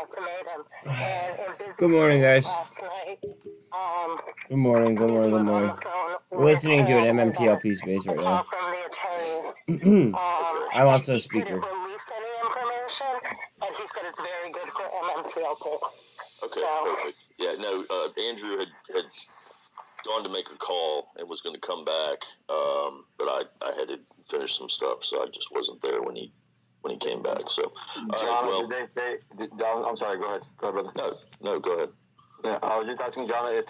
ultimatum. And in busy Good morning, space guys. last night, Good morning, good morning, good morning. We're listening to an MMTLP space right now. From the attorneys. I'm also a He speaker. couldn't release any information, and he said it's very good for MMTLP. Okay, perfect. Yeah, no, Andrew had gone to make a call and was going to come back, but I had to finish some stuff, so I just wasn't there when he came back. So, John, I'm sorry. Go ahead, brother. No, go ahead. Yeah, I was just asking John if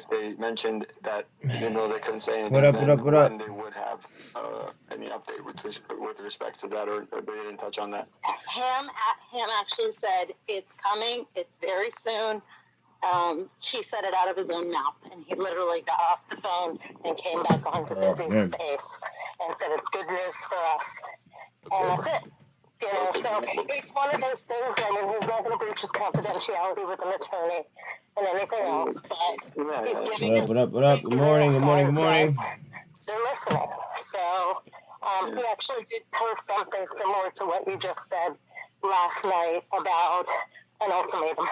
they mentioned that even though they couldn't say anything, What up? when they would have any update with respect to that, or they didn't touch on that. Ham actually said it's coming. It's very soon. He said it out of his own mouth, and he literally got off the phone and came back onto busy space and said it's good news for us, and that's it. You know, so it's one of those things. I mean, he's not going to breach his confidentiality with an attorney and anything else, but he's giving What up? Good morning, good morning, good morning. They're listening. So he actually did post something similar to what you just said last night about an ultimatum.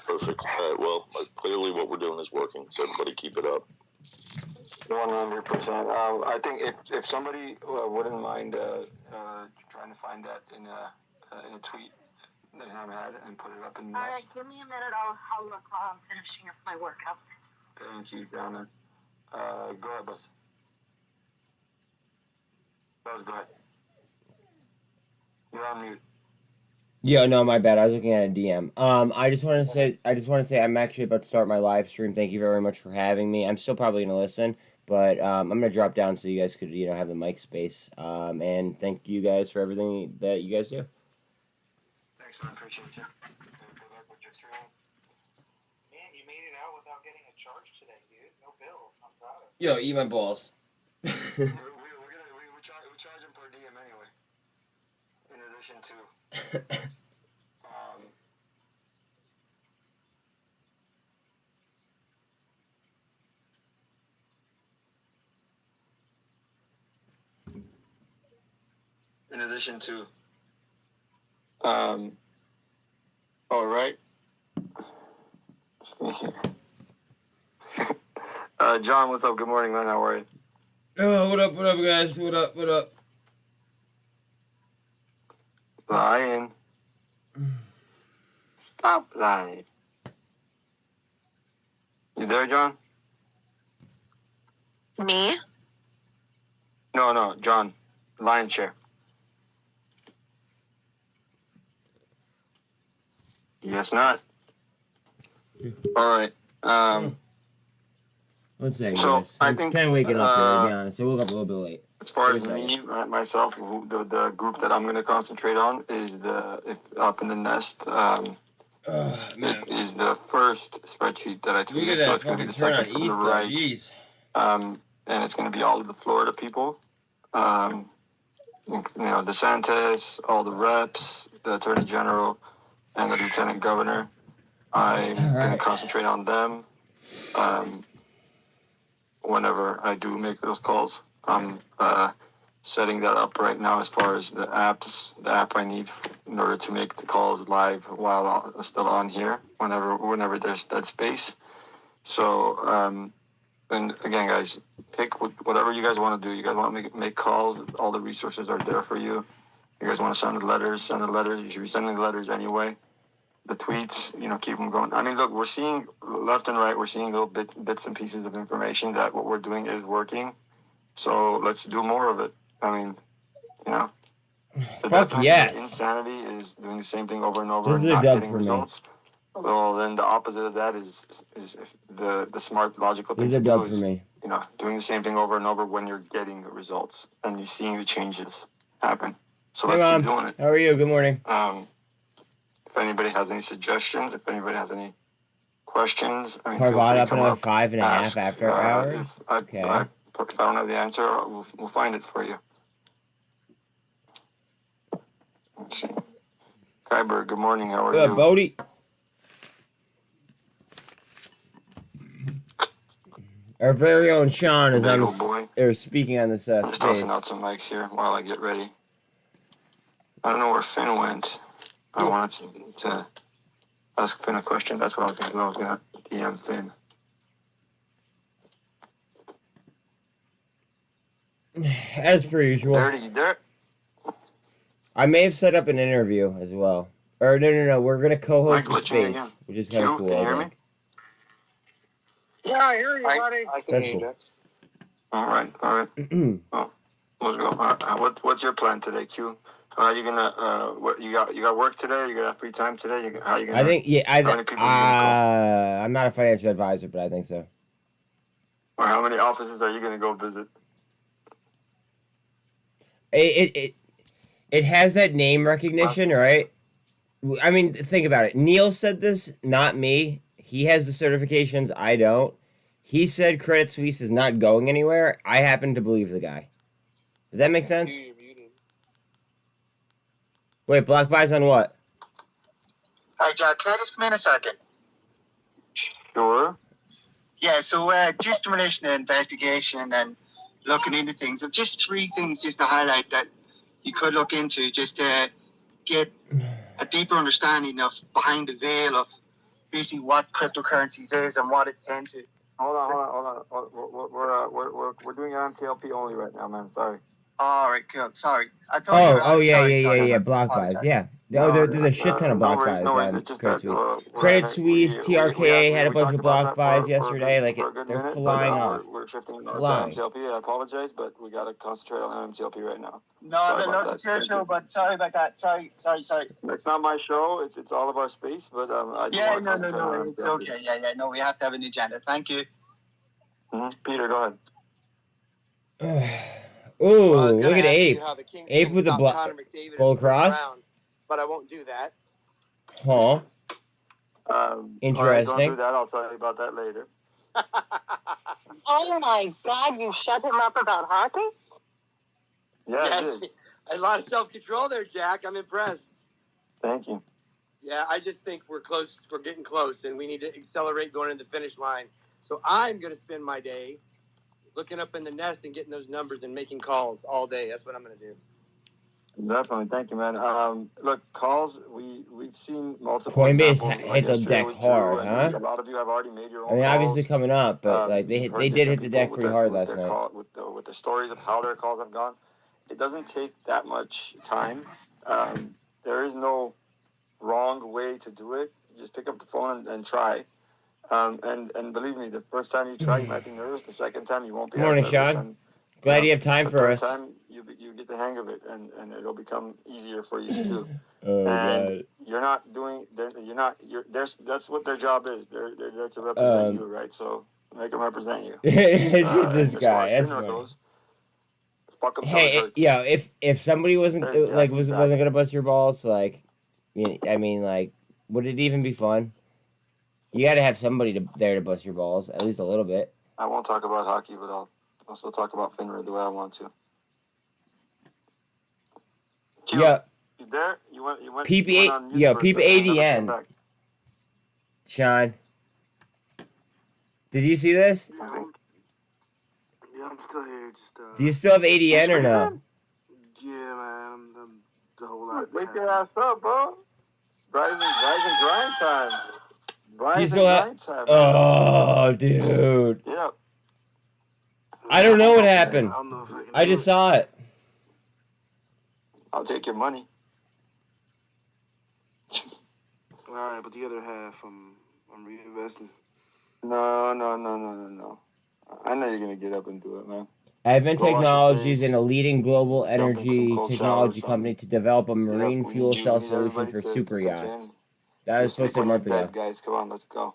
Perfect. All right, well, clearly what we're doing is working, so everybody keep it up. 100%. I think if somebody wouldn't mind trying to find that in a tweet that Ham had and put it up in the All right, give me a minute. I'll look while I'm finishing up my workout. Thank you, Donna. Go ahead, Buzz. Buzz, go ahead. You're on mute. Yeah, no, my bad. I was looking at a DM. I just want to say I'm actually about to start my live stream. Thank you very much for having me. I'm still probably gonna listen, but I'm gonna drop down so you guys could have the mic space. And thank you guys for everything that you guys do. Thanks, man. Appreciate you. Good luck with your stream. Man, you made it out without getting a charge today, dude. No bill. I'm proud of Yo, eat my balls. we charge him per DM anyway. In addition to. All right. Let's see here. John, what's up? Good morning, man. How are you? Oh, what up, guys? What up? Lying. Stop lying. You there, John? Me? No, John. Lion chair. Yes, not. All right. One second, So, guys. I I'm think, kind of waking up here, to be honest. I woke up a little bit late. As far as me, myself, the group that I'm going to concentrate on is up in the nest. Man. It is the first spreadsheet that I tweeted. Look at that so it's going to be the fucking turn on second from ETH, the though. right. Jeez. And it's going to be all of the Florida people. DeSantis, all the reps, the Attorney General, and the Lieutenant Governor. I'm going to concentrate on them. Whenever I do make those calls, I'm setting that up right now as far as the app I need in order to make the calls live while I'm still on here, whenever there's that space. So, and again, guys, pick whatever you guys want to do. You guys want to make calls, all the resources are there for you. You guys want to send the letters. You should be sending the letters anyway. The tweets, keep them going. I mean, look, we're seeing left and right, we're seeing little bits and pieces of information that what we're doing is working. So let's do more of it. I mean, Fuck yes. Insanity is doing the same thing over and over This and is a not dub getting for results. Me. Well, then the opposite of that is the smart, logical thing to do. This is a dub for me. Doing the same thing over and over when you're getting the results and you're seeing the changes happen. So hey, let's Mom. keep doing it. How are you? Good morning. If anybody has any suggestions, if anybody has any questions, Carvana up another 5.5 after hours? If I don't have the answer, we'll find it for you. Let's see. Kyber, good morning. How are you? Bodie. Our very own Sean is on speaking on this I'm just tossing space. out some mics here while I get ready. I don't know where Finn went. I wanted to ask Finn a question. That's what I was going to do. I was going to DM Finn. As per usual. Dirty, you there? I may have set up an interview as well. Or no. We're gonna co-host Am I a glitching again? space, which is kind of Q, cool. can you I hear think. me? Yeah, I hear you, buddy. I can That's hear cool. you. All right. Oh, let's go. What's your plan today, Q? Are you gonna what you got work today? You got free time today? How you gonna? I think how many people are you gonna call? I'm not a financial advisor, but I think so. Or how many offices are you gonna go visit? It has that name recognition, right? I mean, think about it. Neil said this, not me. He has the certifications. I don't. He said Credit Suisse is not going anywhere. I happen to believe the guy. Does that make sense? You're muted. Wait, block buys on what? Hi, Jack. Can I just come in a second? Sure. Yeah, so just in relation to investigation and looking into things, just 3 things just to highlight that you could look into just to get a deeper understanding of behind the veil of basically what cryptocurrencies is and what it's tend to. Hold on. We're doing MMTLP only right now, man. Sorry. All right, cool. Sorry. I thought you were Yeah. Block buys, yeah. There's a shit ton of block buys on Credit Suisse. Credit Suisse, TRKA had a bunch of block buys yesterday. Like, they're flying off. We're shifting to Flying. MMTLP. I apologize, but we gotta concentrate on MMTLP right now. No, it's your show, but sorry about that. Sorry. It's not my show. It's all of our space, but I just Yeah, want to concentrate on it's MMTLP. okay. Yeah, no, we have to have an agenda. Thank you. Peter, go ahead. Ooh, Well, I was gonna look at ask you Ape. how the Kings Ape can with the stop block. Connor McDavid Full in the first cross? round, but I won't do that. Huh. All right, Interesting. don't do that. I'll tell you about that later. Oh my God, you shut him up about hockey? Yeah, I Yes, did. a lot of self-control there, Jack. I'm impressed. Thank you. Yeah, I just think we're close. We're getting close, and we need to accelerate going to the finish line. So I'm going to spend my day looking up in the nest and getting those numbers and making calls all day. That's what I'm going to do. Definitely, thank you, man. Look, calls. We've seen multiple. Coinbase examples, hit the yesterday deck with hard, Drew, and huh? A lot of you have already made your own. I mean, obviously calls. coming up, but like You've heard they did hit different the people deck with pretty their- hard with last their night. call- with the stories of how their calls have gone. It doesn't take that much time. There is no wrong way to do it. Just pick up the phone and try. And believe me, the first time you try, you might be nervous. The second time, you won't be Morning, as nervous. Sean. And, Glad you have time the for third us. time, you get the hang of it, and it'll become easier for you to do. Oh And god. you're not doing. That's what their job is. They're there to represent you, right? So make them represent you. This As far guy. as That's FINRA funny. goes, fuck 'em till it Hey, hurts. yo, if somebody wasn't Hey, Jack, like he's wasn't back. gonna bust your balls, like, I mean, like, would it even be fun? You got to have somebody there to bust your balls, at least a little bit. I won't talk about hockey, but I'll also talk about FINRA the way I want to. Q, Yeah, you there? You went PP8 on mute yo, for a second and never came PP8EN. back. Sean, did you see this? Yeah, I'm still here. Just Do you still have ADN or no? yeah, man. I'm the whole lot. Wake your ass up, bro. Rise and grind time. Do you still have? Oh, dude. Yeah. I don't know what happened. I don't know if I can. I just saw it. I'll take your money. All right, but the other half, I'm reinvesting. No. I know you're gonna get up and do it, man. Advent Go wash your Technologies, face. an leading global Jump in some energy cold technology showers, company to develop a Get up. marine We fuel need you- cell we need solution everybody for to super pitch yachts. in. That was You sleep supposed to be a when you're month ago. dead, guys. Come on, let's go.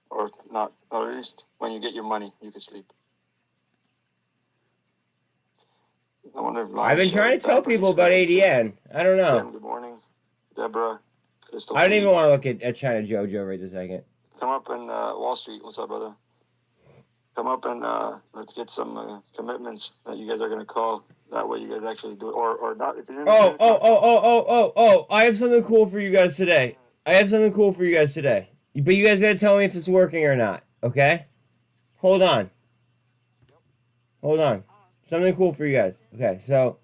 Or not, or at least when you get your money, you can sleep. I wonder if I've been trying to tell people about ADN. I don't know. Tim, good morning. Deborah, Crystal. I don't Pete. even want to look at China Jojo right this second. Come up and Wall Street. What's up, brother? Come up and let's get some commitments that you guys are gonna call. That way, you guys actually do it, or not. If you're Oh! I have something cool for you guys today. But you guys gotta tell me if it's working or not. Okay? Hold on. Something cool for you guys. Okay, so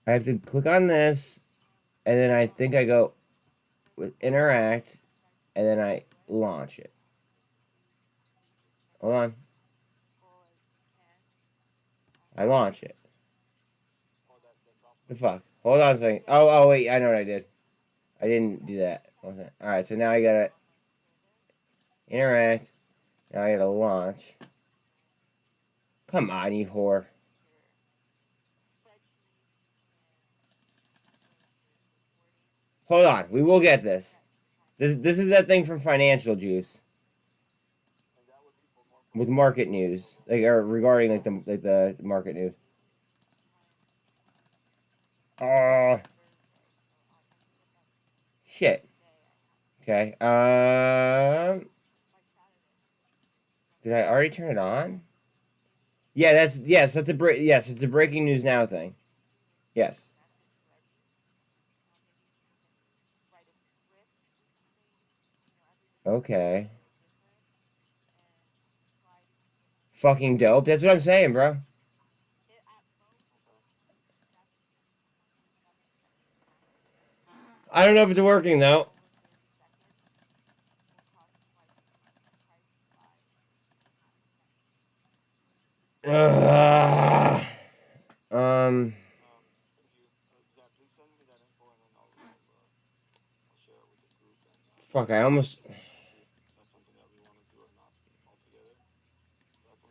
I have to click on this, and then I think I go. with interact, and then I launch it. Hold on. I launch it. The fuck? Hold on a second. Oh, wait, I know what I did. I didn't do that. Alright, so now I gotta interact. Now I gotta launch. Come on, you whore. Hold on, we will get this. This is that thing from Financial Juice. With market news. Or regarding the market news. Oh. Shit. Okay. Did I already turn it on? Yeah, that's it's a breaking news now thing. Yes. Okay. Fucking dope. That's what I'm saying, bro. I don't know if it's working though. Um. Fuck, I almost...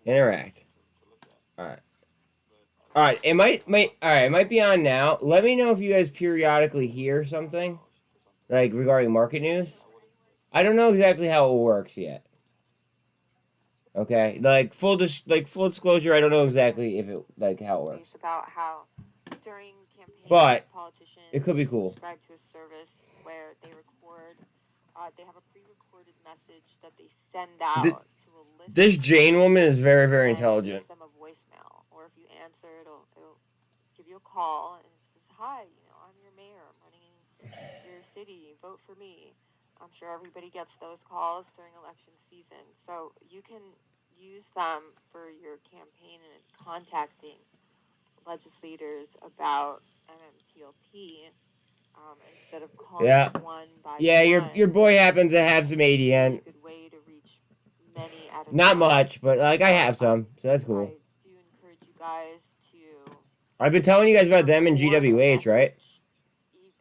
Interact. Alright. Alright, it might be on now. Let me know if you guys periodically hear something. Like, regarding market news. I don't know exactly how it works yet. Okay? Like, full disclosure, I don't know exactly if it, how it works. About how during campaigns, but politicians it could be cool. Subscribe to a service where they record, they have a pre-recorded message that they send out to a list. This Jane woman is very, very intelligent. It gives them a voicemail, or if you answer, it'll give you a call and it says, "Hi, I'm your mayor. I'm running in your city. Vote for me." I'm sure everybody gets those calls during election season, so you can use them for your campaign and contacting legislators about MMTLP instead of calling one by one. Your boy happens to have some ADN. A good way to reach many at a Not time. much, but I have some, so that's cool. I do encourage you guys to. I've been telling you guys about them in GWH, right?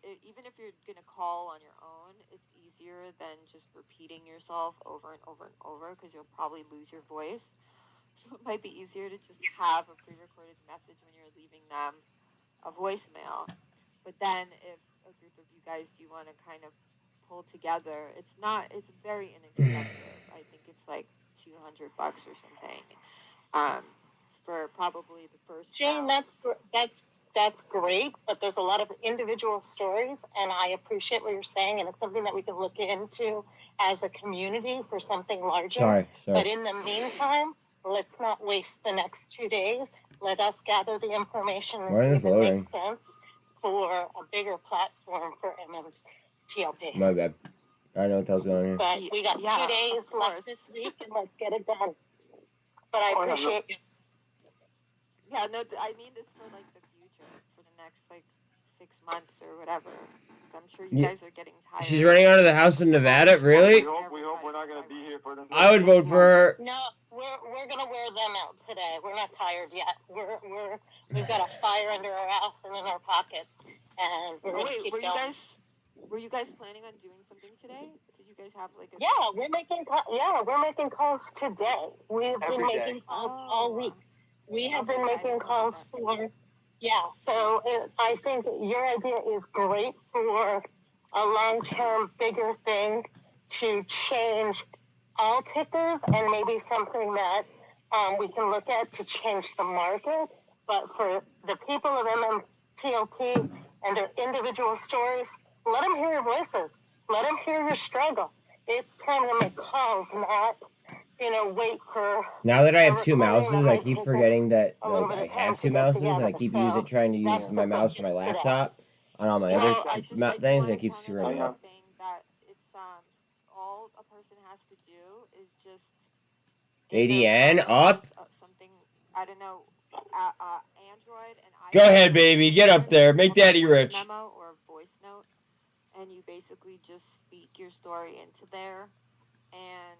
Even if you're gonna call on your own, it's easier than just repeating yourself over and over and over because you'll probably lose your voice. So it might be easier to just have a pre-recorded message when you're leaving them a voicemail. But then if a group of you guys do want to kind of pull together, it's very inexpensive. I think it's like $200 or something. For probably the first Jane, round. that's great, but there's a lot of individual stories, and I appreciate what you're saying, and it's something that we can look into as a community for something larger. Sorry. But in the meantime, let's not waste the next 2 days. Let us gather the information and see if it makes sense for a bigger platform for MMTLP. My bad. I know what the hell's going on here. But we got 2 days left this week, and let's get it done. But I appreciate you. Yeah, no, I mean this for like the future, for the next 6 months or whatever. Because I'm sure you guys are getting tired. She's running out of the house in Nevada, really? We hope we're not gonna be here for the. I would vote for her. No, we're gonna wear them out today. We're not tired yet. We've got a fire under our ass and in our pockets, and we're gonna keep going. Were you guys planning on doing something today? Did you guys have a? Yeah, we're making calls today. We've been making calls all week. We have been making calls for. Yeah, so I think your idea is great for a long-term, bigger thing to change all tickers and maybe something that we can look at to change the market. But for the people of MMTLP and their individual stories, let them hear your voices. Let them hear your struggle. It's time to make calls, not, wait for... Now that I have two mouses, I keep forgetting that I have two mouses, and I keep trying to use my mouse for my laptop on all my other things, and it keeps screwing me up. That it's all a person has to do is just ADN up. Something, I don't know, Android and Go ahead, baby, get up there, make daddy rich. Memo or a voice note, and you basically just speak your story into there, and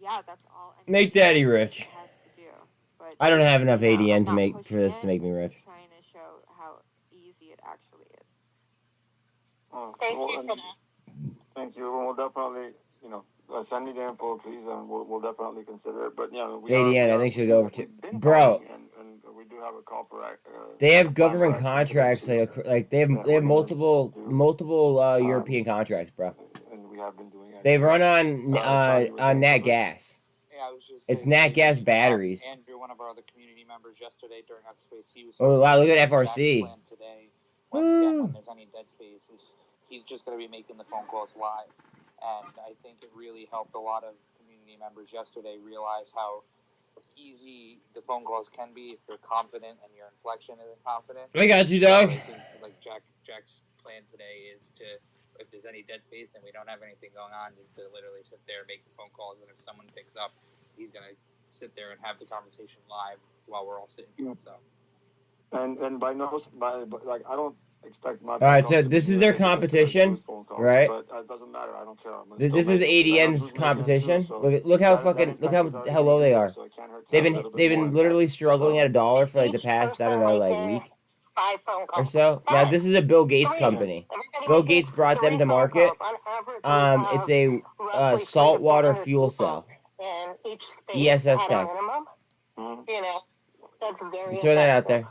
yeah, that's all. Make daddy rich. Has to do. But I don't have enough yeah, I'm ADN to not make for pushing this it. to make me I'm rich. just trying to show how easy it actually is. Thank you for that. Thank you. We'll definitely, send me the info, please, and we'll definitely consider it. But yeah, ADN, I think should go over to bro. And we do have a call for. They have government contracts, like they have multiple European contracts, bro. And we have been doing it. They've run on nat gas. Yeah, I was just It's saying, nat gas batteries. Andrew, one of our other community members yesterday during Upspace, he was. Oh wow, look at Jack's FRC. plan today, when there's any dead spaces, he's just going to be making the phone calls live, and I think it really helped a lot of community members yesterday realize how easy the phone calls can be if you're confident and your inflection isn't confident. I got you, dog. So I think like Jack's plan today is to, if there's any dead space and we don't have anything going on, is to literally sit there, make the phone calls, and if someone picks up, he's gonna sit there and have the conversation live while we're all sitting here. So. And by like I don't expect my. All right, so this is their competition, right? But it doesn't matter. I don't care. This is ADN's competition. Look how low they are. They've been literally struggling at $1 for like the past, I don't know, like week 5 phone calls. or so. Now this is a Bill Gates company. Bill Gates brought them to market. It's a saltwater fuel cell. And each space ESS at a tech. minimum. That's very Throw that out there.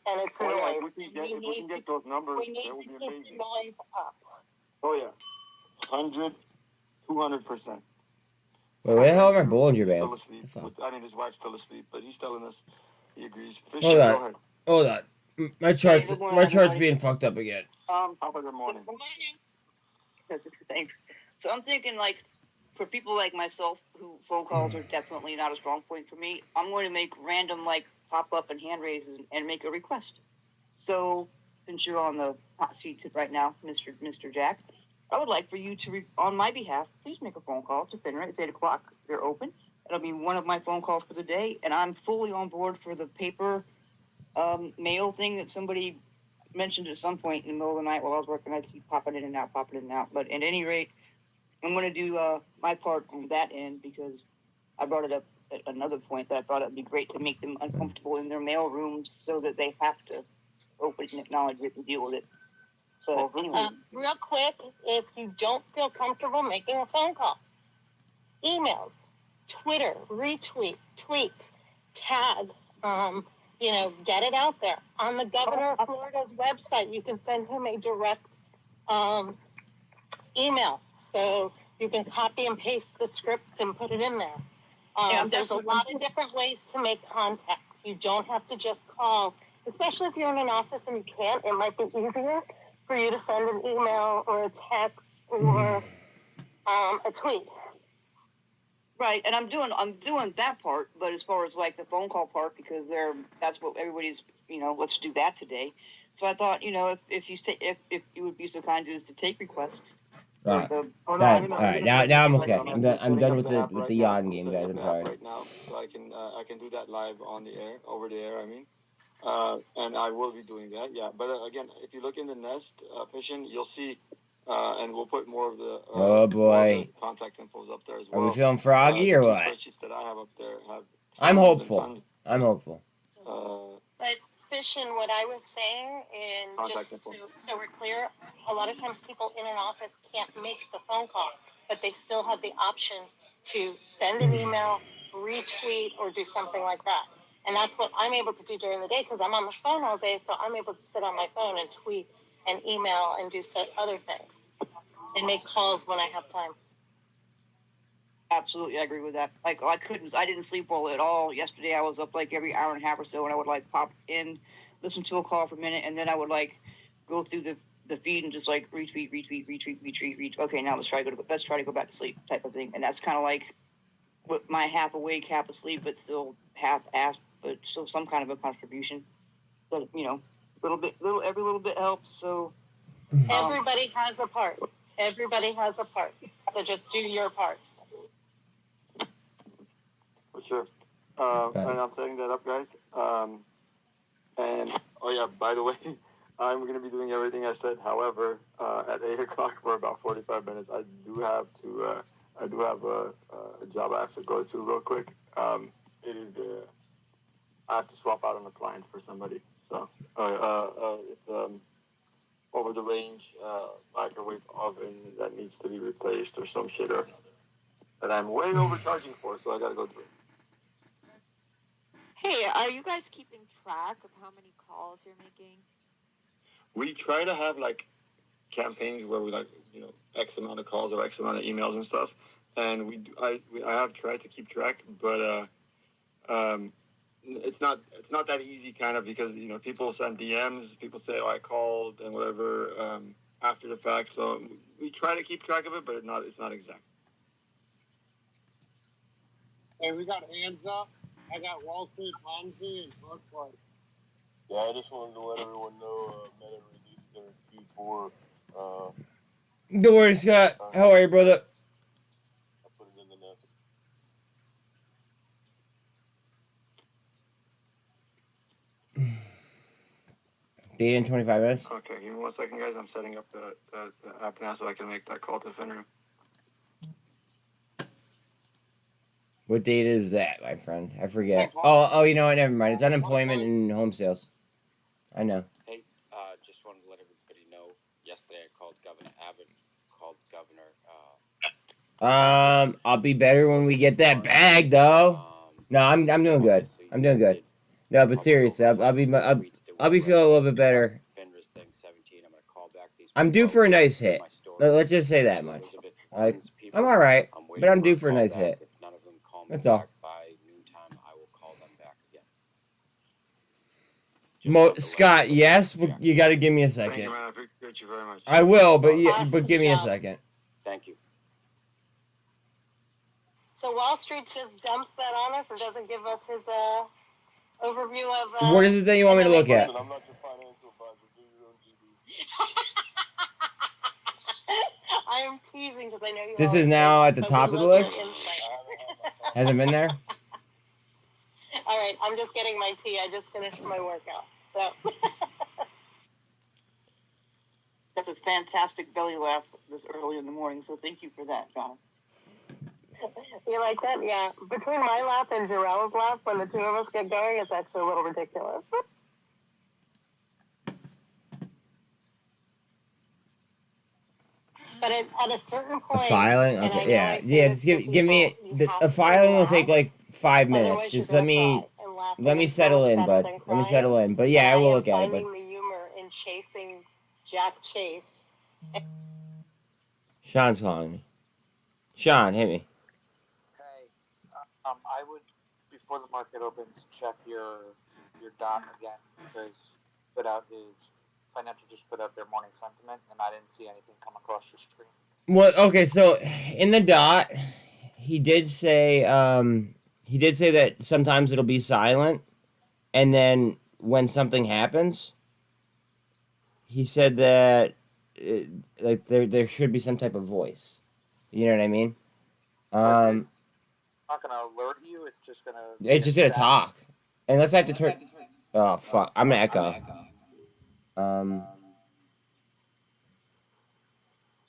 And it's Oh, yeah, noise. if we can get those numbers, We need that to would be keep the amazing. noise up. Oh yeah, 200%. Wait, where the hell are my Bollinger Still Bands? asleep. The fuck? I mean, his wife's still asleep, but he's telling us he agrees. Hold Fisher, on. go ahead. Hold on. My chart's being fucked up again. How about good morning? Thanks. So I'm thinking, like, for people like myself who phone calls are definitely not a strong point for me, I'm going to make random, like, pop up and hand raises and make a request. So since you're on the hot seat right now, Mr. Jack, I would like for you to, on my behalf, please make a phone call to FINRA. It's 8 o'clock. They're open. It'll be one of my phone calls for the day, and I'm fully on board for the paper mail thing that somebody mentioned at some point in the middle of the night while I was working. I keep popping in and out. But at any rate, I'm going to do my part on that end because I brought it up at another point that I thought it would be great to make them uncomfortable in their mail rooms so that they have to open and acknowledge it and deal with it. But anyway. Real quick, if you don't feel comfortable making a phone call, emails, Twitter, retweet, tweet, tag, get it out there. On the governor of Florida's website, you can send him a direct email. So you can copy and paste the script and put it in there. There's a lot of different ways to make contact. You don't have to just call, especially if you're in an office and you can't. It might be easier for you to send an email or a text or a tweet. Right, and I'm doing that part, but as far as like the phone call part, because that's what everybody's, let's do that today. So I thought, if you would be so kind as to take requests. All right. Now I'm okay. I'm done with the yawn game, guys. I'm sorry. Right now, so I can do that live on the air, over the air. I mean, and I will be doing that. Yeah, but again, if you look in the Nest fishing, you'll see. And we'll put more of the oh boy contact infos up there as well. Are we feeling froggy or what? Spreadsheets that I have up there have I'm hopeful. But fishing, what I was saying, and just so we're clear, a lot of times people in an office can't make the phone call, but they still have the option to send an email, retweet, or do something like that. And that's what I'm able to do during the day because I'm on the phone all day, so I'm able to sit on my phone and tweet and email and do other things and make calls when I have time. Absolutely, I agree with that. Like, I didn't sleep well at all yesterday. I was up like every hour and a half or so, and I would like pop in, listen to a call for a minute, and then I would like go through the feed and just like retweet. Okay, now let's try to go back to sleep type of thing. And that's kind of like with my half awake, half asleep, but still half assed, but still some kind of a contribution. But every little bit helps. So everybody has a part. So just do your part. For sure. And I'm setting that up, guys. And oh yeah, by the way, I'm going to be doing everything I said. However, at 8 o'clock for about 45 minutes, I do have a job I have to go to real quick. It is I have to swap out an appliance for somebody. So it's over the range microwave oven that needs to be replaced or some shit or another that I'm way overcharging for. So I got to go through it. Hey, are you guys keeping track of how many calls you're making? We try to have like campaigns where we like X amount of calls or X amount of emails and stuff, and I have tried to keep track, but it's not that easy kind of because people send DMs, people say I called and whatever after the fact, so we try to keep track of it, but it's not exact. Hey, we got hands up. I got Wall Street Ponzi and Torchlight. Yeah, I just wanted to let everyone know Meta released their Q4. Good morning, Scott. How are you, brother? I put it in the net. Date in 25 minutes. Okay, give me 1 second, guys. I'm setting up the app now so I can make that call to Finner. What date is that, my friend? I forget. Oh, you know what? Never mind. It's unemployment and home sales. I know. Hey, just wanted to let everybody know. Yesterday I called Governor Abbott. Called Governor. I'll be better when we get that bag, though. No, I'm doing good. I'm doing good. No, but seriously, I'll be feeling a little bit better. Fenris thing 17. I'm gonna call back these. I'm due for a nice hit. Let's just say that much. Like, I'm all right, but I'm due for a nice hit. If none of them call me That's all. by noontime, I will call them back again. Scott, yes, but you got to give me a second. Thank you, man. I appreciate you very much. I will, but Awesome give me a job. second. Thank you. So Wall Street just dumps that on us and doesn't give us his overview of. What is it that you want me to look at? Listen, I'm not your financial advisor. Do your own GB. I am teasing because I know you. This always is now say at the that, top but of the we love list? your insight. Hasn't been there? All right, I'm just getting my tea. I just finished my workout, so. That's a fantastic belly laugh this early in the morning, so thank you for that, John. You like that? Yeah. Between my laugh and Jarrell's laugh, when the two of us get going, it's actually a little ridiculous. But at a certain point, A filing? and I Okay, know yeah. I say Yeah, this just to give me people, you have a to filing will laugh, take like 5 minutes. otherwise you're Just gonna let me cry, and laughing is so settle much in, better bud. than Let me crying. settle in. But yeah, I will look at it, finding bud. the humor in chasing Jack Chase. Sean's calling me. Sean, hit me. Hey, I would, before the market opens, check your dot again because Financial just put out their morning sentiment, and I didn't see anything come across your screen. Well, okay, so in the dot, he did say that sometimes it'll be silent, and then when something happens, he said that like there should be some type of voice. You know what I mean? It's not gonna alert you. It's just gonna. It's just gonna talk, unless I have to turn. Oh fuck! I'm gonna echo.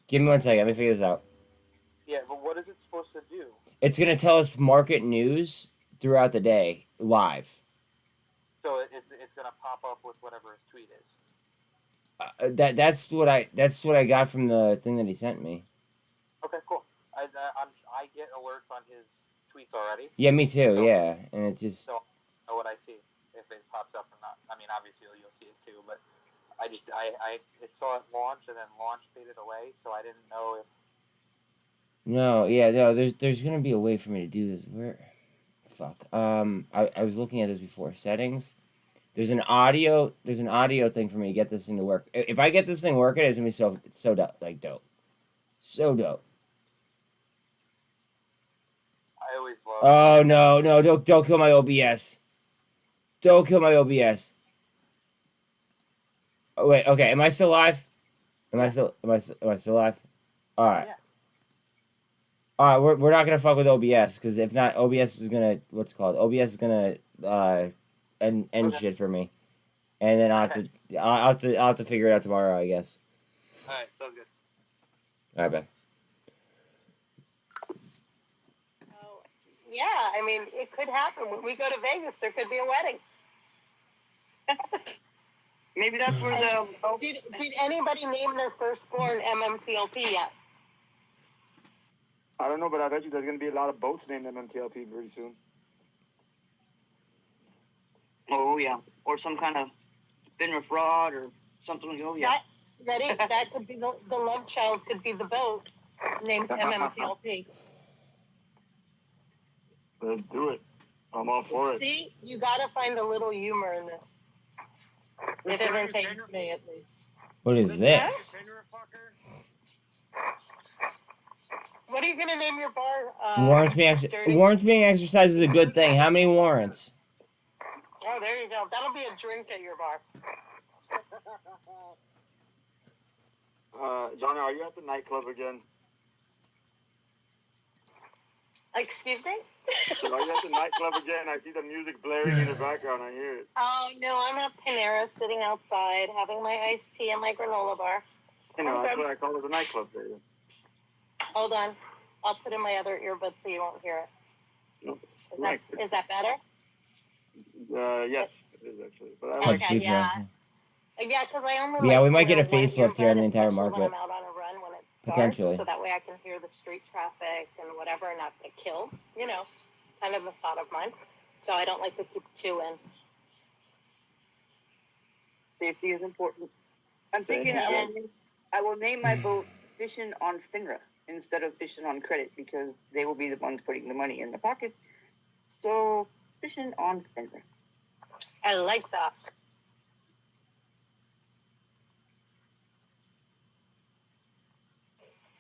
Give me 1 second. Let me figure this out. Yeah, but what is it supposed to do? It's gonna tell us market news throughout the day live. So it's gonna pop up with whatever his tweet is. That's what I got from the thing that he sent me. Okay, cool. I get alerts on his tweets already. Yeah, me too. So- Yeah, and it's just So I know what I see if it pops up or not. I mean, obviously you'll see it too, but I saw it launch and then launch faded away, so I didn't know if. no. There's gonna be a way for me to do this. Where, fuck. I was looking at this before. Settings. There's an audio thing for me to get this thing to work. If I get this thing working, it's gonna be so dope. So dope. I always love. Oh no, don't kill my OBS. Don't kill my OBS. Oh wait, okay, am I still live? Am I still live? Alright. Yeah. Alright, we're not gonna fuck with OBS, because if not, OBS is gonna OBS is gonna end Okay. shit for me. and then I'll have to figure it out tomorrow, I guess. All right, sounds good. All right, bye. Yeah, I mean, it could happen. When we go to Vegas, there could be a wedding. Maybe that's where the. Did anybody name their firstborn MMTLP yet? I don't know, but I bet you there's going to be a lot of boats named MMTLP very soon. Oh, yeah. Or some kind of FINRA fraud or something. Oh, yeah. Ready? That could be the love child, could be the boat named MMTLP. Let's do it. I'm all for it. See, you got to find a little humor in this. It entertains me, at least. What is this? What are you going to name your bar? Warrants being exercised is a good thing. How many warrants? Oh, there you go. That'll be a drink at your bar. Johnny, are you at the nightclub again? Excuse me? So are you at the nightclub again? I see the music blaring in the background. I hear it. Oh, no, I'm at Panera sitting outside having my iced tea and my granola bar. You know, that's what I call it, the nightclub, baby. Hold on. I'll put in my other earbud so you won't hear it. No. Is that better? Yes, it is actually. But I like Okay, yeah. Yeah, because I only Yeah, like we to might get a wear one facelift here on the earbud, entire especially market. when I'm out on a run when it's dark, Potentially. so that way I can hear the street traffic and whatever and not get killed. You know, kind of a thought of mine. So I don't like to keep two in. Safety is important. I'm thinking I will name my boat Fishing on FINRA instead of Fishing on Credit because they will be the ones putting the money in the pocket. So, Fishing on FINRA. I like that.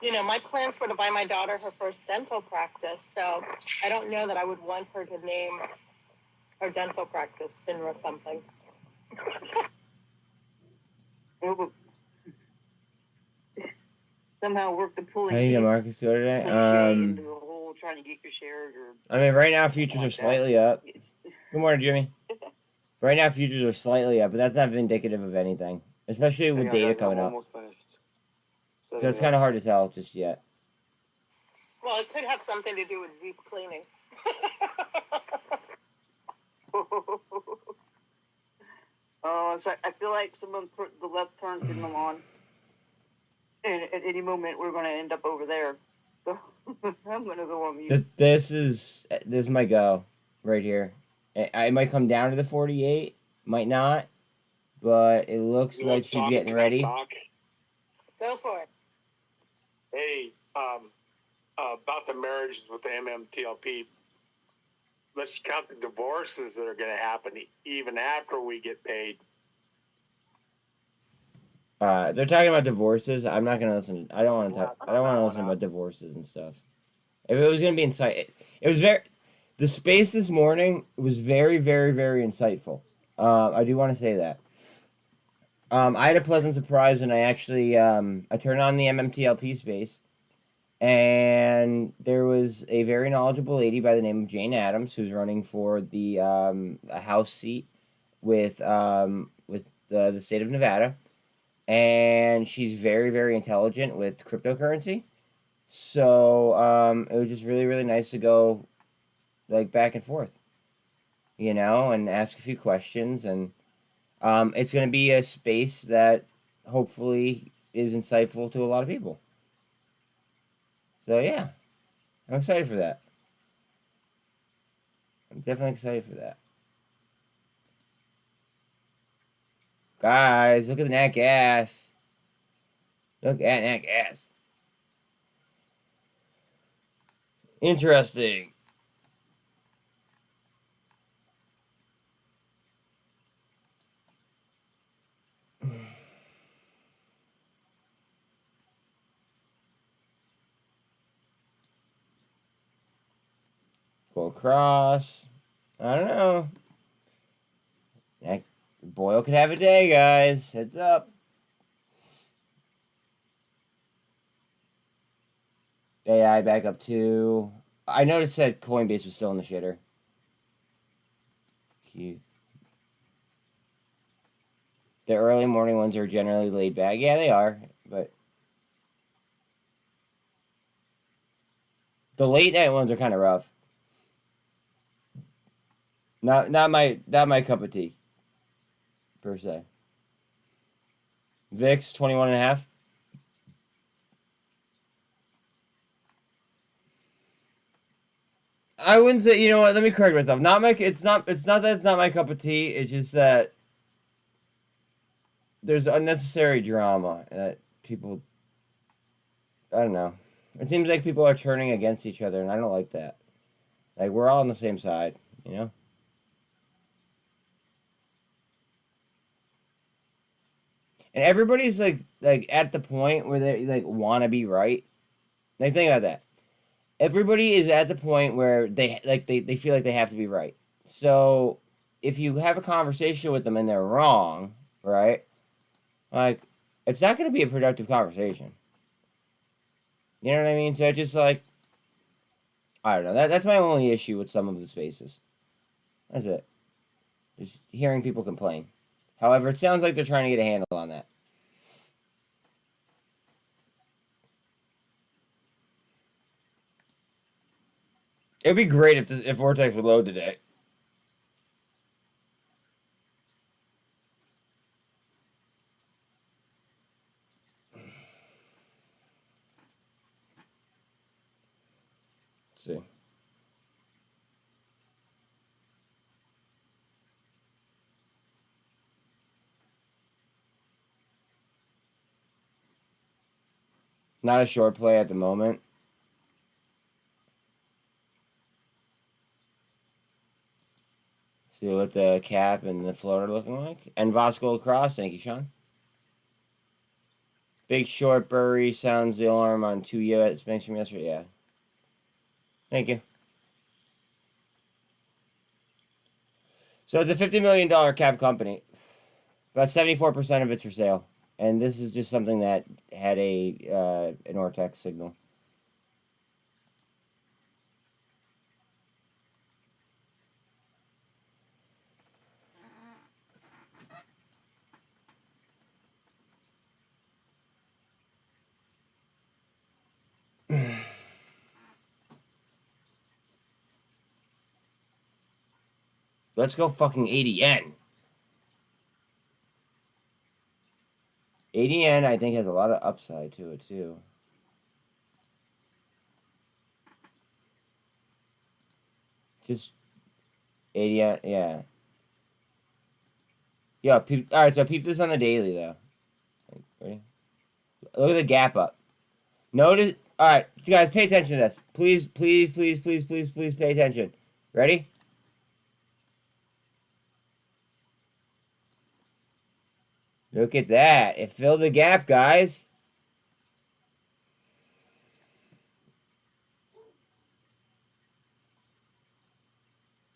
You know, my plans were to buy my daughter her first dental practice, so I don't know that I would want her to name her dental practice FINRA something. Somehow work the pulling How do you get Marcus to today? into the whole trying to get your shares or. I mean, right now futures are slightly up. Good morning, Jimmy. Right now futures are slightly up, but that's not indicative of anything, especially with data coming up. So it's kind of hard to tell just yet. Well, it could have something to do with deep cleaning. Oh, so I feel like someone put the left turn signal on. And at any moment, we're going to end up over there. So I'm going to go on mute. This is my go right here. I might come down to the 48, might not, but it looks like she's getting ready. Go for it. Hey, about the marriages with the MMTLP, let's count the divorces that are going to happen even after we get paid. They're talking about divorces. I'm not gonna listen. I don't want to talk. I don't want to listen about divorces and stuff. If it was gonna be insight, it was very. The space this morning was very, very, very insightful. I do want to say that. I had a pleasant surprise, and I actually I turned on the MMTLP space, and there was a very knowledgeable lady by the name of Jane Addams who's running for the a House seat with the state of Nevada. And she's very, very intelligent with cryptocurrency. So it was just really, really nice to go like back and forth, you know, and ask a few questions. And it's going to be a space that hopefully is insightful to a lot of people. So yeah, I'm excited for that. I'm definitely excited for that. Guys, look at that gas. Look at that gas. Interesting. Go across. I don't know. Boyle could have a day, guys. Heads up. AI back up to. I noticed that Coinbase was still in the shitter. Cute. The early morning ones are generally laid back. Yeah, they are, but the late night ones are kind of rough. Not my cup of tea, per se. VIX 21.5. I wouldn't say. You know what? Let me correct myself. Not my. It's not that it's not my cup of tea. It's just that there's unnecessary drama that people. I don't know. It seems like people are turning against each other, and I don't like that. Like, we're all on the same side, you know? And everybody's like at the point where they like want to be right. Like, think about that. Everybody is at the point where they feel like they have to be right. So if you have a conversation with them and they're wrong, right? Like, it's not going to be a productive conversation. You know what I mean? So it's just like, I don't know. That's my only issue with some of the spaces. That's it. Just hearing people complain. However, it sounds like they're trying to get a handle on that. It would be great if Vortex would load today. Let's see. Not a short play at the moment. See what the cap and the floater looking like. And Vosco across. Thank you, Sean. Big Short Bury sounds the alarm on 2 US banks from yesterday. Yeah. Thank you. So it's a $50 million cap company. About 74% of it's for sale. And this is just something that had an Ortex signal. Let's go fucking ADN. ADN, I think, has a lot of upside to it, too. Just ADN, yeah. Yeah, peep, all right, so peep this on the daily, though. Ready? Look at the gap up. Notice, all right, guys, pay attention to this. Please, please, please, please, please, please pay attention. Ready? Look at that. It filled the gap, guys.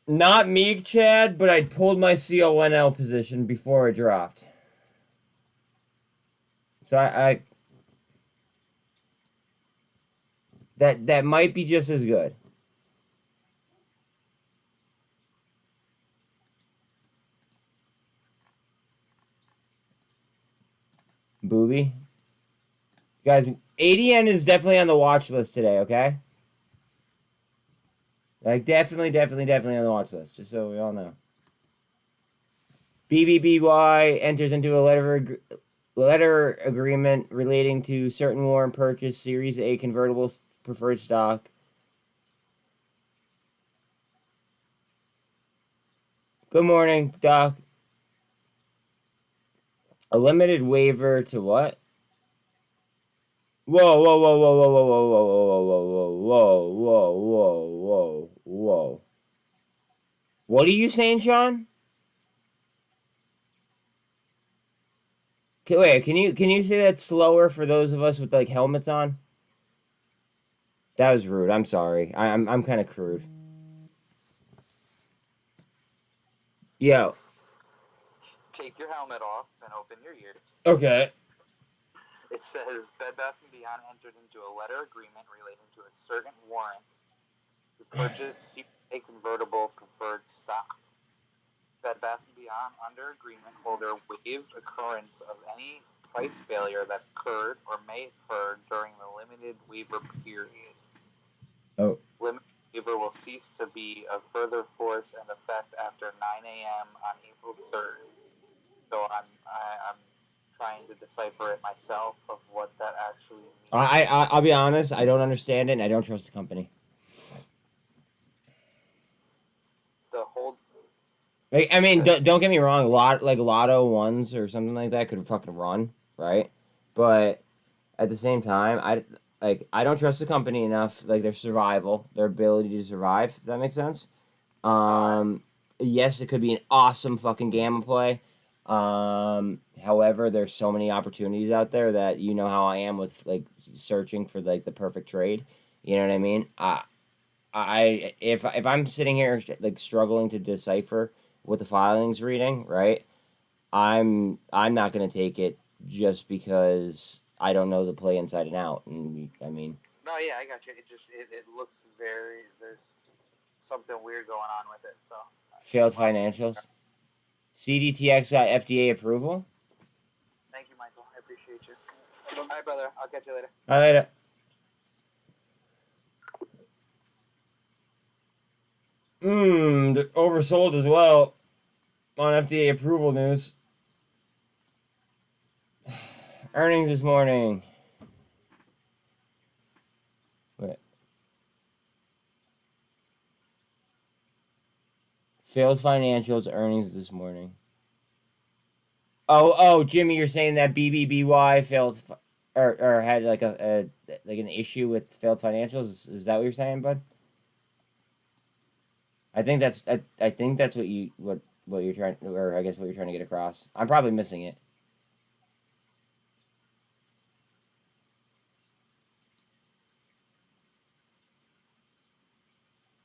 Not me, Chad, but I pulled my CONL position before it dropped. So that might be just as good. Booby. Guys, ADN is definitely on the watch list today, okay? Like, definitely on the watch list, just so we all know. BBBY enters into a letter agreement relating to certain warrant purchase Series A convertible preferred stock. Good morning, Doc. A limited waiver to what? Whoa, whoa, whoa, whoa, whoa, whoa, whoa, whoa, whoa, whoa, whoa, whoa, whoa, whoa. What are you saying, Sean? Wait, can you say that slower for those of us with like helmets on? That was rude. I'm sorry. I'm kind of crude. Yo. Take your helmet off and open your ears. Okay. It says Bed Bath & Beyond entered into a letter agreement relating to a certain warrant to purchase a convertible preferred stock. Bed Bath & Beyond, under agreement holder, waive occurrence of any price failure that occurred or may occur during the limited waiver period. Oh. Limited waiver will cease to be of further force and effect after 9 a.m. on April 3rd. So I'm trying to decipher it myself of what that actually means. I'll be honest. I don't understand it, and I don't trust the company. The whole. Like, I mean, don't get me wrong. Lotto ones or something like that could fucking run, right? But at the same time, I don't trust the company enough. Like their survival, their ability to survive. If that makes sense. Yes, it could be an awesome fucking gamma play. However, there's so many opportunities out there that you know how I am with like searching for like the perfect trade. You know what I mean? If I'm sitting here like struggling to decipher what the filing's reading, right? I'm not gonna take it just because I don't know the play inside and out. And I mean, No, yeah, I got you. It looks very, there's something weird going on with it. So failed financials. CDTX got FDA approval. Thank you, Michael. I appreciate you. All right, brother. I'll catch you later. All right. They're oversold as well on FDA approval news. Earnings this morning. Wait. Failed financials earnings this morning. Oh, Jimmy, you're saying that BBBY failed or had like an issue with failed financials? Is that what you're saying, bud? I think that's what you're trying, or I guess what you're trying to get across. I'm probably missing it.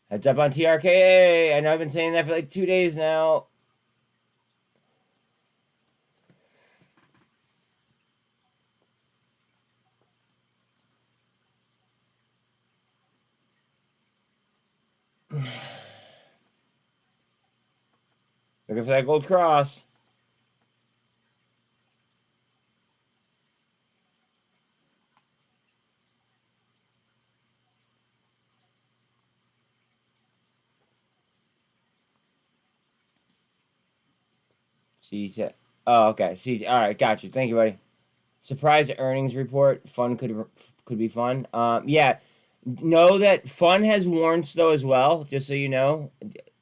Heads up on TRKA. I know I've been saying that for like 2 days now. Looking for that gold cross. Oh, okay. All right, got you. Thank you, buddy. Surprise earnings report. Fun could be fun. Yeah. Know that Fun has warrants though as well. Just so you know,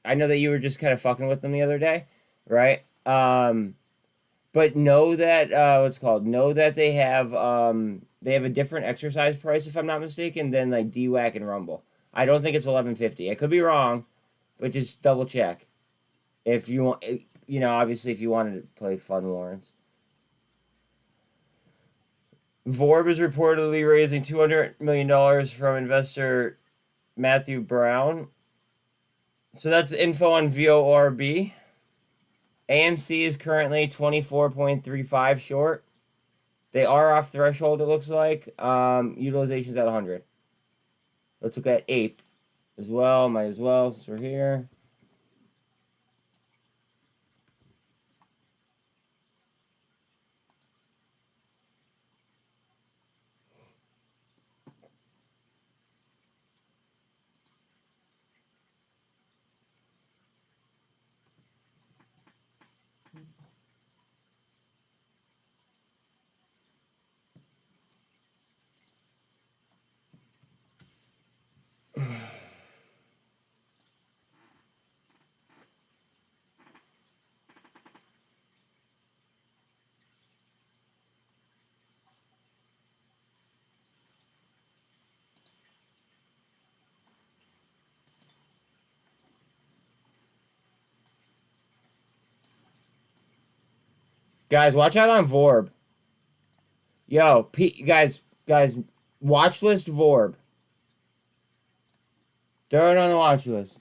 I know that you were just kind of fucking with them the other day, right? But know that what's it called? Know that they have a different exercise price if I'm not mistaken than like DWAC and Rumble. I don't think it's 11.50. I could be wrong, but just double check. If you want, you know, obviously if you wanted to play Fun warrants. Vorb is reportedly raising $200 million from investor Matthew Brown. So that's info on VORB. AMC is currently 24.35 short. They are off threshold, it looks like. Utilization's at 100. Let's look at APE as well. Might as well, since we're here. Guys, watch out on Vorb. Yo, guys, watch list Vorb. Throw it on the watch list.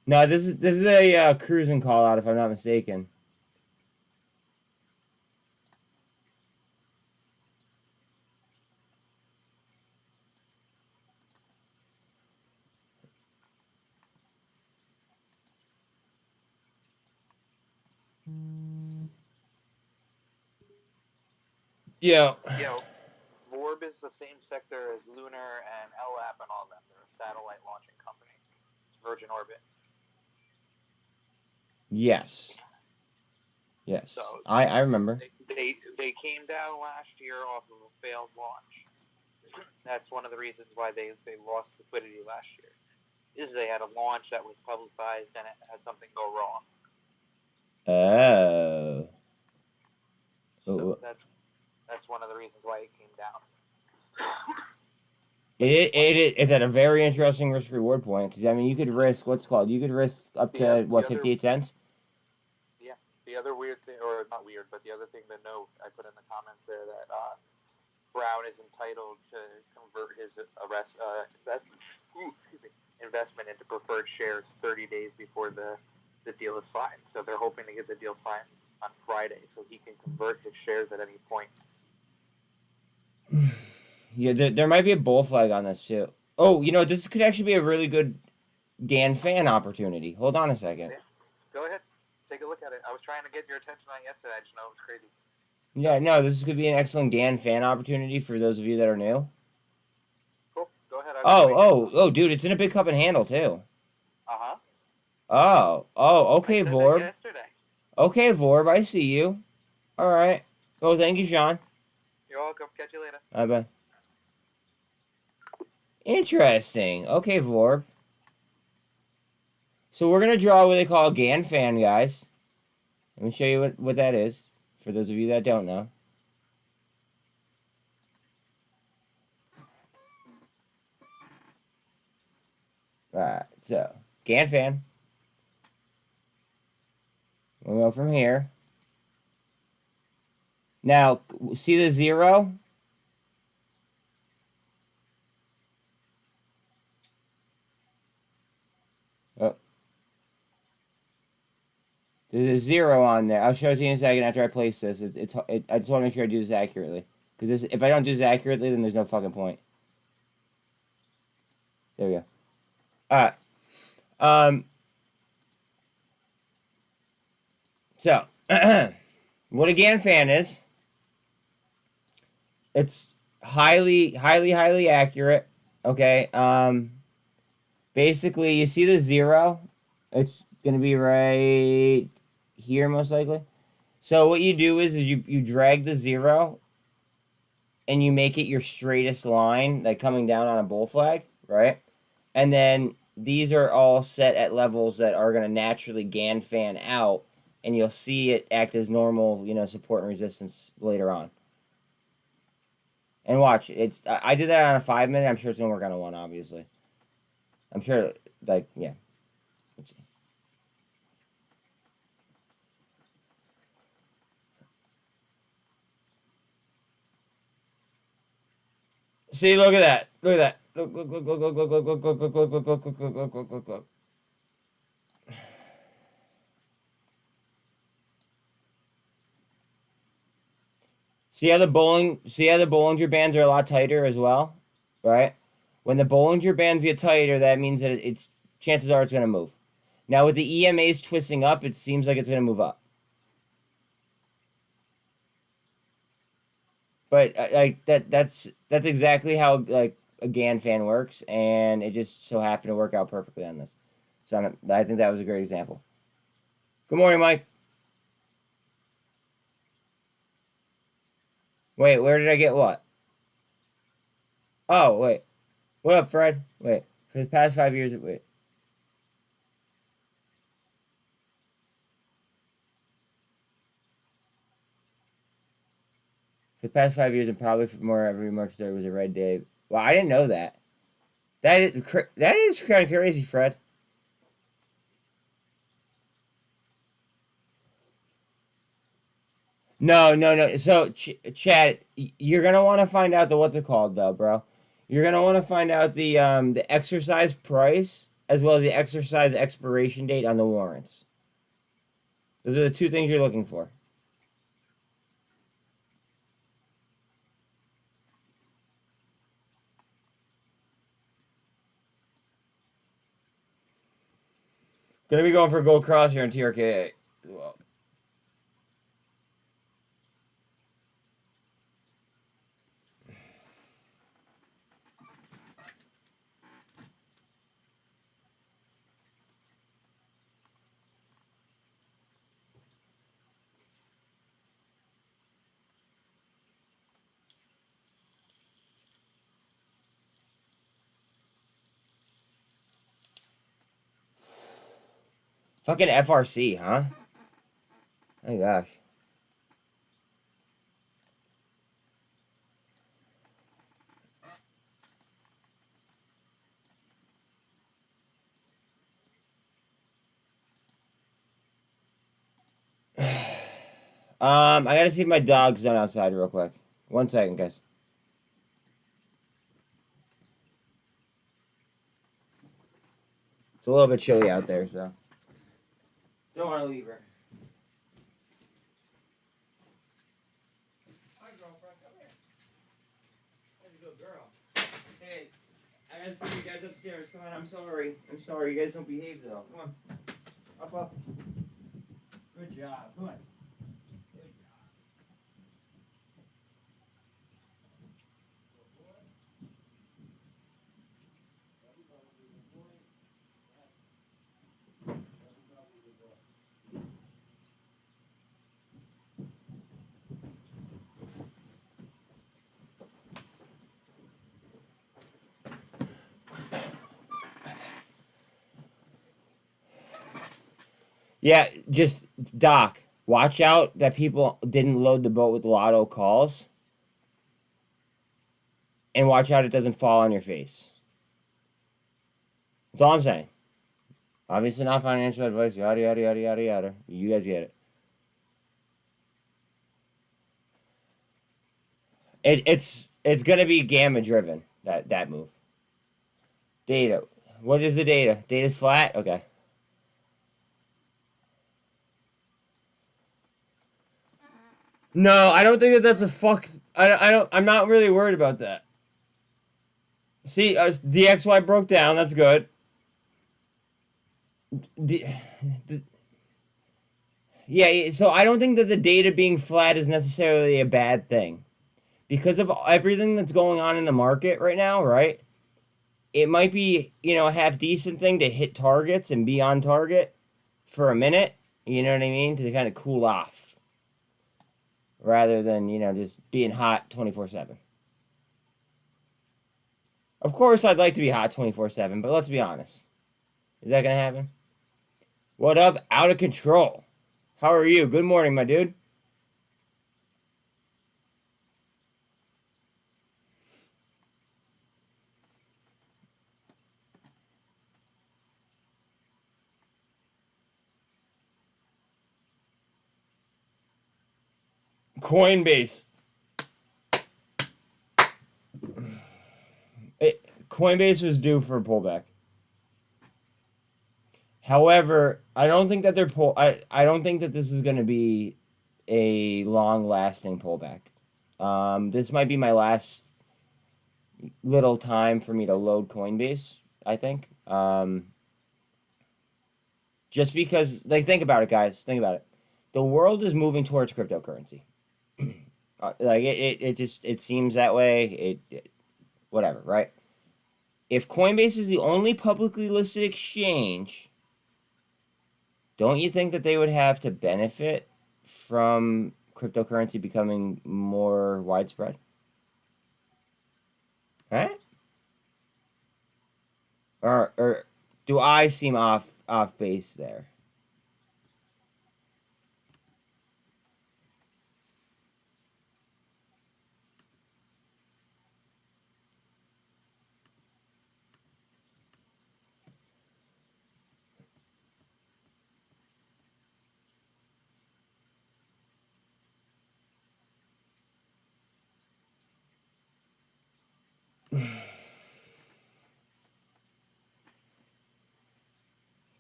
No, this is a cruising call out if I'm not mistaken. Yeah. Vorb is the same sector as Lunar and LAP and all of them. They're a satellite launching company. Virgin Orbit. Yes. Yes. So I remember. They came down last year off of a failed launch. That's one of the reasons why they lost liquidity last year. Is they had a launch that was publicized and it had something go wrong. Oh. So that's one of the reasons why it came down. It's at a very interesting risk reward point because I mean you could risk you could risk up to 58 cents. Yeah, the other weird thing, or not weird, but the other thing to note, I put in the comments there that Brown is entitled to convert his investment into preferred shares 30 days before the deal is signed. So they're hoping to get the deal signed on Friday so he can convert his shares at any point. Yeah, there might be a bull flag on this too. Oh, you know, this could actually be a really good GAN fan opportunity. Hold on a second. Yeah. Go ahead. Take a look at it. I was trying to get your attention on it yesterday. I just know it was crazy. Yeah, no, this could be an excellent GAN fan opportunity for those of you that are new. Cool. Go ahead. Oh, dude, it's in a big cup and handle too. Uh-huh. Okay, Vorb. Yesterday. Okay, Vorb, I see you. All right. Oh, thank you, Sean. You're welcome. Catch you later. Bye-bye. Interesting. Okay, Vorb. So we're going to draw what they call a GAN fan, guys. Let me show you what that is, for those of you that don't know. Alright, so, GAN fan. We'll go from here. Now, see the 0? Oh. There's a 0 on there. I'll show it to you in a second after I place this. I just want to make sure I do this accurately. Because if I don't do this accurately, then there's no fucking point. There we go. Alright. So, what a GAN fan is, it's highly accurate. Okay. Basically, you see the 0? It's going to be right here, most likely. So what you do is you drag the 0 and you make it your straightest line, like coming down on a bull flag, right? And then these are all set at levels that are going to naturally GAN fan out, and you'll see it act as normal, you know, support and resistance later on. And watch, I did that on a 5-minute. I'm sure it's going to work on a 1, obviously. I'm sure, like, yeah. Let's see. See, look at that. Look at that. Look. See how the Bollinger Bands are a lot tighter as well, right? When the Bollinger Bands get tighter, that means that chances are it's going to move. Now with the EMAs twisting up, it seems like it's going to move up. But like that's exactly how like a GAN fan works, and it just so happened to work out perfectly on this. So I think that was a great example. Good morning, Mike. Wait, where did I get what? Oh, wait. What up, Fred? Wait, for the past 5 years, wait. For the past 5 years, and probably for more every March there was a red day. Well, I didn't know that. That is kind of crazy, Fred. No. So, Chad, you're gonna want to find out what's it called, though, bro. You're gonna want to find out the exercise price as well as the exercise expiration date on the warrants. Those are the 2 things you're looking for. Gonna be going for a gold cross here in TRK. Well, Fucking FRC, huh? Oh my gosh. I gotta see if my dog's done outside real quick. 1 second, guys. It's a little bit chilly out there, so don't want to leave her. Hi, girlfriend. Come here. That's a good girl. Hey, I gotta see you guys upstairs. Come on, I'm sorry. I'm sorry. You guys don't behave though. Come on. Up. Good job. Come on. Yeah, just Doc, watch out that people didn't load the boat with lotto calls. And watch out it doesn't fall on your face. That's all I'm saying. Obviously not financial advice, yada yada yada yada yada. You guys get it. It's gonna be gamma driven, that move. Data. What is the data? Data's flat? Okay. No, I don't think that's a fuck. I'm not really worried about that. See, DXY broke down. That's good. Yeah, so I don't think that the data being flat is necessarily a bad thing. Because of everything that's going on in the market right now, right? It might be, a half decent thing to hit targets and be on target for a minute. You know what I mean? To kind of cool off. Rather than, just being hot 24/7. Of course, I'd like to be hot 24/7, but let's be honest. Is that going to happen? What up? Out of control. How are you? Good morning, my dude. Coinbase. Coinbase was due for a pullback. However, I don't think that I don't think that this is going to be a long-lasting pullback. This might be my last little time for me to load Coinbase, I think. Just because, think about it, guys. Think about it. The world is moving towards cryptocurrency. It seems that way. Whatever, right? If Coinbase is the only publicly listed exchange, don't you think that they would have to benefit from cryptocurrency becoming more widespread? Right? Or do I seem off base there?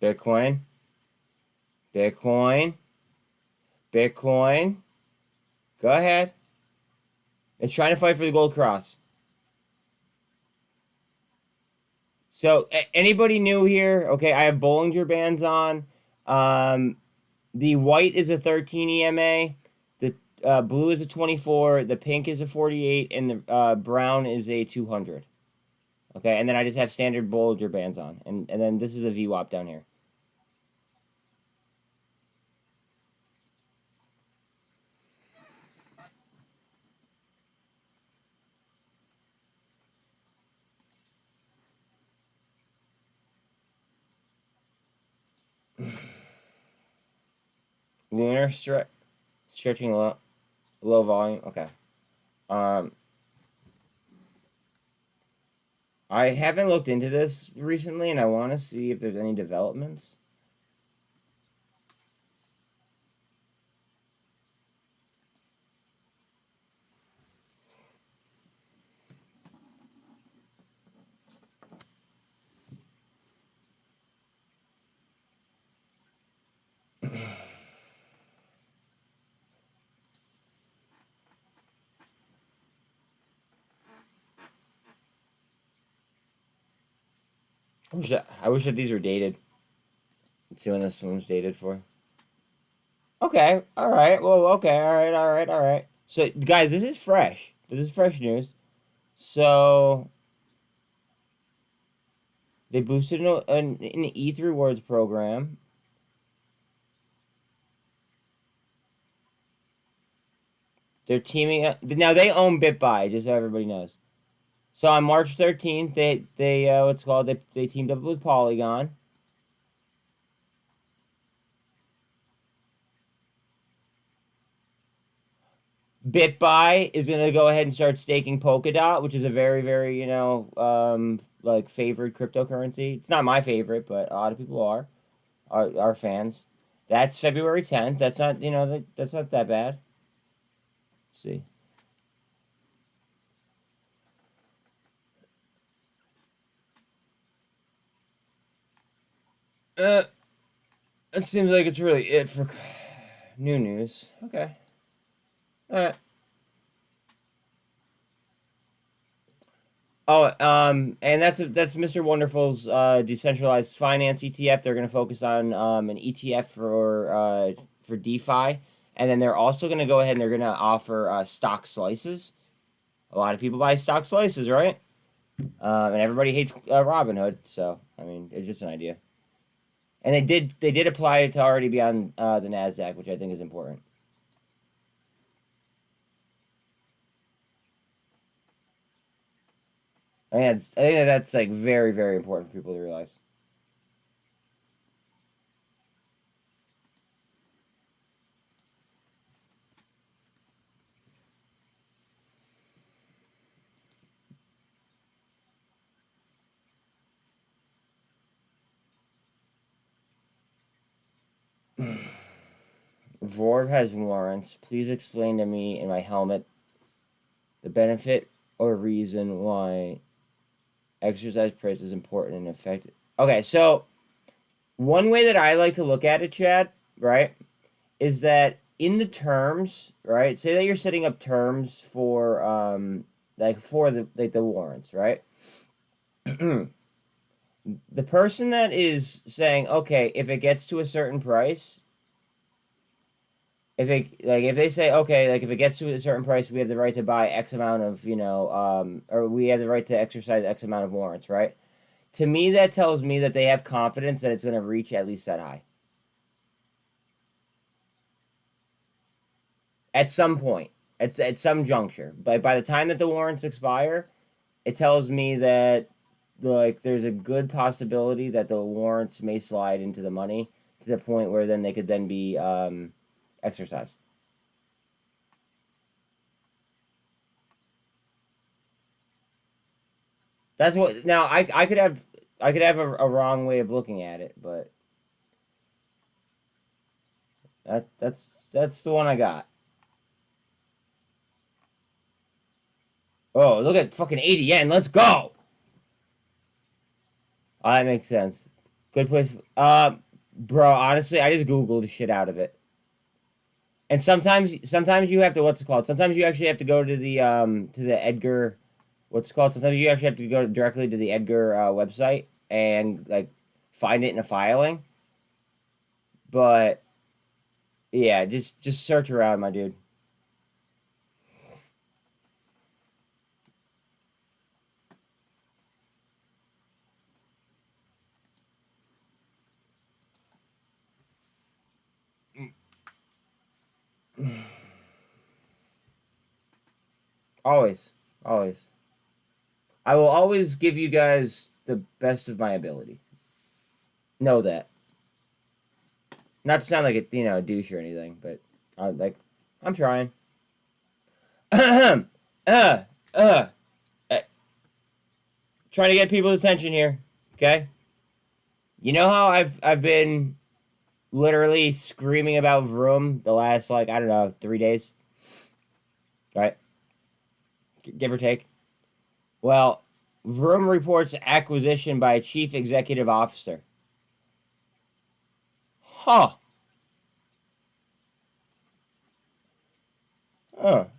Bitcoin. Go ahead. It's trying to fight for the gold cross. So, anybody new here? Okay, I have Bollinger Bands on. The white is a 13 EMA. The blue is a 24. The pink is a 48. And the brown is a 200. Okay, and then I just have standard Bollinger Bands on. And then this is a VWAP down here. Lunar stretching low volume. Okay. I haven't looked into this recently, and I want to see if there's any developments. I wish that these were dated. Let's see when this one's dated for. Okay, all right. Well, okay, all right. So, guys, this is fresh. This is fresh news. So, they boosted an ETH rewards program. They're teaming up. Now, they own BitBuy, just so everybody knows. So, on March 13th, they teamed up with Polygon. BitBuy is going to go ahead and start staking Polkadot, which is a very, very, like favored cryptocurrency. It's not my favorite, but a lot of people are fans. That's February 10th. That's not, that's not that bad. Let's see. It seems like it's really it for new news. Okay. Alright. Oh, and that's Mr. Wonderful's decentralized finance ETF. They're going to focus on an ETF for DeFi, and then they're also going to go ahead and they're going to offer stock slices. A lot of people buy stock slices, right? And everybody hates Robinhood, so I mean, it's just an idea. And they did apply it to already be on the Nasdaq, which I think is important. I think that's like very, very important for people to realize. Vorb has warrants. Please explain to me in my helmet the benefit or reason why exercise price is important and effective. Okay, so one way that I like to look at it, Chad, right, is that in the terms, right? Say that you're setting up terms for the warrants, right? The person that is saying, okay, if it gets to a certain price, if they say, okay, like if it gets to a certain price, we have the right to buy X amount of, or we have the right to exercise X amount of warrants, right? To me, that tells me that they have confidence that it's going to reach at least that high. At some point, at some juncture. But by the time that the warrants expire, it tells me that like there's a good possibility that the warrants may slide into the money to the point where then they could then be exercised. That's what. Now I could have a wrong way of looking at it, but that's the one I got. Oh, look at fucking 80 yen. Let's go. Oh, that makes sense. Good place. Bro, honestly, I just Googled the shit out of it. And sometimes you have to, what's it called? Sometimes you actually have to go to the Edgar, what's it called? Sometimes you actually have to go directly to the Edgar website and like find it in a filing. But yeah, just search around, my dude. Always. Always. I will always give you guys the best of my ability. Know that. Not to sound like a douche or anything, but I'm trying. uh, uh, trying to get people's attention here. Okay. You know how I've been literally screaming about Vroom the last, I don't know, 3 days? Right? Give or take. Well, Vroom reports acquisition by a chief executive officer. Huh.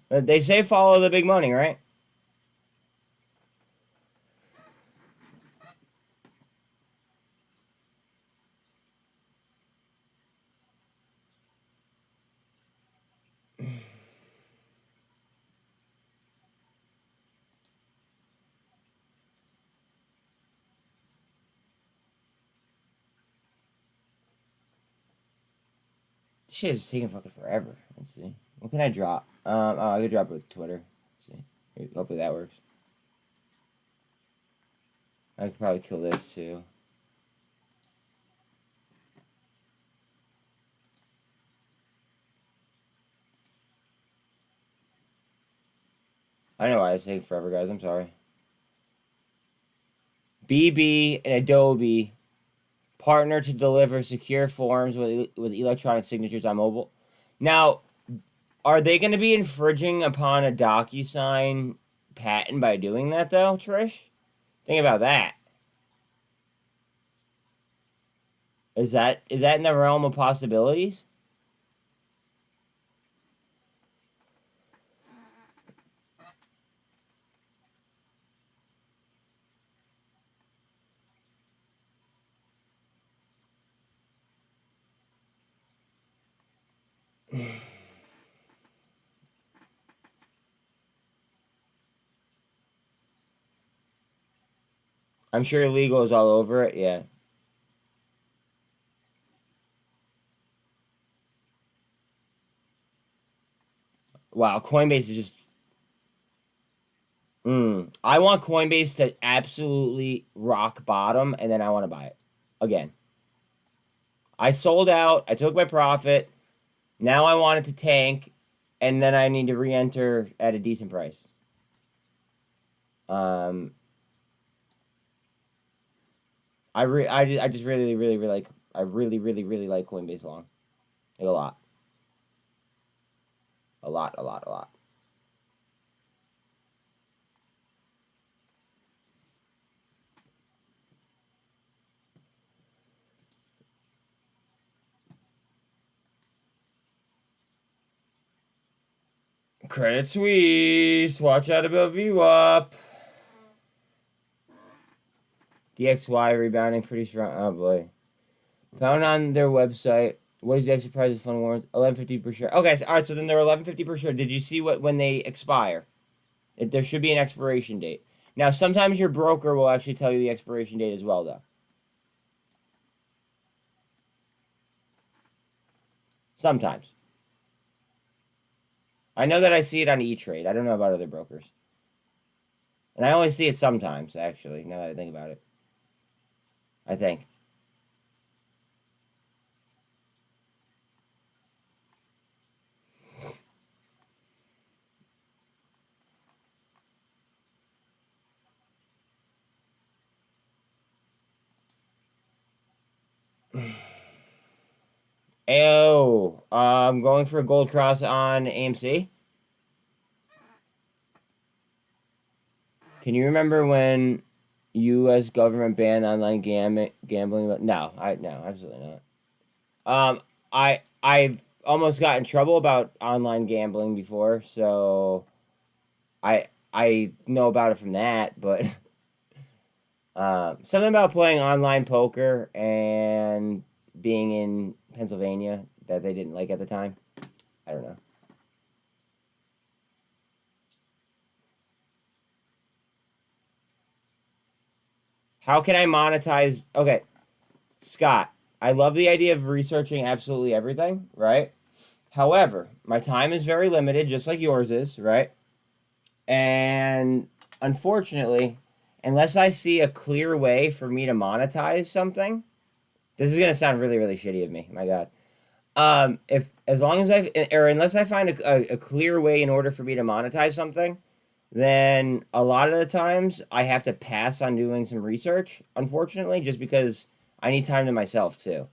They say follow the big money, right? This shit is taking fucking forever. Let's see. What can I drop? I could drop it with Twitter. Let's see. Hopefully that works. I could probably kill this too. I know why it's taking forever, guys. I'm sorry. BB and Adobe partner to deliver secure forms with electronic signatures on mobile. Now, are they going to be infringing upon a DocuSign patent by doing that, though, Trish? Think about that. Is that in the realm of possibilities? I'm sure legal is all over it, yeah. Wow, Coinbase is just... I want Coinbase to absolutely rock bottom, and then I want to buy it. Again. I sold out, I took my profit, now I want it to tank, and then I need to re-enter at a decent price. I just really like Coinbase long. Like a lot. A lot. Credit Suisse, watch out about VWAP. DXY rebounding pretty strong. Oh boy. Found on their website. What is the exit price of fund warrants? $11.50 per share. Okay, alright, so then they're $11.50 per share. Did you see when they expire? There should be an expiration date. Now, sometimes your broker will actually tell you the expiration date as well, though. Sometimes. I know that I see it on E-Trade. I don't know about other brokers. And I only see it sometimes, actually, now that I think about it. I think. Ayo, I'm going for a gold cross on AMC. Can you remember when U.S. government banned online gambling? No, absolutely not. I've almost got in trouble about online gambling before, so I know about it from that, but something about playing online poker and being in Pennsylvania that they didn't like at the time. I don't know. How can I monetize? Okay, Scott, I love the idea of researching absolutely everything, right? However, my time is very limited, just like yours is, right? And unfortunately, unless I see a clear way for me to monetize something, this is going to sound really, really shitty of me. My God. if as long as unless I find a clear way in order for me to monetize something, then a lot of the times I have to pass on doing some research, unfortunately, just because I need time to myself too.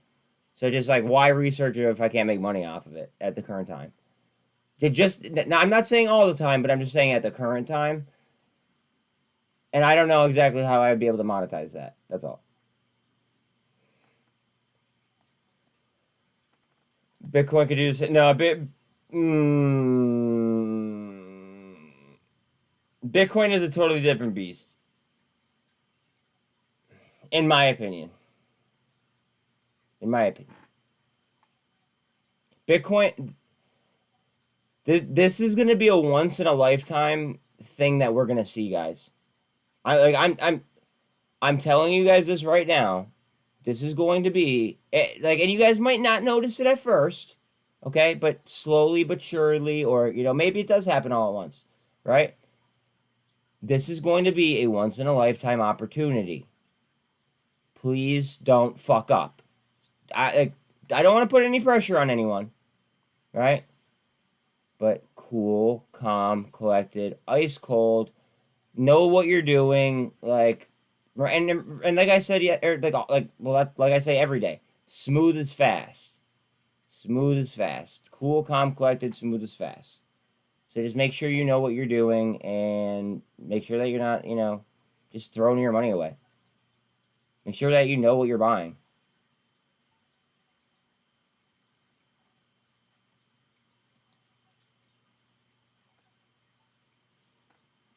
So just like, why research it if I can't make money off of it at the current time? Now, I'm not saying all the time, but I'm just saying at the current time. And I don't know exactly how I'd be able to monetize that. That's all. Bitcoin could do this. No, Bitcoin is a totally different beast. In my opinion. In my opinion. Bitcoin, this is going to be a once in a lifetime thing that we're going to see, guys. I'm telling you guys this right now. This is going to be like, and you guys might not notice it at first, okay? But slowly but surely, or maybe it does happen all at once, right? This is going to be a once in a lifetime opportunity. Please don't fuck up. I don't want to put any pressure on anyone, right? But cool, calm, collected, ice cold, know what you're doing, like, and like I said, yeah, like I say every day, smooth as fast, cool, calm, collected, smooth as fast. So just make sure you know what you're doing, and make sure that you're not, just throwing your money away. Make sure that you know what you're buying.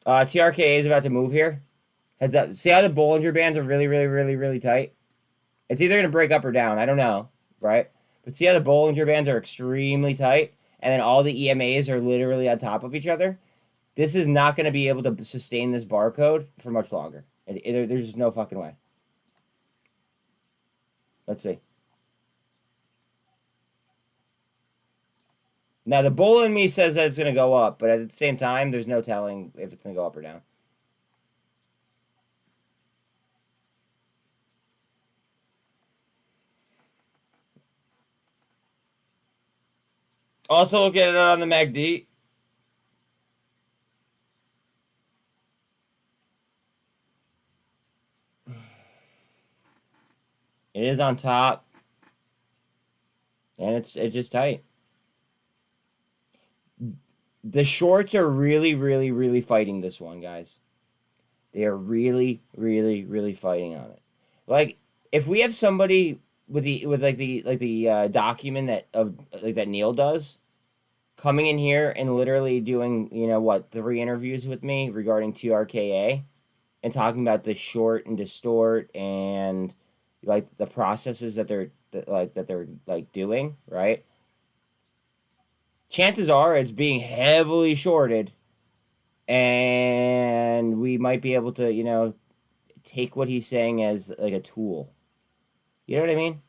TRKA is about to move here. Heads up. See how the Bollinger Bands are really, really, really, really tight? It's either going to break up or down. I don't know, right? But see how the Bollinger Bands are extremely tight? And then all the EMAs are literally on top of each other? This is not going to be able to sustain this barcode for much longer. There's just no fucking way. Let's see. Now, the bull in me says that it's going to go up, but at the same time, there's no telling if it's going to go up or down. Also, look at it on the MACD. It is on top. And it's just tight. The shorts are really, really, really fighting this one, guys. They are really, really, really fighting on it. Like, if we have somebody with the document that Neil does, coming in here and literally doing 3 interviews with me regarding TRKA, and talking about the short and distort and like the processes that they're doing, right? Chances are it's being heavily shorted, and we might be able to, take what he's saying as like a tool. You know what I mean?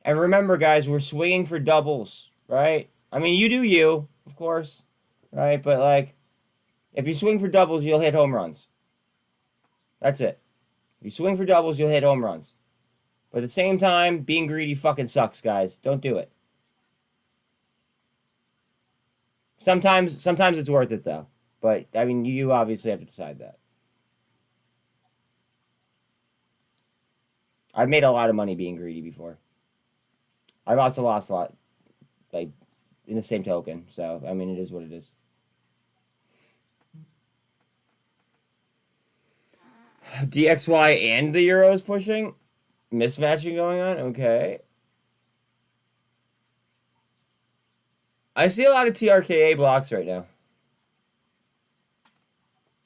And remember, guys, we're swinging for doubles, right? I mean, you do you, of course, right? But like, if you swing for doubles, you'll hit home runs. That's it. If you swing for doubles, you'll hit home runs. But at the same time, being greedy fucking sucks, guys. Don't do it. Sometimes it's worth it, though. But, I mean, you obviously have to decide that. I've made a lot of money being greedy before. I've also lost a lot, like, in the same token. So, I mean, it is what it is. DXY and the Euro is pushing? Mismatching going on? Okay. I see a lot of TRKA blocks right now.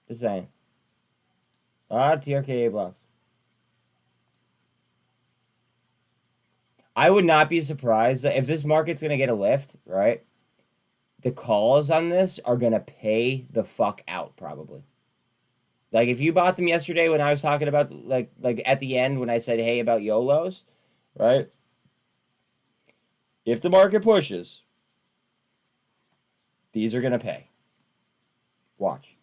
Just saying. A lot of TRKA blocks. I would not be surprised if this market's going to get a lift, right? The calls on this are going to pay the fuck out, probably. Like, if you bought them yesterday when I was talking about, like at the end when I said, hey, about YOLOs, right? If the market pushes, these are going to pay. Watch.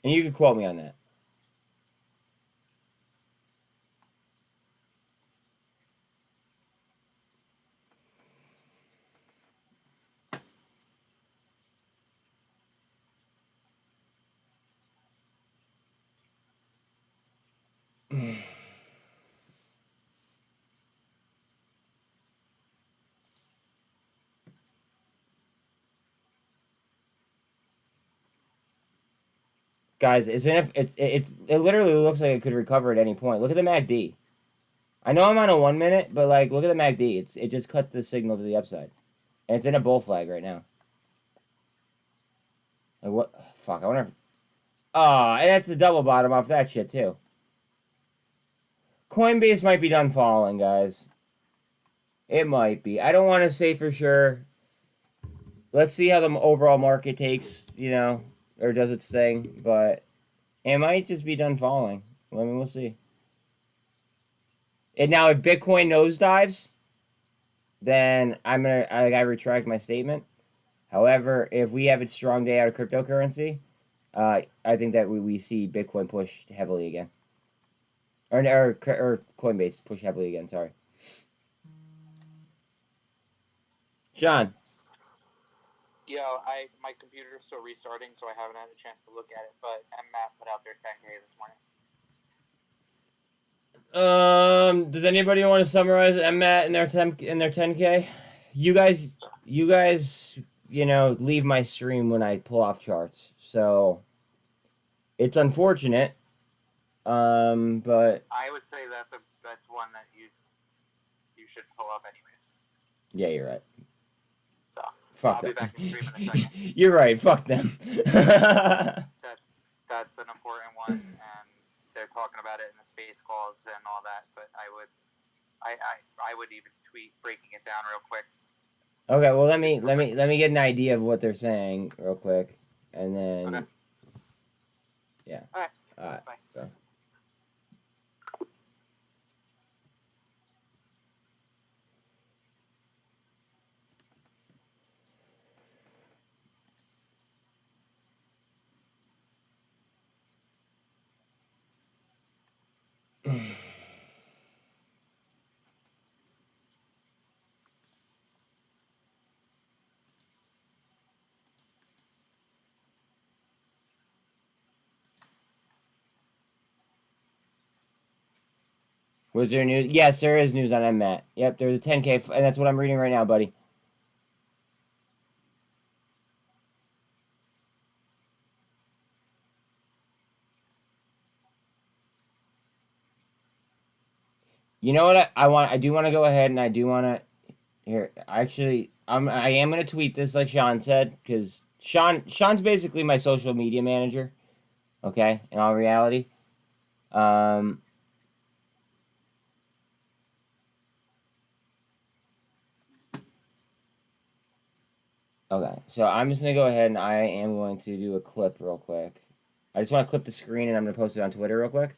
And you can quote me on that. guys, it literally looks like it could recover at any point. Look at the MACD. I know I'm on a 1 minute, but like, look at the MACD. It just cut the signal to the upside, and it's in a bull flag right now. Like what? Fuck. I wonder. Oh, and that's the double bottom off that shit too. Coinbase might be done falling, guys. It might be. I don't want to say for sure. Let's see how the overall market takes, you know, or does its thing, but it might just be done falling. I mean, we'll see. And now if Bitcoin nosedives, then I retract my statement. However, if we have a strong day out of cryptocurrency, I think that we see Bitcoin push heavily again. Or Coinbase push heavily again, sorry. Sean. Yo, my computer's still restarting, so I haven't had a chance to look at it, but mmat put out their 10K this morning. Does anybody want to summarize mmat in their 10K? You guys, you know, leave my stream when I pull off charts, so it's unfortunate. But I would say that's one that you should pull up anyways. Yeah, you're right. So Fuck I'll them. be back in stream in a second. You're right. Fuck them. That's an important one, and they're talking about it in the space calls and all that. But I would even tweet breaking it down real quick. Okay, well let me get an idea of what they're saying real quick, and then okay. Yeah. All right. All right. Bye. Bye. Was there news? Yes, there is news on mmat. Yep, there's a 10K, and that's what I'm reading right now, buddy. You know what I want? I do want to go ahead, and I do want to. Here, actually, I am gonna tweet this like Sean said, because Sean's basically my social media manager. Okay, in all reality, Okay, so I'm just going to go ahead and I am going to do a clip real quick. I just want to clip the screen and I'm going to post it on Twitter real quick.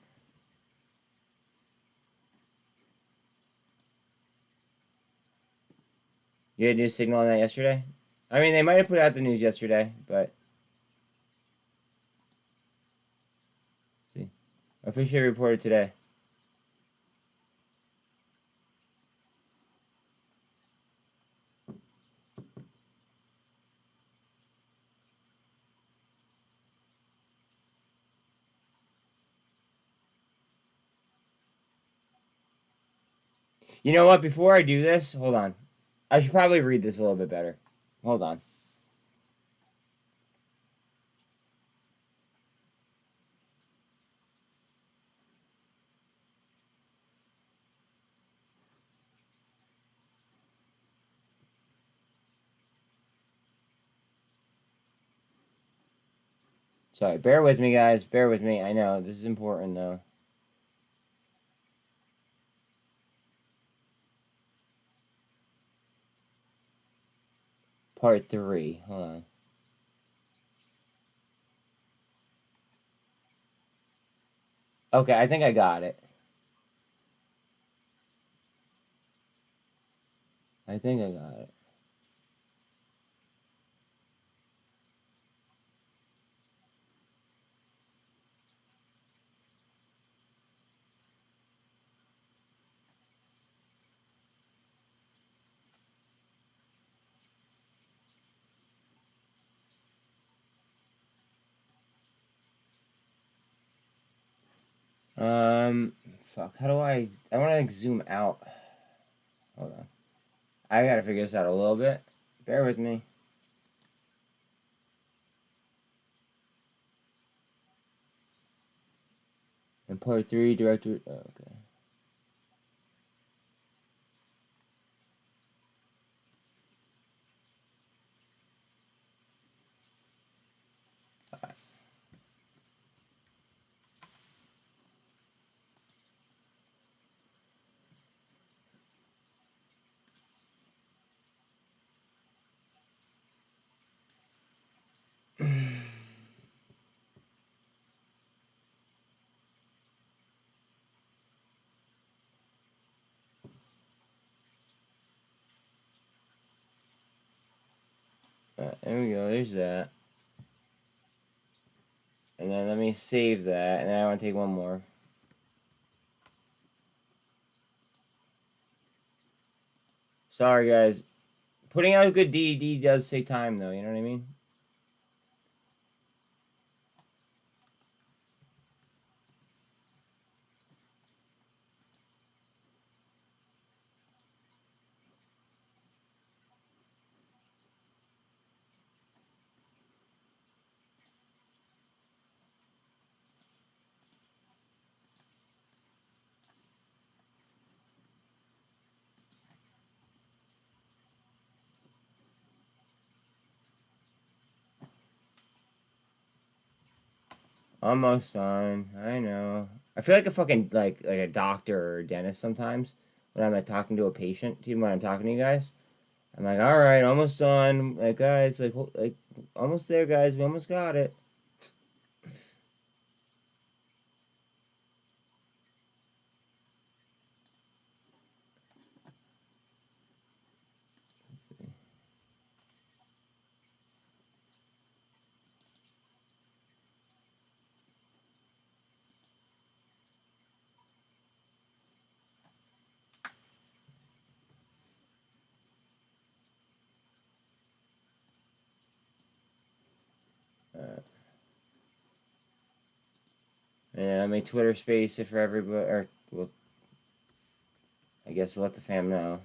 You had a news signal on that yesterday? I mean, they might have put out the news yesterday, but... Let's see. Officially reported today. You know what? Before I do this, hold on. I should probably read this a little bit better. Hold on. Sorry, bear with me, guys. Bear with me. I know, this is important, though. Part 3. Hold on. Okay, I think I got it. I think I got it. Fuck, how do I want to, like, zoom out. Hold on. I gotta figure this out a little bit. Bear with me. part 3, director. Oh, okay. There we go. There's that. And then let me save that. And then I want to take one more. Sorry, guys. Putting out a good DED does take time, though. You know what I mean? Almost done. I know. I feel like a fucking like a doctor or a dentist sometimes when I'm like talking to a patient. Even when I'm talking to you guys, I'm like, all right, almost done. Like guys, like almost there, guys. We almost got it. And I made Twitter space it for everybody, or well, I guess let the fam know.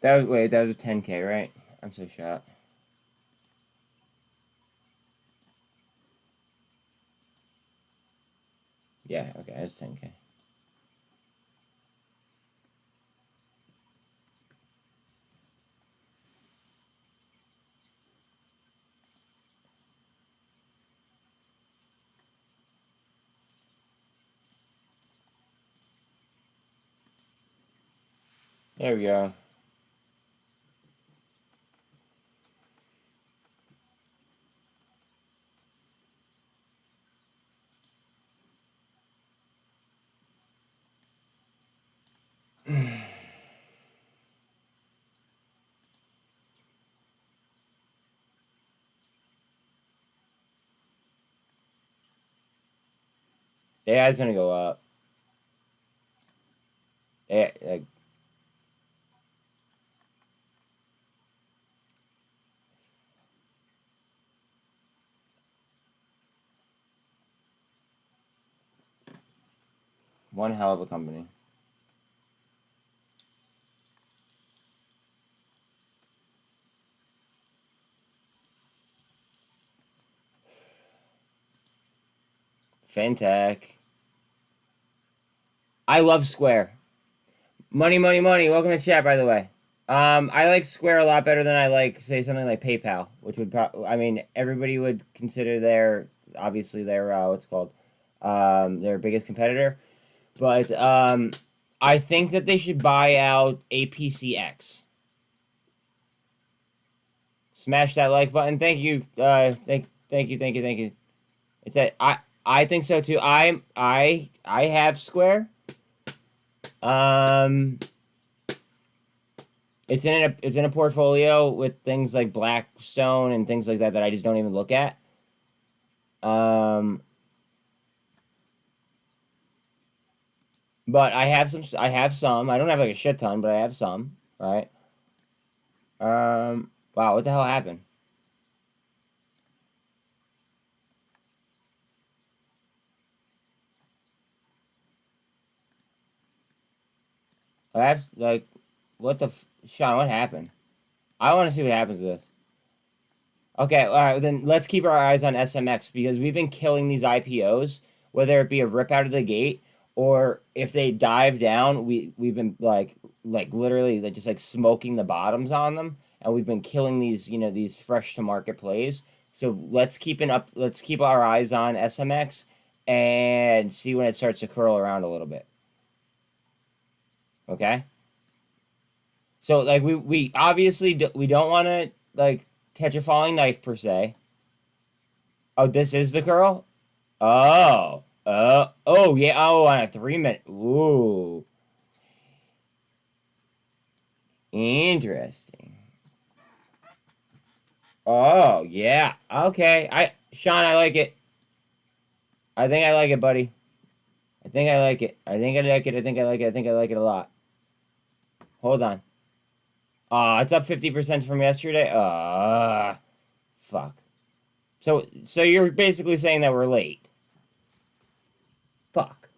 That was a 10K, right? I'm so shot. Yeah, okay, that's 10K. There we go. AI's gonna go up. AI, like, One hell of a company. Fintech. I love Square. Money, money, money. Welcome to chat, by the way. I like Square a lot better than I like, say, something like PayPal, which would I mean, everybody would consider their, obviously, their, what's it called, their biggest competitor. But, I think that they should buy out APCX. Smash that like button. Thank you, thank you. It's that, I think so, too. I have Square. It's in a portfolio with things like Blackstone and things like that I just don't even look at. But I have some. I don't have like a shit ton, but I have some. Right. Wow. What the hell happened? I have like, what the Sean? What happened? I want to see what happens to this. Okay, all right, then let's keep our eyes on SMX because we've been killing these IPOs, whether it be a rip out of the gate or if they dive down, we've been like literally just like smoking the bottoms on them, and we've been killing these these fresh to market plays. So let's keep our eyes on SMX and see when it starts to curl around a little bit. Okay. So like we obviously we don't want to like catch a falling knife per se. Oh, this is the curl? Oh. Oh, yeah. Oh, on a 3-minute. Ooh. Interesting. Oh, yeah. Okay. Sean, I like it. I think I like it, buddy. I think I like it. I think I like it. I think I like it. I think I like it a lot. Hold on. It's up 50% from yesterday. Fuck. So you're basically saying that we're late. Fuck.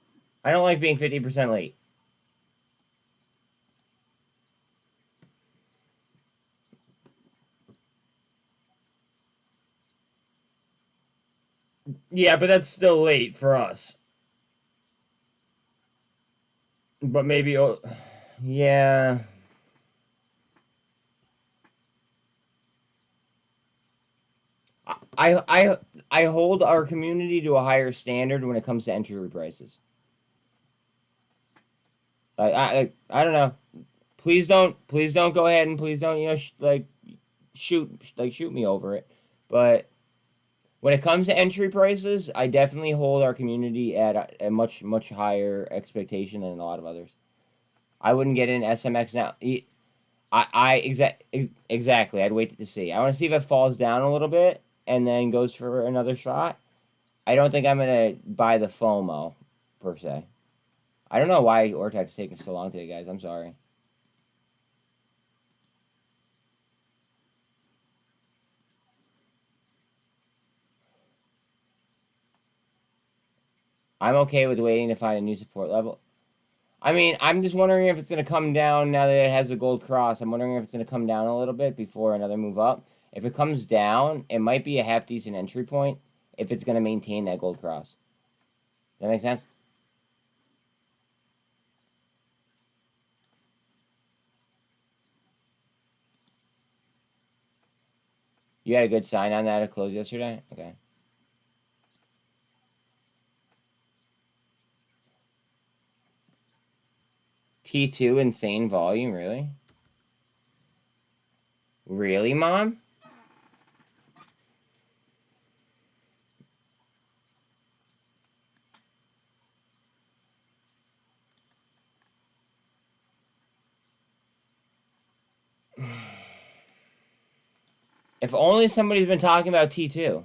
I don't like being 50% late. Yeah, but that's still late for us. But maybe, yeah. I hold our community to a higher standard when it comes to entry prices. I don't know. Please don't go ahead and please don't shoot me over it. But when it comes to entry prices, I definitely hold our community at a much higher expectation than a lot of others. I wouldn't get in SMX now. Exactly. I'd wait to see. I want to see if it falls down a little bit and then goes for another shot. I don't think I'm gonna buy the FOMO per se. I don't know why Ortex is taking so long today, guys. I'm sorry. I'm okay with waiting to find a new support level. I mean, I'm just wondering if it's going to come down now that it has a gold cross. I'm wondering if it's going to come down a little bit before another move up. If it comes down, it might be a half-decent entry point if it's going to maintain that gold cross. Does that make sense? You had a good sign on that at close yesterday? Okay. T2 insane volume, really? Really, Mom? If only somebody's been talking about T2.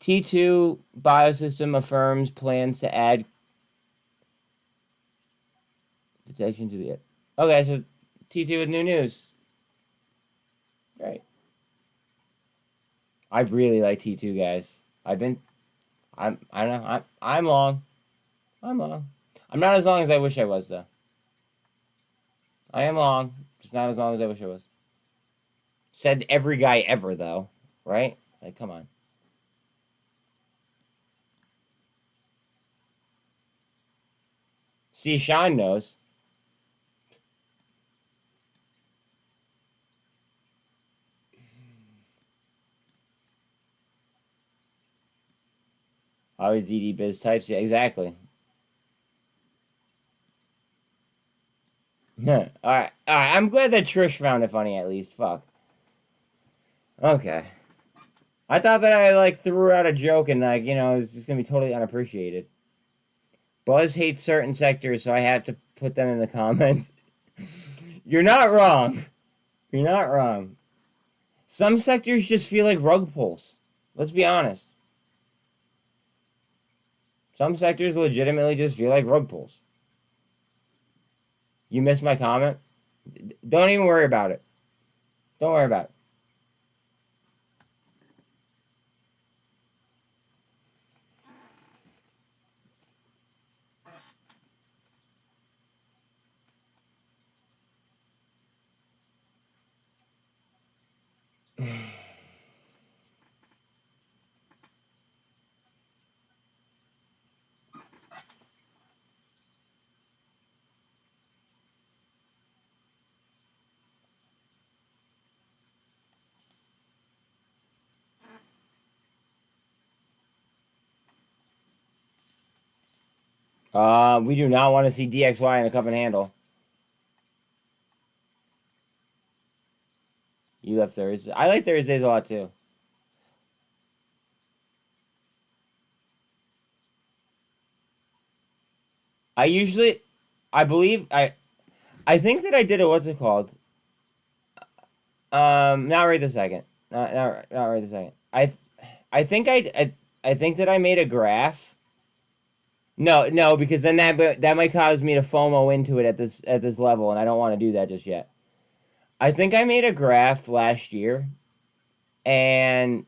T2 Biosystem affirms plans to add detection to the... Okay, so T2 with new news. Great. I really like T2, guys. I don't know. I'm long. I'm long. I'm not as long as I wish I was, though. I am long, just not as long as I wish I was. Said every guy ever, though, right? Like, come on. See, Sean knows. Always DD biz types. Yeah, exactly. Alright. Alright. I'm glad that Trish found it funny, at least. Fuck. Okay. I thought that I, like, threw out a joke and, like, you know, it was just gonna be totally unappreciated. Buzz hates certain sectors, so I have to put them in the comments. You're not wrong. You're not wrong. Some sectors just feel like rug pulls. Let's be honest. Some sectors legitimately just feel like rug pulls. You missed my comment? Don't even worry about it. Don't worry about it. We do not want to see DXY in a cup and handle. You left Thursdays. I like Thursdays a lot too. I believe I think that I did it. What's it called? Not right this second. Not right this second. I think I think that I made a graph. No, because then that might cause me to FOMO into it at this level, and I don't want to do that just yet. I think I made a graph last year, and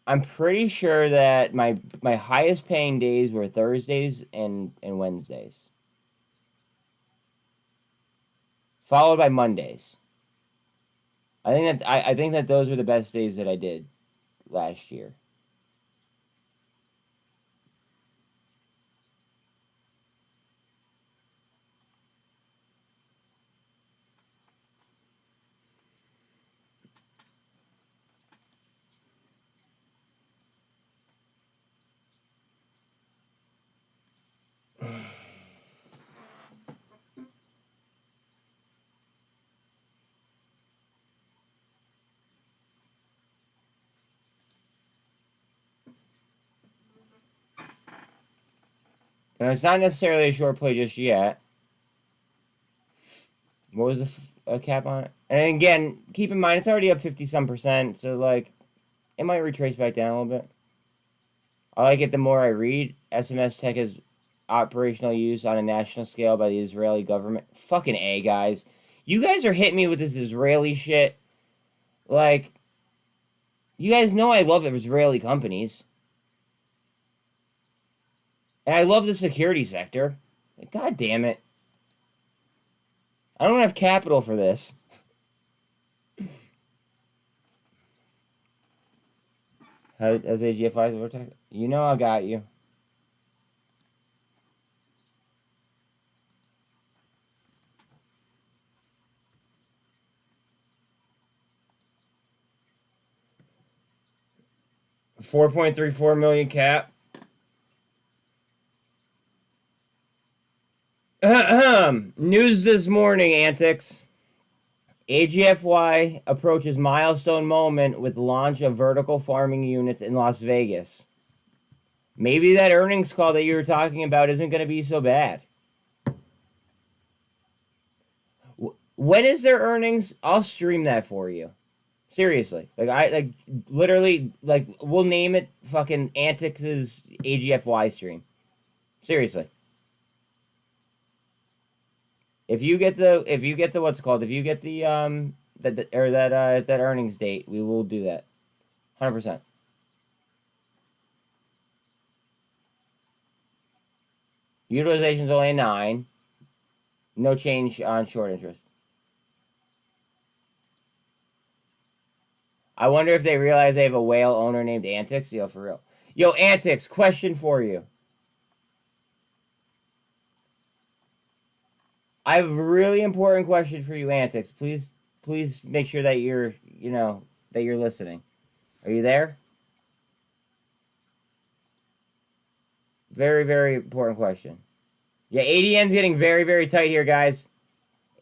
I'm pretty sure that my highest paying days were Thursdays and Wednesdays, followed by Mondays. I think that those were the best days that I did last year. Now, it's not necessarily a short play just yet. What was the cap on it? And again, keep in mind, it's already up 50-some%, so, like, it might retrace back down a little bit. I like it the more I read. SMS tech is operational use on a national scale by the Israeli government. Fucking A, guys. You guys are hitting me with this Israeli shit. Like, you guys know I love Israeli companies. And I love the security sector. God damn it. I don't have capital for this. As AGFI vortex? You know I got you. $4.34 million cap. News this morning, antics. AGFY approaches milestone moment with launch of vertical farming units in Las Vegas. Maybe that earnings call that you were talking about isn't going to be so bad. When is their earnings? I'll stream that for you. Seriously. Literally, we'll name it fucking Antics' AGFY stream. Seriously. If you get the what's it called? If you get the that earnings date, we will do that. 100%. Utilization's only 9. No change on short interest. I wonder if they realize they have a whale owner named Antics. Yo, for real. Yo, Antics, question for you. I have a really important question for you, Antics. Please make sure that you're, that you're listening. Are you there? Very, very important question. Yeah, ADN's getting very, very tight here, guys.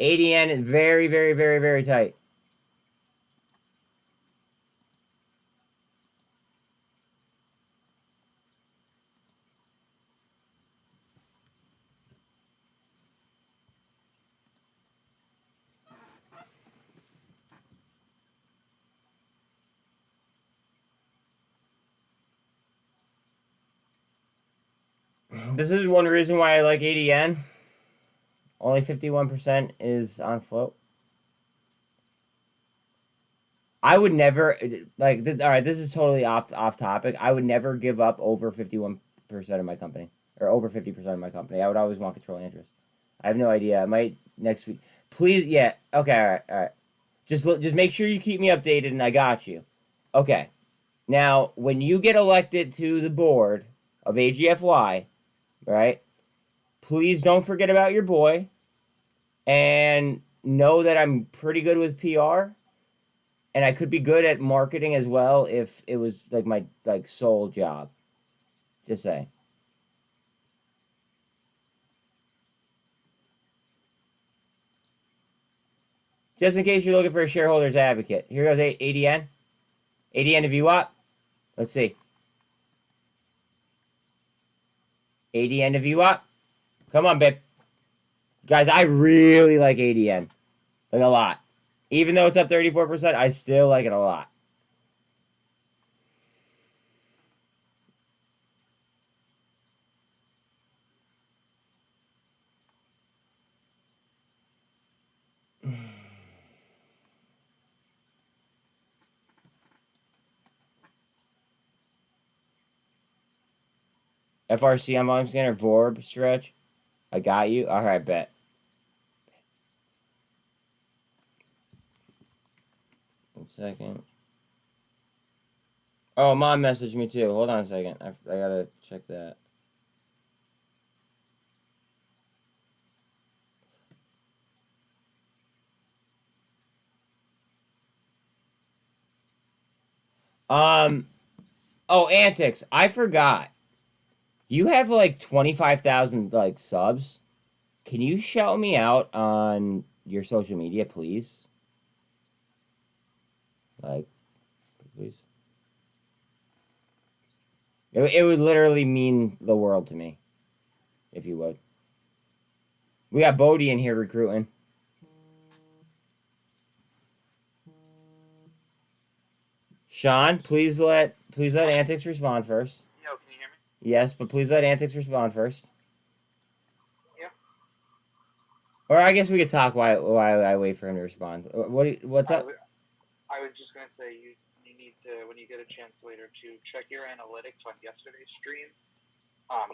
ADN is very, very, very, very tight. This is one reason why I like ADN. Only 51% is on float. I would never, like, all right, this is totally off topic. I would never give up over 51% of my company. Or over 50% of my company. I would always want controlling interest. I have no idea. I might next week. Please, yeah. Okay, all right. Just make sure you keep me updated, and I got you. Okay. Now, when you get elected to the board of AGFY, right, please don't forget about your boy, and know that I'm pretty good with PR, and I could be good at marketing as well if it was like my sole job. Just saying. Just in case you're looking for a shareholder's advocate. Here goes ADN. ADN to VWAP. Let's see. ADN to VWAP. Come on, babe. Guys, I really like ADN. Like, a lot. Even though it's up 34%, I still like it a lot. FRC on volume scanner, Vorb stretch. I got you. All right, bet. One second. Oh, Mom messaged me too. Hold on a second. I gotta check that. Oh, Antics. I forgot. You have like 25,000 like subs. Can you shout me out on your social media, please? Like, please. It would literally mean the world to me, if you would. We got Bodie in here recruiting. Sean, please let Antics respond first. Yo, can you hear me? Yes, but please let Antics respond first. Yeah. Or I guess we could talk while I wait for him to respond. What's up? I was just gonna say you need to, when you get a chance later, to check your analytics on yesterday's stream.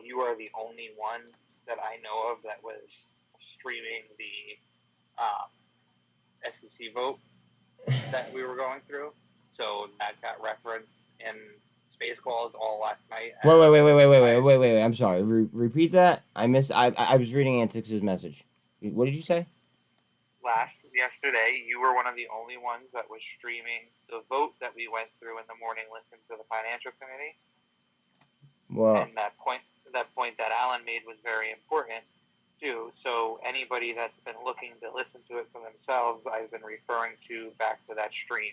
You are the only one that I know of that was streaming the SEC vote that we were going through. So that got referenced in space calls all last night. Wait. I'm sorry. Repeat that. I was reading Antics' message. What did you say? Yesterday, you were one of the only ones that was streaming the vote that we went through in the morning, listening to the financial committee. Well, and that point that Alan made was very important too. So anybody that's been looking to listen to it for themselves, I've been referring to back to that stream.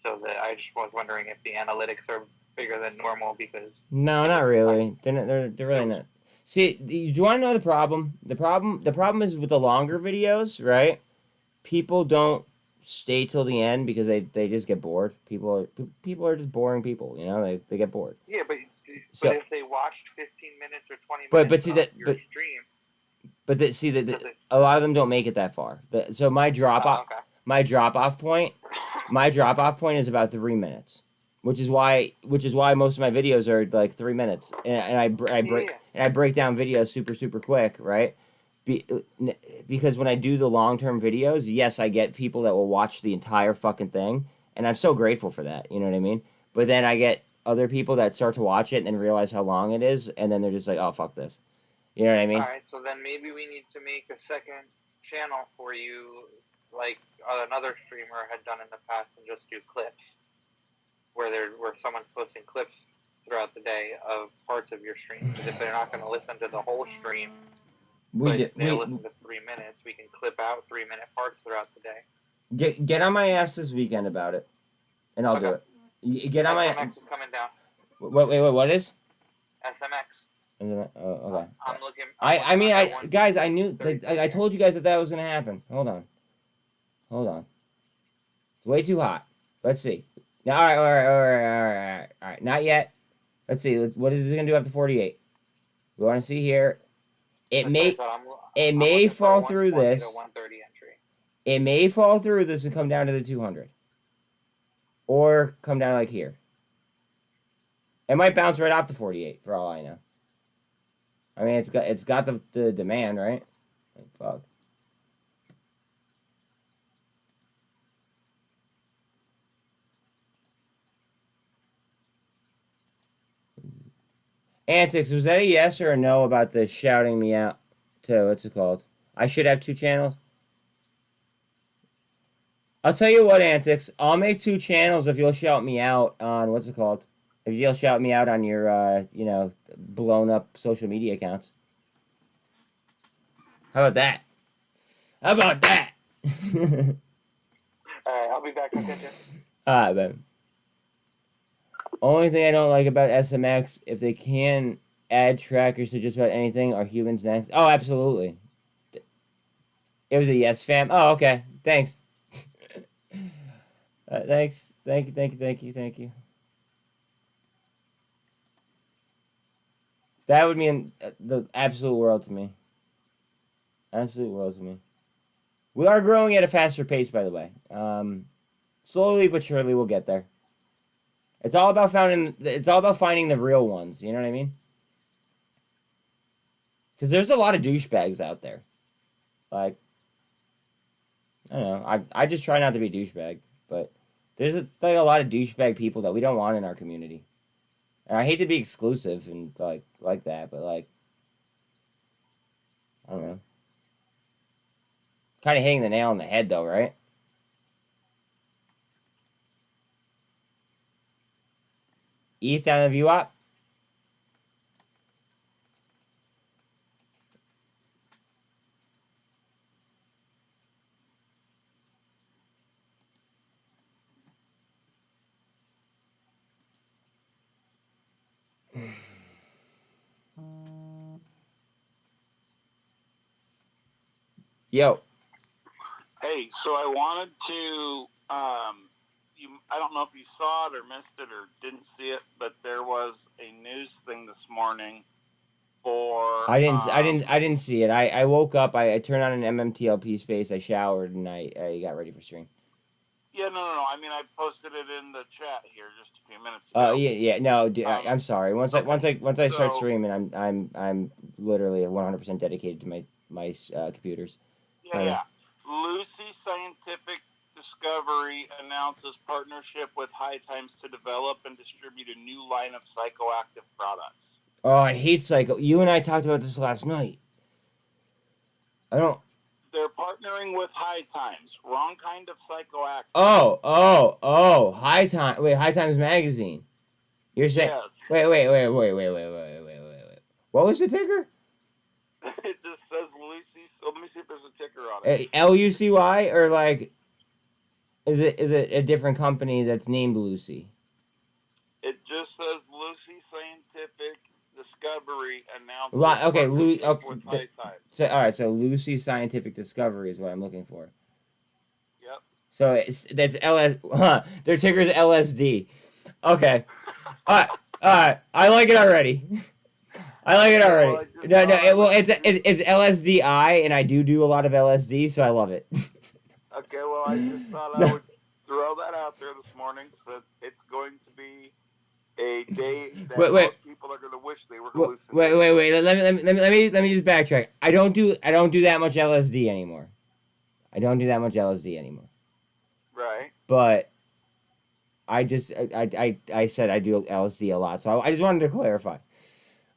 So that I just was wondering if the analytics are bigger than normal because no, not really. They're really not. See, do you want to know the problem? The problem is with the longer videos, right? People don't stay till the end because they just get bored. People are just boring people, you know. They get bored. Yeah, but if they watched 15 minutes or 20 minutes of your stream, a lot of them don't make it that far. My drop off point is about 3 minutes. which is why most of my videos are like 3 minutes, and I break down videos super quick, right? Because when I do the long-term videos, yes, I get people that will watch the entire fucking thing, and I'm so grateful for that, you know what I mean? But then I get other people that start to watch it and then realize how long it is, and then they're just like, oh, fuck this. You know what I mean? Alright, so then maybe we need to make a second channel for you, like another streamer had done in the past, and just do clips, where someone's posting clips throughout the day of parts of your stream. Because if they're not going to listen to the whole stream, they'll listen to 3 minutes, we can clip out 3-minute parts throughout the day. Get on my ass this weekend about it, and I'll do it. Get on my. SMX is coming down. Wait, what is? SMX. Oh, okay. I'm looking. Guys, I knew. I told you guys that was gonna happen. Hold on. It's way too hot. Let's see. Now, all right. Not yet. Let's see. What is it gonna do after 48? We want to see here. It may fall through this. It may fall through this and come down to the 200, or come down like here. It might bounce right off the 48 for all I know. I mean, it's got the demand, right? Like, fuck. Antics, was that a yes or a no about the shouting me out to, what's it called? I should have 2 channels? I'll tell you what, Antics, I'll make 2 channels if you'll shout me out on, what's it called? If you'll shout me out on your, blown up social media accounts. How about that? Alright, I'll be back in attention. Alright, man. Only thing I don't like about SMX, if they can add trackers to just about anything, are humans next? Oh, absolutely. It was a yes, fam. Oh, okay. Thanks. Thanks. Thank you. That would mean the absolute world to me. We are growing at a faster pace, by the way. Slowly but surely, we'll get there. It's all about finding the real ones. You know what I mean? Because there's a lot of douchebags out there. Like, I don't know. I just try not to be a douchebag, but there's a lot of douchebag people that we don't want in our community. And I hate to be exclusive and like that, but like, I don't know. Kind of hitting the nail on the head, though, right? East down the view up. Yo. Hey, so I wanted to, I don't know if you saw it or missed it or didn't see it, but there was a news thing this morning for. I didn't see it. I woke up. I turned on an MMTLP space. I showered and I got ready for stream. Yeah, no. I mean, I posted it in the chat here just a few minutes ago. Oh yeah. No, I'm sorry. Once I start streaming, I'm literally 100% dedicated to my computers. Yeah. Lucy Scientific Discovery announces partnership with High Times to develop and distribute a new line of psychoactive products. Oh, I hate psycho. You and I talked about this last night. They're partnering with High Times. Wrong kind of psychoactive. Oh. High Times. Wait, High Times magazine. You're saying? Yes. Wait. What was the ticker? It just says Lucy. Let me see if there's a ticker on it. LUCY, or like, is it a different company that's named Lucy? It just says Lucy Scientific Discovery announces partnership with High Times. So all right, so Lucy Scientific Discovery is what I'm looking for. Yep. So that's LS. Their ticker is LSD. Okay. All right. I like it already. It's LSDI, and I do a lot of LSD, so I love it. Okay, well, I just thought I would throw that out there this morning. So it's going to be a day that Wait. most people are going to wish they were hallucinating. Wait. Let me just backtrack. I don't do that much LSD anymore. Right. But I said I do LSD a lot, so I just wanted to clarify.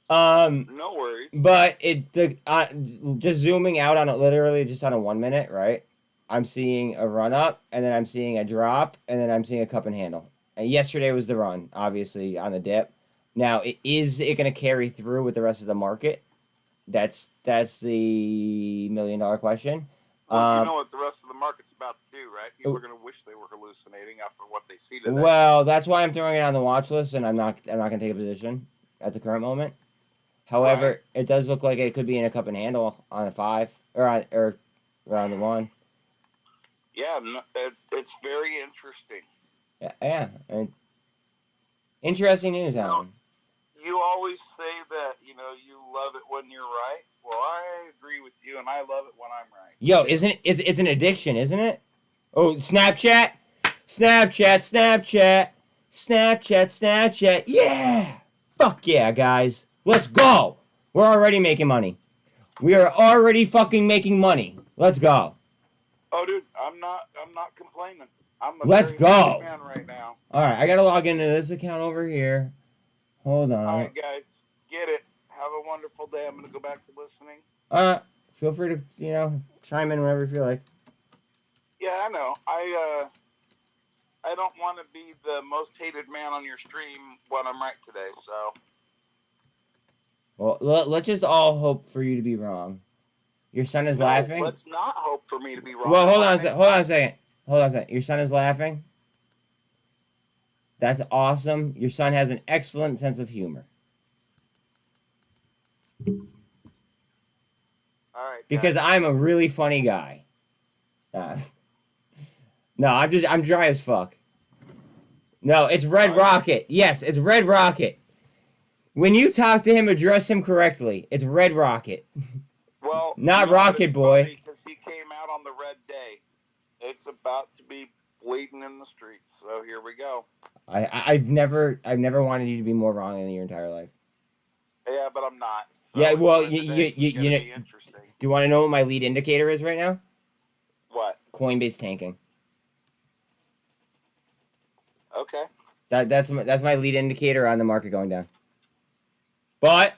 No worries. But just zooming out on it, literally just on a 1 minute, right? I'm seeing a run up, and then I'm seeing a drop, and then I'm seeing a cup and handle. And yesterday was the run, obviously on the dip. Now, is it going to carry through with the rest of the market? That's the $1 million question. Well, you know what the rest of the market's about to do, right? People are going to wish they were hallucinating after what they see today. Well, that's why I'm throwing it on the watch list, and I'm not going to take a position at the current moment. However, Right. it does look like it could be in a cup and handle on the 5 or on the 1. Yeah, it's very interesting. Yeah. Interesting news, Alan. You always say that, you love it when you're right. Well, I agree with you, and I love it when I'm right. Yo, it's an addiction, isn't it? Oh, Snapchat. Yeah! Fuck yeah, guys. Let's go! We're already making money. We are already fucking making money. Let's go. Oh, dude, I'm not complaining. I'm a Let's very go. happy man right now. Alright, I gotta log into this account over here. Hold on. All right, guys, get it. Have a wonderful day. I'm gonna go back to listening. Feel free to, chime in whenever you feel like. Yeah, I know. I don't want to be the most hated man on your stream when I'm right today, so. Well, let's just all hope for you to be wrong. Your son is laughing? Let's not hope for me to be wrong. Well, hold on a second. Your son is laughing? That's awesome. Your son has an excellent sense of humor. All right. Because I'm a really funny guy. No, I'm dry as fuck. No, it's Red Rocket. Yes, it's Red Rocket. When you talk to him, address him correctly. It's Red Rocket. Well, not Rocket Boy. Because he came out on the red day. It's about to be bleeding in the streets. So here we go. I've never wanted you to be more wrong in your entire life. Yeah, but I'm not. So Yeah, well, you know. Interesting. Do you want to know what my lead indicator is right now? What? Coinbase tanking. Okay. That's my lead indicator on the market going down. But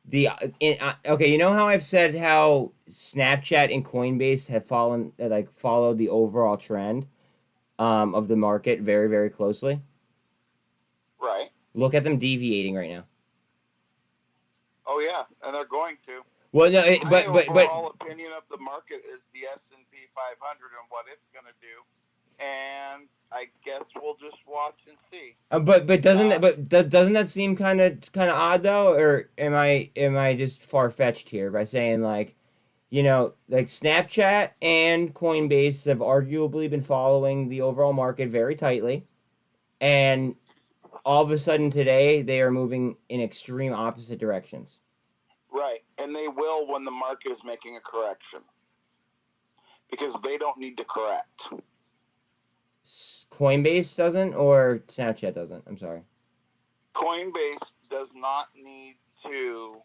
okay, you know how I've said how Snapchat and Coinbase have followed the overall trend of the market very, very closely? Right. Look at them deviating right now. Oh yeah, and they're going to. Well, no, my overall opinion of the market is the S&P 500 and what it's going to do, and I guess we'll just watch and see. But doesn't that seem kind of odd though, or am I just far fetched here by saying like Snapchat and Coinbase have arguably been following the overall market very tightly, and all of a sudden today they are moving in extreme opposite directions. Right, and they will when the market is making a correction, because they don't need to correct. Coinbase doesn't, or Snapchat doesn't? I'm sorry. Coinbase does not need to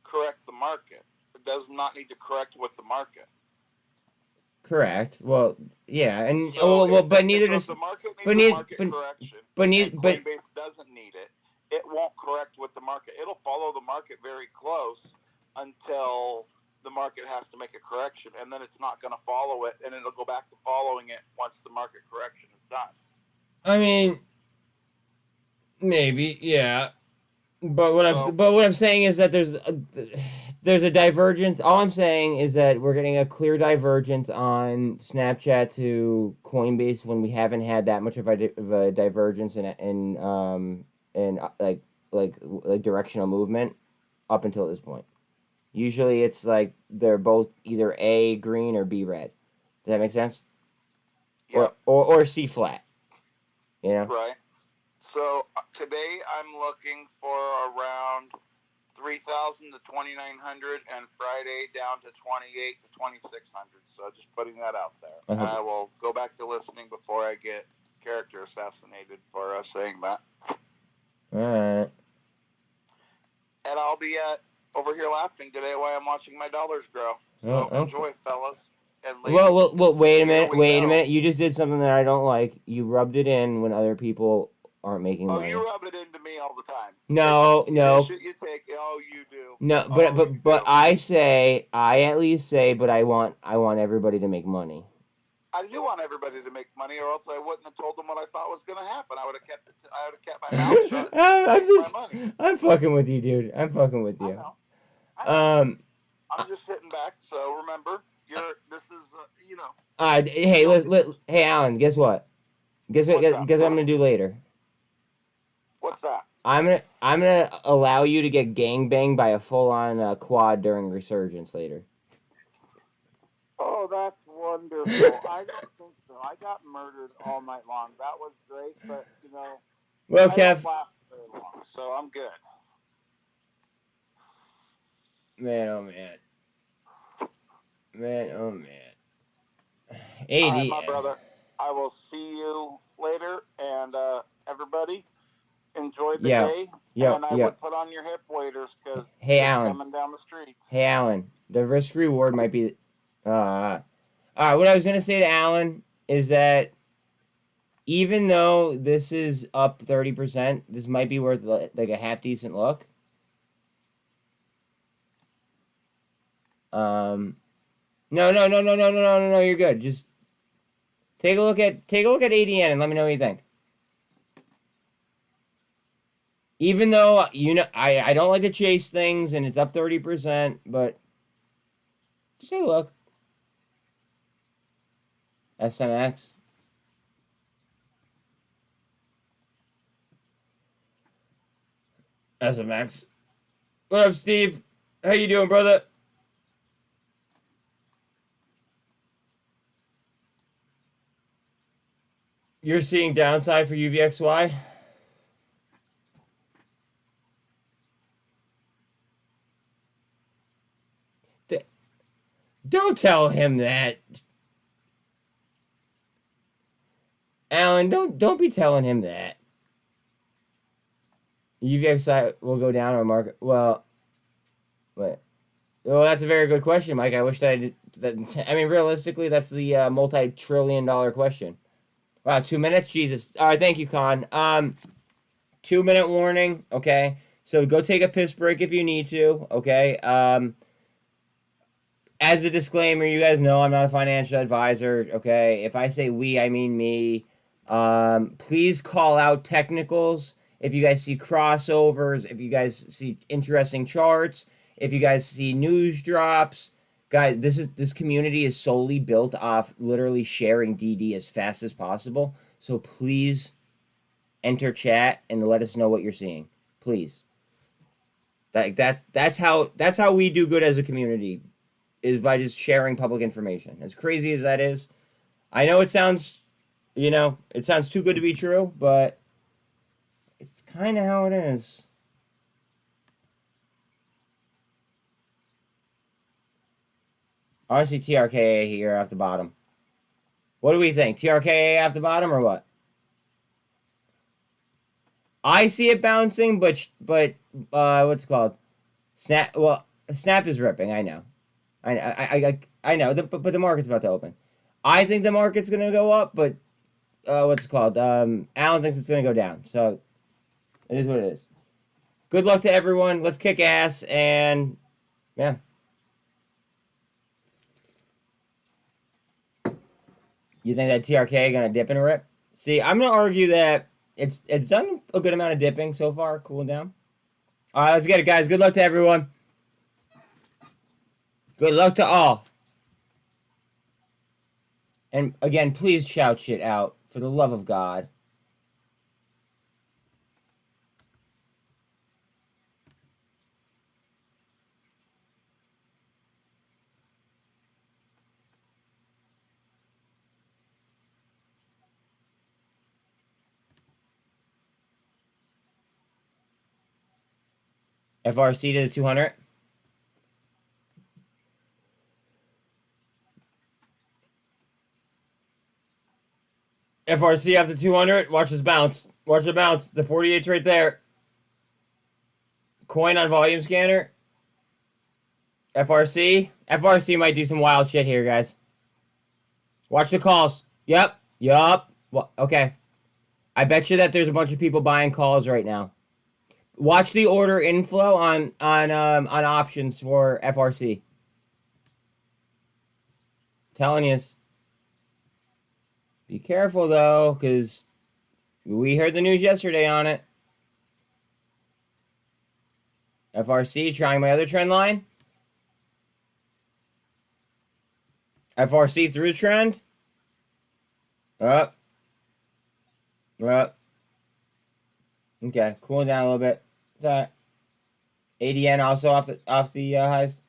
correct the market. It does not need to correct with the market. Correct. Well, yeah, and but neither does the market need correction. Coinbase doesn't need it. It won't correct with the market. It'll follow the market very close until the market has to make a correction, and then it's not going to follow it, and it'll go back to following it once the market correction is done. I mean, maybe, yeah. But what I'm saying is that there's a divergence. All I'm saying is that we're getting a clear divergence on Snapchat to Coinbase when we haven't had that much of a divergence in directional movement up until this point. Usually it's like they're both either A green or B red. Does that make sense? Yeah. Or C flat. Right. So today I'm looking for around 3,000 to 2,900, and Friday down to 28 to 2,600. So just putting that out there. And I will go back to listening before I get character assassinated for saying that. All right. And I'll be over here laughing today while I'm watching my dollars grow. So enjoy, fellas and ladies. Well, wait a minute. You just did something that I don't like. You rubbed it in when other people aren't making money. You rub it into me all the time. No. You take. Oh, you do. No, but I at least say, but I want everybody to make money. I do want everybody to make money, or else I wouldn't have told them what I thought was going to happen. I would have kept my mouth shut. I'm fucking with you, dude. I'm fucking with you. I know. I'm just sitting back. So remember, this is Hey, Alan. Guess what? Guess what I'm gonna do later? What's that? I'm gonna allow you to get gangbanged by a full-on quad during Resurgence later. Oh, that's wonderful. I don't think so. I got murdered all night long. That was great, but Well, I Kev. don't last very long, so I'm good. Man, oh man. All right, my brother. I will see you later, and everybody, enjoy the day. And I would put on your hip waders because Alan. coming down the streets. Hey, Alan. The risk reward might be. All right. What I was gonna say to Alan is that even though this is up 30%, this might be worth like a half decent look. No. You're good. Just take a look at ADN and let me know what you think. Even though I don't like to chase things and it's up 30%, but just take a look. SMX. SMX. What up, Steve? How you doing, brother? You're seeing downside for UVXY? Don't tell him that. Alan, don't be telling him that. UVXI will go down or market. Well, wait. Well, that's a very good question, Mike. I wish that I did that. I mean, realistically, that's the multi-trillion-dollar question. Wow, 2 minutes? Jesus. All right, thank you, Con. 2-minute warning, okay? So go take a piss break if you need to, okay? As a disclaimer, you guys know I'm not a financial advisor, okay? If I say we, I mean me. Please call out technicals. If you guys see crossovers, if you guys see interesting charts, if you guys see news drops, guys, this community is solely built off literally sharing DD as fast as possible. So please enter chat and let us know what you're seeing, please. That's how we do good as a community, is by just sharing public information. As crazy as that is, I know it sounds, it sounds too good to be true, but it's kind of how it is. Honestly, TRKA here off the bottom. What do we think? TRKA off the bottom or what? I see it bouncing, but what's it called? Snap. Well, Snap is ripping. I know. I know. But the market's about to open. I think the market's gonna go up, but what's it called? Alan thinks it's gonna go down. So it is what it is. Good luck to everyone. Let's kick ass and yeah. You think that TRK gonna dip and rip? See, I'm gonna argue that it's done a good amount of dipping so far, cooling down. All right, let's get it, guys. Good luck to everyone. Good luck to all. And again, please shout shit out for the love of God. FRC to the 200. FRC after 200. Watch this bounce. Watch it bounce. The 48's right there. Coin on volume scanner. FRC. FRC might do some wild shit here, guys. Watch the calls. Yep. Yup. Well, okay. I bet you that there's a bunch of people buying calls right now. Watch the order inflow on options for FRC. Telling you. Be careful though, because we heard the news yesterday on it. FRC trying my other trend line. FRC through trend. Up. Up. Okay, cooling down a little bit. That ADN also off the highs.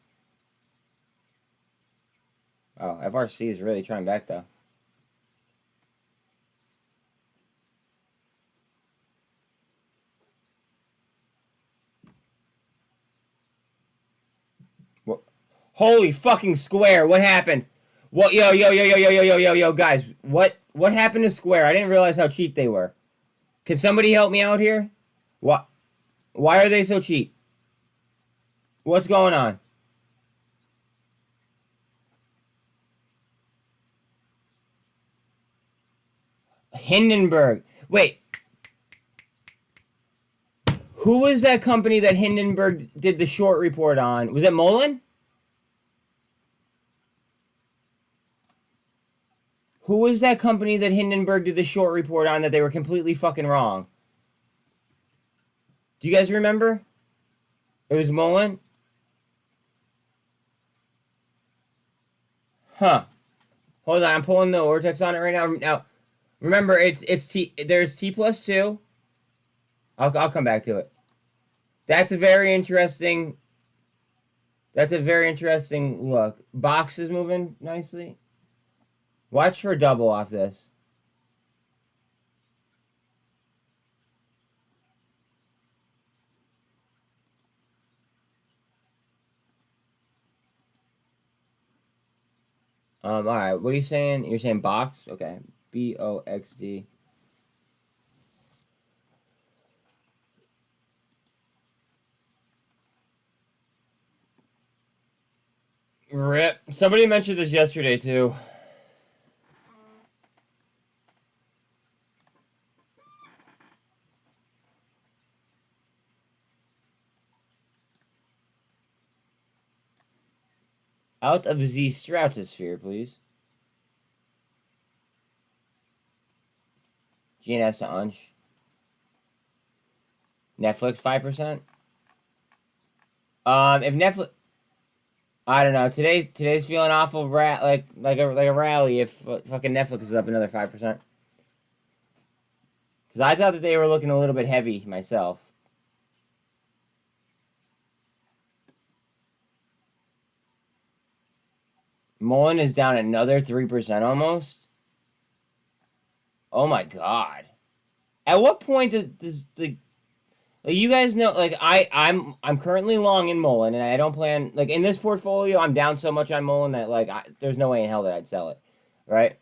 Oh, FRC is really trying back though. What? Holy fucking Square! What happened? What? Yo, guys! What happened to Square? I didn't realize how cheap they were. Can somebody help me out here? What? Why are they so cheap? What's going on? Hindenburg. Wait. Who was that company that Hindenburg did the short report on? Was it Mullen? Who was that company that Hindenburg did the short report on that they were completely fucking wrong? Do you guys remember? It was Mullen? Huh. Hold on, I'm pulling the Vortex on it right now. Now, remember, it's T. There's T plus 2. I'll come back to it. That's a very interesting. That's a very interesting look. Box is moving nicely. Watch for a double off this. All right. What are you saying? You're saying box? Okay. BOXD. Rip. Somebody mentioned this yesterday too. Out of the stratosphere, please. GNS to Unch. Netflix 5%. If Netflix, I don't know. Today's feeling awful. Like a rally. If fucking Netflix is up another 5%. Because I thought that they were looking a little bit heavy myself. Mullen is down another 3% almost. Oh my god! At what point does the like, you guys know? Like I'm currently long in Mullen, and I don't plan like in this portfolio. I'm down so much on Mullen that like there's no way in hell that I'd sell it, right?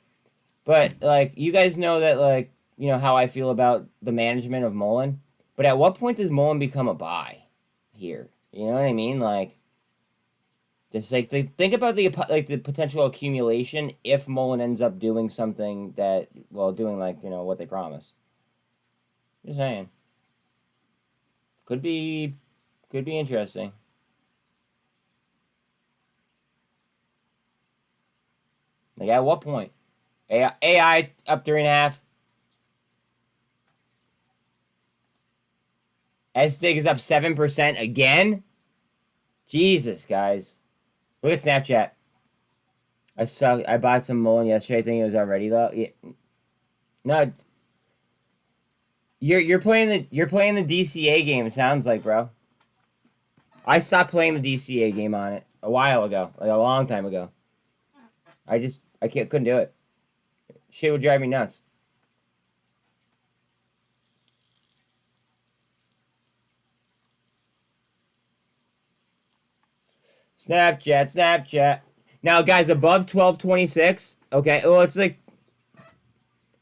But like you guys know that like you know how I feel about the management of Mullen. But at what point does Mullen become a buy here? You know what I mean? Like. Just like think about the potential accumulation if Mullen ends up doing something that doing like you know what they promise. Just saying. Could be interesting. Like at what point? AI up 3.5. SDIG is up 7% again. Jesus, guys. Look at Snapchat. I bought some Mullen yesterday. I think it was already though. Yeah. No. You're playing the DCA game. It sounds like, bro. I stopped playing the DCA game on it a while ago, like a long time ago. I couldn't do it. Shit would drive me nuts. Snapchat. Now, guys, above 1226. Okay. Well, it's like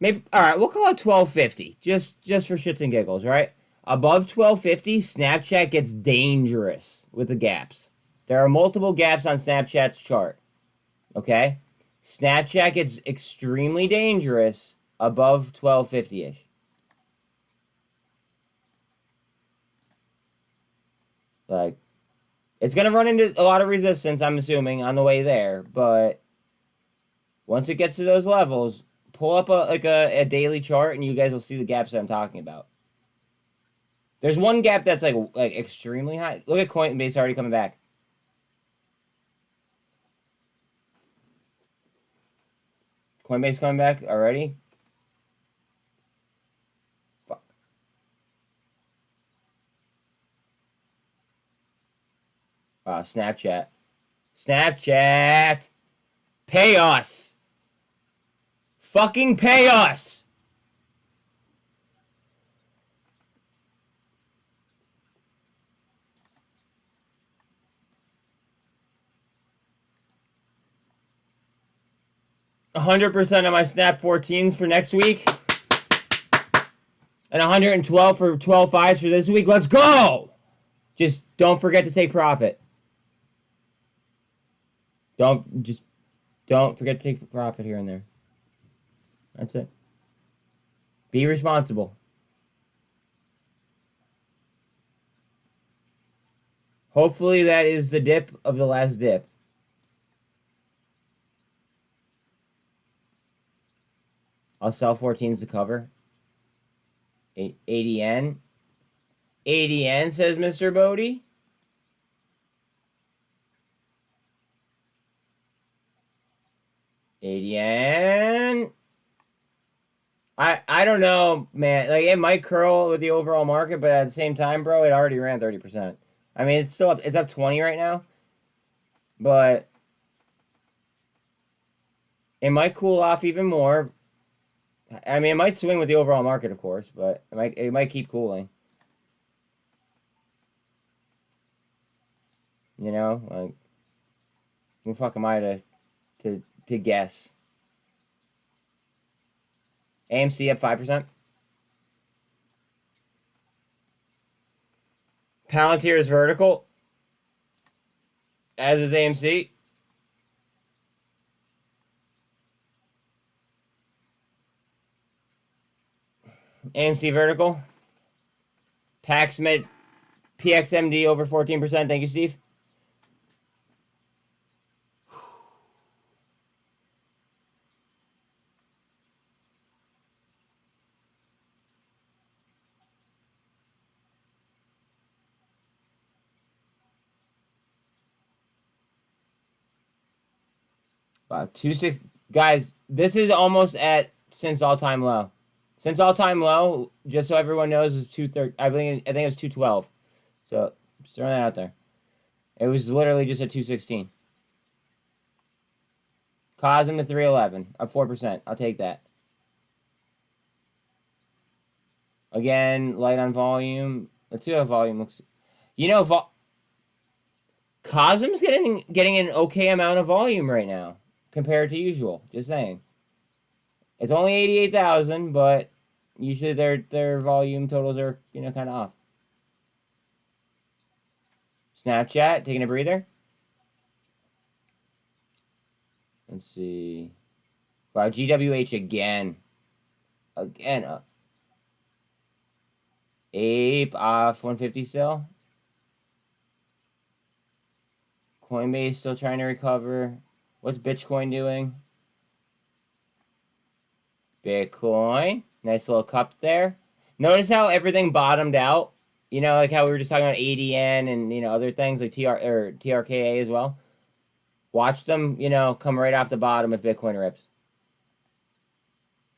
maybe. All right, we'll call it 1250. Just for shits and giggles, right? Above 1250, Snapchat gets dangerous with the gaps. There are multiple gaps on Snapchat's chart. Okay. Snapchat gets extremely dangerous above 1250-ish. Like, it's going to run into a lot of resistance, I'm assuming, on the way there. But once it gets to those levels, pull up a daily chart, and you guys will see the gaps that I'm talking about. There's one gap that's like extremely high. Look at Coinbase already coming back. Coinbase coming back already? Fuck. Wow, Snapchat. Snapchat! Pay us! Fucking pay us! $100% of my Snap 14s for next week. And 112 for 12 5s for this week. Let's go! Just don't forget to take profit. Don't forget to take profit here and there. That's it. Be responsible. Hopefully that is the dip of the last dip. I'll sell 14s to cover. 80 yen. 80 yen, says Mr. Bodie. yen. I don't know, man. Like, it might curl with the overall market, but at the same time, bro, it already ran 30%. I mean, it's still up. It's up 20 right now, but it might cool off even more. I mean, it might swing with the overall market, of course, but it might keep cooling. You know, like, who the fuck am I to guess? AMC up 5%. Palantir is vertical, as is AMC. AMC vertical. PaxMed, PXMD over 14%. Thank you, Steve. Wow, 2.6. Guys, this is almost at since all-time low. Since all-time low, just so everyone knows, is 230. I think it was 212. So just throwing that out there. It was literally just at 216. Cosm to 311, up 4%. I'll take that. Again, light on volume. Let's see how volume looks. You know, Cosm's getting an okay amount of volume right now compared to usual. Just saying. It's only 88,000, but usually their volume totals are, you know, kind of off. Snapchat, taking a breather. Let's see. Wow, GWH again. Again up. Ape off 150 still. Coinbase still trying to recover. What's Bitcoin doing? Bitcoin. Nice little cup there. Notice how everything bottomed out. You know, like how we were just talking about ADN and, you know, other things like TRKA as well. Watch them, you know, come right off the bottom if Bitcoin rips.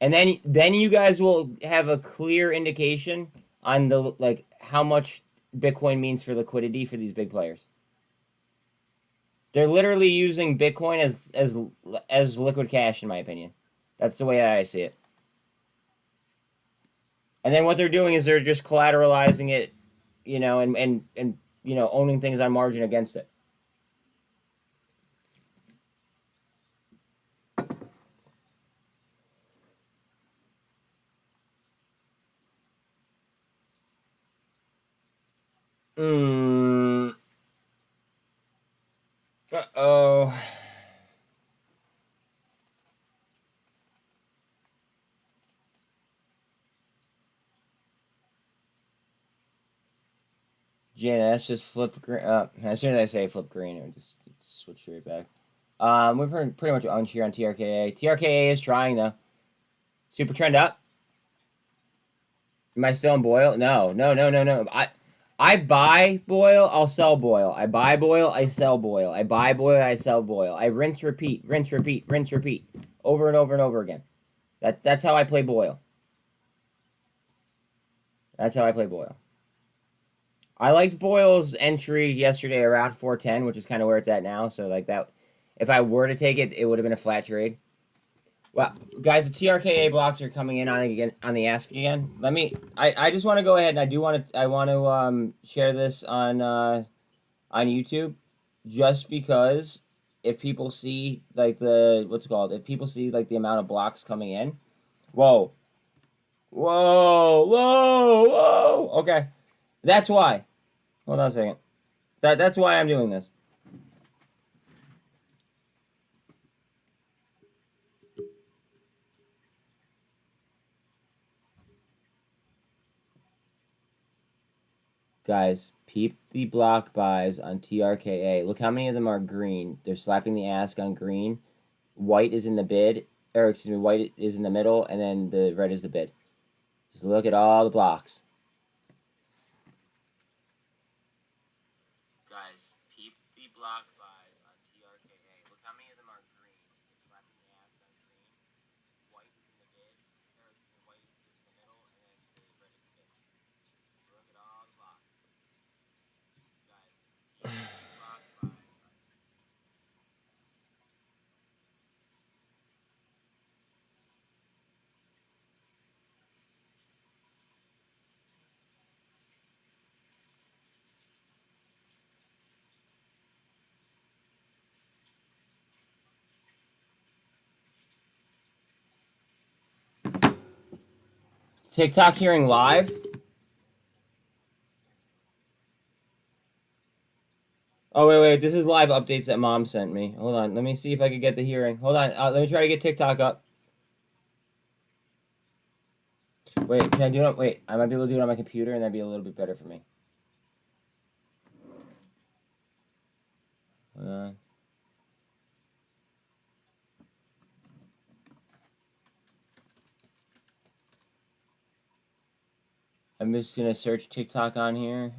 And then you guys will have a clear indication on the, like, how much Bitcoin means for liquidity for these big players. They're literally using Bitcoin as liquid cash, in my opinion. That's the way I see it. And then what they're doing is they're just collateralizing it, you know, and you know, owning things on margin against it. Uh-oh. Jen, that's just flipped green. As soon as I say flip green, it would just switch right back. We're pretty much unsure on TRKA. TRKA is trying, though. Super trend up. Am I still in Boyle? No. I buy Boyle, I'll sell Boyle. I buy Boyle, I sell Boyle. I buy Boyle, I sell Boyle. I rinse, repeat, rinse, repeat, rinse, repeat. Over and over and over again. That's how I play Boyle. That's how I play Boyle. I liked Boyle's entry yesterday around 410, which is kind of where it's at now. So, like that, if I were to take it, it would have been a flat trade. Well, guys, the TRKA blocks are coming in on the ask again. I just want to go ahead and I want to share this on YouTube, just because if people see like if people see like the amount of blocks coming in, whoa. Okay, that's why. Hold on a second. That's why I'm doing this. Guys, peep the block buys on TRKA. Look how many of them are green. They're slapping the ask on green. White is in the bid, or excuse me, white is in the middle, and then the red is the bid. Just look at all the blocks. Guys, peep the block buys on TRKA. Look how many of them are green. They're slapping the ask on green. White is in the bid, or white is in the middle, and then the red is the bid. Look at all the blocks. Guys, peep the block buys. TikTok hearing live? Oh, wait. This is live updates that Mom sent me. Hold on. Let me see if I can get the hearing. Hold on. Let me try to get TikTok up. Wait, can I do it? Wait, I might be able to do it on my computer, and that'd be a little bit better for me. Hold on. I'm just going to search TikTok on here.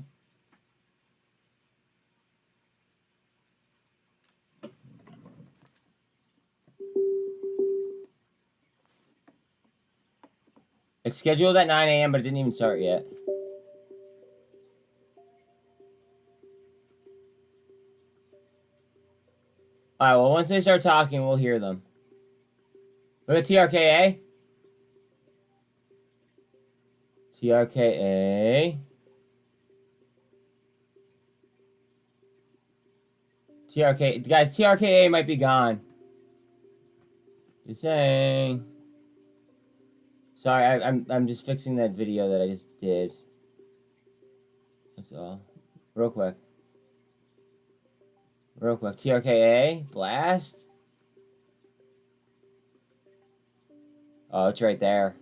It's scheduled at 9 a.m., but it didn't even start yet. Alright, well, once they start talking, we'll hear them. Look at TRKA. TRKA. Guys, TRKA might be gone. Just saying. Sorry, I'm just fixing that video that I just did. That's all. Real quick. TRKA. Blast. Oh, it's right there.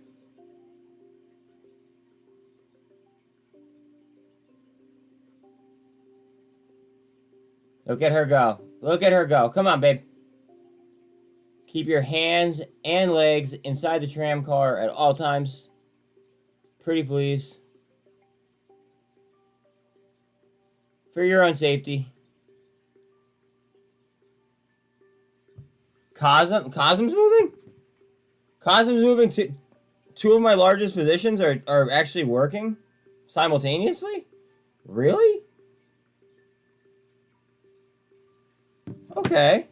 Look at her go. Look at her go. Come on, babe. Keep your hands and legs inside the tram car at all times. Pretty please. For your own safety. Cosm's moving? Cosm's moving. Two of my largest positions are actually working simultaneously? Really? Okay.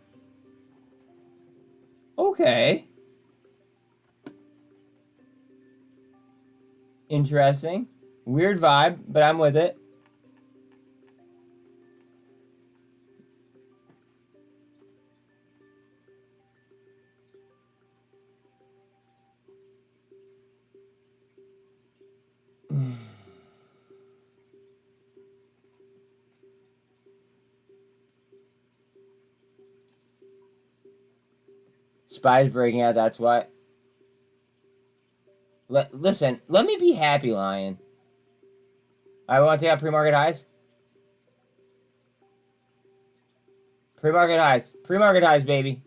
Interesting. Weird vibe, but I'm with it. Spies breaking out, that's why. Listen, let me be happy, Lion. I want to take out pre-market highs. Pre-market highs. Pre-market highs, baby.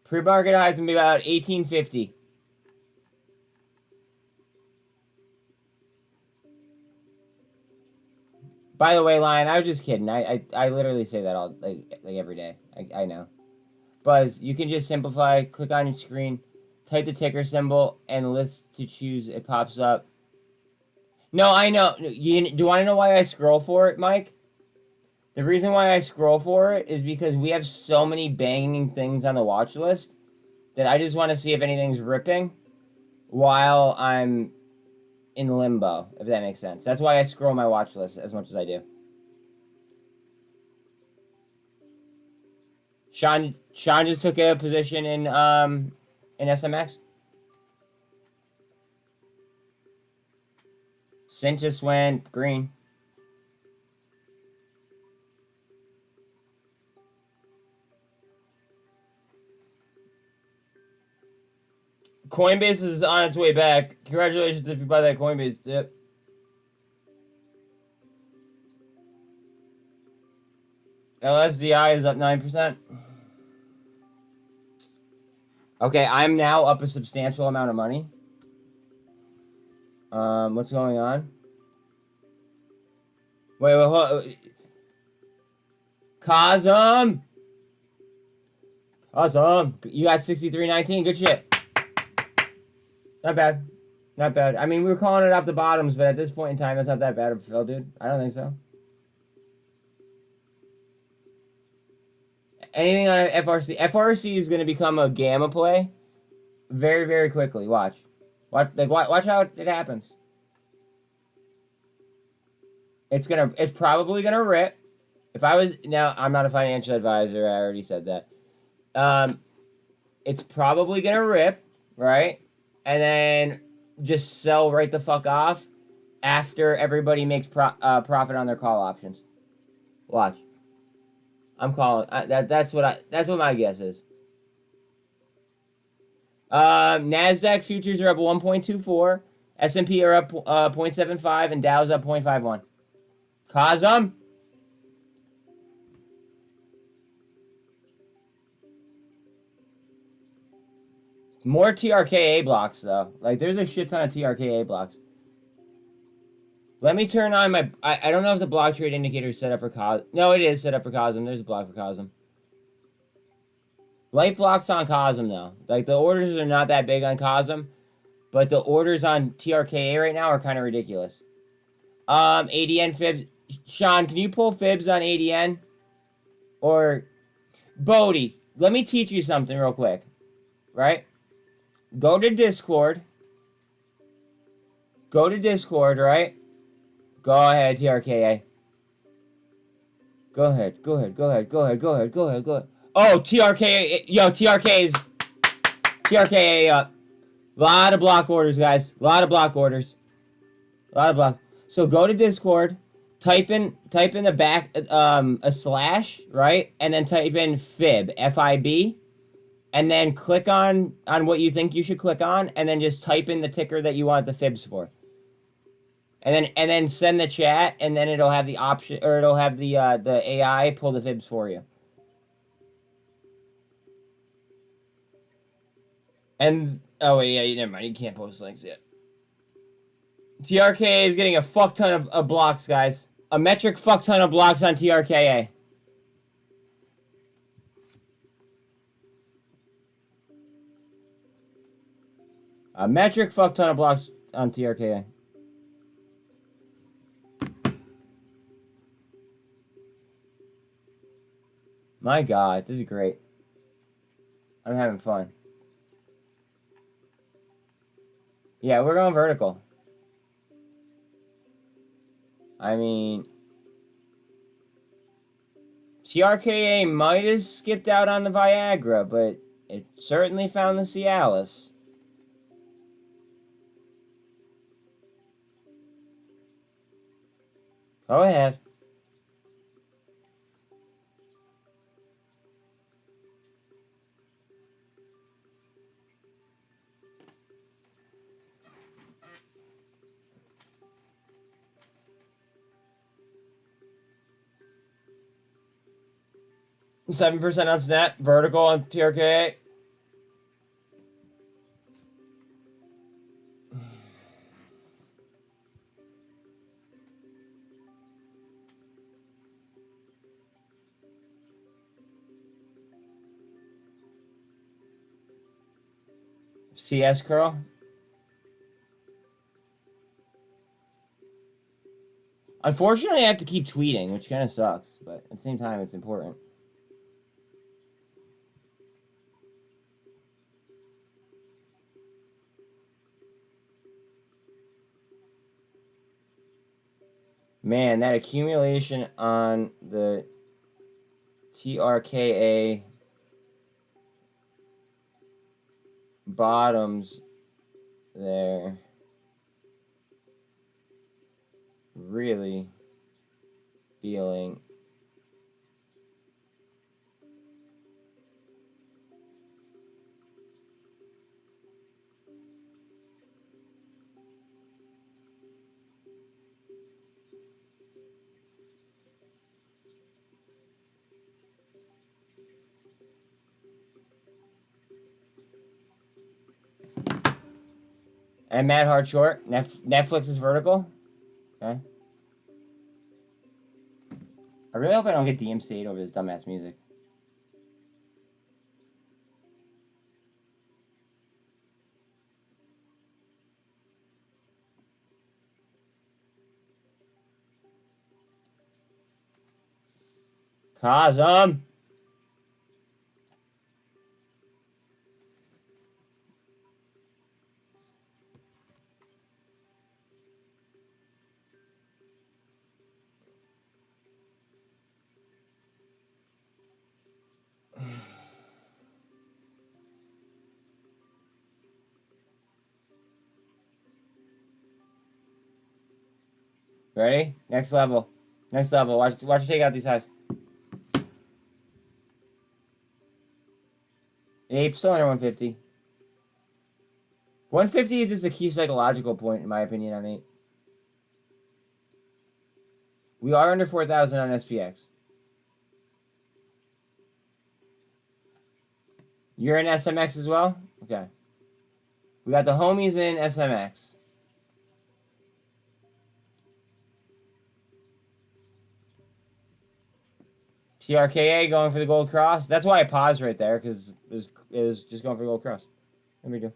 Pre-market highs gonna be about 1850. By the way, Lion, I was just kidding. I literally say that all like every day. I know. Buzz, you can just simplify. Click on your screen, type the ticker symbol, and the list to choose. It pops up. No, I know. Do you want to know why I scroll for it, Mike? The reason why I scroll for it is because we have so many banging things on the watch list that I just want to see if anything's ripping while I'm in limbo, if that makes sense. That's why I scroll my watch list as much as I do. Sean just took a position in SMX. SINT just went green. Coinbase is on its way back. Congratulations if you buy that Coinbase dip. LSDI is up 9%. Okay, I'm now up a substantial amount of money. What's going on? Wait, hold. Cosm! Cosm! You got 63.19. Good shit. Not bad. Not bad. I mean, we were calling it off the bottoms, but at this point in time, that's not that bad of a fill, dude. I don't think so. Anything on FRC? FRC is going to become a gamma play very, very quickly. Watch. Watch how it happens. It's probably gonna rip. If I was now, I'm not a financial advisor. I already said that. It's probably gonna rip, right? And then just sell right the fuck off after everybody makes profit on their call options. Watch. I'm calling. That's what my guess is. Nasdaq futures are up 1.24. S&P are up 0.75, and Dow's up 0.51. Cosm. More TRKA blocks, though. Like, there's a shit ton of TRKA blocks. Let me turn on my... I don't know if the block trade indicator is set up for Cosm. No, it is set up for Cosm. There's a block for Cosm. Light blocks on Cosm, though. Like, the orders are not that big on Cosm, but the orders on TRKA right now are kind of ridiculous. ADN fibs. Sean, can you pull fibs on ADN? Or... Bodie, let me teach you something real quick. Right? Go to Discord. Go to Discord, right? Go ahead, TRKA. Go ahead. Oh, TRKA. Yo, TRKA up. Lot of block orders, guys. Lot of block orders. So go to Discord. Type in the back, a slash, right? And then type in fib, F-I-B. And then click on what you think you should click on, and then just type in the ticker that you want the fibs for. And then send the chat, and then it'll have the option, or it'll have the AI pull the fibs for you. And oh wait, yeah, never mind. You can't post links yet. TRKA is getting a fuck ton of blocks, guys. A metric fuck ton of blocks on TRKA. A metric fuck ton of blocks on TRKA. My God, this is great. I'm having fun. Yeah, we're going vertical. I mean, TRKA might have skipped out on the Viagra, but it certainly found the Cialis. Go ahead. $7% on SNAP, vertical on TRK. CS curl. Unfortunately, I have to keep tweeting, which kind of sucks, but at the same time, it's important. Man, that accumulation on the TRKA bottoms there really feeling and Mad Hard Short. Netflix is vertical. Okay. I really hope I don't get DMCA'd over this dumbass music. Cosm! Ready? Next level. Next level. Watch you take out these highs. Ape still under 150. 150 is just a key psychological point, in my opinion, on 8. We are under 4,000 on SPX. You're in SMX as well? Okay. We got the homies in SMX. TRKA going for the gold cross. That's why I paused right there, because it was just going for the gold cross. Let me do.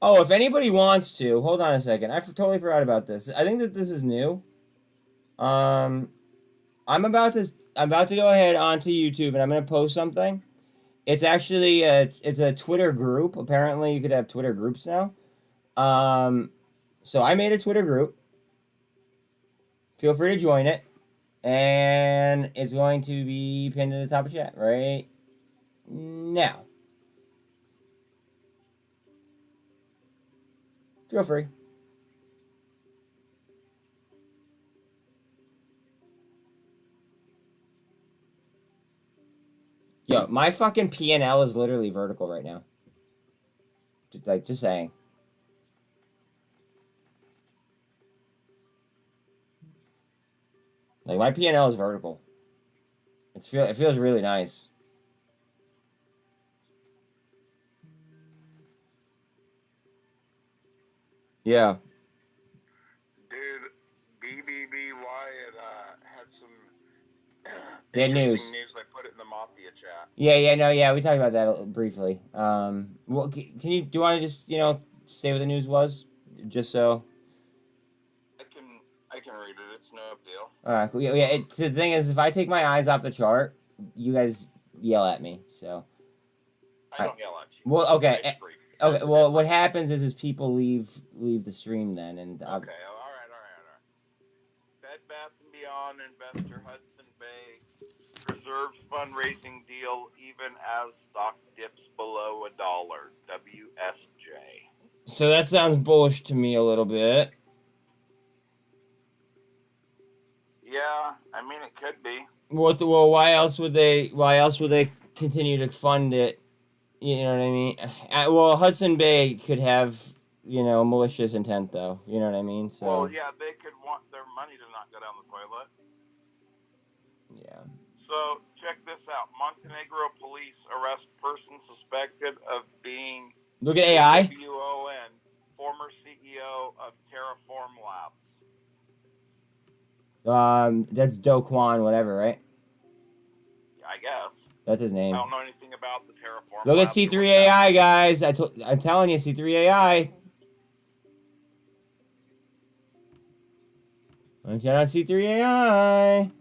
Oh, if anybody wants to, hold on a second. I totally forgot about this. I think that this is new. I'm about to go ahead onto YouTube and I'm gonna post something. It's actually it's a Twitter group. Apparently, you could have Twitter groups now. So I made a Twitter group. Feel free to join it, and it's going to be pinned to the top of chat right now. Feel free. Yo, my fucking P&L is literally vertical right now. Just saying. Like, my P&L is vertical. It feels really nice. Yeah. Dude, BBBY had some Good interesting news. I put it in the mafia chat. Yeah, we talked about that briefly. Well, do you want to just, say what the news was? Just so. I can read it. It's no deal. All right, cool. Yeah. The thing is, if I take my eyes off the chart, you guys yell at me. So. I don't yell at you. Well, okay. Okay. Well, what happens is people leave the stream then, and. Okay. All right. Bed Bath & Beyond investor Hudson Bay reserves fundraising deal even as stock dips below $1. WSJ. So that sounds bullish to me a little bit. Yeah, I mean it could be. Well, why else would they? Why else would they continue to fund it? You know what I mean? Well, Hudson Bay could have, malicious intent, though. You know what I mean? So. Well, yeah, they could want their money to not go down the toilet. Yeah. So check this out: Montenegro police arrest person suspected of being Look at AI. WON, former CEO of Terraform Labs. That's Do Kwon, whatever, right? Yeah, I guess. That's his name. I don't know anything about the Terraform. Look at C3AI, guys. I'm telling you, C3AI. I'm on C3AI.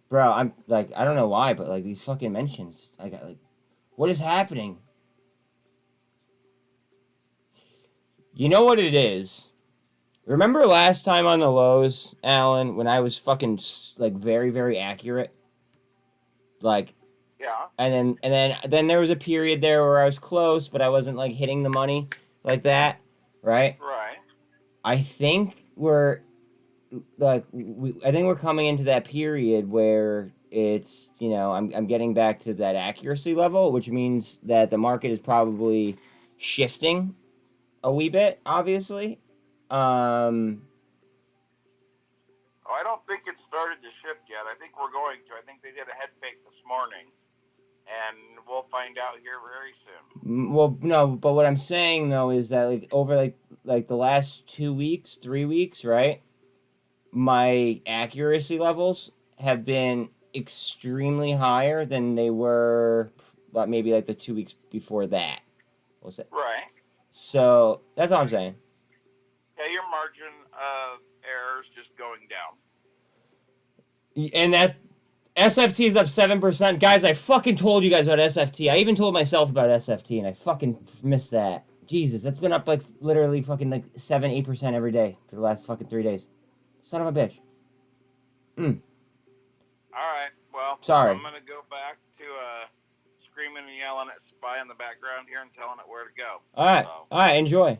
Bro, I'm like, I don't know why, but like these fucking mentions, I got like, what is happening? You know what it is? Remember last time on the lows, Alan, when I was fucking like very, very accurate? Like, yeah. And then there was a period there where I was close, but I wasn't like hitting the money like that, right? Right. I think we're coming into that period where it's, I'm getting back to that accuracy level, which means that the market is probably shifting a wee bit, obviously. Oh, I don't think it started to shift yet. I think we're going to. I think they did a head fake this morning. And we'll find out here very soon. Well, no, but what I'm saying though is that like over like the last 2 weeks, 3 weeks, right? My accuracy levels have been extremely higher than they were maybe like the 2 weeks before that. What was it? Right. So that's all I'm saying. Yeah, your margin of error is just going down. And that SFT is up 7%. Guys, I fucking told you guys about SFT. I even told myself about SFT, and I fucking missed that. Jesus, that's been up like literally fucking like 7-8% every day for the last fucking 3 days. Son of a bitch. All right, well, Sorry. I'm going to go back to screaming and yelling at Spy in the background here and telling it where to go. All right, enjoy.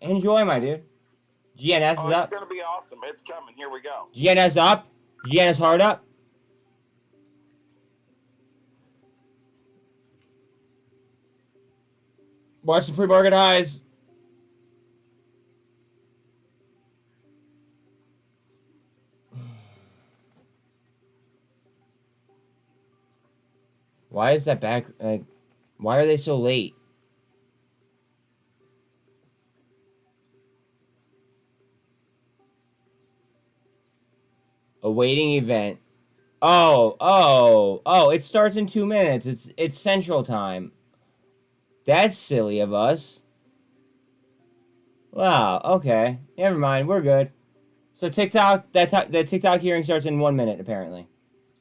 Enjoy, my dude. GNS is up. It's going to be awesome. It's coming. Here we go. GNS up. GNS hard up. Watch the pre-market highs. Why is that back? Like, why are they so late? Awaiting event. Oh! It starts in 2 minutes. It's Central Time. That's silly of us. Wow. Okay. Never mind. We're good. So TikTok, that TikTok hearing starts in 1 minute apparently,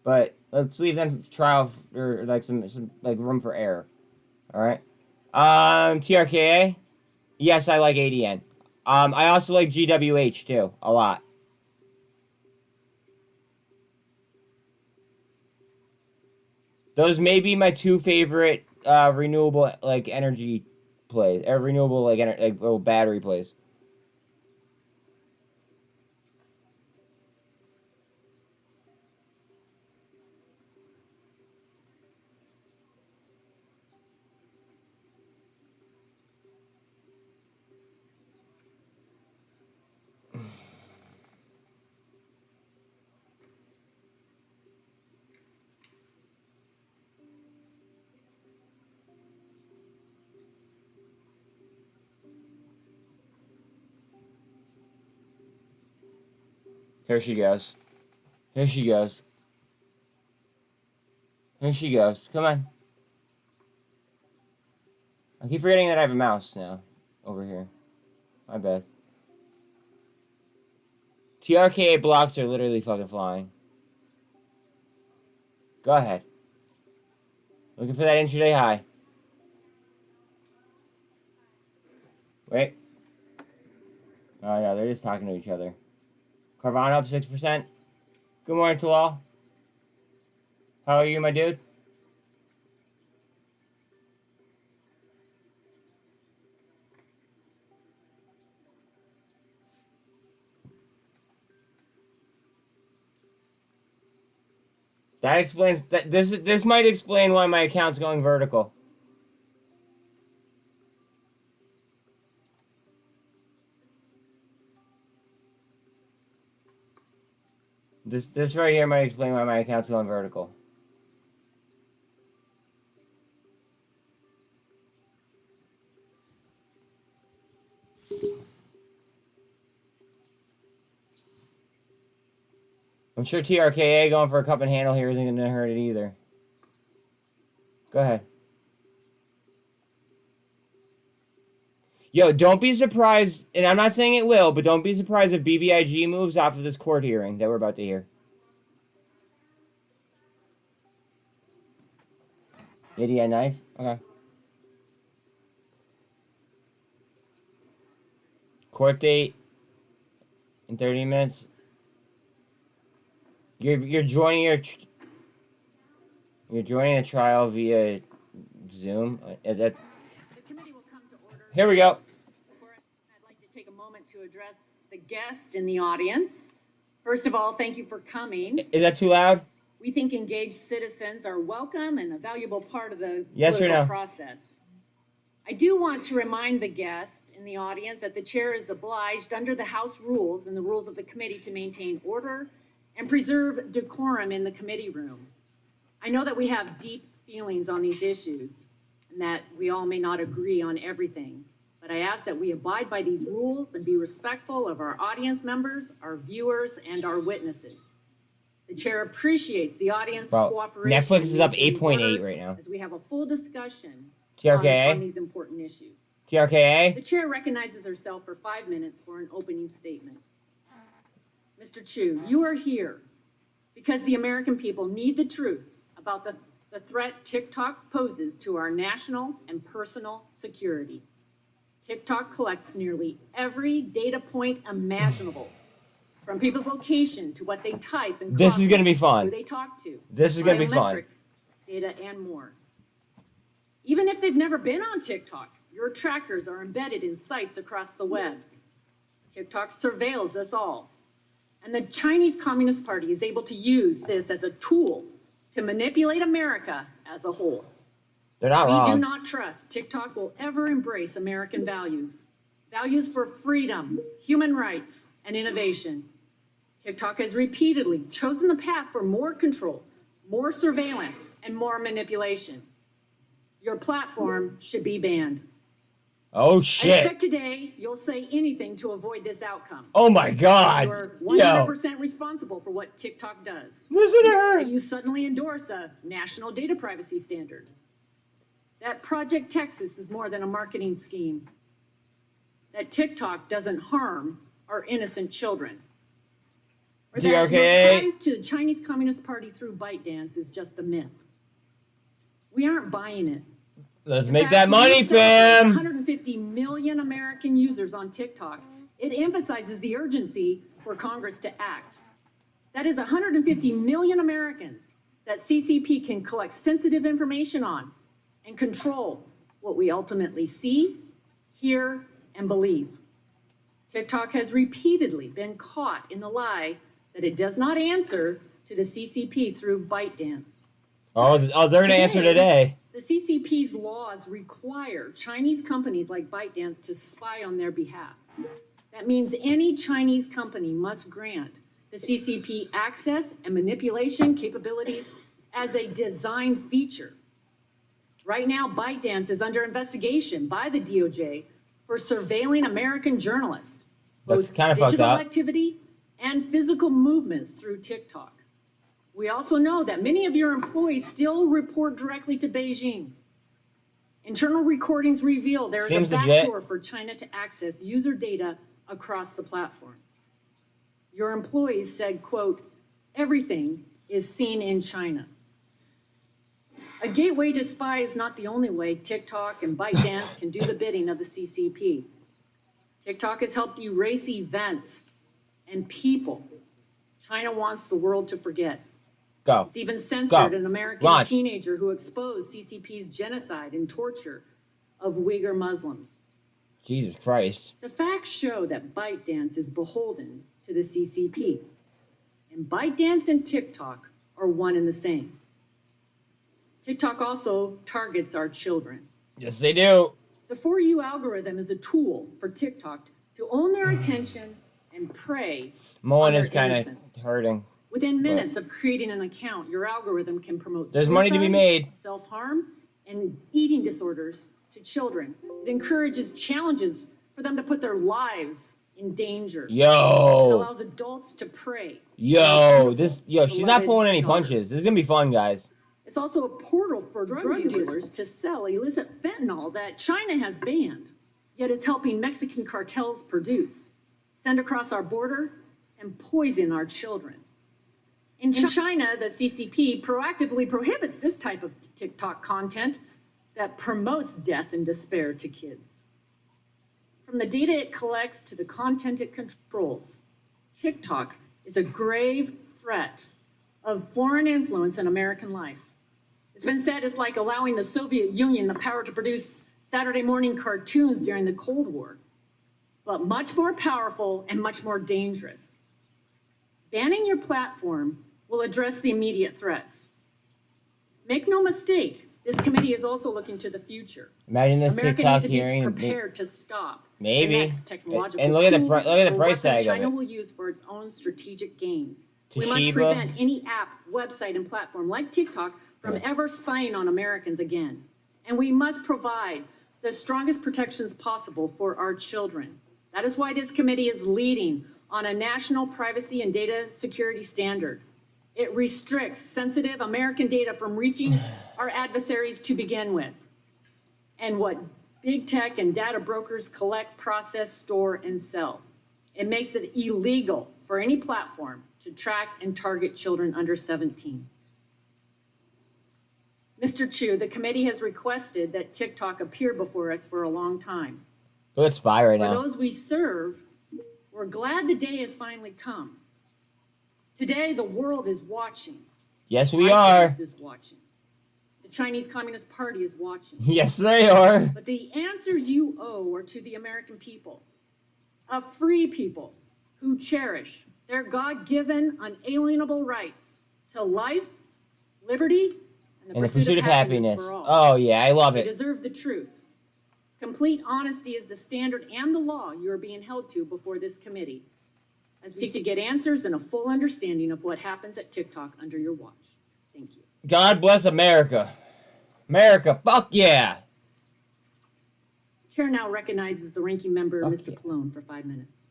but let's leave them trial or like some like room for error. All right. TRKA. Yes, I like ADN. I also like GWH too a lot. Those may be my 2 favorite renewable like energy plays, renewable like little battery plays. Here she goes. Here she goes. Here she goes. Come on. I keep forgetting that I have a mouse now. Over here. My bad. TRKA blocks are literally fucking flying. Go ahead. Looking for that intraday high. Wait. Oh no, they're just talking to each other. Carvana up 6%. Good morning, Talal. How are you, my dude? That explains that this might explain why my account's going vertical. This right here might explain why my account's going vertical. I'm sure TRKA going for a cup and handle here isn't going to hurt it either. Go ahead. Yo, don't be surprised, and I'm not saying it will, but don't be surprised if BBIG moves off of this court hearing that we're about to hear. Idiot knife? Okay. Court date in 30 minutes. You're joining you're joining a trial via Zoom. The committee will come to order. Here we go. Before I'd like to take a moment to address the guest in the audience. First of all, thank you for coming. Is that too loud? We think engaged citizens are welcome and a valuable part of the Yes or no? process. I do want to remind the guest in the audience that the chair is obliged under the House rules and the rules of the committee to maintain order and preserve decorum in the committee room. I know that we have deep feelings on these issues and that we all may not agree on everything, but I ask that we abide by these rules and be respectful of our audience members, our viewers, and our witnesses. The chair appreciates the audience cooperation. Netflix is up 8.8 right now. As we have a full discussion TRKA? on these important issues. TRKA? The chair recognizes herself for 5 minutes for an opening statement. Mr. Chu, you are here because the American people need the truth about the threat TikTok poses to our national and personal security. TikTok collects nearly every data point imaginable, from people's location to what they type and This is going to be fun. who they talk to. This is going to be fun. Biometric data and more. Even if they've never been on TikTok, your trackers are embedded in sites across the web. TikTok surveils us all. And the Chinese Communist Party is able to use this as a tool to manipulate America as a whole. They're not wrong. We do not trust TikTok will ever embrace American values. Values for freedom, human rights, and innovation. TikTok has repeatedly chosen the path for more control, more surveillance, and more manipulation. Your platform should be banned. Oh, I shit. expect today you'll say anything to avoid this outcome. Oh, my God. You're 100% responsible for what TikTok does. Listen to her. That you suddenly endorse a national data privacy standard. That Project Texas is more than a marketing scheme. That TikTok doesn't harm our innocent children. Or that your ties to the Chinese Communist Party through ByteDance is just a myth. We aren't buying it. Let's make that money, fam. 150 million American users on TikTok. It emphasizes the urgency for Congress to act. That is 150 million Americans that CCP can collect sensitive information on and control what we ultimately see, hear, and believe. TikTok has repeatedly been caught in the lie that it does not answer to the CCP through ByteDance. Oh, they're going to answer today. The CCP's laws require Chinese companies like ByteDance to spy on their behalf. That means any Chinese company must grant the CCP access and manipulation capabilities as a design feature. Right now, ByteDance is under investigation by the DOJ for surveilling American journalists, That's both kind of fucked digital up. activity and physical movements through TikTok. We also know that many of your employees still report directly to Beijing. Internal recordings reveal there is Seems a legit. backdoor for China to access user data across the platform. Your employees said, quote, everything is seen in China. A gateway to spy is not the only way TikTok and ByteDance can do the bidding of the CCP. TikTok has helped erase events and people China wants the world to forget. Go. It's even censored Go. an American Launch. teenager who exposed CCP's genocide and torture of Uyghur Muslims. Jesus Christ. The facts show that ByteDance is beholden to the CCP. And ByteDance and TikTok are one and the same. TikTok also targets our children. Yes, they do. The For You algorithm is a tool for TikTok to own their attention and prey on Mullen their is kind innocence. of hurting. Within minutes of creating an account, your algorithm can promote There's money to be made. self-harm, and eating disorders to children. It encourages challenges for them to put their lives in danger. It Yo. allows adults to prey. Yo, she's not beloved pulling any daughters. punches. This is gonna be fun, guys. It's also a portal for drug dealers to sell illicit fentanyl that China has banned, yet it's helping Mexican cartels produce, send across our border, and poison our children. In China, the CCP proactively prohibits this type of TikTok content that promotes death and despair to kids. From the data it collects to the content it controls, TikTok is a grave threat of foreign influence in American life. It's been said it's like allowing the Soviet Union the power to produce Saturday morning cartoons during the Cold War, but much more powerful and much more dangerous. Banning your platform will address the immediate threats. Make no mistake, this committee is also looking to the future. Imagine this America TikTok needs to be hearing. prepared to stop Maybe. the next technological And look at the tool look at the or price weapon tag of China it. will use for its own strategic gain. We must Toshiba. prevent any app, website, and platform like TikTok from Yeah. ever spying on Americans again. And we must provide the strongest protections possible for our children. That is why this committee is leading on a national privacy and data security standard. It restricts sensitive American data from reaching our adversaries to begin with, and what big tech and data brokers collect, process, store, and sell. It makes it illegal for any platform to track and target children under 17. Mr. Chu, the committee has requested that TikTok appear before us for a long time. Look at Spy right For now. those we serve, we're glad the day has finally come. Today, the world is watching. Yes, we are. INCASE is watching. The Chinese Communist Party is watching. Yes, they are. But the answers you owe are to the American people, a free people who cherish their God-given, unalienable rights to life, liberty, and the pursuit of happiness for all. Oh, yeah, I love They it. deserve the truth. Complete honesty is the standard and the law you are being held to before this committee, as we seek to get answers and a full understanding of what happens at TikTok under your watch. Thank you. God bless America. America, fuck yeah. Chair now recognizes the ranking member, Mr. Pallone, for 5 minutes.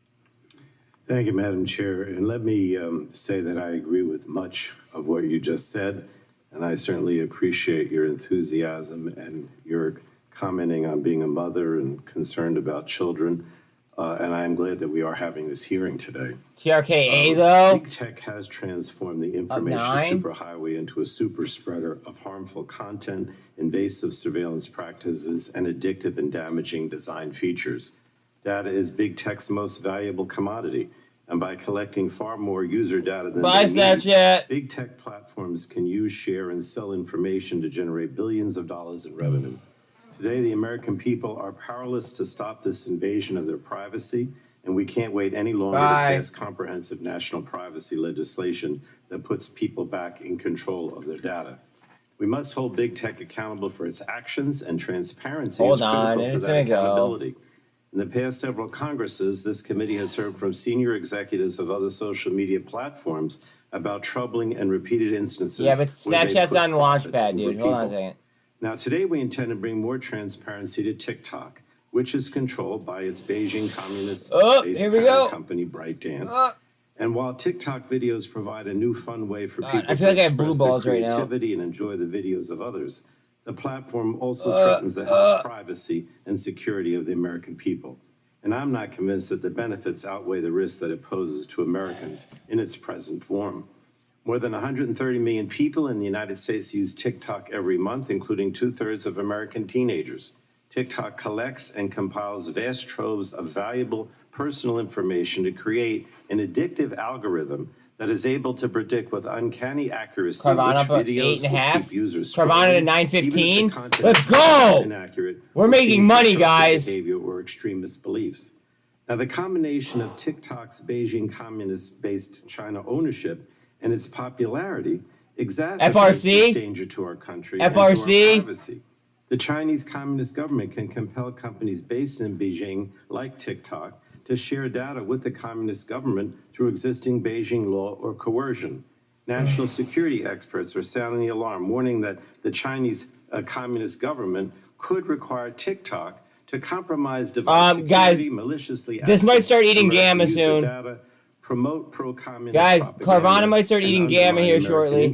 Thank you, Madam Chair. And let me say that I agree with much of what you just said. And I certainly appreciate your enthusiasm and your commenting on being a mother and concerned about children. And I am glad that we are having this hearing today. TRKA, though? Big tech has transformed the information superhighway into a super spreader of harmful content, invasive surveillance practices, and addictive and damaging design features. Data is big tech's most valuable commodity. And by collecting far more user data than Bye, they need, Snapchat. big tech platforms can use, share, and sell information to generate billions of dollars in revenue. Today, the American people are powerless to stop this invasion of their privacy, and we can't wait any longer to pass comprehensive national privacy legislation that puts people back in control of their data. We must hold big tech accountable for its actions, and transparency is critical to that accountability. In the past several Congresses, this committee has heard from senior executives of other social media platforms about troubling and repeated instances. Yeah, but where they Snapchat's put on profits Launchpad, over dude. Hold on a people. second. Now, today we intend to bring more transparency to TikTok, which is controlled by its Beijing communist-based parent company, ByteDance. And while TikTok videos provide a new fun way for people I feel like to I have blue express their balls right now. creativity and enjoy the videos of others, the platform also threatens the health, privacy, and security of the American people. And I'm not convinced that the benefits outweigh the risks that it poses to Americans in its present form. More than 130 million people in the United States use TikTok every month, including 2/3 of American teenagers. TikTok collects and compiles vast troves of valuable personal information to create an addictive algorithm that is able to predict with uncanny accuracy Carvana which up at videos 8.5. will keep users Carvana scrolling, at 9:15. even if the content Let's is go! inaccurate, We're or making teases money, destructive guys. behavior or extremist beliefs. Now, the combination of TikTok's Beijing communist-based China ownership and its popularity exacerbates this danger to our country and to our privacy. The Chinese Communist government can compel companies based in Beijing, like TikTok, to share data with the Communist government through existing Beijing law or coercion. National security experts are sounding the alarm, warning that the Chinese Communist government could require TikTok to compromise device security, guys, maliciously this might start eating gamma soon. Data, promote pro-communist guys, Carvana might start eating gamma here shortly.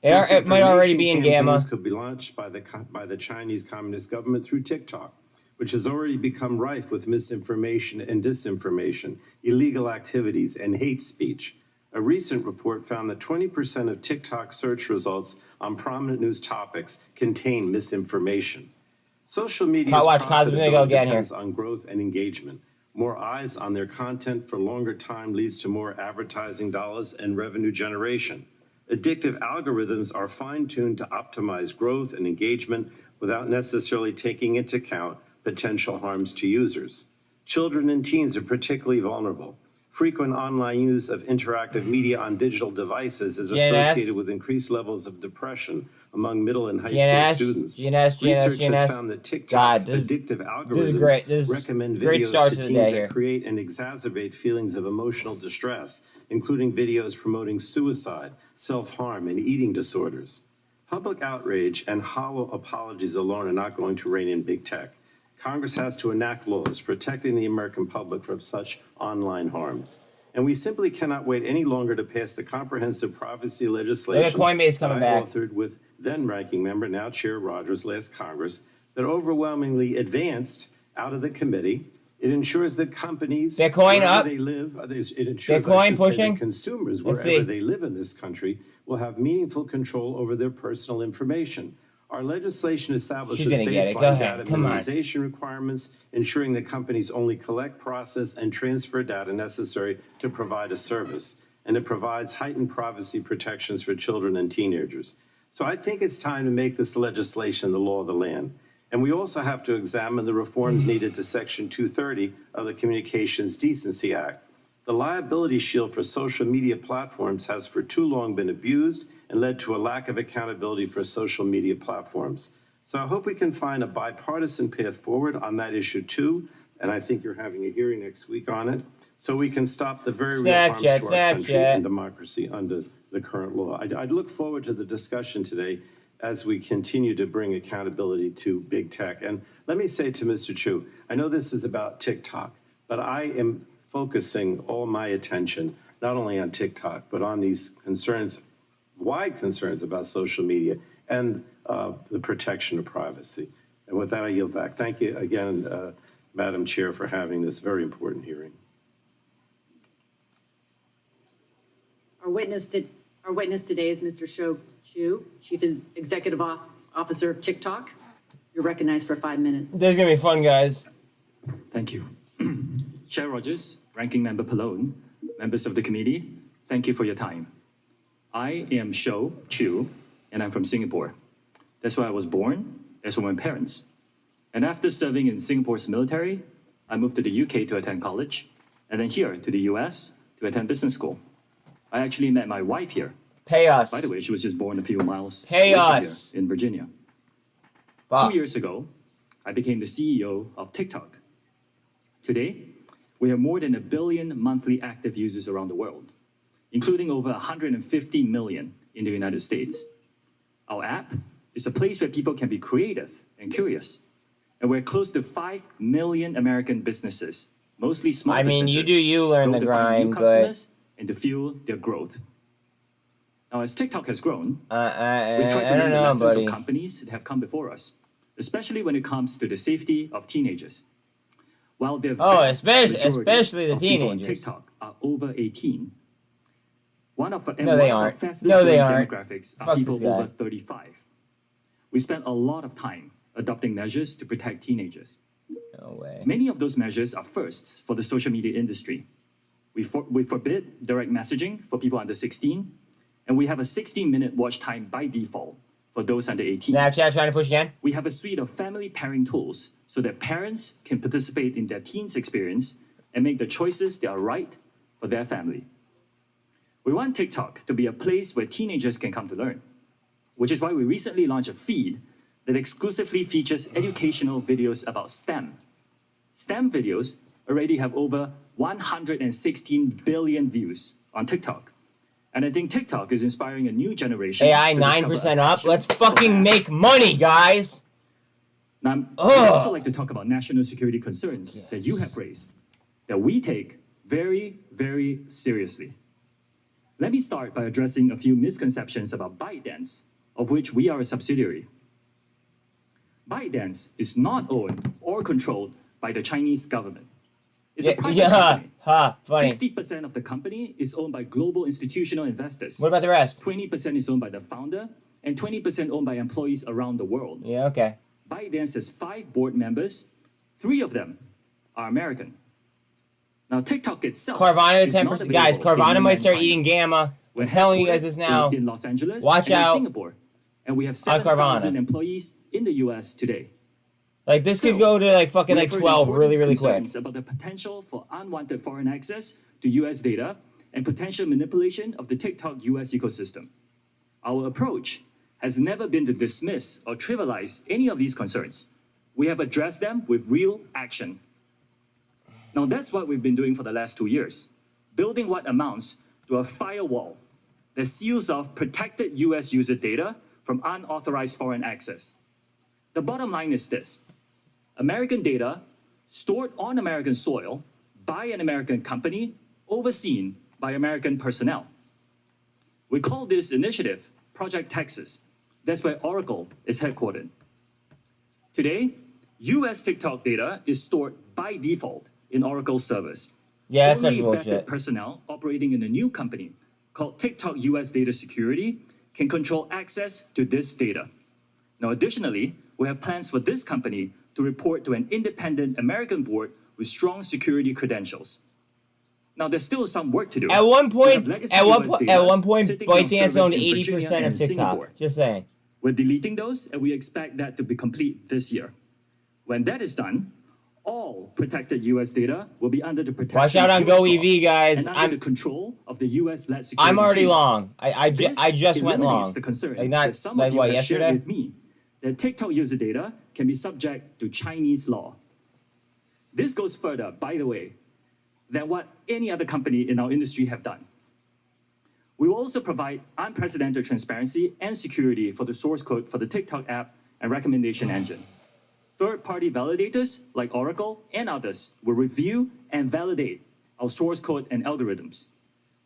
It might already be in gamma. Could be launched by the Chinese Communist government through TikTok, which has already become rife with misinformation and disinformation, illegal activities, and hate speech. A recent report found that 20% of TikTok search results on prominent news topics contain misinformation. Social media's profitability depends on growth and engagement. More eyes on their content for longer time leads to more advertising dollars and revenue generation. Addictive algorithms are fine-tuned to optimize growth and engagement without necessarily taking into account potential harms to users. Children and teens are particularly vulnerable. Frequent online use of interactive media on digital devices is associated with increased levels of depression among middle and high school students. Research has found that TikTok's addictive algorithms recommend videos to teens that create and exacerbate feelings of emotional distress, including videos promoting suicide, self-harm, and eating disorders. Public outrage and hollow apologies alone are not going to rein in big tech. Congress has to enact laws protecting the American public from such online harms. And we simply cannot wait any longer to pass the comprehensive privacy legislation Coinbase coming back. Authored with then-ranking member, now Chair Rogers, last Congress, that overwhelmingly advanced out of the committee. It ensures that companies, wherever they live, it ensures that consumers, wherever they live in this country, will have meaningful control over their personal information. Our legislation establishes baseline data minimization requirements, ensuring that companies only collect, process, and transfer data necessary to provide a service. And it provides heightened privacy protections for children and teenagers. So I think it's time to make this legislation the law of the land. And we also have to examine the reforms needed to Section 230 of the Communications Decency Act. The liability shield for social media platforms has for too long been abused and led to a lack of accountability for social media platforms. So I hope we can find a bipartisan path forward on that issue too, and I think you're having a hearing next week on it, so we can stop the very real harms to our country and democracy under the current law. I'd look forward to the discussion today as we continue to bring accountability to big tech. And let me say to Mr. Chu, I know this is about TikTok, but I am focusing all my attention not only on TikTok, but on these concerns, wide concerns about social media and the protection of privacy. And with that, I yield back. Thank you again, Madam Chair, for having this very important hearing. Our witness today is Mr. Shou Chu, Chief Executive Officer of TikTok. You're recognized for 5 minutes. This is gonna be fun, guys. Thank you. Chair Rogers, Ranking Member Pallone, members of the committee, thank you for your time. I am Shou Chu, and I'm from Singapore. That's where I was born, as were my parents. And after serving in Singapore's military, I moved to the UK to attend college, and then here to the US to attend business school. I actually met my wife here. Pay us. By the way, she was just born a few miles Pay away from us. here in Virginia. Wow. 2 years ago, I became the CEO of TikTok. Today, we have more than 1 billion monthly active users around the world, including over 150 million in the United States. Our app is a place where people can be creative and curious. And we're close to 5 million American businesses, mostly small businesses. you learn the to find grind, new customers and to fuel their growth. Now, as TikTok has grown, we've tried to learn the lessons of companies that have come before us, especially when it comes to the safety of teenagers. While the especially the people on teenagers. TikTok are over 18, one of our fastest No, they growing aren't. demographics are Fuck people this guy. over 35. We spent a lot of time adopting measures to protect teenagers. No way. Many of those measures are firsts for the social media industry. We forbid direct messaging for people under 16, and we have a 16-minute watch time by default for those under 18. Snapchat trying to push again? We have a suite of family pairing tools so that parents can participate in their teens' experience and make the choices that are right for their family. We want TikTok to be a place where teenagers can come to learn, which is why we recently launched a feed that exclusively features educational videos about STEM. STEM videos already have over 116 billion views on TikTok. And I think TikTok is inspiring a new generation. AI 9% up. Let's fucking make money, guys. Now, I'd also like to talk about national security concerns that you have raised, that we take very, very seriously. Let me start by addressing a few misconceptions about ByteDance, of which we are a subsidiary. ByteDance is not owned or controlled by the Chinese government. It's a private company. Funny. 60% of the company is owned by global institutional investors. What about the rest? 20% is owned by the founder, and 20% owned by employees around the world. Yeah, okay. ByteDance has 5 board members. 3 of them are American. Now, TikTok itself Carvana is not 10%. available Guys, in Carvana mainland might start China. eating Gamma. We're I'm telling you headquartered guys this now. in Los Angeles Watch and out. in Singapore. And we have On Carvana. 7,000 employees in the US today. Like, this could go to, like, fucking, like, 12 really, really quick. About the potential for unwanted foreign access to US data and potential manipulation of the TikTok US ecosystem. Our approach has never been to dismiss or trivialize any of these concerns. We have addressed them with real action. Now, that's what we've been doing for the last 2 years, building what amounts to a firewall that seals off protected US user data from unauthorized foreign access. The bottom line is this: American data stored on American soil by an American company, overseen by American personnel. We call this initiative Project Texas. That's where Oracle is headquartered. Today, US TikTok data is stored by default in Oracle servers. Yeah, that's Only such vetted bullshit. personnel operating in a new company called TikTok US Data Security can control access to this data. Now, additionally, we have plans for this company to report to an independent American board with strong security credentials. Now, there's still some work to do. At one point, We have legacy at one US point, data at one point, sitting on ByteDance servers owned in Virginia 80% of and TikTok. Singapore. Just saying. We're deleting those, and we expect that to be complete this year. When that is done, all protected U.S. data will be under the protection Watch out of on US goev, law guys. and under the control of the U.S.-led security I'm already team. long. I just went eliminates long. the concern Like not that some like of you what have yesterday. shared with me that TikTok user data can be subject to Chinese law. This goes further, by the way, than what any other company in our industry have done. We will also provide unprecedented transparency and security for the source code for the TikTok app and recommendation engine. Third-party validators like Oracle and others will review and validate our source code and algorithms.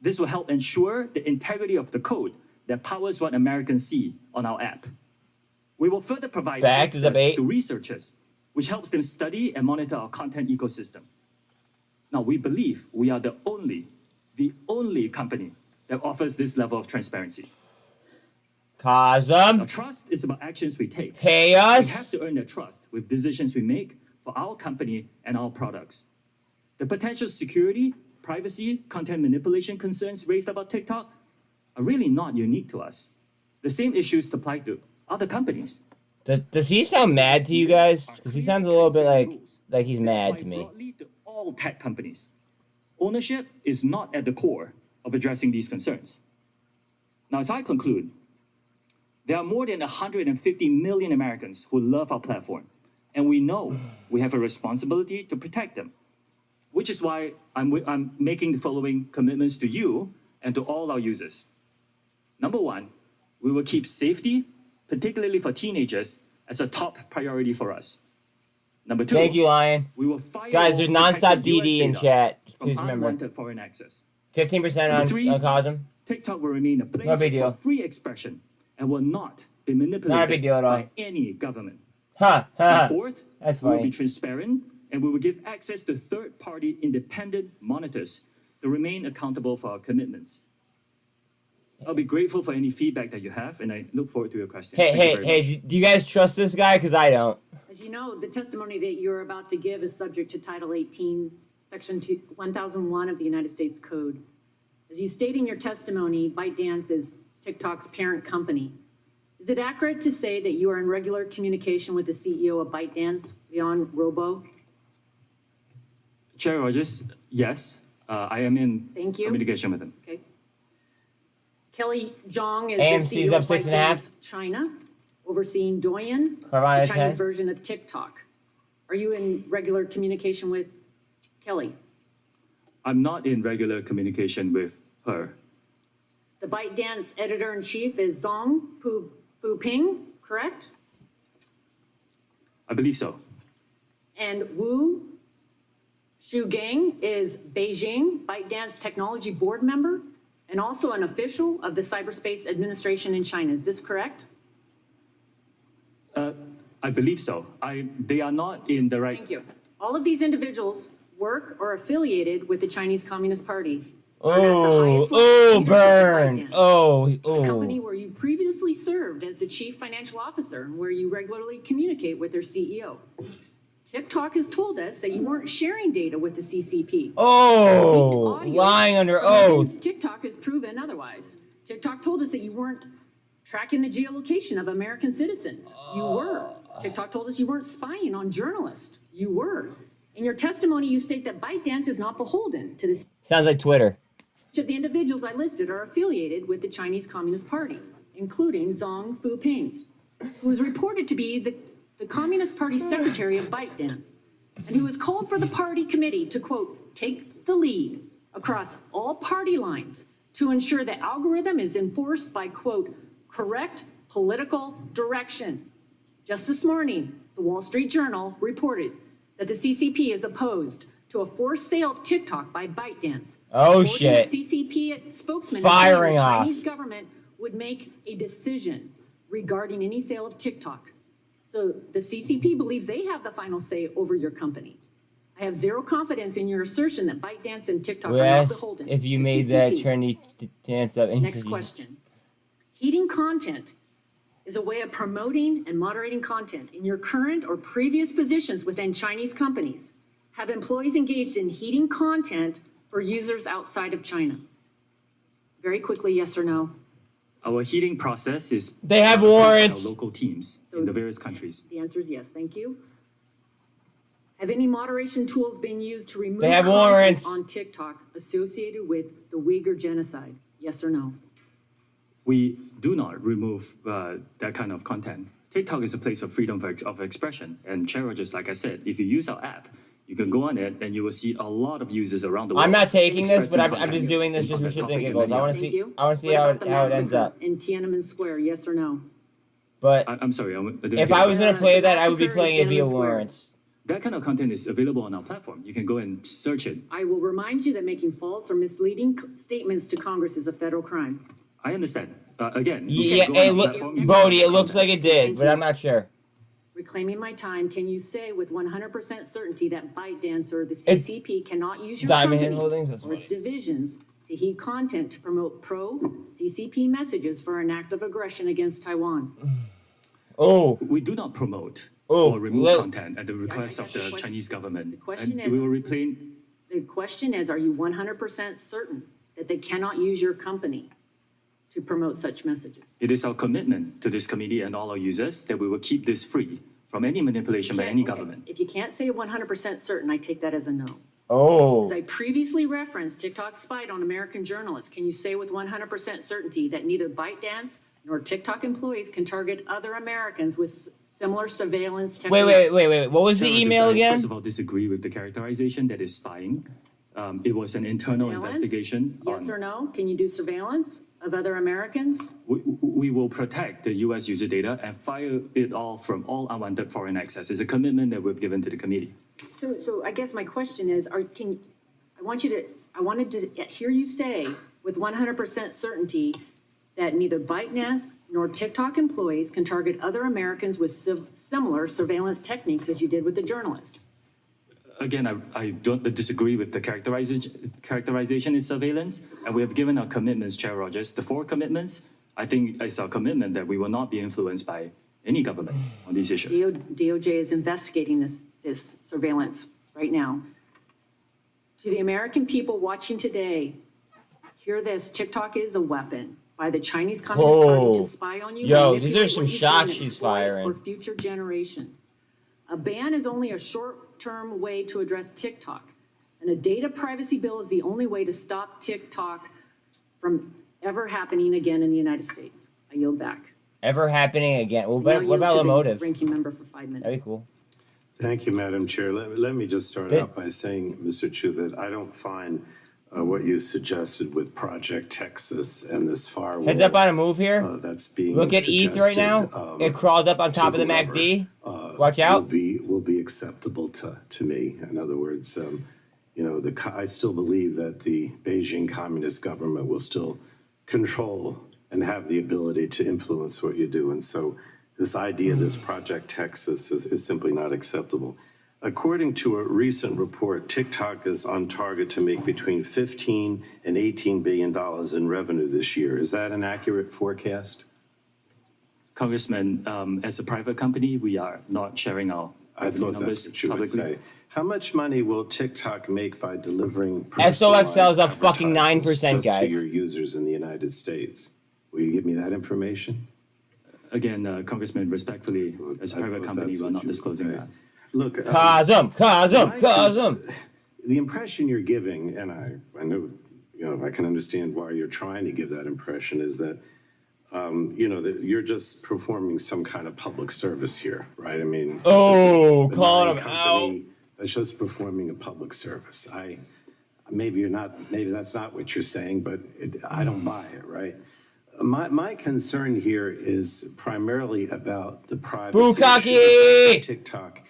This will help ensure the integrity of the code that powers what Americans see on our app. We will further provide Back to access debate. to researchers, which helps them study and monitor our content ecosystem. Now, we believe we are the only company that offers this level of transparency. Cosm. Now, trust is about actions we take. Pay We us. have to earn their trust with decisions we make for our company and our products. The potential security, privacy, content manipulation concerns raised about TikTok are really not unique to us. The same issues apply to other companies. Does he sound mad to you guys? Because he sounds a little bit like he's mad to me. Broadly to all tech companies. Ownership is not at the core of addressing these concerns. Now, as I conclude, there are more than 150 million Americans who love our platform, and we know we have a responsibility to protect them, which is why I'm making the following commitments to you and to all our users. Number one, we will keep safety, particularly for teenagers, as a top priority for us. Number two, Thank you, Lion. we will fire Guys, there's nonstop DD in chat. from Please remember. unwanted foreign access. 15% Number three, on Cosm. TikTok will remain a place No big deal. for free expression and will not be manipulated Not a big deal at all. by any government. Ha And ha. fourth, That's we will funny. be transparent and we will give access to third-party independent monitors to remain accountable for our commitments. I'll be grateful for any feedback that you have, and I look forward to your questions. Hey, Thank you hey, very hey, much. do you guys trust this guy? Because I don't. As you know, the testimony that you're about to give is subject to Title 18, Section 1001 of the United States Code. As you state in your testimony, ByteDance is TikTok's parent company. Is it accurate to say that you are in regular communication with the CEO of ByteDance, Leon Robo? Chair Rogers, yes, I am in Thank you. communication with him. Okay. Kelly Zhang is AMC's the CEO up of 6.5. ByteDance China, overseeing Douyin, the Carvana Chinese 10. version of TikTok. Are you in regular communication with Kelly? I'm not in regular communication with her. The ByteDance editor-in-chief is Zhong Fuping, correct? I believe so. And Wu Shugang is Beijing ByteDance technology board member and also an official of the Cyberspace Administration in China. Is this correct? I believe so. They are not in the right. Thank you. All of these individuals work or affiliated with the Chinese Communist Party. Burn. A company where you previously served as the chief financial officer and where you regularly communicate with their CEO. TikTok has told us that you weren't sharing data with the CCP. Lying under oath. TikTok has proven otherwise. TikTok told us that you weren't tracking the geolocation of American citizens. You were. TikTok told us you weren't spying on journalists. You were. In your testimony, you state that ByteDance is not beholden to the. Sounds like Twitter. Each of the individuals I listed are affiliated with the Chinese Communist Party, including Zhong Fuping, who is reported to be the Communist Party secretary of ByteDance, and who has called for the party committee to, quote, take the lead across all party lines to ensure the algorithm is enforced by, quote, correct political direction. Just this morning, the Wall Street Journal reported that the CCP is opposed to a forced sale of TikTok by ByteDance. Shit. The CCP spokesman Firing the off. Chinese government would make a decision regarding any sale of TikTok. So the CCP believes they have the final say over your company. I have zero confidence in your assertion that ByteDance and TikTok are not beholden. If you to made CCP. that trendy dance up. Next question. Heating content is a way of promoting and moderating content. In your current or previous positions within Chinese companies, have employees engaged in heating content for users outside of China? Very quickly, yes or no? Our heating process is. They have warrants. Our local teams in the various countries. The answer is yes. Thank you. Have any moderation tools been used to remove They have content warrants. on TikTok associated with the Uyghur genocide? Yes or no? We do not remove that kind of content. TikTok is a place for freedom of expression. And Chair Rogers, like I said, if you use our app, you can go on it and you will see a lot of users around the world. I'm not taking this, but I'm expressing just doing this just for content shits and on that giggles. I topic want to and see. you. I want to see What how about it, the how it ends massacre up. in Tiananmen Square? Yes or no? But I'm sorry. if I was gonna play that, I would be massacre in playing it via Tiananmen Square. warrants. That kind of content is available on our platform. You can go and search it. I will remind you that making false or misleading statements to Congress is a federal crime. I understand. Again, you Yeah, can go on it our look, platform. you Bodie, can it looks like it did, Thank but you. I'm not sure. Reclaiming my time, can you say with 100% certainty that ByteDance or the CCP cannot use your Diamond company Hand Holdings, that's or its divisions to heat content to promote pro-CCP messages for an act of aggression against Taiwan? We do not promote Oh, or remove well- content at the request of the Chinese government. The question and is- we will replace. The question is, are you 100% certain that they cannot use your company to promote such messages? It is our commitment to this committee and all our users that we will keep this free from any manipulation by any government. If you can't say 100% certain, I take that as a no. Oh. As I previously referenced, TikTok spied on American journalists. Can you say with 100% certainty that neither ByteDance nor TikTok employees can target other Americans with similar surveillance techniques? Wait. What was the Chair Rogers, email I again? First of all, disagree with the characterization that is spying. It was an internal Surveillance? investigation. Yes or no? Can you do surveillance of other Americans? We will protect the U.S. user data and fire it all from all unwanted foreign access. It's a commitment that we've given to the committee. So I guess my question is, I wanted to hear you say with 100% certainty that neither ByteDance nor TikTok employees can target other Americans with similar surveillance techniques as you did with the journalists. Again, I don't disagree with the characterization in surveillance, and we have given our commitments, Chair Rogers. The 4 commitments, I think it's our commitment that we will not be influenced by any government on these issues. DOJ is investigating this surveillance right now. To the American people watching today, hear this: TikTok is a weapon by the Chinese Communist Party to spy on you. Yo, manipulate these are some what you see, shots and she's exploit it firing. for future generations. A ban is only a short-term way to address TikTok, and a data privacy bill is the only way to stop TikTok from ever happening again in the United States. I yield back. Ever happening again? Well, Now what yield about to the Lomotive? ranking member for 5 minutes. That'd be cool. Thank you, Madam Chair. Let me just start out by saying, Mr. Chu, that I don't find what you suggested with Project Texas and this firewall. Heads up on a move here. That's being Look at ETH right now. It crawled up on top of the MACD. Watch out. Will be acceptable to me. In other words, you know, I still believe that the Beijing Communist government will still control and have the ability to influence what you do. And so this idea, this Project Texas, is simply not acceptable. According to a recent report, TikTok is on target to make between $15 and $18 billion in revenue this year. Is that an accurate forecast? Congressman, as a private company, we are not sharing our numbers publicly. How much money will TikTok make by delivering SOXL is up fucking 9%, just guys. to your users in the United States? Will you give me that information? Again, Congressman, respectfully, as a private company, we're not disclosing that. Look, Cosm. The impression you're giving, and I know, you know, I can understand why you're trying to give that impression, is that, you know, that you're just performing some kind of public service here, right? I mean, calling him out. That's just performing a public service. Maybe that's not what you're saying, but I don't buy it, right? My concern here is primarily about the privacy. Bukkake! TikTok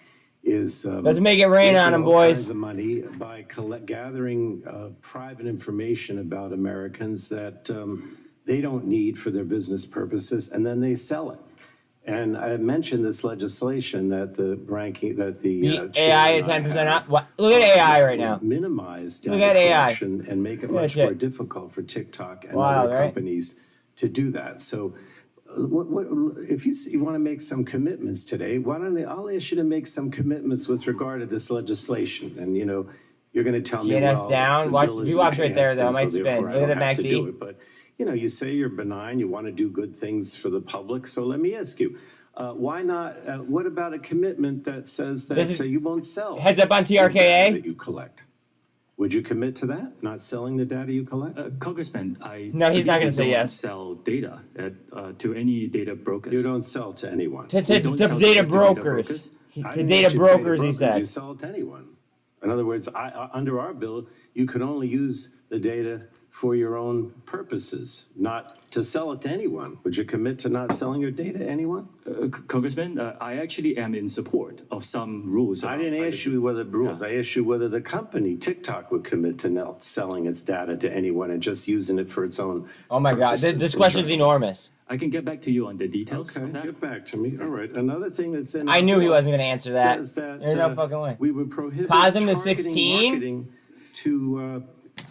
is let's make it rain on them, boys. Kinds of money by gathering private information about Americans that they don't need for their business purposes, and then they sell it. And I mentioned this legislation that the AI at 10% up. What? Look at AI right now. Minimize Look data at AI. collection and make it much more difficult for TikTok and other companies to do that. So, if you want to make some commitments today, I'll ask you to make some commitments with regard to this legislation. And you know, you're going to tell me, us down. Watch, you watch right there, though. I might spin. Look at the MACD. But you know, you say you're benign, you want to do good things for the public. So let me ask you, why not? What about a commitment that says that you won't sell? Heads up on TRKA that you collect. Would you commit to that? Not selling the data you collect? Congressman, No, he's not going to say yes. Sell data to any data brokers. You don't sell to anyone. To data brokers. To data brokers, he said. You sell it to anyone. In other words, under our bill, you could only use the data for your own purposes, not to sell it to anyone. Would you commit to not selling your data to anyone? Congressman, I actually am in support of some rules. I didn't ask you whether rules. I asked you whether the company, TikTok, would commit to not selling its data to anyone and just using it for its own. Oh my God, this question's enormous. I can get back to you on the details of that. Get back to me. All right. Another thing that's in. I knew he wasn't going to answer that. Says that there's no fucking way. We would prohibit Cosm is targeting 16 marketing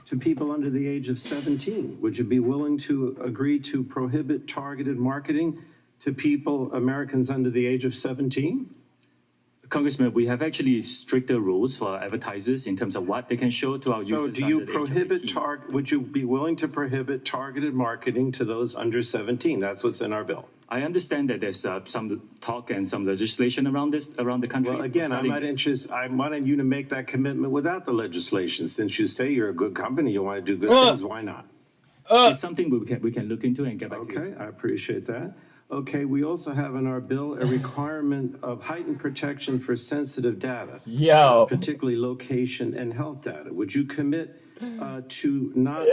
to people under the age of 17. Would you be willing to agree to prohibit targeted marketing to people, Americans under the age of 17? Congressman, we have actually stricter rules for advertisers in terms of what they can show to our users. So do you prohibit, would you be willing to prohibit targeted marketing to those under 17? That's what's in our bill. I understand that there's some talk and some legislation around the country. Well, again, I'm not interested. I wanted you to make that commitment without the legislation. Since you say you're a good company, you want to do good things, why not? It's something we can look into and get back to you. Okay, I appreciate that. Okay, we also have in our bill a requirement of heightened protection for sensitive data. Particularly location and health data. Would you commit to not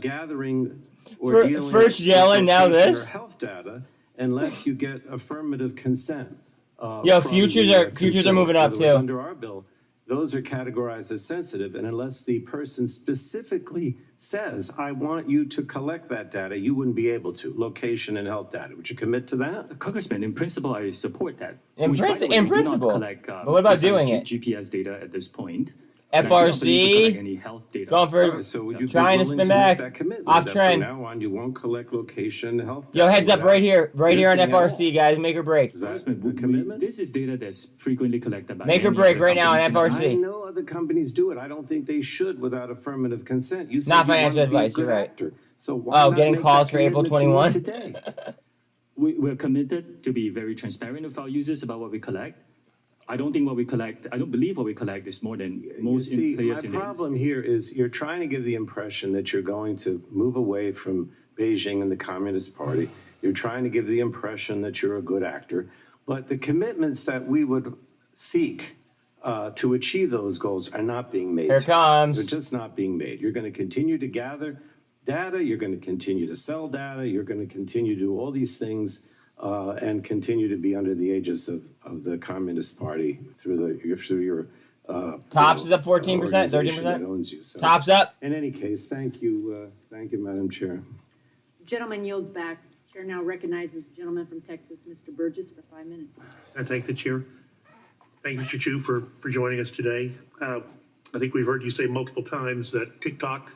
gathering or dealing first Yellen, now this or health data unless you get affirmative consent? Futures are moving up too. Under our bill, those are categorized as sensitive, and unless the person specifically says, I want you to collect that data, you wouldn't be able to. Location and health data. Would you commit to that? Congressman, in principle, I support that. In principle. Collect, but what about doing it? GPS data at this point. FRC, any health data. going for trying to spin back, off trend. From now on, you won't collect location, health data. Yo, heads up right here on FRC, guys, make or break. Is that a commitment? This is data that's frequently collected by make or break right now on FRC. I know other companies do it. I don't think they should without affirmative consent. You said not you financial want to be a advice, good you're right. actor. So why not getting make calls that for April commitment to me 21? today? We're committed to be very transparent with our users about what we collect. I don't think what we collect, I don't believe what we collect is more than most players in my problem here is you're trying to give the impression that you're going to move away from Beijing and the Communist Party. You're trying to give the impression that you're a good actor. But the commitments that we would seek to achieve those goals are not being made. Here it comes. They're just not being made. You're going to continue to gather data. You're going to continue to sell data. You're going to continue to do all these things and continue to be under the aegis of the Communist Party through your Tops is up 14%, organization 13%. that owns you. So, Tops up. in any case, thank you, Madam Chair. Gentleman yields back. Chair now recognizes the gentleman from Texas, Mr. Burgess, for 5 minutes. I thank the chair. Thank you, Mr. Chu, for joining us today. I think we've heard you say multiple times that TikTok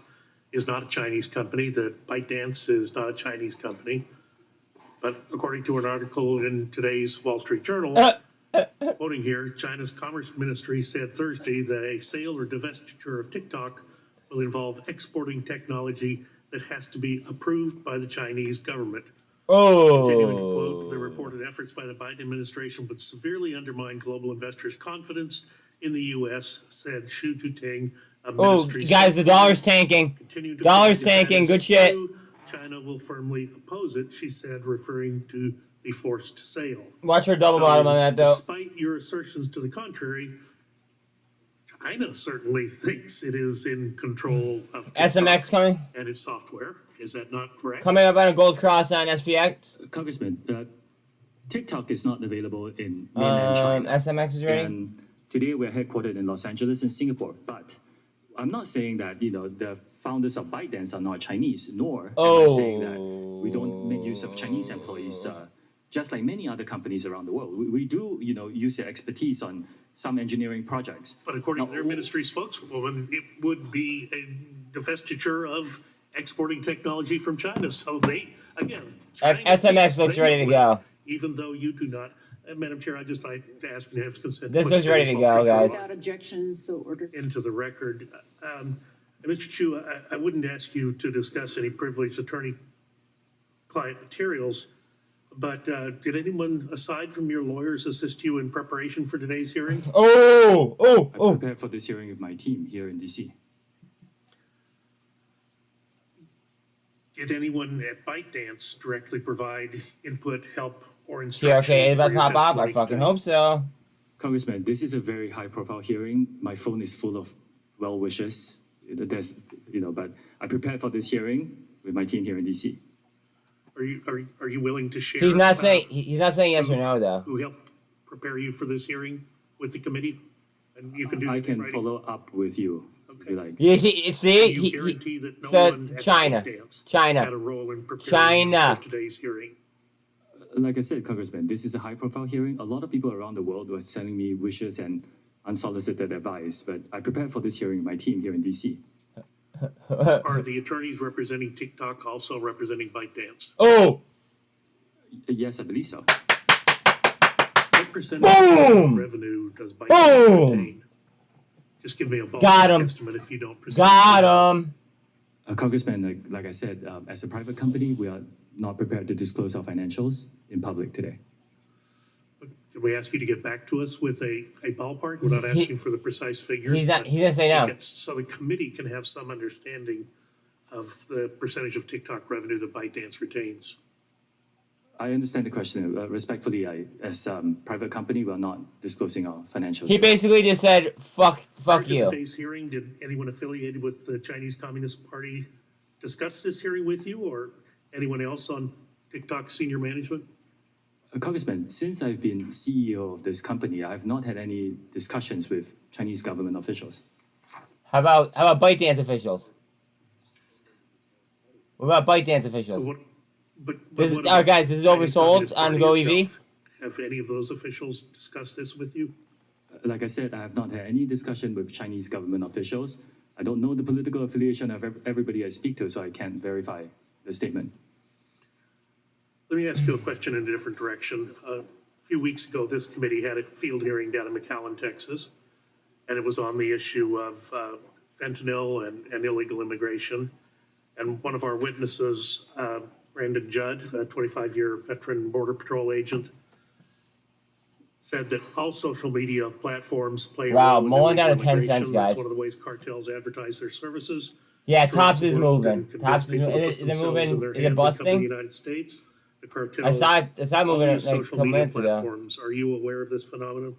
is not a Chinese company, that ByteDance is not a Chinese company. But according to an article in today's Wall Street Journal, quoting here, China's Commerce Ministry said Thursday that a sale or divestiture of TikTok will involve exporting technology that has to be approved by the Chinese government. Continuing to quote, the reported efforts by the Biden administration would severely undermine global investors' confidence in the U.S., said Xu Tuting. Guys, the dollar's tanking. Dollar's tanking. Good shit. China will firmly oppose it, she said, referring to the forced sale. Watch her double bottom on that, though. Despite your assertions to the contrary, China certainly thinks it is in control of TikTok SMX coming? and its software. Is that not correct? Coming up on a gold cross on SPX. Congressman, TikTok is not available in mainland China. SMX is ready. And today we're headquartered in Los Angeles and Singapore. But I'm not saying that the founders of ByteDance are not Chinese, nor am I saying that we don't make use of Chinese employees. Just like many other companies around the world, we do use their expertise on some engineering projects. But according to their ministry spokeswoman, it would be a divestiture of exporting technology from China. So they, again, China SMX looks ready to go. Even though you do not. Madam Chair, I'd just like to ask unanimous consent. This is ready to go, guys. Without objection, so ordered. Into the record. Mr. Chu, I wouldn't ask you to discuss any privileged attorney-client materials, but did anyone, aside from your lawyers, assist you in preparation for today's hearing? I prepared for this hearing with my team here in D.C. Did anyone at ByteDance directly provide input, help, or Yeah, instruction? okay, it's about for to your pop off. I testimony fucking today? hope so. Congressman, this is a very high-profile hearing. My phone is full of well wishes. But I prepared for this hearing with my team here in D.C. Are you willing to share? He's not saying yes or no, though. Who helped prepare you for this hearing with the committee? And you can do. I that in can writing? follow up with you if you like. You see, You guarantee that no said one at China, ByteDance China, had a role in preparing you for today's hearing. Like I said, Congressman, this is a high-profile hearing. A lot of people around the world were sending me wishes and unsolicited advice, but I prepared for this hearing with my team here in D.C. Are the attorneys representing TikTok also representing ByteDance? Yes, I believe so. What percentage of revenue does ByteDance retain? Just give me a ballpark estimate if you don't present. Got him. Congressman, like I said, as a private company, we are not prepared to disclose our financials in public today. Can we ask you to get back to us with a ballpark? We're not asking for the precise figures. He's gonna say no. So the committee can have some understanding of the percentage of TikTok revenue that ByteDance retains. I understand the question. Respectfully, as a private company, we are not disclosing our financials. He basically just said, fuck Prior to you. today's hearing, did anyone affiliated with the Chinese Communist Party discuss this hearing with you, or anyone else on TikTok senior management? Congressman, since I've been CEO of this company, I have not had any discussions with Chinese government officials. How about ByteDance officials? What about ByteDance officials? Guys, this is oversold on goev. Have any of those officials discussed this with you? Like I said, I have not had any discussion with Chinese government officials. I don't know the political affiliation of everybody I speak to, so I can't verify the statement. Let me ask you a question in a different direction. A few weeks ago, this committee had a field hearing down in McAllen, Texas, and it was on the issue of fentanyl and illegal immigration. And one of our witnesses, Brandon Judd, a 25-year veteran Border Patrol agent, said that all social media platforms play a Wow, role in mulling down to illegal 10 cents, immigration. guys. That's one of the ways cartels advertise their services. Yeah, Throughout Tops the is world moving. and convince Tops is people to moving. put Is it themselves in moving? their Is it hands and come to the busting? United States. The I cartels saw it all moving use like a social couple media minutes ago. platforms. Are you aware of this phenomenon?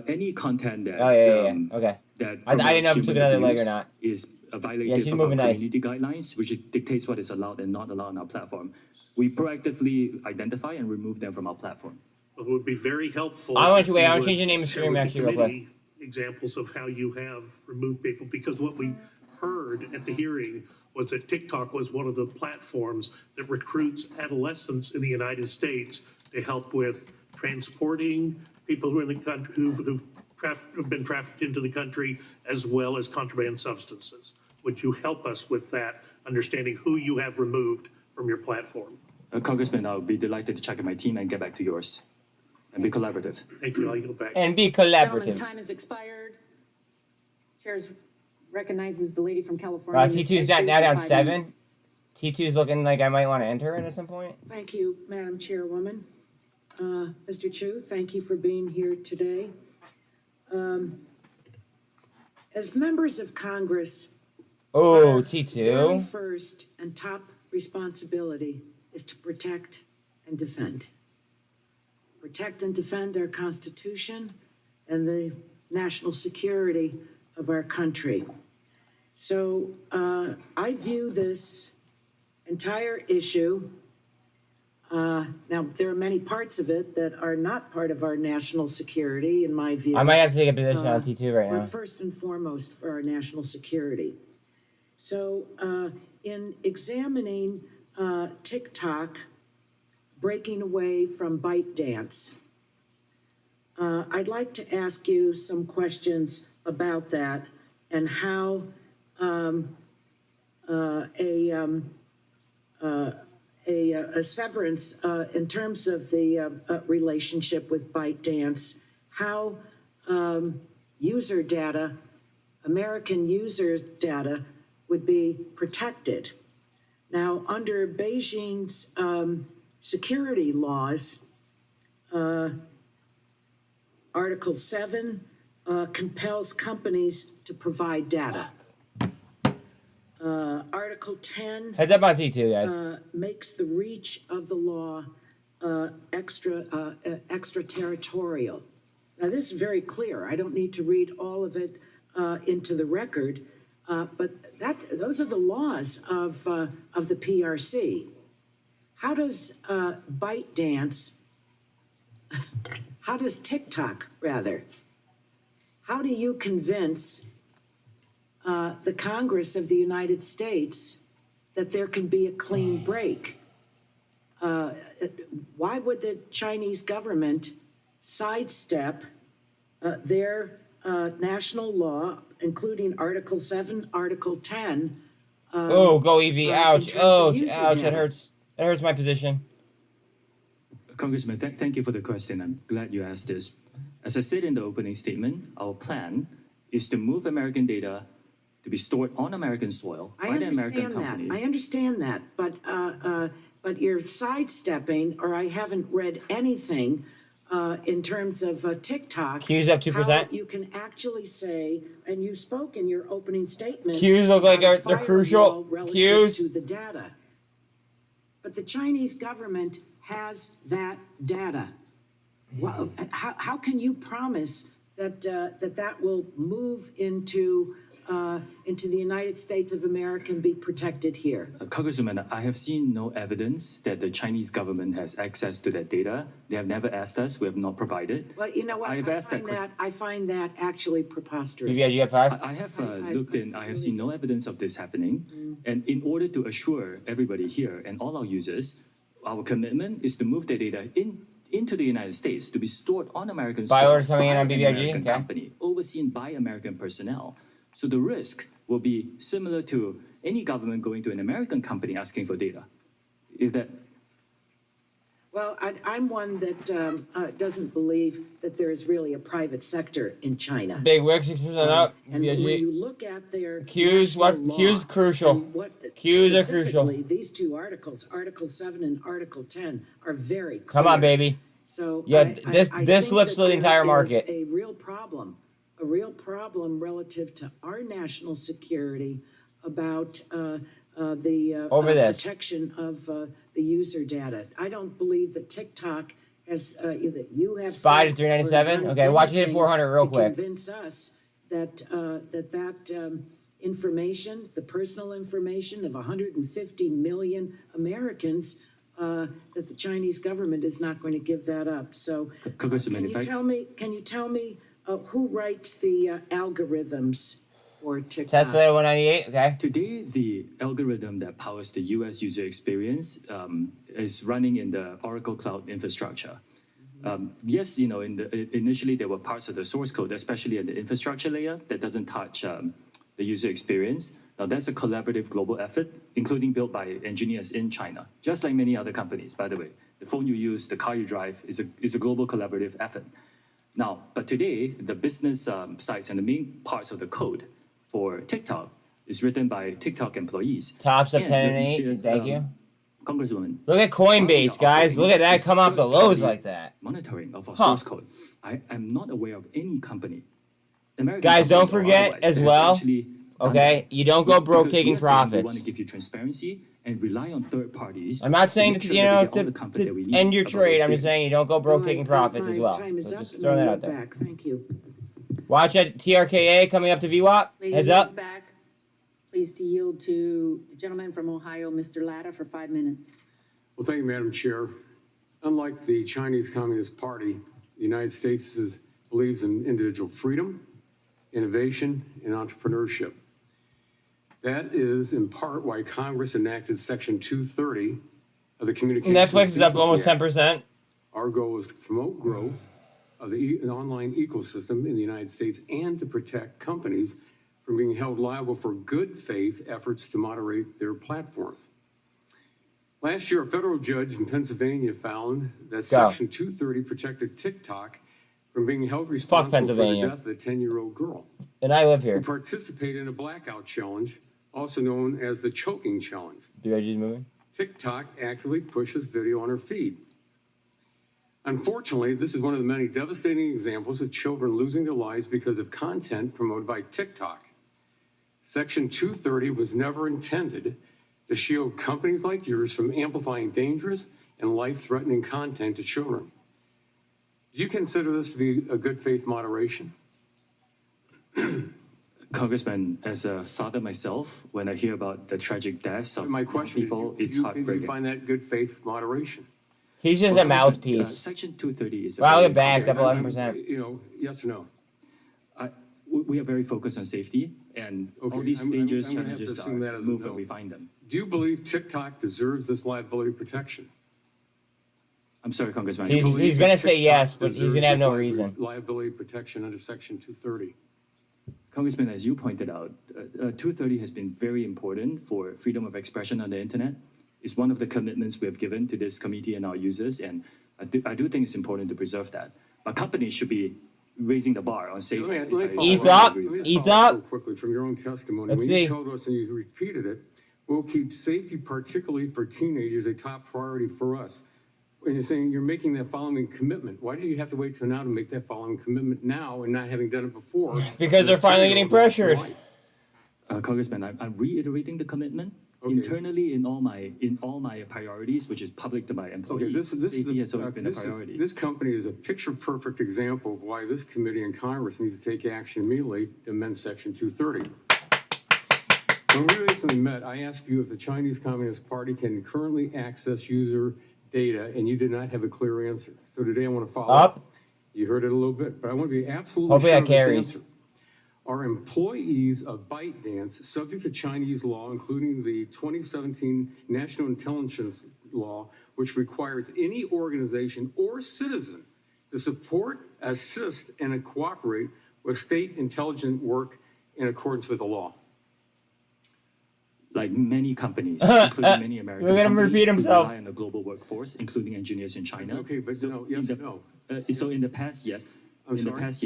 Any content that Oh yeah. Okay. that I didn't know if it promotes took human another leg or abuse not. is Yeah, violative she's of our moving nice. community guidelines, which dictates what is allowed and not allowed on our platform. We proactively identify and remove them from our platform. It would be very helpful. I want if you wait. you I want would to change the name of share stream with the actually real quick. committee examples of how you have removed people, because what we heard at the hearing was that TikTok was one of the platforms that recruits adolescents in the United States to help with transporting people who are in the country who've been trafficked into the country, as well as contraband substances. Would you help us with that, understanding who you have removed from your platform? Congressman, I'll be delighted to check with my team and get back to yours and be collaborative. Thank you. I'll yield back. And be Gentleman's collaborative. time has expired. Chairs recognizes the lady from California. Ms. T2's Eshu, now for down 5 7. minutes. T2's looking like I might want to enter it at some point. Thank you, Madam Chairwoman. Mr. Chu, thank you for being here today. As members of Congress, Oh, our T2. very first and top responsibility is to protect and defend. Protect and defend our Constitution and the national security of our country. So I view this entire issue. Now, there are many parts of it that are not part of our national security, in my view. I might have to take a position on T2 right now. But first and foremost, for our national security. So in examining TikTok breaking away from ByteDance, I'd like to ask you some questions about that and how a severance in terms of the relationship with ByteDance, how user data, American user data, would be protected. Now, under Beijing's security laws, Article 7 compels companies to provide data. Article 10 Heads up on T2, guys. makes the reach of the law extraterritorial. Now, this is very clear. I don't need to read all of it into the record, but those are the laws of the PRC. How does ByteDance, how does TikTok, rather, how do you convince the Congress of the United States that there can be a clean break? Why would the Chinese government sidestep their national law, including Article 7, Article 10? Oh, go EV. Ouch. Oh, user ouch. That data? hurts. That hurts my position. Congressman, thank you for the question. I'm glad you asked this. As I said in the opening statement, our plan is to move American data to be stored on American soil by the American company. I understand that, but you're sidestepping, or I haven't read anything in terms of TikTok. Q's up 2%. How you can actually say, and you spoke in your opening statement. Q's look like about a they're crucial. firewall relative Q's. to the data. But the Chinese government has that data. How can you promise that that will move into the United States of America and be protected here? Congresswoman, I have seen no evidence that the Chinese government has access to that data. They have never asked us. We have not provided. Well, you know what? I find that actually preposterous. BBIG at 5? I have looked in. I have seen no evidence of this happening. And in order to assure everybody here and all our users, our commitment is to move the data into the United States to be stored on American soil Buy orders coming in on by an BBIG? American Okay. company, overseen by American personnel. So the risk will be similar to any government going to an American company asking for data. If that Well, I'm one that doesn't believe that there is really a private sector in China. Big wick, 6% up. And when BBIG. you look at their Q's, what? national Q's law crucial. and what Q's are crucial. specifically these two articles, Article 7 and Article 10, are very clear. Come on, baby. So Yeah, I this think lifts that the entire there is market. a real problem relative to our national security about the Over this. protection of the user data. I don't believe that TikTok has that you have Spy to said 397. or done Okay, watch it hit anything 400 real to quick. convince us that information, the personal information of 150 million Americans, that the Chinese government is not going to give that up. So, Congressman, can you tell me who writes the algorithms for TikTok? Tesla 198. Okay. Today, the algorithm that powers the U.S. user experience is running in the Oracle Cloud infrastructure. Yes, initially there were parts of the source code, especially at the infrastructure layer, that doesn't touch the user experience. Now, that's a collaborative global effort, including built by engineers in China, just like many other companies, by the way. The phone you use, the car you drive is a global collaborative effort. Now, but today, the business sites and the main parts of the code for TikTok is written by TikTok employees. Tops up 10 and 8. Thank you. Congresswoman. Look at Coinbase, guys. Look at that come off the lows like that. Monitoring of our source code. I am not aware of any company. Guys, don't forget as well. Okay, you don't go broke taking profits. We want to give you transparency and rely on third parties. I'm not saying to end your trade. I'm just saying you don't go broke taking profits as well. Time is So up. just throwing that out there. Back. Thank you. Watch at TRKA coming up to VWAP. Heads up. Back. Please to yield to the gentleman from Ohio, Mr. Latta, for 5 minutes. Well, thank you, Madam Chair. Unlike the Chinese Communist Party, the United States believes in individual freedom, innovation, and entrepreneurship. That is, in part, why Congress enacted Section 230 of the Communications Netflix is up almost Act. 10%. Our goal is to promote growth of the online ecosystem in the United States and to protect companies from being held liable for good faith efforts to moderate their platforms. Last year, a federal judge in Pennsylvania found that Section 230 protected TikTok from being held responsible for the death of a 10-year-old girl. And I live here. Who participated in a blackout challenge, also known as the choking challenge. BBIG moving. TikTok actively pushes video on her feed. Unfortunately, this is one of the many devastating examples of children losing their lives because of content promoted by TikTok. Section 230 was never intended to shield companies like yours from amplifying dangerous and life-threatening content to children. Do you consider this to be a good faith moderation? Congressman, as a father myself, when I hear about the tragic deaths of My question people, is, it's do heartbreaking. you find that good faith moderation? He's just a mouthpiece. Section 230 is. Wow, look back, up 11%. Yes or no? We are very focused on safety, and all these dangerous challenges are move when we find them. Do you believe TikTok deserves this liability protection? I'm sorry, Congressman. He's going to say yes, but he's going to have no reason. Liability protection under Section 230. Congressman, as you pointed out, 230 has been very important for freedom of expression on the internet. It's one of the commitments we have given to this committee and our users, and I do think it's important to preserve that. But companies should be raising the bar on safety. Eat up. Quickly from your own testimony. Let's when see. You told us and you repeated it, we'll keep safety, particularly for teenagers, a top priority for us. And you're saying you're making that following commitment. Why do you have to wait till now to make that following commitment now and not having done it before? Because they're finally getting pressured. Congressman, I'm reiterating the commitment. Internally, in all my priorities, which is public to my employees, safety has always been a priority. This company is a picture-perfect example of why this committee and Congress needs to take action immediately to amend Section 230. When we recently met, I asked you if the Chinese Communist Party can currently access user data, and you did not have a clear answer. So today I want to follow up. You heard it a little bit, but I want to be absolutely Hopefully sure that of this carries. answer. Are employees of ByteDance subject to Chinese law, including the 2017 National Intelligence Law, which requires any organization or citizen to support, assist, and cooperate with state intelligence work in accordance with the law? Like many companies, including many American Look at him companies, repeat himself. rely on the global workforce, including engineers in China. Okay, but no, yes or no? So in the past, yes. I'm sorry? The past,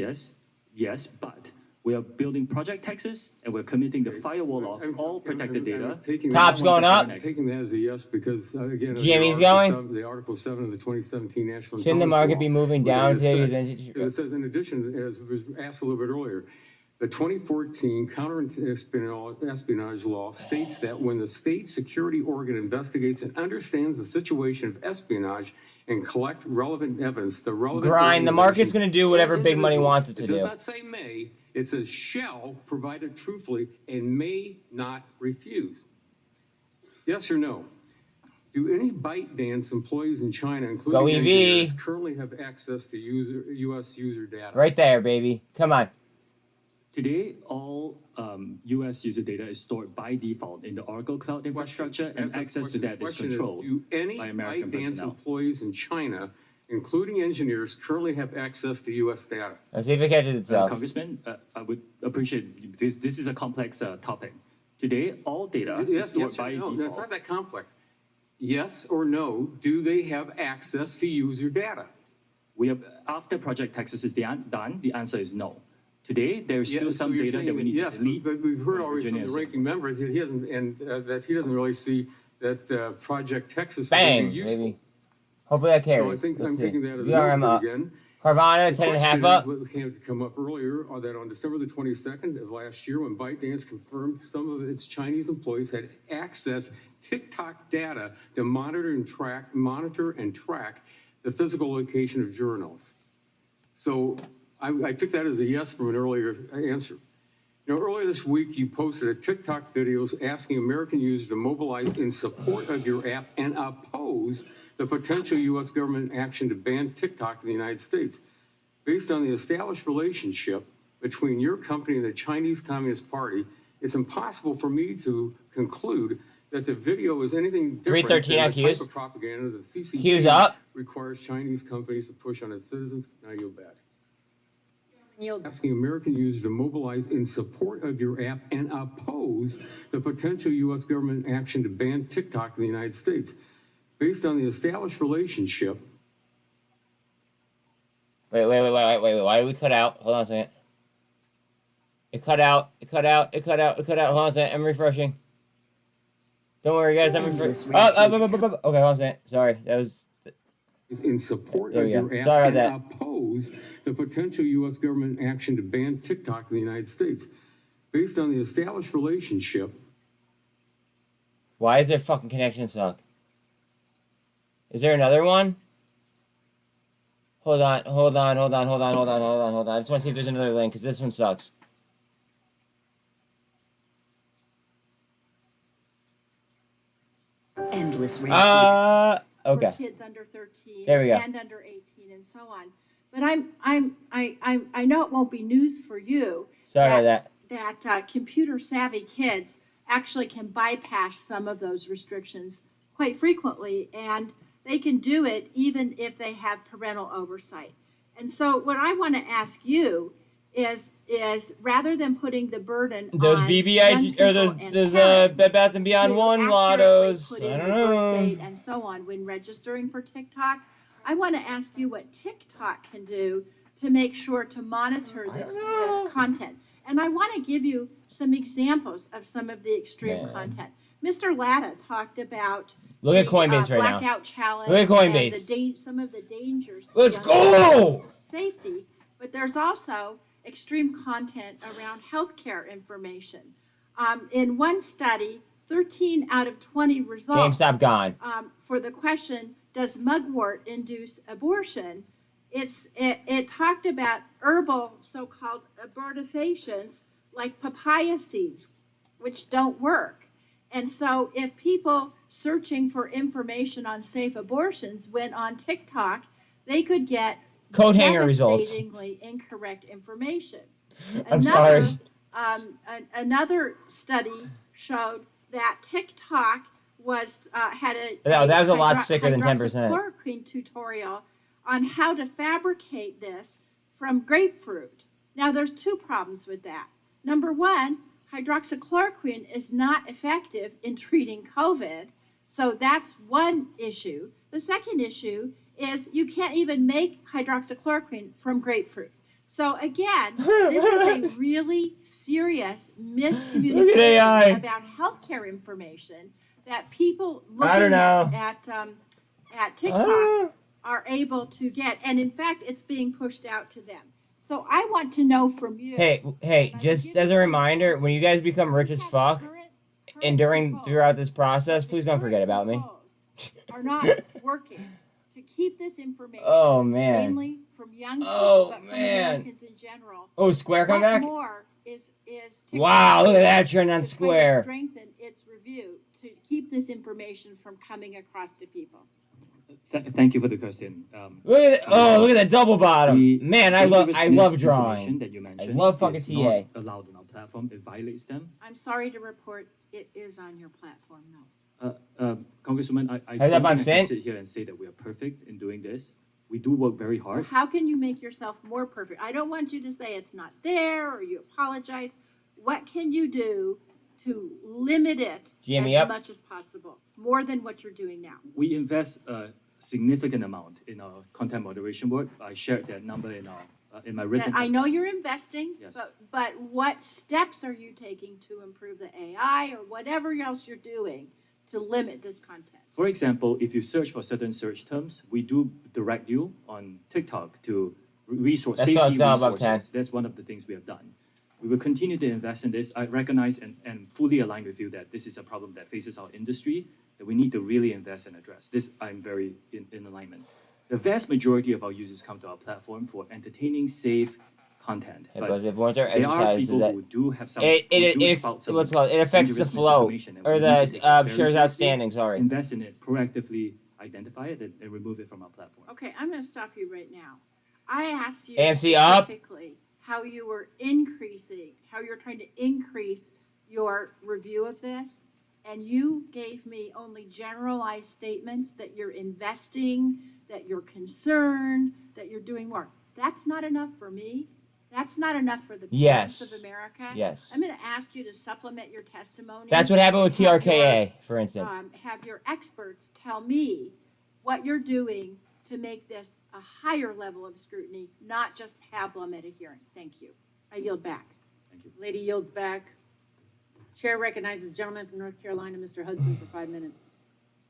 yes, but We are building Project Texas, and we're committing the firewall of all protected data. Top's going up. I'm taking that as a yes because, again, Jimmy's going. The Article 7 of the 2017 National Shouldn't the market be moving down to it says, in addition, as was asked a little bit earlier, the 2014 counter-espionage law states that when the state security organ investigates and understands the situation of espionage and collect relevant evidence, the relevant grind. The market's going to do whatever big money wants it to do. It does not say may. It says shall provide it truthfully and may not refuse. Yes or no? Do any ByteDance employees in China, including engineers, currently have access to U.S. user data? Right there, baby. Come on. Today, all U.S. user data is stored by default in the Oracle Cloud infrastructure, and access to that is controlled by American personnel. Employees in China, including engineers, currently have access to U.S. data? Let's see if it catches itself. Congressman, I would appreciate this. This is a complex topic. Today, all data is stored by default. No, it's not that complex. Yes or no, do they have access to user data? We have, after Project Texas is done, the answer is no. Today, there is still some data that we need to delete. But we've heard already from the ranking member that he hasn't, and that he doesn't really see that Project Texas is going to be useful. Baby. Hopefully that carries. So I think I'm taking that as a VRM no up. again. Carvana, 10.5 up. What came to come up earlier, that on December the 22nd of last year, when ByteDance confirmed some of its Chinese employees had accessed TikTok data to monitor and track the physical location of journals. So I took that as a yes from an earlier answer. You know, earlier this week, you posted a TikTok videos asking American users to mobilize in support of your app and oppose the potential U.S. government action to ban TikTok in the United States. Based on the established relationship between your company and the Chinese Communist Party, it's impossible for me to conclude that the video is anything different than the type of propaganda that CCP requires Chinese companies to push on its citizens. Now you'll back. Asking American users to mobilize in support of your app and oppose the potential U.S. government action to ban TikTok in the United States. Based on the established relationship. Wait. Why did we cut out? Hold on a second. It cut out. Hold on a second. I'm refreshing. Don't worry, guys. I'm refreshing. Okay, hold on a second. Sorry. That was... in support of your app and oppose the potential U.S. government action to ban TikTok in the United States. Based on the established relationship. Why is their fucking connection suck? Is there another one? Hold on. I just want to see if there's another link, because this one sucks. Endless race. Okay. For kids under 13 there we go. And under 18 and so on. But I know it won't be news for you. Sorry about that computer savvy kids actually can bypass some of those restrictions quite frequently, and they can do it even if they have parental oversight. And so what I want to ask you is rather than putting the burden those on BBIG or those Bed Bath & Beyond 1 lottos, I don't know, and so on when registering for TikTok, I want to ask you what TikTok can do to make sure to monitor this content. And I want to give you some examples of some of the extreme content. Mr. Latta talked about look at Coinbase right now. Blackout challenge. Look at Coinbase. And some of the dangers. Let's go. Safety, but there's also extreme content around healthcare information. In one study, 13 out of 20 results. GameStop gone. For the question, does mugwort induce abortion? It talked about herbal so-called abortifacients like papaya seeds, which don't work. And so if people searching for information on safe abortions went on TikTok, they could get code hanger results. Devastatingly incorrect information. I'm sorry. Another study showed that TikTok was had that was a lot sicker than 10%. Hydroxychloroquine tutorial on how to fabricate this from grapefruit. Now, there's two problems with that. Number one, hydroxychloroquine is not effective in treating COVID, so that's one issue. The second issue is you can't even make hydroxychloroquine from grapefruit. So again, this is a really serious Look at miscommunication AI. about healthcare information that people I don't looking know. at TikTok are able to get, and in fact, it's being pushed out to them. So I want to know from you. Hey, just as a reminder, when you guys become rich as fuck, and throughout this process, please don't forget about me. Are not working to keep this information mainly from young people, but from Americans in general. Oh, Square come back? More is TikTok Wow, look at that trend on to try to Square. strengthen its review to keep this information from coming across to people. Thank you for the question. Look at look at that double bottom. Man, I love misinformation drawing. that you I mentioned love fucking is TA. not allowed on our platform. It violates them. I'm sorry to report it is on your platform, no. Congresswoman, I How's that don't on think I can SINT? sit here and say that we are perfect in doing this. We do work very So hard. how can you make yourself more perfect? I don't want you to say it's not there or you apologize. What can you do to limit it Jimmy as up. much as possible, more than what you're doing now? We invest a significant amount in our content moderation work. I shared that number in my written. I know you're investing, Yes. but what steps are you taking to improve the AI or whatever else you're doing to limit this content? For example, if you search for certain search terms, we do direct you on TikTok to safety resources. That's one of the things we have done. We will continue to invest in this. I recognize and fully align with you that this is a problem that faces our industry, that we need to really invest and address. This, I'm very in alignment. The vast majority of our users come to our platform for entertaining, safe content. Yeah, but if one of their there are exercises people that who do have some. what's called, it affects the flow or the shares outstanding. Sorry. Invest in it, proactively identify it, and remove it from our platform. Okay, I'm going to stop you right now. I asked you AMC up. specifically how you were how you're trying to increase your review of this, and you gave me only generalized statements that you're investing, that you're concerned, that you're doing more. That's not enough for me. That's not enough for the parents of America. Yes. I'm going to ask you to supplement your testimony. That's what happened with TRKA, for instance. Have your experts tell me what you're doing to make this a higher level of scrutiny, not just pablum at a hearing. Thank you. I yield back. Thank you. Lady yields back. Chair recognizes gentleman from North Carolina, Mr. Hudson, for 5 minutes.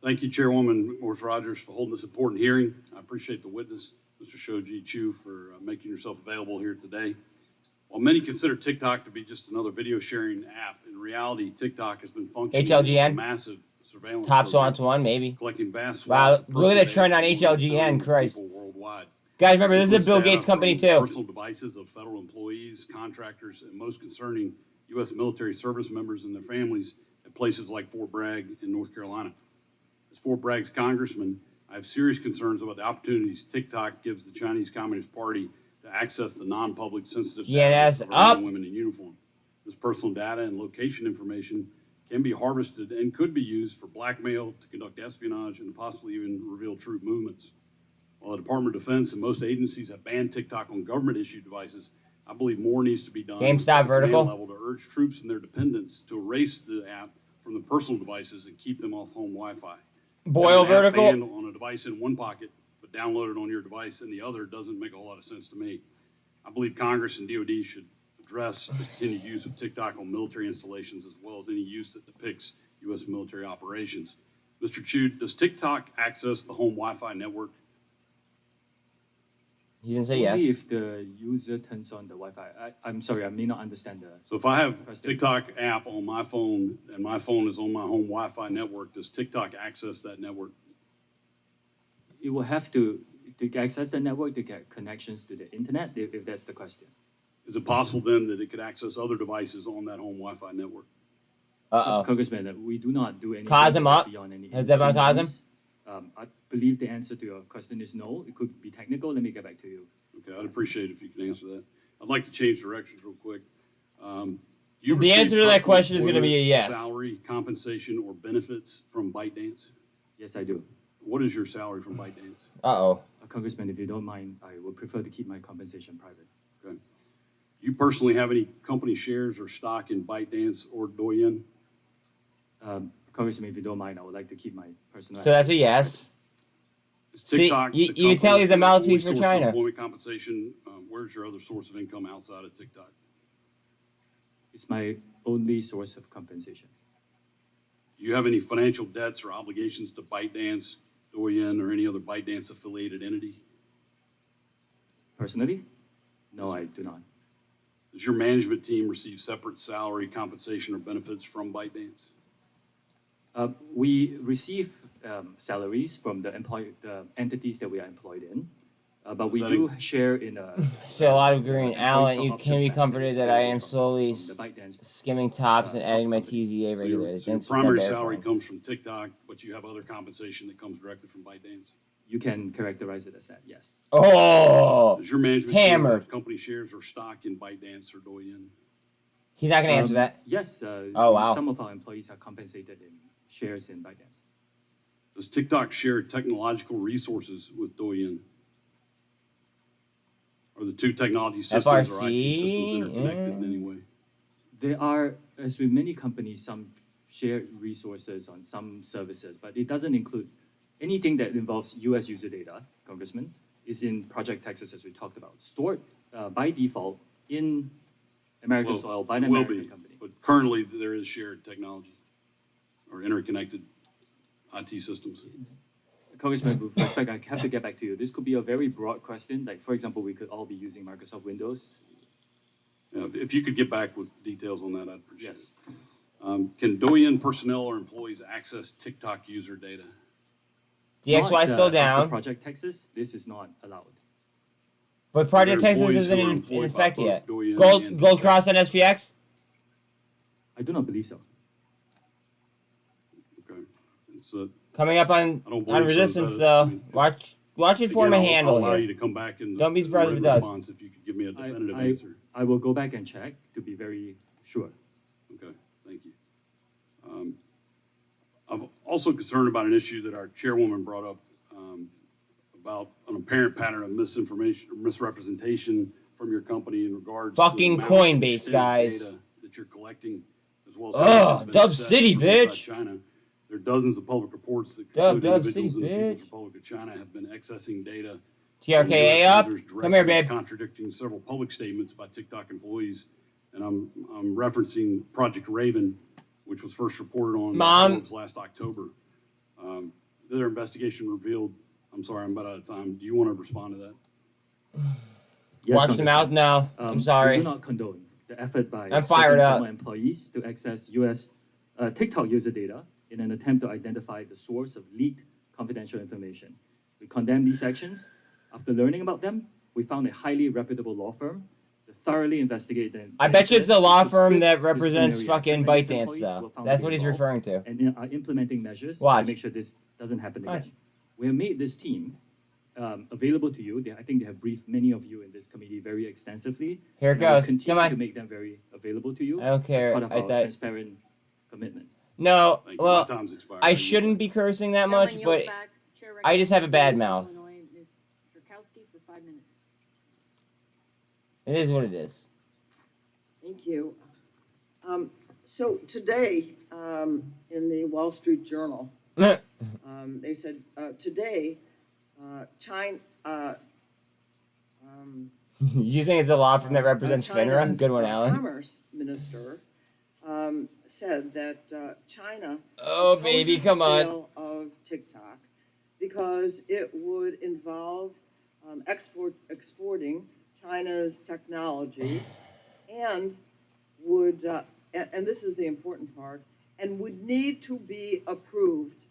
Thank you, Chairwoman Morris Rogers, for holding this important hearing. I appreciate the witness, Mr. Shoji Chu, for making yourself available here today. While many consider TikTok to be just another video sharing app, in reality, TikTok has been functioning as a massive surveillance Top program, songs one, maybe. collecting vast Wow, swaths of look at the personal trend on data from HLGN, Christ. people worldwide. Guys, remember, this is a includes Bill data Gates company, from too. Personal devices of federal employees, contractors, and most concerning, U.S. military service members and their families at places like Fort Bragg in North Carolina. As Fort Bragg's congressman, I have serious concerns about the opportunities TikTok gives the Chinese Communist Party to access the non-public sensitive data of our men and women in uniform. This personal data and location information can be harvested and could be used for blackmail, to conduct espionage, and possibly even reveal troop movements. While the Department of Defense and most agencies have banned TikTok on government-issued devices, I believe more needs to be done GameStop at the command vertical. level to urge troops and their dependents to erase the app from the personal devices and keep them off home Wi-Fi. Boyle Having an app vertical. banned on a device in one pocket, but downloaded on your device in the other doesn't make a whole lot of sense to me. I believe Congress and DoD should address the continued use of TikTok on military installations, as well as any use that depicts U.S. military operations. Mr. Chu, does TikTok access the home Wi-Fi network? You didn't say Only yes. if the user turns on the Wi-Fi. I'm sorry, I may not understand the. So if I have TikTok app on my phone and my phone is on my home Wi-Fi network, does TikTok access that network? It will have to access the network to get connections to the internet, if that's the question. Is it possible then that it could access other devices on that home Wi-Fi network? Uh-oh. Congressman, we do not do anything Cosm up. beyond any. Has that been industry Cosm? norms. I believe the answer to your question is no. It could be technical. Let me get back to you. Okay, I'd appreciate it if you could answer that. I'd like to change directions real quick. The answer to that question is going to be a yes. Salary, compensation, or benefits from ByteDance? Yes, I do. What is your salary from ByteDance? Uh-oh. Congressman, if you don't mind, I would prefer to keep my compensation private. Okay. Do you personally have any company shares or stock in ByteDance or Douyin? Congressman, if you don't mind, I would like to keep my personal. So that's a access yes. TikTok, you can tell he's a mouthpiece for China. Employment compensation. Where's your other source of income outside of TikTok? It's my only source of compensation. Do you have any financial debts or obligations to ByteDance, Douyin, or any other ByteDance affiliated entity? Personally, no, I do not. Does your management team receive separate salary, compensation, or benefits from ByteDance? We receive salaries from the entities that we are employed in, but we do share in a. So a lot of green. Alan, you can be comforted that I am slowly skimming tops and adding my TZA regularly. So your primary salary comes from TikTok, but you have other compensation that comes directly from ByteDance? You can characterize it as that, yes. Oh, does your management team have company shares or stock in ByteDance or Douyin? He's not going to answer that. Yes. Oh, wow. Some of our employees are compensated in shares in ByteDance. Does TikTok share technological resources with Douyin? Are the two technology systems or IT systems interconnected in any way? There are, as with many companies, some shared resources on some services, but it doesn't include anything that involves U.S. user data, Congressman, is in Project Texas, as we talked about, stored by default in American soil by an American company. But currently, there is shared technology or interconnected IT systems. Congressman, with respect, I have to get back to you. This could be a very broad question. Like, for example, we could all be using Microsoft Windows. If you could get back with details on that, I'd appreciate it. Can Douyin personnel or employees access TikTok user data? DXY still down. Project Texas, this is not allowed. But Project Texas isn't in effect yet. Gold Cross and SPX? I do not believe so. Okay. Coming up on Resistance, though. Watch it form a handle I'll allow here. you to come back and don't be surprised if it does. If you could give me a definitive answer. I will go back and check to be very sure. Okay, thank you. I'm also concerned about an issue that our chairwoman brought up about an apparent pattern of misinformation or misrepresentation from your company in regards to Coinbase, guys. Data that you're collecting, as well as Dub City, bitch. China. There are dozens of public reports that Dub individuals City, in the People's bitch. Republic of China have been accessing data. TRKA up. Come here, babe. Contradicting several public statements by TikTok employees, and I'm referencing Project Raven, which was first reported on Forbes last October. Their investigation revealed. I'm sorry, I'm about out of time. Do you want to respond to that? Yes, Watch the mouth now. I'm sorry. We do not condone the effort by I'm fired up. employees to access U.S. TikTok user data in an attempt to identify the source of leaked confidential information. We condemn these actions. After learning about them, we found a highly reputable law firm to thoroughly investigate them. I bet you it's a law firm that represents fucking ByteDance, though. That's what he's referring to. And are implementing measures to make sure this doesn't happen again. We have made this team available to you. I think they have briefed many of you in this committee very extensively. Here it goes. Continue to make them very available to you. I don't care. As part of our transparent commitment. No, well, I shouldn't be cursing that much, but I just have a bad mouth. It is what it is. Thank you. So today, in the Wall Street Journal, they said today, China. You think it's a law firm that represents FINRA? Good one, Alan. Commerce Minister said that China opposes the sale of TikTok because it would involve exporting China's technology and would, and this is the important part, and would need to be approved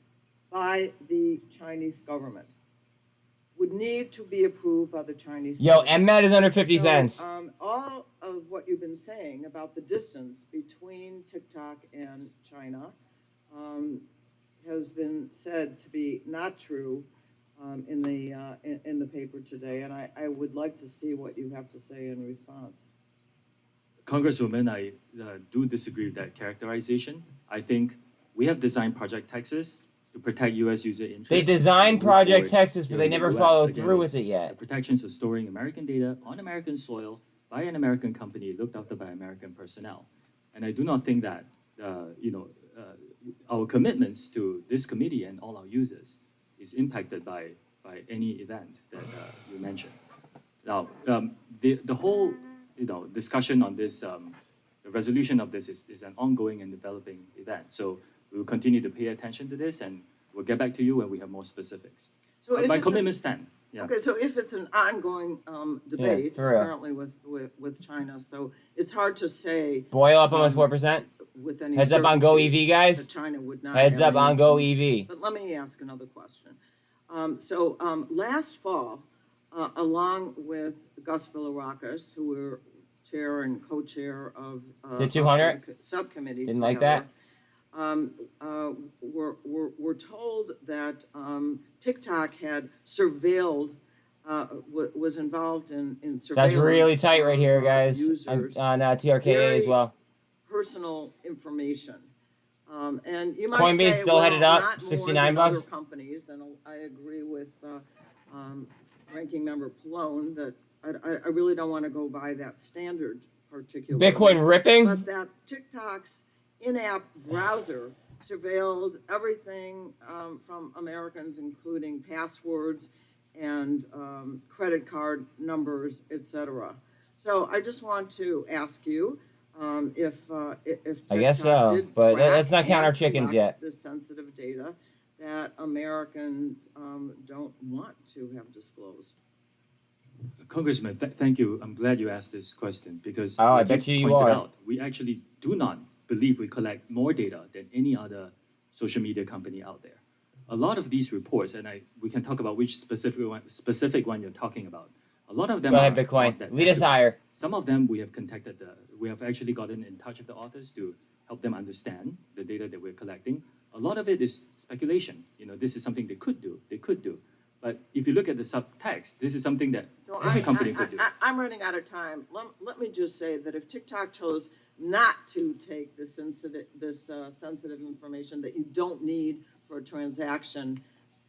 by the Chinese government. Would need to be approved by the Chinese Yo, government. MMAT is under 50 cents. All of what you've been saying about the distance between TikTok and China has been said to be not true in the paper today, and I would like to see what you have to say in response. Congresswoman, I do disagree with that characterization. I think we have designed Project Texas to protect U.S. user interests. They designed Project Texas, but they never followed through with it yet. The protections of storing American data on American soil by an American company looked after by American personnel. And I do not think that, our commitments to this committee and all our users is impacted by by any event that you mentioned. Now, the whole discussion on this, the resolution of this is an ongoing and developing event. So we will continue to pay attention to this, and we'll get back to you when we have more specifics. So But if my it's commitment stands. Yeah. Okay, so if it's an ongoing debate, for real. apparently with China, so it's hard to say. Boil up almost 4%. With any Heads up on Go certainty EV, guys. that China would not Heads have up any on Go influence. EV. But let me ask another question. Last fall, along with Gus Bilirakis, who were chair and co-chair of The 200? the subcommittee, Didn't like that? we're told that TikTok had surveilled, was involved in surveillance. That's really tight right here, guys. Users. On TRKA as well. Personal information. And you might Coinbase say, still well, headed up, not more 69 than bucks. other companies, and I agree with Ranking Member Malone that I really don't want to go by that standard particularly. Bitcoin ripping? But that TikTok's in-app browser surveilled everything from Americans, including passwords and credit card numbers, etc. So I just want to ask you if TikTok I guess so, did but track let's not count our and chickens collect yet. this sensitive data that Americans don't want to have disclosed. Congressman, thank you. I'm glad you asked this question because I like bet you pointed are. out, we actually do not believe we collect more data than any other social media company out there. A lot of these reports, and we can talk about which specific one you're talking about. A lot of them Go ahead, are Bitcoin. not that Lead us accurate. higher. Some of them we have contacted we have actually gotten in touch with the authors to help them understand the data that we're collecting. A lot of it is speculation. This is something they could do. But if you look at the subtext, this is something that every company could do. I'm running out of time. Let me just say that if TikTok chose not to take this sensitive information that you don't need for a transaction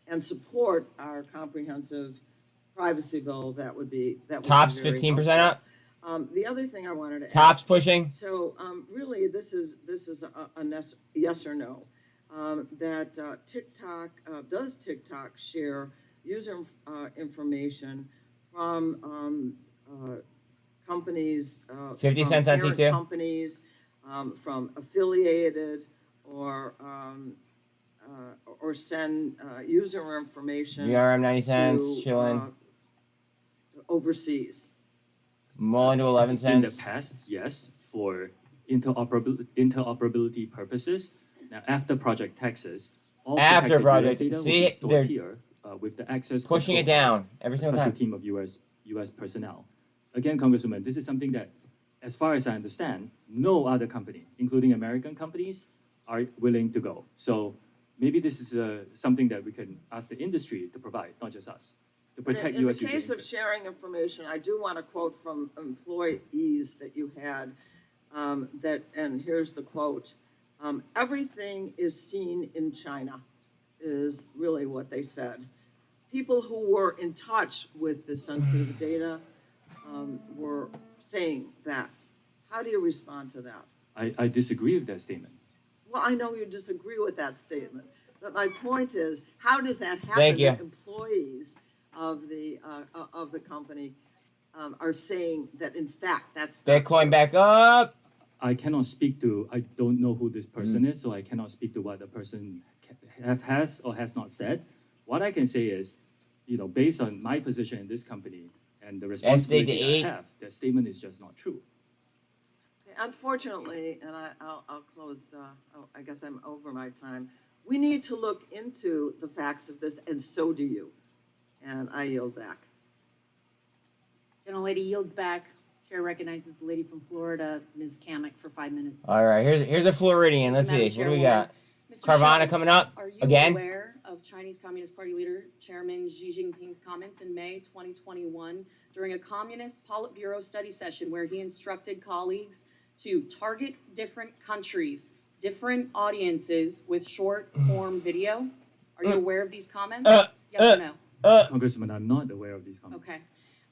and support our comprehensive privacy bill, that would be Tops very 15% helpful. up. The other thing I wanted to Tops ask, pushing. So really, this is a yes or no. That does TikTok share user information from companies, 50 from cents on parent T2. companies, from affiliated or send user information VRM 90 cents, to, chilling. Overseas. Mullen to 11 In cents. the past, yes, for interoperability purposes. Now, after Project Texas, all After protected Project- US data will see, be stored they're here with the access pushing it control down every a single special time. team of US personnel. Again, Congresswoman, this is something that, as far as I understand, no other company, including American companies, are willing to go. So maybe this is something that we can ask the industry to provide, not just us, to protect In US the user case of interests. sharing information, I do want to quote from employees that you had, and here's the quote. Everything is seen in China, is really what they said. People who were in touch with the sensitive data were saying that. How do you respond to that? I disagree with that statement. Well, I know you disagree with that statement, but my point is, how does that happen? Thank you. That employees of the company are saying that in fact that's not Bitcoin true. back up. I cannot speak to, I don't know who this person is, so I cannot speak to what the person has or has not said. What I can say is, based on my position in this company and the responsibility I have, that statement is just not true. Unfortunately, and I'll close, I guess I'm over my time. We need to look into the facts of this, and so do you. And I yield back. Gentlelady yields back. Chair recognizes the lady from Florida, Ms. Kamek, for 5 minutes. All right, here's a Floridian. Let's see. What do we got? Carvana coming up Are you again. aware of Chinese Communist Party leader Chairman Xi Jinping's comments in May 2021 during a Communist Politburo study session where he instructed colleagues to target different countries, different audiences with short form video? Are you aware of these comments? Yes or no? Congressman, I'm not aware of these comments. Okay.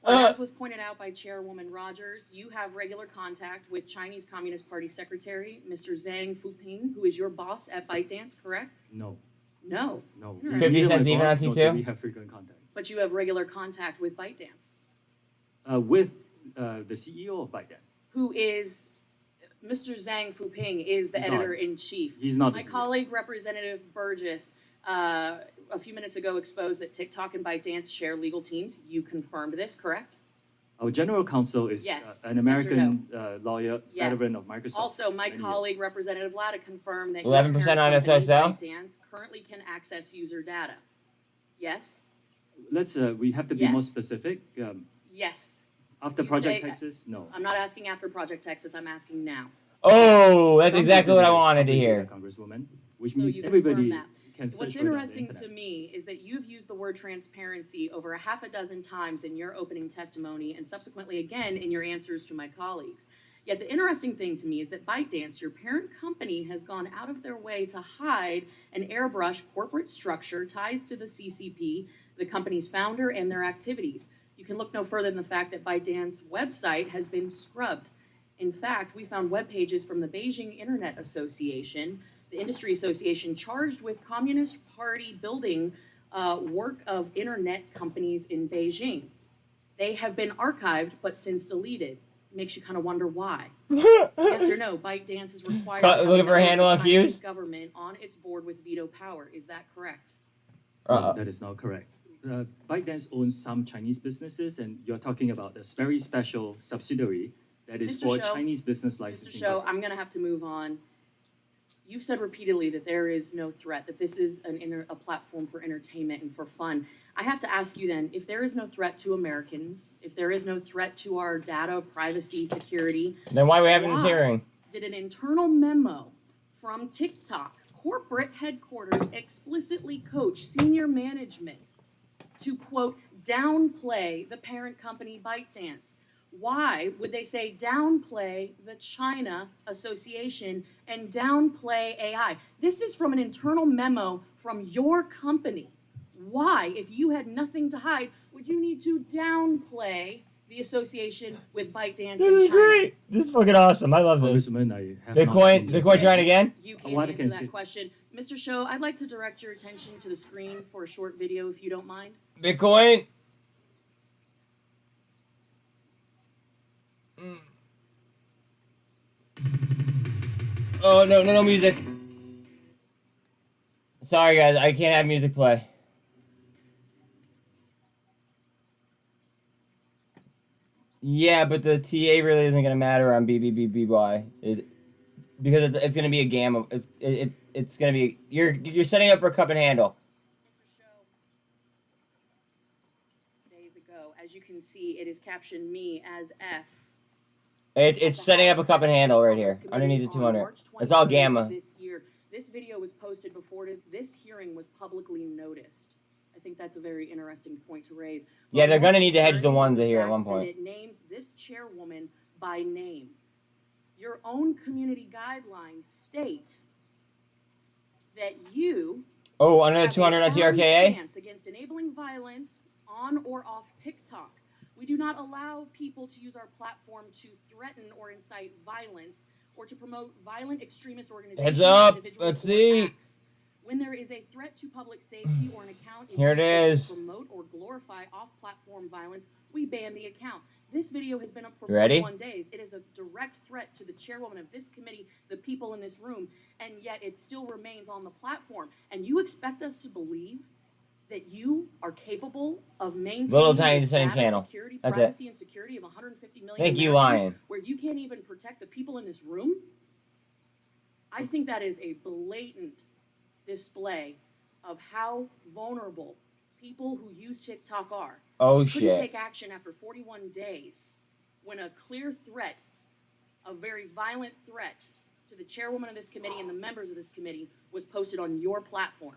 Well, as was pointed out by Chairwoman Rogers, you have regular contact with Chinese Communist Party Secretary, Mr. Zhang Fuping, who is your boss at ByteDance, correct? No. No. No. All right. 50 Neither my cents even boss on nor T2? do we have frequent contact. but you have regular contact with ByteDance. With the CEO of ByteDance. Who is Mr. Zhang Fuping is the He's not. editor-in-chief. He's not My the CEO. colleague, Representative Burgess, a few minutes ago exposed that TikTok and ByteDance share legal teams. You confirmed this, correct? Our general counsel is Yes. an Yes or American lawyer, Yes. veteran of Microsoft. Also, my many years. colleague, Representative Lada, confirmed that 11% on your parent SSL? company, ByteDance, currently can access user data. Yes? Let's, we have to be more Yes. specific. Yes. After You Project say- Texas, no. I'm not asking after Project Texas, I'm asking now. Oh, that's Some exactly what I businesses wanted to probably hear. that, Congresswoman, which So means you everybody confirm that. can search What's for it on the interesting internet. to me is that you've used the word transparency over a half a dozen times in your opening testimony and subsequently again in your answers to my colleagues. Yet the interesting thing to me is that ByteDance, your parent company, has gone out of their way to hide an airbrush corporate structure ties to the CCP, the company's founder, and their activities. You can look no further than the fact that ByteDance website has been scrubbed. In fact, we found web pages from the Beijing Internet Association, the industry association charged with Communist Party building work of internet companies in Beijing. They have been archived, but since deleted. Makes you kind of wonder why. Yes or no, ByteDance is required to have Looking for a member of handle the on Chinese Fuse? government on its board with veto power. Is that correct? No, that is not correct. ByteDance owns some Chinese businesses, and you're talking about a very special subsidiary that is Mr. for Shou, Chinese business Mr. licensing. Shou, I'm going to have to move on. You've said repeatedly that there is no threat, that this is a platform for entertainment and for fun. I have to ask you then, if there is no threat to Americans, if there is no threat to our data, privacy, security, Then why are we having this why hearing? did an internal memo from TikTok corporate headquarters explicitly coach senior management to, quote, downplay the parent company ByteDance? Why would they say downplay the China Association and downplay AI? This is from an internal memo from your company. Why, if you had nothing to hide, would you need to downplay the association with ByteDance This in is China? great. This is fucking awesome. I love this. Congressman, I have not Bitcoin, seen this. Bitcoin trying again? You What can't I answer can that say- question. Mr. Shou, I'd like to direct your attention to the screen for a short video, if you don't mind. Bitcoin? Oh, no music. Sorry, guys. I can't have music play. Yeah, but the TA really isn't going to matter on BBBBY. Because it's going to be a gamma. It's going to be... You're setting up for cup and handle. Days ago, as you can see, it is captioned me as F. It's setting up a cup and handle right here. Underneath the 200. It's all gamma. This year, this video was posted before this hearing was publicly noticed. I think that's a very interesting point to raise. Yeah, they're But going to more need to hedge the concerning is ones the here at fact one that point. It names this chairwoman by name. Your own community guidelines state that you Oh, another have 200 a on firm TRKA? stance against enabling violence on or off TikTok. We do not allow people to use our platform to threaten or incite violence or to promote violent extremist organizations. Heads up. individuals, Let's or see. acts. When there is a threat to public safety or an account is Here it used is. to promote or glorify off-platform violence, we ban the account. This video has been up for You ready? 41 days. It is a direct threat to the chairwoman of this committee, the people in this room, and yet it still remains on the platform. And you expect us to believe that you are capable of maintaining Little tiny the descending data channel. security, That's it. privacy, and security of 150 million Thank you, Americans, Lion. where you can't even protect the people in this room? I think that is a blatant display of how vulnerable people who use TikTok are. Oh, You couldn't shit. take action after 41 days when a clear threat, a very violent threat to the chairwoman of this committee and the members of this committee was posted on your platform.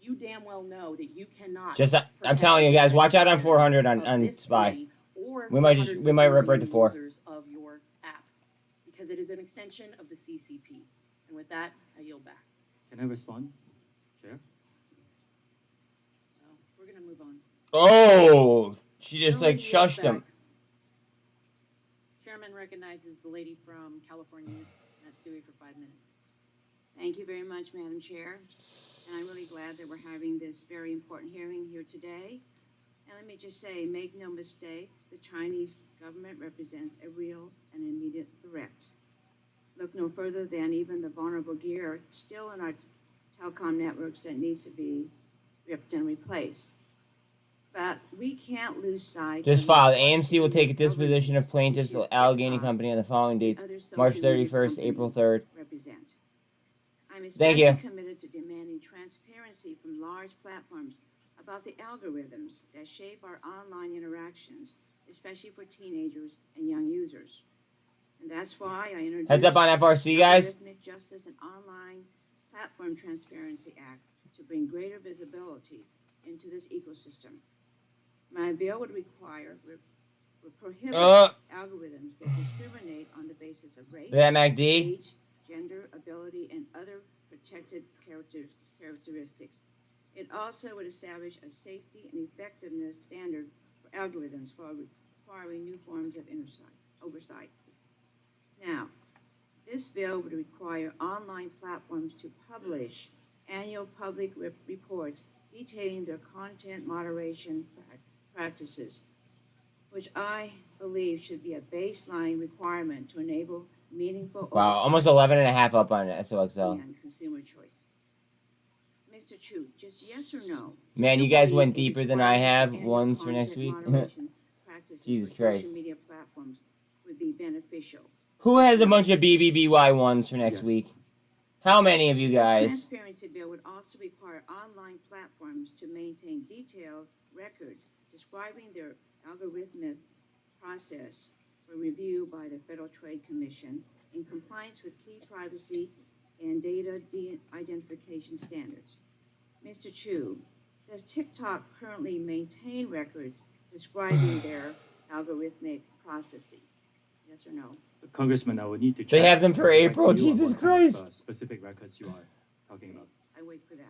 You damn well know that you cannot. Just, I'm protect telling you the guys, watch out on security 400 of on this Spy. committee or We might the just, we might rip right to 4. users of your app because it is an extension of the CCP. And with that, I yield back. Can I respond, Chair? So we're gonna move on. Oh, she just like Nobody yields shushed him. back. Chairman recognizes the lady from California, Matsui, for 5 minutes. Thank you very much, Madam Chair. And I'm really glad that we're having this very important hearing here today. And let me just say, make no mistake, the Chinese government represents a real and immediate threat. Look no further than even the vulnerable gear still in our telecom networks that needs to be ripped and replaced. But we can't lose sight. Just filed. AMC will take a disposition of plaintiffs' Allegheny Company on the following dates: March 31st, April 3rd. Represent. I'm Thank especially you. committed to demanding transparency from large platforms about the algorithms that shape our online interactions, especially for teenagers and young users. And that's why I introduced Heads up on FRC, guys. the Algorithmic Justice and Online Platform Transparency Act to bring greater visibility into this ecosystem. My bill would require would prohibit algorithms that discriminate on the basis of race, Is that MACD? age, gender, ability, and other protected characteristics. It also would establish a safety and effectiveness standard for algorithms while requiring new forms of oversight. Now, this bill would require online platforms to publish annual public reports detailing their content moderation practices, which I believe should be a baseline requirement to enable meaningful Wow, oversight almost 11 and a half up on SOXL. and consumer choice. Mr. Chu, just yes or no? Man, you guys went deeper than I have. Ones for next week. Practices Jesus for Christ. social media platforms would be beneficial. Who has a bunch of BBBY ones for next week? How many of you This guys? transparency bill would also require online platforms to maintain detailed records describing their algorithmic process for review by the Federal Trade Commission in compliance with key privacy and data identification standards. Mr. Chu, does TikTok currently maintain records describing their algorithmic processes? Yes or no? Congressman, I would need to check. They have them for get back to April. you on Jesus what kind of, Christ. specific records you are talking about. I wait for that.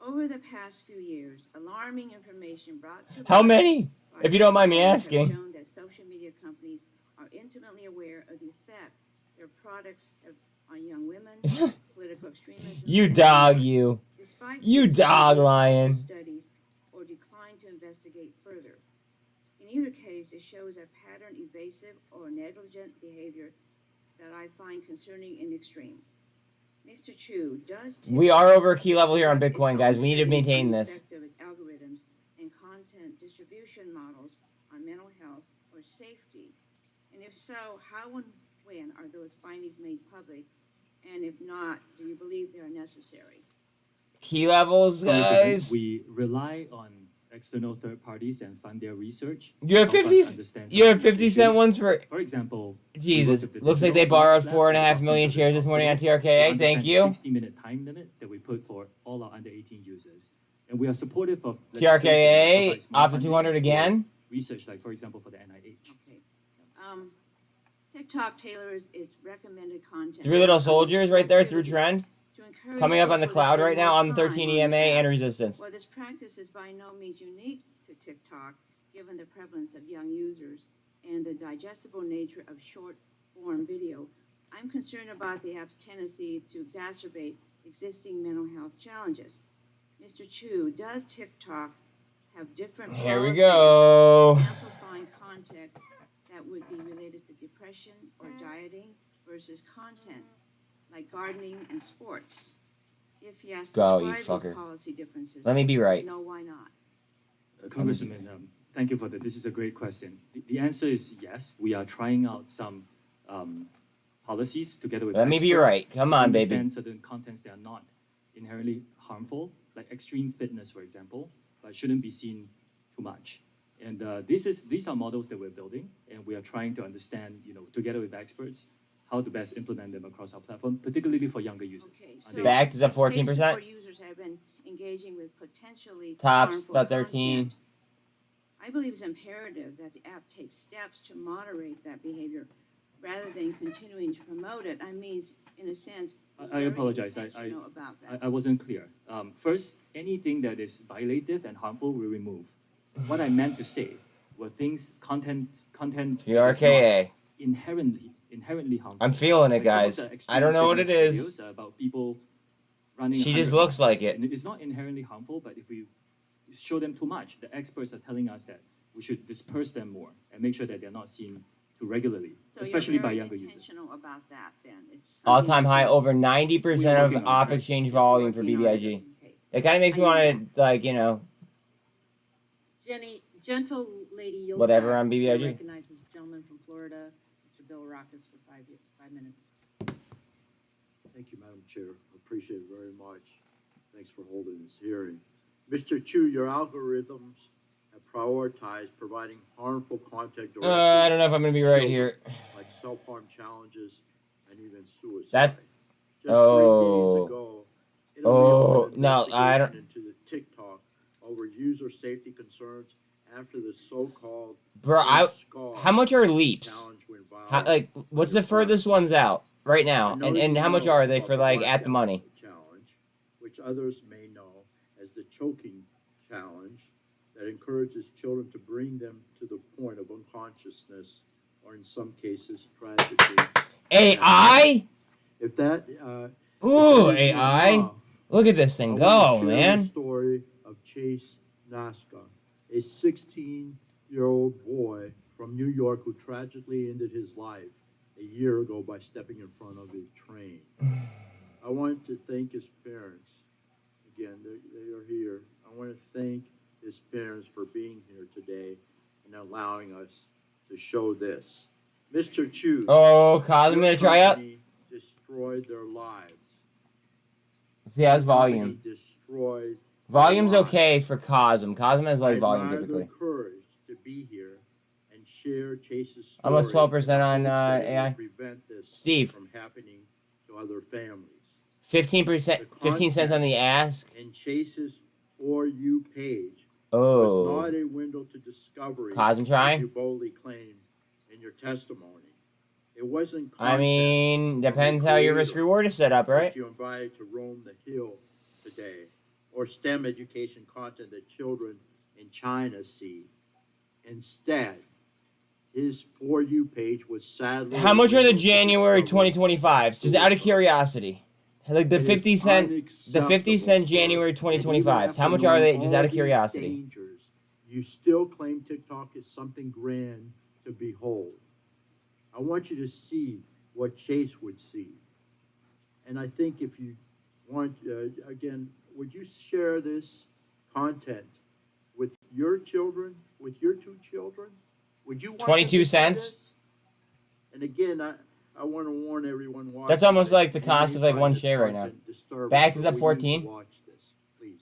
Over the past few years, alarming information brought to How light many? by If you don't mind me whistleblowers have asking. shown that social media companies are intimately aware of the effect their products have on young women, political extremism. You and dog, more. you. Despite You this, dog no lion. studies or decline to investigate further. In either case, it shows a pattern evasive or negligent behavior that I find concerning and extreme. Mr. Chu, does We are TikTok over key level here on conduct its Bitcoin, guys. own We need to studies maintain on the this. effect of its algorithms and content distribution models on mental health or safety? And if so, how and when are those findings made public? And if not, do you believe they are necessary? Key levels, Congressman, guys. we rely on external third parties and fund their research. You have to help 50 us understand you some have of these 50 cent issues. ones for For example, we work Jesus. with the Looks like Digital they borrowed Economics Lab at 4.5 the million Boston shares this morning on Children's TRKA. Hospital Thank to you. understand 60-minute time limit that we put for all our under 18 users. And we are supportive of TRKA legislation that off the provides 200 funding again. for research, like for example for the NIH. Okay. TikTok tailors its recommended content. 3 little soldiers right there through to trend. encourage Coming up on the people to cloud spend right now more on the time 13 on the EMA app. and resistance. While this practice is by no means unique to TikTok, given the prevalence of young users and the digestible nature of short-form video, I'm concerned about the app's tendency to exacerbate existing mental health challenges. Mr. Chu, does TikTok have different Here we policies go. amplifying content that would be related to depression or dieting versus content like gardening and sports? If yes, Go, you describe these fucker. policy differences. Let me be right. If no, why not? Congressman, thank you for that. This is a great question. The answer is yes. We are trying out some policies together with Let me be experts right. Come to on, baby. understand certain contents that are not inherently harmful, like extreme fitness, for example, but shouldn't be seen too much. And these are models that we're building, and we are trying to understand, together with experts, how to best implement them across our platform, particularly for younger users. Okay, Under- Backed is up in cases 14%. where users have been engaging with potentially Tops harmful about 13. content, I believe it's imperative that the app takes steps to moderate that behavior rather than continuing to promote it. I mean, in a sense, be I very apologize. intentional about that. I wasn't clear. First, anything that is violative and harmful, we remove. What I meant to say were content that is TRKA. not inherently harmful. I'm feeling it, Like some of guys. the I extreme don't know what it fitness is. videos are about people running. She 100 just looks miles. like it. And it's not inherently harmful, but if we show them too much, the experts are telling us that we should disperse them more and make sure that they're not seen too regularly, So especially you're by very younger users. intentional about that then. It's All something time that high, you're over 90% of Working on it. off exchange volume for working on. It BBIG. doesn't take. It kind of makes me want to, like, you know, Jenny, gentle lady, yields whatever back. on Chair BBIG. recognizes the gentleman from Florida, Mr. Bill Rockus, for 5 minutes. Thank you, Madam Chair. Appreciate it very much. Thanks for holding this hearing. Mr. Chu, your algorithms have prioritized providing harmful content directly I don't know if I'm going to be right children, here. like self-harm challenges and even suicide. That, Just 3 days ago, Italy opened an no, I don't. investigation into the TikTok over user safety concerns after the so-called Bro, Scar how much are leaps? challenge went viral. How, like, what's the furthest ones out right now? And how much are they for, like, at the money? Challenge, which others may know as the choking challenge, that encourages children to bring them to the point of unconsciousness, or in some cases, tragically. AI? If that, Ooh, if that isn't AI. enough, Look at this thing I go, want to share man. the story of Chase Nasca, a 16-year-old boy from New York who tragically ended his life a year ago by stepping in front of a train. I want to thank his parents. Again, they are here. I want to thank his parents for being here today and allowing us to show this. Mr. Chu. Oh, Cosm, gonna try out? Destroyed their lives. Let's see, how's The company volume? Destroyed. Volume's okay for Cosm. Cosm has light volume Their typically. courage to be here and share Chase's story. Almost 12% on in hopes that it will AI. prevent this Steve. from happening to other families. 15%, 15 cents on the ask. And Chase's For You page Oh. was not a window to discovery, Cosm trying? as you boldly claimed in your testimony. It wasn't I mean, depends how your risk reward is set up, right? you invited to roam the hill today, or STEM education content that children in China see. Instead, his For You page was sadly. How much are the January 2025s? Just out of curiosity. Like the 50 cent January 2025s. How much are they? Just out of curiosity. Dangers, you still claim TikTok is something grand to behold. I want you to see what Chase would see. And I think if you want, again, would you share this content with your children, with your 2 children? Would you want 22 them to see cents? this? And again, I want to warn everyone watching. That's almost that like the you cost may of like find one this share right now. content disturbing, Back is but up we need to 14. watch this, please.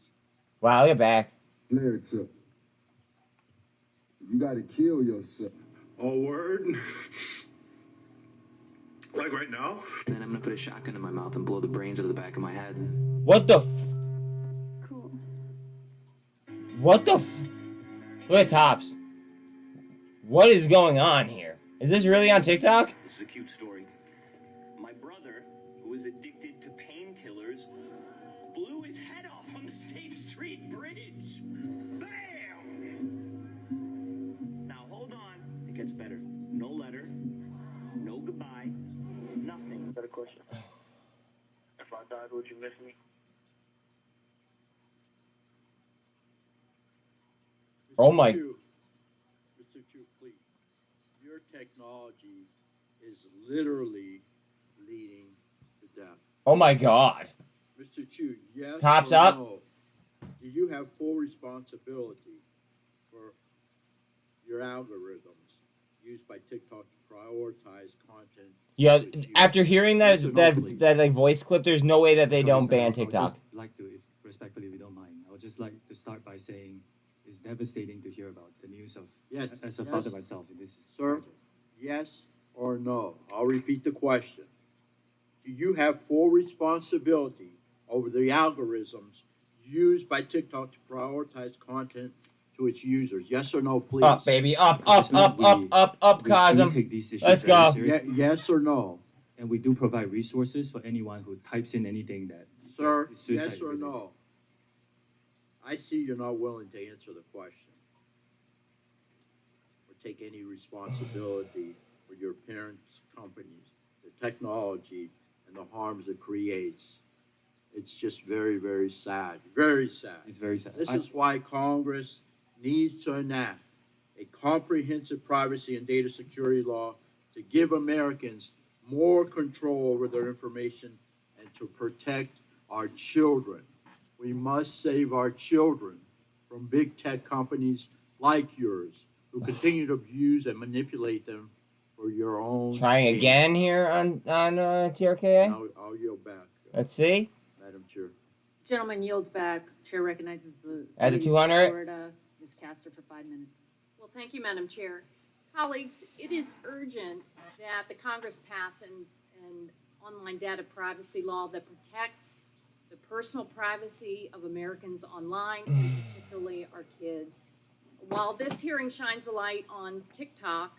Wow, look at back. Narrative. You gotta kill yourself. Oh, word? Like right now? And then I'm gonna put a shotgun in my mouth and blow the brains out of the back of my head. What the Cool. What the Look at Tops. What is going on here? Is this really on TikTok? This is a cute story. My brother, who is addicted to painkillers, blew his head off on the State Street Bridge. Bam! Now hold on. It gets better. No letter. No goodbye. Nothing. Got a question. If I died, would you miss me? Oh my. Mr. Chu, please. Your technology is literally leading to death. Oh my god. Mr. Chu, yes Tops or up. no? Do you have full responsibility for your algorithms used by TikTok to prioritize content? Yeah, after hearing that like voice clip, there's no way that they don't ban I would TikTok. just like to, if respectfully, if you don't mind, I would just like to start by saying it's devastating to hear about the news of, as a father myself, this is Sir, yes or no? I'll repeat the question. Do you have full responsibility over the algorithms used by TikTok to prioritize content to its users? Yes or no, please? Up, baby. Up, Cosm. Let's go. Yes or no? And we do provide resources for anyone who types in anything that Sir, is suicide yes or related. no? I see you're not willing to answer the question or take any responsibility for your parents' companies, the technology, and the harms it creates. It's just very, very sad, very sad. It's very sad. This is why Congress needs to enact a comprehensive privacy and data security law to give Americans more control over their information and to protect our children. We must save our children from big tech companies like yours who continue to abuse and manipulate them for your own Trying gain. again here on TRKA. I'll yield back, Let's see. Madam Chair. Gentleman yields back. Chair recognizes the. At the lady from 200? Florida, Ms. Castor for 5 minutes. Well, thank you, Madam Chair. Colleagues, it is urgent that the Congress pass an online data privacy law that protects the personal privacy of Americans online, and particularly our kids. While this hearing shines a light on TikTok,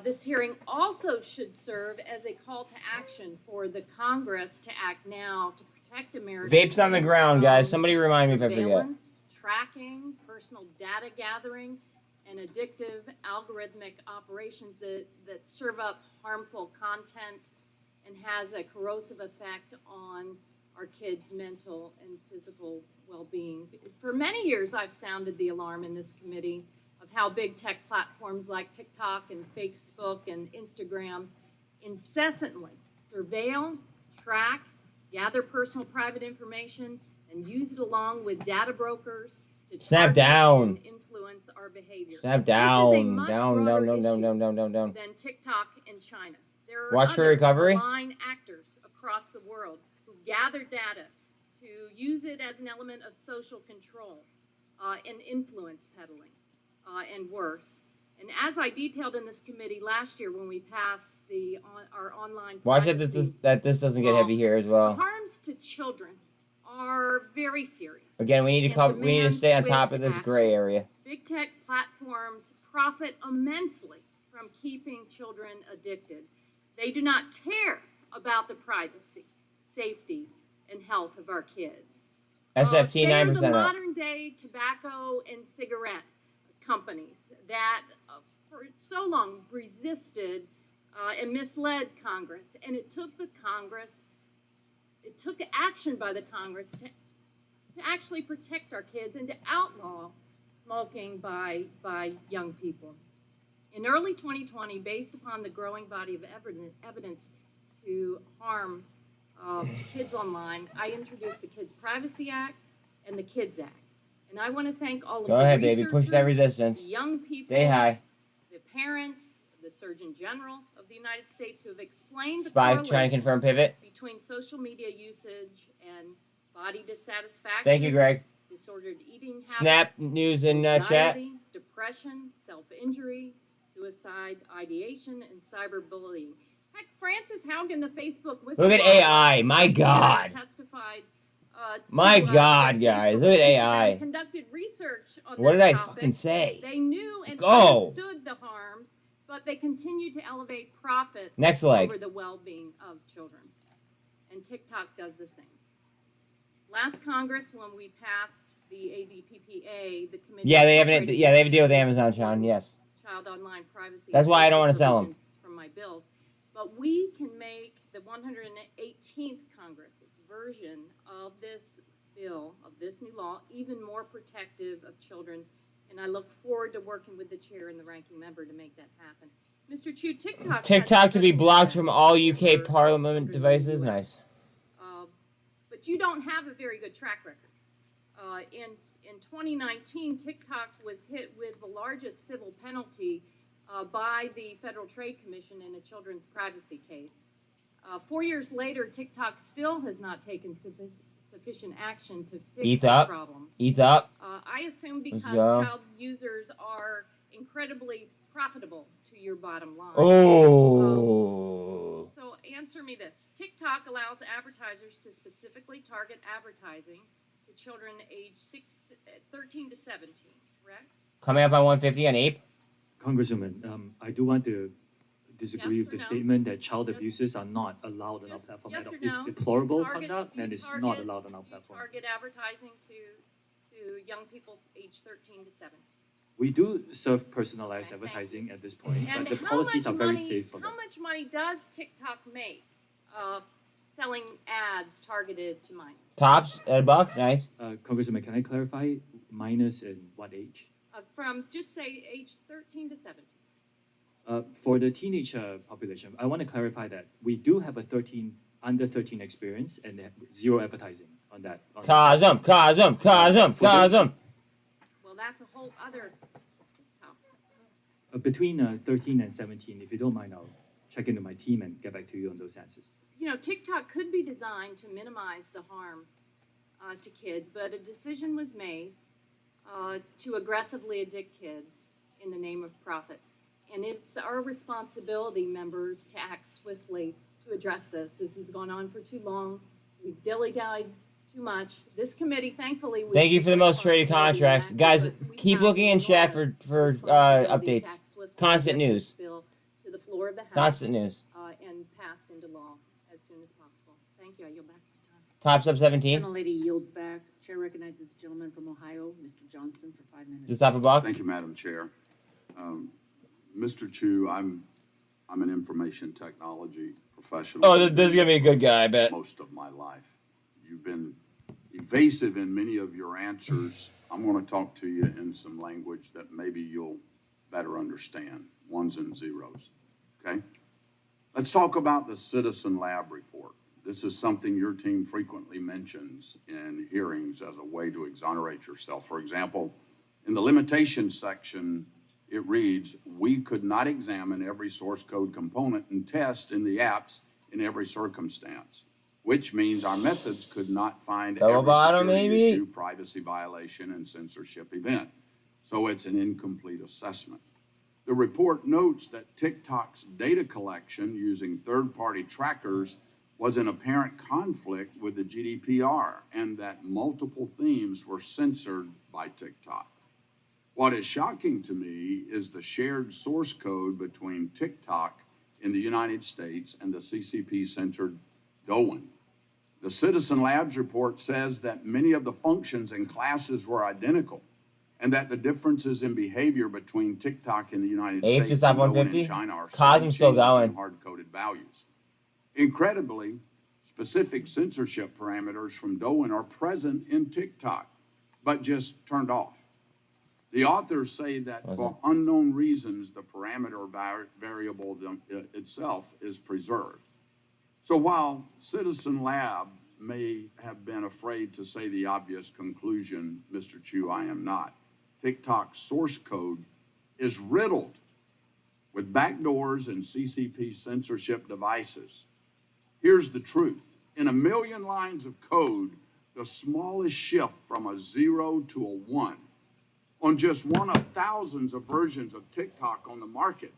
this hearing also should serve as a call to action for the Congress to act now to protect Americans. Vapes on the ground, guys. Somebody remind me if I forget. Surveillance, tracking, personal data gathering, and addictive algorithmic operations that serve up harmful content and has a corrosive effect on our kids' mental and physical well-being. For many years, I've sounded the alarm in this committee of how big tech platforms like TikTok and Facebook and Instagram incessantly surveil, track, gather personal private information, and use it along with data brokers to Snap target down. and influence our behavior. Snap This is a down. much Down, broader down, down, issue down, down, down, down. than TikTok in China. There are Watch for other recovery. malign actors across the world who gather data to use it as an element of social control and influence peddling and worse. And as I detailed in this committee last year when we passed our online Watch that privacy this doesn't get heavy here as the well. harms to children are very serious. Again, we need to and cover. We need to demand stay on top of swift this gray action. area. Big tech platforms profit immensely from keeping children addicted. They do not care about the privacy, safety, and health of our kids. SFT They are 9% the up. modern day tobacco and cigarette companies that for so long resisted and misled Congress. And it took the Congress, it took action by the Congress to actually protect our kids and to outlaw smoking by young people. In early 2020, based upon the growing body of evidence to harm to kids online, I introduced the Kids Privacy Act and the Kids Act. And I want to thank all of Go the ahead, baby. Push that researchers, resistance. the young people, Stay high. the parents, the Surgeon General of the United States who have explained the Spy, correlation trying to confirm pivot. between social media usage and body dissatisfaction. Thank you, Greg. Disordered eating Snap habits, news in chat. anxiety, depression, self-injury, suicide ideation, and cyberbullying. Heck, Frances Haugen, the Facebook whistleblower, Look at AI. My God. testified. My to, God, Facebook guys. Look at Instagram AI. Conducted research on What this did I topic. fucking say? They knew Let's and go. understood the harms, but they continued to elevate profits Next leg. over the well-being of children. And TikTok does the same. Last Congress, when we passed the ADPPA, the committee. Yeah, they have incorporated they have a deal with changes Amazon, to Sean. Yes. Child online privacy. That's and why I don't safety wanna sell 'em. provisions From my bills. But we can make the 118th Congress's version of this bill, of this new law, even more protective of children. And I look forward to working with the chair and the ranking member to make that happen. Mr. Chu, TikTok. has TikTok to be triple blocked check from all UK over Parliament 100 devices. US. Nice. But you don't have a very good track record. In 2019, TikTok was hit with the largest civil penalty by the Federal Trade Commission in a children's privacy case. 4 years later, TikTok still has not taken sufficient action to fix Eat the up. problems. Eat up. I assume because go. child users are incredibly profitable to your bottom line. Oh. So answer me this. TikTok allows advertisers to specifically target advertising to children aged 13 to 17, correct? Coming up on 150 on Ape. Congresswoman, I do want to disagree Yes with the or no? statement that child abuses are not allowed on our platform Yes at all. or It's no? deplorable You target- conduct you and it's not target- allowed on our you platform. target advertising to young people aged 13 to 17. We do serve personalized advertising at this point, And but the how policies much are very money- safe for How that. much money does TikTok make selling ads targeted to minors. Tops at $1, nice. Congressman, can I clarify minors in what age? From just say age 13 to 17. For the teenage population, I want to clarify that we do have a under 13 experience and zero advertising on that. Cosm. Well, that's a whole other Between 13 and 17, if you don't mind, I'll check into my team and get back to you on those answers. You know, TikTok could be designed to minimize the harm to kids, but a decision was made to aggressively addict kids in the name of profit. And it's our responsibility, members, to act swiftly to address this. This has gone on for too long. We've dilly-dallied too much. This committee, thankfully... Thank you for the most traded contracts. Guys, keep looking in chat for updates. Constant news. To the floor of the House. Constant news. And passed into law as soon as possible. Thank you. I yield back my time. Tops up 17. Gentlelady yields back. Chair recognizes the gentleman from Ohio, Mr. Johnson, for 5 minutes. Just off a buck. Thank you, Madam Chair. Mr. Chu, I'm an information technology professional. Oh, this is gonna be a good guy, I bet. Most of my life. You've been evasive in many of your answers. I'm going to talk to you in some language that maybe you'll better understand. Ones and zeros. Okay? Let's talk about the Citizen Lab report. This is something your team frequently mentions in hearings as a way to exonerate yourself. For example, in the limitations section, it reads, we could not examine every source code component and test in the apps in every circumstance, which means our methods could not find every security issue, privacy violation, and censorship event. So it's an incomplete assessment. The report notes that TikTok's data collection using third-party trackers was in apparent conflict with the GDPR and that multiple themes were censored by TikTok. What is shocking to me is the shared source code between TikTok in the United States and the CCP-centered Douyin. The Citizen Labs report says that many of the functions and classes were identical and that the differences in behavior between TikTok in the United States and Douyin in China are Cosm's still going. hard-coded values. Incredibly, specific censorship parameters from Douyin are present in TikTok, but just turned off. The authors say that for unknown reasons, the parameter variable itself is preserved. So while Citizen Lab may have been afraid to say the obvious conclusion, Mr. Chu, I am not, TikTok's source code is riddled with backdoors and CCP censorship devices. Here's the truth. In 1 million lines of code, the smallest shift from a 0 to a 1 on just one of thousands of versions of TikTok on the market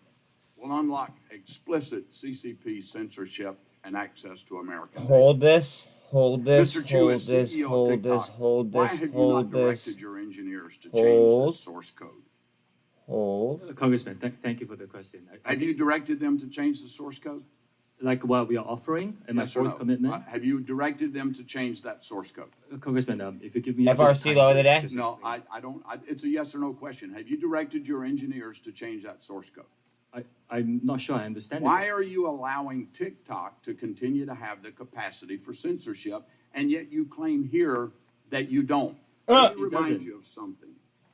will unlock explicit CCP censorship and access to American data. Hold this. Mr. Chu, as CEO of TikTok, why have you not directed your engineers to change the source code? Congressman, thank you for the question. Have you directed them to change the source code? Like what we are offering and my fourth commitment? Have you directed them to change that source code? Congressman, if you give me FRC low of the day? No, I don't. It's a yes or no question. Have you directed your engineers to change that source code? I'm not sure I understand. Why are you allowing TikTok to continue to have the capacity for censorship, and yet you claim here that you don't? Let me remind you of something.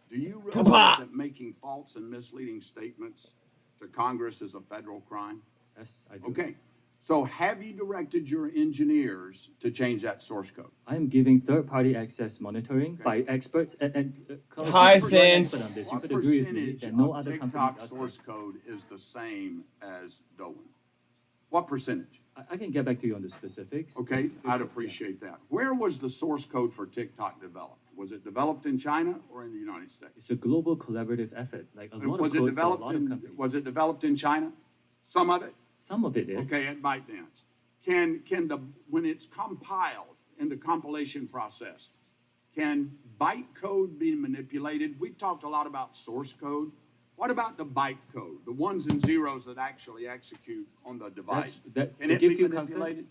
Do you realize that making false and misleading statements to Congress is a federal crime? Yes, I do. Okay. So have you directed your engineers to change that source code? I am giving third-party access monitoring by experts and Hi, SINT. You could agree with me that no other company TikTok does source code is the same as Douyin? What percentage? I can get back to you on the specifics. Okay, I'd appreciate that. Where was the source code for TikTok developed? Was it developed in China or in the United States? It's a global collaborative effort. Like a lot Was of it code for a developed lot of in? companies. Was it developed in China? Some of it. Some of it is. Okay, at ByteDance. When it's compiled in the compilation process, can bytecode be manipulated? We've talked a lot about source code. What about the bytecode, the ones and zeros that actually execute on the device? Can it be manipulated?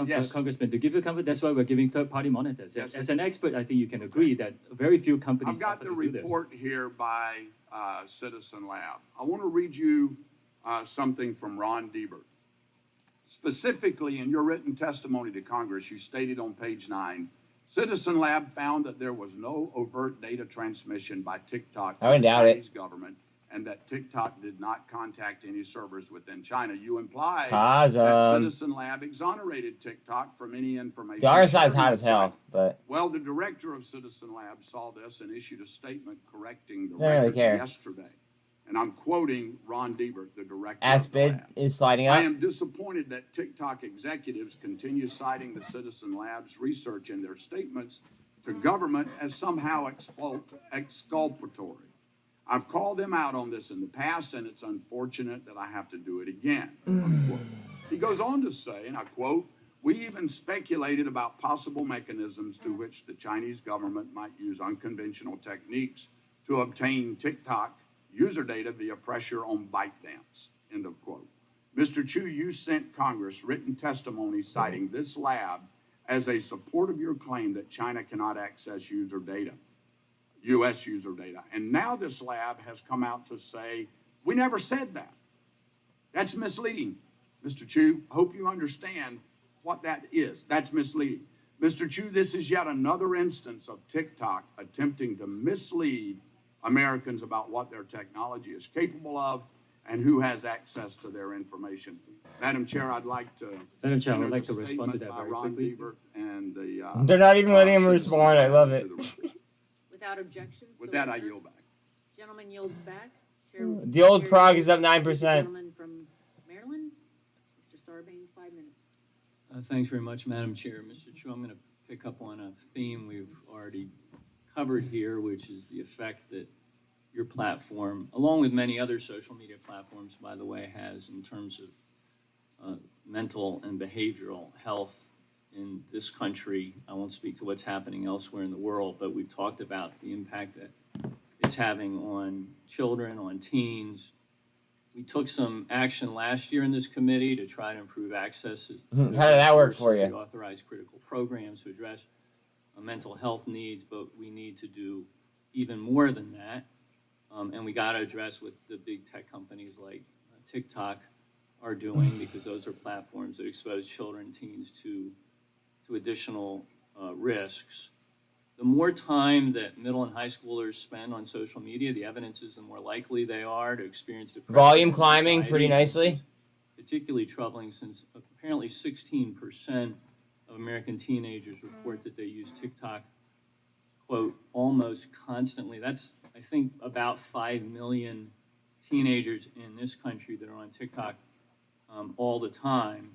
Yes. Congressman, to give you comfort, that's why we're giving third-party monitors. Yes. As an expert, I think you can agree that very few companies I've got offer the to do this. report here by Citizen Lab. I want to read you something from Ron Diebert. Specifically, in your written testimony to Congress, you stated on page 9, Citizen Lab found that there was no overt data transmission by TikTok to the Chinese government, and that TikTok did not contact any servers within China. You implied that Citizen Lab exonerated TikTok from any information. The RSI is hot as shared with China. hell, but Well, the director of Citizen Lab saw this and issued a statement correcting the I don't really record care. yesterday. And I'm quoting Ron Diebert, the director ass of the bid lab. is sliding I up. am disappointed that TikTok executives continue citing the Citizen Lab's research in their statements to government as somehow exculpatory. I've called them out on this in the past, and it's unfortunate that I have to do it again. Unquote. He goes on to say, and I quote, "We even speculated about possible mechanisms through which the Chinese government might use unconventional techniques to obtain TikTok user data via pressure on ByteDance," end of quote. Mr. Chu, you sent Congress written testimony citing this lab as a support of your claim that China cannot access user data, U.S. user data. And now this lab has come out to say, we never said that. That's misleading. Mr. Chu, I hope you understand what that is. That's misleading. Mr. Chu, this is yet another instance of TikTok attempting to mislead Americans about what their technology is capable of and who has access to their information. Madam Chair, I'd like to. Madam Chair, I enter would like the to respond to statement that by very Ron quickly. Diebert and the, They're not even letting him Citizen respond. I Lab love into it. the record. Without objection. With so that, I ordered. yield back. Gentleman yields back. Chair, The old Chair Prague is yields up 9%. to the gentleman from Maryland, Mr. Sarbanes, 5 minutes. Thanks very much, Madam Chair. Mr. Chu, I'm going to pick up on a theme we've already covered here, which is the effect that your platform, along with many other social media platforms, by the way, has in terms of mental and behavioral health in this country. I won't speak to what's happening elsewhere in the world, but we've talked about the impact that it's having on children, on teens. We took some action last year in this committee to try to improve access to How did that work for resources. you? We authorized critical programs to address mental health needs, but we need to do even more than that. And we got to address what the big tech companies like TikTok are doing, because those are platforms that expose children, teens to additional risks. The more time that middle and high schoolers spend on social media, the evidence is the more likely they are to experience depression. Volume and climbing anxiety. pretty nicely. This is particularly troubling since apparently 16% of American teenagers report that they use TikTok, quote, almost constantly. That's, I think, about 5 million teenagers in this country that are on TikTok all the time.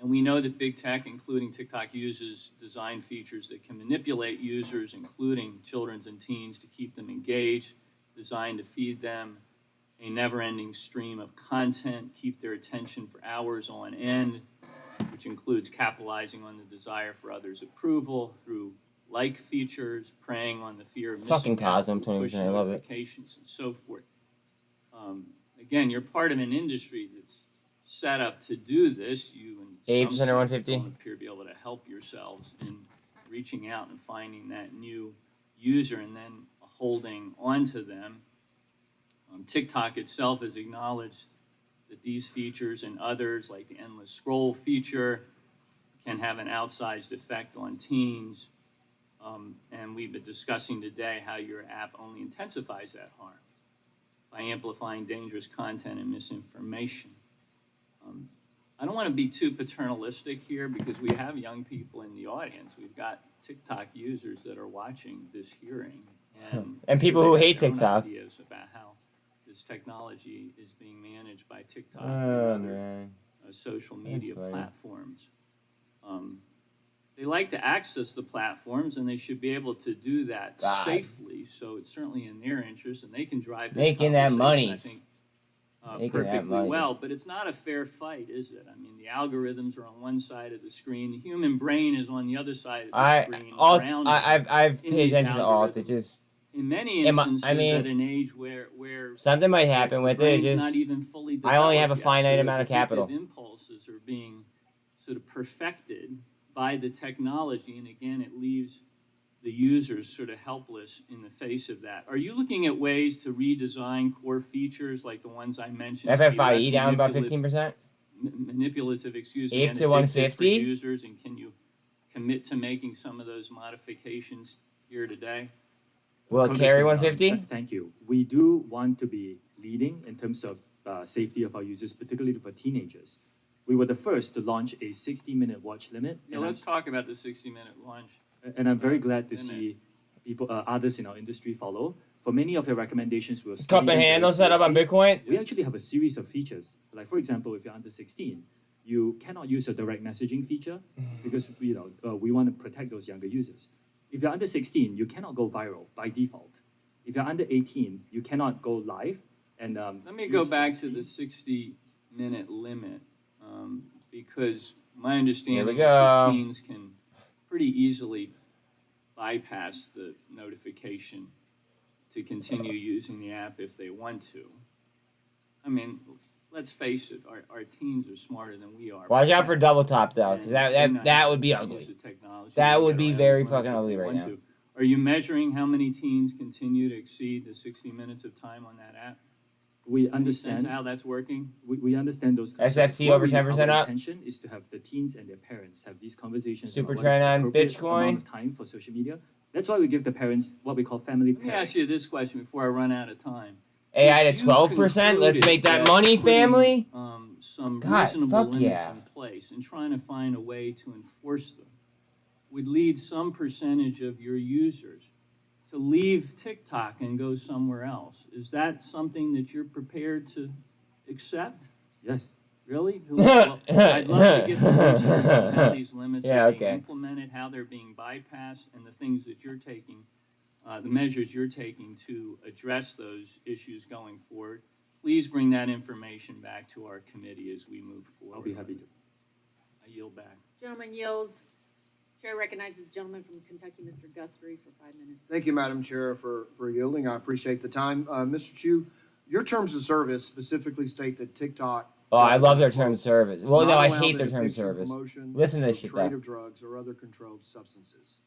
And we know that big tech, including TikTok, uses design features that can manipulate users, including children and teens, to keep them engaged, designed to feed them a never-ending stream of content, keep their attention for hours on end, which includes capitalizing on the desire for others' approval through like features, preying on the fear of Fucking missing out, Cosm, through push 20%, I love it. notifications and so forth. Again, you're part of an industry that's set up to do this. You, in Abe's some under sense, 150. don't appear to be able to help yourselves in reaching out and finding that new user and then holding onto them. TikTok itself has acknowledged that these features and others, like the endless scroll feature, can have an outsized effect on teens. And we've been discussing today how your app only intensifies that harm by amplifying dangerous content and misinformation. I don't want to be too paternalistic here because we have young people in the audience. We've got TikTok users that are watching this hearing. And people they who have hate their own TikTok. Ideas about how this technology is being managed by TikTok Oh, and other man. social media funny. platforms. They like to access the platforms, and they should be able to do that God. safely. So it's certainly in their interest, and they can drive this Making that conversation, money. I think, Making that perfectly money. well. But it's not a fair fight, is it? I mean, the algorithms are on one side of the screen, the human brain is on the other side of the screen. around I've in paid these attention to alt. It algorithms. just In many Am I- instances, I mean, at an age where something might happen with it. brain's Just not even fully I only have a developed yet, finite so those amount of capital. addictive impulses are being sort of perfected by the technology, and again, it leaves the users sort of helpless in the face of that. Are you looking at ways to redesign core features like the ones I mentioned? to be less FFIE down about manipulative- 15%. manipulative, excuse me, Ape and to addictive 150? for users, and can you commit to making some of those modifications here today? Will it carry Congressman, 150? Thank you. We do want to be leading in terms of safety of our users, particularly for teenagers. We were the first to launch a 60-minute watch limit. Yeah, let's talk about the 60-minute launch. And I'm very glad to see people, others in our industry follow. For many of your recommendations, we'll Cup and handle set up on Bitcoin? We actually have a series of features. Like, for example, if you're under 16, you cannot use a direct messaging feature because we want to protect those younger users. If you're under 16, you cannot go viral by default. If you're under 18, you cannot go live. And Let me go back to the 60-minute limit, because my understanding is that go. teens can pretty easily bypass the notification to continue using the app if they want to. I mean, let's face it, our teens are smarter than we are. Watch out for double top though, because And that would be use ugly. the technology That to would get be around very those limits fucking if ugly they right want now. to. Are you measuring how many teens continue to exceed the 60 minutes of time on that app? we Any sense understand how that's working? we understand those concerns. SFT What over 10% our up. intention is to have the teens and their parents have these conversations Super about what is trend the on appropriate Bitcoin. amount of time for social media. That's why we give the parents what we call family Let me pairing. ask you this question before I run out of time. AI If to you 12%. Let's concluded make that money, putting, family. Some God, reasonable fuck limits yeah. in place and trying to find a way to enforce them would lead some percentage of your users to leave TikTok and go somewhere else. Is that something that you're prepared to accept? Yes. Really? Well, I'd love to get the research on how these limits Yeah, are being okay. implemented, how they're being bypassed, and the things that you're taking, the measures you're taking to address those issues going forward. Please bring that information back to our committee as we move forward. I'll be happy to. I yield back. Gentleman yields. Chair recognizes the gentleman from Kentucky, Mr. Guthrie, for 5 minutes. Thank you, Madam Chair, for yielding. I appreciate the time. Mr. Chu, your terms of service specifically state that TikTok. Oh, I love their terms of service. Well, no, not I allow hate the their terms of depiction, service. promotion, Listen to this or shit trade though. of drugs or other controlled substances.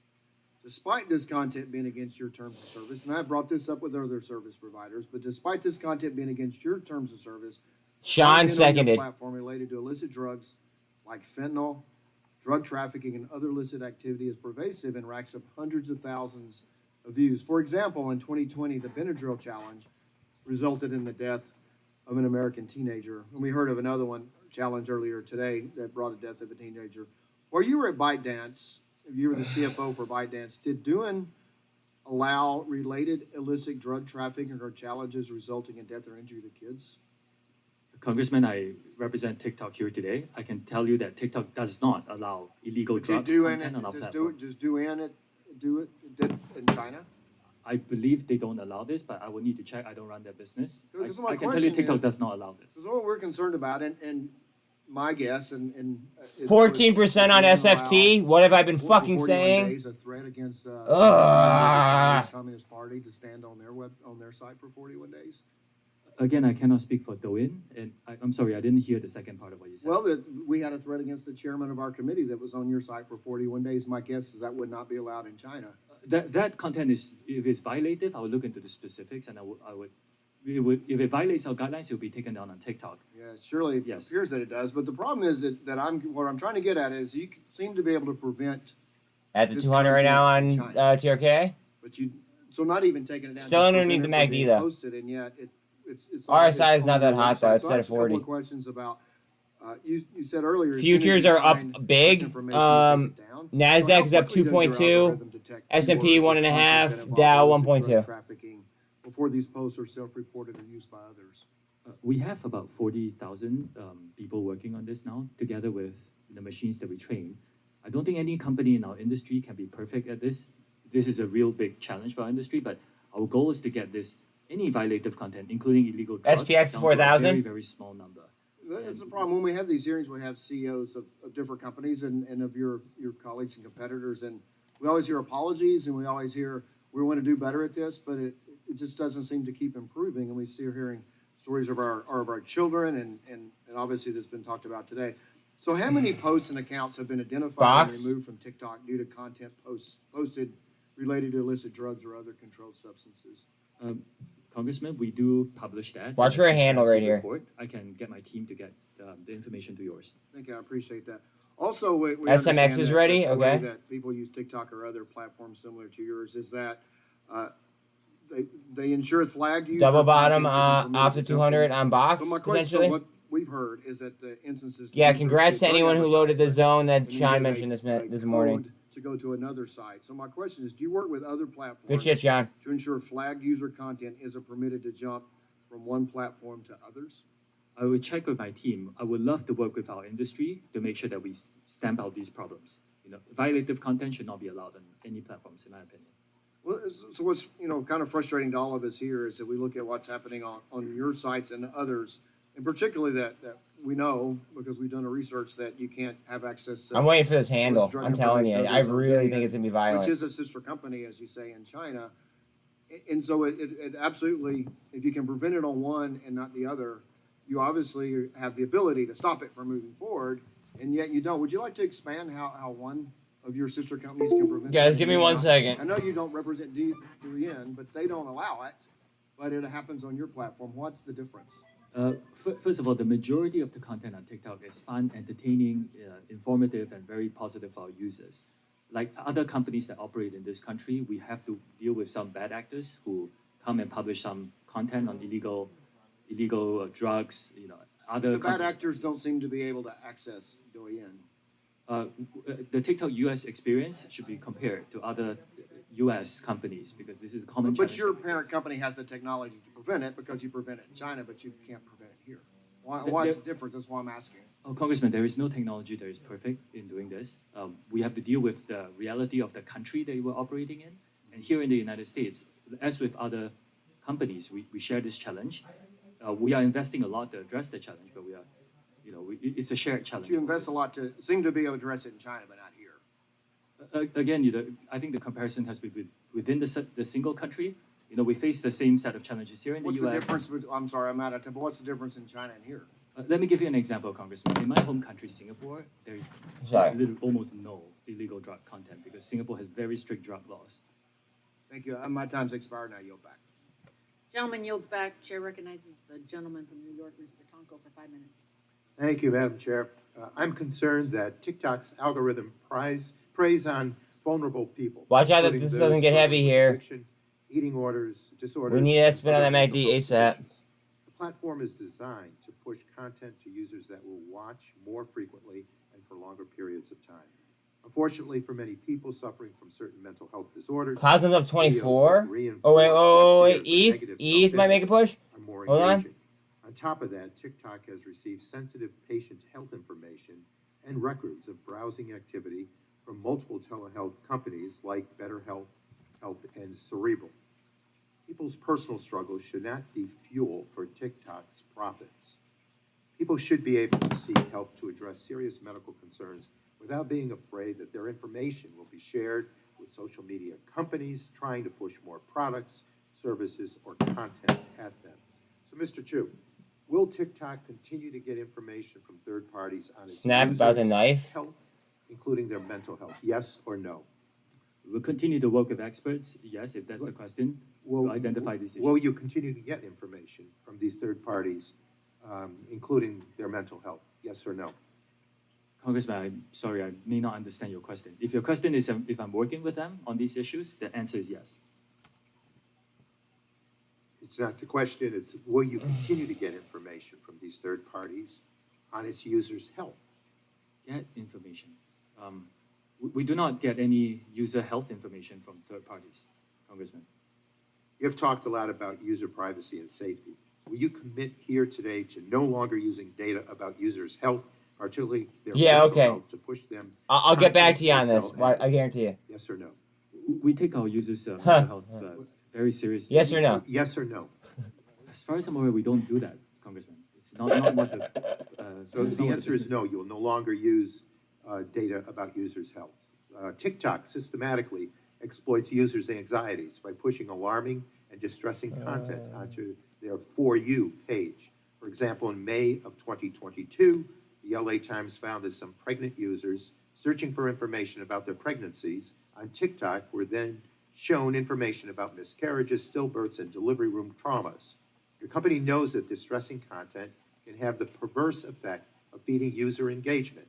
Despite this content being against your terms of service, and I brought this up with other service providers, but despite this content being against your terms of service, Sean content on your seconded. platform related to illicit drugs like fentanyl, drug trafficking, and other illicit activity is pervasive and racks up hundreds of thousands of views. For example, in 2020, the Benadryl challenge resulted in the death of an American teenager. And we heard of another one challenge earlier today that brought a death of a teenager. While you were at ByteDance, if you were the CFO for ByteDance, did doing allow related illicit drug trafficking or challenges resulting in death or injury to kids? Congressman, I represent TikTok here today. I can tell you that TikTok does not allow illegal drugs content on our platform. Do it in China? I believe they don't allow this, but I will need to check. I don't run their business. Because my I can tell you question TikTok is- does not allow this. This is what we're concerned about, and my guess, and 14% on SFT. What have I been fucking 41 saying? days, a threat against the Ugh. Chinese Communist Party to stand on their site for 41 days. Again, I cannot speak for Douyin, and I'm sorry, I didn't hear the second part of what you said. Well, we had a threat against the chairman of our committee that was on your site for 41 days. My guess is that would not be allowed in China. That content is, if it's violative, I will look into the specifics, and if it violates our guidelines, it will be taken down on TikTok. Yeah, it surely appears that it does. But the problem is what I'm trying to get at is you seem to be able to prevent At the this 200 right now on content in China. TRK. But so not even taking it down. Still just underneath prevent the it from MACD being though. posted, and yet it's RSI is on not that your hot though. website. It's So I at have a couple 40. of questions about. You said earlier Futures are up big. Nasdaq is up 2.2. S&P 1.5. Dow 1.2. Trafficking before these posts are self-reported or used by others. We have about 40,000 people working on this now, together with the machines that we train. I don't think any company in our industry can be perfect at this. This is a real big challenge for our industry, but our goal is to get any violative content, including illegal drugs, SPX down to a 4000? very, very small number. That's the problem. When we have these hearings, we have CEOs of different companies and of your colleagues and competitors, and we always hear apologies, and we always hear we want to do better at this, but it just doesn't seem to keep improving, and we see hearing stories of our children, and obviously that's been talked about today. So how many posts and accounts have been identified and removed from TikTok due to content posted related to illicit drugs or other controlled substances? Congressman, we do publish that. Watch for a handle right here. Report. I can get my team to get the information to yours. Thank you, I appreciate that. Also, we SMX understand is that- ready? that the way Okay. that people use TikTok or other platforms similar to yours is that, they ensure flagged user Double bottom content isn't permitted off the to jump 200 from- on box, So my question, potentially. so what we've heard is that the instances. Yeah, users congrats see to drug anyone who loaded the advertisement zone that and then Sean get mentioned a this morning. code to go to another site. So my question is, do you work with other platforms? Good shit, John. To ensure flagged user content isn't permitted to jump from one platform to others? I will check with my team. I would love to work with our industry to make sure that we stamp out these problems. You know, violative content should not be allowed on any platforms, in my opinion. Well, so what's, kind of frustrating to all of us here is that we look at what's happening on your sites and others, and particularly that we know, because we've done a research, that you can't have access to. I'm waiting for this handle. drug I'm telling you, information I others on really Gilead, think it's gonna be violent. Which is a sister company, as you say, in China. And so it absolutely, if you can prevent it on one and not the other, you obviously have the ability to stop it from moving forward, and yet you don't. Would you like to expand how one of your sister companies can prevent? Guys, that? give me 1 second. I know you don't represent DN, but they don't allow it, but it happens on your platform. What's the difference? First of all, the majority of the content on TikTok is fun, entertaining, informative, and very positive for our users. Like other companies that operate in this country, we have to deal with some bad actors who come and publish some content on illegal drugs. The bad actors don't seem to be able to access Douyin. The TikTok US experience should be compared to other US companies because this is a common But challenge. your parent company has the technology to prevent it because you prevent it in China, but you can't prevent it here. What's the difference? That's why I'm asking. Oh, Congressman, there is no technology that is perfect in doing this. We have to deal with the reality of the country that we're operating in. And here in the United States, as with other companies, we share this challenge. We are investing a lot to address the challenge, but it's a shared challenge. You invest a lot to seem to be able to address it in China, but not here. Again, I think the comparison has been within the single country. We face the same set of challenges here in the What's US. the difference? I'm sorry, I'm out of time, but what's the difference in China and here? Let me give you an example, Congressman. In my home country, Singapore, there's almost no illegal drug content because Singapore has very strict drug laws. Thank you. My time's expired now. Yield back. Gentleman yields back. Chair recognizes the gentleman from New York, Mr. Tonko, for 5 minutes. Thank you, Madam Chair. I'm concerned that TikTok's algorithm preys on vulnerable people. Watch out that including this those doesn't get heavy with here. addiction, eating disorders. We need that spin on and that other MACD mental health ASAP. conditions. The platform is designed to push content to users that will watch more frequently and for longer periods of time. Unfortunately, for many people suffering from certain mental health disorders, Cosm's up videos 24. that reinforce Oh wait, their fears or ETH negative might make a push. are more Hold on. engaging. On top of that, TikTok has received sensitive patient health information and records of browsing activity from multiple telehealth companies like BetterHealth, Help, and Cerebral. People's personal struggles should not be fuel for TikTok's profits. People should be able to seek help to address serious medical concerns without being afraid that their information will be shared with social media companies trying to push more products, services, or content at them. So, Mr. Chu, will TikTok continue to get information from third parties on its Snap about the users' knife. health, including their mental health? Yes or no? We'll continue to work with experts, yes, if that's the question, to identify these issues. Will you continue to get information from these third parties, including their mental health? Yes or no? Congressman, I'm sorry, I may not understand your question. If your question is if I'm working with them on these issues, the answer is yes. It's not the question, it's will you continue to get information from these third parties on its users' health? Get information. We do not get any user health information from third parties, Congressman. You've talked a lot about user privacy and safety. Will you commit here today to no longer using data about users' health, particularly their mental health, to push them? I'll get back to you on this. I guarantee you. Yes or no? We take our users' mental health very seriously. Yes or no? Yes or no? As far as I'm aware, we don't do that, Congressman. It's not what the. So the answer is no, you'll no longer use data about users' health. TikTok systematically exploits users' anxieties by pushing alarming and distressing content onto their For You page. For example, in May of 2022, the LA Times found that some pregnant users searching for information about their pregnancies on TikTok were then shown information about miscarriages, stillbirths, and delivery room traumas. Your company knows that distressing content can have the perverse effect of feeding user engagement.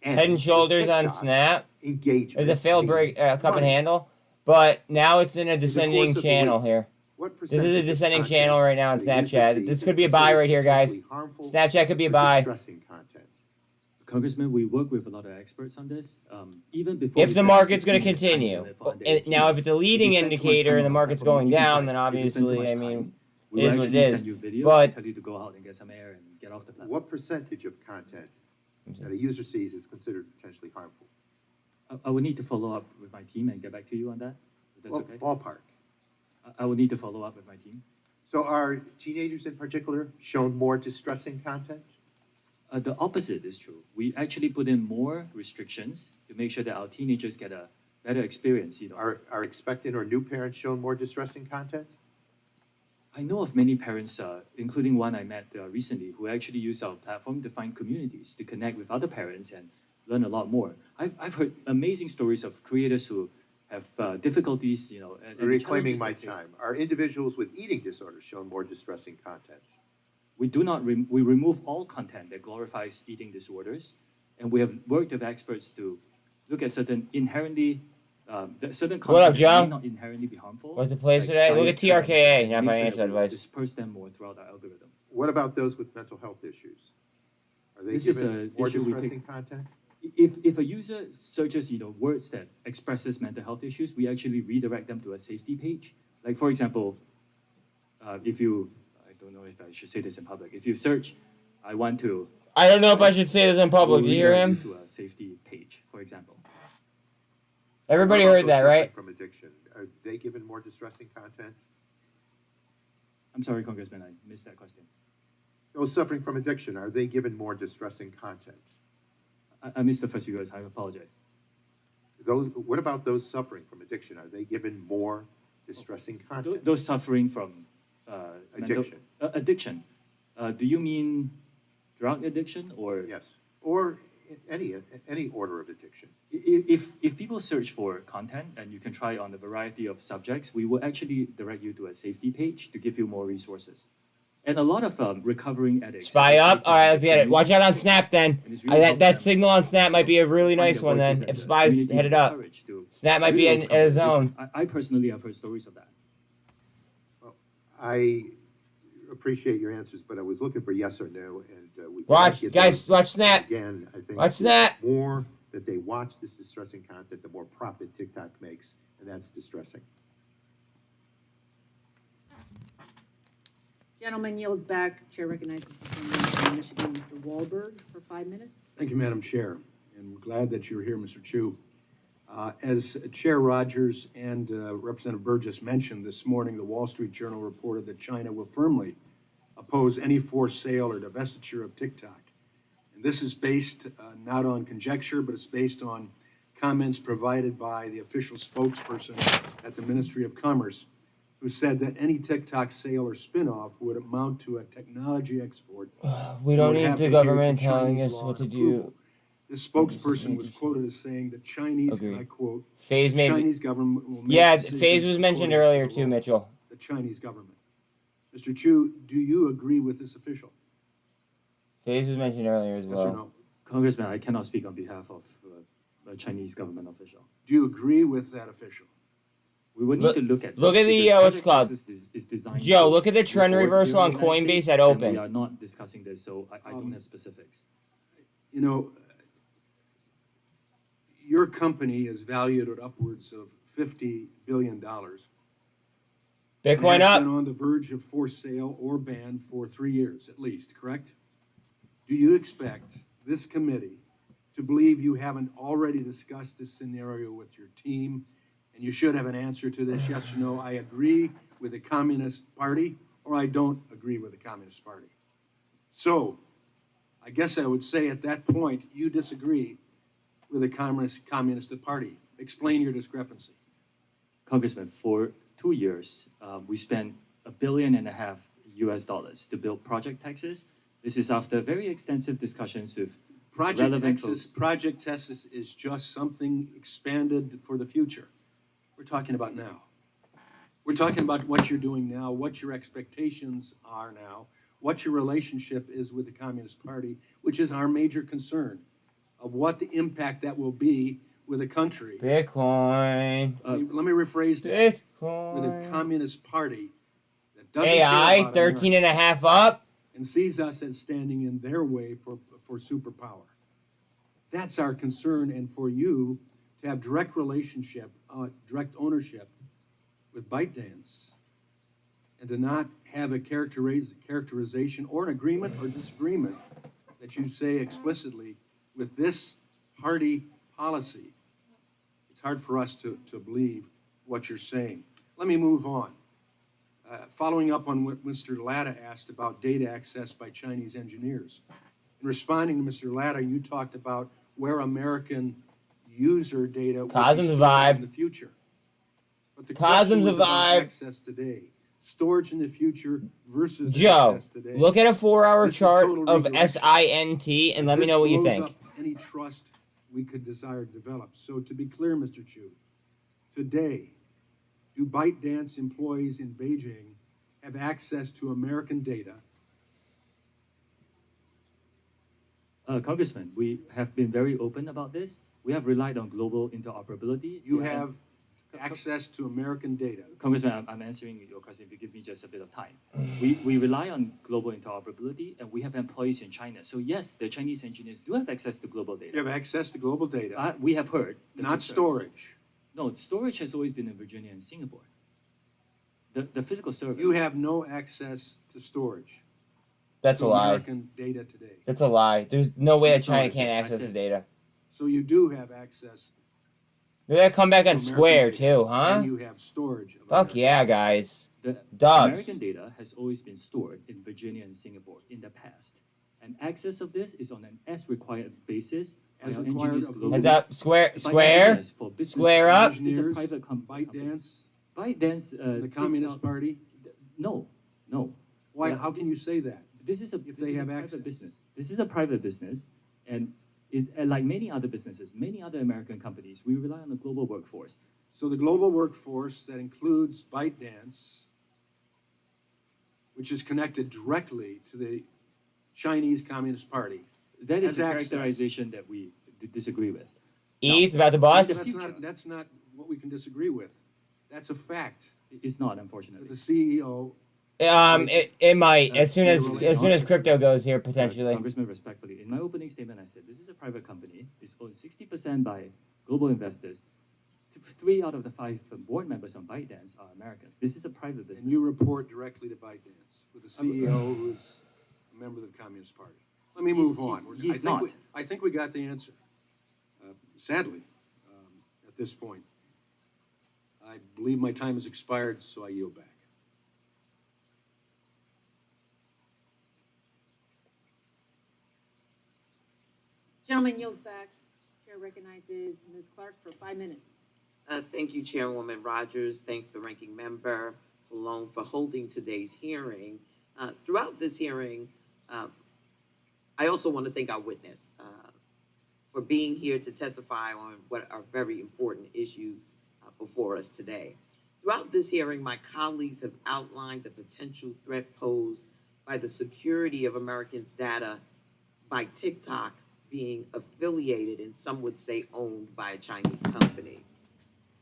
Head and Shoulders on TikTok, Snap. engagement There's a failed break cup and money. handle, but now it's in a In the descending course of the channel week, here. What This is a percentage of descending content channel right now on that a user Snapchat. sees This is could be a buy considered right here, guys. potentially harmful Snapchat could be a or buy. distressing content? Congressman, we work with a lot of experts on this. Even before If we the set market's going 16 to time continue, limit for and now if underage it's a leading if you spend too much indicator time and the on our market's platform, going you can down, try. then If you spend too obviously, much I time, mean, we it will is what it actually is. send you videos to But tell you to go out and get some air and get off the platform. What percentage of content that a user sees is considered potentially harmful? I would need to follow up with my team and get back to you on that. If that's Well, okay. ballpark. I would need to follow up with my team. So are teenagers in particular shown more distressing content? The opposite is true. We actually put in more restrictions to make sure that our teenagers get a better experience. Are expectant or new parents shown more distressing content? I know of many parents, including one I met recently, who actually use our platform to find communities, to connect with other parents and learn a lot more. I've heard amazing stories of creators who have difficulties, and Reclaiming challenges my they face. time. Are individuals with eating disorders shown more distressing content? We do not, we remove all content that glorifies eating disorders, and we have worked with experts to look at certain inherently, certain What up, content that Joe? may not inherently be harmful. What's the place like today? Look at diet trends, TRKA, and not make sure financial that we advice. disperse them more throughout our algorithm. What about those with mental health issues? Are they This is given an more issue we distressing take. content? If a user searches, words that expresses mental health issues, we actually redirect them to a safety page. Like for example, if you, I don't know if I should say this in public. If you search, I want to. I don't know if I should say this in public. we'll Did you hear redirect him? To a safety page, for example. Everybody What about heard those that, suffering right? From addiction, are they given more distressing content? I'm sorry, Congressman, I missed that question. Those suffering from addiction, are they given more distressing content? I missed the first few words. I apologize. What about those suffering from addiction? Are they given more distressing content? Those suffering from Addiction. Addiction. Do you mean drug addiction or? Yes, or any order of addiction. If people search for content and you can try on a variety of subjects, we will actually direct you to a safety page to give you more resources. And a lot of recovering addicts. Spy up? Alright, let's get it. Watch out on Snap then. That signal on Snap might be a really nice one then. If Spy's headed up. Snap might be in a zone. I personally have heard stories of that. Well, I appreciate your answers, but I was looking for yes or no, and we Watch, get guys, those. watch Snap. Again, I think Watch Snap. the more that they watch this distressing content, the more profit TikTok makes, and that's distressing. Gentleman yields back. Chair recognizes the gentleman from Michigan, Mr. Wahlberg, for 5 minutes. Thank you, Madam Chair, and we're glad that you're here, Mr. Chu. As Chair Rogers and Representative Burgess mentioned this morning, the Wall Street Journal reported that China will firmly oppose any forced sale or divestiture of TikTok. And this is based not on conjecture, but it's based on comments provided by the official spokesperson at the Ministry of Commerce, who said that any TikTok sale or spinoff would amount to a technology export. We don't and would need have the to adhere to government telling Chinese us law what to and do. approval. This spokesperson was quoted as saying the Chinese, and I quote, FaZe the maybe. Chinese government will make Yeah, decisions FaZe was mentioned according earlier to too, law." Mitchell. The Chinese government. Mr. Chu, do you agree with this official? FaZe was mentioned earlier as Yes or well. no? Congressman, I cannot speak on behalf of a Chinese government official. Do you agree with that official? We would need to look at Look this at the because what's it called? Project Nexus is designed Joe, to look at the trend report reversal here on in the United Coinbase States, at and open. We are not discussing this, so I don't have specifics. You know, your company is valued at upwards of $50 billion. Bitcoin and has up. been on the verge of forced sale or ban for 3 years at least, correct? Do you expect this committee to believe you haven't already discussed this scenario with your team? And you should have an answer to this, yes or no, I agree with the Communist Party, or I don't agree with the Communist Party. So, I guess I would say at that point, you disagree with the Communist Party. Explain your discrepancy. Congressman, for 2 years, we spent $1.5 billion US to build Project Texas. This is after very extensive discussions with relevant folks. Project Texas is just something expanded for the future. We're We're talking about now. We're talking about what you're doing now, what your expectations are now, what your relationship is with the Communist Party, which is our major concern of what the impact that will be with a country. Bitcoin. Let me rephrase that. Bitcoin. With a Communist Party that doesn't AI, care about 13 America and a half up. and sees us as standing in their way for superpower. That's our concern, and for you to have direct relationship, direct ownership with ByteDance, and to not have a characterization or an agreement or disagreement that you say explicitly with this party policy. It's hard for us to believe what you're saying. Let me move on. Following up on what Mr. Latta asked about data access by Chinese engineers. In responding to Mr. Latta, you talked about where American user data will be Cosm's stored vibe. in the future. But the Cosm's question was a about vibe. access today. Storage in the future versus Joe, access today. look at a 4-hour This is chart total of redirection. SINT and let me This know what you blows think. up any trust we could desire to develop. So to be clear, Mr. Chu, today, do ByteDance employees in Beijing have access to American data? Congressman, we have been very open about this. We have relied on global interoperability. You And- have access to American data. Congressman, I'm answering your question if you give me just a bit of time. We rely on global interoperability, and we have employees in China. So yes, the Chinese engineers do have access to global data. You have access to global data, We have heard. the not concerns. storage. No, storage has always been in Virginia and Singapore. The physical service. You have no access to storage. That's to a lie. American data today. That's a lie. There's no way that That's not what China I said. can't I access the said- data. So you do have access. They're gonna come back to on American Square data, too, huh? And you have storage. Of Fuck American yeah, guys. The Dubs. American data has always been stored in Virginia and Singapore in the past. And access of this is on an as-required basis. by As our required engineers of who? globally. Heads up, Square, By Square, engineers for business Square purposes. up. This is a Engineers, private company. ByteDance, ByteDance. the Communist Party. No, no. Why? Yeah. How can you say that? This is a If this they is have a access. private business. This is a private business, and is like many other businesses, many other American companies, we rely on the global workforce. So the global workforce that includes ByteDance, which is connected directly to the Chinese Communist Party. That is has a access. characterization that we disagree with. ETH about the boss. That's not what we can disagree with. That's a fact. It's not, unfortunately. The CEO. It might as soon as crypto goes here potentially. Congressman, respectfully, in my opening statement, I said this is a private company. It's owned 60% by global investors. 3 out of the 5 board members on ByteDance are Americans. This is a private business. And you report directly to ByteDance with the CEO who is a member of the Communist Party. Let me move on. He's not. I think we got the answer. Sadly, at this point. I believe my time has expired, so I yield back. Gentleman yields back. Chair recognizes Ms. Clark for 5 minutes. Thank you, Chairwoman Rogers. Thank the ranking member Malone for holding today's hearing. Throughout this hearing, I also want to thank our witness for being here to testify on what are very important issues before us today. Throughout this hearing, my colleagues have outlined the potential threat posed by the security of Americans' data by TikTok being affiliated and some would say owned by a Chinese company.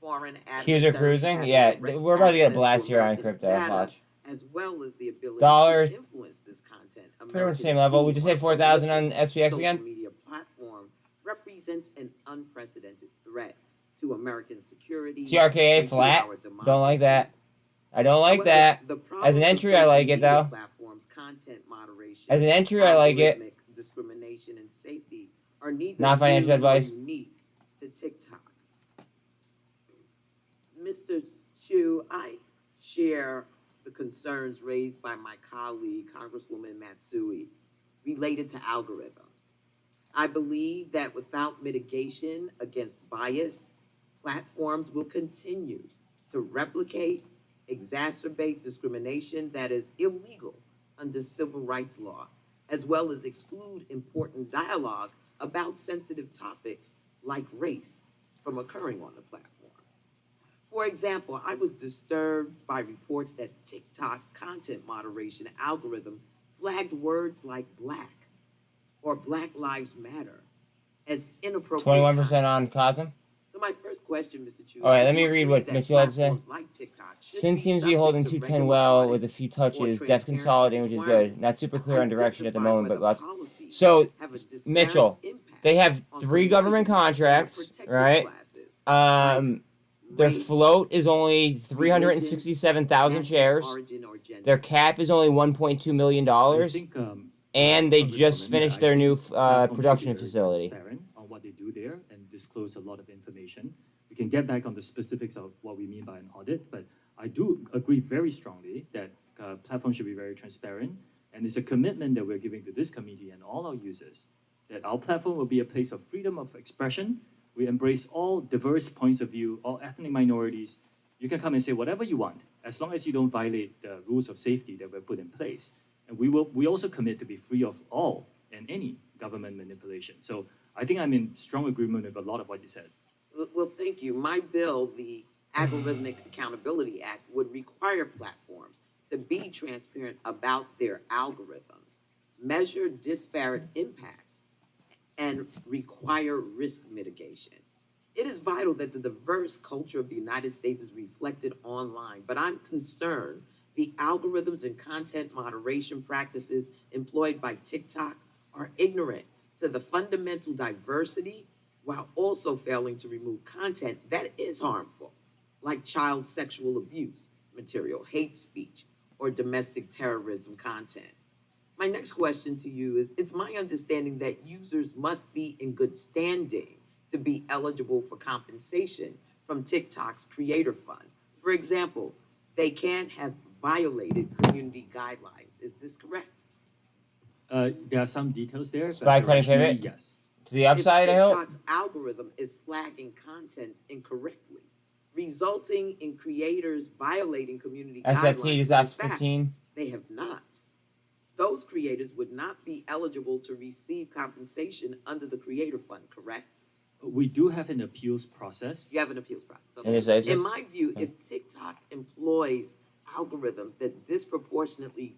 Foreign Accuser adversaries cruising? having Yeah, direct we're about to get access blasted here on Americans' crypto. data, Watch. as well as the ability Dollars. to influence this content. Pretty much the same level. We just hit 4,000 on SPX social again. media platform represents an unprecedented threat to American security. TRKA and to flat. our democracy. Don't like that. I don't like However, that. the problem As an with entry, I social like it media though. platforms, content moderation, As an entry, I like it. algorithmic discrimination and safety are neither Not financial new nor advice. unique to TikTok. Mr. Chu, I share the concerns raised by my colleague, Congresswoman Matsui, related to algorithms. I believe that without mitigation against bias, platforms will continue to replicate, exacerbate discrimination that is illegal under civil rights law, as well as exclude important dialogue about sensitive topics like race from occurring on the platform. For example, I was disturbed by reports that TikTok content moderation algorithm flagged words like black or Black Lives Matter as inappropriate 21% on cosm. So my first question, Mr. Chu. All right, do let me you read agree what that Mitchell had to say. platforms like TikTok should SINT be seems to be subject holding to 210 regular well audit with a few or touches, def transparency consolidating, which is good. requirements Not super clear on direction at the identify moment, but whether lots. policies So, have a disparate Mitchell, impact they have on 3 government communities or contracts, protected right? classes, Their race, float is only religion, 367,000 national shares. origin, or gender. Their cap is only $1.2 million. I think, And they just Congresswoman, finished I their think new platforms should be production very facility. transparent on what they do there and disclose a lot of information. We can get back on the specifics of what we mean by an audit, but I do agree very strongly that platforms should be very transparent, and it's a commitment that we're giving to this committee and all our users that our platform will be a place of freedom of expression. We embrace all diverse points of view, all ethnic minorities. You can come and say whatever you want, as long as you don't violate the rules of safety that were put in place. And we also commit to be free of all and any government manipulation. So I think I'm in strong agreement with a lot of what you said. Well, thank you. My bill, the Algorithmic Accountability Act, would require platforms to be transparent about their algorithms, measure disparate impact, and require risk mitigation. It is vital that the diverse culture of the United States is reflected online, but I'm concerned the algorithms and content moderation practices employed by TikTok are ignorant to the fundamental diversity while also failing to remove content that is harmful, like child sexual abuse material, hate speech, or domestic terrorism content. My next question to you is, it's my understanding that users must be in good standing to be eligible for compensation from TikTok's Creator Fund. For example, they can't have violated community guidelines. Is this correct? There are some details there, but Spy cutting directionally, pivot? yes. To the upside, I hope? TikTok's algorithm is flagging content incorrectly, resulting in creators violating community guidelines. SFT is when in off fact, 15. They have not. Those creators would not be eligible to receive compensation under the Creator Fund, correct? We do have an appeals process. You have an appeals process. And it says In this? my view, if TikTok employs algorithms that disproportionately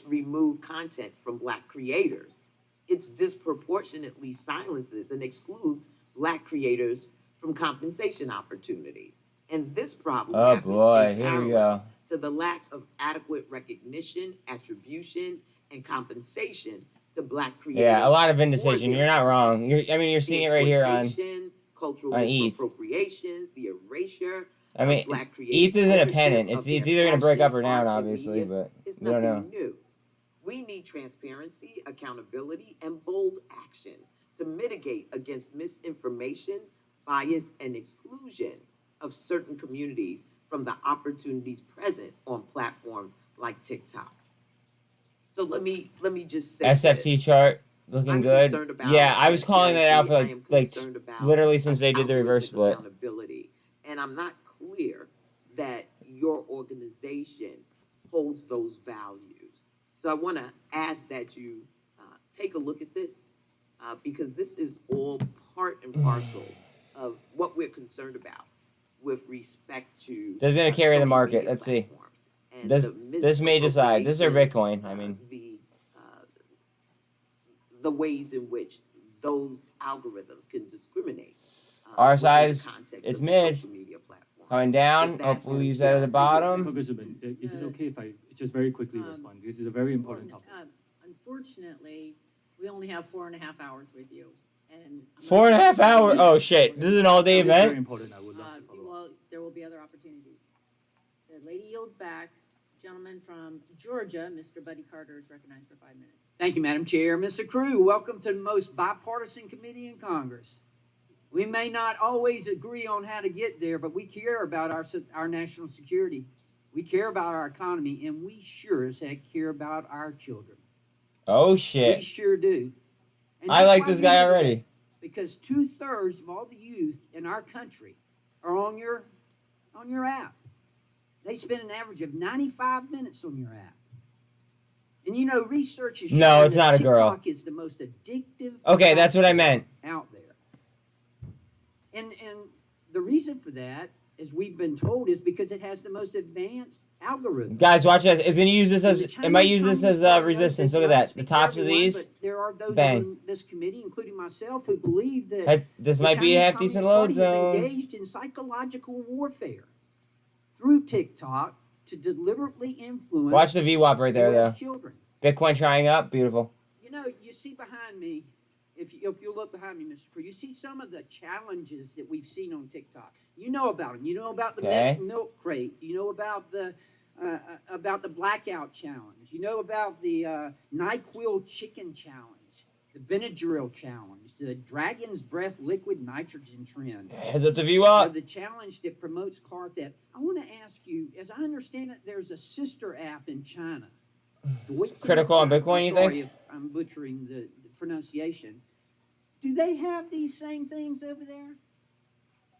remove content from Black creators, it disproportionately silences and excludes Black creators from compensation opportunities. And this problem Oh happens boy, in here we parallel go. to the lack of adequate recognition, attribution, and compensation to Black creators. Yeah, a lot of for indecision. their You're not wrong. You're the seeing it right here on exploitation, cultural on ETH. misappropriations, the erasure I mean, of Black ETH creators' isn't a ownership pennant. of It's their either going to break up or passion, down, art, and obviously, media but is we don't nothing know. new. We need transparency, accountability, and bold action to mitigate against misinformation, bias, and exclusion of certain communities from the opportunities present on platforms like TikTok. So let me just say SFT this. chart looking I'm good. concerned about Yeah, I was calling that out for transparency. I am like concerned about literally since they did the reverse algorithmic split. accountability. And I'm not clear that your organization holds those values. So I want to ask that you take a look at this because this is all part and parcel of what we're concerned about with respect to This is going to carry the social market. media Let's see. platforms and This may decide. This is our misappropriation, Bitcoin. I mean, the ways in which those algorithms can discriminate. our within the size, context it's of the mid. social media platform. Coming If down. that Hopefully we is use that at the bottom. Congresswoman, is it okay if I just very quickly respond? This is a very important topic. Unfortunately, we only have 4.5 hours with you. And 4.5 hours? Oh shit. This is an all day It's very event? important. I would love to follow up. Well, there will be other opportunities. The lady yields back. Gentleman from Georgia, Mr. Buddy Carter, is recognized for 5 minutes. Thank you, Madam Chair. Mr. Crew, welcome to the most bipartisan committee in Congress. We may not always agree on how to get there, but we care about our national security. We care about our economy, and we sure as heck care about our children. Oh We shit. sure do. And I that's like why this we guy do that, already. because 2/3 of all the youth in our country are on your app. They spend an average of 95 minutes on your app. And you know, research is No, showing it's that not a girl. TikTok is the most addictive Okay, that's what I platform meant. out there. And the reason for that as we've been told, is because it has the most advanced algorithm. Guys, watch this. It's gonna use this as. It might use this as resistance. Look at that. The tops of these. But there are those Bang. on this committee, including myself, who believe that Hey, this the might be a Chinese half-decent Communist load Party zone. is engaged in psychological warfare through TikTok to deliberately influence. Watch the VWAP right there, US though. children. Bitcoin trying up. Beautiful. You know, you see behind me, if you look behind me, Mr. Crew, you see some of the challenges that we've seen on TikTok. You know about them. You know about the Okay. milk crate. You know about the blackout challenge. You know about the NyQuil chicken challenge, the Benadryl challenge, the Dragon's Breath liquid nitrogen trend. Heads up to VWAP. The challenge that promotes car theft. I want to ask you, as I understand it, there's a sister app in China. Critical on Bitcoin, I'm you sorry think? if I'm butchering the pronunciation. Do they have these same things over there?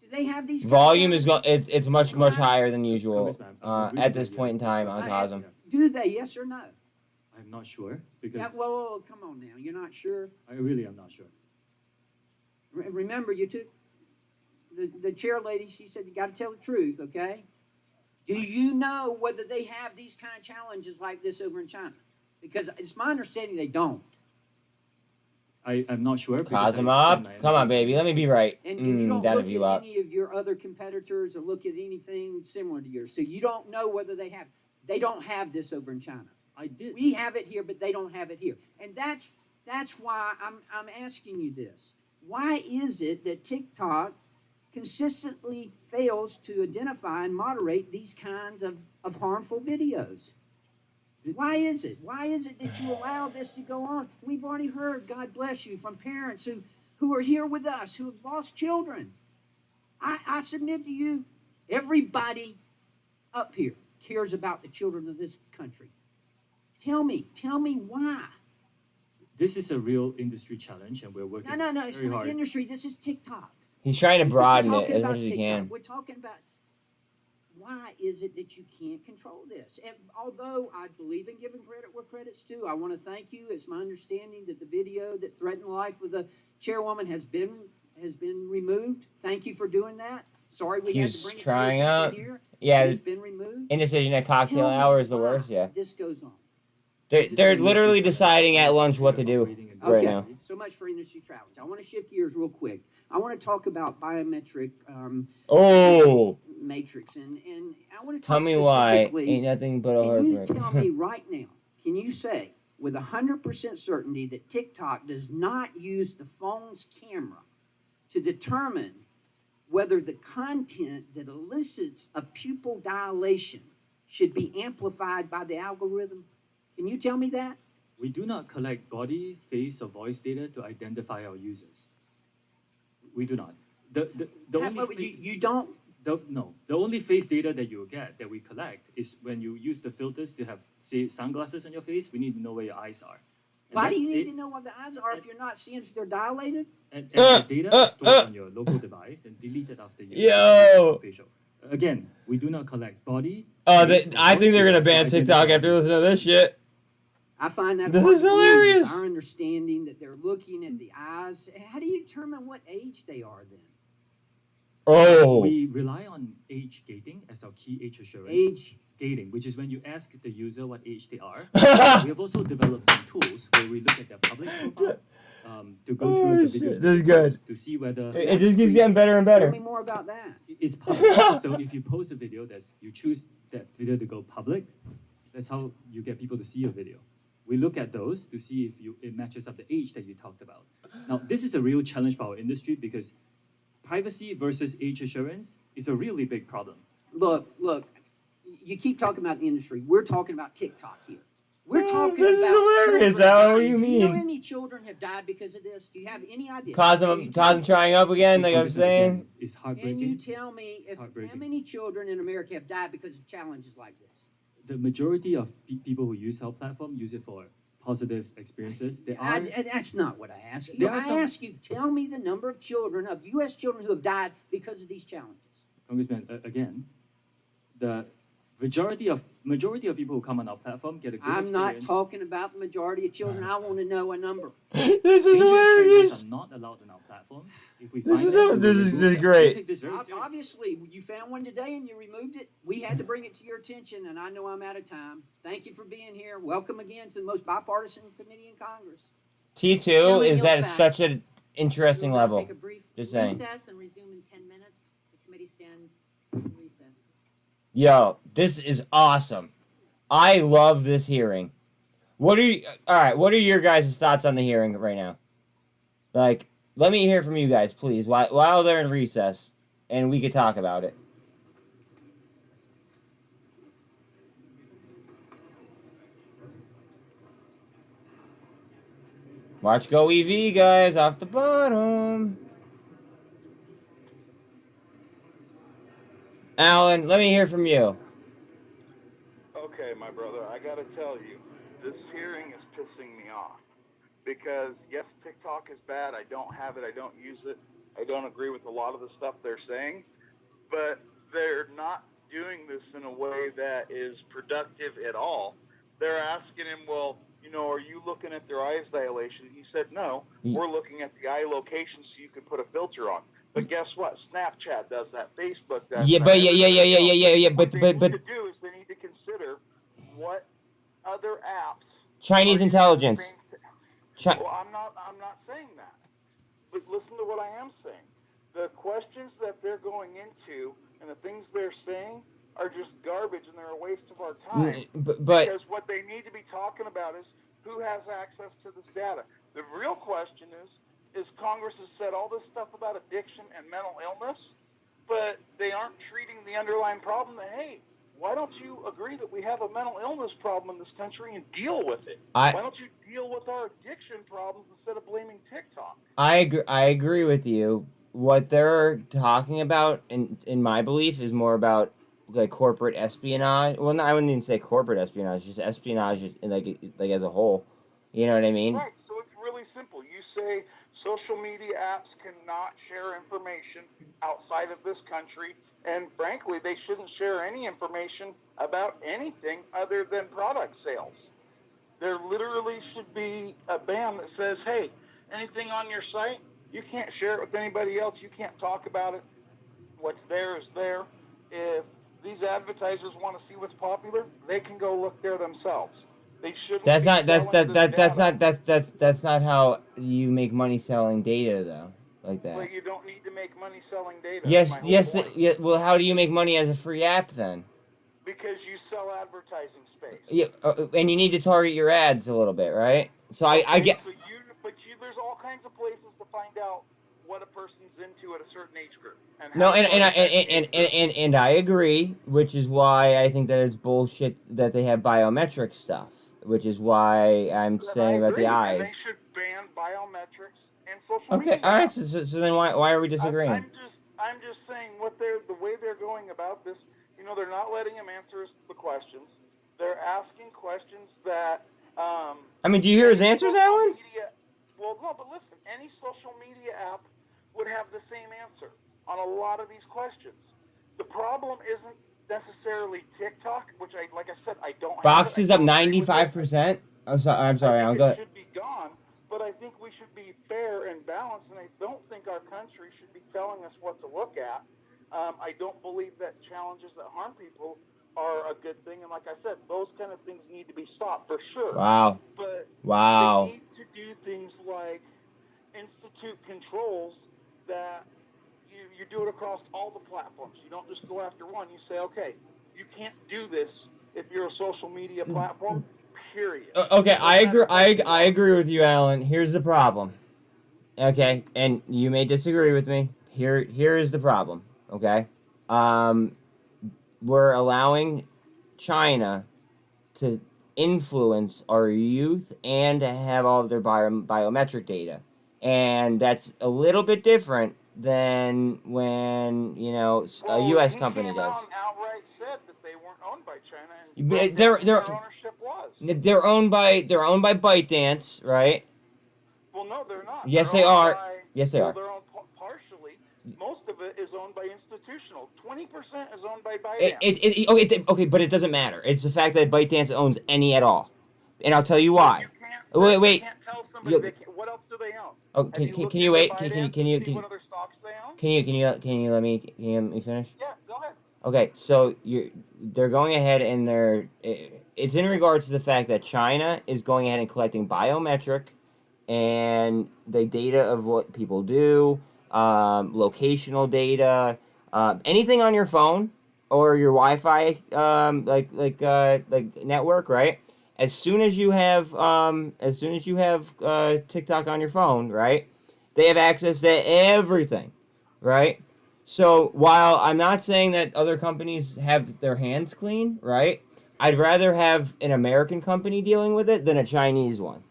Do they have these? Volume is going. It's much higher than usual at this point in time on Cosm. Do they? Yes or no? I'm not sure because Yeah, whoa, come on now. You're not sure? I really am not sure. Remember, you took the chair lady. She said you got to tell the truth, okay? Do you know whether they have these kind of challenges like this over in China? Because it's my understanding they don't. I'm not sure. because Cosm I up. spend my Come on, energy- baby. Let me be right. And you don't Down to look at VWAP. any of your other competitors or look at anything similar to yours. So you don't know whether they have. They don't have this over in China. I did. We have it here, but they don't have it here. And that's why I'm asking you this. Why is it that TikTok consistently fails to identify and moderate these kinds of harmful videos? Why is it? Why is it that you allow this to go on? We've already heard, God bless you, from parents who are here with us, who have lost children. I submit to you, everybody up here cares about the children of this country. Tell me why. This is a real industry challenge, and we're working No, it's very not hard. the industry. This is TikTok. He's trying to broaden We're it talking as about much as he TikTok. can. We're talking about why is it that you can't control this? And although I believe in giving credit where credit's due, I want to thank you. It's my understanding that the video that threatened the life of the chairwoman has been removed. Thank you for doing that. Sorry we had to He's bring it to trying your out. attention here. Yeah, It's been removed. indecision at cocktail Tell me hour is the why worst. Yeah. This goes on. They're literally deciding at lunch what to do right Okay, now. so much for industry challenge. I want to shift gears real quick. I want to talk about biometric Oh, matrix, and I want to tell talk me why specifically. ain't nothing but a Can you heartbreak. tell me right now? Can you say with 100% certainty that TikTok does not use the phone's camera to determine whether the content that elicits a pupil dilation should be amplified by the algorithm? Can you tell me that? We do not collect body, face, or voice data to identify our users. We do not. The only You don't. No, the only face data that you get that we collect is when you use the filters to have, say, sunglasses on your face. We need to know where your eyes are. And Why that do you need da- to know what the eyes are if you're not seeing if they're dilated? And the data is stored on your local device and deleted after you Yo! facial. Again, we do not collect body. Oh, face, or I voice think they're data gonna ban to TikTok identify after listening to this shit. I find that This hard is to believe. hilarious. It's our understanding that they're looking at the eyes. How do you determine what age they are then? Oh. We rely on age gating as our key age assurance. Age gating, which is when you ask the user what age they are. We have also developed some tools where we look at their public profile to go Oh, through the shit. videos This that is they good. post to see whether It just keeps getting better and better. Tell me more about that. it's public. So if you post a video, you choose that video to go public. That's how you get people to see your video. We look at those to see if it matches up the age that you talked about. Now, this is a real challenge for our industry because privacy versus age assurance is a really big problem. Look, you keep talking about the industry. We're talking about TikTok here. We're talking this is about hilarious, children Alan. What do dying. you Do you know mean? how many children have died because of this? Do you have any idea? Cosm trying up again, like I'm saying. It's Can you heartbreaking. tell me how many children in America have died because of challenges like this? The majority of people who use our platform use it for positive experiences. That's not what I asked you. There I are some- asked you, tell me the number of children, of U.S. children who have died because of these challenges. Congressman, again, the majority of people who come on our platform get a good I'm not experience. talking about the majority of children. I want to know a number. This is Dangerous hilarious. trainers are not allowed on our platform. If we This find is them, how- we this will is- remove this is them. great. We take this very seriously. Obviously, you found one today and you removed it. We had to bring it to your attention, and I know I'm out of time. Thank you for being here. Welcome again to the most bipartisan committee in Congress. T2 Gentleman is at yields back. such an interesting We're gonna level. take a brief Just saying. recess and resume in 10 minutes. The committee stands in recess. Yo, this is awesome. I love this hearing. What are you? All right. What are your guys' thoughts on the hearing right now? Like, let me hear from you guys, please, while they're in recess, and we could talk about it. Watch GoEV, guys, off the bottom. Alan, let me hear from you. Okay, my brother, I gotta tell you, this hearing is pissing me off. Because, yes, TikTok is bad. I don't have it. I don't use it. I don't agree with a lot of the stuff they're saying. But they're not doing this in a way that is productive at all. They're asking him, well, you know, are you looking at their eyes dilation? He said, no, we're looking at the eye location so you can put a filter on. But guess what? Snapchat does that. Facebook does Yeah, that. but yeah. What they But need to do is they need to consider what other apps. Chinese intelligence. Well, I'm not saying that. But listen to what I am saying. The questions that they're going into and the things they're saying are just garbage and they're a waste of our time. But because what they need to be talking about is who has access to this data. The real question is Congress has said all this stuff about addiction and mental illness, but they aren't treating the underlying problem that, hey, why don't you agree that we have a mental illness problem in this country and deal with it? Why don't you deal with our addiction problems instead of blaming TikTok? I agree with you. What they're talking about, in my belief, is more about like corporate espionage. Well, no, I wouldn't even say corporate espionage, just espionage like as a whole. You know what I mean? Right, so it's really simple. You say social media apps cannot share information outside of this country, and frankly, they shouldn't share any information about anything other than product sales. There literally should be a ban that says, hey, anything on your site, you can't share it with anybody else. You can't talk about it. What's there is there. If these advertisers want to see what's popular, they can go look there themselves. They shouldn't. That's not data. that's not how you make money selling data though, like that. But you don't need to make money selling data. Yes, That's my yes. whole point. Yeah, well, how do you make money as a free app then? Because you sell advertising space. Yeah, and you need to target your ads a little bit, right? So I get. So there's all kinds of places to find out what a person's into at a certain age group. And No, how to and target that age group. and I agree, which is why I think that it's bullshit that they have biometric stuff, which is why I'm saying about the eyes. And they should ban biometrics and social Okay, media. all right. So then why are we disagreeing? I'm just saying the way they're going about this. You know, they're not letting him answer the questions. They're asking questions that. I mean, do you hear his answers, Alan? Well, no, but listen. Any social media app would have the same answer on a lot of these questions. The problem isn't necessarily TikTok, which like I said, I don't. Box have is up 95%. I'm sorry. I'm it good. should be gone, but I think we should be fair and balanced, and I don't think our country should be telling us what to look at. I don't believe that challenges that harm people are a good thing, and like I said, those kind of things need to be stopped for sure. Wow. But Wow. they need to do things like institute controls that you do it across all the platforms. You don't just go after one. You say, okay, you can't do this if you're a social media platform. Period. Okay, I agree. I agree with you, Alan. Here's the problem. Okay, and you may disagree with me. Here is the problem. Okay, we're allowing China to influence our youth and to have all of their biometric data, and that's a little bit different than when a U.S. company does. Outright said that they weren't owned by China, and But their ownership was. They're owned by ByteDance, right? Well, no, they're not. Yes, They're they owned are. by- Yes, they well, are. They're owned partially most of it is owned by institutional. 20% is owned by ByteDance. Okay, but it doesn't matter. It's the fact that ByteDance owns any at all, and I'll tell you why. Wait. You can't tell somebody what else do they own? Oh, can you wait? Can you what other stocks they own? can you let me finish? Yeah, go ahead. Okay, so they're going ahead and it's in regards to the fact that China is going ahead and collecting biometric and the data of what people do, locational data, anything on your phone or your Wi-Fi, like network, right? As soon as you have TikTok on your phone, right? They have access to everything, right? So while I'm not saying that other companies have their hands clean, right? I'd rather have an American company dealing with it than a Chinese one.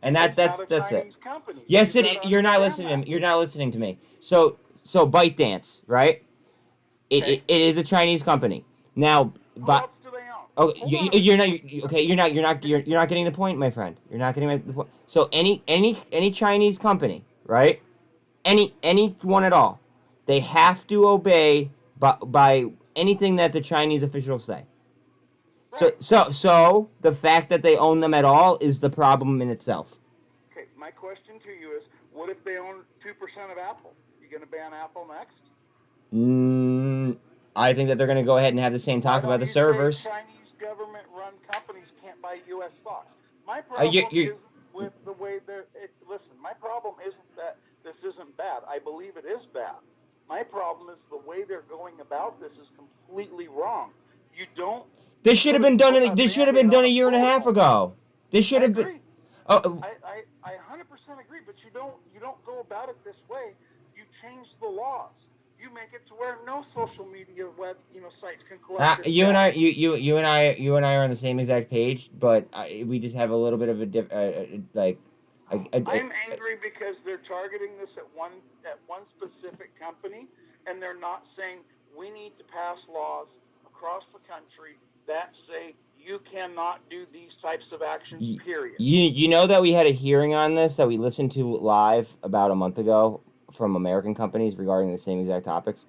And that's it. Company. Yes, you're not listening. You're not listening to me. So ByteDance, right? It is a Chinese company. Now, what else do they own? Oh, you're not getting the point, my friend. You're not getting the point. So any Chinese company, right? Any one at all, they have to obey by anything that the Chinese officials say. Right. So the fact that they own them at all is the problem in itself. Okay, my question to you is, what if they own 2% of Apple? You gonna ban Apple next? I think that they're gonna go ahead and have the same talk about the servers. Say Chinese government-run companies can't buy U.S. stocks. My problem isn't with the way they're. Listen, my problem isn't that this isn't bad. I believe it is bad. My problem is the way they're going about this is completely wrong. You don't. This should have been done. This should have been done a year and a half ago. This should have been. Oh, I 100% agree, but you don't go about it this way. You change the laws. You make it to where no social media sites can collect this you and data. you and I are on the same exact page, but we just have a little bit of a I'm angry because they're targeting this at one specific company, and they're not saying we need to pass laws across the country that say you cannot do these types of actions, period. You know that we had a hearing on this that we listened to live about a month ago from American companies regarding the same exact topics?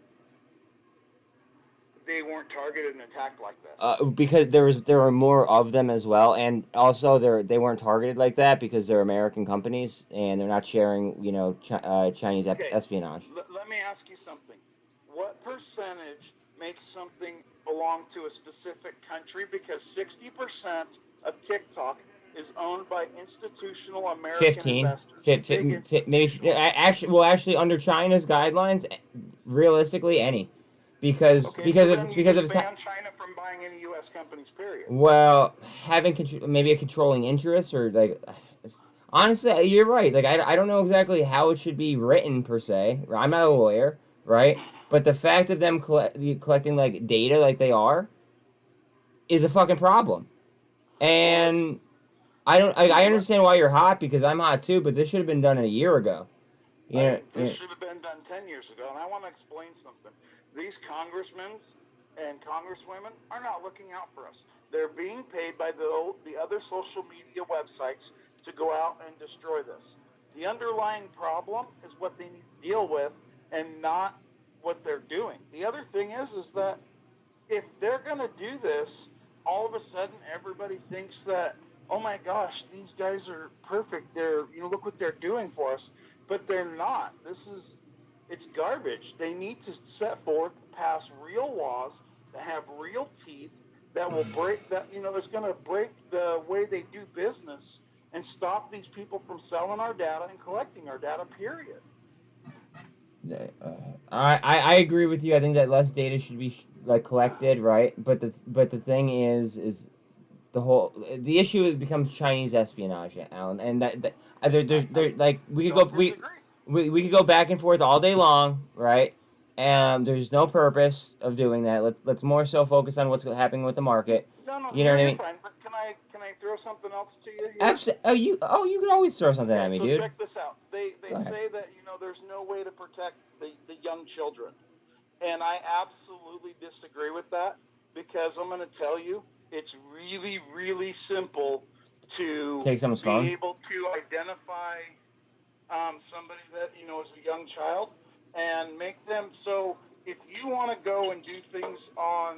They weren't targeted and attacked like this. Because there were more of them as well, and also they weren't targeted like that because they're American companies and they're not sharing Chinese espionage. Let me ask you something. What percentage makes something belong to a specific country? Because 60% of TikTok is owned by institutional American investors. Maybe actually under China's guidelines, realistically any, because of ban China from buying any U.S. companies. Period. Well, having maybe a controlling interest or honestly, you're right. I don't know exactly how it should be written per se. I'm not a lawyer, right? But the fact of them collecting data like they are is a fucking problem, and. I understand why you're hot because I'm hot too, but this should have been done a year ago. This should have been done 10 years ago, and I want to explain something. These congressmen and congresswomen are not looking out for us. They're being paid by the other social media websites to go out and destroy this. The underlying problem is what they need to deal with and not what they're doing. The other thing is that if they're going to do this, all of a sudden everybody thinks that, oh my gosh, these guys are perfect. They're, look what they're doing for us. But they're not. It's garbage. They need to pass real laws that have real teeth that will it's going to break the way they do business and stop these people from selling our data and collecting our data, period. I agree with you. I think that less data should be collected, right? But the thing is the issue becomes Chinese espionage, Alan, and we could go back and forth all day long, right? And there's no purpose of doing that. Let's more so focus on what's happening with the market. You know what I mean? Fine, but can I throw something else to you? Absolutely. You can always throw something at me, dude. So check this out. They say that there's no way to protect the young children, and I absolutely disagree with that because I'm going to tell you. It's really, really simple to take someone's phone. Be able to identify somebody that is a young child. and make them so if you want to go and do things on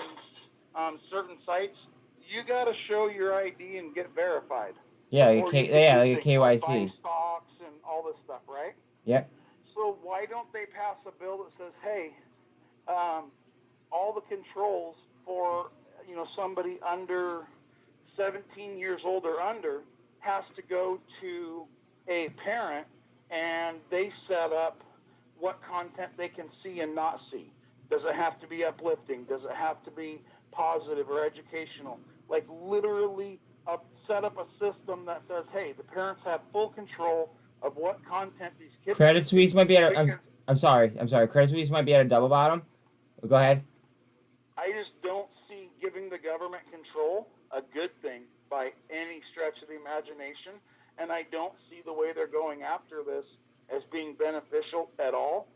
certain sites, you got to show your ID and get verified. Yeah, Before you can yeah, do like a things like buying KYC. stocks and all this stuff, right? Yep. So why don't they pass a bill that says, hey, all the controls for somebody under 17 years old or under has to go to a parent, and they set up what content they can see and not see. Does it have to be uplifting? Does it have to be positive or educational? Like literally set up a system that says, hey, the parents have full control of what content these kids Credit can Suisse see. might be at a, Because I'm sorry. Credit Suisse might be at a double bottom. Go ahead. I just don't see giving the government control a good thing by any stretch of the imagination. And I don't see the way they're going after this as being beneficial at all.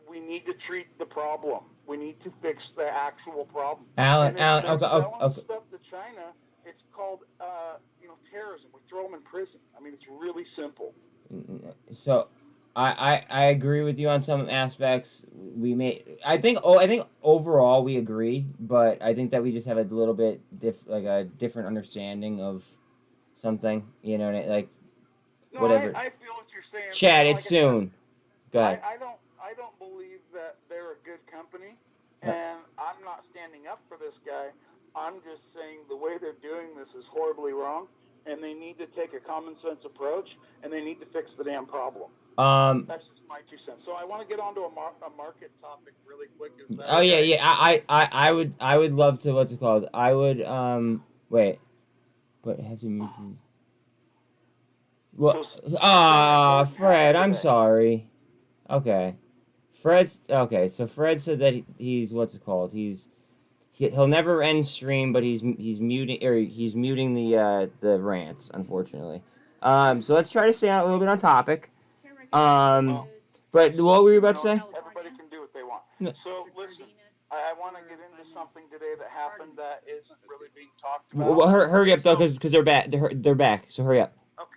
We need to treat the problem. We need to fix the actual problem. Alan, and if they're selling okay. stuff to China, it's called terrorism. We throw them in prison. I mean, it's really simple. So, I agree with you on some aspects. I think overall we agree, but I think that we just have a little bit a different understanding of something. You know, like No, whatever. I feel what you're saying. Chad, Like it's soon. Go ahead. I don't believe that they're a good company, and I'm not standing up for this guy. I'm just saying the way they're doing this is horribly wrong, and they need to take a common sense approach, and they need to fix the damn problem. That's just my 2 cents. So I want to get onto a market topic really quick. Is that okay? Yeah. I would love to. What's it called? I would wait, but I have to mute these. Well, Fred, I'm sorry. Okay, so Fred said that he's what's it called? He'll never end stream, but he's muting the rants, unfortunately. So let's try to stay out a little bit on topic. But what were you about to say? Everybody can do what they want. So listen, I want to get into something today that happened that isn't really being talked about. Well, hurry up though, because they're back. They're back. So hurry up. Okay.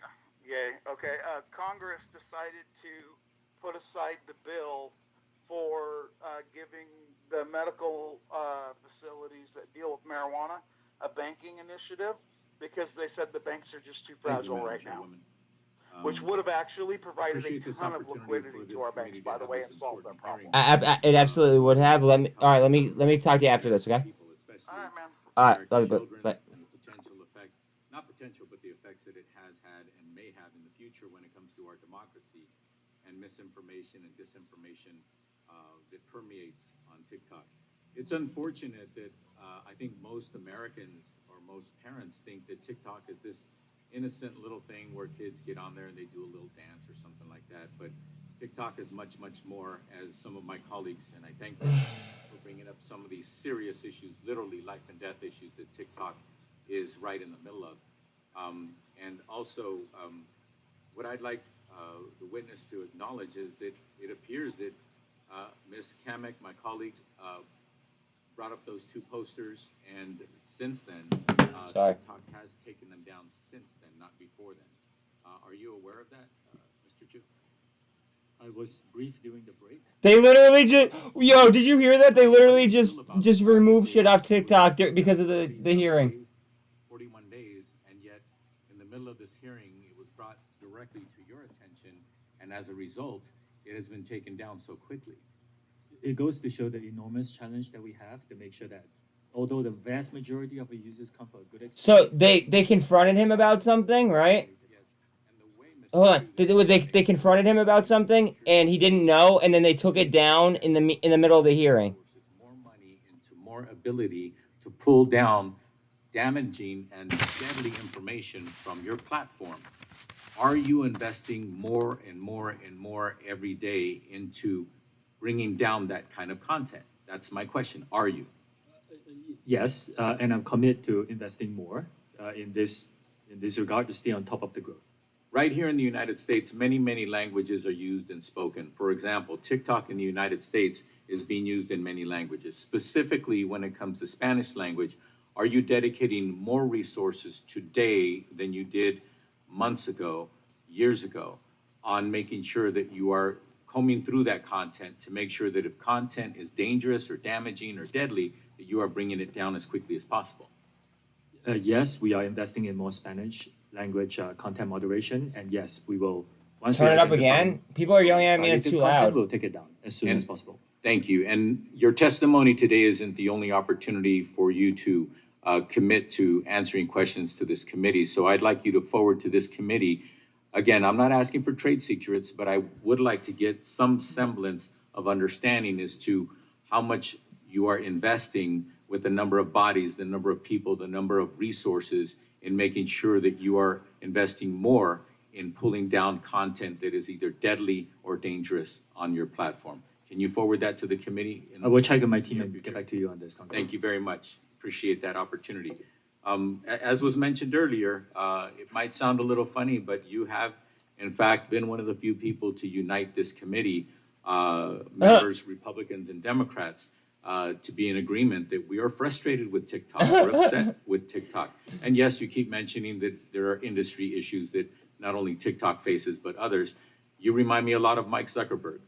Yay. Okay. Congress decided to put aside the bill for giving the medical facilities that deal with marijuana a banking initiative because they said the banks are just too fragile right now. Which would have actually provided a ton of liquidity to our banks, by the way, and solved their problem. It absolutely would have. Let me talk to you after this, okay? All right, man. All right, love you, but. Potential effect, not potential, but the effects that it has had and may have in the future when it comes to our democracy and misinformation and disinformation that permeates on TikTok. It's unfortunate that I think most Americans or most parents think that TikTok is this innocent little thing where kids get on there and they do a little dance or something like that. But TikTok is much, much more, as some of my colleagues, and I thank them for bringing up some of these serious issues, literally life and death issues that TikTok is right in the middle of. And also, what I'd like the witness to acknowledge is that it appears that Ms. Kamek, my colleague, brought up those two posters, and since then, TikTok has taken them down since then, not before then. Are you aware of that, Mr. Chu? I was brief during the break. They literally did you hear that? They literally just removed shit off TikTok because of the hearing. 41 days, and yet in the middle of this hearing, it was brought directly to your attention, and as a result, it has been taken down so quickly. It goes to show the enormous challenge that we have to make sure that although the vast majority of our users come from a good experience. So they confronted him about something, right? Hold on. They confronted him about something, and he didn't know, and then they took it down in the middle of the hearing. More money into more ability to pull down damaging and deadly information from your platform. Are you investing more and more and more every day into bringing down that kind of content? That's my question. Are you? Yes, and I'm committed to investing more in this regard to stay on top of the growth. Right here in the United States, many, many languages are used and spoken. For example, TikTok in the United States is being used in many languages. Specifically, when it comes to Spanish language, are you dedicating more resources today than you did months ago, years ago, on making sure that you are combing through that content to make sure that if content is dangerous or damaging or deadly, that you are bringing it down as quickly as possible? Yes, we are investing in more Spanish language content moderation, and yes, we will. Once Turn we it up identify again. People are yelling at me. It's too violative content, loud. We'll take it down as soon as possible. Thank you. And your testimony today isn't the only opportunity for you to commit to answering questions to this committee. So I'd like you to forward to this committee. Again, I'm not asking for trade secrets, but I would like to get some semblance of understanding as to how much you are investing with the number of bodies, the number of people, the number of resources in making sure that you are investing more in pulling down content that is either deadly or dangerous on your platform. Can you forward that to the committee? I will check with my team and get back to you on this. Thank you very much. Appreciate that opportunity. As was mentioned earlier, it might sound a little funny, but you have, in fact, been one of the few people to unite this committee, members, Republicans and Democrats, to be in agreement that we are frustrated with TikTok, we're upset with TikTok. And yes, you keep mentioning that there are industry issues that not only TikTok faces, but others. You remind me a lot of Mike Zuckerberg.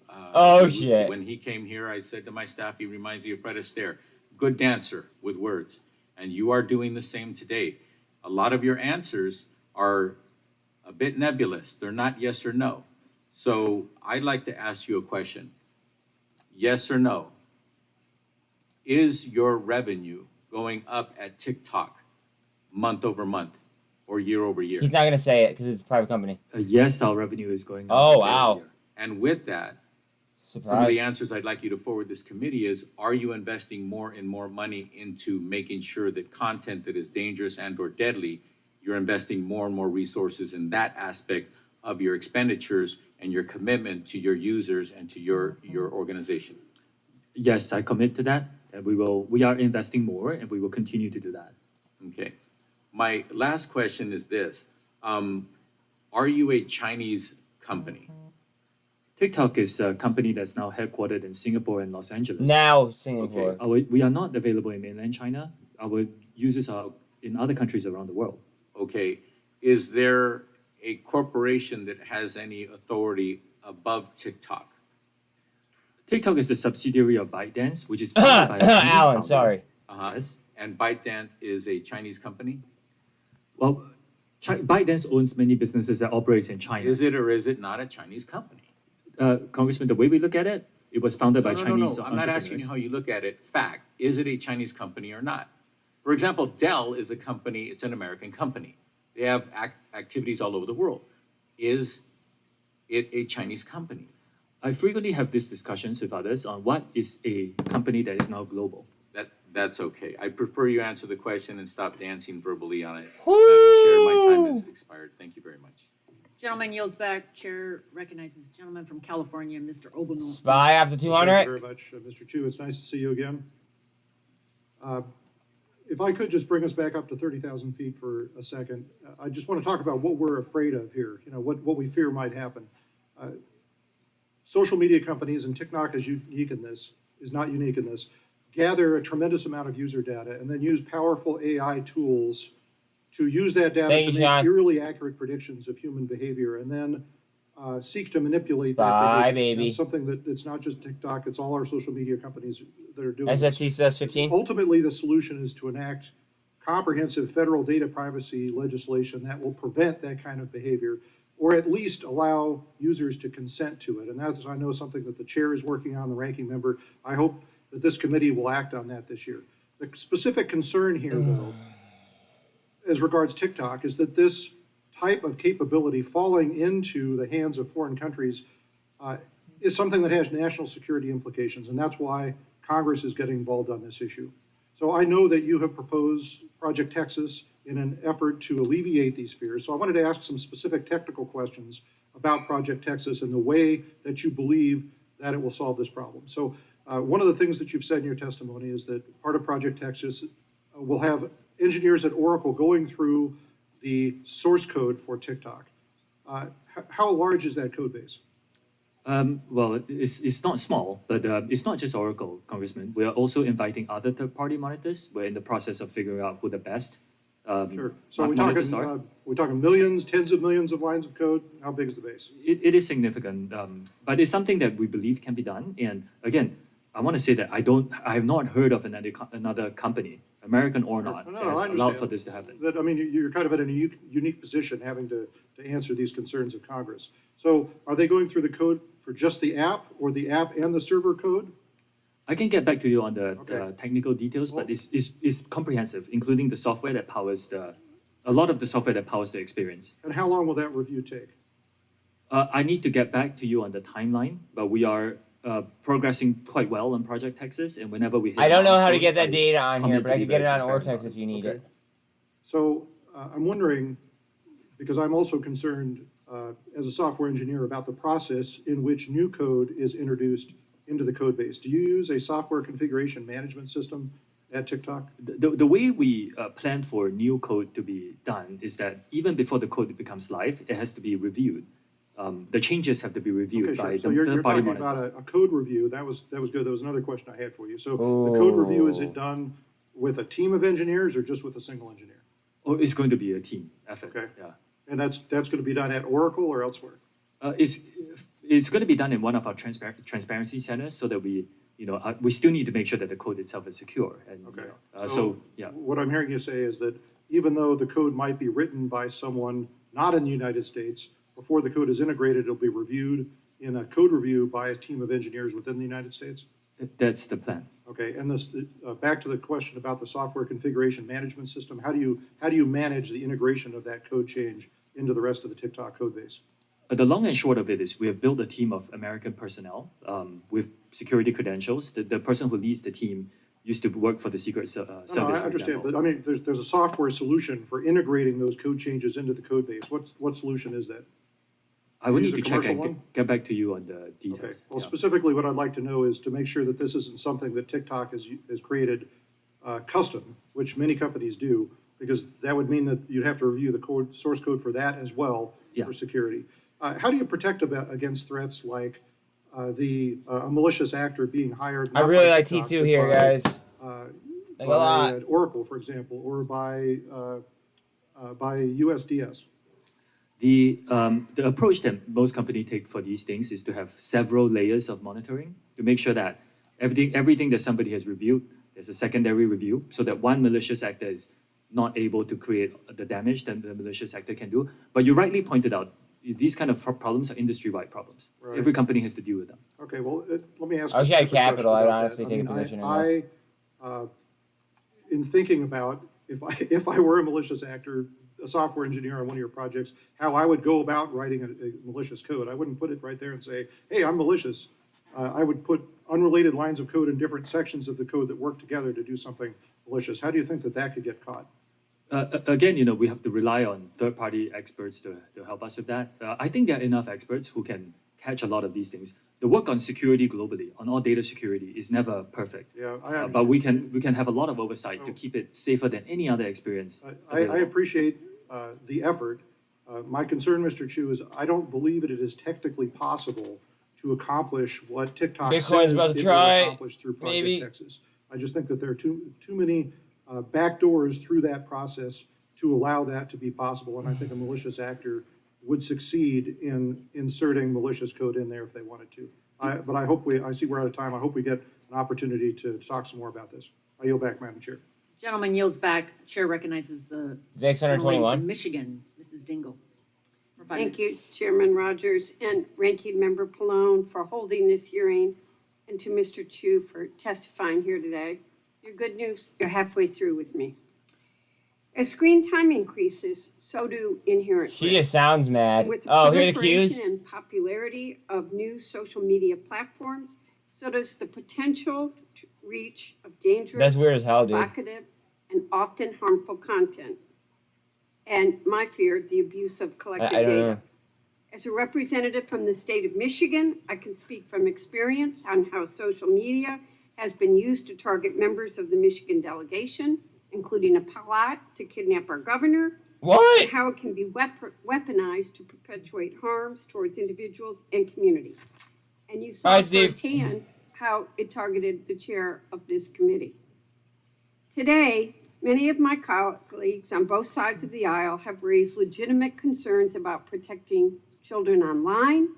Shit. When he came here, I said to my staff, he reminds me of Fred Astaire, good dancer with words. And you are doing the same today. A lot of your answers are a bit nebulous. They're not yes or no. So I'd like to ask you a question. Yes or no? Is your revenue going up at TikTok month over month or year over year? He's not gonna say it because it's a private company. Yes, our revenue is going up. Oh wow! And with that, some of the answers I'd like you to forward this committee is: are you investing more and more money into making sure that content that is dangerous and or deadly, you're investing more and more resources in that aspect of your expenditures and your commitment to your users and to your organization? Yes, I commit to that. And we are investing more and we will continue to do that. Okay. My last question is this. Are you a Chinese company? TikTok is a company that's now headquartered in Singapore and Los Angeles. Now Singapore. We are not available in mainland China. Our users are in other countries around the world. Okay. Is there a corporation that has any authority above TikTok? TikTok is a subsidiary of ByteDance, which is founded by a Chinese Alan, founder. sorry. Yes. And ByteDance is a Chinese company? Well, ByteDance owns many businesses that operate in China. Is it or is it not a Chinese company? Congressman, the way we look at it, it was founded by Chinese No. I'm not asking you how you look at it. Fact, is it a Chinese company or not? For example, Dell is a company, it's an American company. They have activities all over the world. Is it a Chinese company? I frequently have these discussions with others on what is a company that is now global. That's okay. I prefer you answer the question and stop dancing verbally on it. Chair, my time has expired. Thank you very much. Gentleman yields back. Chair recognizes the gentleman from California, Mr. Obernold. Spy after 200. Thank you very much, Mr. Chu. It's nice to see you again. If I could just bring us back up to 30,000 feet for a second, I just want to talk about what we're afraid of here, what we fear might happen. Social media companies, and TikTok is not unique in this, gather a tremendous amount of user data and then use powerful AI tools to use that data to make eerily accurate predictions of human behavior and then seek to manipulate that behavior. Baby. That's something that it's not just TikTok, it's all our social media companies that are doing SFC says 15. Ultimately, the solution is to enact comprehensive federal data privacy legislation that will prevent that kind of behavior, or at least allow users to consent to it. And that's, I know, something that the chair is working on, the ranking member. I hope that this committee will act on that this year. The specific concern here, though, as regards TikTok, is that this type of capability falling into the hands of foreign countries is something that has national security implications, and that's why Congress is getting involved on this issue. So I know that you have proposed Project Texas in an effort to alleviate these fears. So I wanted to ask some specific technical questions about Project Texas and the way that you believe that it will solve this problem. So one of the things that you've said in your testimony is that part of Project Texas will have engineers at Oracle going through the source code for TikTok. How large is that code base? Well, it's not small, but it's not just Oracle, Congressman. We are also inviting other third-party monitors. We're in the process of figuring out who the best Sure. So we're talking millions, tens of millions of lines of code? How big is the base? It is significant, but it's something that we believe can be done. And again, I want to say that I have not heard of another company, American or not, No, that's I allowed understand. for this to happen. But, I mean, you're kind of in a unique position having to answer these concerns of Congress. So are they going through the code for just the app or the app and the server code? I can get back to you on the technical details, but it's comprehensive, including the software that powers a lot of the software that powers the experience. And how long will that review take? I need to get back to you on the timeline, but we are progressing quite well on Project Texas, and whenever we hit I don't know how to milestone, get that data on here, but I can get it on Ortex Ortex if you need it. So I'm wondering, because I'm also concerned as a software engineer about the process in which new code is introduced into the code base. Do you use a software configuration management system at TikTok? The way we plan for new code to be done is that even before the code becomes live, it has to be reviewed. The changes have to be reviewed by So the you're third-party talking monitor. about a code review. That was good. That was another question I had for you. So the code review, is it done with a team of engineers or just with a single engineer? Oh, it's going to be a team effort. Okay. Yeah. And that's going to be done at Oracle or elsewhere? It's going to be done in one of our transparency centers so that we still need to make sure that the code itself is secure. And, So what I'm hearing you say is that even though the code might be written by someone not in the United States, before the code is integrated, it'll be reviewed in a code review by a team of engineers within the United States? That's the plan. Okay, and this, back to the question about the software configuration management system, how do you manage the integration of that code change into the rest of the TikTok code base? The long and short of it is we have built a team of American personnel with security credentials. The person who leads the team used to work for the Secret Service. No, I understand, but I mean, there's a software solution for integrating those code changes into the code base. What solution is that? I would Use need a to check commercial and one? get back to you on the details. Okay, well, specifically what I'd like to know is to make sure that this isn't something that TikTok has created custom, which many companies do, because that would mean that you'd have to review the source code for that as well for security. How do you protect against threats like a malicious actor being hired? I really like T2 here, guys. Like a lot. Oracle, for example, or by USDS. The approach that most companies take for these things is to have several layers of monitoring to make sure that everything that somebody has reviewed, there's a secondary review, so that one malicious actor is not able to create the damage that the malicious actor can do. But you rightly pointed out, these kind of problems are industry-wide problems. Right. Every company has to deal with them. Okay, well, let me ask I you was a at specific Capital. question I'd about honestly that. take a position in this. In thinking about if I were a malicious actor, a software engineer on one of your projects, how I would go about writing a malicious code. I wouldn't put it right there and say, hey, I'm malicious. I would put unrelated lines of code in different sections of the code that work together to do something malicious. How do you think that could get caught? Again, we have to rely on third-party experts to help us with that. I think there are enough experts who can catch a lot of these things. The work on security globally, on all data security, is never perfect. Yeah, but we can have a lot of oversight to keep it safer than any other experience. I appreciate the effort. My concern, Mr. Chu, is I don't believe it is technically possible to accomplish what TikTok Bitcoin's says about to it try, will accomplish through Project maybe. Texas. I just think that there are too many back doors through that process to allow that to be possible, and I think a malicious actor would succeed in inserting malicious code in there if they wanted to. But I see we're out of time. I hope we get an opportunity to talk some more about this. I yield back, Madam Chair. Gentleman yields back. Chair recognizes the VIX gentlelady 121. from Michigan, Mrs. Dingle. for 5 Thank minutes. you, Chairman Rogers and Ranking Member Pallone for holding this hearing, and to Mr. Chu for testifying here today. Your good news, you're halfway through with me. As screen time increases, so do inherent She just sounds mad. With the Oh, here are the cues. proliferation and popularity of new social media platforms, so does the potential reach of dangerous, That's weird as hell, dude. provocative, and often harmful content. And my fear, the abuse of collected I don't data. know. As a representative from the state of Michigan, I can speak from experience on how social media has been used to target members of the Michigan delegation, including a plot to kidnap our governor. What? And how it can be weaponized to perpetuate harms towards individuals and communities. And you saw All right, Steve. firsthand how it targeted the chair of this committee. Today, Many of my colleagues on both sides of the aisle have raised legitimate concerns about protecting children online,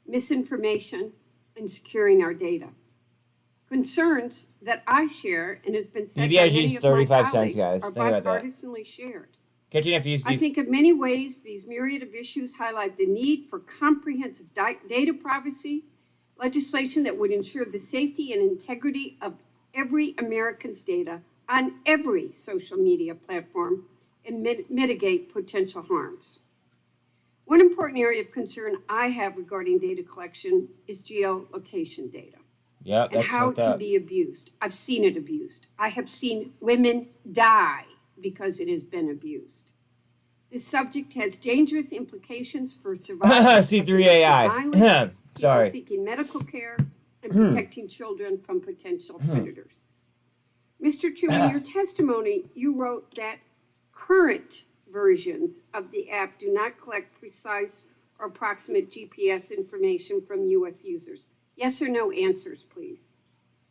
misinformation, and securing our data. Concerns that I share and has been said by BBIG many is of my 35 cents, colleagues guys. are Think about that. bipartisanly shared. Catching if you I think in many ways, these myriad of issues highlight the need for comprehensive data privacy legislation that would ensure the safety and integrity of every American's data on every social media platform and mitigate potential harms. One important area of concern I have regarding data collection is geolocation data. Yep, And that's how it fucked can up. be abused. I've seen it abused. I have seen women die because it has been abused. This subject has dangerous implications for survivors of C3AI. violence, people Sorry. seeking medical care, and protecting children from potential predators. Mr. Chu, in your testimony, you wrote that current versions of the app do not collect precise or approximate GPS information from U.S. users. Yes or no answers, please.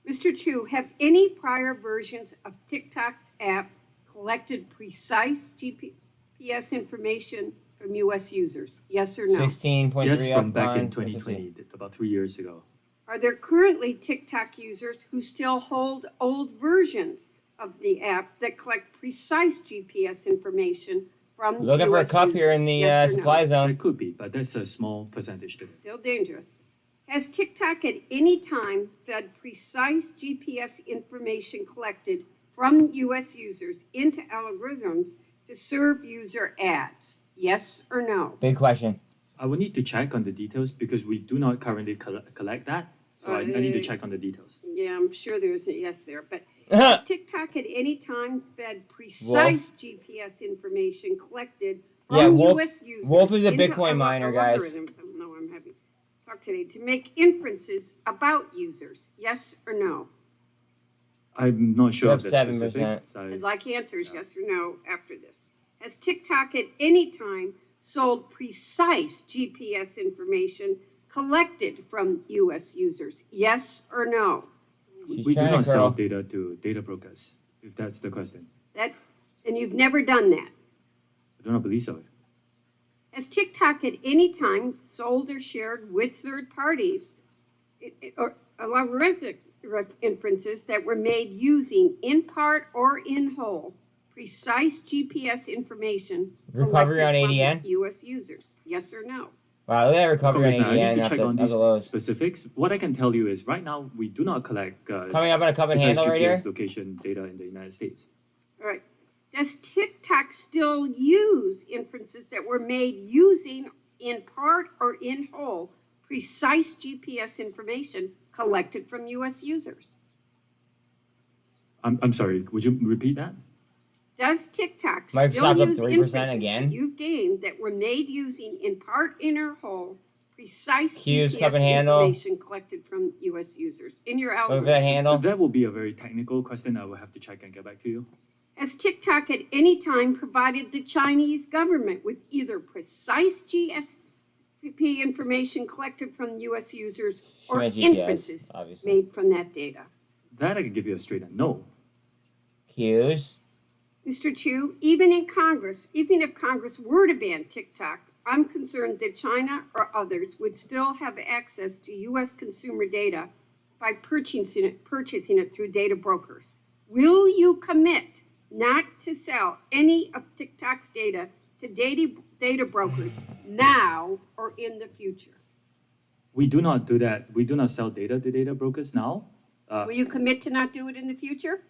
Mr. Chu, have any prior versions of TikTok's app collected precise GPS information from U.S. users? Yes or no? 16.3 Yes, from up back on in 2020, about 3 years ago. Are there currently TikTok users who still hold old versions of the app that collect precise GPS information from Looking for a US cup users? here in the Yes or no? supply zone. It could be, but that's a small percentage. Still dangerous. Has TikTok at any time fed precise GPS information collected from US users into algorithms to serve user ads? Yes or no? Big question. I will need to check on the details because we do not currently collect that. So I need to check on the details. Yeah, I'm sure there's a yes there, but has TikTok at any time fed precise GPS information collected from Yeah, Wolf- US users Wolf is a into Bitcoin miner, guys. algorithms? I don't know, I'm having talk today, to make inferences about users? Yes or no? I'm not sure You of the have 7%. specifics. I'd like answers, yes or no, after this. Has TikTok at any time sold precise GPS information collected from US users? Yes or no? We do trying to not sell curl. data to data brokers, if that's the question. And you've never done that. I do not believe so. Has TikTok at any time sold or shared with third parties or algorithmic inferences that were made using, in part or in whole, precise GPS information Recovery on collected ADN? from U.S. users? Yes or no? Wow, look at that recovery on Congressman, I ADN. need to Not check the, on not the lows. these specifics. What I can tell you is right now we do not collect Coming up on a cup and precise handle right GPS here. location data in the United States. All right. Does TikTok still use inferences that were made using, in part or in whole, precise GPS information collected from U.S. users? I'm sorry, would you repeat that? Does TikTok Microsoft still up use 3% inferences again? that you've gained that were made using, in part or whole, precise Q's GPS cup and handle. information collected from U.S. users in your Look at that algorithm? handle. That will be a very technical question. I will have to check and get back to you. Has TikTok at any time provided the Chinese government with either precise GSP information collected from U.S. users or My GPS, inferences obviously. made from that data? That I can give you a straight no. Q's. Mr. Chu, even if Congress were to ban TikTok, I'm concerned that China or others would still have access to U.S. consumer data by purchasing it through data brokers. Will you commit not to sell any of TikTok's data to data brokers now or in the future? We do not do that. We do not sell data to data brokers now. Will you commit to not do it in the future?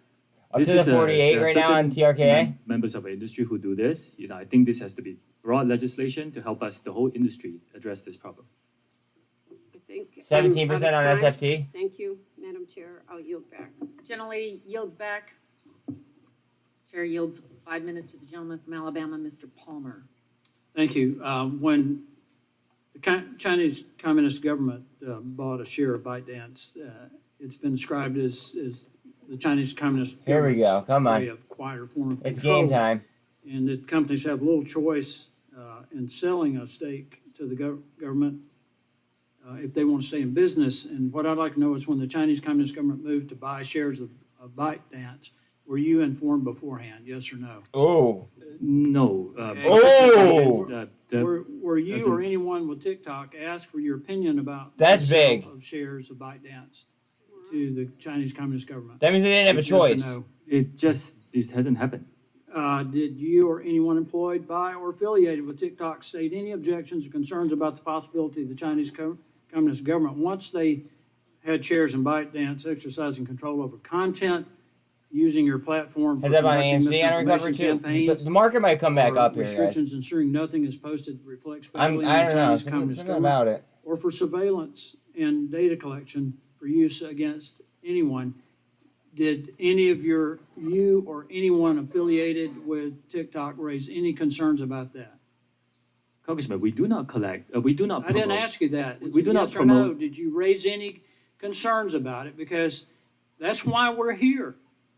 Up to the 48 right now on TRKA. Members of the industry who do this. I think this has to be broad legislation to help us, the whole industry, address this problem. I think 17% I'm out on of time. SFT. Thank you, Madam Chair. I'll yield back. Gentlelady yields back. Chair yields 5 minutes to the gentleman from Alabama, Mr. Palmer. Thank you. When the Chinese Communist government bought a share of ByteDance, it's been described as the Chinese Communist Here we go. Come on. way of quieter form of It's control. game time. And that companies have little choice in selling a stake to the government if they want to stay in business. And what I'd like to know is when the Chinese Communist government moved to buy shares of ByteDance, Were you informed beforehand, yes or no? Oh. No. Okay. Were you or anyone with TikTok asked for your opinion about That's the sale big. of shares of ByteDance to the Chinese Communist government? That means they didn't have a Yes or choice. no? This hasn't happened. Did you or anyone employed by or affiliated with TikTok state any objections or concerns about the possibility of the Chinese Communist government, once they had shares in ByteDance, exercising control over content, using your platform for Has that been conducting AMC on recovery misinformation too? campaigns, The market might come back or up here, guys. restrictions ensuring nothing is posted that reflects badly I on the don't know. Chinese Something Communist government, about it. or for surveillance and data collection for use against anyone. Did any of you or anyone affiliated with TikTok raise any concerns about that? Congressman, we do not collect, we do not I promote. didn't ask you that. We do not Yes or no? promote. Did you raise any concerns about it? Because that's why we're here.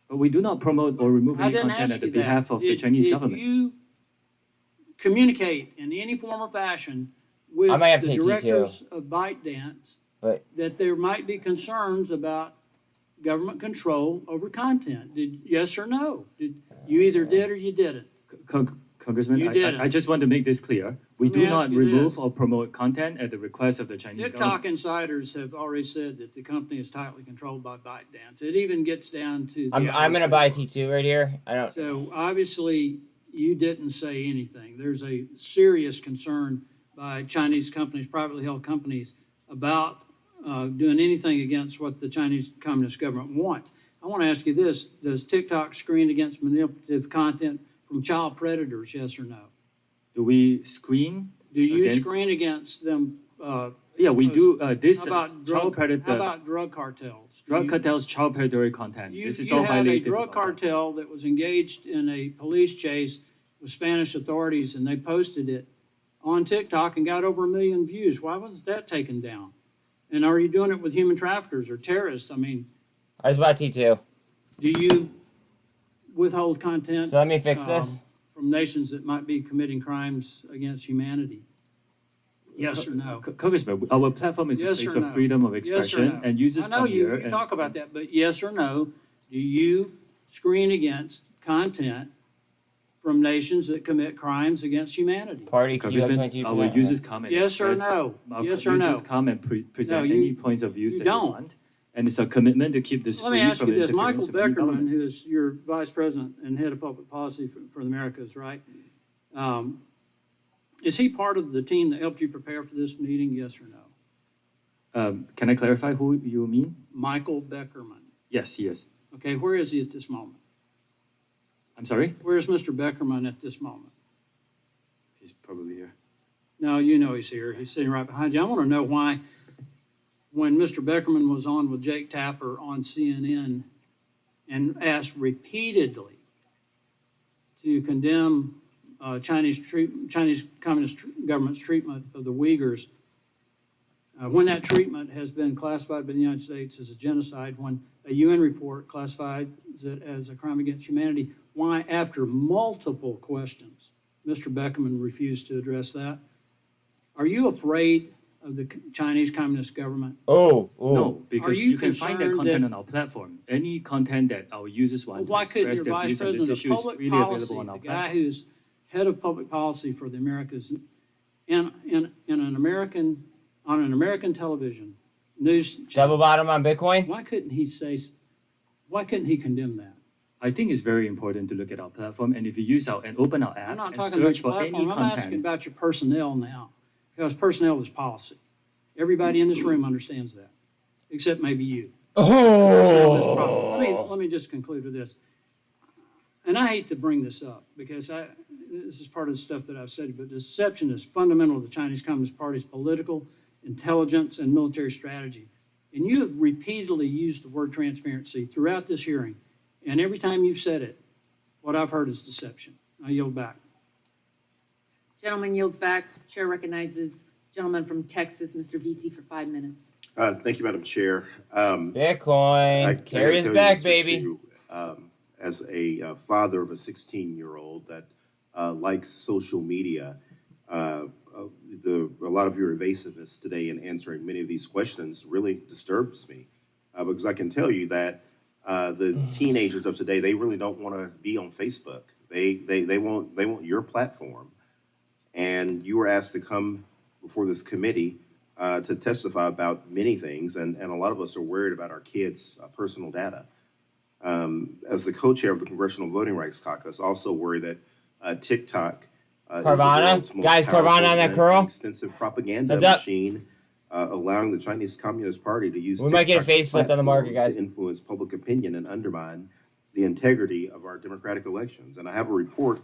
But we do not promote or remove I any didn't content ask at the you that. behalf of the Chinese government. Did you communicate in any form or fashion with I might have to the take directors of ByteDance But that there might be concerns about government control over content? Yes or no? You either did or you didn't. Congressman, You didn't. I just want to make this clear. We Let me do ask not you remove this. or promote content at the request of the Chinese TikTok government. insiders have already said that the company is tightly controlled by ByteDance. It even gets down to the I'm hours gonna they buy work. T2 right here. I don't. So obviously, you didn't say anything. There's a serious concern by Chinese companies, privately held companies, about doing anything against what the Chinese Communist government wants. I want to ask you this: does TikTok screen against manipulative content from child predators? Yes or no? Do we screen? Do you against- screen against them? Yeah, we do. This How about child drug, predator, how about drug cartels? Do drug you- cartels, child predatory content. This is You all had highly a drug cartel that was engaged in a police chase with Spanish authorities, and they posted it on TikTok and got over 1 million views. Why wasn't that taken down? And are you doing it with human traffickers or terrorists? I mean, I just bought T2. do you withhold content? So let me fix this. From nations that might be committing crimes against humanity? Yes or no? Congressman, our platform is a Yes place or of no? freedom of Yes or expression, no? and users I know come you, here you and talk about that, but yes or no, do you screen against content from nations that commit crimes against humanity? Party, can you have Congressman, 22%? our users come and Yes or express- no? Our Yes or no? users come and present No, you- any points of views you that don't. they want, and it's a commitment to keep this Let me free ask from you this, interference Michael with any Beckerman, government. who is your vice president and head of public policy for the Americas, right? Is he part of the team that helped you prepare for this meeting, yes or no? Can I clarify who you mean? Michael Beckerman. Yes, he is. Okay, where is he at this moment? I'm sorry? Where's Mr. Beckerman at this moment? He's probably here. No, you know he's here. He's sitting right behind you. I want to know why, when Mr. Beckerman was on with Jake Tapper on CNN and asked repeatedly to condemn Chinese Communist government's treatment of the Uyghurs, when that treatment has been classified by the United States as a genocide, when a UN report classifies it as a crime against humanity, why, after multiple questions, Mr. Beckerman refused to address that? Are you afraid of the Chinese Communist government? No, because you you can find that concerned content that- on our platform. Any content that our users want Why to couldn't express your their vice views on this president of issue is public freely policy, available on our the guy platform. who's head of public policy for the Americas, in an American, on an American television news channel, Double bottom on Bitcoin? why couldn't he condemn that? I think it's very important to look at our platform, and if you use our and open our I'm app not and talking about search your for any platform, I'm asking content, about your personnel now, because personnel is policy. Everybody in this room understands that, except maybe you. Personnel is problem. Let me just conclude with this. And I hate to bring this up because this is part of the stuff that I've studied, but deception is fundamental to the Chinese Communist Party's political, intelligence, and military strategy. And you have repeatedly used the word transparency throughout this hearing. And every time you've said it, what I've heard is deception. I yield back. Gentleman yields back. Chair recognizes gentleman from Texas, Mr. Vesey, for 5 minutes. Thank you, Madam Chair. Bitcoin. Carry us back, baby. As a father of a 16-year-old that likes social media, a lot of your evasiveness today in answering many of these questions really disturbs me, because I can tell you that The teenagers of today, they really don't want to be on Facebook. They want your platform. And you were asked to come before this committee to testify about many things, and a lot of us are worried about our kids' personal data. As the co-chair of the Congressional Voting Rights Caucus, also worry that TikTok is the world's most Guys, powerful Carvana on that and curl. extensive propaganda Heads up. machine, allowing the Chinese Communist Party to use We might get a TikTok's facelift on the market, platform guys. to influence public opinion and undermine the integrity of our democratic elections. And I have a report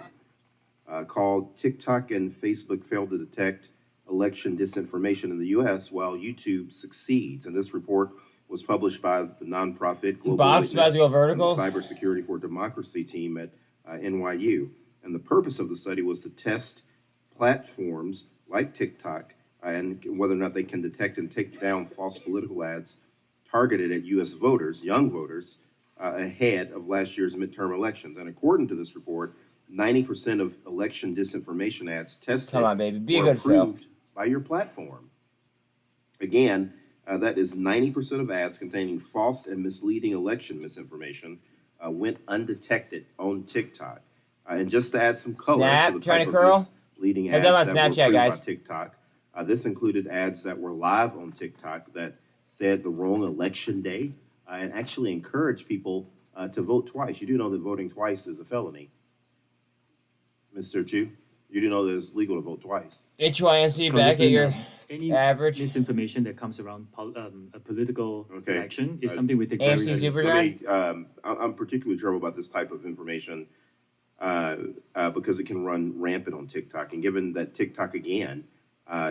called "TikTok and Facebook Failed to Detect Election Disinformation in the U.S. While YouTube Succeeds." And this report was published by the nonprofit Global Box Witness about to go and the vertical. Cybersecurity for Democracy team at NYU. And the purpose of the study was to test platforms like TikTok and whether or not they can detect and take down false political ads targeted at U.S. voters, young voters, ahead of last year's midterm elections. And according to this report, 90% of election disinformation ads tested Come on, baby. Be a were good Phil. approved by your platform. Again, that is 90% of ads containing false and misleading election misinformation went undetected on TikTok. And just to add some color Snap, to the trying type to curl. of misleading Heads ads up that on were Snapchat, approved guys. by TikTok, this included ads that were live on TikTok that said the wrong election day and actually encouraged people to vote twice. You do know that voting twice is a felony, Mr. Chu. You do know that it's legal to vote twice. HYNC back at your any average. misinformation that comes around a political Okay. election is something we take very AMC seriously. Superdrive. I'm particularly troubled about this type of information because it can run rampant on TikTok. And given that TikTok, again,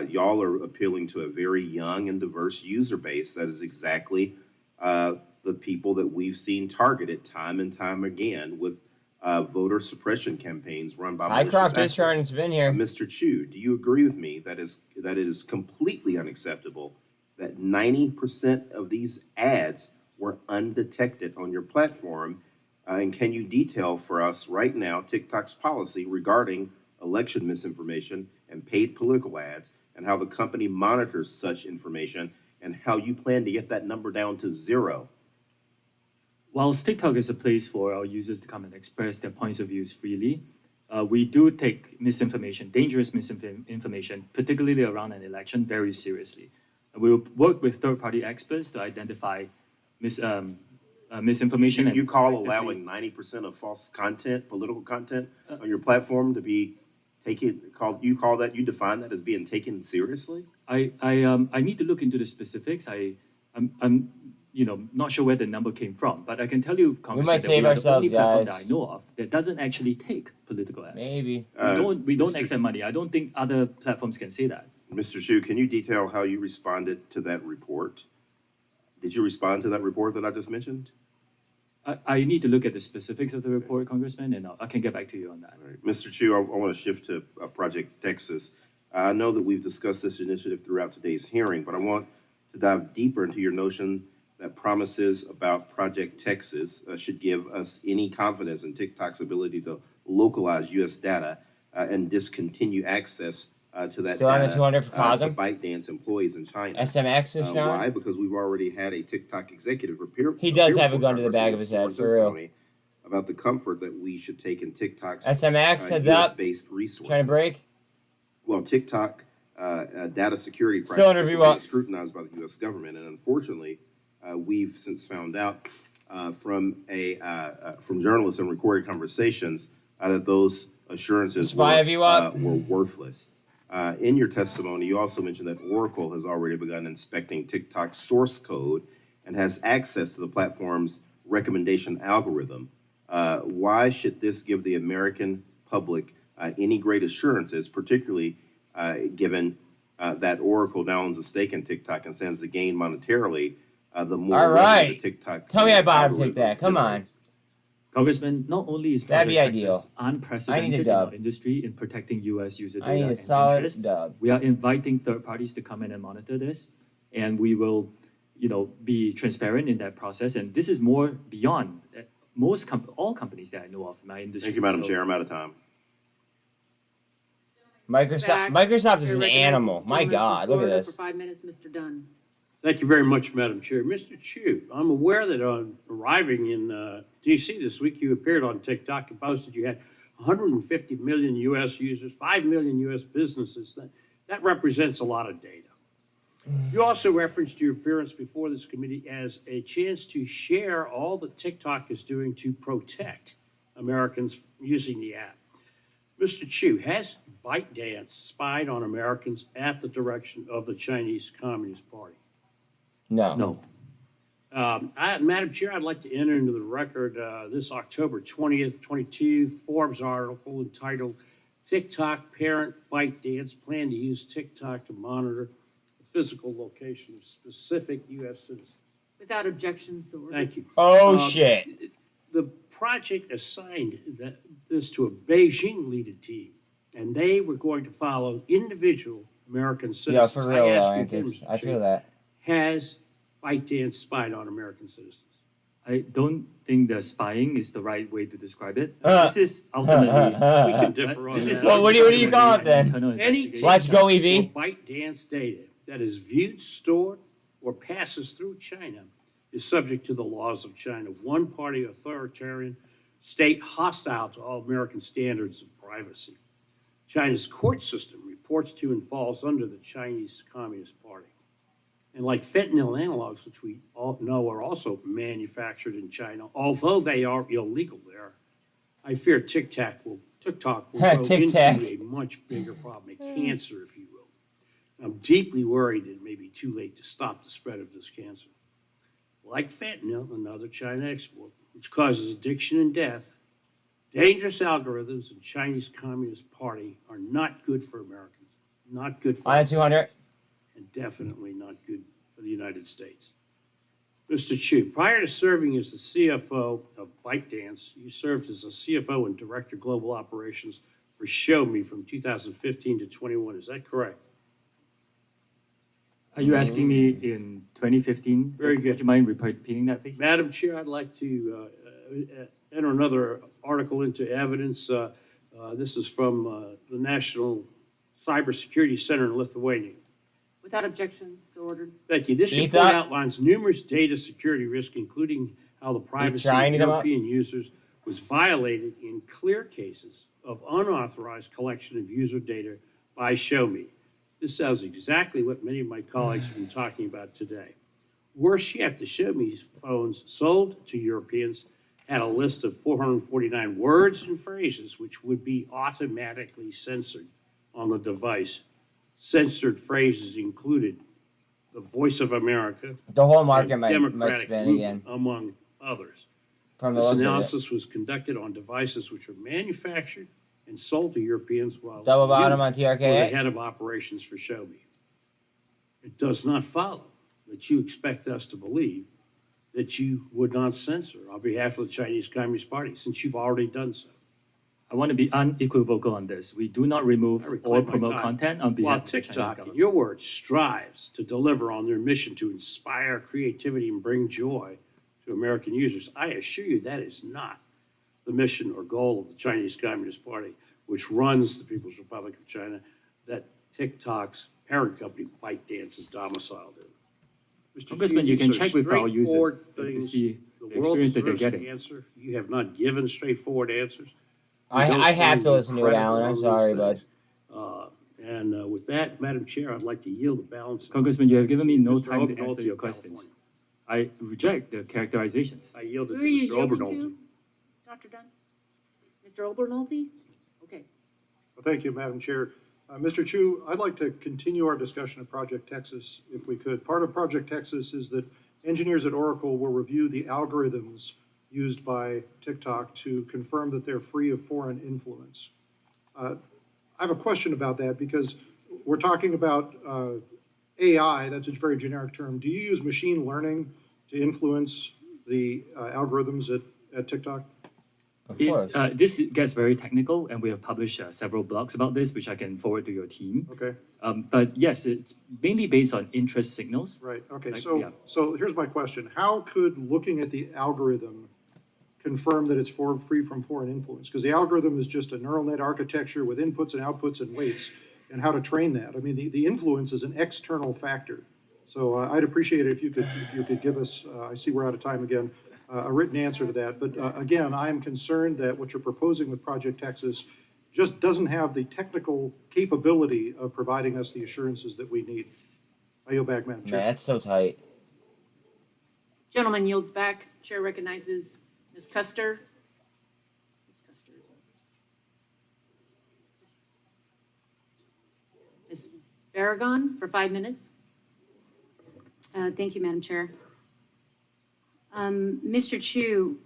y'all are appealing to a very young and diverse user base, that is exactly the people that we've seen targeted time and time again with voter suppression campaigns run by malicious Highcroft actors. Discharge has been here. Mr. Chu, do you agree with me that it is completely unacceptable that 90% of these ads were undetected on your platform? And can you detail for us right now TikTok's policy regarding election misinformation and paid political ads, and how the company monitors such information, and how you plan to get that number down to zero? Whilst TikTok is a place for our users to come and express their points of views freely, we do take misinformation, dangerous misinformation, particularly around an election, very seriously. And we'll work with third-party experts to identify misinformation. You call allowing 90% of false content, political content on your platform to be taken, you define that as being taken seriously? I need to look into the specifics. I'm not sure where the number came from, but I can tell you, Congressman, might that save we are the ourselves, only platform guys. that I know of that doesn't actually take political ads. Maybe. We don't accept money. I don't think other platforms can say that. Mr. Chu, can you detail how you responded to that report? Did you respond to that report that I just mentioned? I need to look at the specifics of the report, Congressman, and I can get back to you on that. All right. Mr. Chu, I want to shift to Project Texas. I know that we've discussed this initiative throughout today's hearing, but I want to dive deeper into your notion that promises about Project Texas should give us any confidence in TikTok's ability to localize U.S. data and discontinue access to that Still on the data 200 for to Cosm. ByteDance employees in China. SMX is shown. Why? Because we've already had a TikTok executive appear. He does appear have a before gun to the Congress back and of his sworn head, for real. testimony about the comfort that we should take in TikTok's SMX, heads up. US-based resources. Trying to break. Well, TikTok data security Still in practices review are up. being scrutinized by the U.S. government, and unfortunately, we've since found out from journalists and recorded conversations that those assurances were worthless. In your testimony, you also mentioned that Oracle has already begun inspecting TikTok's source code and has access to the platform's recommendation algorithm. Why should this give the American public any great assurances, particularly given that Oracle now owns a stake in TikTok and stands to gain monetarily the more All right. the TikTok Tell me I bottom algorithm take that. Come on. Congressman, not only is That'd be Project ideal. Texas I need a unprecedented in dub. our industry in protecting U.S. user I need data a and solid interests, dub. we are inviting third parties to come in and monitor this, and we will, be transparent in that process. And this is more beyond all companies that I know of in my industry. Thank you, Madam Chair. I'm out of time. Microsoft is an animal. My God, look at For this. 5 minutes, Mr. Dunn. Thank you very much, Madam Chair. Mr. Chu, I'm aware that on arriving in D.C. this week, you appeared on TikTok and posted you had 150 million U.S. users, 5 million U.S. businesses. That represents a lot of data. You also referenced your appearance before this committee as a chance to share all that TikTok is doing to protect Americans using the app. Mr. Chu, has ByteDance spied on Americans at the direction of the Chinese Communist Party? No. No. Madam Chair, I'd like to enter into the record this October 20th, 22 Forbes article entitled TikTok Parent ByteDance Plan to Use TikTok to Monitor the Physical Location of Specific U.S. Citizens. Without objection, so ordered. Thank you. Oh, shit. The project assigned this to a Beijing-led team, and they were going to follow individual American citizens. Yeah, for real, I ask though, you, Anchors. Mr. I feel Chair, that. Has ByteDance spied on American citizens? I don't think the spying is the right way to describe it. Uh, This is ultimately. We can differ on This is that. Well, what do you call it then? internal Any investigation. Let's go, TikTok EV. or ByteDance data that is viewed, stored, or passes through China is subject to the laws of China, one-party authoritarian state hostile to all American standards of privacy. China's court system reports to and falls under the Chinese Communist Party. And like fentanyl analogs, which we all know are also manufactured in China, although they are illegal there, I fear TikTok will grow Tic-tac. into a much bigger problem, a cancer, if you will. I'm deeply worried that it may be too late to stop the spread of this cancer. Like fentanyl, another China export, which causes addiction and death, dangerous algorithms in Chinese Communist Party are not good for Americans, not good for I 200. and definitely not good for the United States. Mr. Chu, prior to serving as the CFO of ByteDance, you served as a CFO and Director Global Operations for ShowMe from 2015 to 21. Is that correct? Are you asking me in 2015? Very good. Would you mind repeating that, please? Madam Chair, I'd like to enter another article into evidence. This is from the National Cybersecurity Center in Lithuania. Without objection, so ordered. Thank you. This Keith, report that- outlines numerous data security risks, including how the privacy of trying to come up? European users was violated in clear cases of unauthorized collection of user data by ShowMe. This sounds exactly what many of my colleagues have been talking about today. Worse yet, the ShowMe phones sold to Europeans had a list of 449 words and phrases which would be automatically censored on the device. Censored phrases included the Voice of America, The whole market and might Democratic spin Movement, again. among others. From the This looks of it. analysis was conducted on devices which were manufactured and sold to Europeans while Double bottom you on were the TRK. head of operations for ShowMe. It does not follow that you expect us to believe that you would not censor on behalf of the Chinese Communist Party, since you've already done so. I want to be unequivocal on this. We do not remove I or reclaim my promote time. content on While behalf of the Chinese TikTok, in government. your words, strives to deliver on their mission to inspire creativity and bring joy to American users, I assure you that is not the mission or goal of the Chinese Communist Party, which runs the People's Republic of China, that TikTok's parent company, ByteDance, is domiciled in. Mr. Congressman, Chu, you can these are check with our users straightforward to things. see The the world experience that they're deserves an getting. answer. You have not given straightforward answers. We I don't have find to you listen to it, credible Alan. I'm on these sorry, bud. things. And with that, Madam Chair, I'd like to yield the balance. Congressman, you have given me no Mr. time to Obernolte answer your of questions. California. I reject the characterizations. I yield it Who to are you Mr. yielding Obernolte. to? Dr. Dunn? Mr. Obernolte? Okay. Well, thank you, Madam Chair. Mr. Chu, I'd like to continue our discussion of Project Texas, if we could. Part of Project Texas is that engineers at Oracle will review the algorithms used by TikTok to confirm that they're free of foreign influence. I have a question about that because we're talking about AI, that's a very generic term. Do you use machine learning to influence the algorithms at TikTok? Of course. This gets very technical, and we have published several blogs about this, which I can forward to your team. Okay. But yes, it's mainly based on interest signals. Right, okay, Like, so, yeah. so here's my question. How could looking at the algorithm confirm that it's free from foreign influence? Because the algorithm is just a neural net architecture with inputs and outputs and weights, and how to train that. I mean, the influence is an external factor. So I'd appreciate it if you could give us, I see we're out of time again, a written answer to that. But again, I am concerned that what you're proposing with Project Texas just doesn't have the technical capability of providing us the assurances that we need. I yield back, Madam Chair. Man, that's so tight. Gentleman yields back. Chair recognizes Ms. Custer. Ms. Custer is up. Ms. Barragon for 5 minutes. Thank you, Madam Chair. Mr. Chu,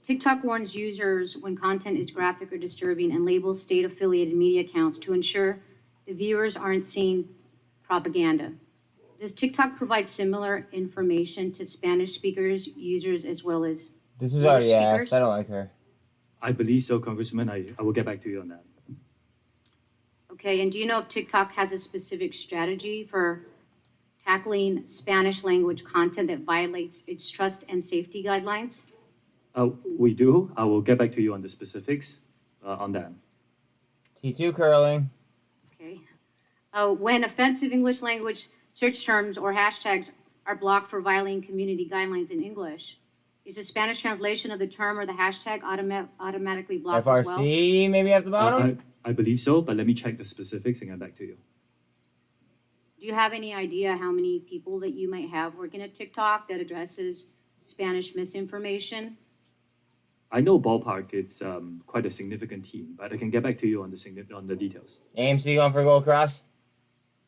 TikTok warns users when content is graphic or disturbing and labels state-affiliated media accounts to ensure the viewers aren't seeing propaganda. Does TikTok provide similar information to Spanish speakers, users, as well as This was English already speakers? asked. I don't like her. I believe so, Congressman. I will get back to you on that. Okay, and do you know if TikTok has a specific strategy for tackling Spanish language content that violates its trust and safety guidelines? We do. I will get back to you on the specifics on that. T2 curling. Okay. When offensive English language search terms or hashtags are blocked for violating community guidelines in English, is the Spanish translation of the term or the hashtag automatically blocked as well? FRC maybe at the bottom? I believe so, but let me check the specifics and get back to you. Do you have any idea how many people that you might have working at TikTok that addresses Spanish misinformation? I know ballpark, it's quite a significant team, but I can get back to you on the details. AMC going for Gold Cross?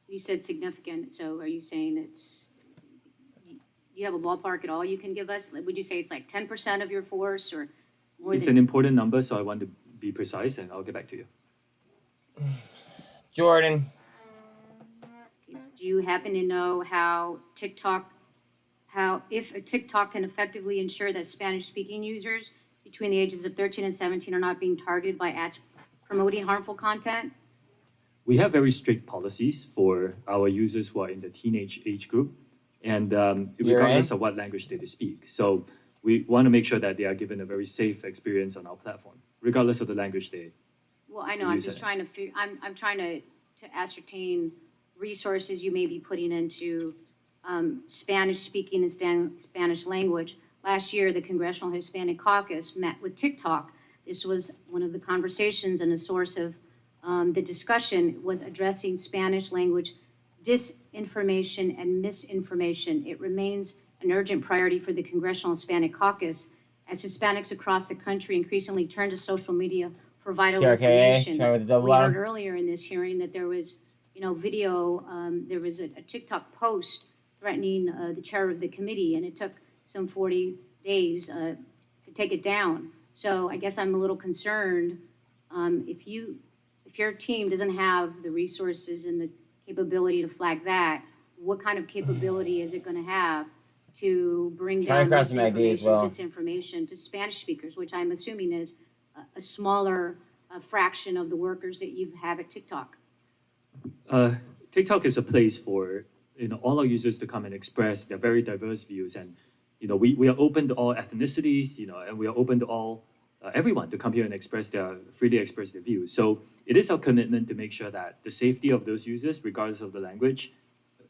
You said significant, so are you saying it's, you have a ballpark at all you can give us? Would you say it's like 10% of your force or more It's than? an important number, so I want to be precise, and I'll get back to you. Jordan. Do you happen to know how if a TikTok can effectively ensure that Spanish-speaking users between the ages of 13 and 17 are not being targeted by ads promoting harmful content? We have very strict policies for our users who are in the teenage age group, and regardless of what language they speak. So we want to make sure that they are given a very safe experience on our platform, regardless of the language they. Well, I know, I'm just trying to I'm trying to ascertain resources you may be putting into Spanish speaking and Spanish language. Last year, the Congressional Hispanic Caucus met with TikTok. This was one of the conversations and a source of the discussion was addressing Spanish language disinformation and misinformation. It remains an urgent priority for the Congressional Hispanic Caucus as Hispanics across the country increasingly turn to social media for vital information. We heard earlier in this hearing that there was, video, there was a TikTok post threatening the chair of the committee, and it took some 40 days to take it down. So I guess I'm a little concerned if your team doesn't have the resources and the capability to flag that, what kind of capability is it going to have to bring down misinformation, disinformation to Spanish speakers, which I'm assuming is a smaller fraction of the workers that you have at TikTok? TikTok is a place for all our users to come and express their very diverse views, and we are open to all ethnicities, and we are open to all everyone to come here and freely express their views. So it is our commitment to make sure that the safety of those users, regardless of the language,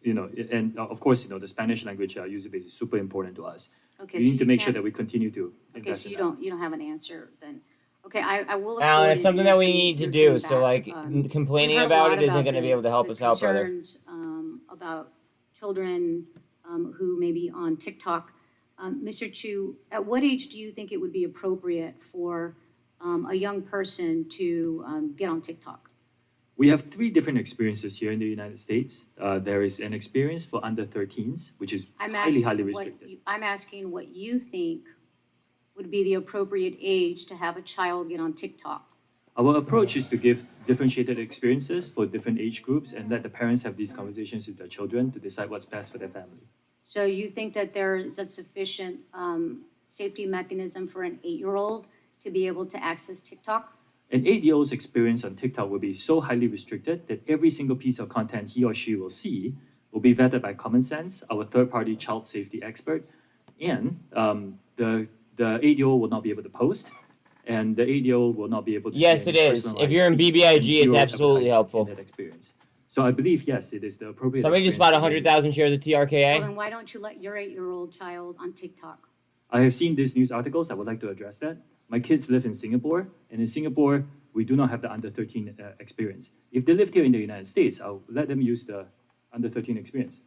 and of course, the Spanish language user base is super important to us. Okay, we need to make sure that we continue to invest you don't have an answer then. Okay, I will. Alan, it's something that we need to do. So complaining about it isn't going to be able to help us out, brother. Concerns about children who may be on TikTok. Mr. Chu, at what age do you think it would be appropriate for a young person to get on TikTok? We have 3 different experiences here in the United States. There is an experience for under 13s, which is highly restricted. I'm asking what you think would be the appropriate age to have a child get on TikTok. Our approach is to give differentiated experiences for different age groups and let the parents have these conversations with their children to decide what's best for their family. So you think that there is a sufficient safety mechanism for an 8-year-old to be able to access TikTok? An 8-year-old's experience on TikTok will be so highly restricted that every single piece of content he or she will see will be vetted by Common Sense, our third-party child safety expert, and the 8-year-old will not be able to post, and the 8-year-old will not be able to. Yes, it is. If you're in BBIG, it's absolutely helpful. That experience. So I believe, yes, it is the appropriate. Somebody just experience bought to 100,000 shares of Well, TRKA. then why don't you let your 8-year-old child on TikTok? I have seen these news articles. I would like to address that. My kids live in Singapore, and in Singapore, we do not have the under 13 experience. If they lived here in the United States, I'll let them use the under 13 experience.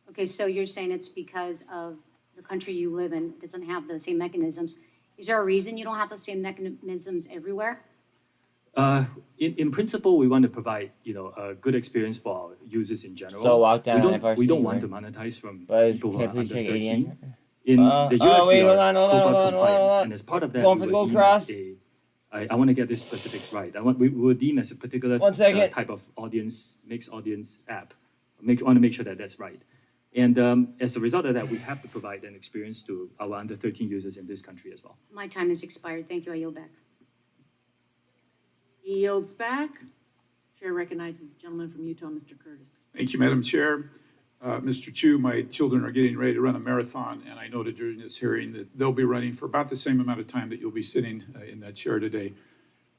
Okay, so you're saying it's because of the country you live in doesn't have the same mechanisms. Is there a reason you don't have the same mechanisms everywhere? In principle, we want to provide, a good experience for our users in general. So locked down we don't FRC, want to right? monetize from But people who can are please under check 13. 80? In the US, wait, we hold are on, hold on, COPA hold on, compliant, hold on. and as part of that, Going we for the will gold deem cross. as I want to get these specifics right. We will deem as a particular 1 second. type of audience, mixed audience app. Want to make sure that that's right. And as a result of that, we have to provide an experience to our under 13 users in this country as well. My time has expired. Thank you. I yield back. He yields back. Chair recognizes the gentleman from Utah, Mr. Curtis. Thank you, Madam Chair. Mr. Chu, my children are getting ready to run a marathon, and I noted during this hearing that they'll be running for about the same amount of time that you'll be sitting in that chair today.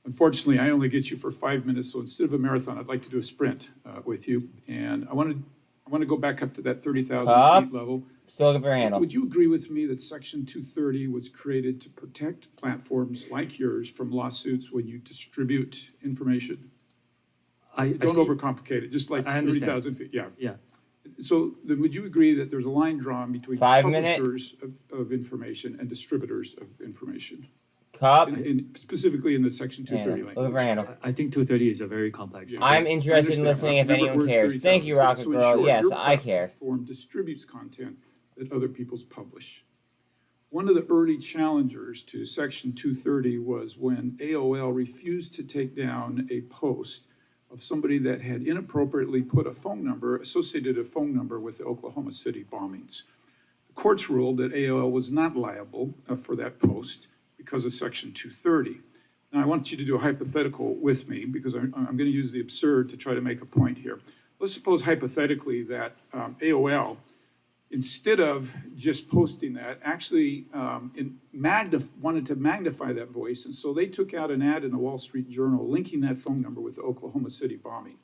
Unfortunately, I only get you for 5 minutes, so instead of a marathon, I'd like to do a sprint with you. And I want to go back up to that 30,000 feet level. Still looking for a handle. Would you agree with me that Section 230 was created to protect platforms like yours from lawsuits when you distribute information? Don't overcomplicate it, just like 30,000 feet, yeah. Yeah. So then would you agree that there's a line drawn between 5 minute. publishers of information and distributors of information? Cup. Specifically in the Section 230 language. Looking for a handle. I think 230 is a very complex. Yeah. I'm interested in listening if anyone cares. Thank you, Rocket So in Girl. short, Yes, your I care. platform distributes content that other people's publish. One of the early challengers to Section 230 was when AOL refused to take down a post of somebody that had inappropriately put associated a phone number with the Oklahoma City bombings. The courts ruled that AOL was not liable for that post because of Section 230. Now, I want you to do a hypothetical with me because I'm going to use the absurd to try to make a point here. Let's suppose hypothetically that AOL, instead of just posting that, actually wanted to magnify that voice. And so they took out an ad in the Wall Street Journal linking that phone number with the Oklahoma City bombing.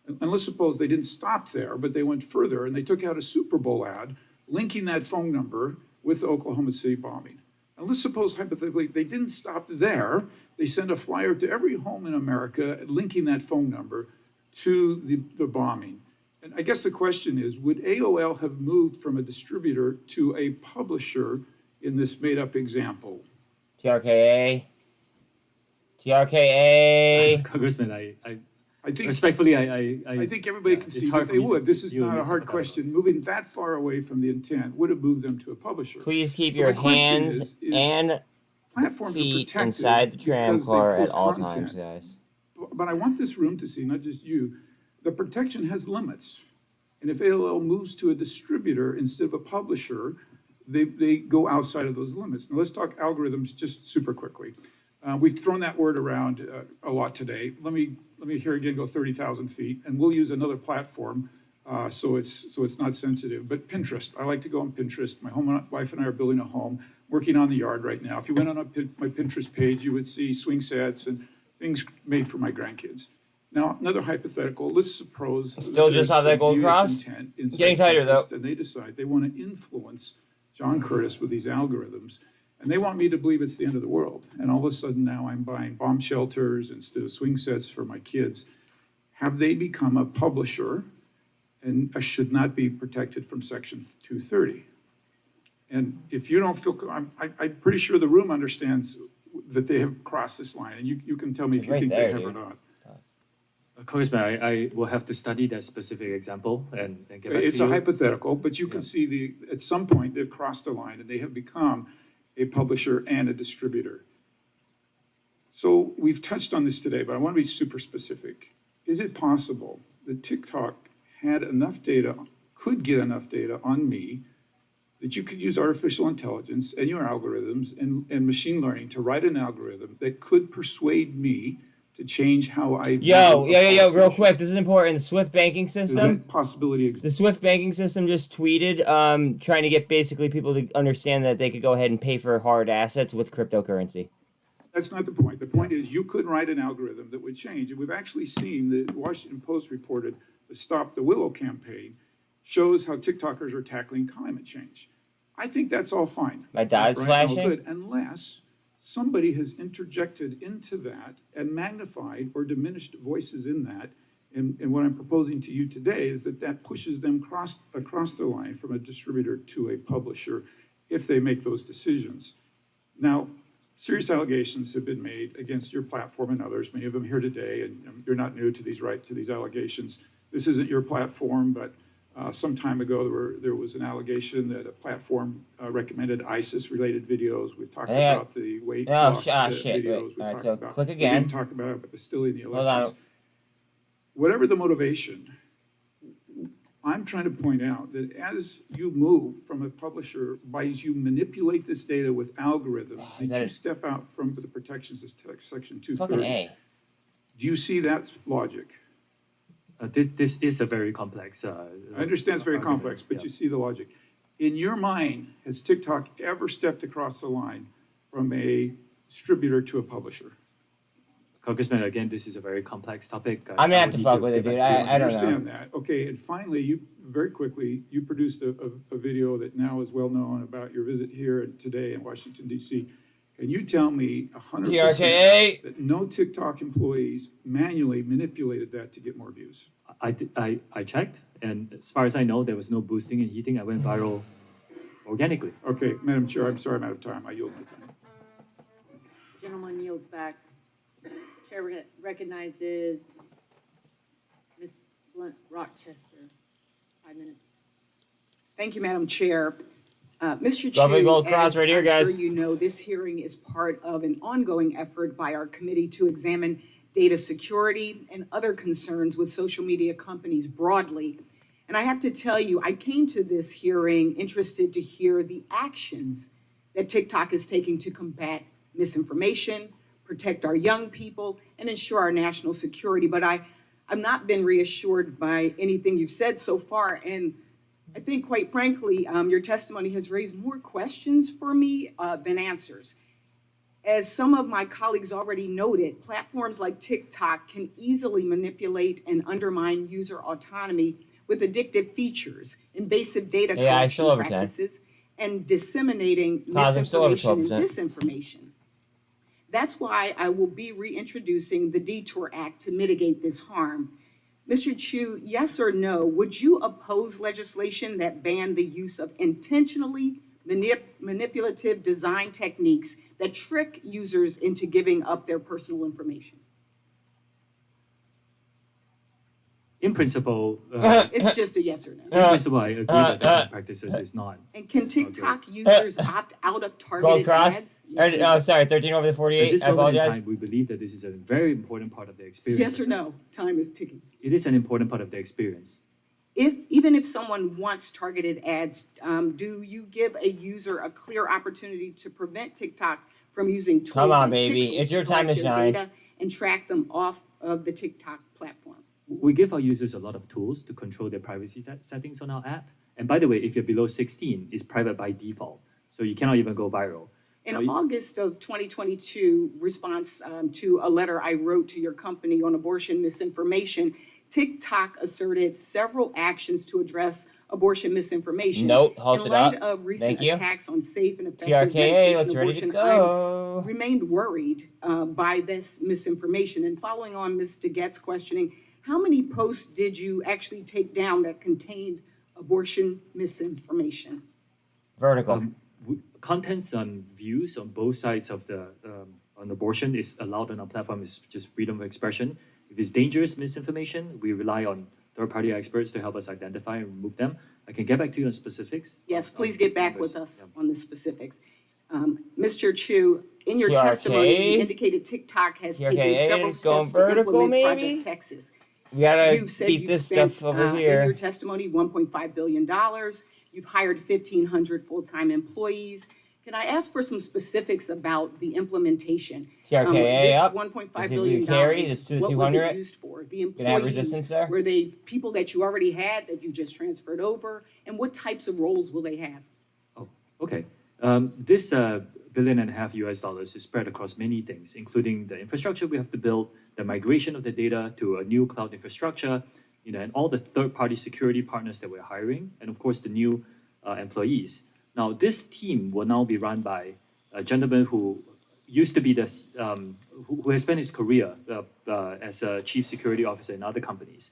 And let's suppose they didn't stop there, but they went further and they took out a Super Bowl ad linking that phone number with the Oklahoma City bombing. And let's suppose hypothetically they didn't stop there. They sent a flyer to every home in America linking that phone number to the bombing. And I guess the question is, would AOL have moved from a distributor to a publisher in this made-up example? TRKA. TRKA. Congressman, I think respectfully, I think everybody can see that they would. This is not a hard question. Moving that far away from the intent would have moved them to a publisher. Please keep So your my question hands is and platforms are feet protected inside the tram because they car at post all content. times, guys. But I want this room to see, not just you, the protection has limits. And if AOL moves to a distributor instead of a publisher, they go outside of those limits. Now let's talk algorithms just super quickly. We've thrown that word around a lot today. Let me here again go 30,000 feet, and we'll use another platform so it's not sensitive. But Pinterest, I like to go on Pinterest. My wife and I are building a home, working on the yard right now. If you went on my Pinterest page, you would see swing sets and things made for my grandkids. Now, another hypothetical, let's suppose Still just have that gold cross? Getting tighter, though. And they decide they want to influence John Curtis with these algorithms, and they want me to believe it's the end of the world. And all of a sudden now I'm buying bomb shelters instead of swing sets for my kids. Have they become a publisher and should not be protected from Section 230? And if you don't feel, I'm pretty sure the room understands that they have crossed this line, and you can tell me if you think they have or not. Congressman, I will have to study that specific example and get back to you. It's a hypothetical, but you can see at some point they've crossed a line and they have become a publisher and a distributor. So we've touched on this today, but I want to be super specific. Is it possible that TikTok had enough data, could get enough data on me that you could use artificial intelligence and your algorithms and machine learning to write an algorithm that could persuade me to change how I Yo, real quick, this is important. The Swift banking Does system. that possibility exist? The Swift banking system just tweeted, trying to get basically people to understand that they could go ahead and pay for hard assets with cryptocurrency. That's not the point. The point is you could write an algorithm that would change. And we've actually seen the Washington Post reported the Stop the Willow campaign shows how TikTokers are tackling climate change. I think that's all fine. My dad's All flashing. good, unless somebody has interjected into that and magnified or diminished voices in that. And what I'm proposing to you today is that pushes them across the line from a distributor to a publisher if they make those decisions. Now, serious allegations have been made against your platform and others, many of them here today, and you're not new to these allegations. This isn't your platform, but some time ago there was an allegation that a platform recommended ISIS-related videos. We've talked about the weight loss videos. All right, so click again. We didn't talk about it, but it's still in the Hold elections. on. Whatever the motivation, I'm trying to point out that as you move from a publisher, as you manipulate this data with algorithms, and you step out from the protections of Section 230. Do you see that logic? This is a very complex. I understand it's very complex, but you see the logic. In your mind, has TikTok ever stepped across the line from a distributor to a publisher? Congressman, again, this is a very complex topic. I'm gonna have to fuck with it, dude. I don't know. Understand that. Okay, and finally, very quickly, you produced a video that now is well known about your visit here today in Washington, D.C. Can you tell me 100% that no TikTok employees manually manipulated that to get more views? I checked, and as far as I know, there was no boosting and heating. I went viral organically. Okay, Madam Chair, I'm sorry I'm out of time. I yield my time. Gentleman yields back. Chair recognizes Ms. Blunt Rochester. 5 minutes. Thank you, Madam Chair. Mr. Lovely Chu, gold cross as right here, I'm guys. sure you know, this hearing is part of an ongoing effort by our committee to examine data security and other concerns with social media companies broadly. And I have to tell you, I came to this hearing interested to hear the actions that TikTok is taking to combat misinformation, protect our young people, and ensure our national security. But I've not been reassured by anything you've said so far. And I think, quite frankly, your testimony has raised more questions for me than answers. As some of my colleagues already noted, platforms like TikTok can easily manipulate and undermine user autonomy with addictive features, invasive data collection practices, and disseminating misinformation and disinformation. That's why I will be reintroducing the Detour Act to mitigate this harm. Mr. Chu, yes or no, would you oppose legislation that banned the use of intentionally manipulative design techniques that trick users into giving up their personal information? In principle, it's just a yes or no. In principle, I agree that practices is not. And can TikTok users opt out of targeted ads? Yes sorry, 13 over the 48. At this I moment in apologize. time, we believe that this is a very important part of the experience. Yes or no? Time is ticking. It is an important part of the experience. Even if someone wants targeted ads, do you give a user a clear opportunity to prevent TikTok from using tools Come on, like baby. pixels It's your to time to collect their shine. data and track them off of the TikTok platform? We give our users a lot of tools to control their privacy settings on our app. And by the way, if you're below 16, it's private by default. So you cannot even go viral. In August of 2022, response to a letter I wrote to your company on abortion misinformation, TikTok asserted several actions to address abortion misinformation. Note, halt In it light up. of recent Thank you. attacks on safe and effective TRKA, medication let's ready to abortion, go. I remained worried by this misinformation. And following on Ms. DeGette's questioning, how many posts did you actually take down that contained abortion misinformation? Vertical. Contents on views on both sides of the on abortion is allowed on our platform. It's just freedom of expression. If it's dangerous misinformation, we rely on third-party experts to help us identify and remove them. I can get back to you on specifics. Yes, please get back with us on the specifics. Mr. Chu, in your testimony, you indicated TikTok has taken several steps to implement Project Texas. We gotta You said beat you this spent, stuff over in here. your testimony, $1.5 billion. You've hired 1,500 full-time employees. Can I ask for some specifics about the implementation? TRKA This up. $1.5 Is it billion, carry? It's to the what was 200. it used for? The Can I have employees, resistance there? were they people that you already had that you just transferred over? And what types of roles will they have? Okay. This $1.5 billion is spread across many things, including the infrastructure we have to build, the migration of the data to a new cloud infrastructure, and all the third-party security partners that we're hiring, and of course the new employees. Now, this team will now be run by a gentleman who used to be this, who has spent his career as a chief security officer in other companies.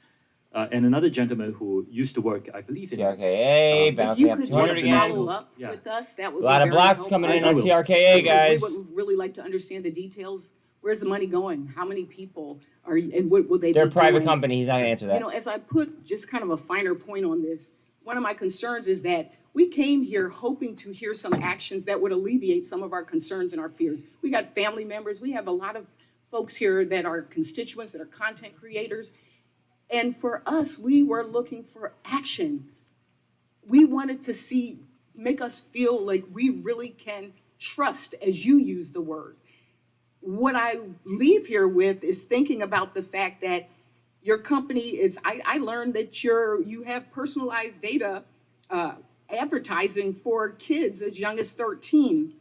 And another gentleman who used to work, I believe, in TRKA, bouncing up 200 again. Follow up with us, that would A be lot of very blocks helpful. coming in on TRKA, guys. Because we would really like to understand the details. Where's the money going? How many people are, and what will they be They're a private doing? company. He's not going to answer that. You know, as I put just kind of a finer point on this, one of my concerns is that we came here hoping to hear some actions that would alleviate some of our concerns and our fears. We got family members. We have a lot of folks here that are constituents, that are content creators. And for us, we were looking for action. We wanted to make us feel like we really can trust, as you use the word. What I leave here with is thinking about the fact that your company is, I learned that you have personalized data advertising for kids as young as 13.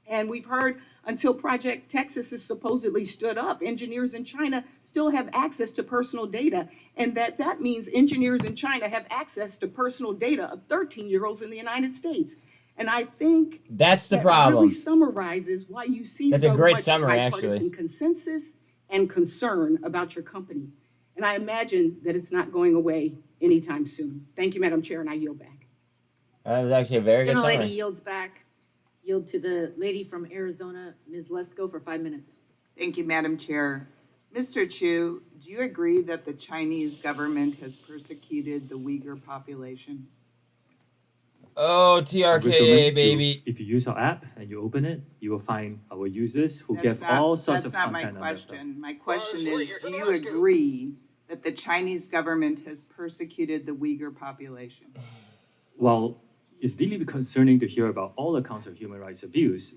And we've heard until Project Texas is supposedly stood up, engineers in China still have access to personal data. And that means engineers in China have access to personal data of 13-year-olds in the United States. And I think that's the that problem. really summarizes why you see That's so a great much summary, bipartisan actually. consensus and concern about your company. And I imagine that it's not going away anytime soon. Thank you, Madam Chair, and I yield back. That was actually a very good Gentlelady summary. yields back. Yield to the lady from Arizona, Ms. Lesko, for 5 minutes. Thank you, Madam Chair. Mr. Chu, do you agree that the Chinese government has persecuted the Uyghur population? Oh, TRKA, baby. If you use our app and you open it, you will find our users who give all sorts of That's not content. my question. My question is, do you agree that the Chinese government has persecuted the Uyghur population? Well, it's deeply concerning to hear about all accounts of human rights abuse.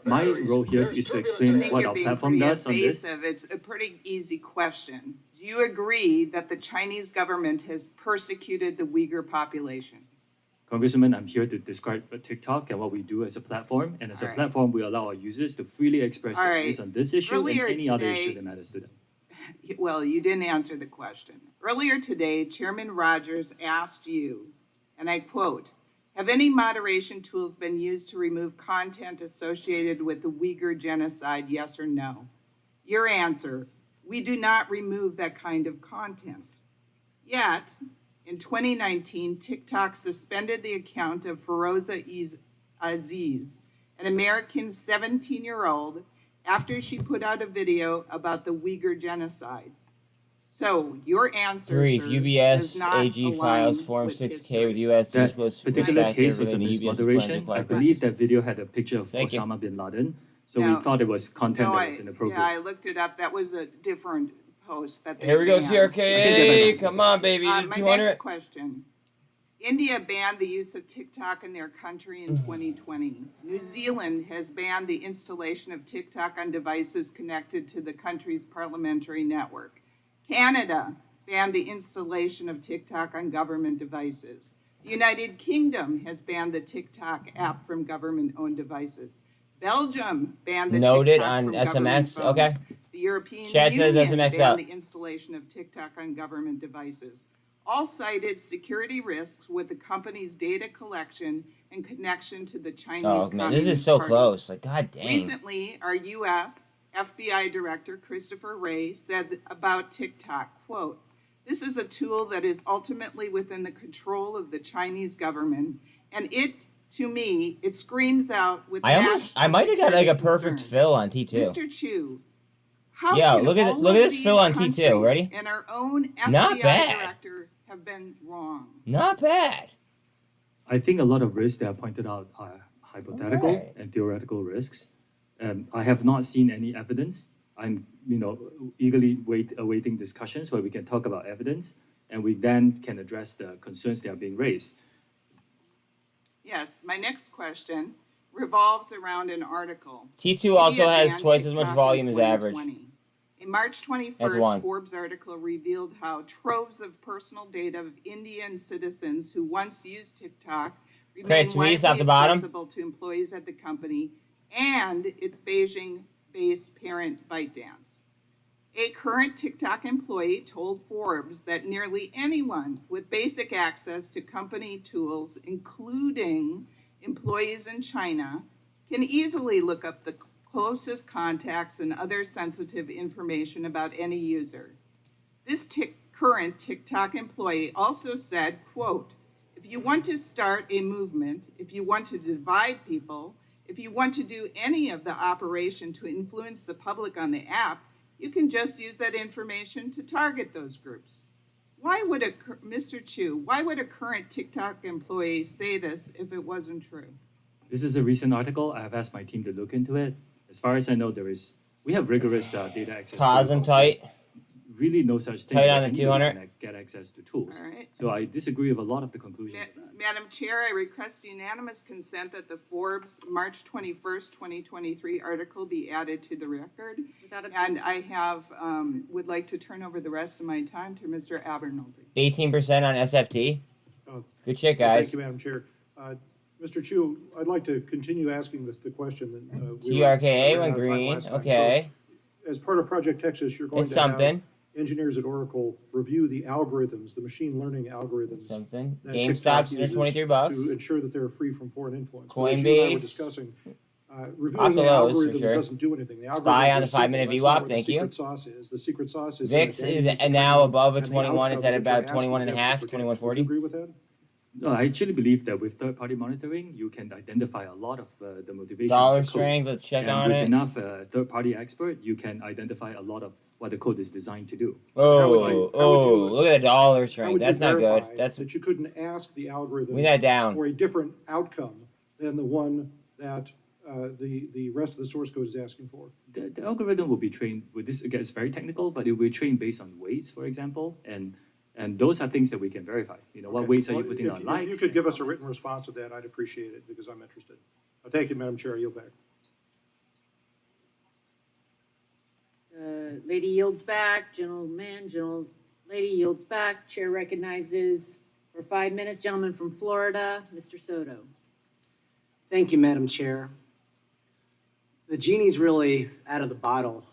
My role here is to explain what our platform does on this. It's a pretty easy question. Do you agree that the Chinese government has persecuted the Uyghur population? Congressman, I'm here to describe TikTok and what we do as a platform. And as a platform, we allow our users to freely express their views on this issue Earlier and any other today- issue that matters to them. Well, you didn't answer the question. Earlier today, Chairman Rogers asked you, and I quote, "Have any moderation tools been used to remove content associated with the Uyghur genocide, yes or no?" Your answer, "We do not remove that kind of content." Yet, in 2019, TikTok suspended the account of Feroza Aziz, an American 17-year-old, after she put out a video about the Uyghur genocide. So your answer, Brief, sir, UBS does not AG align files Form with 6K with U.S. That disclosed particular factor case was a relating to UBS's mismoderation. plans to I acquire believe that video had a picture of Thank you. Osama bin Laden. So No. we thought it was content No, that was inappropriate. Yeah, I looked it up. That was a different post that they Here we go, banned. TRKA. Come on, baby. My 200. next question. India banned the use of TikTok in their country in 2020. New Zealand has banned the installation of TikTok on devices connected to the country's parliamentary network. Canada banned the installation of TikTok on government devices. The United Kingdom has banned the TikTok app from government-owned devices. Belgium banned the Noted TikTok on from government SMX. phones. Okay. The European Chat says Union SMX banned up. the installation of TikTok on government devices. All cited security risks with the company's data collection and connection to the Chinese Oh, man. This is Communist so Party. close. Like, god dang. Recently, our U.S. FBI Director Christopher Wray said about TikTok, quote, "This is a tool that is ultimately within the control of the Chinese government, and to me, it screams out with I might have got like a national perfect security fill on T2. Mr. Chu, how Yeah, can look at all look at of this fill on these T2. Ready? countries and our own FBI Not bad. Director have been wrong? Not bad. I think a lot of risks that are pointed out are hypothetical Alright. and theoretical risks. I have not seen any evidence. I'm, eagerly awaiting discussions where we can talk about evidence, and we then can address the concerns that are being raised. Yes, my next question revolves around an article. T2 also India has banned twice as much TikTok in volume as average. 2020. A March That's 21st one. Forbes article revealed how troves of personal data of Indian citizens who once used TikTok remain tweets widely off the bottom. accessible to employees at the company and its Beijing-based parent ByteDance. A current TikTok employee told Forbes that nearly anyone with basic access to company tools, including employees in China, can easily look up the closest contacts and other sensitive information about any user. This current TikTok employee also said, quote, "If you want to start a movement, if you want to divide people, if you want to do any of the operation to influence the public on the app, you can just use that information to target those groups." Why would Mr. Chu, why would a current TikTok employee say this if it wasn't true? This is a recent article. I have asked my team to look into it. As far as I know, we have rigorous data access. Cosm tight. Really no such thing. Tight that on the anybody 200. can get access to tools. All right. So I disagree with a lot of the conclusions. Madam Chair, I request unanimous consent that the Forbes March 21st, 2023 article be added to the record. And I would like to turn over the rest of my time to Mr. Abernoldy. 18% on SFT. Good shit, guys. Thank you, Madam Chair. Mr. Chu, I'd like to continue asking the question that TRKA went green. Okay. So, as part of Project Texas, you're going It's to have something. engineers at Oracle review the algorithms, the machine learning algorithms. Something. that GameStop's TikTok under uses $23. to ensure that they're free from foreign influence. Well, as you and I were Coinbase. discussing, Lots reviewing of the those, for algorithms sure. doesn't do anything. The Spy algorithms on are the 5 minute simple. That's not VWAP. what Thank the you. secret sauce is. The secret sauce is VIX the is identities, the now training, above a and the 21. It's outcomes at that about you're 21 and a asking them half, to predict. 21.40. Would you agree with that? No, I actually believe that with third-party monitoring, you can identify a lot of the motivation. Dollar of the code. strength, let's check And on with it. enough third-party expert, you can identify a lot of what the code is designed to do. Oh, look at the dollar How strength. would you That's not good. verify That's that you couldn't ask the algorithm Bring that down. for a different outcome than the one that the rest of the source code is asking for? The algorithm will be trained with this. Again, it's very technical, but it will be trained based on weights, for example, and those are things that we can verify. You know, what Okay. weights are you Well, putting on If likes? you could give us a written response to that, I'd appreciate it, because I'm interested. Thank you, Madam Chair. I yield back. Lady yields back, lady yields back. Chair recognizes for 5 minutes, gentleman from Florida, Mr. Soto. Thank you, Madam Chair. The genie's really out of the bottle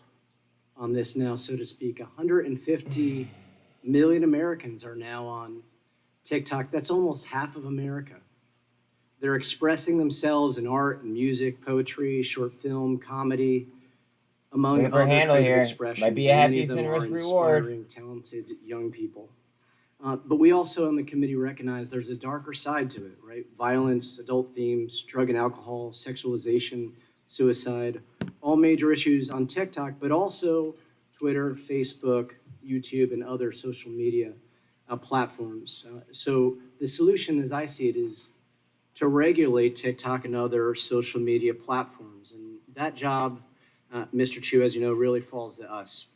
on this now, so to speak. 150 million Americans are now on TikTok. That's almost half of America. They're expressing themselves in art and music, poetry, short film, comedy, among Looking for a other handle creative here. expressions. Might be a and hefty many of them sin are risk reward. inspiring, talented young people. But we also on the committee recognize there's a darker side to it, right? Violence, adult themes, drug and alcohol, sexualization, suicide, all major issues on TikTok, but also Twitter, Facebook, YouTube, and other social media platforms. So the solution, as I see it, is to regulate TikTok and other social media platforms. And that job, Mr. Chu, as you know, really falls to us.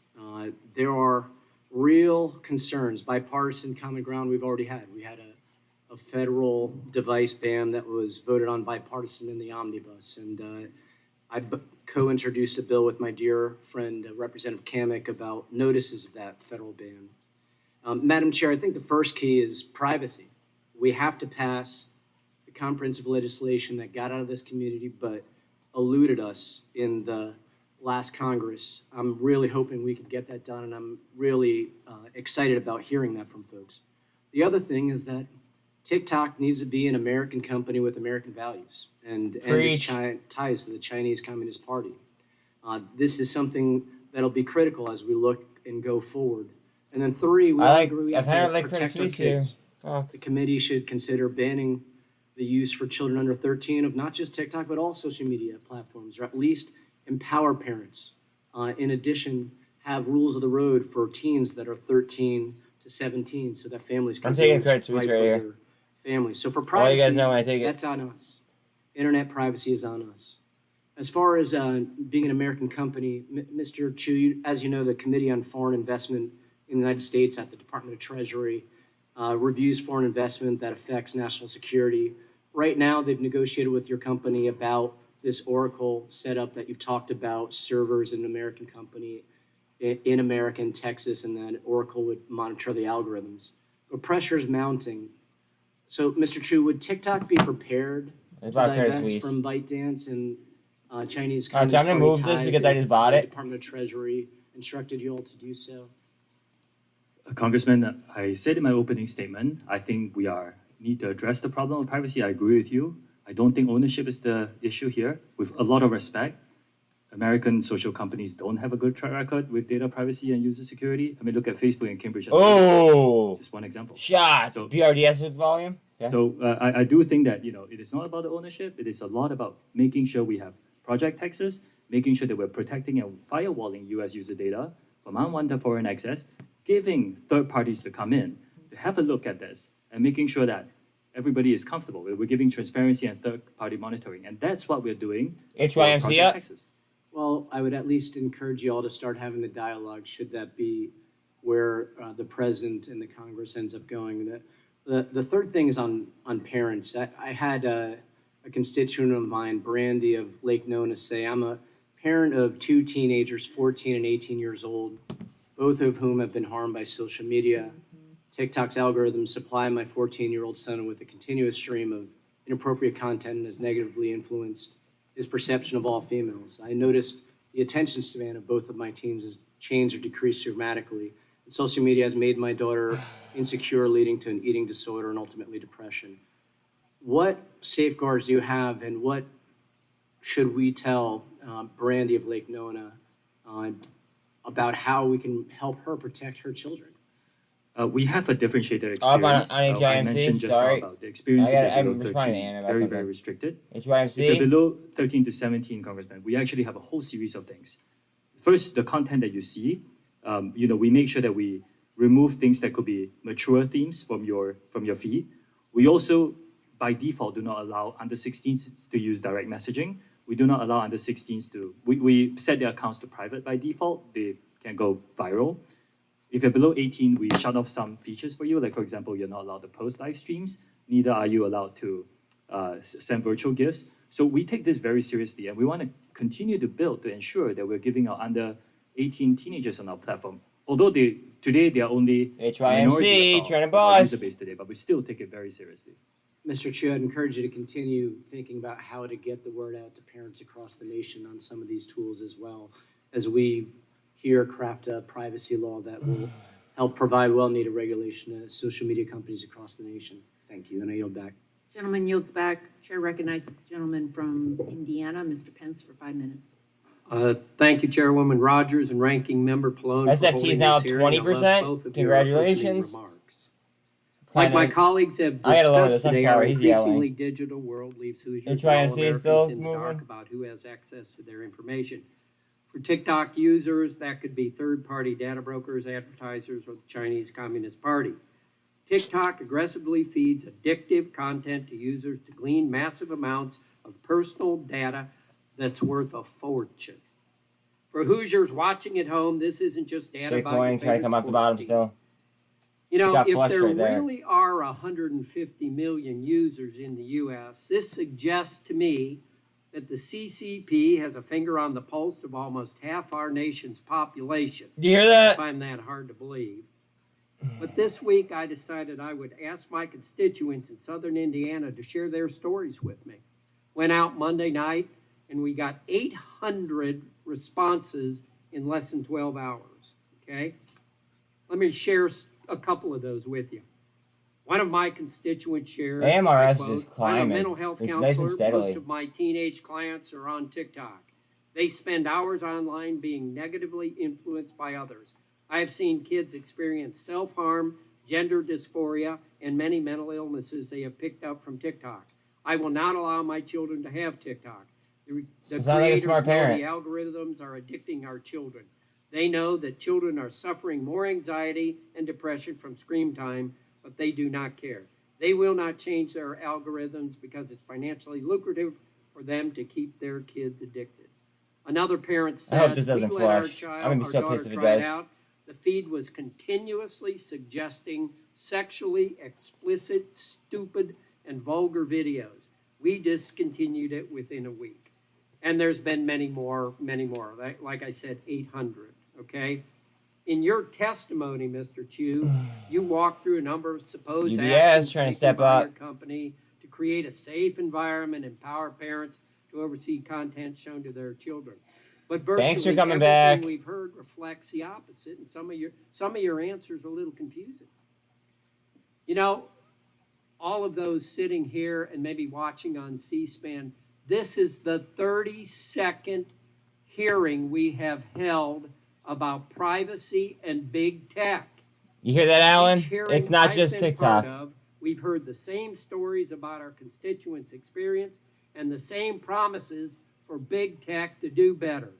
There are real concerns, bipartisan common ground we've already had. We had a federal device ban that was voted on bipartisan in the omnibus. And I co-introduced a bill with my dear friend, Representative Kamek, about notices of that federal ban. Madam Chair, I think the first key is privacy. We have to pass the comprehensive legislation that got out of this community but eluded us in the last Congress. I'm really hoping we can get that done, and I'm really excited about hearing that from folks. The other thing is that TikTok needs to be an American company with American values and its ties to the Chinese Communist Party. This is something that'll be critical as we look and go forward. And then three, we all agree we have to protect our kids. The committee should consider banning the use for children under 13 of not just TikTok, but all social media platforms, or at least empower parents. In addition, have rules of the road for teens that are 13 to 17 so that families can I'm taking do credit what's to right right for here. their families. So for All you privacy, guys know when I take it. that's on us. Internet privacy is on us. As far as being an American company, Mr. Chu, as you know, the Committee on Foreign Investment in the United States at the Department of Treasury reviews foreign investment that affects national security. Right now, they've negotiated with your company about this Oracle setup that you've talked about, servers in an American company in America and Texas, and then Oracle would monitor the algorithms. But pressure is mounting. So, Mr. Chu, would TikTok be prepared to divest from ByteDance and Chinese Alright, Communist so I'm gonna Party move this ties because I if just bought the it. Department of Treasury instructed you all to do so? Congressman, I said in my opening statement, I think we need to address the problem of privacy. I agree with you. I don't think ownership is the issue here. With a lot of respect, American social companies don't have a good track record with data privacy and user security. I mean, look at Facebook and Cambridge Analytica. Oh, just one example. Shots. So, PRDS with volume. Yeah. So I do think that, it is not about the ownership. It is a lot about making sure we have Project Texas, making sure that we're protecting and firewalling US user data from unwanted foreign access, giving third parties to come in to have a look at this and making sure that everybody is comfortable. We're giving transparency and third-party monitoring, and that's what we're doing. HYMC up. Texas. Well, I would at least encourage you all to start having the dialogue, should that be where the president and the Congress ends up going. The third thing is on parents. I had a constituent of mine, Brandy of Lake Nona, say, I'm a parent of two teenagers, 14 and 18 years old, both of whom have been harmed by social media. TikTok's algorithms supply my 14-year-old son with a continuous stream of inappropriate content and has negatively influenced his perception of all females. I noticed the attention span of both of my teens has changed or decreased dramatically. And social media has made my daughter insecure, leading to an eating disorder and ultimately depression. What safeguards do you have, and what should we tell Brandy of Lake Nona about how we can help her protect her children? We have a differentiated experience. I mentioned just now about the experience below 13, very restricted. HYMC. If you're below 13 to 17, Congressman, we actually have a whole series of things. First, the content that you see, we make sure that we remove things that could be mature themes from your feed. We also, by default, do not allow under 16s to use direct messaging. We do not allow under 16s to, we set their accounts to private by default. They can go viral. If you're below 18, we shut off some features for you. Like, for example, you're not allowed to post live streams. Neither are you allowed to send virtual gifts. So we take this very seriously, and we want to continue to build to ensure that we're giving our under 18 teenagers on our platform. Although today they are only HYMC, trying to boss user base today, but we still take it very seriously. Mr. Chu, I'd encourage you to continue thinking about how to get the word out to parents across the nation on some of these tools, as well as we here craft a privacy law that will help provide well-needed regulation to social media companies across the nation. Thank you, and I yield back. Gentleman yields back. Chair recognizes the gentleman from Indiana, Mr. Pence, for 5 minutes. Thank you, Chairwoman Rogers and Ranking Member Pallone. SFT is now 20%. Congratulations. Like my colleagues have discussed today, our increasingly digital world leaves Hoosiers and all Americans in the dark about who has access to their information. For TikTok users, that could be third-party data brokers, advertisers, or the Chinese Communist Party. TikTok aggressively feeds addictive content to users to glean massive amounts of personal data that's worth a fortune. For Hoosiers watching at home, this isn't just data about your favorite sports team. You know, if there really are 150 million users in the U.S., this suggests to me that the CCP has a finger on the pulse of almost half our nation's population. Do you hear that? I find that hard to believe. But this week, I decided I would ask my constituents in southern Indiana to share their stories with me. Went out Monday night, and we got 800 responses in less than 12 hours, okay? Let me share a couple of those with you. One of my constituents shared, AMRS is climbing. I'm a mental health counselor. Most of my teenage clients are on TikTok. They spend hours online being negatively influenced by others. I have seen kids experience self-harm, gender dysphoria, and many mental illnesses they have picked up from TikTok. I will not allow my children to have TikTok. The creators know the algorithms are addicting our children. They know that children are suffering more anxiety and depression from screen time, but they do not care. They will not change their algorithms because it's financially lucrative for them to keep their kids addicted. Another parent said, I hope this doesn't we let our flush. child, I'm gonna be so our pissed daughter if it try it does. out. The feed was continuously suggesting sexually explicit, stupid, and vulgar videos. We discontinued it within a week. And there's been many more. Like I said, 800, okay? In your testimony, Mr. Chu, you walked through a number of supposed actions trying to taken step by up. your company to create a safe environment, empower parents to oversee content shown to their children. But Banks are virtually coming everything back. we've heard reflects the opposite, and some of your answers are a little confusing. You know, all of those sitting here and maybe watching on C-SPAN, this is the 32nd hearing we have held about privacy and big tech. You hear that, Alan? Each hearing It's not I've just been TikTok. part of, we've heard the same stories about our constituents' experience and the same promises for big tech to do better.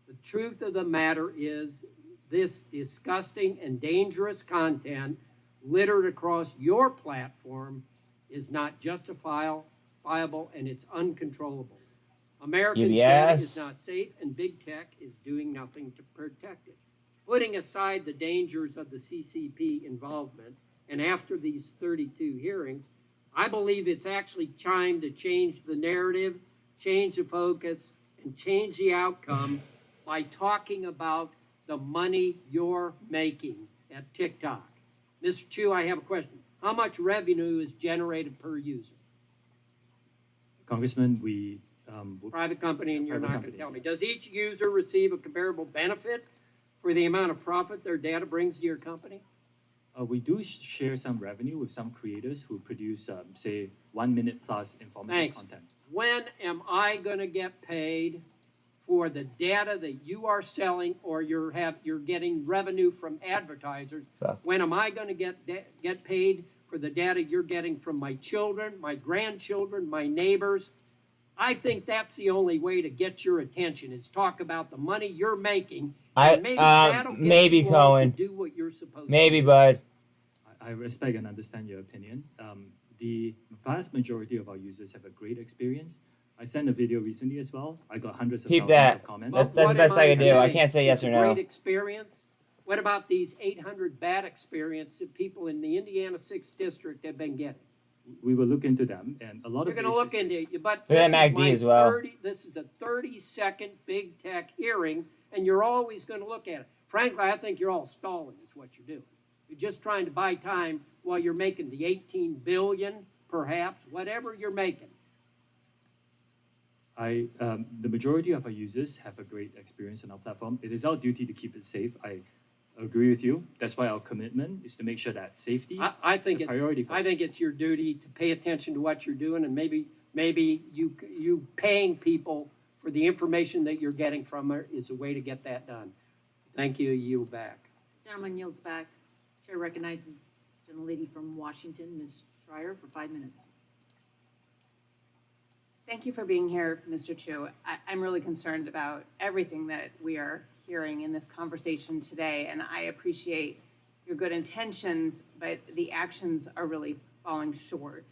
The truth of the matter is this disgusting and dangerous content littered across your platform is not justifiable and it's uncontrollable. Americans' data is not safe and big tech is doing nothing to protect it. Putting aside the dangers of the CCP involvement, and after these 32 hearings, I believe it's actually time to change the narrative, change the focus, and change the outcome by talking about the money you're making at TikTok. Mr. Chu, I have a question. How much revenue is generated per user? Congressman, we Private company, and you're Private not going company, to tell me. Does each user receive a comparable benefit for the amount of profit their data brings to your company? we do share some revenue with some creators who produce, say, 1 minute plus informative Thanks. content. When am I going to get paid for the data that you are selling, or you're getting revenue from advertisers? When am I going to get paid for the data you're getting from my children, my grandchildren, my neighbors? I think that's the only way to get your attention, is talk about the money you're making. And maybe that'll get you all to do what you're supposed to do. Maybe, bud. I respect and understand your opinion. The vast majority of our users have a great experience. I sent a video recently as well. I got hundreds of thousands of comments. That's the best I can do. I can't say yes or no. Great experience. What about these 800 bad experiences that people in the Indiana 6th District have been getting? We will look into them, and a lot You're of going to look into it, but Look this at is, MACD my as well. 30, this is a 30-second big tech hearing, and you're always going to look at it. Frankly, I think you're all stalling is what you're doing. You're just trying to buy time while you're making the 18 billion, perhaps, whatever you're making. The majority of our users have a great experience on our platform. It is our duty to keep it safe. I agree with you. That's why our commitment is to make sure that safety I think is a priority for us. I think it's your duty to pay attention to what you're doing, and maybe you paying people for the information that you're getting from her is a way to get that done. Thank you. Yield back. Gentleman yields back. Chair recognizes gentlelady from Washington, Ms. Schreier, for 5 minutes. Thank you for being here, Mr. Chu. I'm really concerned about everything that we are hearing in this conversation today, and I appreciate your good intentions, but the actions are really falling short.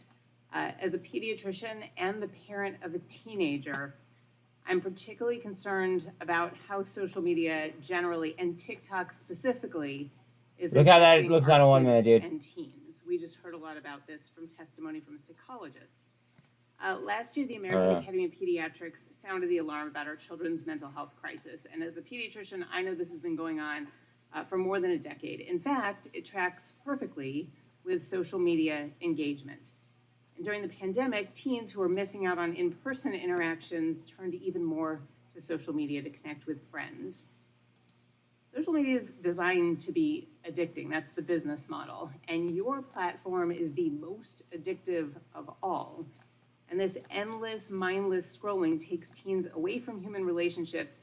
As a pediatrician and the parent of a teenager, I'm particularly concerned about how social media generally, and TikTok specifically, is Look how that affecting looks our on a 1 minute, kids dude. and teens. We just heard a lot about this from testimony from a psychologist. Last year, the American Academy of Pediatrics sounded the alarm about our children's mental health crisis. And as a pediatrician, I know this has been going on for more than a decade. In fact, it tracks perfectly with social media engagement. And during the pandemic, teens who were missing out on in-person interactions turned even more to social media to connect with friends. Social media is designed to be addicting. That's the business model. And your platform is the most addictive of all. And this endless, mindless scrolling takes teens away from human relationships.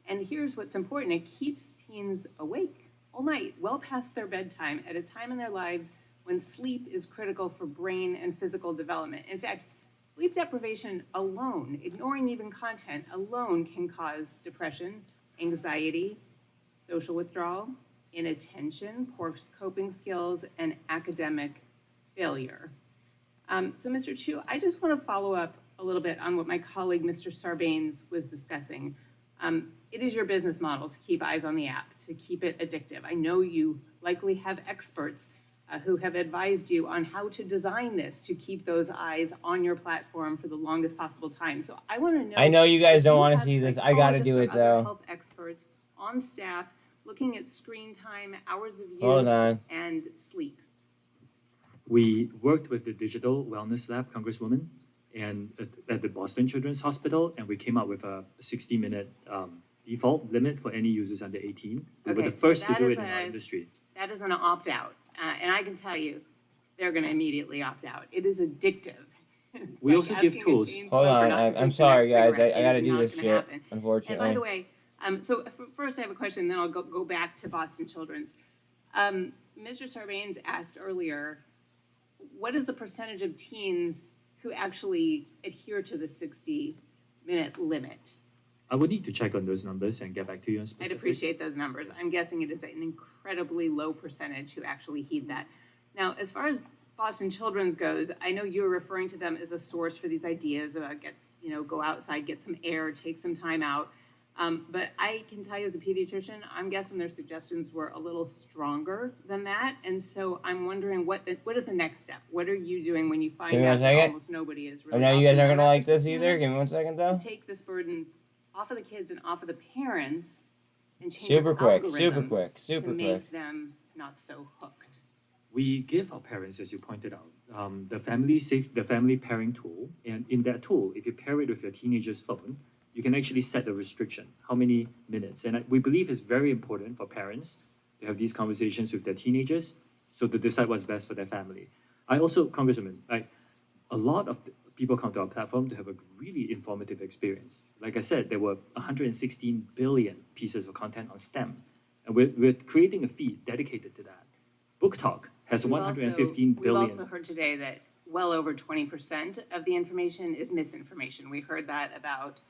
And here's what's important. It keeps teens awake all night, well past their bedtime, at a time in their lives when sleep is critical for brain and physical development. In fact, sleep deprivation alone, ignoring even content alone, can cause depression, anxiety, social withdrawal, inattention, poor coping skills, and academic failure. So, Mr. Chu, I just want to follow up a little bit on what my colleague, Mr. Sarbanes, was discussing. It is your business model to keep eyes on the app, to keep it addictive. I know you likely have experts who have advised you on how to design this to keep those eyes on your platform for the longest possible time. So I want to know. I know you guys don't want to have see this. I got to do it, psychologists or other though. health experts on staff looking at screen time, hours of Hold use, on. and sleep. We worked with the Digital Wellness Lab, Congresswoman, and at the Boston Children's Hospital, and we came up with a 60-minute default limit for any users under 18. We were Okay, the first so to that do is it in our industry. That is an opt-out, and I can tell you, they're gonna immediately opt out. It is addictive. It's We like also give asking a tools. chain Hold smoker on, not to I'm take the sorry, next guys. cigarette. I It gotta is do not this gonna shit, happen. unfortunately. And by the way, first I have a question, then I'll go back to Boston Children's. Mr. Sarbanes asked earlier, what is the percentage of teens who actually adhere to the 60-minute limit? I would need to check on those numbers and get back to you on I'd specifics. appreciate those numbers. I'm guessing it is an incredibly low percentage who actually heed that. Now, as far as Boston Children's goes, I know you're referring to them as a source for these ideas about go outside, get some air, take some time out. But I can tell you as a pediatrician, I'm guessing their suggestions were a little stronger than that. And so I'm wondering what is the next step? What are you doing when you find out that almost nobody is really? I know you guys aren't gonna like this 60 either. minutes? Give me 1 second though. To take this burden off of the kids and off of the parents and change Super our quick, algorithms super quick, to super make quick. them not so hooked. We give our parents, as you pointed out, the family pairing tool, and in that tool, if you pair it with your teenager's phone, you can actually set a restriction, how many minutes. And we believe it's very important for parents to have these conversations with their teenagers, so to decide what's best for their family. I also, Congresswoman, a lot of people come to our platform to have a really informative experience. Like I said, there were 116 billion pieces of content on STEM, and we're creating a feed dedicated to that. Book Talk has 115 billion. We've also heard today that well over 20% of the information is misinformation. We heard that about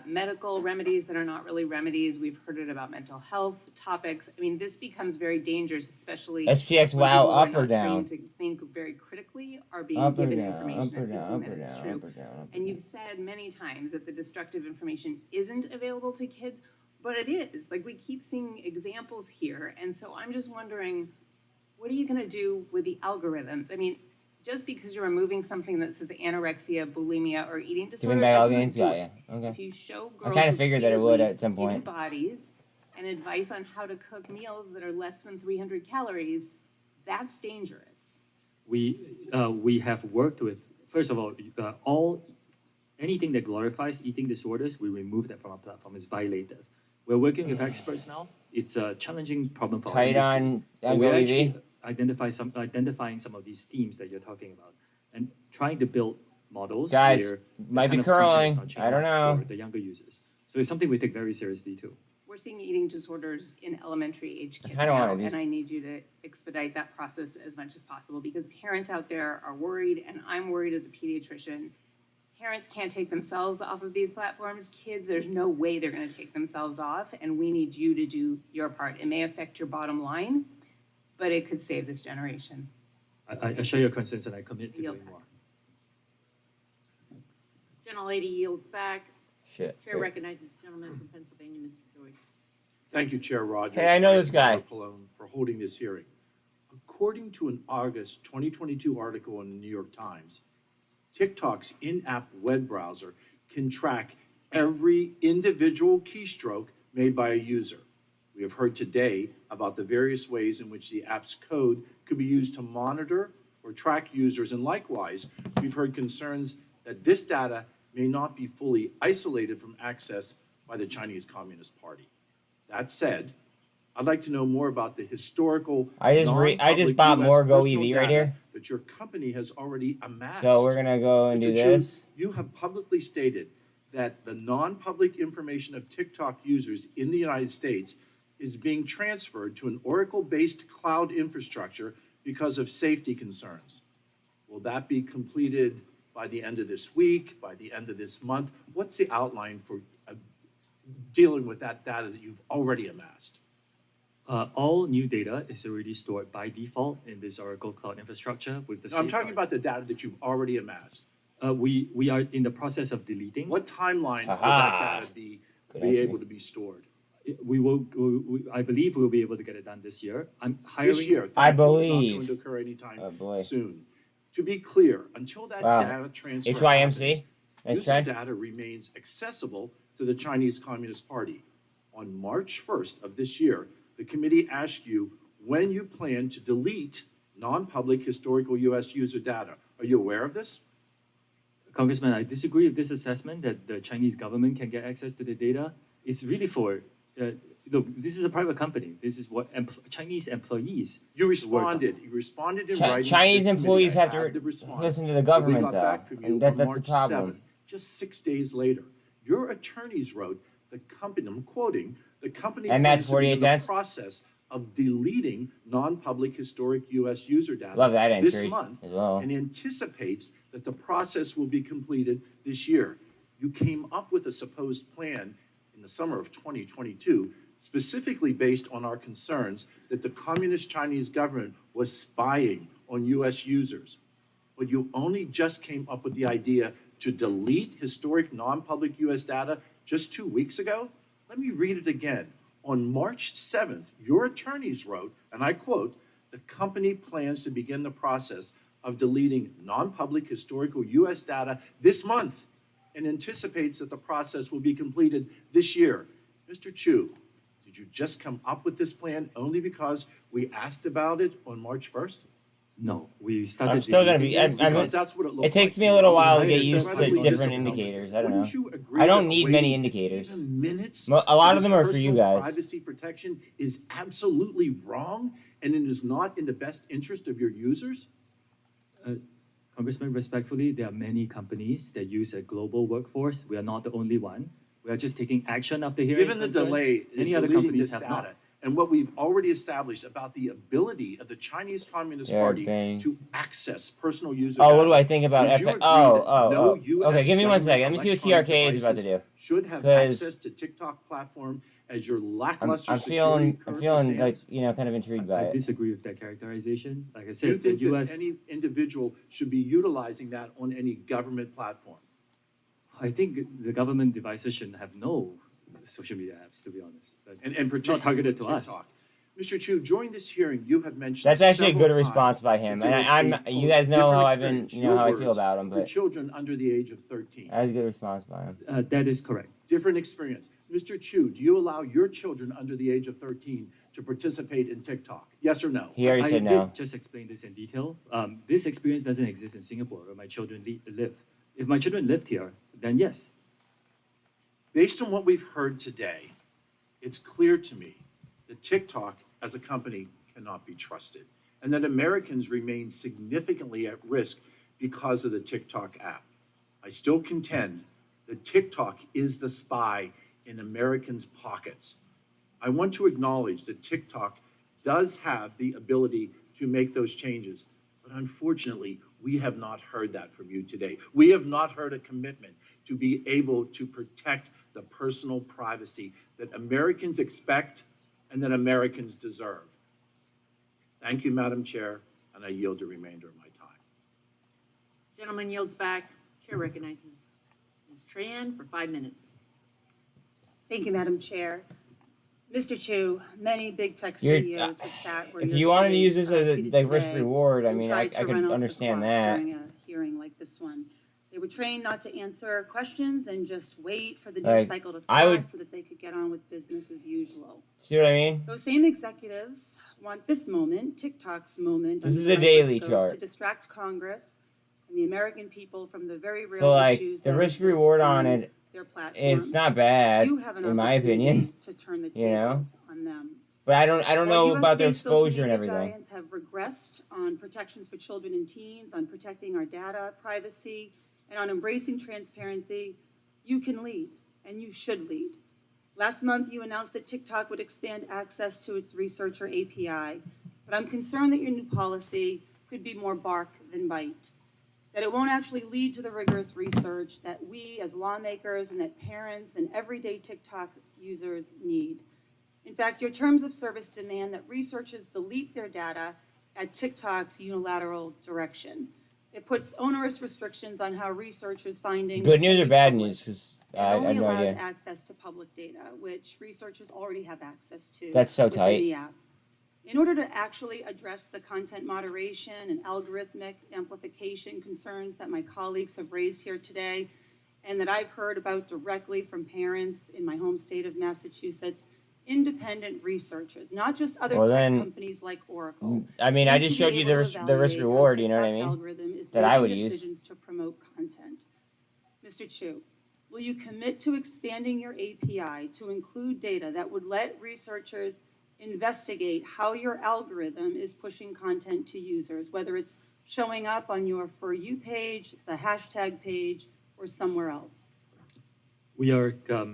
medical remedies that are not really remedies. We've heard it about mental health topics. I mean, this becomes very dangerous, especially SPX, when wow, people are up or not down? trained to think very critically are being Up or given down, information up or and down, thinking up or that it's down, true. up or down, up or And you've said many times that the destructive information isn't available to kids, but it is. Like, we keep seeing examples here. And so I'm just wondering, what are you gonna do with the algorithms? I mean, just because you're removing something that says anorexia, bulimia, or eating disorder, Giving back that all doesn't games, do got it. ya. Okay. If you show I girls kind of figured that it would at some repeatedly point. skinny bodies and advice on how to cook meals that are less than 300 calories, that's dangerous. We have worked with, first of all anything that glorifies eating disorders, we remove that from our platform. It's violative. We're working with experts now. It's a challenging problem for our Kite industry. on But we're GoEV? actually identifying some of these themes that you're talking about and trying to build models Guys, where the might be kind of content is curling. not changing I don't know. for the younger users. So it's something we take very seriously too. We're seeing eating disorders in elementary age kids kinda now, wanna just- and I need you to expedite that process as much as possible because parents out there are worried, and I'm worried as a pediatrician. Parents can't take themselves off of these platforms. Kids, there's no way they're gonna take themselves off, and we need you to do your part. It may affect your bottom line, but it could save this generation. I share your concerns and I commit to Yield doing more. Gentlelady yields back. Shit. Chair recognizes the gentleman from Pennsylvania, Mr. Joyce. Thank you, Chair Rogers. Hey, I know this guy. and Member Pallone for holding this hearing. According to an August 2022 article in the New York Times, TikTok's in-app web browser can track every individual keystroke made by a user. We have heard today about the various ways in which the app's code could be used to monitor or track users, and likewise, we've heard concerns that this data may not be fully isolated from access by the Chinese Communist Party. That said, I'd like to know more about the historical I just non-public bought US more personal GoEV right data here. that your company has already amassed. So we're gonna go and do Mr. Chu, this. you have publicly stated that the non-public information of TikTok users in the United States is being transferred to an Oracle-based cloud infrastructure because of safety concerns. Will that be completed by the end of this week, by the end of this month? What's the outline for dealing with that data that you've already amassed? All new data is already stored by default in this Oracle Cloud infrastructure with the No, I'm talking safeguards. about the data that you've already amassed. We are in the process of deleting. What timeline will Aha. that data be answer. able to be stored? I believe we'll be able to get it done this year. I'm hiring. This year, I thankfully, it's not believe. going to occur anytime Oh, boy. soon. To be clear, until that Wow. data transfer HYMC. happens, Nice user try. data remains accessible to the Chinese Communist Party. On March 1st of this year, the committee asked you when you plan to delete non-public historical U.S. user data. Are you aware of this? Congressman, I disagree with this assessment that the Chinese government can get access to the data. It's really for, look, this is a private company. This is what Chinese employees. You responded. You responded in writing. Chinese employees have to the response. listen to the government, But we got though. back from you And that's on the March problem. 7th, just 6 days later. Your attorneys wrote, the company, I'm quoting, the company MMat plans to 48 begin the cents? process of deleting non-public historic U.S. user data Love that this entry month as well. and anticipates that the process will be completed this year. You came up with a supposed plan in the summer of 2022, specifically based on our concerns that the Communist Chinese government was spying on U.S. users. But you only just came up with the idea to delete historic non-public U.S. data just 2 weeks ago? Let me read it again. On March 7th, your attorneys wrote, and I quote, the company plans to begin the process of deleting non-public historical U.S. data this month and anticipates that the process will be completed this year. Mr. Chu, did you just come up with this plan only because we asked about it on March 1st? No, we started. I'm still gonna be. That's what it looks it takes like me a little while to get used to different indicators. I don't Wouldn't you know. agree I don't that need waiting many indicators. even minutes A lot of this them are for you personal guys. Privacy protection is absolutely wrong, and it is not in the best interest of your users. Congressman, respectfully, there are many companies that use a global workforce. We are not the only one. We are just taking action after hearing Given the concerns. delay in Many other deleting companies this have data, not. and what we've already established about the ability of the Chinese Communist Party bang. to access personal user Oh, data. what do I think about Would you F? agree Oh, that no US Okay, give me one second. Let me see what government TRK is about to devices do. should have 'Cause access to TikTok platform as your I'm lackluster feeling, security I'm currently feeling like stands? kind of intrigued by I it. disagree with that characterization. Like I Do you said, the think that U.S. any individual should be utilizing that on any government platform? I think the government devices shouldn't have no social media apps, to be honest. But And not particularly targeted to TikTok. us. Mr. Chu, during this hearing, you have mentioned That's actually a several good times response by him, that there and is a, you quote, guys know different how I've been, experience, you know your how I feel words, about him, for but children under the age of 13. that was a good response by him. That is correct. Different experience. Mr. Chu, do you allow your children under the age of 13 to participate in TikTok? Yes or no? He already said no. I did just explain this in detail. This experience doesn't exist in Singapore where my children live. If my children lived here, then yes. Based on what we've heard today, it's clear to me that TikTok as a company cannot be trusted, and that Americans remain significantly at risk because of the TikTok app. I still contend that TikTok is the spy in Americans' pockets. I want to acknowledge that TikTok does have the ability to make those changes, but unfortunately, we have not heard that from you today. We have not heard a commitment to be able to protect the personal privacy that Americans expect and that Americans deserve. Thank you, Madam Chair, and I yield the remainder of my time. Gentleman yields back. Chair recognizes Ms. Tran for 5 minutes. Thank you, Madam Chair. Mr. Chu, many big tech You're- CEOs have sat where If you're you wanted to sitting, use this as a seated like risk today reward, I and mean, I tried to could run off the understand clock that. during a hearing like this one. They were trained not to answer questions and just wait for the news Like, cycle to I would- pass so that they could get on with business as usual. See what I mean? Those same executives want this moment, TikTok's moment, This under is the a daily microscope chart. to distract Congress and the American people from the very real So like issues the that risk exist reward on on it, their platforms. it's not bad You have an in my opinion. opportunity to turn the You know, tables on them. but I don't know While about their US-based social exposure and media everything. giants have regressed on protections for children and teens, on protecting our data privacy, and on embracing transparency, you can lead, and you should lead. Last month, you announced that TikTok would expand access to its researcher API, but I'm concerned that your new policy could be more bark than bite, that it won't actually lead to the rigorous research that we as lawmakers and that parents and everyday TikTok users need. In fact, your terms of service demand that researchers delete their data at TikTok's unilateral direction. It puts onerous restrictions on how researchers' findings. Good news can or be bad published. news? Because It I only have no allows idea. access to public data, which researchers already have access to. That's so within tight. the app. In order to actually address the content moderation and algorithmic amplification concerns that my colleagues have raised here today, and that I've heard about directly from parents in my home state of Massachusetts, independent researchers, not just other Well, tech then, companies like Oracle. I mean, I need just to be showed you able the to risk evaluate how reward. You know what I TikTok's mean? algorithm is That I making would use. decisions to promote content. Mr. Chu, Will you commit to expanding your API to include data that would let researchers investigate how your algorithm is pushing content to users, whether it's showing up on your For You page, the hashtag page, or somewhere else? We are,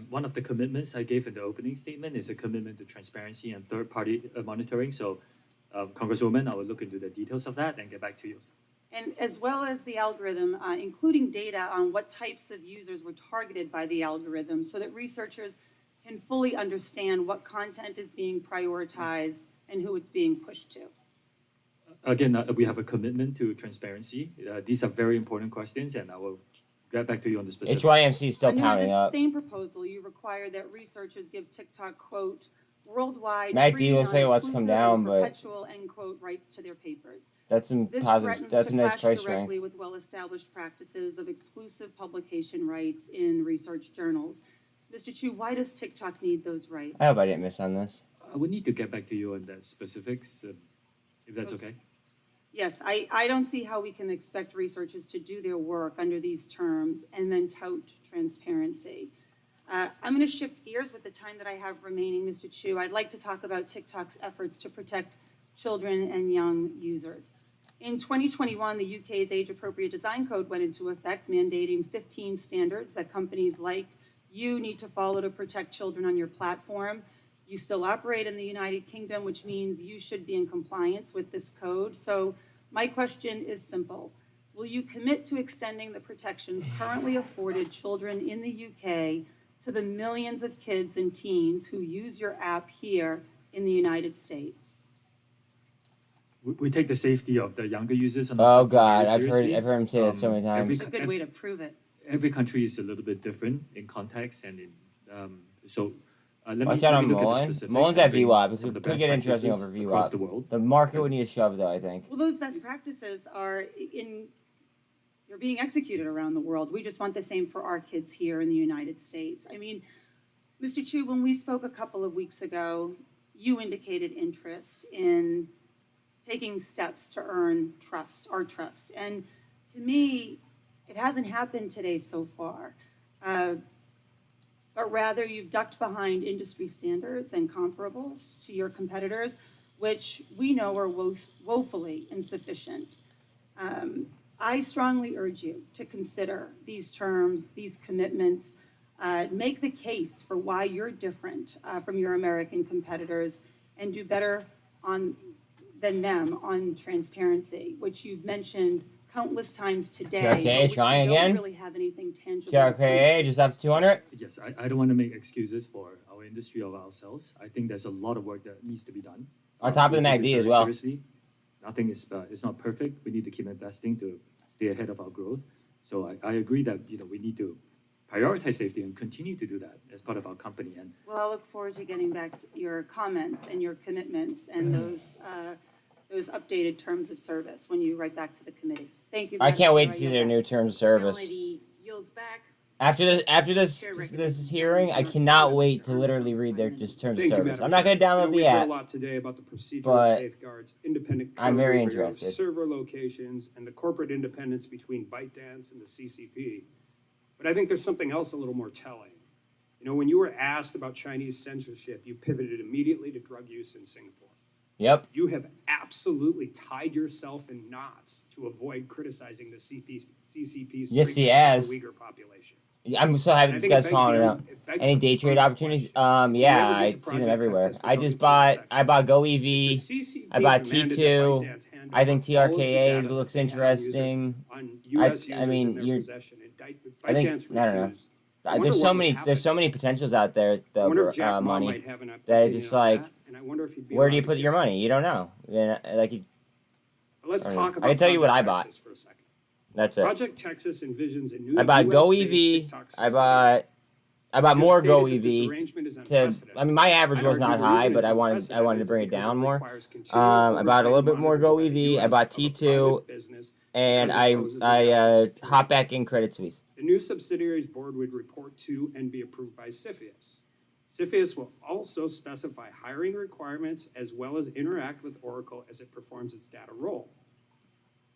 one of the commitments I gave in the opening statement is a commitment to transparency and third-party monitoring. So, Congresswoman, I will look into the details of that and get back to you. And as well as the algorithm, including data on what types of users were targeted by the algorithm so that researchers can fully understand what content is being prioritized and who it's being pushed to. Again, we have a commitment to transparency. These are very important questions, and I will get back to you on the specifics. HYMC still Under pounding this up. same proposal, you require that researchers give TikTok, quote, worldwide Mac free, D looks like it wants to come non-exclusive, down, and but perpetual, end quote, rights to their papers. that's some This positive. threatens That's to a nice clash price directly rank. with well-established practices of exclusive publication rights in research journals. Mr. Chu, why does TikTok need those rights? I hope I didn't miss on this. I would need to get back to you on the specifics, if that's okay. Yes, I don't see how we can expect researchers to do their work under these terms and then tout transparency. I'm going to shift gears with the time that I have remaining, Mr. Chu. I'd like to talk about TikTok's efforts to protect children and young users. In 2021, the UK's Age-Appropriate Design Code went into effect, mandating 15 standards that companies like you need to follow to protect children on your platform. You still operate in the United Kingdom, which means you should be in compliance with this code. So my question is simple. Will you commit to extending the protections currently afforded children in the UK to the millions of kids and teens who use your app here in the United States? We take the safety of the younger users on the Oh platform God, very seriously. I've heard him say that so many times. It's a good way to prove it. Every country is a little bit different in context and in, let Watch me out on look at the muln. specifics. Muln's and at bring VWAP. some It of the could best get interesting practices over across the VWAP. world. The market would need a shove, though, I think. Well, those best practices they're being executed around the world. We just want the same for our kids here in the United States. I mean, Mr. Chu, when we spoke a couple of weeks ago, you indicated interest in taking steps to earn our trust. And to me, it hasn't happened today so far. But rather you've ducked behind industry standards and comparables to your competitors, which we know are woefully insufficient. I strongly urge you to consider these terms, these commitments, make the case for why you're different from your American competitors and do better than them on transparency, which you've mentioned countless times today. TRKA, try again. Don't really have anything tangible. TRKA, just after 200. Yes, I don't want to make excuses for our industry or ourselves. I think there's a lot of work that needs to be done. On top of the We take MACD this as very well. Seriously, nothing is it's not perfect. We need to keep investing to stay ahead of our growth. So I agree that we need to prioritize safety and continue to do that as part of our company. And Well, I look forward to getting back your comments and your commitments and those updated terms of service when you write back to the committee. Thank you. I can't wait to see their new terms of service. Lady yields back. After this hearing, I cannot wait to literally read their just terms of Thank you, service. Madam I'm not going to Chair. download We the heard app. a lot today about the procedural but safeguards, independent I'm code very review, interested. server locations, and the corporate independence between ByteDance and the CCP. But I think there's something else a little more telling. When you were asked about Chinese censorship, you pivoted immediately to drug use in Singapore. Yep. You have absolutely tied yourself in knots to avoid criticizing the CCP's Yes, he treatment has. of the Uyghur population. I'm so happy And I this think it guy's begs calling it the- out. it begs Any the day trade first opportunities? question. Yeah, If we ever I get to see them Project everywhere. Texas, I which just I'll bought get to in a I bought The goev. CCP I bought demanded that T2. ByteDance hand I think over all of the TRKA data looks that they had on users- interesting. on US I users mean, in their you're. possession, and I think ByteDance I don't know. refused. I wonder There's so what would many. happen. There's so many potentials out there. I wonder The if Jack Ma money. might have an That opinion it's just on like, that, and I wonder if he'd be where do you allowed to put give your it. money? You don't know. But let's I don't know. talk about I can tell you what I Project bought. Texas for a second. That's it. Project Texas envisions a new I bought US-based goev. TikTok I bought You more stated that goev. this arrangement is To unprecedented. I mean, my average I'd was argue not the high, reason but it's I wanted unprecedented to bring it is because down it more. requires continued I bought a little bit more oversight by the goev. I US bought of a T2, private business and because it poses a I national security hopped back in Credit Suisse. The new subsidiary's board would report to and be approved by CFIUS. CFIUS will also specify hiring requirements as well as interact with Oracle as it performs its data role.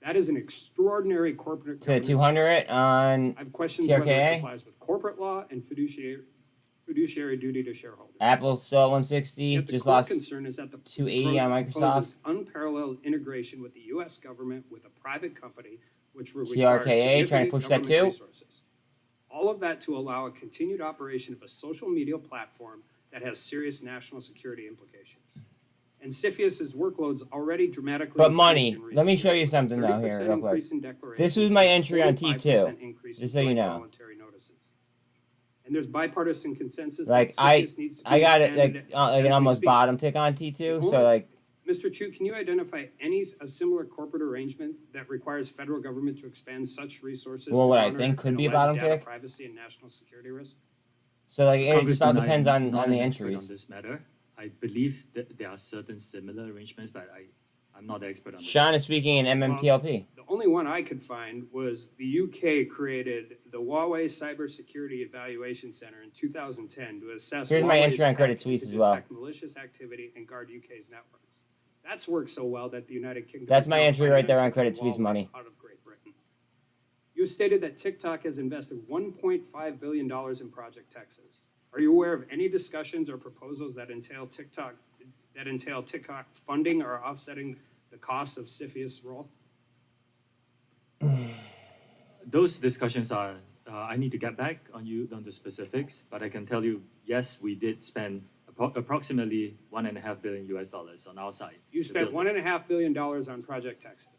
That is an extraordinary corporate To governance. 200 on I have questions whether it TRKA. complies with corporate law and fiduciary duty to shareholders. Apple still at 160. Yet the Just core lost concern is that the 280 on program Microsoft. proposes unparalleled integration with the U.S. government with a private company, which will require TRKA trying to push that significant too. government resources. All of that to allow a continued operation of a social media platform that has serious national security implications. And CFIUS's workloads already dramatically. But money. Let me show you something though here, real quick. This was my entry on T2. Just so you know. And there's bipartisan consensus. Like that I CFIUS needs to be got it expanded like as an we almost speak. bottom tick on T2. So like Mr. Chu, can you identify a similar corporate arrangement that requires federal government to expand such resources? Well, to what I monitor think could and be a allege bottom data tick. privacy and national security risk? So like it just all Congressman, depends I'm on not the an expert entries. on this matter. I believe that there are certain similar arrangements, but I'm not the expert on this. Sean is speaking in MMTLP. The only one I could find was the UK created the Huawei Cybersecurity Evaluation Center in 2010 to assess Here's my Huawei's entry on Credit tactics Suisse to as well. detect malicious activity and guard UK's networks. That's worked so well that the United Kingdom. That's is my now entry right there on financing Credit Suisse Huawei money. out of Great Britain. You stated that TikTok has invested $1.5 billion in Project Texas. Are you aware of any discussions or proposals that entail TikTok funding or offsetting the cost of CFIUS' role? Those discussions are, I need to get back on the specifics, but I can tell you, yes, we did spend approximately $1.5 billion on our side. You spent $1.5 billion on Project Texas.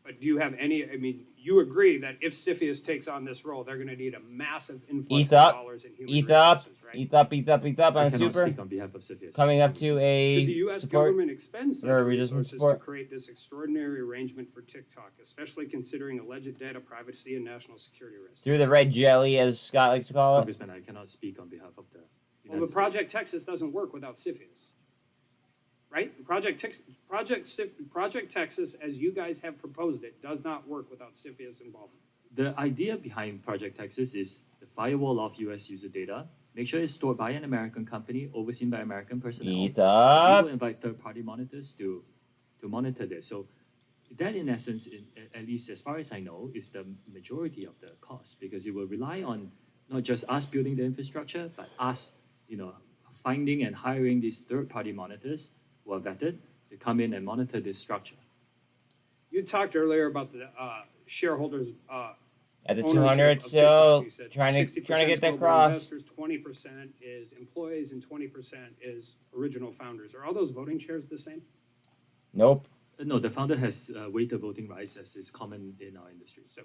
But do you have any, I mean, you agree that if CFIUS takes on this role, they're going to need a massive influx ETH of up, dollars in human ETH up, resources, right? ETH up on I a cannot super. speak on behalf of CFIUS. Coming up to a Should the U.S. support government expend such or resistance resources to support. create this extraordinary arrangement for TikTok, especially considering alleged data privacy and national security risks? Through the red jelly, as Scott likes to call it. Congressman, I cannot speak on behalf of the Well, but Project Texas doesn't work without CFIUS, right? Project Texas, as you guys have proposed it, does not work without CFIUS involvement. The idea behind Project Texas is the firewall of U.S. user data. Make sure it's stored by an American company, overseen by American personnel. ETH up. We will invite third-party monitors to monitor this. So that, in essence, at least as far as I know, is the majority of the cost, because it will rely on not just us building the infrastructure, but us, finding and hiring these third-party monitors who are vetted to come in and monitor this structure. You talked earlier about the shareholders. At the ownership 200 of still, TikTok. You said trying to 60% get that global cross. Investors, 20% is employees, and 20% is original founders. Are all those voting shares the same? Nope. No, the founder has weighted voting rights, as is common in our industry. So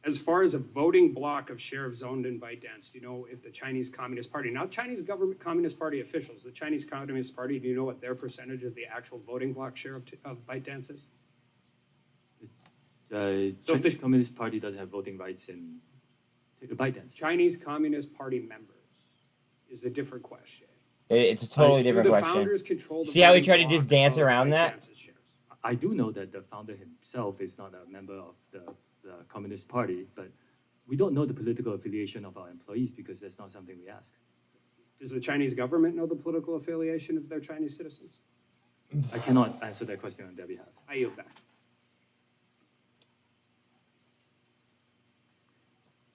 as far as a voting block of shares owned in ByteDance, do you know if the Chinese Communist Party, not Chinese government Communist Party officials, the Chinese Communist Party, do you know what their percentage of the actual voting block share of ByteDance is? The Chinese Communist Party doesn't have voting rights in ByteDance. Chinese Communist Party members is a different question. It's a totally different Do the question. founders control the See how we voting try to block just dance of around that? ByteDance's shares? I do know that the founder himself is not a member of the Communist Party, but we don't know the political affiliation of our employees because that's not something we ask. Does the Chinese government know the political affiliation of their Chinese citizens? I cannot answer that question on their behalf. I yield back.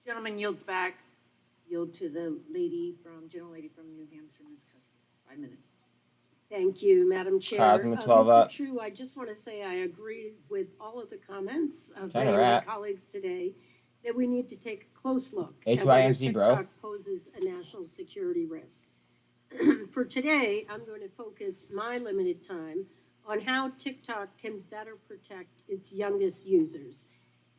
Gentleman yields back. Yield to the gentle lady from New Hampshire, Ms. Custer. 5 minutes. Thank you, Madam Chair. Cosm, 12 up. Mr. True, I just want to say I agree with all of the comments of Trying many to of my wrap. colleagues today that we need to take a close look at whether HYMC, bro. TikTok poses a national security risk. For today, I'm going to focus my limited time on how TikTok can better protect its youngest users.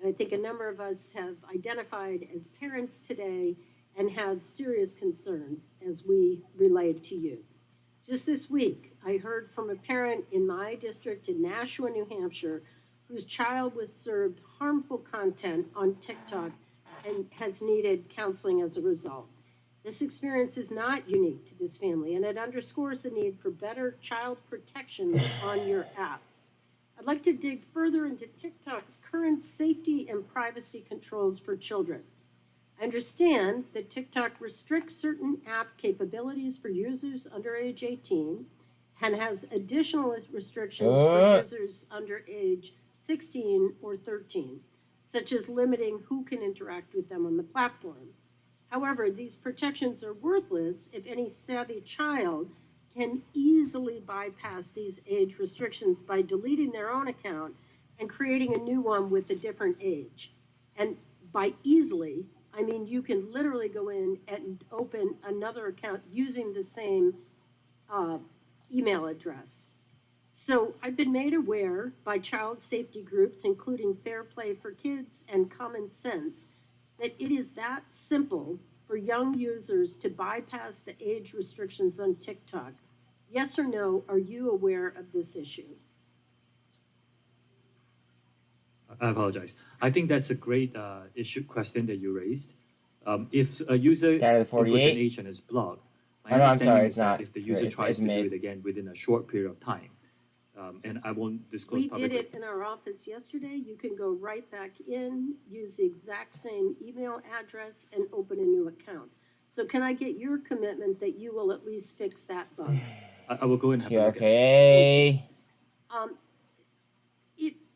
And I think a number of us have identified as parents today and have serious concerns as we relayed to you. Just this week, I heard from a parent in my district in Nashua, New Hampshire, whose child was served harmful content on TikTok and has needed counseling as a result. This experience is not unique to this family, and it underscores the need for better child protections on your app. I'd like to dig further into TikTok's current safety and privacy controls for children. I understand that TikTok restricts certain app capabilities for users under age 18 and has additional restrictions for users under age 16, or 13, such as limiting who can interact with them on the platform. However, these protections are worthless if any savvy child can easily bypass these age restrictions by deleting their own account and creating a new one with a different age. And by easily, I mean you can literally go in and open another account using the same email address. So I've been made aware by child safety groups, including Fair Play for Kids and Common Sense, that it is that simple for young users to bypass the age restrictions on TikTok. Yes or no, are you aware of this issue? I apologize. I think that's a great question that you raised. If a user inputs an age and is blocked, my understanding is that if the user tries to do it again within a short period of time, and I won't disclose publicly. We did it in our office yesterday. You can go right back in, use the exact same email address, and open a new account. So can I get your commitment that you will at least fix that bug? I will go and have a look Okay.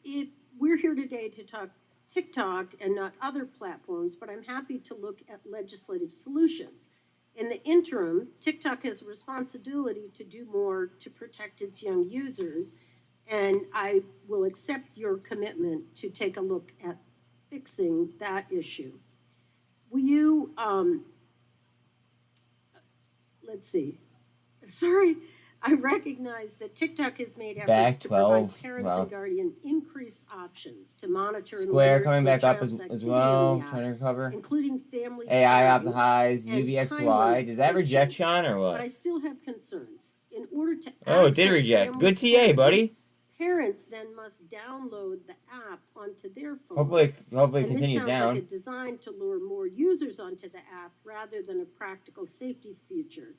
If we're here today to talk TikTok and not other platforms, but I'm happy to look at legislative solutions. In the interim, TikTok has a responsibility to do more to protect its young users, and I will accept your commitment to take a look at fixing that issue. Will you, let's see, sorry, I recognize that TikTok has made efforts to provide parents and guardians increased options to monitor and Square alert coming their back up child's as activity well, in the app, trying to recover. including family AI off the planning highs, and UVXY. time Did that reject, limitations. Sean, or But I what? still have concerns. In order to Oh, it did access reject. family Good TA, planning, buddy. parents then must download the app onto their phone. Hopefully it And this continues sounds down. like a design to lure more users onto the app rather than a practical safety feature.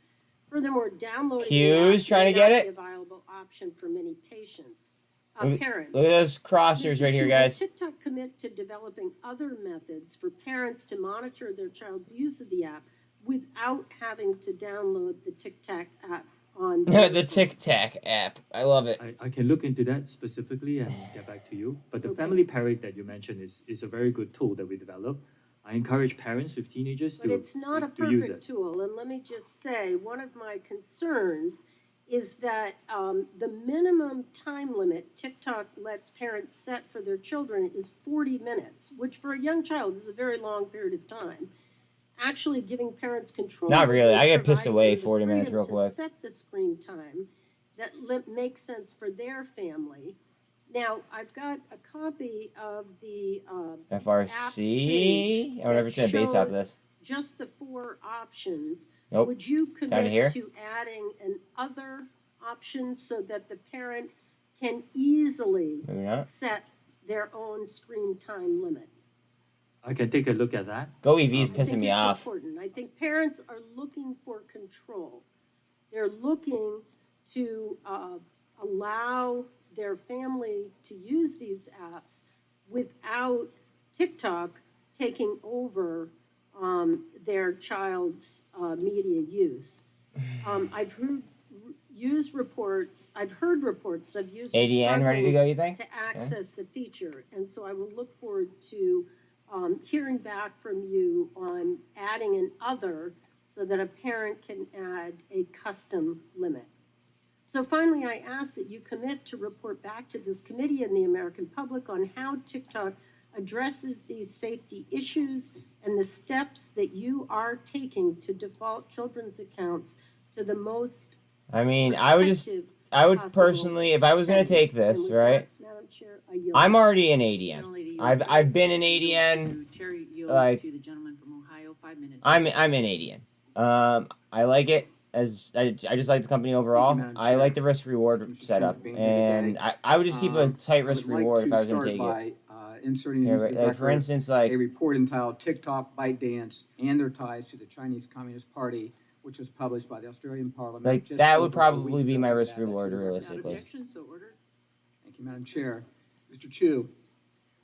Furthermore, downloading the Q's app trying may to get not it. be a viable option for many patients, Look parents. at those crosshairs Mr. right here, Chu, guys. will TikTok commit to developing other methods for parents to monitor their child's use of the app without having to download the TikTok app on The Tic Tac app. I love it. I can look into that specifically and get back to you. But the family parrot that you mentioned is a very good tool that we developed. I encourage parents with teenagers But it's not a to use perfect it. tool, and let me just say, one of my concerns is that the minimum time limit TikTok lets parents set for their children is 40 minutes, which for a young child is a very long period of time. Actually giving parents control. Not really. I get providing pissed away them the 40 minutes freedom real to quick. set the screen time that makes sense for their family. Now, I've got a copy of the FRC. I wonder if it's gonna base off this. just the 4 options. Nope. Would you Down commit here. to adding an other option so that the parent can easily Maybe not. set their own screen time limit? I can take a look at that. GoEV's I pissing think me it's off. important. I think parents are looking for control. They're looking to allow their family to use these apps without TikTok taking over their child's media use. I've heard reports of users ADN ready to go, you think? to access the feature, and so I will look forward to hearing back from you on adding an other so that a parent can add a custom limit. So finally, I ask that you commit to report back to this committee and the American public on how TikTok addresses these safety issues and the steps that you are taking to default children's accounts to the most I mean, I would possible personally, if I was gonna take settings. this, And with right? that, Madam Chair, I yield. I'm already an ADN. I've been an ADN. Chair yields Like to the gentleman from Ohio, 5 minutes. I'm an ADN. I like it as I just like the company overall. I like the risk reward setup, and I would just keep a tight risk reward if I was gonna take it. Inserting Yeah, into right, the like, for record instance, like a report entitled TikTok, ByteDance, and their ties to the Chinese Communist Party, which was published by the Australian Parliament. like just that over would a probably week be my ago. risk Add that to reward the record. realistically. Objection, so ordered. Thank you, Madam Chair. Mr. Chu,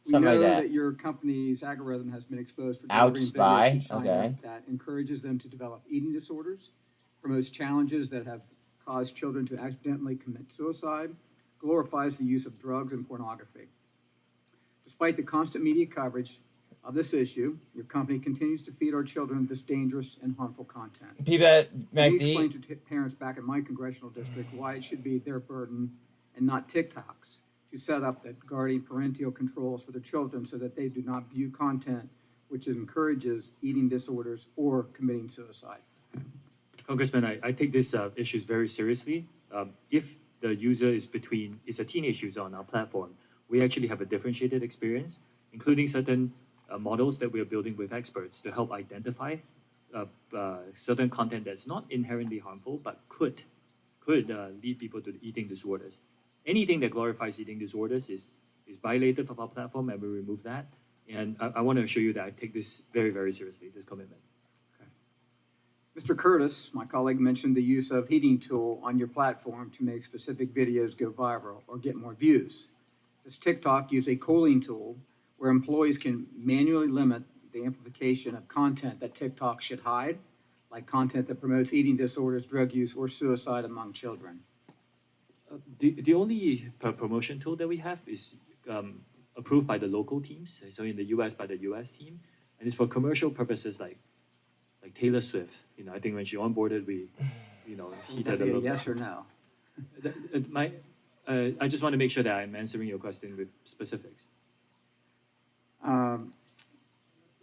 we Something know like that. that. Your company's algorithm has been exposed for Ouch, delivering spy. videos to China Okay. that encourages them to develop eating disorders, promotes challenges that have caused children to accidentally commit suicide, glorifies the use of drugs and pornography. Despite the constant media coverage of this issue, your company continues to feed our children this dangerous and harmful content. Can you explain to parents back in my congressional district why it should be their burden and not TikTok's to set up the guardian parental controls for their children so that they do not view content which encourages eating disorders or committing suicide? Congressman, I take these issues very seriously. If the user is a teenage user on our platform, we actually have a differentiated experience, including certain models that we are building with experts to help identify certain content that's not inherently harmful, but could lead people to eating disorders. Anything that glorifies eating disorders is violative of our platform, and we remove that. And I want to assure you that I take this very, very seriously, this commitment. Mr. Curtis, my colleague, mentioned the use of heating tool on your platform to make specific videos go viral or get more views. Does TikTok use a cooling tool where employees can manually limit the amplification of content that TikTok should hide, like content that promotes eating disorders, drug use, or suicide among children? The only promotion tool that we have is approved by the local teams, so in the US by the US team, and it's for commercial purposes like Taylor Swift. I think when she onboarded, we heated a little. Yes or no? I just want to make sure that I'm answering your question with specifics.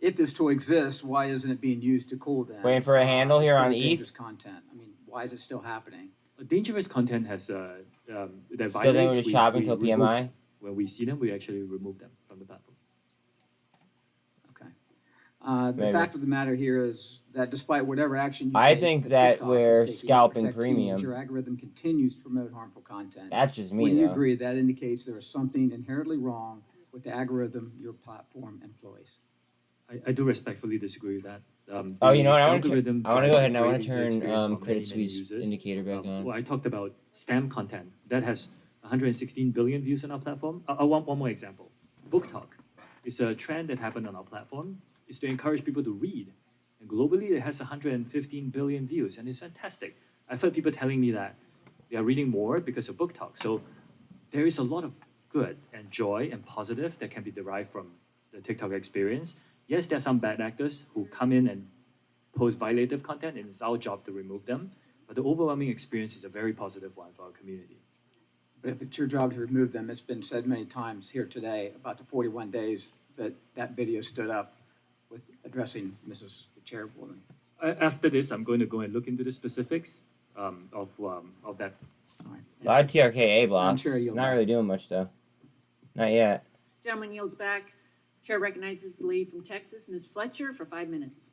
If this tool exists, why isn't it being used to cool down? Waiting for a handle here on dangerous content. I mean, why is it still happening? Dangerous content has that Still violates. think we're shopping till PMI? When we see them, we actually remove them from the platform. The fact of the matter here is that despite whatever action you I take, think that that TikTok we're is taking to scalping protect premium. teens, your algorithm continues to promote harmful content. That's just me, Wouldn't you though. agree that indicates there is something inherently wrong with the algorithm your platform employs? I do respectfully disagree with that. Oh, you know what? I want to algorithm go ahead drives and I a want great to user turn experience for many, Credit many Suisse users. indicator back on. Well, I talked about STEM content that has 116 billion views on our platform. I want one more example. Book Talk is a trend that happened on our platform. It's to encourage people to read. And globally, it has 115 billion views, and it's fantastic. I've heard people telling me that they are reading more because of Book Talk. So there is a lot of good and joy and positive that can be derived from the TikTok experience. Yes, there are some bad actors who come in and post violative content, and it's our job to remove them. But the overwhelming experience is a very positive one for our community. But if it's your job to remove them, it's been said many times here today about the 41 days that video stood up with addressing Mrs. Chairwoman. After this, I'm going to go and look into the specifics of that. A lot of TRKA blocks. sure you'll It's not really doing much, though. Not yet. Gentleman yields back. Chair recognizes the lady from Texas, Ms. Fletcher, for 5 minutes.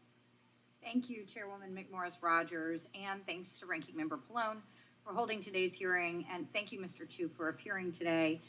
Thank you, Chairwoman McMorris Rogers, and thanks to Ranking Member Pallone for holding today's hearing, and thank you, Mr. Chu, for appearing today.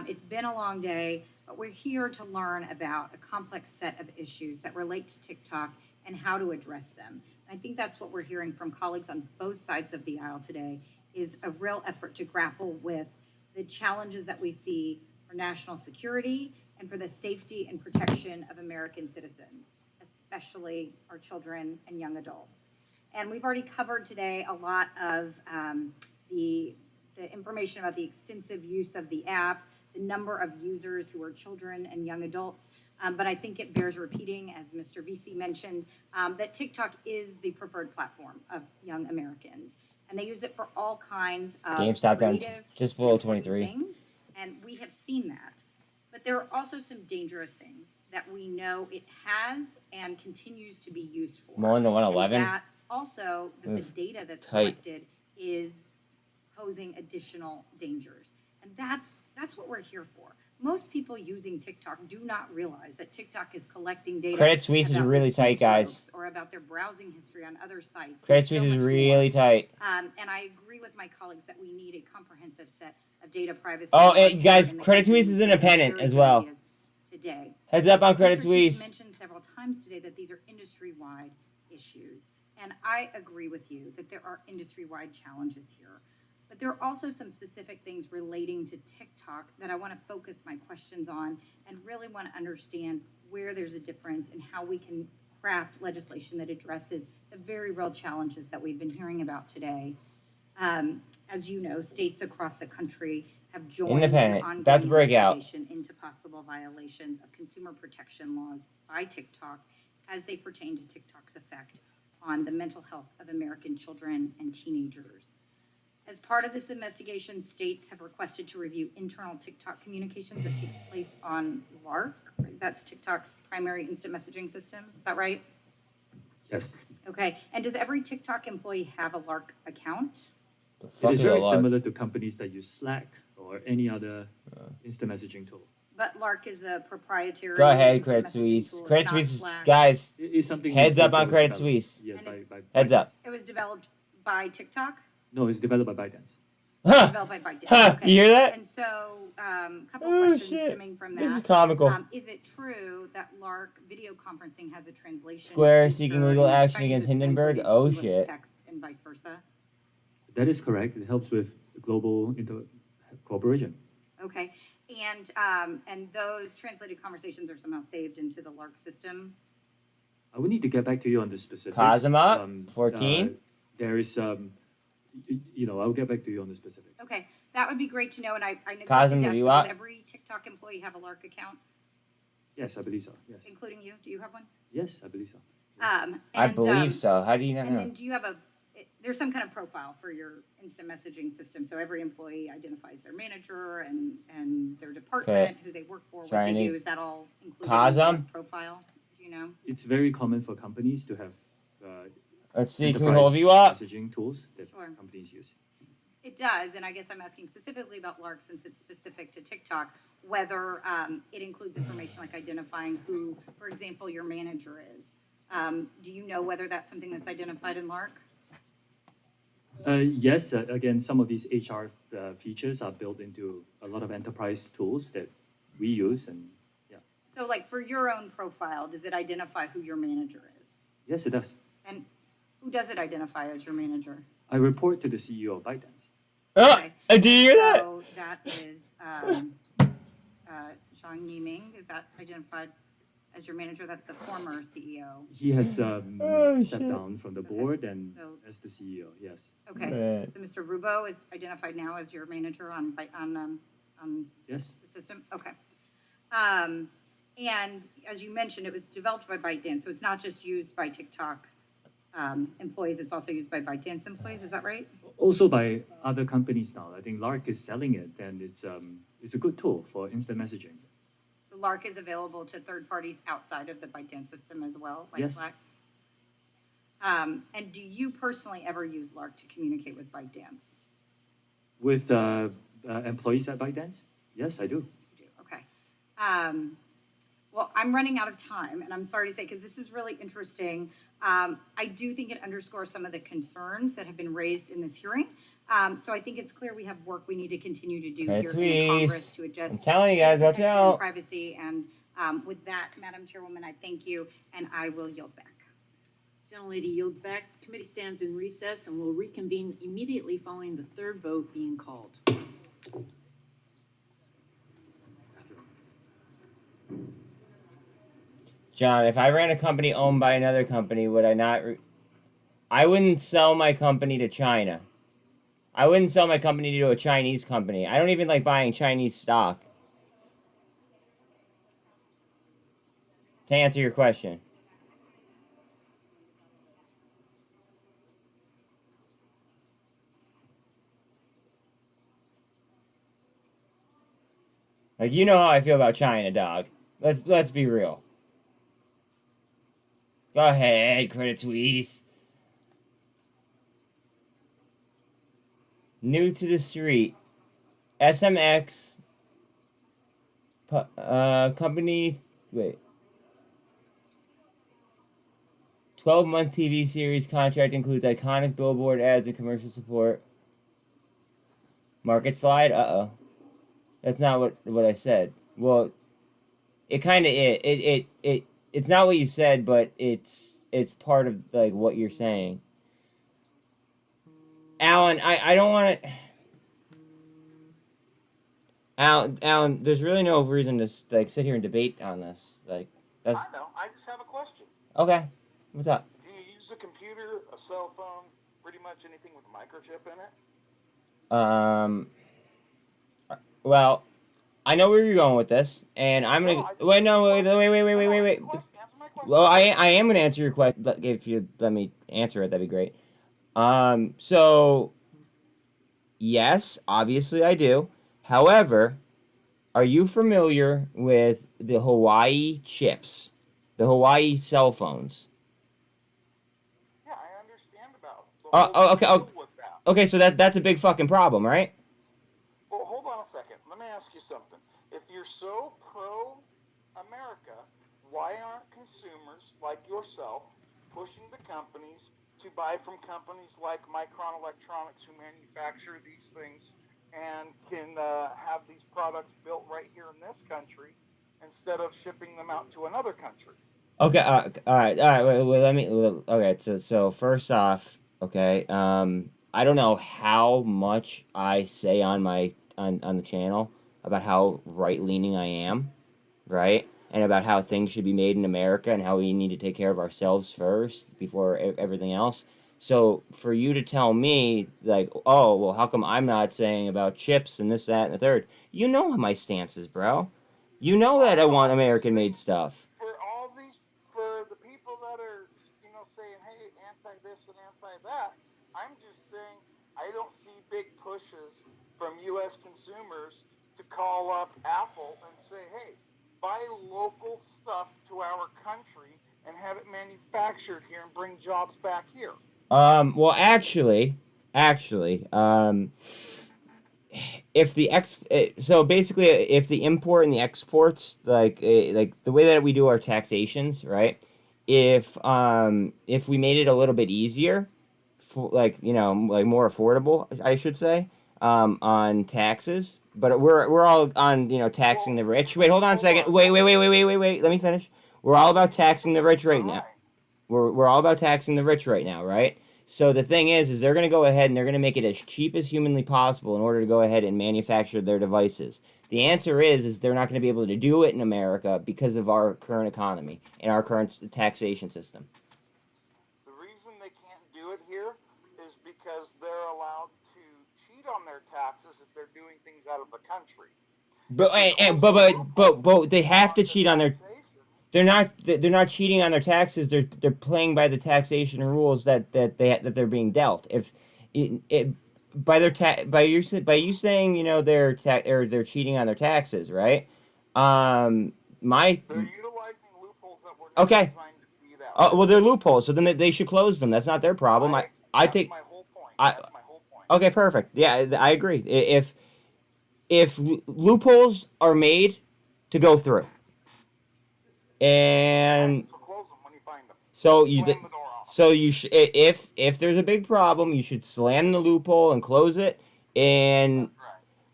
It's been a long day, but we're here to learn about a complex set of issues that relate to TikTok and how to address them. I think that's what we're hearing from colleagues on both sides of the aisle today, is a real effort to grapple with the challenges that we see for national security and for the safety and protection of American citizens, especially our children and young adults. And we've already covered today a lot of the information about the extensive use of the app, the number of users who are children and young adults. But I think it bears repeating, as Mr. VC mentioned, that TikTok is the preferred platform of young Americans. And they use it for all kinds of GameStop down creative just below 23. things, and we have seen that. But there are also some dangerous things that we know it has and continues to be used for. Muln to And 111. that also, the data that's tight. collected is posing additional dangers. And that's what we're here for. Most people using TikTok do not realize that TikTok is collecting data. Credit Suisse is about really their tight, guys. keystrokes or about their browsing history on other sites. Credit There's so Suisse is much really more. tight. And I agree with my colleagues that we need a comprehensive set of data privacy. Oh, laws here guys, in the Credit country. Suisse is There's independent very as good well. ideas today. Heads up on Credit Mr. Chief Suisse. mentioned several times today that these are industry-wide issues. And I agree with you that there are industry-wide challenges here. But there are also some specific things relating to TikTok that I want to focus my questions on and really want to understand where there's a difference and how we can craft legislation that addresses the very real challenges that we've been hearing about today. As you know, states across the country have joined an Independent. ongoing About to break out. investigation into possible violations of consumer protection laws by TikTok as they pertain to TikTok's effect on the mental health of American children and teenagers. As part of this investigation, states have requested to review internal TikTok communications that takes place on LARC. That's TikTok's primary instant messaging system. Is that right? Yes. Okay. And does every TikTok employee have a LARC account? It is very similar to companies that use Slack or any other instant messaging tool. But LARC is a proprietary. Go ahead, instant Credit messaging Suisse. tool. It's Credit not Suisse, Slack. guys. It's something Heads up that on was Credit developed. Suisse. Yes, And Heads up. It was developed by TikTok? No, it's developed by ByteDance. Huh. Developed by ByteDance. Huh. Okay. You hear that? And so, a couple Oh, questions shit. stemming from that. This is comical. Is it true that LARC video conferencing has a translation? Square feature seeking legal in action Chinese against is Hindenburg? translated to Oh, English shit. text and vice versa? That is correct. It helps with global cooperation. Okay. And those translated conversations are somehow saved into the LARC system? I would need to get back to you on the specifics. Cosm up, 14. There is, I'll get back to you on the specifics. Okay, that would be great to know, and I neglected Cosm, to ask, you does up? every TikTok employee have a LARC account, Yes, I believe so. Yes. including you? Do you have one? Yes, I believe so. I believe so. How do you not And know? then do you have there's some kind of profile for your instant messaging system, so every employee identifies their manager and their department, who they work for, what they Shiny. do. Is that all included in Cosm? the profile? Do you know? It's very common for companies to have Let's see, can we enterprise hold you up? messaging tools that Sure. companies use. It does, and I guess I'm asking specifically about LARC since it's specific to TikTok, whether it includes information like identifying who, for example, your manager is. Do you know whether that's something that's identified in LARC? Yes, again, some of these HR features are built into a lot of enterprise tools that we use, and yeah. So like for your own profile, does it identify who your manager is? Yes, it does. And who does it identify as your manager? I report to the CEO of ByteDance. Do you hear that? So that is Zhang Yiming. Is that identified as your manager? That's the former CEO. He has Oh, stepped down from the board and So- as the CEO, yes. Okay, Right. so Mr. Rubo is identified now as your manager on Yes. the system? Okay. And as you mentioned, it was developed by ByteDance, so it's not just used by TikTok employees, it's also used by ByteDance employees, is that right? Also by other companies now. I think LARC is selling it, and it's a good tool for instant messaging. So LARC is available to third parties outside of the ByteDance system as well, like Yes. Slack? And do you personally ever use LARC to communicate with ByteDance? With employees at ByteDance? Yes, I do. You do, okay. Well, I'm running out of time, and I'm sorry to say, because this is really interesting. I do think it underscores some of the concerns that have been raised in this hearing. So I think it's clear we have work we need to continue to do Credit here in Congress Suisse. to adjust. I'm telling you guys, watch protection and out. Privacy, and with that, Madam Chairwoman, I thank you, and I will yield back. Gentlelady yields back. Committee stands in recess and will reconvene immediately following the third vote being called. John, if I ran a company owned by another company, would I not? I wouldn't sell my company to China. I wouldn't sell my company to a Chinese company. I don't even like buying Chinese stock. To answer your question. Like, you know how I feel about China, dog. Let's be real. Go ahead, Credit Suisse. New to the street. SMX. Company. Wait. 12-month TV series contract includes iconic billboard ads and commercial support. Market slide? Uh-oh. That's not what I said. Well, it kind of it's not what you said, but it's part of like what you're saying. Alan, I don't want to. Alan, there's really no reason to like sit here and debate on this. Like that's. I know. I just have a question. Okay, what's up? Do you use a computer, a cell phone, pretty much anything with a microchip in it? Well, I know where you're going with this, and I'm gonna wait. Well, I am gonna answer your question if you let me answer it. That'd be great. So yes, obviously I do. However, are you familiar with the Hawaii chips, the Hawaii cell phones? Yeah, I understand about the whole Okay. deal with that. Okay, so that's a big fucking problem, right? Well, hold on a second. Let me ask you something. If you're so pro-America, why aren't consumers like yourself pushing the companies to buy from companies like Micron Electronics, who manufacture these things and can have these products built right here in this country instead of shipping them out to another country? Okay. All right. Wait, let me. Okay. So first off, okay. I don't know how much I say on my on the channel about how right leaning I am, right, and about how things should be made in America and how we need to take care of ourselves first before everything else. So for you to tell me like, oh well, how come I'm not saying about chips and this, that, and the third? You know my stance is, bro. You know that I want American made stuff. For the people that are, saying, hey, anti this and anti that, I'm just saying I don't see big pushes from U.S. consumers to call up Apple and say, hey, buy local stuff to our country and have it manufactured here and bring jobs back here. Well, actually, if the so basically, if the import and the exports, like the way that we do our taxations, right? If we made it a little bit easier, for like like more affordable, I should say, on taxes. But we're all on taxing the rich. Wait, hold on a second. Wait. Let me finish. We're all about taxing the rich right now. We're all about taxing the rich right now, right? So the thing is they're going to go ahead and they're going to make it as cheap as humanly possible in order to go ahead and manufacture their devices. The answer is they're not going to be able to do it in America because of our current economy and our current taxation system. The reason they can't do it here is because they're allowed to cheat on their taxes if they're doing things out of the country. But they have to cheat on their. They're not cheating on their taxes. They're playing by the taxation rules that they're being dealt. If by you saying they're cheating on their taxes, right? They're utilizing loopholes that were not okay. designed to be that way. Well, they're loopholes, so then they should close them. That's not their problem. That's my whole point. That's my whole point. Okay, perfect. Yeah, I agree. If loopholes are made to go through. And so close them when you find them. So if there's a big problem, you should slam the loophole and close it. And that's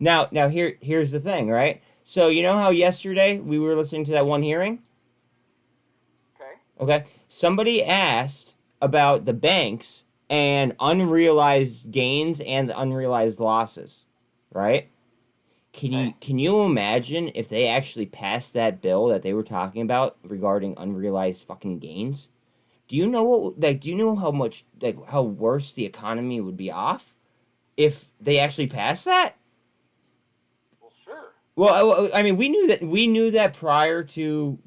right. Now here's the thing, right? So you know how yesterday we were listening to that one hearing? Okay. Somebody asked about the banks and unrealized gains and unrealized losses, right? Can you imagine if they actually passed that bill that they were talking about regarding unrealized fucking gains? Do you know how much how worse the economy would be off if they actually passed that? Well, sure. Well, I mean, we knew that prior to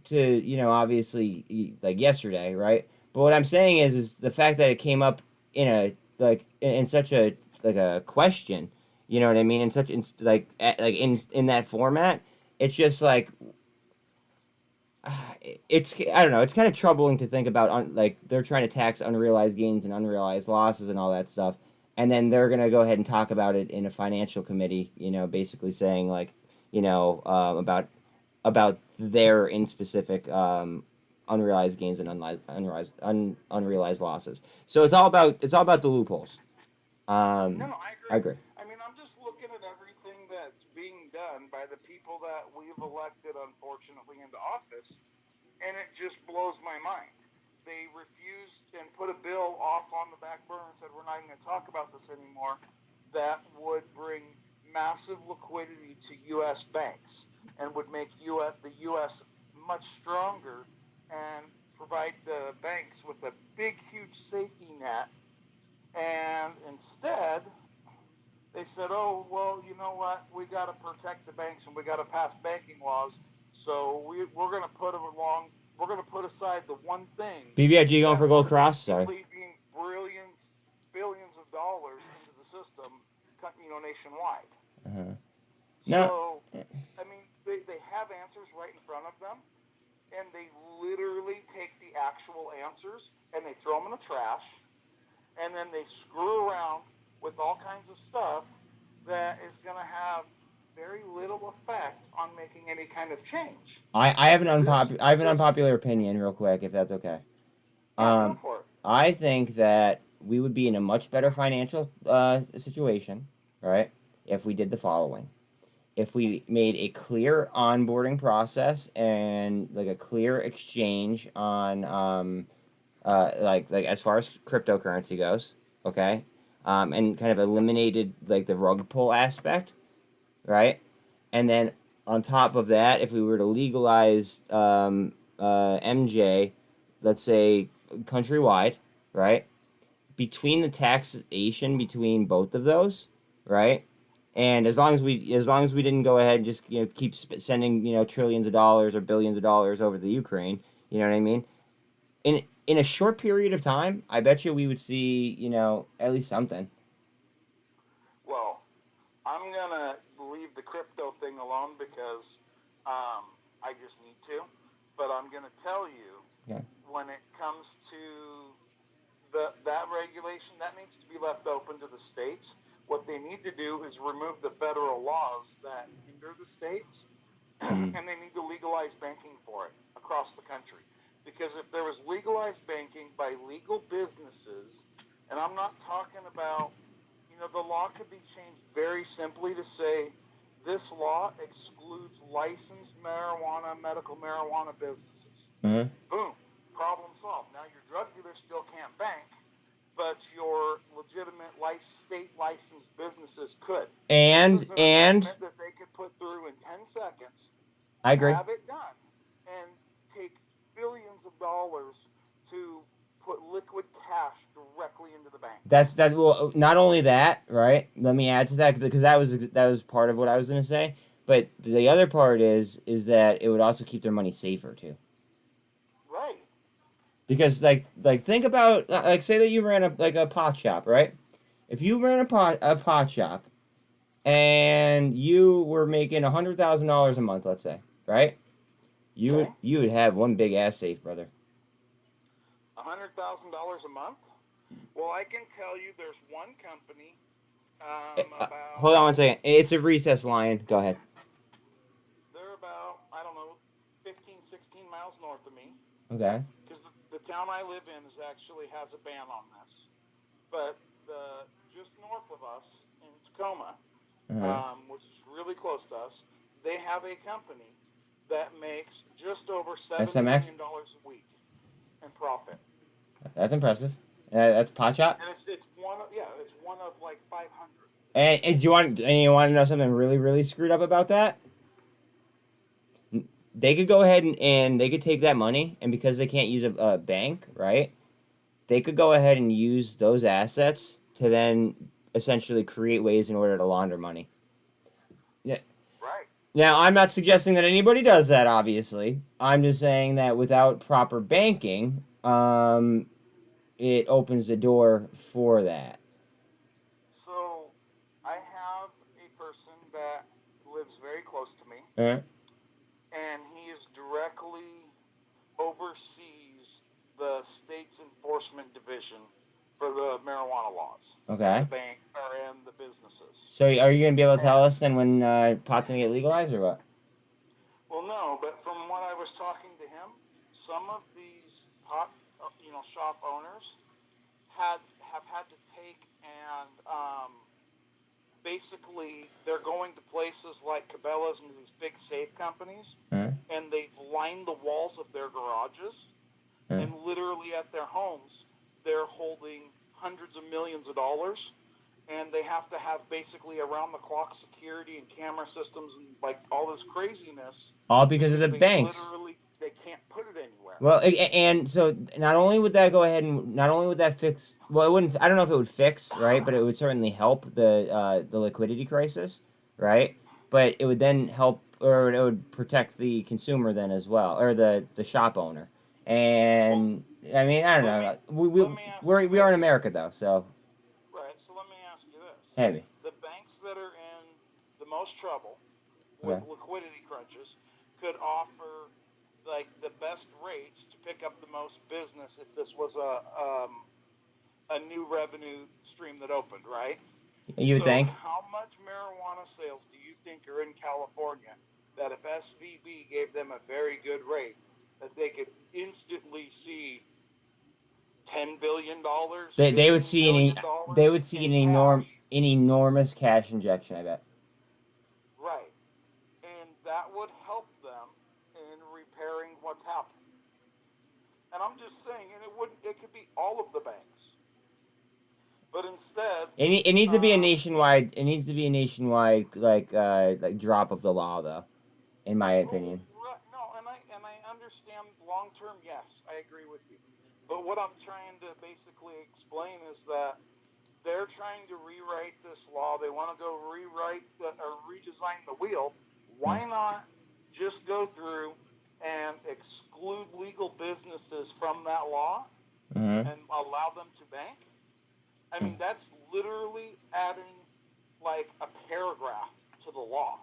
obviously like yesterday, right? But what I'm saying is the fact that it came up in such a question. You know what I mean? In that format, it's just like it's I don't know. It's kind of troubling to think about. They're trying to tax unrealized gains and unrealized losses and all that stuff, and then they're gonna go ahead and talk about it in a financial committee. Basically saying about their in specific unrealized gains and unrealized losses. So it's all about the loopholes. No, I agree. I mean, I'm just looking at everything that's being done by the people that we've elected, unfortunately, into office, and it just blows my mind. They refused and put a bill off on the back burner and said, we're not even going to talk about this anymore, that would bring massive liquidity to U.S. banks and would make the U.S. much stronger and provide the banks with a big, huge safety net. And instead, they said, oh, well, you know what? We got to protect the banks and we got to pass banking laws. So we're going to we're going to put aside the one thing. BBIG going for Gold Cross, sorry. Leaving billions of dollars into the system, nationwide. Uh-huh. So, I mean, they have answers right in front of them, and they literally take the actual answers and they throw them in the trash, and then they screw around with all kinds of stuff that is going to have very little effect on making any kind of change. I have an unpopular opinion, real quick, if that's okay. Go for it. I think that we would be in a much better financial situation, right, if we did the following. If we made a clear onboarding process and like a clear exchange on like as far as cryptocurrency goes, okay, and kind of eliminated like the rug pull aspect, right? And then on top of that, if we were to legalize MJ, let's say countrywide, right? Between the taxation between both of those, right? And as long as we didn't go ahead and just keep sending trillions of dollars or billions of dollars over to Ukraine, you know what I mean? In a short period of time, I bet you we would see at least something. Well, I'm gonna leave the crypto thing alone because I just need to. But I'm gonna tell you, when it comes to that regulation, that needs to be left open to the states. What they need to do is remove the federal laws that hinder the states, and they need to legalize banking for it across the country. Because if there was legalized banking by legal businesses, and I'm not talking about, the law could be changed very simply to say, this law excludes licensed medical marijuana businesses. Mm-hmm. Boom, problem solved. Now your drug dealer still can't bank, but your legitimate state licensed businesses could. And that they could put through in 10 seconds. I agree. Have it done and take billions of dollars to put liquid cash directly into the bank. Well, not only that, right? Let me add to that because that was part of what I was going to say. But the other part is that it would also keep their money safer too. Right. Because like think about say that you ran a pot shop, right? If you ran a pot shop and you were making $100,000 a month, let's say, right? You would have one big ass safe, brother. $100,000 a month? Well, I can tell you there's one company hold on one second. It's a recess lion. Go ahead. They're about, 15, 16 miles north of me. Okay. Because the town I live in actually has a ban on this. But just north of us in Tacoma, which is really close to us, they have a company that makes just over $7 million a week in profit. That's impressive. That's pot shop. And it's one of like 500. And you want to know something really, really screwed up about that? They could go ahead and they could take that money, and because they can't use a bank, right? They could go ahead and use those assets to then essentially create ways in order to launder money. Yeah. Right. Now, I'm not suggesting that anybody does that, obviously. I'm just saying that without proper banking, it opens the door for that. So, I have a person that lives very close to me, and he is directly oversees the state's enforcement division for the marijuana laws. Okay. The bank and the businesses. So, are you going to be able to tell us then when pot's going to get legalized or what? Well, no, but from what I was talking to him, some of these pot, shop owners have had to take and basically they're going to places like Cabela's and these big safe companies, and they've lined the walls of their garages, and literally at their homes, they're holding hundreds of millions of dollars, and they have to have basically around-the-clock security and camera systems and like all this craziness. All because of the banks. they can't put it anywhere. Well, and so not only would that go ahead and not only would that fix, well, it wouldn't. I don't know if it would fix, right? But it would certainly help the liquidity crisis, right? But it would then help, or it would protect the consumer then as well, or the shop owner. And I mean, I don't know. We are in America though, so. Right. So let me ask you this: Heavy. the banks that are in the most trouble with liquidity crunches could offer like the best rates to pick up the most business if this was a new revenue stream that opened, right? You would think. How much marijuana sales do you think are in California that if SVB gave them a very good rate, that they could instantly see $10 billion? They would see an enormous cash injection, I bet. Right. And that would help them in repairing what's happened. And I'm just saying, and it could be all of the banks. But instead, It needs to be a nationwide. It needs to be a nationwide like drop of the law, though, in my opinion. No, and I understand long term. Yes, I agree with you. But what I'm trying to basically explain is that they're trying to rewrite this law. They want to go redesign the wheel. Why not just go through and exclude legal businesses from that law and allow them to bank? I mean, that's literally adding like a paragraph to the law,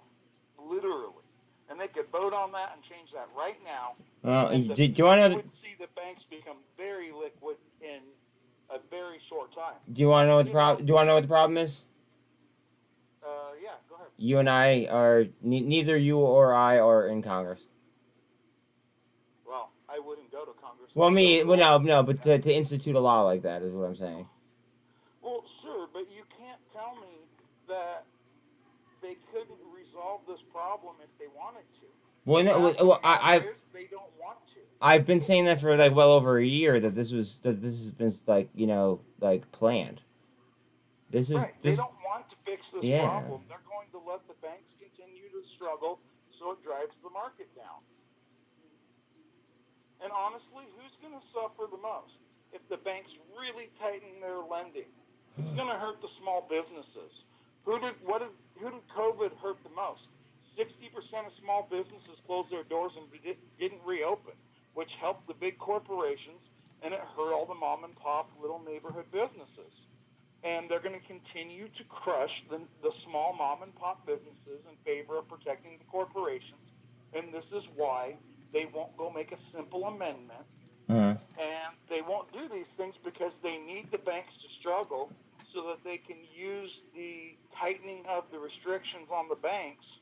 literally. And they could vote on that and change that right now. Do you want to know? You would see the banks become very liquid in a very short time. Do you want to know what the problem? Do you want to know what the problem is? Yeah, go ahead. You and I are neither you or I are in Congress. Well, I wouldn't go to Congress. Well, no, but to institute a law like that is what I'm saying. Well, sure, but you can't tell me that they couldn't resolve this problem if they wanted to. Well, no, They don't want to. I've been saying that for like well over a year that this has been like planned. They don't want to fix this problem. They're going to let the banks continue to struggle, so it drives the market down. And honestly, who's going to suffer the most if the banks really tighten their lending? It's going to hurt the small businesses. Who did COVID hurt the most? 60% of small businesses closed their doors and didn't reopen, which helped the big corporations, and it hurt all the mom and pop little neighborhood businesses. And they're going to continue to crush the small mom and pop businesses in favor of protecting the corporations. And this is why they won't go make a simple amendment. And they won't do these things because they need the banks to struggle so that they can use the tightening of the restrictions on the banks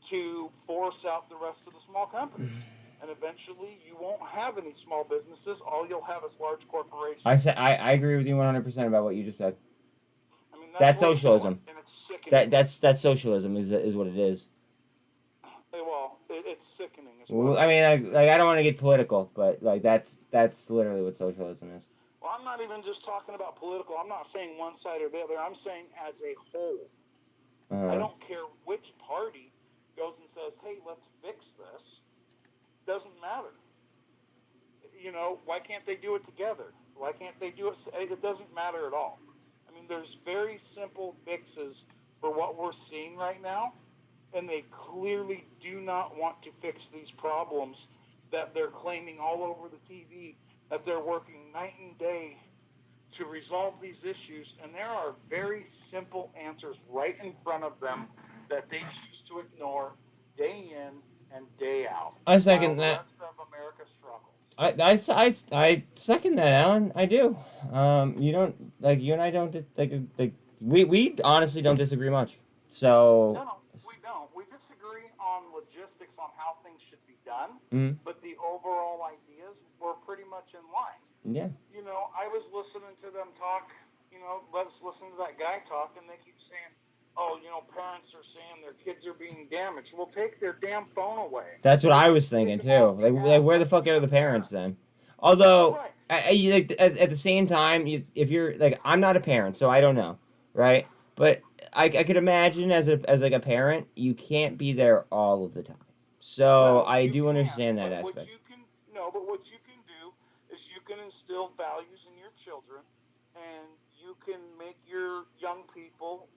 to force out the rest of the small companies. And eventually you won't have any small businesses. All you'll have is large corporations. I agree with you 100% about what you just said. I mean, that's socialism. And it's sickening. That's socialism is what it is. Well, it's sickening as well. well. I mean, I don't want to get political, but like that's literally what socialism is. Well, I'm not even just talking about political. I'm not saying one side or the other. I'm saying as a whole. I don't care which party goes and says, "Hey, let's fix this." Doesn't matter. You know, why can't they do it together? Why can't they do it? It doesn't matter at all. I mean, there's very simple fixes for what we're seeing right now. And they clearly do not want to fix these problems that they're claiming all over the TV, that they're working night and day to resolve these issues. And there are very simple answers right in front of them that they choose to ignore day in and day out. I second that. The rest of America struggles. I second that, Alan. I do. You don't like you and I don't we honestly don't disagree much. So. No, we don't. We disagree on logistics on how things should be done, but the overall ideas were pretty much in line. Yeah. You know, I was listening to them talk. You know, let's listen to that guy talk, and they keep saying, "Oh, you know, parents are saying their kids are being damaged." Well, take their damn phone away. That's what I was thinking too. Like where the fuck are the parents then? Although, at the same time, if you're like, I'm not a parent, so I don't know, right? But I could imagine as like a parent, you can't be there all of the time. So I do understand that aspect. What you can know, but what you can do is you can instill values in your children, and you can make your young people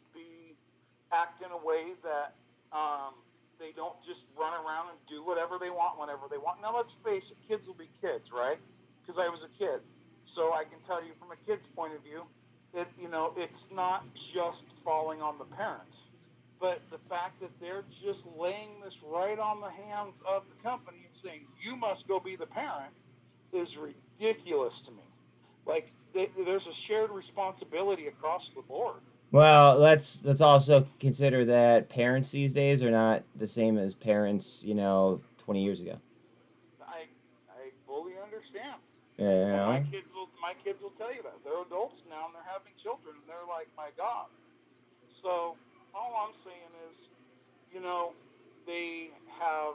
act in a way that they don't just run around and do whatever they want whenever they want. Now, let's face it, kids will be kids, right? Because I was a kid. So I can tell you from a kid's point of view, it's not just falling on the parents. But the fact that they're just laying this right on the hands of the company and saying, you must go be the parent, is ridiculous to me. Like, there's a shared responsibility across the board. Well, let's also consider that parents these days are not the same as parents, 20 years ago. I fully understand. Yeah, my kids will tell you that. They're adults now and they're having children and they're like, my God. So all I'm saying is, they have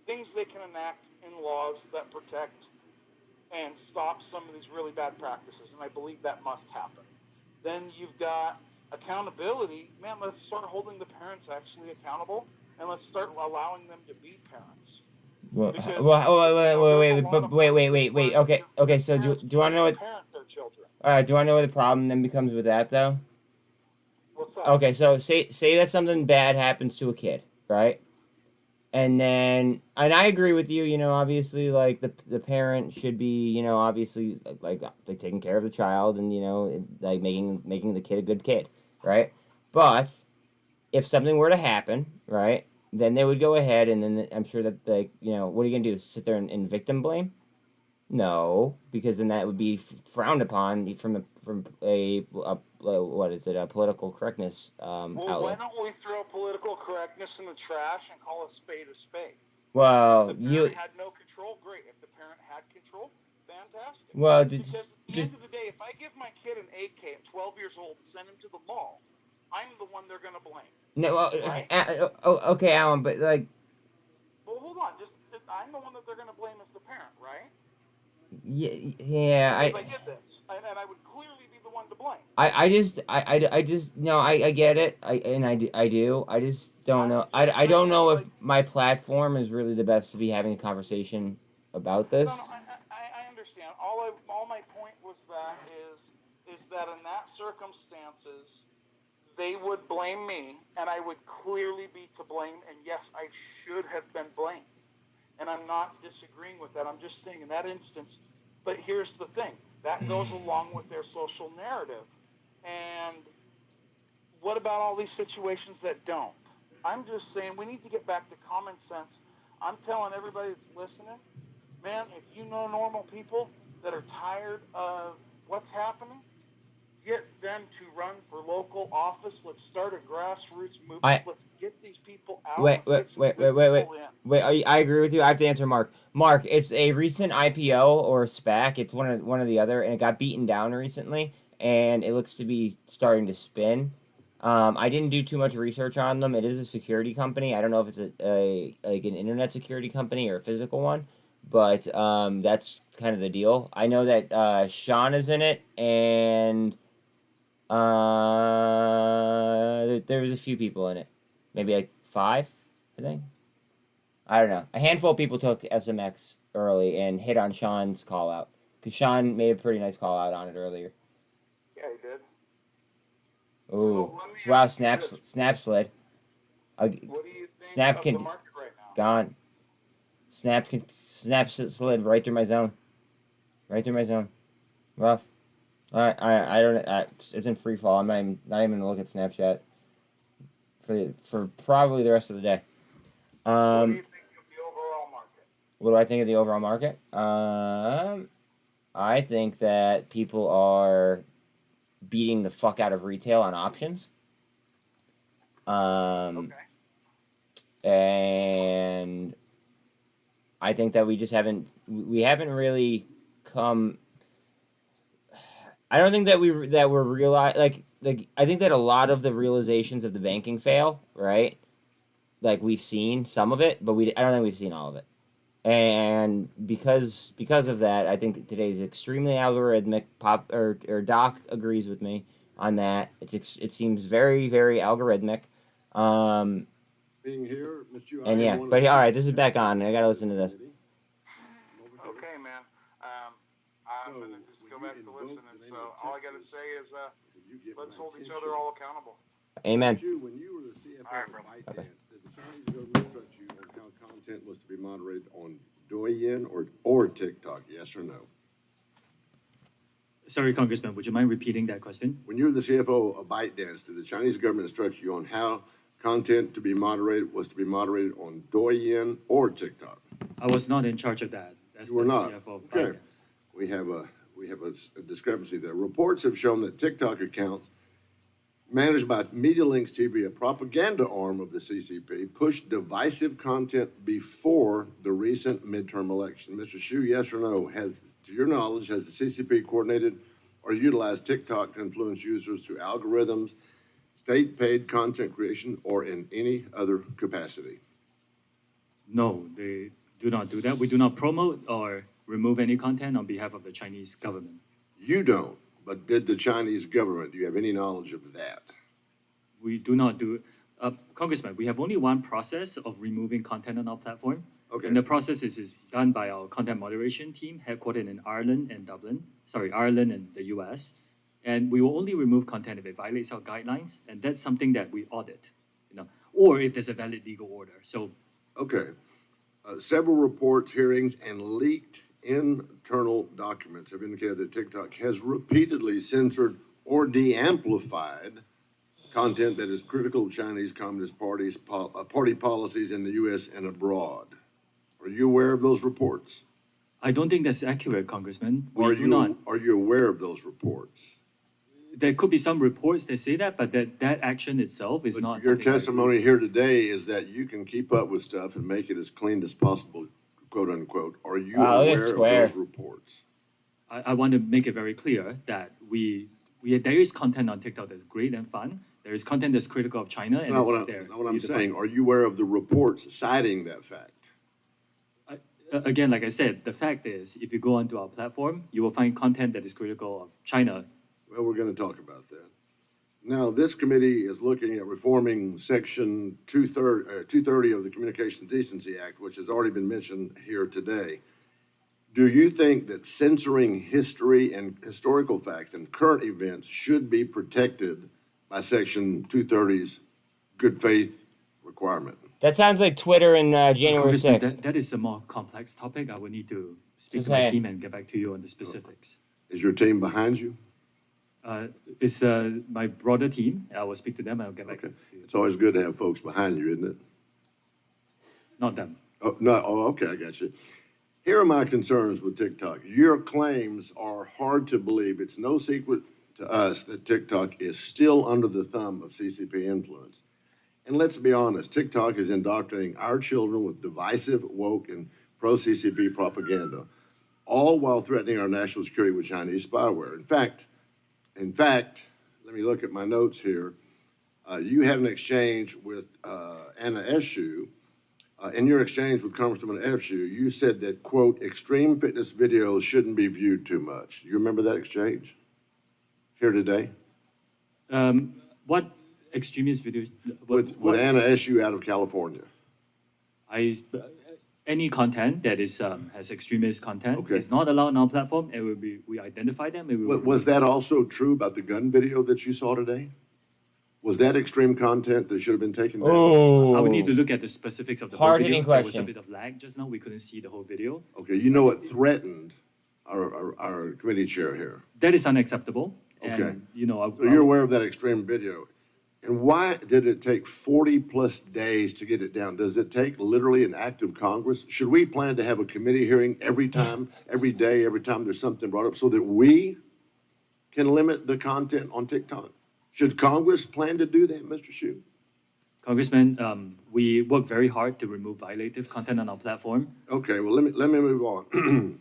things they can enact in laws that protect and stop some of these really bad practices, and I believe that must happen. Then you've got accountability. Man, let's start holding the parents actually accountable, and let's start allowing them to be parents. Wait. Okay. So do you want to know what? All right. Do you want to know what the problem then becomes with that though? What's that? Okay. So say that something bad happens to a kid, right? And I agree with you. Obviously, like the parent should be, obviously like taking care of the child and like making the kid a good kid, right? But if something were to happen, right? Then they would go ahead, and then I'm sure that what are you gonna do? Sit there and victim blame? No, because then that would be frowned upon from a what is it? A political correctness outlet. Why don't we throw political correctness in the trash and call a spade a spade? Well, if the parent had no control, great. If the parent had control, fantastic. Well, because at the end of the day, if I give my kid an AK at 12 years old and send him to the mall, I'm the one they're gonna blame. No, right? Okay, Alan, but like. Well, hold on. I'm the one that they're gonna blame as the parent, right? Yeah. Because I did this, and I would clearly be the one to blame. I just no, I get it. I do. I just don't know. I don't know if my platform is really the best to be having a conversation about this. No, I understand. All my point was that is that in that circumstances, they would blame me, and I would clearly be to blame. And yes, I should have been blamed. And I'm not disagreeing with that. I'm just saying in that instance. But here's the thing. That goes along with their social narrative. And what about all these situations that don't? I'm just saying we need to get back to common sense. I'm telling everybody that's listening, man, if you know normal people that are tired of what's happening, get them to run for local office. Let's start a grassroots movement. Let's get these people out. Wait. I agree with you. I have to answer Mark. Mark, it's a recent IPO or SPAC. It's one of the other, and it got beaten down recently, and it looks to be starting to spin. I didn't do too much research on them. It is a security company. I don't know if it's like an internet security company or a physical one, but that's kind of the deal. I know that Sean is in it, and there was a few people in it, maybe like 5, I think. I don't know. A handful of people took SMX early and hit on Sean's call out because Sean made a pretty nice call out on it earlier. Yeah, he did. Ooh, wow! Snap slid. What do you think Snap of can the market right now? gone. Snap slid right through my zone. Right through my zone. Rough. I don't. It's in free fall. I'm not even gonna look at Snapchat for probably the rest of the day. What do you think of the overall market? What do I think of the overall market? I think that people are beating the fuck out of retail on options. Okay. And I think that we haven't really come. I don't think that we're realize like I think that a lot of the realizations of the banking fail, right? Like we've seen some of it, but I don't think we've seen all of it. And because of that, I think today's extremely algorithmic. Doc agrees with me on that. It seems very, very algorithmic. Being here, Mr. And yeah, but all right, this is back on. I gotta listen to this. I'm gonna just go back to listening. So all I gotta say is, let's hold each other all accountable. Amen. When you were the CFO of ByteDance, did the Chinese government instruct you on how content was to be moderated on Douyin or TikTok? Yes or no? Sorry, Congressman, would you mind repeating that question? When you were the CFO of ByteDance, did the Chinese government instruct you on how content to be moderated was to be moderated on Douyin or TikTok? I was not in charge of that. That's You were the not. CFO of Okay. ByteDance. We have a discrepancy there. Reports have shown that TikTok accounts managed by MediaLinks TV, a propaganda arm of the CCP, pushed divisive content before the recent midterm election. Mr. Hsu, yes or no, to your knowledge, has the CCP coordinated or utilized TikTok to influence users through algorithms, state-paid content creation, or in any other capacity? No, they do not do that. We do not promote or remove any content on behalf of the Chinese government. You don't, but did the Chinese government, do you have any knowledge of that? We do not do, Congressman, we have only one process of removing content on our platform. Okay. And the process is done by our content moderation team headquartered in Ireland and Ireland and the US. And we will only remove content if it violates our guidelines, and that's something that we audit, or if there's a valid legal order. So, okay. Several reports, hearings, and leaked internal documents have indicated that TikTok has repeatedly censored or de-amplified content that is critical of Chinese Communist Party policies in the U.S. and abroad. Are you aware of those reports? I don't think that's accurate, Congressman. Are you aware of those reports? There could be some reports that say that, but that action itself is not. Your testimony here today is that you can keep up with stuff and make it as clean as possible, quote unquote. Are you aware of those reports? I want to make it very clear that there is content on TikTok that's great and fun. There is content that's critical of China. That's and not it's there. not what I'm saying. Are you aware of the reports citing that fact? Again, like I said, the fact is, if you go onto our platform, you will find content that is critical of China. Well, we're going to talk about that. Now, this committee is looking at reforming Section 230 of the Communications Decency Act, which has already been mentioned here today. Do you think that censoring history and historical facts and current events should be protected by Section 230's good faith requirement? That sounds like Twitter in January 6th. That is a more complex topic. I would need to speak to my team and get back to you on the specifics. Is your team behind you? It's my broader team. I will speak to them and I'll get back to you. It's always good to have folks behind you, isn't it? Not them. Oh, no. Oh, okay, I got you. Here are my concerns with TikTok. Your claims are hard to believe. It's no secret to us that TikTok is still under the thumb of CCP influence. And let's be honest, TikTok is indoctrinating our children with divisive, woke, and pro-CCP propaganda, all while threatening our national security with Chinese spyware. In fact, let me look at my notes here. You had an exchange with Anna Eshu. In your exchange with Congresswoman Eshu, you said that, quote, extreme fitness videos shouldn't be viewed too much. You remember that exchange here today? What extremist videos? With Anna Eshu out of California. Any content that is has extremist content is not allowed on our platform, and we identify them. Was that also true about the gun video that you saw today? Was that extreme content that should have been taken down? I would need to look at the specifics of the whole video. There was a bit of lag just now. We couldn't see the whole video. Okay, you know it threatened our committee chair here. That is unacceptable. Okay. And, so you're aware of that extreme video. And why did it take 40 plus days to get it down? Does it take literally an act of Congress? Should we plan to have a committee hearing every time, every day, every time there's something brought up so that we can limit the content on TikTok? Should Congress plan to do that, Mr. Hsu? Congressman, we work very hard to remove violative content on our platform. Okay, well, let me move on.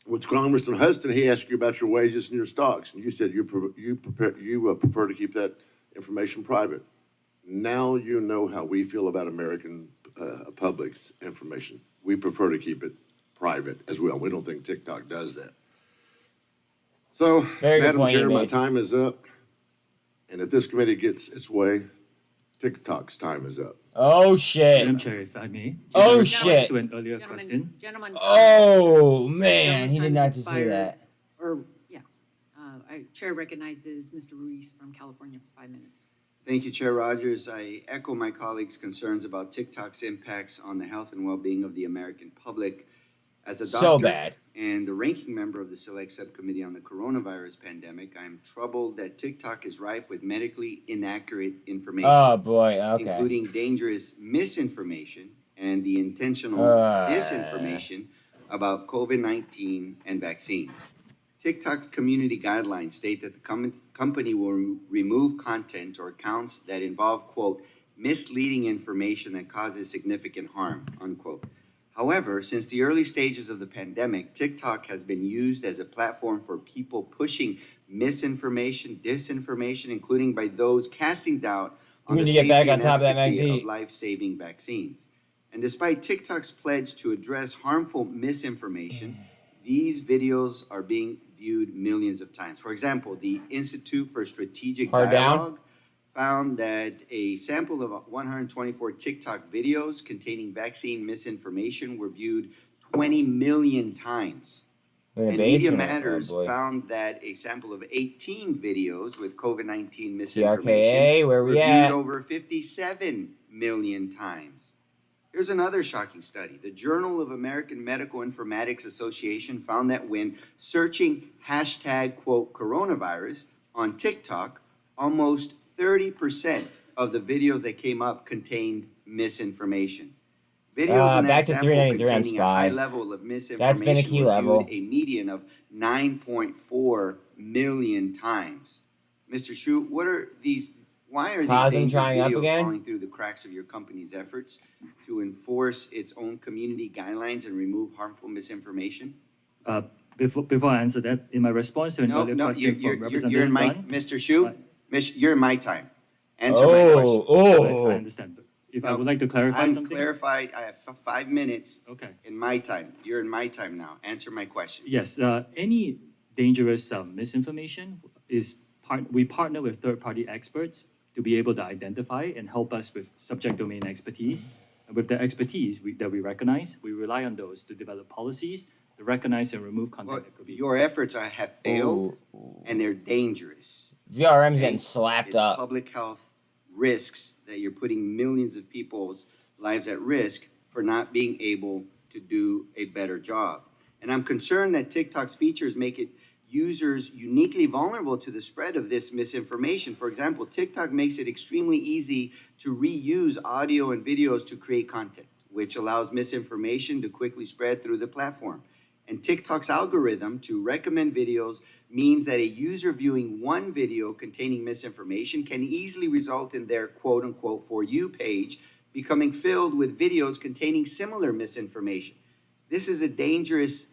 With Congressman Huston, he asked you about your wages and your stocks, and you said you prefer to keep that information private. Now you know how we feel about American public's information. We prefer to keep it private as well. We don't think TikTok does that. So, Madam Chair, my time is up. And if this committee gets its way, TikTok's time is up. Oh, shit. Madam Chair, if I may. Oh, shit. To an earlier question. Oh, man. He did not just say that. Chair recognizes Mr. Ruiz from California for 5 minutes. Thank you, Chair Rogers. I echo my colleagues' concerns about TikTok's impacts on the health and well-being of the American public. As a doctor and the ranking member of the Select Subcommittee on the Coronavirus Pandemic, I'm troubled that TikTok is rife with medically inaccurate information. Oh boy, okay. Including dangerous misinformation and the intentional disinformation about COVID-19 and vaccines. TikTok's community guidelines state that the company will remove content or accounts that involve, quote, misleading information that causes significant harm, unquote. However, since the early stages of the pandemic, TikTok has been used as a platform for people pushing misinformation, disinformation, including by those casting doubt on the safety and efficacy of life-saving vaccines. And despite TikTok's pledge to address harmful misinformation, these videos are being viewed millions of times. For example, the Institute for Strategic Dialogue found that a sample of 124 TikTok videos containing vaccine misinformation were viewed 20 million times. And Media Matters found that a sample of 18 videos with COVID-19 misinformation were viewed over 57 million times. Here's another shocking study. The Journal of American Medical Informatics Association found that when searching hashtag, quote, coronavirus on TikTok, almost 30% of the videos that came up contained misinformation. Videos in that sample containing a high level of misinformation were viewed a median of 9.4 million times. Mr. Shu, why are these dangerous videos falling through the cracks of your company's efforts to enforce its own community guidelines and remove harmful misinformation? Before I answer that, in my response to an earlier question from Representative Mr. Shu, you're in my time. Answer my question. I understand. But if I would like to clarify something. I have 5 minutes in my time. You're in my time now. Answer my question. Yes. Any dangerous misinformation we partner with third-party experts to be able to identify and help us with subject domain expertise. And with the expertise that we recognize, we rely on those to develop policies to recognize and remove content. Your efforts have failed, and they're dangerous. VRM's getting slapped up. It's public health risks that you're putting millions of people's lives at risk for not being able to do a better job. And I'm concerned that TikTok's features make it users uniquely vulnerable to the spread of this misinformation. For example, TikTok makes it extremely easy to reuse audio and videos to create content, which allows misinformation to quickly spread through the platform. And TikTok's algorithm to recommend videos means that a user viewing one video containing misinformation can easily result in their quote-unquote For You page becoming filled with videos containing similar misinformation. This is a dangerous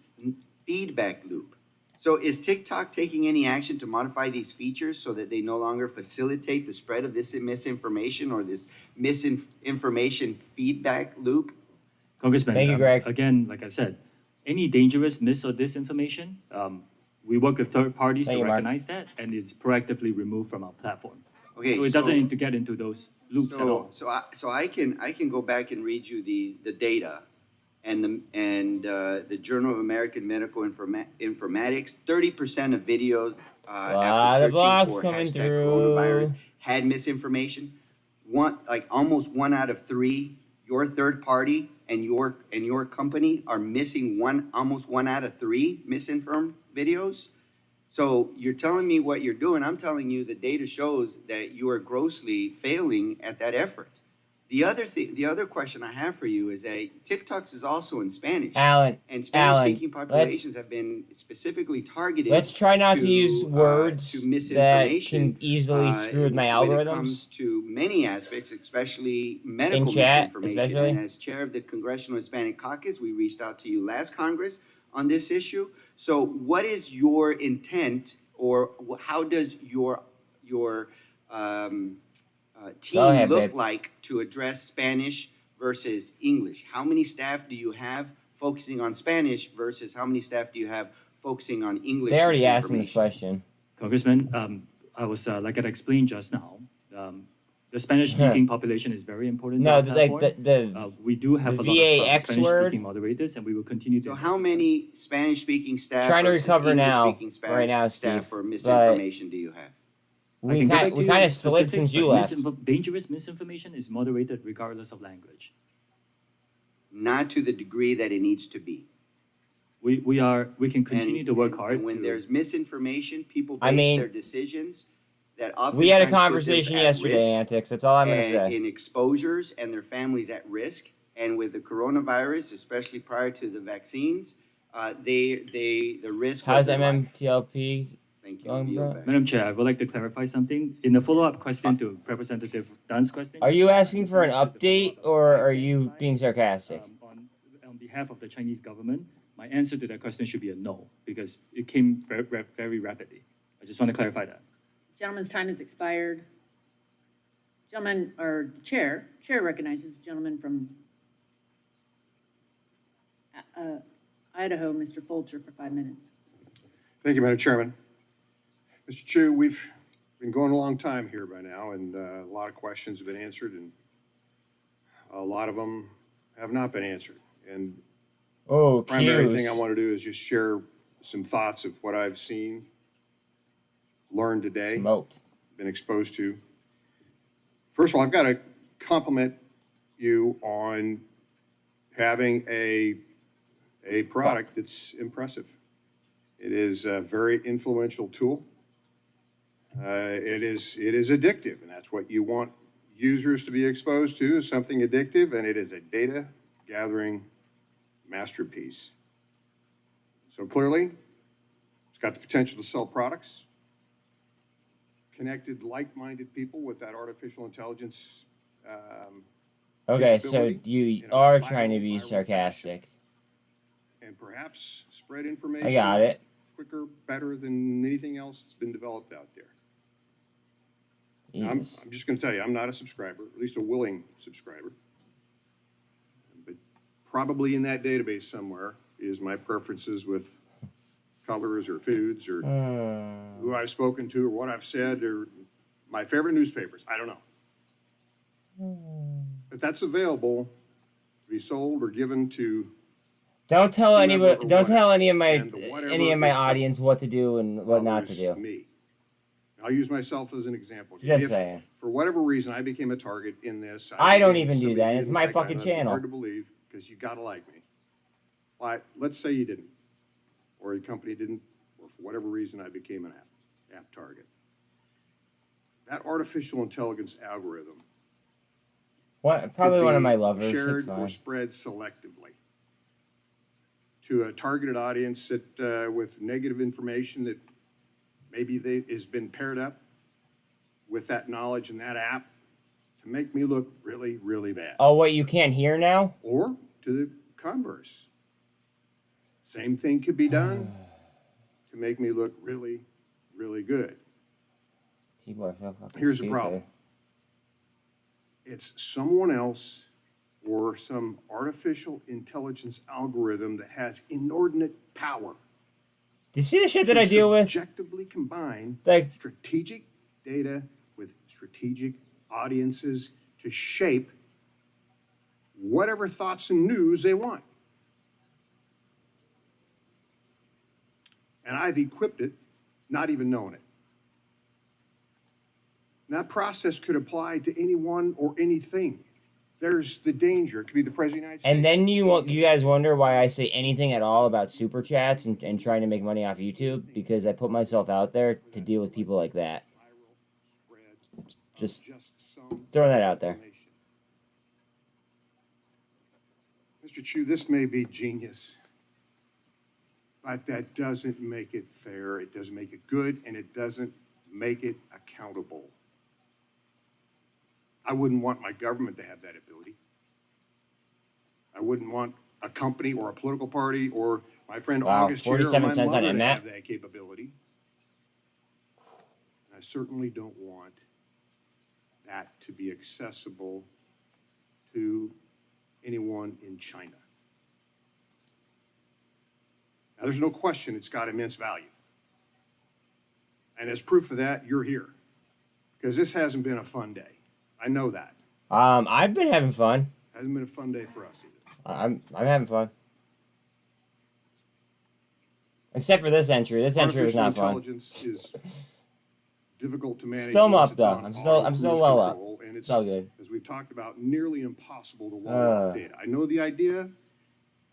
feedback loop. So is TikTok taking any action to modify these features so that they no longer facilitate the spread of this misinformation or this misinformation feedback loop? Congressman, thank you, Greg. Again, like I said, any dangerous mis or disinformation, we work with third parties to recognize that, and it's proactively removed from our platform. Okay, so it doesn't need to get into those loops at all. So I can go back and read you the data. And the Journal of American Medical Informatics, 30% of videos after searching for hashtag coronavirus had misinformation. Almost 1 out of 3, your third party and your company are missing almost 1 out of 3 misinformed videos. So you're telling me what you're doing. I'm telling you the data shows that you are grossly failing at that effort. The other question I have for you is that TikTok is also in Spanish. And Spanish-speaking populations have been specifically targeted. Let's try not to use words to misinformation that can easily screw with my algorithms. When it comes to many aspects, especially medical misinformation. And as chair of the Congressional Hispanic Caucus, we reached out to you last Congress on this issue. So what is your intent, or how does your team look like to address Spanish versus English? How many staff do you have focusing on Spanish versus how many staff do you have focusing on English? They already asked me this question. Congressman, I was, like I explained just now, The Spanish-speaking population is very important. No, to our platform. We do have a lot of Spanish-speaking moderators, and we will continue to. So how many Spanish-speaking staff Trying to versus recover now, English-speaking right now, staff Steve, for misinformation do you have? We kind of slid since you left. Dangerous misinformation is moderated regardless of language. Not to the degree that it needs to be. We can continue to work hard. And when there's misinformation, people base their decisions that oftentimes we had a put them conversation at yesterday, risk Antics. That's all I'm going to say. in exposures and their families at risk. And with the coronavirus, especially prior to the vaccines, the risk. How's MMTLP? Thank you. Madam Chair, I would like to clarify something. In the follow-up question to Representative Dunn's question. Are you asking for an update or are you being sarcastic? On behalf of the Chinese government, my answer to that question should be a no, because it came very rapidly. I just want to clarify that. Gentleman's time has expired. Gentleman, or the chair recognizes the gentleman from Idaho, Mr. Fulcher, for 5 minutes. Thank you, Madam Chairman. Mr. Chu, we've been going a long time here by now, and a lot of questions have been answered, and a lot of them have not been answered. And the primary thing I want to do is just share some thoughts of what I've seen, learned today, been exposed to. First of all, I've got to compliment you on having a product that's impressive. It is a very influential tool. It is addictive, and that's what you want users to be exposed to, is something addictive, and it is a data gathering masterpiece. So clearly, it's got the potential to sell products, connected like-minded people with that artificial intelligence. Okay, so you are trying to be sarcastic. And perhaps spread information. I got it. Quicker, better than anything else that's been developed out there. Now, I'm just going to tell you, I'm not a subscriber, at least a willing subscriber. But probably in that database somewhere is my preferences with colors or foods or who I've spoken to or what I've said or my favorite newspapers. I don't know. But that's available to be sold or given to. Don't tell anybody. Don't tell any of my audience what to do and what not to do. Me. I'll use myself as an example. Just saying. For whatever reason, I became a target in this. I don't even do that. It's my fucking channel. Hard to believe because you gotta like me. But let's say you didn't, or a company didn't, or for whatever reason, I became an app target. That artificial intelligence algorithm. What? Probably one of my lovers. Shared or spread selectively to a targeted audience that with negative information that maybe has been paired up with that knowledge and that app to make me look really, really bad. Oh, what, you can't hear now? Or to the converse. Same thing could be done to make me look really, really good. People are so fucking Here's stupid. the problem. It's someone else or some artificial intelligence algorithm that has inordinate power. Do you see the shit that I deal with? Subjectively combine like strategic data with strategic audiences to shape whatever thoughts and news they want. And I've equipped it, not even knowing it. And that process could apply to anyone or anything. There's the danger. It could be the President of the United States. And then you guys wonder why I say anything at all about super chats and trying to make money off YouTube, because I put myself out there to deal with people like that. Just throwing that out there. Mr. Chu, this may be genius, but that doesn't make it fair, it doesn't make it good, and it doesn't make it accountable. I wouldn't want my government to have that ability. I wouldn't want a company or a political party or my friend August here or my mother to have that capability. I certainly don't want that to be accessible to anyone in China. Now, there's no question it's got immense value. And as proof of that, you're here. Because this hasn't been a fun day. I know that. I've been having fun. Hasn't been a fun day for us either. I'm having fun. Except for this entry. This entry was not fun. Artificial intelligence is difficult to manage. Still once up it's though. on I'm auto still cruise well up. control, and It's all good. As we've talked about, nearly impossible to wall off data. I know the idea.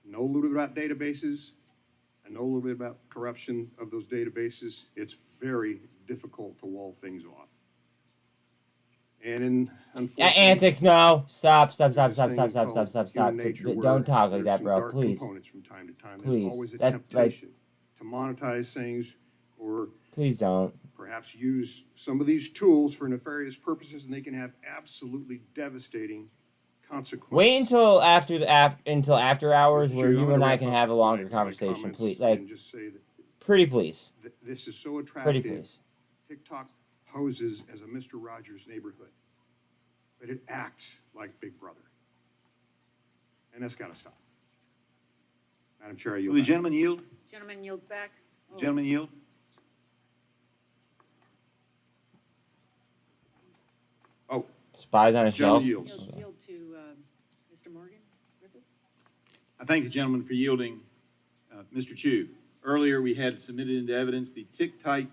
Know a little bit about databases. I know a little bit about corruption of those databases. It's very difficult to wall things off. And unfortunately, Antics, no. Stop. human Don't nature talk like there's that, some bro. dark Please. components from time to time. Please. There's always a That, temptation to monetize things or please don't. perhaps use some of these tools for nefarious purposes, and they can have absolutely devastating consequences. Wait until after hours Mr. where Chair, you I'm and gonna I wrap can up have a longer my conversation, comments please. Like, and just say that pretty please. this is so Pretty attractive. please. TikTok poses as a Mr. Rogers neighborhood, but it acts like Big Brother. And that's got to stop. Madam Chair, you. Will the gentleman yield? Gentleman yields back. Oh. Gentleman yield? Oh. Spies on a shelf. Yield to Mr. Morgan Griffith. I thank the gentleman for yielding. Mr. Chu, earlier we had submitted into evidence the TikTok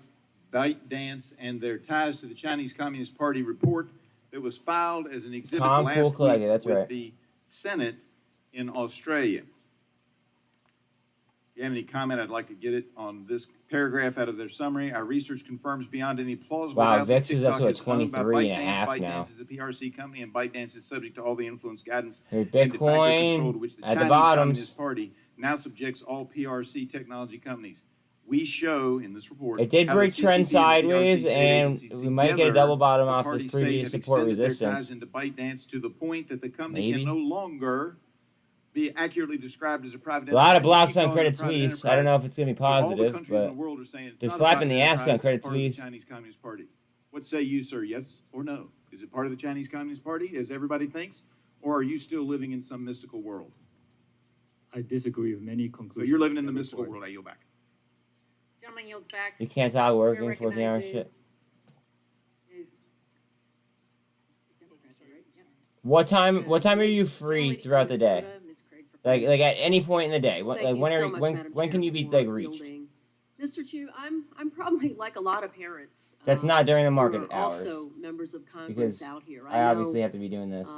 bite dance and their ties to the Chinese Communist Party report that was filed as an exhibit last week with the Senate in Australia. If you have any comment, I'd like to get it on this paragraph out of their summary. Our research confirms beyond any plausible doubt that Vix is up TikTok to a is owned by 23.5 ByteDance. now. ByteDance is a PRC company, and ByteDance is subject to all the influence, guidance, There's and de facto Bitcoin control to which the at the Chinese bottoms. Communist Party now subjects all PRC technology companies. We show in this report It did how the break trend CCP and the PRC sideways, state and agencies we might get a double bottom the off party this state previous have support extended their ties resistance. into ByteDance to the point that the company Maybe. can no longer be accurately described as a private A lot of enterprise. blocks Keep on calling Credit it a private Suisse. I don't know if it's going to be enterprise, but all the positive, countries in but the world are saying it's they're not a slapping private the ass on enterprise, Credit it's part of the Suisse. Chinese Communist Party. What say you, sir? Yes or no? Is it part of the Chinese Communist Party, as everybody thinks, or are you still living in some mystical world? I disagree with many So conclusions. you're living in the mystical world. I yield back. Gentleman yields back. You can't talk working Chair 14 hours shit. recognizes is Democrats, right? Yeah. What time are you free throughout the day? Like at any point in the day. When, Thank like you when so are much, when Madam when Chair, can you be for like reached? yielding. Mr. Chu, I'm probably like a lot of parents. That's not during the market who are hours. Also members of Congress Because out here. I obviously have to be doing this.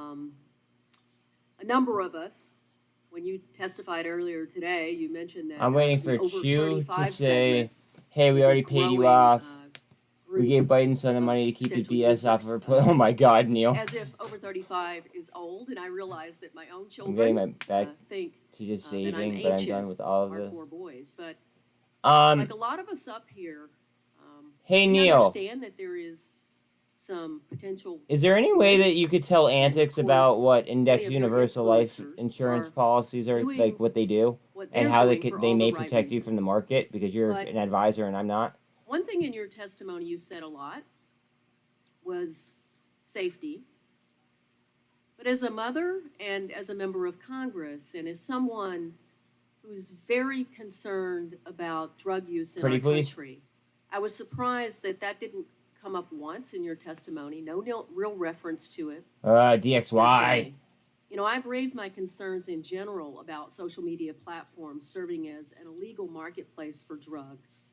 A number of us, when you testified earlier today, you mentioned that I'm waiting the for over Q 35 to say, segment "Hey, we is a already paid you growing, off. We group gave Biden some of the money to keep the potential BS off of her." Oh my God, Neil! As if over 35 is old, and I realize that my own I'm children getting my back think to just that I'm saving, but I'm ancient, done with all of our this. 4 boys. But Um, like a lot of us up here, Hey, we Neil. understand that there is some potential. Is there any way that you could tell Antics about what Index many of your Universal Life influencers insurance are policies are, doing like what they do, what and they're how they doing could for they all may the right protect you from the market because you're But- an advisor and I'm not? One thing in your testimony you said a lot was safety. But as a mother and as a member of Congress and as someone who's very concerned about drug use in Pretty our please. country, I was surprised that that didn't come up once in your testimony. No real reference to it. DXY. You know, I've raised my concerns in general about social media platforms serving as an illegal marketplace for drugs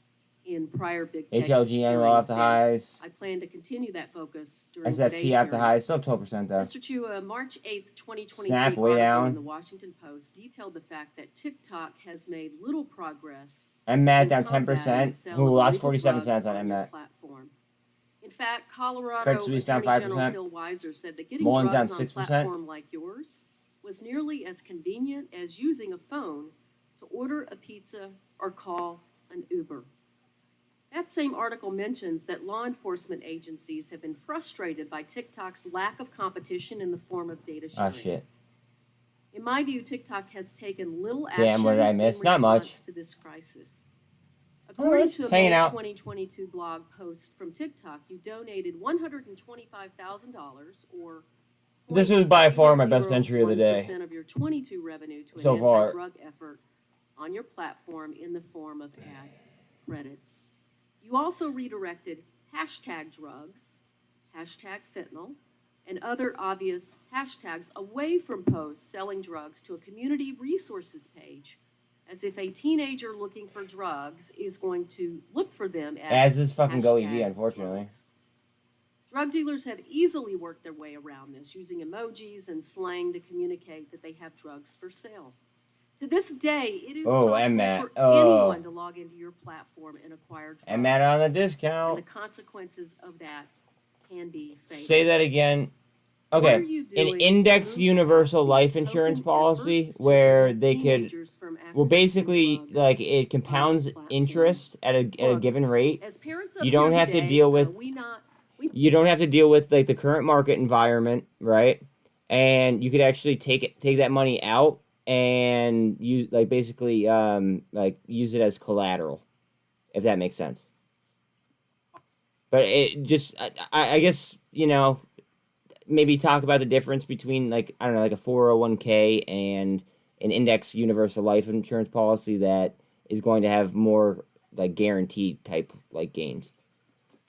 in prior big tech HLGN roll off the hearings, highs. and I plan to continue that focus during SFT today's off the hearing. highs, still 12% though. Mr. Chu, March 8th, 2023 Snap way article down. in the Washington Post detailed the fact that TikTok has made little progress MMAT in down combating the 10%. sale Who of lost illegal 47 drugs cents on your MMAT? platform. In fact, Colorado Credit Suisse down Attorney General 5%. Phil Weiser said that getting Mullen's drugs down on a 6%. platform like yours was nearly as convenient as using a phone to order a pizza or call an Uber. That same article mentions that law enforcement agencies have been frustrated by TikTok's lack of competition in the form of data Ah, sharing. shit. In my view, TikTok has taken little action Damn, what did I in miss? Not much. response to this crisis. According to a Hanging May out. 2022 blog post from TikTok, you donated $125,000 or This was by far my best entry of the day. 0.01% of your 22 revenue to an So far. anti-drug effort on your platform in the form of ad credits. You also redirected hashtag drugs, hashtag fentanyl, and other obvious hashtags away from posts selling drugs to a community resources page, as if a teenager looking for drugs is going to look for them at As is fucking goev, hashtag unfortunately. drugs. Drug dealers have easily worked their way around this, using emojis and slang to communicate that they have drugs for sale. To this day, it is possible mmat. for anyone to log into your platform and acquire drugs. mmat on the discount. And the consequences of that can be fatal. Say that again. Okay, an index universal life insurance policy where they could, well, basically, like, it compounds interest at a given rate. You don't have to deal with, you don't have to deal with, like, the current market environment, right? And you could actually take that money out and use, like, basically, like, use it as collateral, if that makes sense. But it just, I guess, you know, maybe talk about the difference between, like, I don't know, like a 401k and an index universal life insurance policy that is going to have more, like, guaranteed type, like, gains.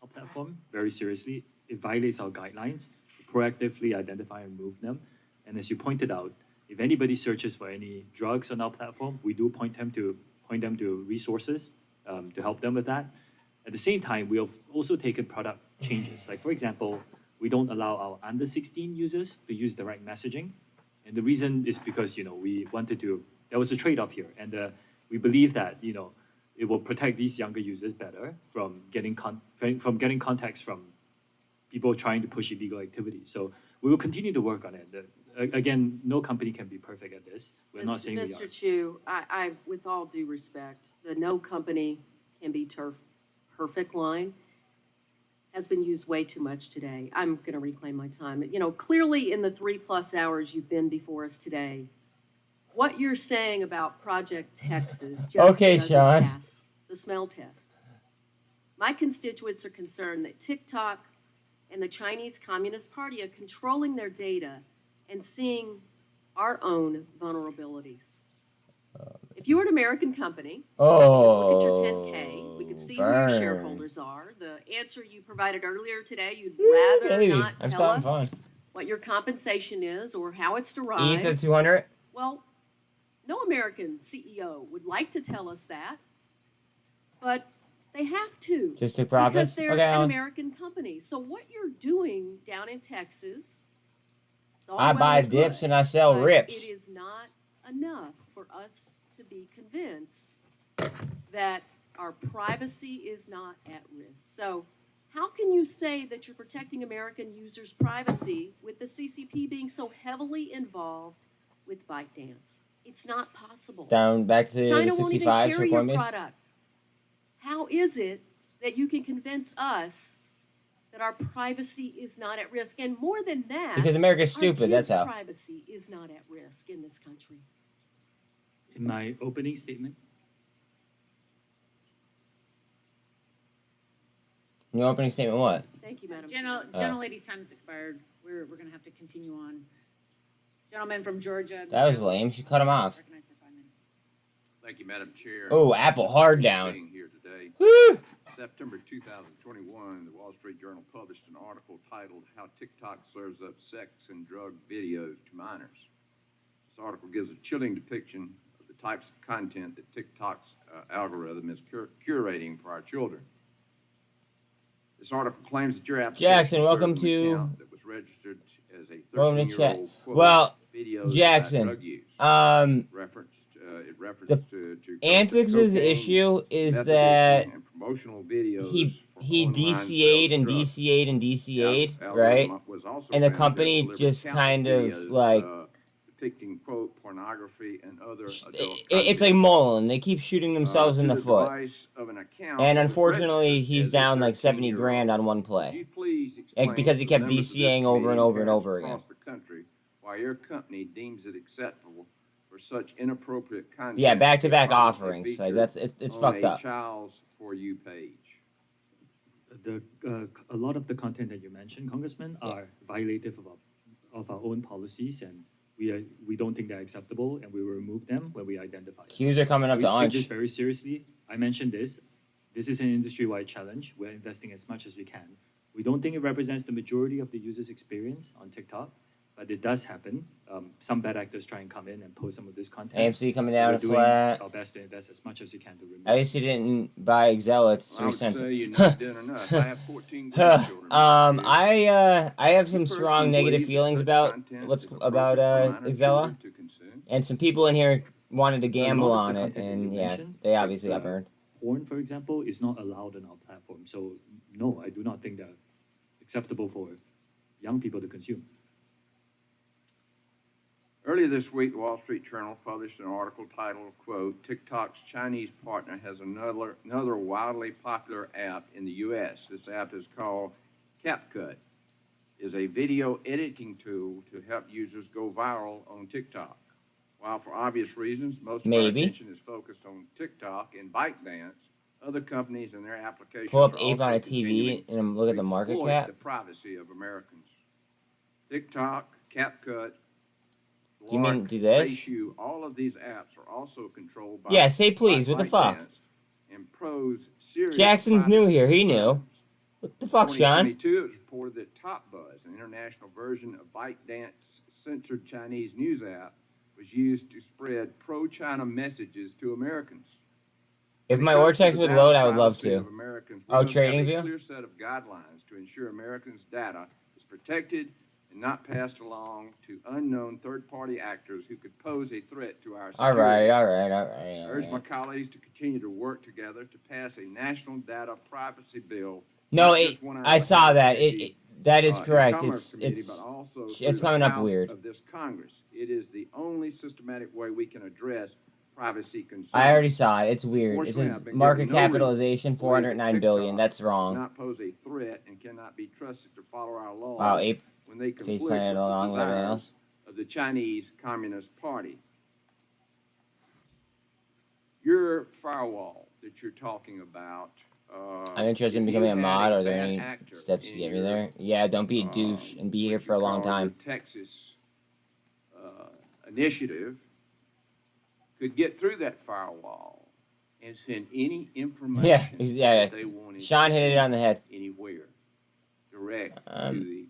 Our platform, very seriously, it violates our guidelines, proactively identify and remove them. And as you pointed out, if anybody searches for any drugs on our platform, we do point them to resources to help them with that. At the same time, we have also taken product changes. Like, for example, we don't allow our under 16 users to use direct messaging. And the reason is because, you know, we wanted to, there was a trade-off here. And we believe that, you know, it will protect these younger users better from getting contacts from people trying to push illegal activity. So we will continue to work on it. Again, no company can be perfect at this. We're not saying we are. Mr. Chu, I, with all due respect, the no company can be perfect line has been used way too much today. I'm going to reclaim my time. You know, clearly in the 3+ hours you've been before us today, what you're saying about Project Texas just doesn't pass the smell test. My constituents are concerned that TikTok and the Chinese Communist Party are controlling their data and seeing our own vulnerabilities. If you were an American company, we could look at your 10K, we could see who your shareholders are. The answer you provided earlier today, you'd rather not tell us what your compensation is or how it's derived. ETH 200? Well, no American CEO would like to tell us that, but they have to. Just to profit? Because they're an American company. So what you're doing down in Texas, it's all I buy dips and I sell rips. It is not enough for us to be convinced that our privacy is not at risk. So how can you say that you're protecting American users' privacy with the CCP being so heavily involved with ByteDance? It's not possible. Down back to China 65 won't even carry for your Coinbase. product. How is it that you can convince us that our privacy is not at risk? And more than that, Because America's stupid, that's our how. kids' privacy is not at risk in this country. In my opening statement, Your opening statement, what? Thank you, Madam Gentlelady's time has expired. We're going to have to continue on. Gentleman from Georgia. That was lame. She cut him off. Recognized for 5 minutes. Thank you, Madam Chair. Oh, Apple hard down. Being here today. Woo! September 2021, the Wall Street Journal published an article titled "How TikTok Serves Up Sex and Drug Videos to Minors." This article gives a chilling depiction of the types of content that TikTok's algorithm is curating for our children. This article claims that your application Jackson, welcome to. that was registered as a Welcome to chat. 13-year-old Well, videos Jackson, about drug use. It referenced to Antics' issue is that and promotional videos he DCA'd and DCA'd and DCA'd, right? And the company just kind of like depicting quote pornography and other adult it's like muln. They keep shooting themselves in the foot. of an account And unfortunately, he's down like 70 grand on one play, like, because he kept DCAing over and over and over again. across the country why your company deems it acceptable for such inappropriate content. Yeah, back-to-back to prominently offerings. feature Like it's on fucked a up. Child's For You page. A lot of the content that you mentioned, Congressman, are violative of our own policies, and we don't think they're acceptable, and we will remove them when we identify them. Queues are coming up We to take lunch. this very seriously. I mentioned this. This is an industry-wide challenge. We're investing as much as we can. We don't think it represents the majority of the user's experience on TikTok, but it does happen. Some bad actors try and come in and post some of this content. AMC coming down We're a doing flat. our best to invest as much as we can to remove At least you didn't buy Xella. It's I 3 would cents. say you're not doing enough. I have 14 grandchildren. I have some You strong personally negative believe that feelings such about content what's is about appropriate for minor Xella, children to consume? and some people in here wanted to A gamble lot of on the it, content that and you yeah, mentioned, they like, obviously got burned. Porn, for example, is not allowed on our platform. So no, I do not think they're acceptable for young people to consume. Earlier this week, the Wall Street Journal published an article titled, quote, TikTok's Chinese partner has another wildly popular app in the U.S. This app is called CapCut. It is a video editing tool to help users go viral on TikTok. While for obvious reasons, most of our attention is focused on TikTok and ByteDance, other companies and their applications Pull up are Ape also on a continuing TV and look at to the market exploit cap. the privacy of Americans. TikTok, CapCut, Do you mean do this? Faceu, all of these apps are also controlled by Yeah, say please. What the fuck? ByteDance and pros serious Jackson's new privacy here. He concerns. knew. What the fuck, Sean? 2022, it was reported that TopBuzz, an international version of ByteDance's censored Chinese news app, was used to spread pro-China messages to Americans. If When it my comes to Ortex the would data load, I would love privacy to. of Americans, we Oh, must trading have a view? clear set of guidelines to ensure Americans' data is protected and not passed along to unknown third-party actors who could pose a threat to our security. All right. I urge my colleagues to continue to work together to pass a national data privacy bill. No, not just one out of I the saw House that. Committee, That is and correct. Commerce Committee, It's but also it's through the coming up House weird. of this Congress. It is the only systematic way we can address privacy concerns. I already saw it. It's weird. It Unfortunately, says I've been market given no reason capitalization to believe that 409 billion. TikTok That's does wrong. not pose a threat and cannot be trusted to follow our laws Wow, Ape when they face conflict with planted the along with everything desires else. of the Chinese Communist Party. Your firewall that you're talking about. I'm interested in if becoming you a had mod. Are there bad any actor steps to in get me your, there? Yeah, don't be a douche and be here for a long call your time. Texas initiative could get through that firewall and send any information Yeah. that they wanted Sean to hit it send on the head. anywhere direct to the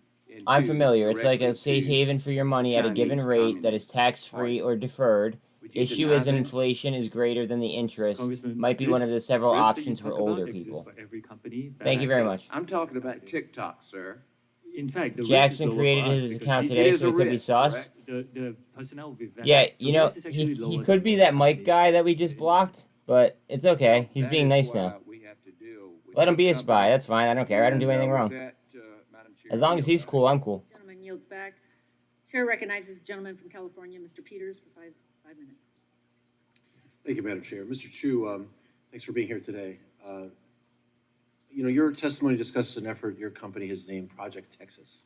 I'm familiar. It's like directly a safe to haven for your money at a given Chinese rate that is Communist tax-free or deferred. Would you Issue deny is that that? inflation is greater than the interest. Congressman, Might be one of the several risk that you options for talk about older exists people. for every company. Bad Thank you very actors. much. I'm talking about TikTok, sir. In fact, the Jackson risk is lower created for us his because account these- today, It is so a it could be risk, sus. correct? The personnel we've vetted. Yeah, So you the know, risk is actually he lower could than be most that Mike companies. guy that we just blocked, but it's okay. He's That being is nice why now. we have to deal with Let him be a company. spy. That's fine. I don't care. I don't do anything with wrong. that, Madam Chair, As long as he's cool, I'm cool. Gentleman yields back. Chair recognizes the gentleman from California, Mr. Peters, for five minutes. Thank you, Madam Chair. Mr. Chu, thanks for being here today. Your testimony discusses an effort your company has named Project Texas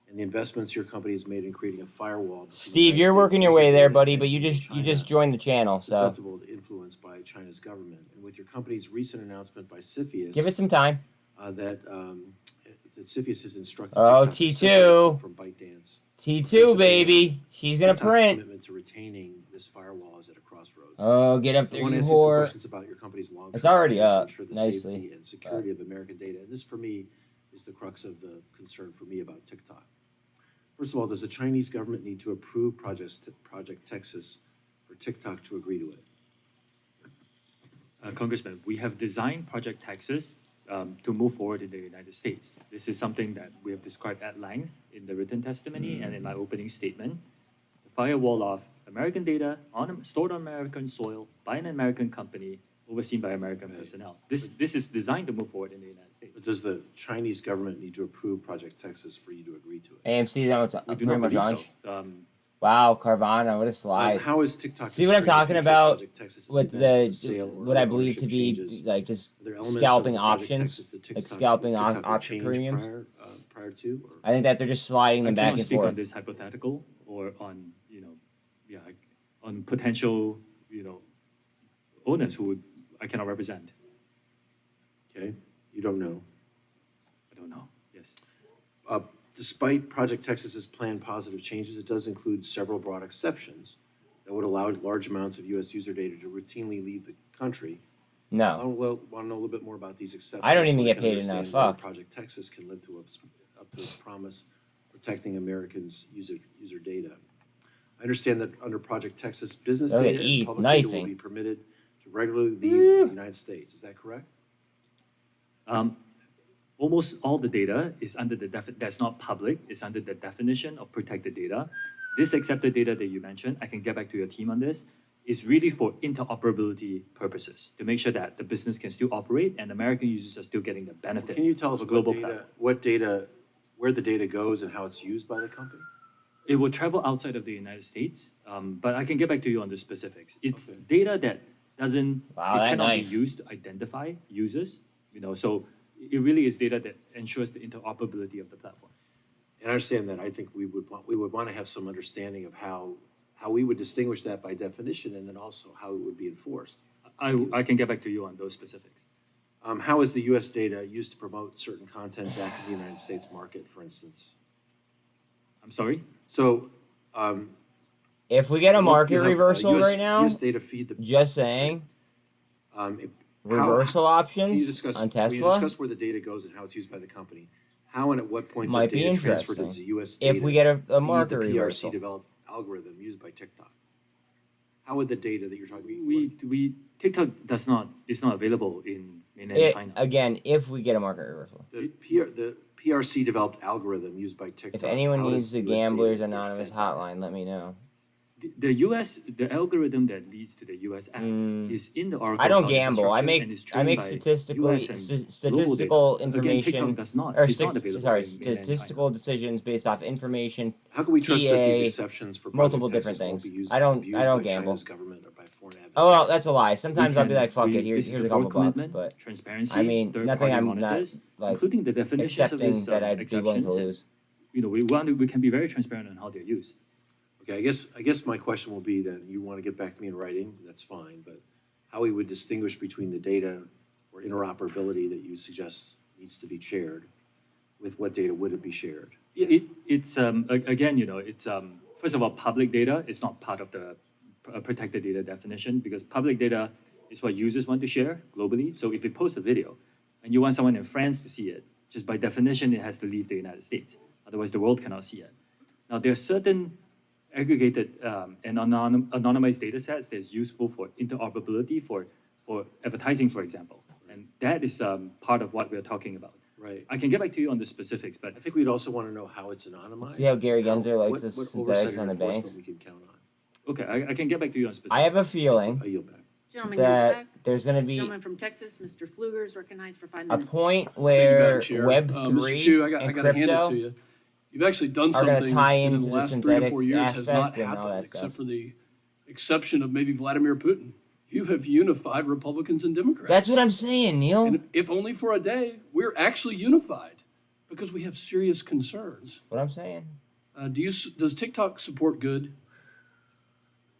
and the investments your company has made in creating a firewall. Steve, you're working your way there, buddy, but you just joined the channel, so susceptible to influence by China's government. And with your company's recent announcement by CFIUS, give it some time. that CFIUS has instructed Oh, TikTok to separate itself T2. from ByteDance. T2, baby. She's gonna TikTok's print. commitment to retaining this firewall is at a crossroads. Oh, get up So I there, want you to ask you some whore. questions about your company's long-term It's already plans to up, ensure the nicely. safety and security of American data. And this, for me, is the crux of the concern for me about TikTok. First of all, does the Chinese government need to approve Project Texas for TikTok to agree to it? Congressman, we have designed Project Texas to move forward in the United States. This is something that we have described at length in the written testimony and in my opening statement. The firewall of American data stored on American soil by an American company overseen by American personnel. This is designed to move forward in the United States. But does the Chinese government need to approve Project Texas for you to agree to it? AMC is We do pretty not much believe on. so. Wow, Carvana, what a slide. How is TikTok See what I'm constraining talking future about Project Texas with event, sale, or what I believe ownership to be changes? like just Are there elements scalping of Project options, Texas that like TikTok- scalping TikTok would option change premiums. prior to? Or? I think that they're just sliding them I back cannot and speak forth. on this hypothetical or on, on potential, owners who I cannot represent. Okay, you don't know. I don't know, yes. Despite Project Texas's planned positive changes, it does include several broad exceptions that would allow large amounts of U.S. user data to routinely leave the country No. I want to know a little bit more about these exceptions. I don't even so we get can paid understand enough. whether Fuck. Project Texas can live up to its promise, protecting Americans' user data. I understand that under Project Texas, business Look at data and Eve public data will knifing. be permitted to regularly leave the United States. Is that correct? Almost all the data is under the that's not public, is under the definition of protected data. This accepted data that you mentioned, I can get back to your team on this, is really for interoperability purposes, to make sure that the business can still operate and American users are still getting the benefit Can you tell us of a global what data, platform. where the data goes and how it's used by the company? It will travel outside of the United States, but I can get back to you on the specifics. It's data that doesn't, Wow, it that cannot knife. be used to identify users, so it really is data that ensures the interoperability of the platform. And I understand that. I think we would want to have some understanding of how we would distinguish that by definition, and then also how it would be enforced. I can get back to you on those specifics. How is the U.S. data used to promote certain content back in the United States market, for instance? I'm sorry? So, If we get a market you have, reversal US right now, US data feed the, just saying, can reversal you options discuss, on Can you Tesla discuss where the data goes and how it's used by the company? How and at what points might of be data transfer does interesting. the U.S. data If we get a feed market the reversal. PRC-developed algorithm used by TikTok? How would the data that you're talking about? TikTok is not available in mainland China. Again, if we get a market reversal. The PRC-developed algorithm used by TikTok. If anyone how needs does the US data Gamblers get Anonymous fed by that? hotline, let me know. The algorithm that leads to the US app is in the Oracle I don't cloud gamble. I infrastructure make and is I trained make by statistical US and global statistical data. Again, information TikTok does not, or is not available sorry, in mainland China. statistical decisions based off information. How can we trust that these TA, exceptions for Project multiple Texas different won't things? be used, I don't abused I don't by gamble. China's government or by foreign adversaries? Oh well, that's a lie. Sometimes I'll be like, fuck it, This is here's the a couple board bucks, commitment, but transparency, I mean nothing third-party I'm not monitors, like including the definitions of accepting this that I'd be willing to exceptions. And, lose. we can be very transparent on how they're used. Okay, I guess my question will be that you want to get back to me in writing, that's fine, but how we would distinguish between the data for interoperability that you suggest needs to be shared with what data wouldn't be shared? It's again, it's first of all, public data is not part of the protected data definition because public data is what users want to share globally. So if you post a video and you want someone in France to see it, just by definition, it has to leave the United States. Otherwise, the world cannot see it. Now, there are certain aggregated and anonymized data sets that's useful for interoperability for advertising, for example. And that is part of what we're talking about. Right. I can get back to you on the specifics, but I think we'd also want to know how it's anonymized. See how Gary and Genzer likes what his oversight synthetics and on the enforcement banks. we can count on. okay, I can get back to you on specifics. I have a feeling I yield back. Gentleman yields that back. there's gonna be Gentleman from Texas, Mr. Pfluger is recognized for 5 a minutes. point Thank you, where Madam Chair. Web3 Mr. Chu, I and got to hand it crypto to you. You've actually done are gonna something tie that in into the the last 3 to synthetic 4 years has not aspect and all happened, that except stuff. for the exception of maybe Vladimir Putin. You have unified Republicans and Democrats. That's what I'm saying, Neil. And if only for a day, we're actually unified because we have serious concerns. What I'm saying. Does TikTok support good?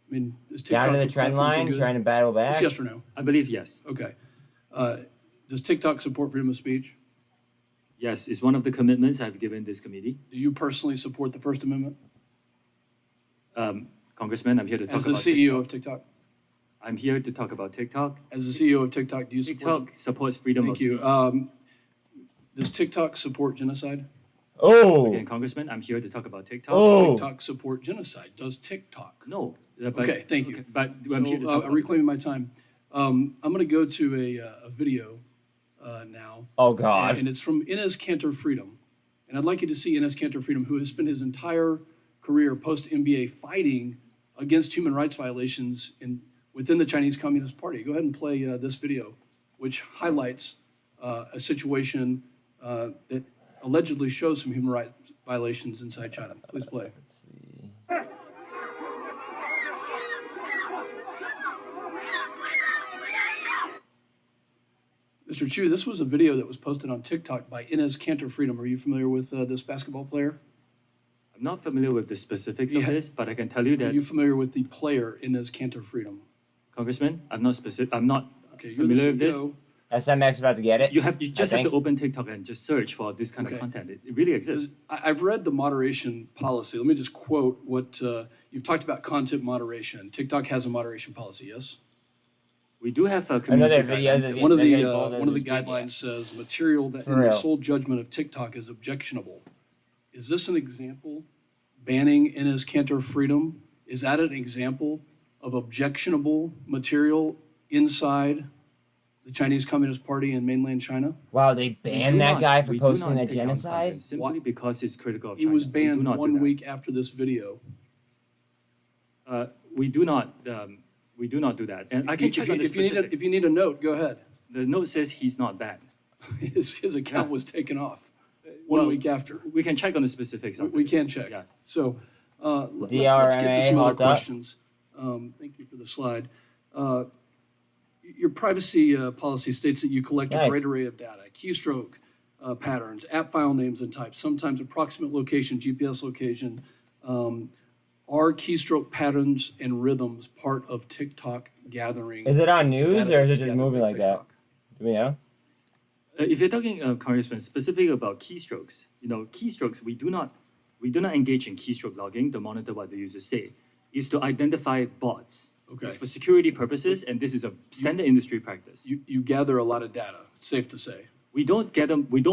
I mean, is TikTok Down to a the trend platform for line, good? trying to battle back. Just yes or no? I believe yes. Okay. Does TikTok support freedom of speech? Yes, it's one of the commitments I've given this committee. Do you personally support the First Amendment? Congressman, I'm here to talk As the about CEO of TikTok? I'm here to talk about TikTok. As the CEO of TikTok, do you support TikTok supports freedom of Thank you. speech. Does TikTok support genocide? Oh. Again, Congressman, I'm here to talk about TikTok. Does TikTok support genocide? Does TikTok? No. Okay, thank you. But I'm here to So talk I'm reclaiming my time. I'm going to go to a video now. Oh, God. And it's from Inez Cantor Freedom. And I'd like you to see Inez Cantor Freedom, who has spent his entire career post-MBA fighting against human rights violations within the Chinese Communist Party. Go ahead and play this video, which highlights a situation that allegedly shows some human rights violations inside China. Please play. Mr. Chu, this was a video that was posted on TikTok by Inez Cantor Freedom. Are you familiar with this basketball player? I'm not familiar with the specifics of this, but I can tell you Are that, you familiar with the player Inez Cantor Freedom? Congressman, I'm not Okay, you're the familiar with this. CEO. SMX about to get it. You just I have to think. open TikTok and just search for this kind of content. It really exists. I've read the moderation policy. Let me just quote what you've talked about: content moderation. TikTok has a moderation policy, yes? We do have a Another community video. guidelines. One of the guidelines says material that For in the real. sole judgment of TikTok is objectionable. Is this an example? Banning Enes Kanter freedom, is that an example of objectionable material inside the Chinese Communist Party in mainland China? Wow, they banned that guy for we do posting not that take down genocide? content simply because it's critical of He China. was We do banned not do 1 that. week after this video. We do not do that. And I can check on the specific. If you need a note, go ahead. The note says he's not banned. His account was taken off Well, 1 week after. We can check on the specifics. We can check. Yeah. So, let's get to some other questions. Thank you for the slide. Your privacy policy states that you collect a Nice. great array of data, keystroke patterns, app file names and types, sometimes approximate location, GPS location. Are keystroke patterns and rhythms part of TikTok gathering? Is it on the news data or is that's it just gathered moving by like that? Do we know? If you're talking, Congressman, specifically about keystrokes, keystrokes, we do not engage in keystroke logging to monitor what the users say. It's to identify bots. Okay. It's for security purposes, and this is a standard industry practice. You gather a lot of data, it's safe to say. We don't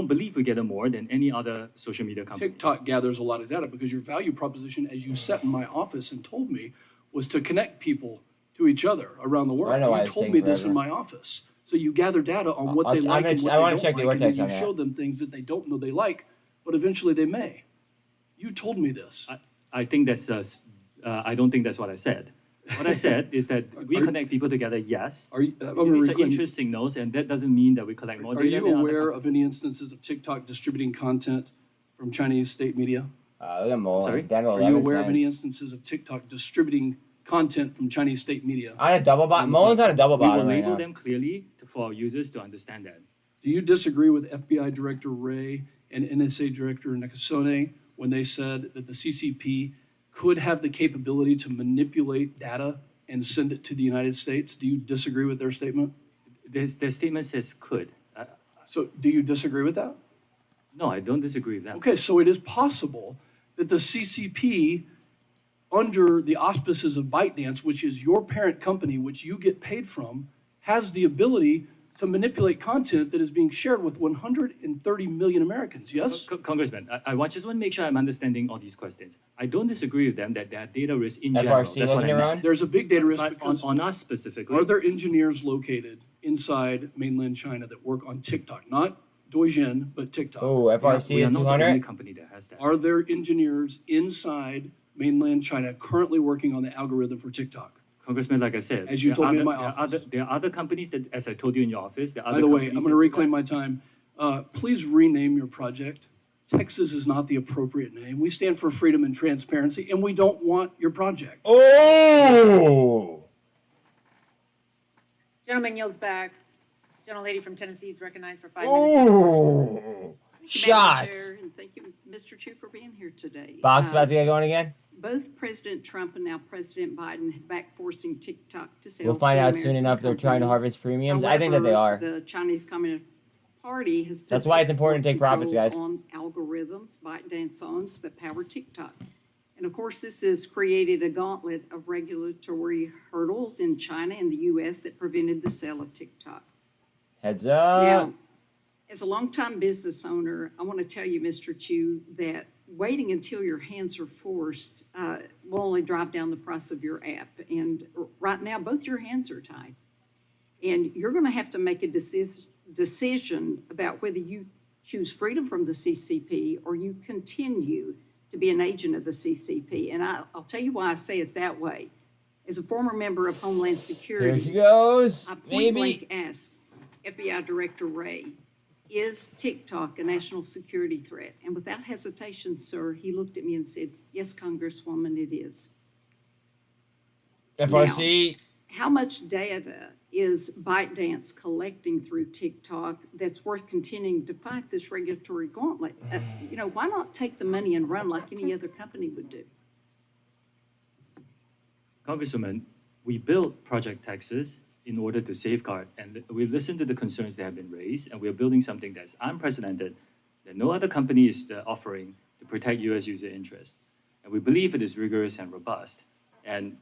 believe we gather more than any other social media company. TikTok gathers a lot of data because your value proposition, as you sat in my office and told me, was to connect people to each other around the world. I know why You it's told taking me this in forever. my office. So you gather data on what they I'm like gonna- and what I they wanna don't check the like, and then vortex you on that. show them things that they don't know they like, but eventually they may. You told me this. I think that's I don't think that's what I said. What I said is that we connect people together, yes. I'm gonna These are reclaim- interest signals, and that doesn't mean that we collect more Are data. you than other aware of any instances of TikTok distributing content from Chinese state media? Look at Mullen. Sorry? Down to Are you 11 aware of any cents. instances of TikTok distributing content from Chinese state media? On a double bottom. Mullen's on a double We will bottom right label now. them clearly for our users to understand that. Do you disagree with FBI Director Wray and NSA Director Nakasone when they said that the CCP could have the capability to manipulate data and send it to the United States? Do you disagree with their statement? Their statement says could. So do you disagree with that? No, I don't disagree with that. Okay, so it is possible that the CCP, under the auspices of ByteDance, which is your parent company, which you get paid from, has the ability to manipulate content that is being shared with 130 million Americans, yes? Congressman, I just want to make sure I'm understanding all these questions. I don't disagree with them that there are data risks in general. FRC That's what looking I meant. around? There's a big data risk But because on us specifically, are there engineers located inside mainland China that work on TikTok? Not Douyin, but TikTok. Oh, we FRC are at not the only 200? company that has that. Are there engineers inside mainland China currently working on the algorithm for TikTok? Congressman, like I said, As you there told are me in other- my there are office. there are other companies that, as I told you in your office, there are By other the way, companies I'm gonna that- reclaim my time. Please rename your project. Texas is not the appropriate name. We stand for freedom and transparency, and we don't want your project. Oh! Gentleman yields back. Gentlelady from Tennessee is recognized for 5 minutes. Oh! Thank you, Madam Shots! Chair, and thank you, Mr. Chu, for being here today. Box about to get going again? Both President Trump and now President Biden have back forcing TikTok to sell. We'll find to out an soon American enough they're trying to company. harvest premiums. I think that they are. However, the Chinese Communist Party has put That's why it's important to take export profits, controls guys. on algorithms, ByteDance owns that power TikTok. And of course, this has created a gauntlet of regulatory hurdles in China and the US that prevented the sale of TikTok. Heads up. Now, as a longtime business owner, I want to tell you, Mr. Chu, that waiting until your hands are forced will only drive down the price of your app. And right now, both your hands are tied. And you're going to have to make a decision about whether you choose freedom from the CCP or you continue to be an agent of the CCP. And I'll tell you why I say it that way. As a former member of Homeland Security, Here she goes. I point Maybe. blank asked FBI Director Wray, is TikTok a national security threat? And without hesitation, sir, he looked at me and said, yes, Congresswoman, it is. FRC. How much data is ByteDance collecting through TikTok that's worth continuing to fight this regulatory gauntlet? Why not take the money and run like any other company would do? Congresswoman, we built Project Texas in order to safeguard, and we listened to the concerns that have been raised, and we're building something that's unprecedented, that no other company is offering to protect U.S. user interests. And we believe it is rigorous and robust. And,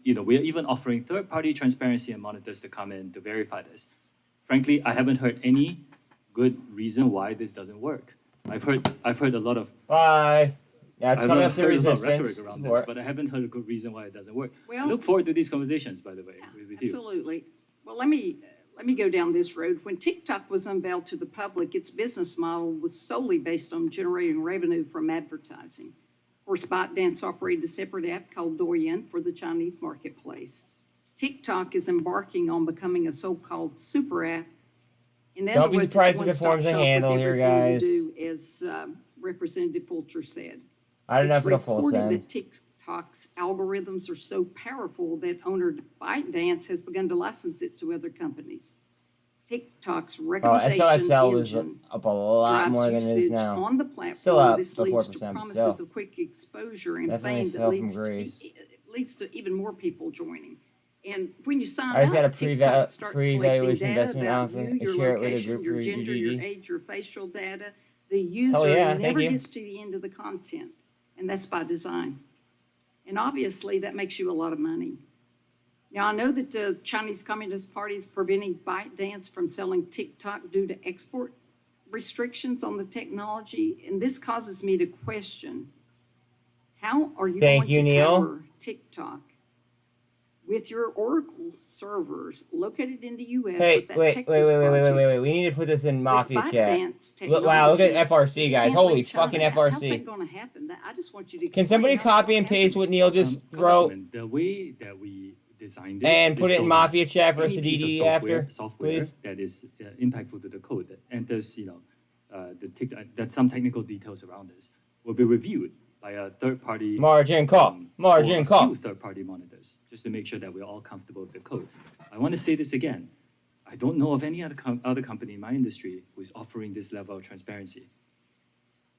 we're even offering third-party transparency and monitors to come in to verify this. Frankly, I haven't heard any good reason why this doesn't work. I've heard a lot of Bye. Yeah, it's I've coming up to heard a lot of resistance. rhetoric around this, but I haven't heard a good reason why it doesn't work. I Well- look forward to these conversations, by the way, with you. Absolutely. Well, let me go down this road. When TikTok was unveiled to the public, its business model was solely based on generating revenue from advertising. Of course, ByteDance operated a separate app called Douyin for the Chinese marketplace. TikTok is embarking on becoming a so-called super app. In Don't other be words, surprised it's if it one-stop forms a shop handle with here, everything you guys. do, as Representative Fulcher said. I don't know It's if it'll full reported send. that TikTok's algorithms are so powerful that owner ByteDance has begun to license it to other companies. TikTok's Oh, recommendation SOXL was engine up a lot drives more than it is usage now. on the Still platform. up, This but leads to 4% promises still. of quick exposure and Definitely fame that fell from leads to even more people joining. And when you sign I just got a up, TikTok starts collecting pre-evaluation data investment about offer. you, I your share it with a location, group your for gender, your UGG. age, your facial data. The user yeah, thank never you. gets to the end of the content, and that's by design. And obviously, that makes you a lot of money. Now, I know that the Chinese Communist Party is preventing ByteDance from selling TikTok due to export restrictions on the technology, and this causes me to question, how are you Thank going you, to Neil. power TikTok with your Oracle servers located in the U.S. Hey, with that wait. Texas project? We need to put this in Mafia chat. ByteDance Wow, look at technology, FRC, you guys. can't Holy leave China fucking out. How's FRC. that gonna happen? I just want you to Can explain somebody how it's copy gonna and happen. paste what Neil just wrote Congressman, the way that we designed this and put is it so in that Mafia chat for us any to piece of DD after, software please? that is impactful to the code that enters, that some technical details around this will be reviewed by a third-party Margin call. Margin or a call. few third-party monitors, just to make sure that we're all comfortable with the code. I want to say this again. I don't know of any other company in my industry who is offering this level of transparency.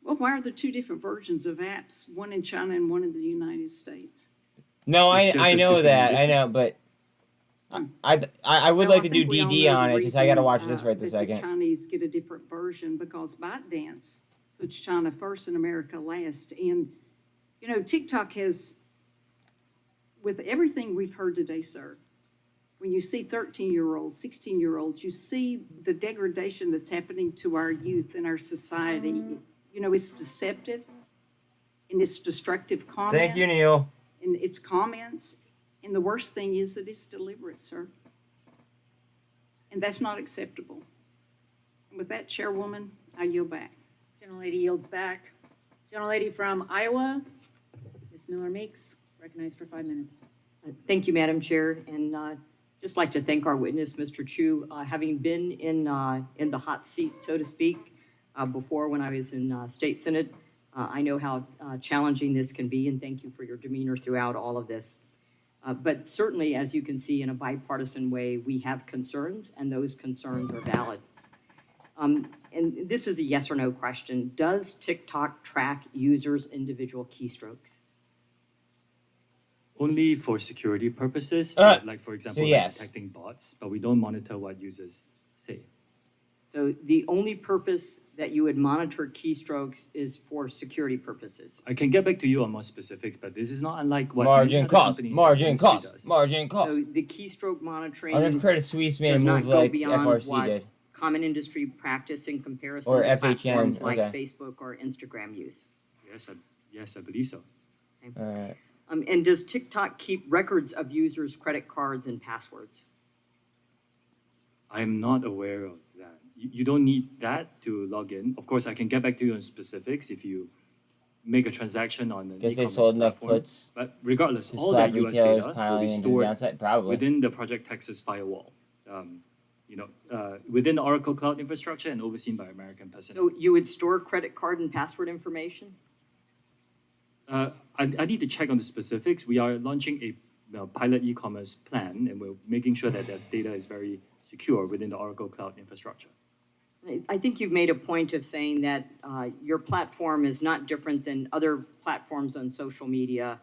Well, why are there two different versions of apps, one in China and one in the United States? No, It's just I a know different that. I know, business. but I would Well, like to do think we all DD know on the it. Just I got to reason, watch this right this that the second. Chinese get a different version because ByteDance puts China first and America last. And, TikTok has, with everything we've heard today, sir, when you see 13-year-olds, 16-year-olds, you see the degradation that's happening to our youth and our society. It's deceptive and it's destructive comment. Thank you, Neil. And it's comments. And the worst thing is that it's deliberate, sir. And that's not acceptable. And with that, Chairwoman, I yield back. Gentlelady yields back. Gentlelady from Iowa, Ms. Miller-Meeks, recognized for 5 minutes. Thank you, Madam Chair, and just like to thank our witness, Mr. Chu. Having been in the hot seat, so to speak, before when I was in State Senate, I know how challenging this can be, and thank you for your demeanor throughout all of this. But certainly, as you can see, in a bipartisan way, we have concerns, and those concerns are valid. And this is a yes or no question. Does TikTok track users' individual keystrokes? Only for security purposes, like for example, so yes. detecting bots, but we don't monitor what users say. So the only purpose that you would monitor keystrokes is for security purposes. I can get back to you on more specifics, but this is not unlike what Margin many other cost. companies in the Margin industry cost. does. Margin cost. So the keystroke monitoring I wonder if Credit Suisse made a does not move go like beyond FRC what did. common industry practice in comparison Or to FHN, platforms like okay. Facebook or Instagram use. Yes, I believe so. Alright. And does TikTok keep records of users' credit cards and passwords? I'm not aware of that. You don't need that to log in. Of course, I can get back to you on specifics if you make a transaction on an Guess they e-commerce sold enough platform. puts But regardless, to all that slap US retailers data will piling be into the stored downside, probably. within the Project Texas firewall. Within the Oracle Cloud infrastructure and overseen by American personnel. So you would store credit card and password information? I need to check on the specifics. We are launching a pilot e-commerce plan, and we're making sure that that data is very secure within the Oracle Cloud infrastructure. I think you've made a point of saying that your platform is not different than other platforms on social media,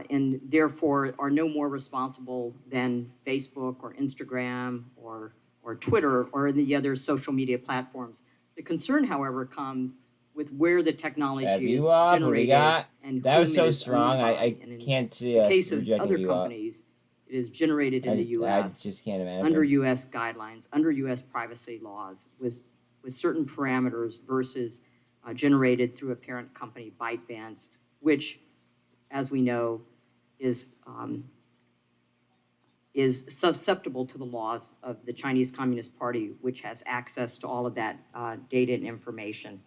and therefore are no more responsible than Facebook or Instagram or Twitter or the other social media platforms. The concern, however, comes with where the technology That is view up, what do we generated got? and That whom was so it is strong. owned by. I And in can't see the us case of rejecting other view up. companies, it is generated in the I U.S. just can't imagine. under U.S. guidelines, under U.S. privacy laws, with certain parameters versus generated through a parent company, ByteDance, which, as we know, is susceptible to the laws of the Chinese Communist Party, which has access to all of that data and information.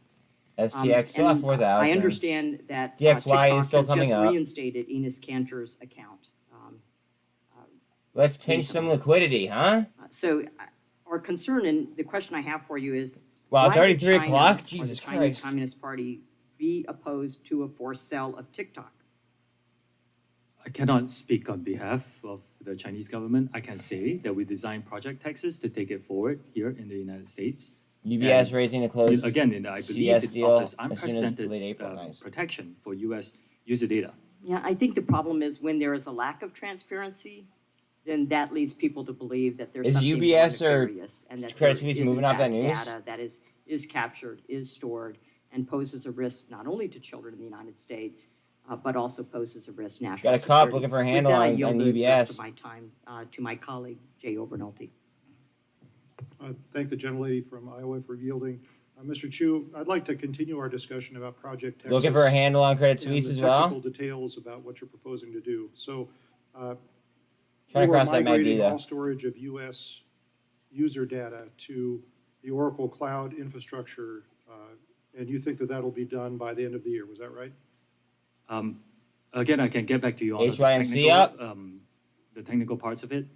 SPX still at 4,000. I understand that DXY TikTok is still has coming just up. reinstated Enos Kanter's account. Let's pinch some liquidity, huh? So our concern and the question I have for you is, Wow, it's why already would 3 China o'clock? or Jesus the Chinese Christ. Communist Party be opposed to a forced sale of TikTok? I cannot speak on behalf of the Chinese government. I can say that we designed Project Texas to take it forward here in the United States. UBS And raising to close again, I believe CS it deal offers as soon as unprecedented late April. Nice. protection for U.S. user data. Yeah, I think the problem is when there is a lack of transparency, then that leads people to believe that there's Is something more UBS or nefarious and that Credit there Suisse is, moving in off that fact, news? data that is captured, is stored, and poses a risk not only to children in the United States, but also poses a risk national Got a security. cop looking for a handle With that, I on yield the rest of UBS. my time to my colleague, Jay Obernolte. Thank the gentlelady from Iowa for yielding. Mr. Chu, I'd like to continue our discussion about Project Texas. Looking for a handle on Credit Suisse and as the well? technical details about what you're proposing to do. So, Trying you to are cross that migrating Magdita. all storage of U.S. user data to the Oracle Cloud infrastructure, and you think that that'll be done by the end of the year. Was that right? Again, I can get back to you on HYMC up. The technical parts of it.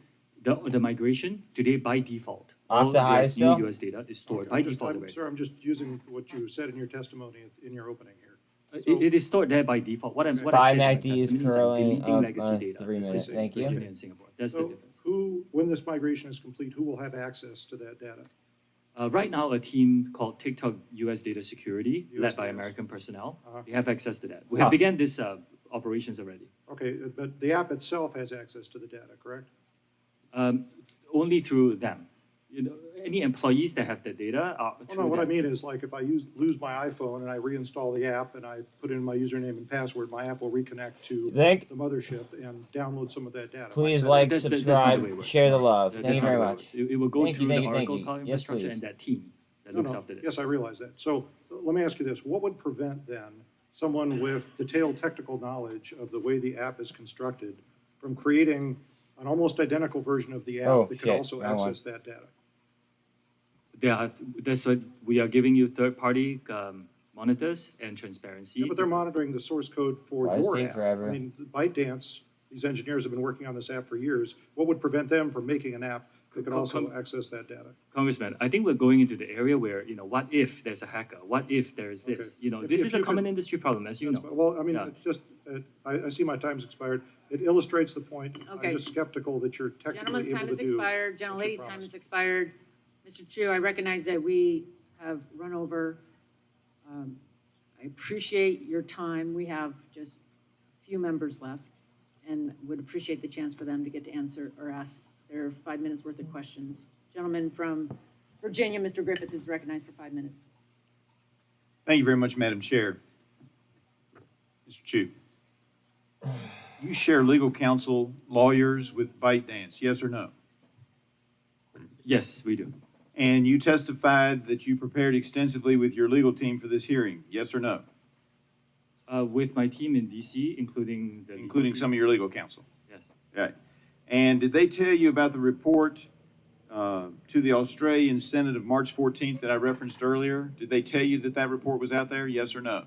The migration today by default, Off all the high US, still? new US data is stored by default already. Sir, I'm just using what you said in your testimony in your opening here. It is stored there by default. What I said in my MACD is testimony is I'm curling deleting up legacy on data. 3 minutes. This is Thank you. Virginia and Singapore. That's the So difference. when this migration is complete, who will have access to that data? Right now, a team called TikTok US Data Security, US led by data. American personnel, Uh-huh. they have access to that. We have began this operations already. Okay, but the app itself has access to the data, correct? Only through them. You know, any employees that have the data are Well, through no, what I them. mean is like if I lose my iPhone and I reinstall the app and I put in my username and password, my app will reconnect to Thank- the mothership and download some of that data. Please Myself. like, That's the way it subscribe, works. share the love. That's Thank you not very the way it much. works. It will go Thank you, through thank the you, thank Oracle you. Cloud Yes, infrastructure please. and that team that No, looks no, after this. yes, I realize that. So let me ask you this. What would prevent then someone with detailed technical knowledge of the way the app is constructed from creating an almost identical version of the app Oh, that could shit, also wrong one. access that data? That's what we are giving you third-party monitors and transparency. Yeah, but they're monitoring the source code for Why your stay app. forever? I mean, ByteDance, these engineers have been working on this app for years. What would prevent them from making an app that could also access that data? Congressman, I think we're going into the area where, what if there's a hacker? What if there's this? Okay. This If is a you common could- industry problem, as you know. Well, I mean, Yeah. it's just, I see my time's expired. It illustrates the point. Okay. I'm just skeptical that you're technically Gentleman's time able has to do. expired, gentlelady's time has expired. Mr. Chu, I recognize that we have run over. I appreciate your time. We have just a few members left and would appreciate the chance for them to get to answer or ask their 5 minutes worth of questions. Gentleman from Virginia, Mr. Griffith, is recognized for 5 minutes. Thank you very much, Madam Chair. Mr. Chu, you share legal counsel, lawyers with ByteDance, yes or no? Yes, we do. And you testified that you prepared extensively with your legal team for this hearing, yes or no? With my team in DC, including some of your legal counsel? Yes. Right. And did they tell you about the report to the Australian Senate of March 14th that I referenced earlier? Did they tell you that that report was out there, yes or no?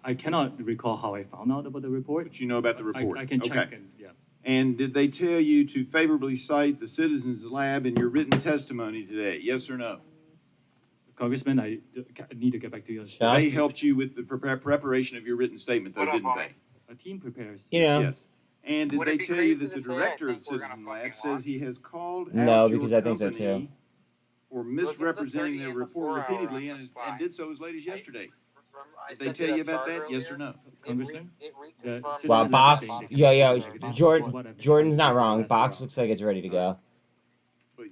I cannot recall how I found out about the report. But you know about the report? I can check Okay. and, yeah. And did they tell you to favorably cite the Citizens Lab in your written testimony today, yes or no? Congressman, I need to get back to you on They specifics. helped you with the preparation of your written statement, though, didn't they? A team prepares. Yeah. Yes. And did Would they it be tell you crazy that the to say, I director of think we're gonna Citizen Lab fucking says he has called No, out because your I think so too. company for misrepresenting 30 their and the report 4 hour repeatedly and did so as late as yesterday? Did they tell you about that, yes or no? Congressman? The Wow, Citizen Lab Box. is saying they Yo, can yo, do what I've been Jordan's not for the wrong. last Box 4 looks like it's ready to go. But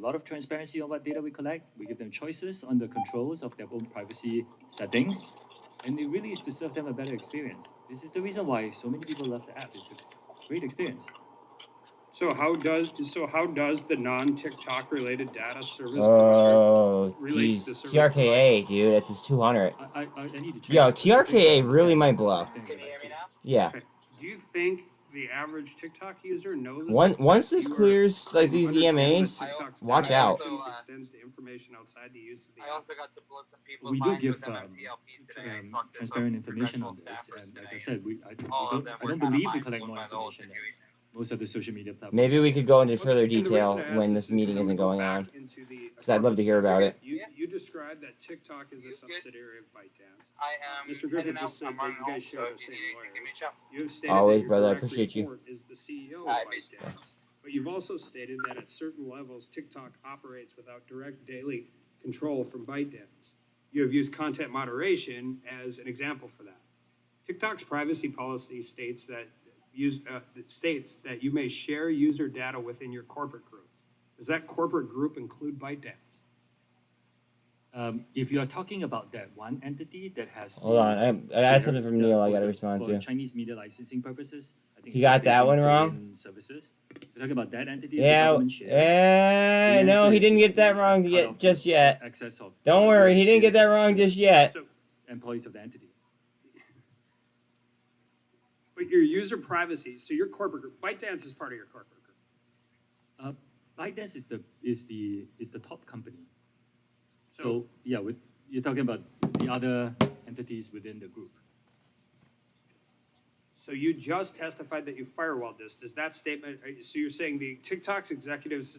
lot of transparency on what data we collect. We give them choices on the controls of their own privacy settings. And it really is to serve them a better experience. This is the reason why so many people love the app. It's a great experience. So how does the non-TikTok related data service Oh, relate to jeez. the service provider? TRKA, dude, that's just 200. I need to check. Yo, specifics TRKA on really understanding might and blow. understanding the right tool. Yeah. Okay. Do you think the average TikTok user knows Once this that you clears, like these understands EMAs, that TikTok's watch data out. collection extends to information outside the use of the app? got to blow some people's We do minds give with MMTLP today. I talked to transparent some information on congressional this, staffers and like I today, said, all of them I were don't kind of believe we mind collect blown more by the whole information than situation. most of the social media platforms. Maybe we could go into further And the detail reason I ask when this this is meeting because I isn't wanna go going on. back into the Because I'd love to hear about it. You described that TikTok is a subsidiary of ByteDance. I am Mr. heading Griffith out. just said I'm that running you guys home, share so the if you same need anything, give me a shout. You have stated Always, that your brother, I direct appreciate you. report is the CEO of Alright, ByteDance. But you've also stated that at certain levels, TikTok operates without direct daily control from ByteDance. You have used content moderation as an example for that. TikTok's privacy policy states that you may share user data within your corporate group. Does that corporate group include ByteDance? If you are talking about that one entity that has Hold on, I got something from Neil I gotta respond for to. Chinese media licensing purposes, I think You it's got called that one Beijing wrong? Korean Services. You're talking about that entity, the Yeah, government share. no, he didn't get that wrong yet, just yet. Don't worry, he didn't get that wrong just yet. Employees of the entity. But your user privacy, so your corporate group, ByteDance is part of your corporate group. ByteDance is the top company. So yeah, you're talking about the other entities within the group. So you just testified that you firewalled this. Does that statement, so you're saying the TikTok's executives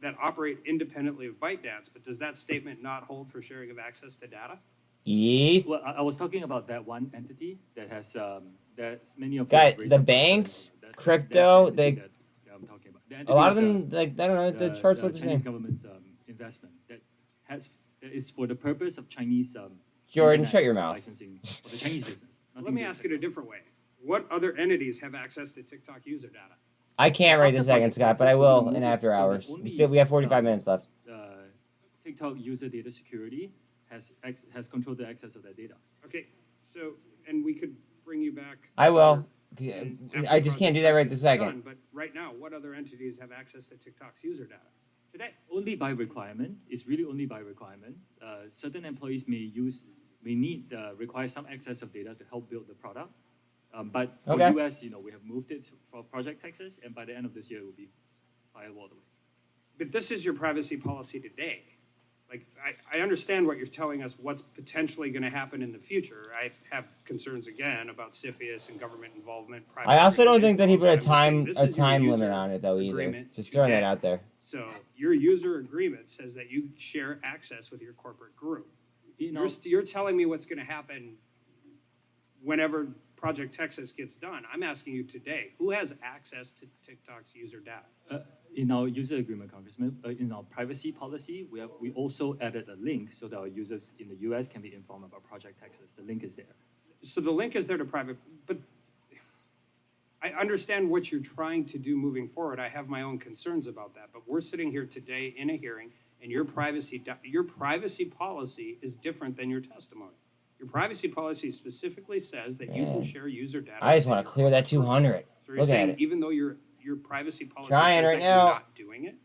that operate independently of ByteDance, but does that statement not hold for sharing of access to data? Well, I was talking about that one entity that has that's many of Guys, the banks, crypto, they. I'm talking about. The A lot of entity them, like, I don't know, the charts look the Chinese same. government's investment that is for the purpose of Chinese Jordan, internet shut your mouth. licensing for the Chinese business. Let me ask it a different way. What other entities have access to TikTok user data? I can't right this second, Scott, but I will in after hours. We have 45 minutes left. TikTok user data security has controlled the access of that data. Okay, so, and we could bring you back. I will. after I just can't do that right this Project Texas is second. done, But right now, what other entities have access to TikTok's user data today? Only by requirement. It's really only by requirement. Certain employees may require some access of data to help build the product. But for Okay. US, we have moved it for Project Texas, and by the end of this year, it will be firewalled away. But this is your privacy policy today. Like, I understand what you're telling us, what's potentially gonna happen in the future. I have concerns again about CFIUS and government involvement. private I also don't freedom think that he put a I'm just saying time this a is your time user limit on it though either. agreement Just throwing that today. out there. So your user agreement says that you share access with your corporate group. You're telling me what's gonna happen whenever Project Texas gets done. I'm asking you today, who has access to TikTok's user data? In our user agreement, Congressman, in our privacy policy, we also added a link so that our users in the US can be informed about Project Texas. The link is there. So the link is there to private, but I understand what you're trying to do moving forward. I have my own concerns about that, but we're sitting here today in a hearing and your privacy policy is different than your testimony. Your privacy policy specifically says that you can Man. share user data. I just want to clear that 200. So you're Look at saying it. even though your privacy policy Trying says right that now. you're not doing it?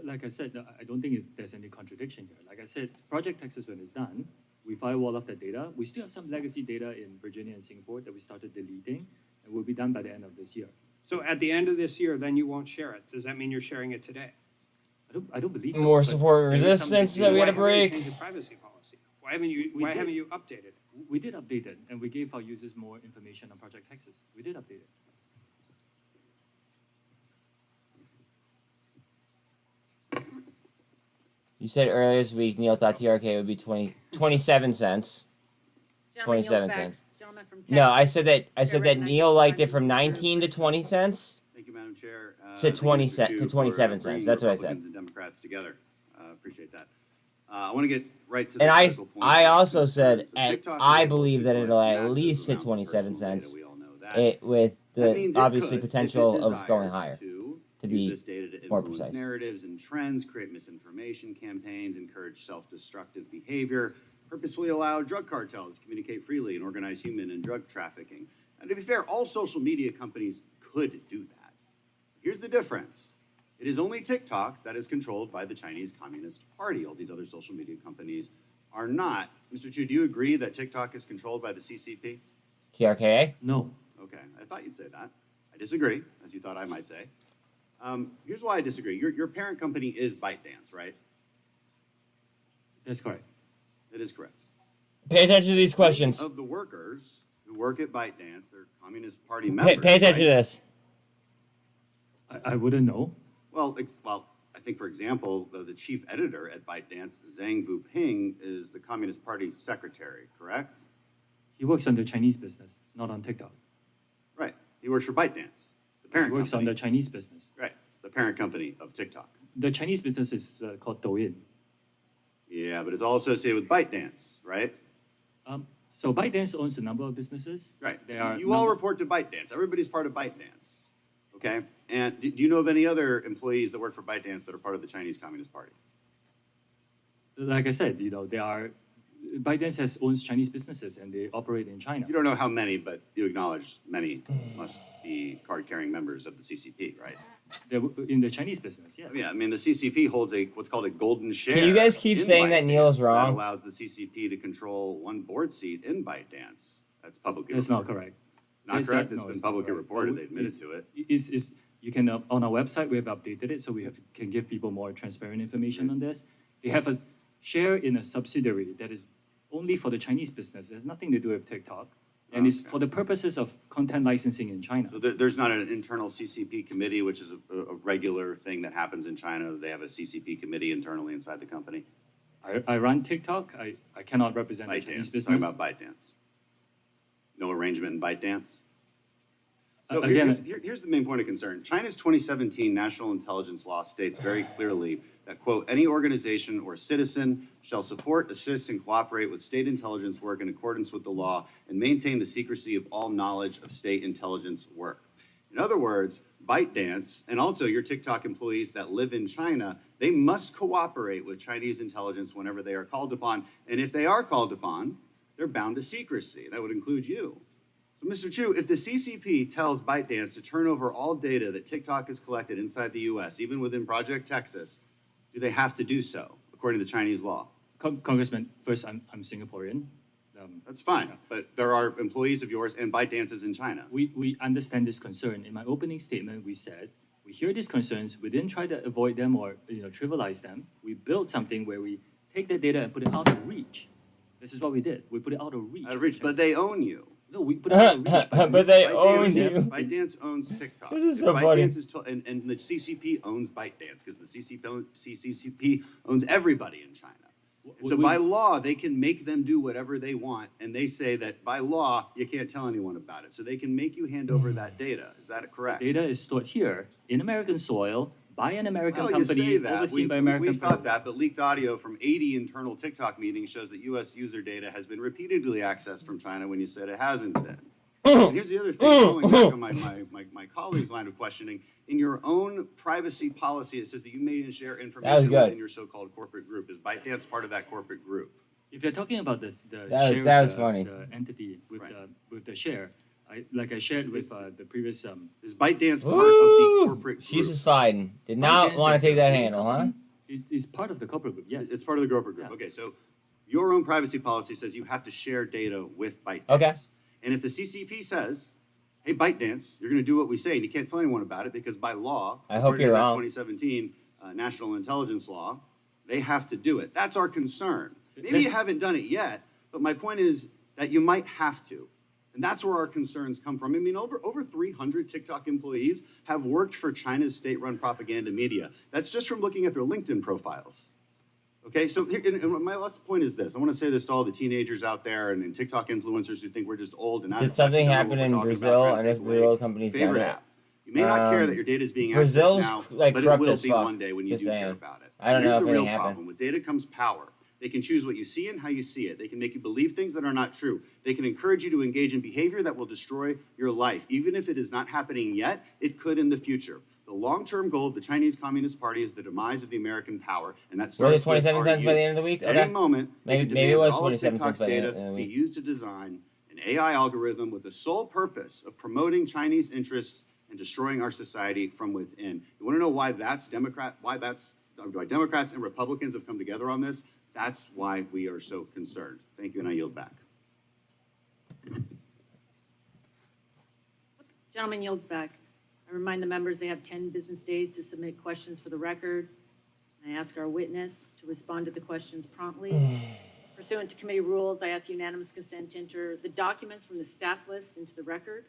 Like I said, I don't think there's any contradiction here. Like I said, Project Texas, when it's done, we firewall off that data. We still have some legacy data in Virginia and Singapore that we started deleting, and will be done by the end of this year. So at the end of this year, then you won't share it. Does that mean you're sharing it today? I don't believe so. More but support there is resistance, some- so we had a Why haven't you break. changed your privacy policy? Why haven't you updated it? We did update it, and we gave our users more information on Project Texas. We did update it. You said earlier this week Neil thought TRK would be 27 cents. Gentleman yields 27 back. cents. Gentleman from No, I Texas. said that Chair Neil recognizes liked it Congressman from 19 to 20 cents. Thank you, Madam Chair. To thank you, 20 Mr. cent- Chu, to for 27 cents. bringing That's what I said. Republicans and Democrats together. Appreciate that. I want to get right to the And I critical point. I of also concern. said So and TikTok is I able believe to that collect it'll at massive least hit amounts of 27 personal data. cents. We all know that. With That the means it obviously could, if it potential of desired going higher. to To use be this data to more influence precise. narratives and trends, create misinformation campaigns, encourage self-destructive behavior, purposefully allow drug cartels to communicate freely and organize human and drug trafficking. And to be fair, all social media companies could do that. Here's the difference. It is only TikTok that is controlled by the Chinese Communist Party. All these other social media companies are not. Mr. Chu, do you agree that TikTok is controlled by the CCP? TRKA? No. Okay, I thought you'd say that. I disagree, as you thought I might say. Here's why I disagree. Your parent company is ByteDance, right? That's correct. It is correct. Pay attention to these questions. Of the workers who work at ByteDance, they're Communist Party members. Pay attention to right? this. I wouldn't know. Well, I think, for example, the chief editor at ByteDance, Zhang Vuping, is the Communist Party secretary, correct? He works on the Chinese business, not on TikTok. Right. He works for ByteDance, the parent He works company. on the Chinese business. Right. The parent company of TikTok. The Chinese business is called Douyin. Yeah, but it's all associated with ByteDance, right? So ByteDance owns a number of businesses. Right. They are You all report to ByteDance. Everybody's part of ByteDance. Okay? And do you know of any other employees that work for ByteDance that are part of the Chinese Communist Party? Like I said, they are. ByteDance owns Chinese businesses and they operate in China. You don't know how many, but you acknowledge many must be card-carrying members of the CCP, right? They're in the Chinese business, yes. Yeah, I mean, the CCP holds what's called a golden share. Can you guys keep in saying that Neil is ByteDance. wrong? That allows the CCP to control one board seat in ByteDance. That's publicly That's not reported. correct. It's not They said- correct. It's no, been it's not publicly correct. reported. They admitted to it. You can on our website we have updated it so we can give people more transparent information on this. They have a share in a subsidiary that is only for the Chinese business. It has nothing to do with TikTok, and it's for the purposes of content licensing in China. So there's not an internal CCP committee, which is a regular thing that happens in China. They have a CCP committee internally inside the company. I run TikTok. I cannot represent the Chinese ByteDance. business. Talking about ByteDance. No arrangement in ByteDance. So Again- here's the main point of concern. China's 2017 national intelligence law states very clearly that, quote, any organization or citizen shall support, assist, and cooperate with state intelligence work in accordance with the law and maintain the secrecy of all knowledge of state intelligence work. In other words, ByteDance and also your TikTok employees that live in China, they must cooperate with Chinese intelligence whenever they are called upon. And if they are called upon, they're bound to secrecy. That would include you. So, Mr. Chu, if the CCP tells ByteDance to turn over all data that TikTok has collected inside the U.S., even within Project Texas, do they have to do so, according to Chinese law? Congressman, first, I'm Singaporean. That's fine, but there are employees of yours and ByteDance is in China. We understand this concern. In my opening statement, we said, we hear these concerns, we didn't try to avoid them or trivialize them. We built something where we take that data and put it out of reach. This is what we did. We put it out of reach. Out of reach, but they own you. No, we put it out of reach. But they own you. ByteDance owns TikTok. This is If so funny. ByteDance is and the CCP owns ByteDance because the CCP owns everybody in China. And so by law, they can make them do whatever they want, and they say that by law, you can't tell anyone about it. So they can make you hand over that data. Is that correct? Data is stored here in American soil by an American Well, company you say that. overseen by We American. thought that, but leaked audio from 80 internal TikTok meetings shows that U.S. user data has been repeatedly accessed from China when you said it hasn't been. And here's the other thing, going back on my colleague's line of questioning, in your own privacy policy, it says that you may share information good. within your so-called corporate group. Is ByteDance part of that corporate group? If you're talking about this, the That share, was the, funny. the entity with the share, I shared with the previous. Is ByteDance part of the corporate group? She's sliding. Did not want to take that handle, huh? It's part of the corporate group. Yes, It's part of the corporate group. Okay, so your own privacy policy says you have to share data with ByteDance. Okay. And if the CCP says, hey, ByteDance, you're going to do what we say, and you can't tell anyone about it because by law, I hope according to you're that wrong. 2017 National Intelligence Law, they have to do it. That's our concern. Maybe you Listen- haven't done it yet, but my point is that you might have to. And that's where our concerns come from. I mean, over 300 TikTok employees have worked for China's state-run propaganda media. That's just from looking at their LinkedIn profiles. Okay, so and my last point is this. I want to say this to all the teenagers out there and TikTok influencers who think we're just old and out of Did touch something and don't know happen what we're in talking about, Brazil trying to and take if away Brazil companies favorite done it? app. You may not care that your data is being Brazil's, accessed now, like, but it corrupt will as be fuck. one day when you Just do care saying. about it. I don't Here's know the if real anything happened. problem. With data comes power. They can choose what you see and how you see it. They can make you believe things that are not true. They can encourage you to engage in behavior that will destroy your life. Even if it is not happening yet, it could in the future. The long-term goal of the Chinese Communist Party is the demise of the American power, and that Was it starts with 27 our cents by the youth. end of the week? At Okay. any moment, they Maybe can it demand was that all of 27 TikTok's cents by the end of data the be week. used to design an AI algorithm with the sole purpose of promoting Chinese interests and destroying our society from within. You want to know why why Democrats and Republicans have come together on this? That's why we are so concerned. Thank you, and I yield back. Gentleman yields back. I remind the members they have 10 business days to submit questions for the record. I ask our witness to respond to the questions promptly. Pursuant to committee rules, I ask unanimous consent to enter the documents from the staff list into the record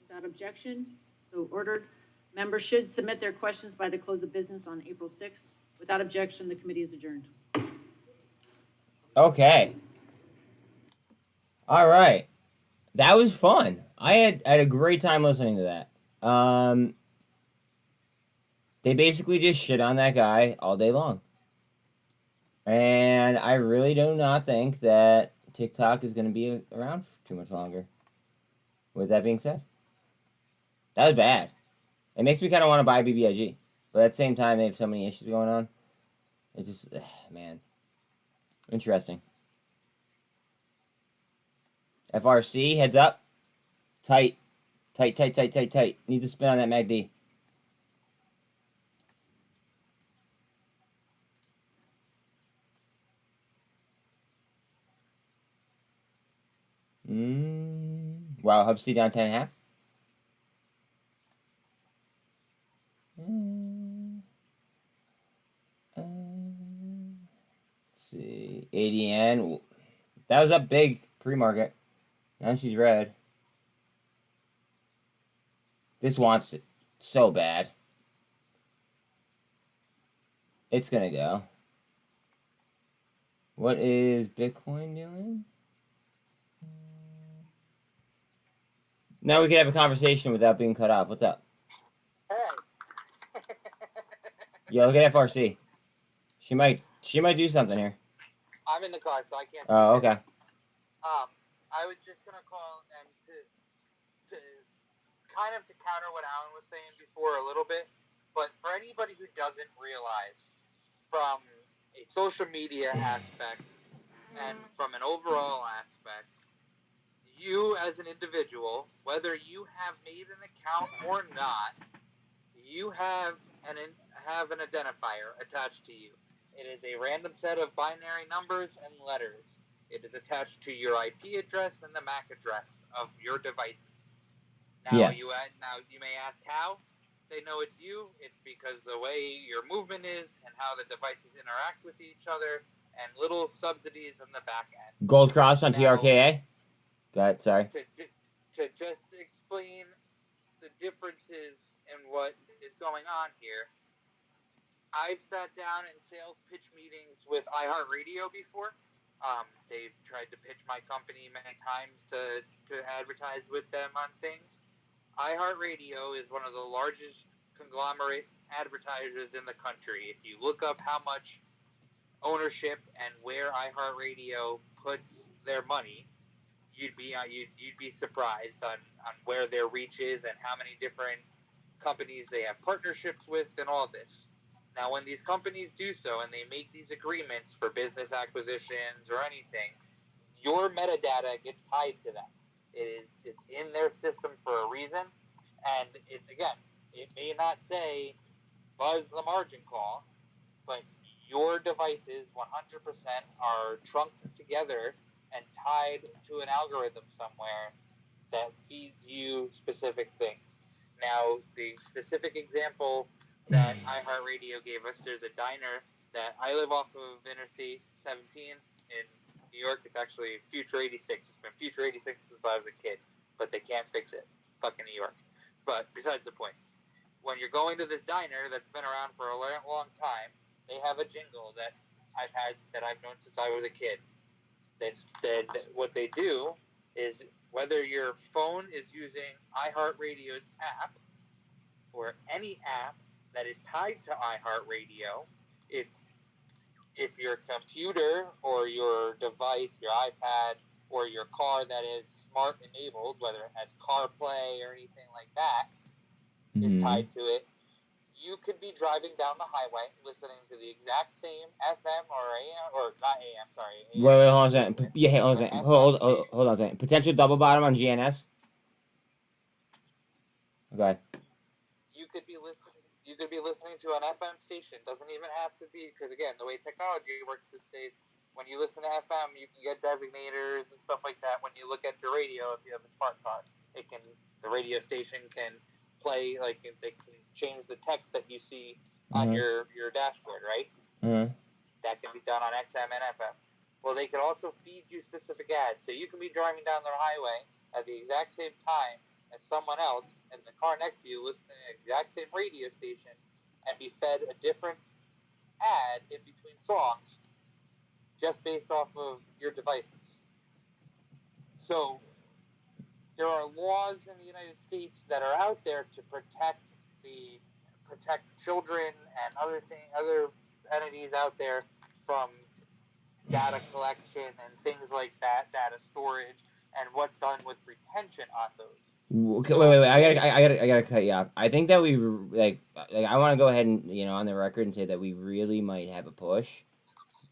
without objection. So ordered. Members should submit their questions by the close of business on April 6th. Without objection, the committee is adjourned. Okay. All right. That was fun. I had a great time listening to that. They basically just shit on that guy all day long. And I really do not think that TikTok is going to be around for too much longer. With that being said. That was bad. It makes me kind of want to buy BBIG. But at the same time, they have so many issues going on. It just, man. Interesting. FRC, heads up. Tight. Tight, tight, tight, tight, tight. Need to spin on that MACD. Wow, Hub C down 10.5. Let's see. ADN. That was up big pre-market. Now she's red. This wants it so bad. It's gonna go. What is Bitcoin doing? Now we can have a conversation without being cut off. What's up? Hey. Yo, look at FRC. She might do something here. I'm in the car, so I can't. Oh, okay. I was just gonna call and to kind of to counter what Alan was saying before a little bit, but for anybody who doesn't realize, from a social media aspect and from an overall aspect, you as an individual, whether you have made an account or not, you have an identifier attached to you. It is a random set of binary numbers and letters. It is attached to your IP address and the MAC address of your devices. Now, Yes. you may ask how they know it's you. It's because the way your movement is and how the devices interact with each other and little subsidies in the back end. Gold cross on Now, TRKA. Go ahead, sorry. To just explain the differences in what is going on here, I've sat down in sales pitch meetings with iHeartRadio before. They've tried to pitch my company many times to advertise with them on things. iHeartRadio is one of the largest conglomerate advertisers in the country. If you look up how much ownership and where iHeartRadio puts their money, you'd be surprised on where their reach is and how many different companies they have partnerships with and all this. Now, when these companies do so and they make these agreements for business acquisitions or anything, your metadata gets tied to that. It's in their system for a reason, and it may not say buzz the margin call, but your devices 100% are trunked together and tied to an algorithm somewhere that feeds you specific things. Now, the specific example that iHeartRadio gave us, there's a diner that I live off of Interstate 17 in New York. It's actually Future 86. It's been Future 86 since I was a kid, but they can't fix it. Fucking New York. But besides the point, when you're going to this diner that's been around for a long time, they have a jingle that I've known since I was a kid. What they do is, whether your phone is using iHeartRadio's app or any app that is tied to iHeartRadio, if your computer or your device, your iPad or your car that is smart enabled, whether it has CarPlay or anything like that, is tied to it, you could be driving down the highway listening to the exact same FM or AM, or not AM, sorry. AM, Wait, hold on a second. Yeah, hold on a second. Hold on a second. Potential double bottom on GNS. Okay. could be listening to an FM station. Doesn't even have to be, because again, the way technology works these days, when you listen to FM, you can get designators and stuff like that. When you look at your radio, if you have a smart card, the radio station can play, like, they can change the text that you see on your dashboard, right? Mm-hmm. That can be done on XM and FM. Well, they can also feed you specific ads. So you can be driving down the highway at the exact same time as someone else in the car next to you listening to the exact same radio station and be fed a different ad in between songs just based off of your devices. So there are laws in the United States that are out there to protect children and other entities out there from data collection and things like that, data storage, and what's done with retention on those. Okay, wait. I gotta cut you off. I think that we like I want to go ahead and on the record and say that we really might have a push,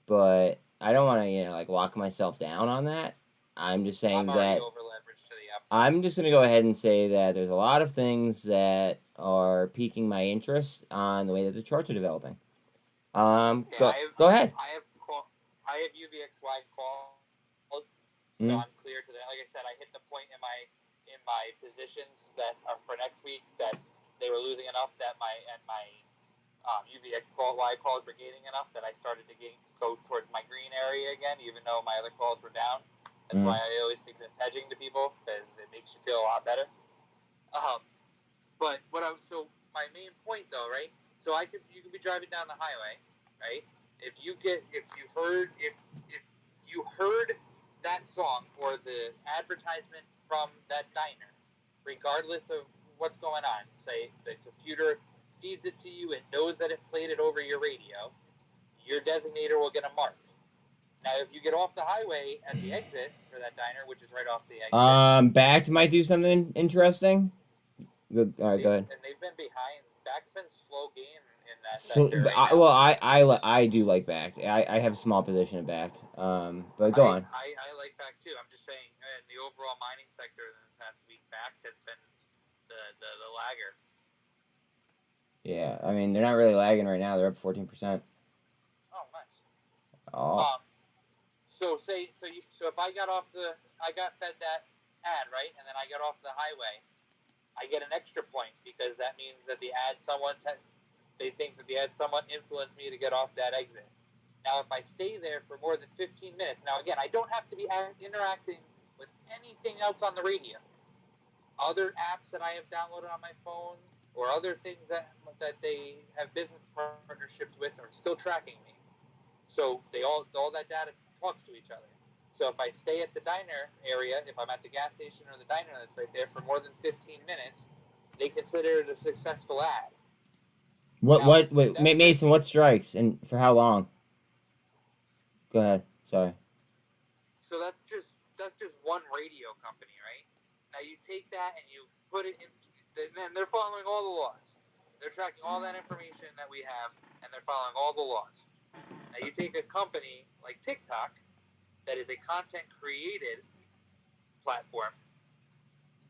but I don't want to like lock myself down on that. I'm just saying that I'm just gonna go ahead and say that there's a lot of things that are piquing my interest on the way that the charts are developing. Go ahead. I have UVXY calls, so I'm clear to that. Like I said, I hit the point in my positions that are for next week that they were losing enough that my UVXY calls were gaining enough that I started to go towards my green area again, even though my other calls were down. That's why I always think this hedging to people, because it makes you feel a lot better. But so my main point though, right? So you could be driving down the highway, right? If you heard that song or the advertisement from that diner, regardless of what's going on, say the computer feeds it to you and knows that it played it over your radio, your designator will get a mark. Now, if you get off the highway at the exit for that diner, which is right off the exit, Backed might do something interesting. All right, go ahead. And they've been behind. Back's been slow game in that So, sector right now. I do like backed. I have a small position of backed. But go on. I like back too. I'm just saying, in the overall mining sector in the past week, backed has been the lagger. Yeah, I mean they're not really lagging right now. They're up 14%. Oh, nice. Oh. So if I got fed that ad, right, and then I got off the highway, I get an extra point because that means that the ad they think that the ad somewhat influenced me to get off that exit. Now, if I stay there for more than 15 minutes, now again, I don't have to be interacting with anything else on the radio. Other apps that I have downloaded on my phone or other things that they have business partnerships with are still tracking me. So all that data talks to each other. So if I stay at the diner area, if I'm at the gas station or the diner that's right there for more than 15 minutes, they consider it a successful ad. Wait, Mason, what strikes and for how long? Go ahead. Sorry. So that's just one radio company, right? Now you take that and you put it in, then they're following all the laws. They're tracking all that information that we have, and they're following all the laws. Now you take a company like TikTok, that is a content created platform,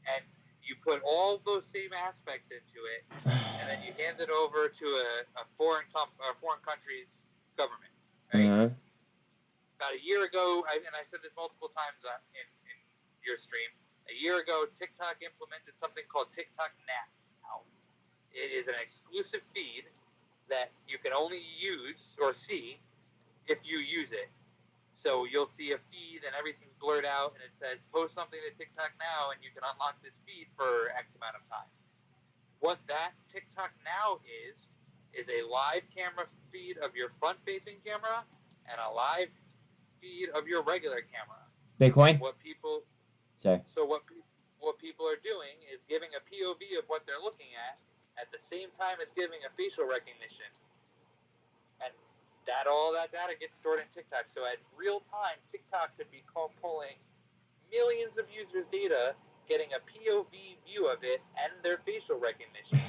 and you put all those same aspects into it, and then you hand it over to a foreign country's government, right? About a year ago, and I said this multiple times in your stream, a year ago, TikTok implemented something called TikTok Now. It is an exclusive feed that you can only use or see if you use it. So you'll see a feed and everything's blurred out and it says post something to TikTok now and you can unlock this feed for X amount of time. What that TikTok Now is a live camera feed of your front-facing camera and a live feed of your regular camera. Bitcoin? What people are doing is giving a POV of what they're looking at the same time as giving a facial recognition. And all that data gets stored in TikTok. So at real time, TikTok could be pulling millions of users' data, getting a POV view of it and their facial recognition.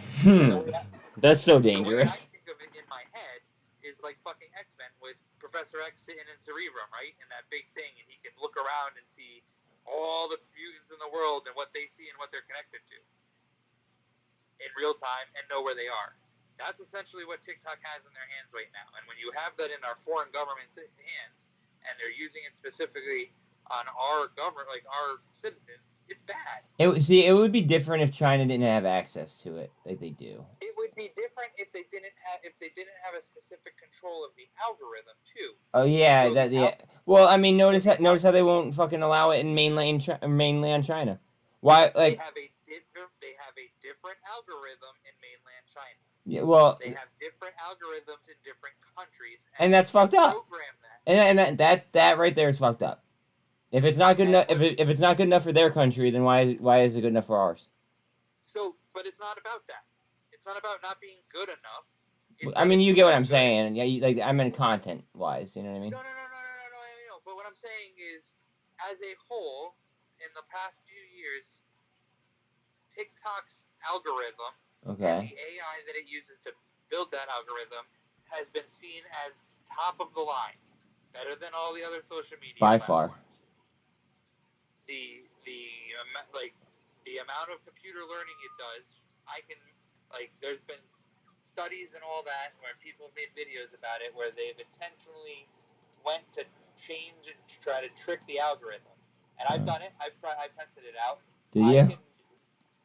That's so The way I dangerous. think of it in my head is like fucking X-Men with Professor X sitting in Cerebrum, right? In that big thing, and he can look around and see all the mutants in the world and what they see and what they're connected to. in real time and know where they are. That's essentially what TikTok has in their hands right now. And when you have that in our foreign government's hands, and they're using it specifically on our government, like our citizens, it's bad. It would be different if China didn't have access to it, like they do. It would be different if they didn't have a specific control of the algorithm too. Oh yeah, So Well, I mean, notice how they won't fucking allow it in mainland China. Why? Like, they have a different algorithm in mainland China. yeah, well, They have different algorithms in different countries, and that's fucked up. Program that. And that right there is fucked up. If it's not good enough, if it's not good enough for their country, then why is it good enough for ours? So, but it's not about that. It's not about not being good enough. I mean, you get what I'm saying. Yeah, like I meant content wise. You know what I mean? No. But what I'm saying is, as a whole, in the past few years, TikTok's algorithm and the AI that it uses to build that algorithm has been seen as top of the line, better than all the other social media By platforms. far. The amount of computer learning it does, there's been studies and all that where people have made videos about it where they've intentionally went to change and to try to trick the algorithm. And I've done it. I've tested it out. Do you?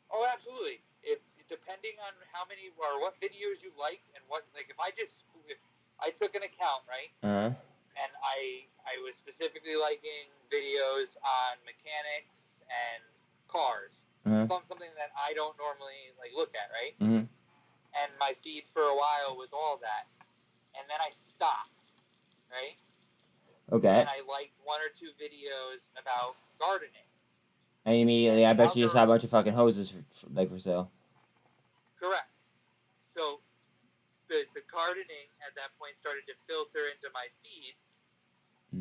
Oh, absolutely. If depending on how many or what videos you like and what, like, if I took an account, right? And I was specifically liking videos on mechanics and cars. Something that I don't normally look at, right? And my feed for a while was all that. And then I stopped, right? Okay. And I liked one or two videos about gardening. And immediately, I bet you just saw a bunch of fucking hoses for sale. Correct. So the gardening at that point started to filter into my feed.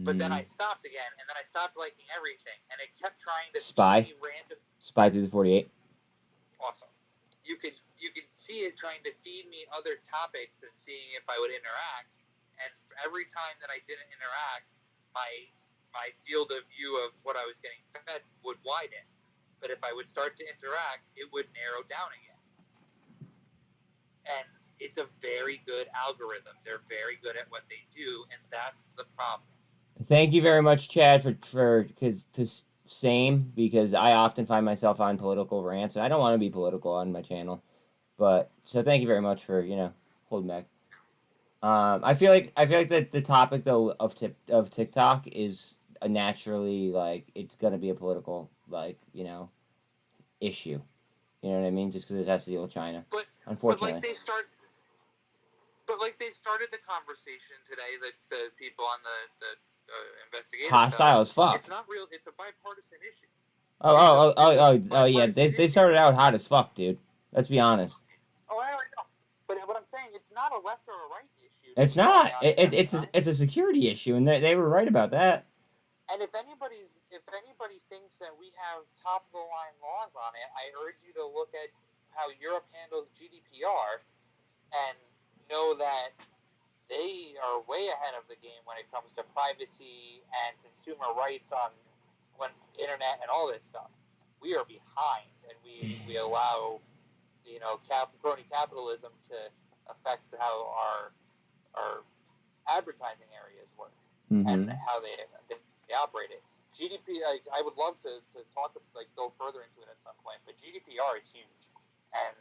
But then I stopped again, and then I stopped liking everything, and it kept trying to Spy. feed me random. Spy through the 48. Awesome. You could see it trying to feed me other topics and seeing if I would interact. And every time that I didn't interact, my field of view of what I was getting fed would widen. But if I would start to interact, it would narrow down again. And it's a very good algorithm. They're very good at what they do, and that's the problem. Thank you very much, Chad, same, because I often find myself on political rants, and I don't want to be political on my channel. But so thank you very much for holding back. I feel like that the topic though of TikTok is a naturally it's gonna be a political issue. You know what I mean? Just because it has to deal with China. Unfortunately. But they started the conversation today. The people on the investigation. Hostile as fuck. It's not real. It's a bipartisan issue. Oh yeah. They started out hot as fuck, dude. Let's be honest. Oh, I already know. But what I'm saying, it's not a left or a right issue. It's not. It's a security issue, and they were right about that. And if anybody thinks that we have top of the line laws on it, I urge you to look at how Europe handles GDPR and know that they are way ahead of the game when it comes to privacy and consumer rights on internet and all this stuff. We are behind, and we allow crony capitalism to affect how our advertising areas work and how they operate it. GDP, I would love to talk go further into it at some point, but GDPR is huge, and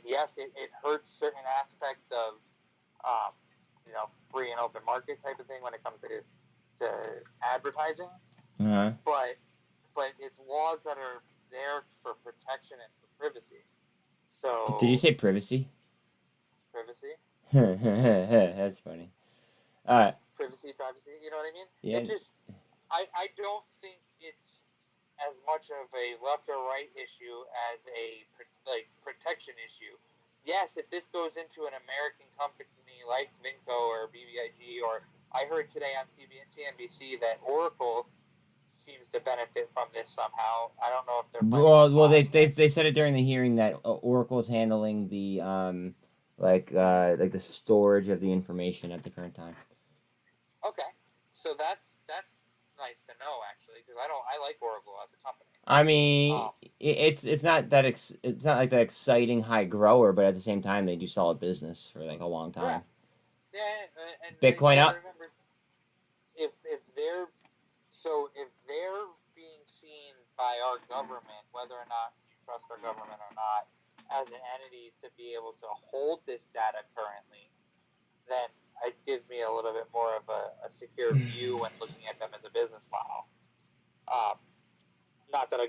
yes, it hurts certain aspects of free and open market type of thing when it comes to advertising. But it's laws that are there for protection and for privacy. So Did you say privacy? Privacy. That's funny. All right. Privacy. You know what I mean? Yeah. It just, I don't think it's as much of a left or right issue as a protection issue. Yes, if this goes into an American company like Vinco or BBIG, or I heard today on CNBC that Oracle seems to benefit from this somehow. I don't know if they're well they said it during the hearing that Oracle's handling the the storage of the information at the current time. Okay, so that's nice to know actually, because I like Oracle as a company. I mean, it's not that it's not like that exciting high grower, but at the same time, they do solid business for like a long time. Yeah, and Bitcoin you up. gotta remember, if they're if they're being seen by our government, whether or not you trust our government or not, as an entity to be able to hold this data currently, then it gives me a little bit more of a secure view when looking at them as a business model. Not that I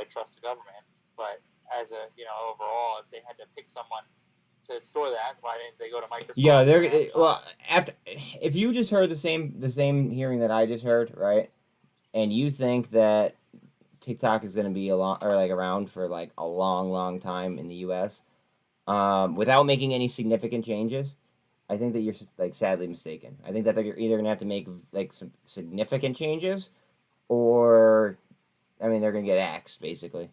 trust the government, but as a overall, if they had to pick someone to store that, why didn't they go to Microsoft? Yeah, well after if you just heard the same hearing that I just heard, right? And you think that TikTok is going to be around for like a long time in the U.S. Without making any significant changes, I think that you're just like sadly mistaken. I think that they're either going to have to make like some significant changes, or I mean they're going to get axed basically.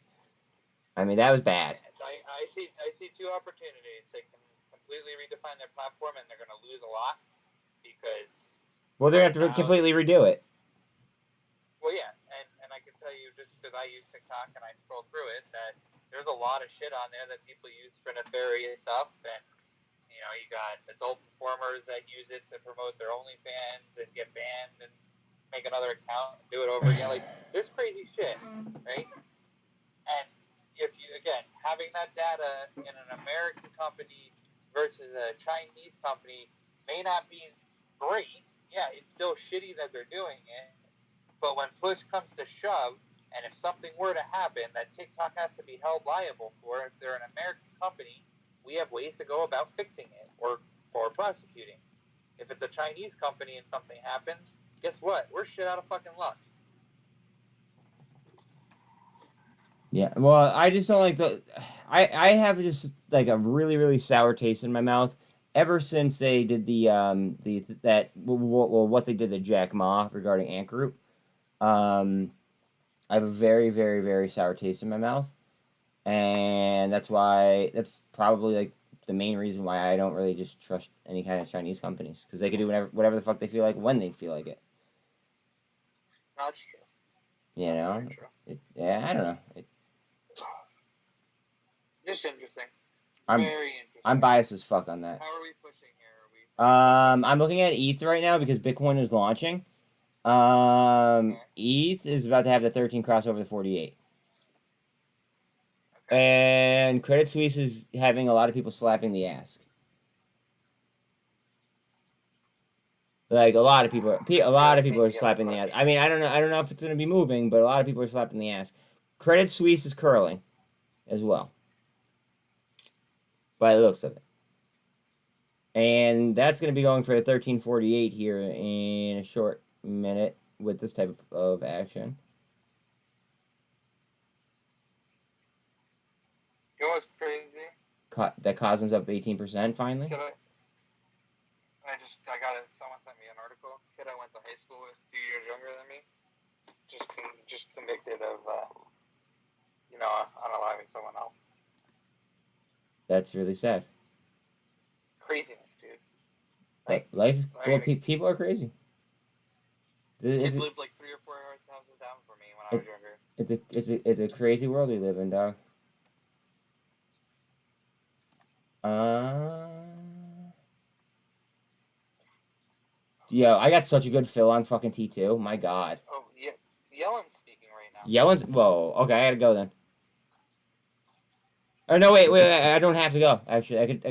I mean that was bad. I see two opportunities. They can completely redefine their platform, and they're going to lose a lot because. Well, they're going to have to completely redo it. Well, yeah, and I can tell you just because I use TikTok and I scroll through it that there's a lot of shit on there that people use for nefarious stuff, and you got adult performers that use it to promote their OnlyFans and get banned and make another account and do it over again. Like there's crazy shit, right? And if you having that data in an American company versus a Chinese company may not be great. Yeah, it's still shitty that they're doing it. But when push comes to shove, and if something were to happen that TikTok has to be held liable for, if they're an American company, we have ways to go about fixing it or prosecuting. If it's a Chinese company and something happens, guess what? We're shit out of fucking luck. Yeah, well, I just don't like I have just like a really sour taste in my mouth ever since they did what they did to Jack Ma regarding Ant Group. I have a very sour taste in my mouth, and that's probably like the main reason why I don't really just trust any kind of Chinese companies, because they can do whatever the fuck they feel like when they feel like it. That's true. You know? I don't know. Just interesting. Very interesting. I'm biased as fuck on that. How are we pushing here? I'm looking at ETH right now because Bitcoin is launching. ETH is about to have the 13 cross over the 48. And Credit Suisse is having a lot of people slapping the ass. Like a lot of people are slapping the ass. I mean, I don't know if it's going to be moving, but a lot of people are slapping the ass. Credit Suisse is curling as well, by the looks of it. And that's going to be going for a 1348 here in a short minute with this type of action. You know what's crazy? That Cosm's up 18% finally. Someone sent me an article. Kid I went to high school with, a few years younger than me, just convicted of, unaliving someone else. That's really sad. Craziness, dude. People are crazy. Kids lived like 3 or 4 houses down from me when I was younger. It's a crazy world we live in, dog. Yo, I got such a good fill on fucking T2. My God. Oh, yeah. Yellen's speaking right now. Yellen's... Whoa. Okay, I gotta go then. Oh, no, wait. I don't have to go. Actually, I could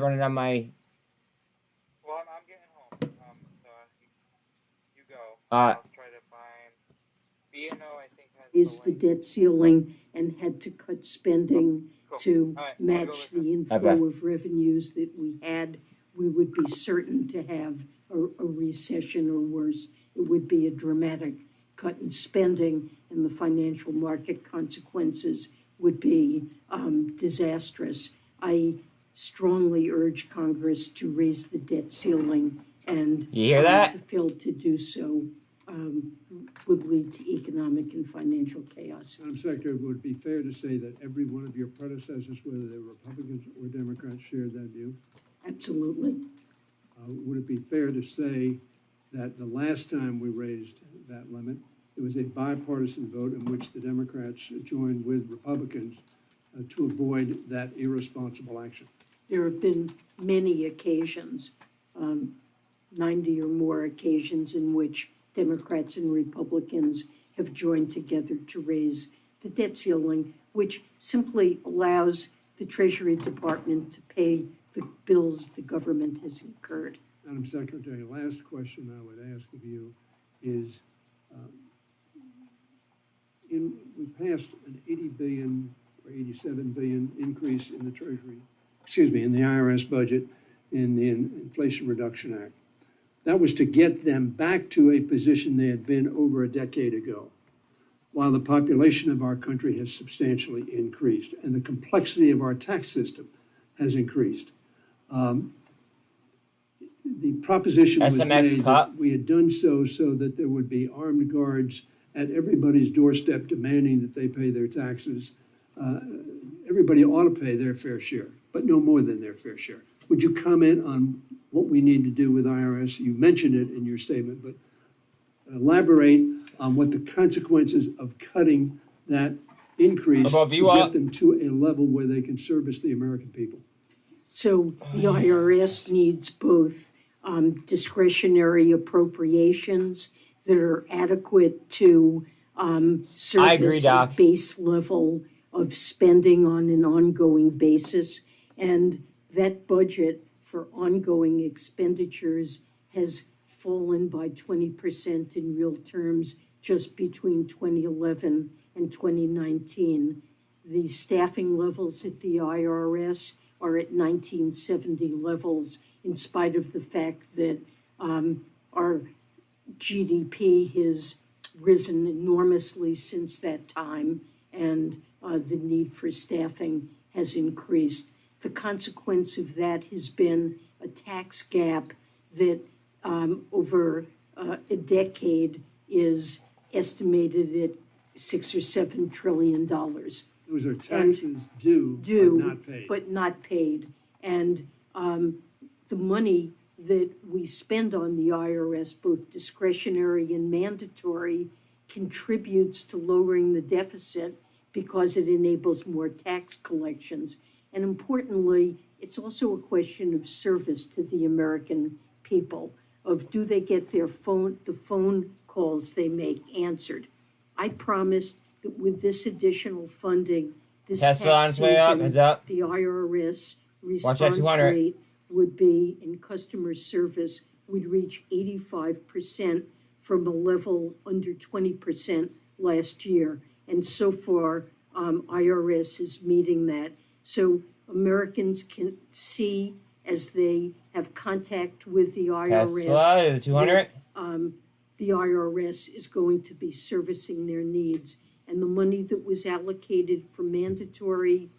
run it on my... Well, I'm getting home. You go. I'll try to find... BNO, I think, is the debt ceiling and had to cut spending to match the inflow of revenues that we had, we would be certain to have a recession or worse. It would be a dramatic cut in spending, and the financial market consequences would be disastrous. I strongly urge Congress to raise the debt ceiling, and you hear that? To fail to do so would lead to economic and financial chaos. Madam Secretary, would it be fair to say that every one of your predecessors, whether they were Republicans or Democrats, shared that view? Absolutely. Would it be fair to say that the last time we raised that limit, it was a bipartisan vote in which the Democrats joined with Republicans to avoid that irresponsible action. There have been many occasions, 90 or more occasions in which Democrats and Republicans have joined together to raise the debt ceiling, which simply allows the Treasury Department to pay the bills the government has incurred. Madam Secretary, last question I would ask of you is, we passed an 80 billion or 87 billion increase in the Treasury, in the IRS budget in the Inflation Reduction Act. That was to get them back to a position they had been over a decade ago, while the population of our country has substantially increased and the complexity of our tax system has increased. The proposition was made that we had done so that there would be armed guards at everybody's doorstep demanding that they pay their taxes. Everybody ought to pay their fair share, but no more than their fair share. Would you comment on what we need to do with IRS? You mentioned it in your statement, but elaborate on what the consequences of cutting that increase to get them to a level where they can service the American people. So the IRS needs both discretionary appropriations that are adequate to service a base level of spending on an ongoing basis. And that budget for ongoing expenditures has fallen by 20% in real terms just between 2011 and 2019. The staffing levels at the IRS are at 1970 levels, in spite of the fact that our GDP has risen enormously since that time, and the need for staffing has increased. The consequence of that has been a tax gap that over a decade is estimated at $6 or $7 trillion. Those are taxes due, but not paid. And the money that we spend on the IRS, both discretionary and mandatory, contributes to lowering the deficit because it enables more tax collections. And importantly, it's also a question of service to the American people, of do they get the phone calls they make answered. I promised that with this additional funding, this tax season, the IRS response rate would be, in customer service, would reach 85% from a level under 20% last year. And so far, IRS is meeting that. So Americans can see, as they have contact with the IRS, the IRS is going to be servicing their needs. And the money that was allocated for mandatory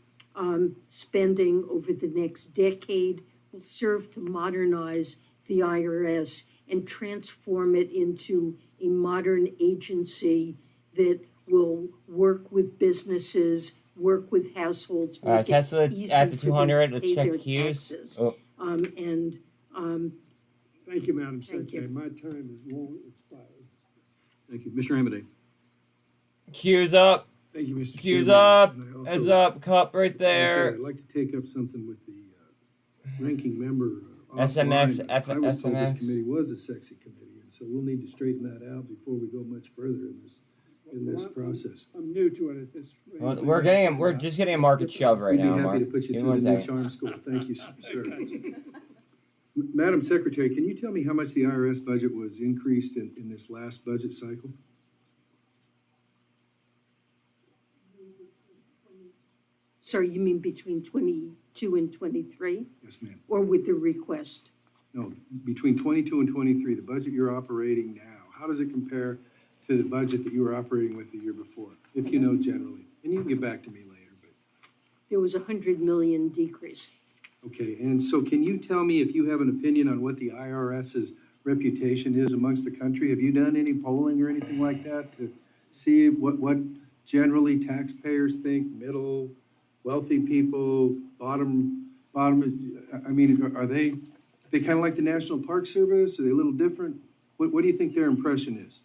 spending over the next decade will serve to modernize the IRS and transform it into a modern agency that will work with businesses, work with households, make it easy for them to pay their taxes. Thank you, Madam Secretary. My time is long expired. Thank you. Mr. Amidei. Cues up. Thank you, Mr. Cues Chairman. up. And I also- Heads up. Cup right there. I'd like to take up something with the ranking member. SMX, offline. I was told this SMX. committee was a sexy committee, and so we'll need to straighten that out before we go much further in this process. I'm new to it at this. Well, we're just getting a market shove right now, We'd be Mark. happy to put you Give through me the one new second. charm school. Thank you, sir. Madam Secretary, can you tell me how much the IRS budget was increased in this last budget cycle? Sorry, you mean between 22 and 23? Yes, ma'am. Or with the request? No, between 22 and 23, the budget you're operating now, how does it compare to the budget that you were operating with the year before, if you know generally? And you can get back to me later, but. There was a 100 million decrease. Okay, and so can you tell me if you have an opinion on what the IRS's reputation is amongst the country? Have you done any polling or anything like that to see what generally taxpayers think, middle, wealthy people, bottom, I mean, are they kind of like the National Park Service? Are they a little different? What do you think their impression is?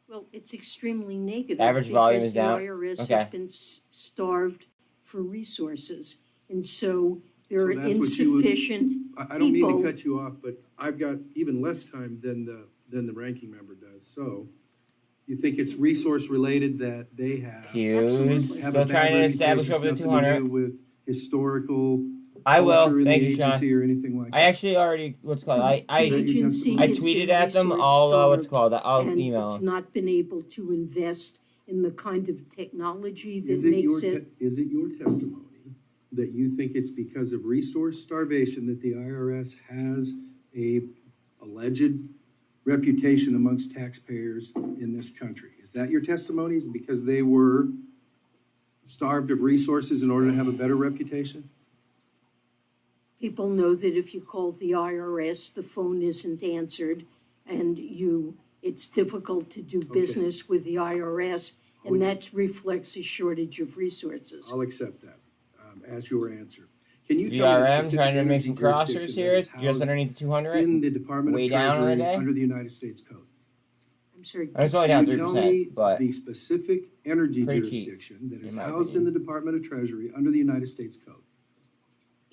Well, it's extremely negative. Average volume is down? Because the IRS Okay. has been starved for resources. And so there are So that's what you would- insufficient I don't mean to people. cut you off, but I've got even less time than the ranking member does, so you think it's resource related that they have? Hughes, Have still a bad trying to establish reputation, over the it's 200. nothing to do with historical I will. culture in the Thank you, Sean. agency or anything like that? I actually already, what's it called, I Agency has tweeted been at them, resource I'll, what's it starved, called, I'll and email it's them. not been able to invest in the kind of technology that Is it makes your, it. is it your testimony that you think it's because of resource starvation that the IRS has a alleged reputation amongst taxpayers in this country? Is that your testimony? Is it because they were starved of resources in order to have a better reputation? People know that if you call the IRS, the phone isn't answered, and it's difficult to do business with the IRS, and that reflects a shortage of resources. I'll accept that as your answer. Can you tell me the VRM specific trying to make energy some crossers jurisdiction here, that is just housed underneath the 200. in the Department Way of down on the Treasury day. under the United States Code? I'm sorry. It's only down Can you tell me 3%, but the specific energy pretty cheap, jurisdiction that is in my housed in the Department of Treasury under the United States Code?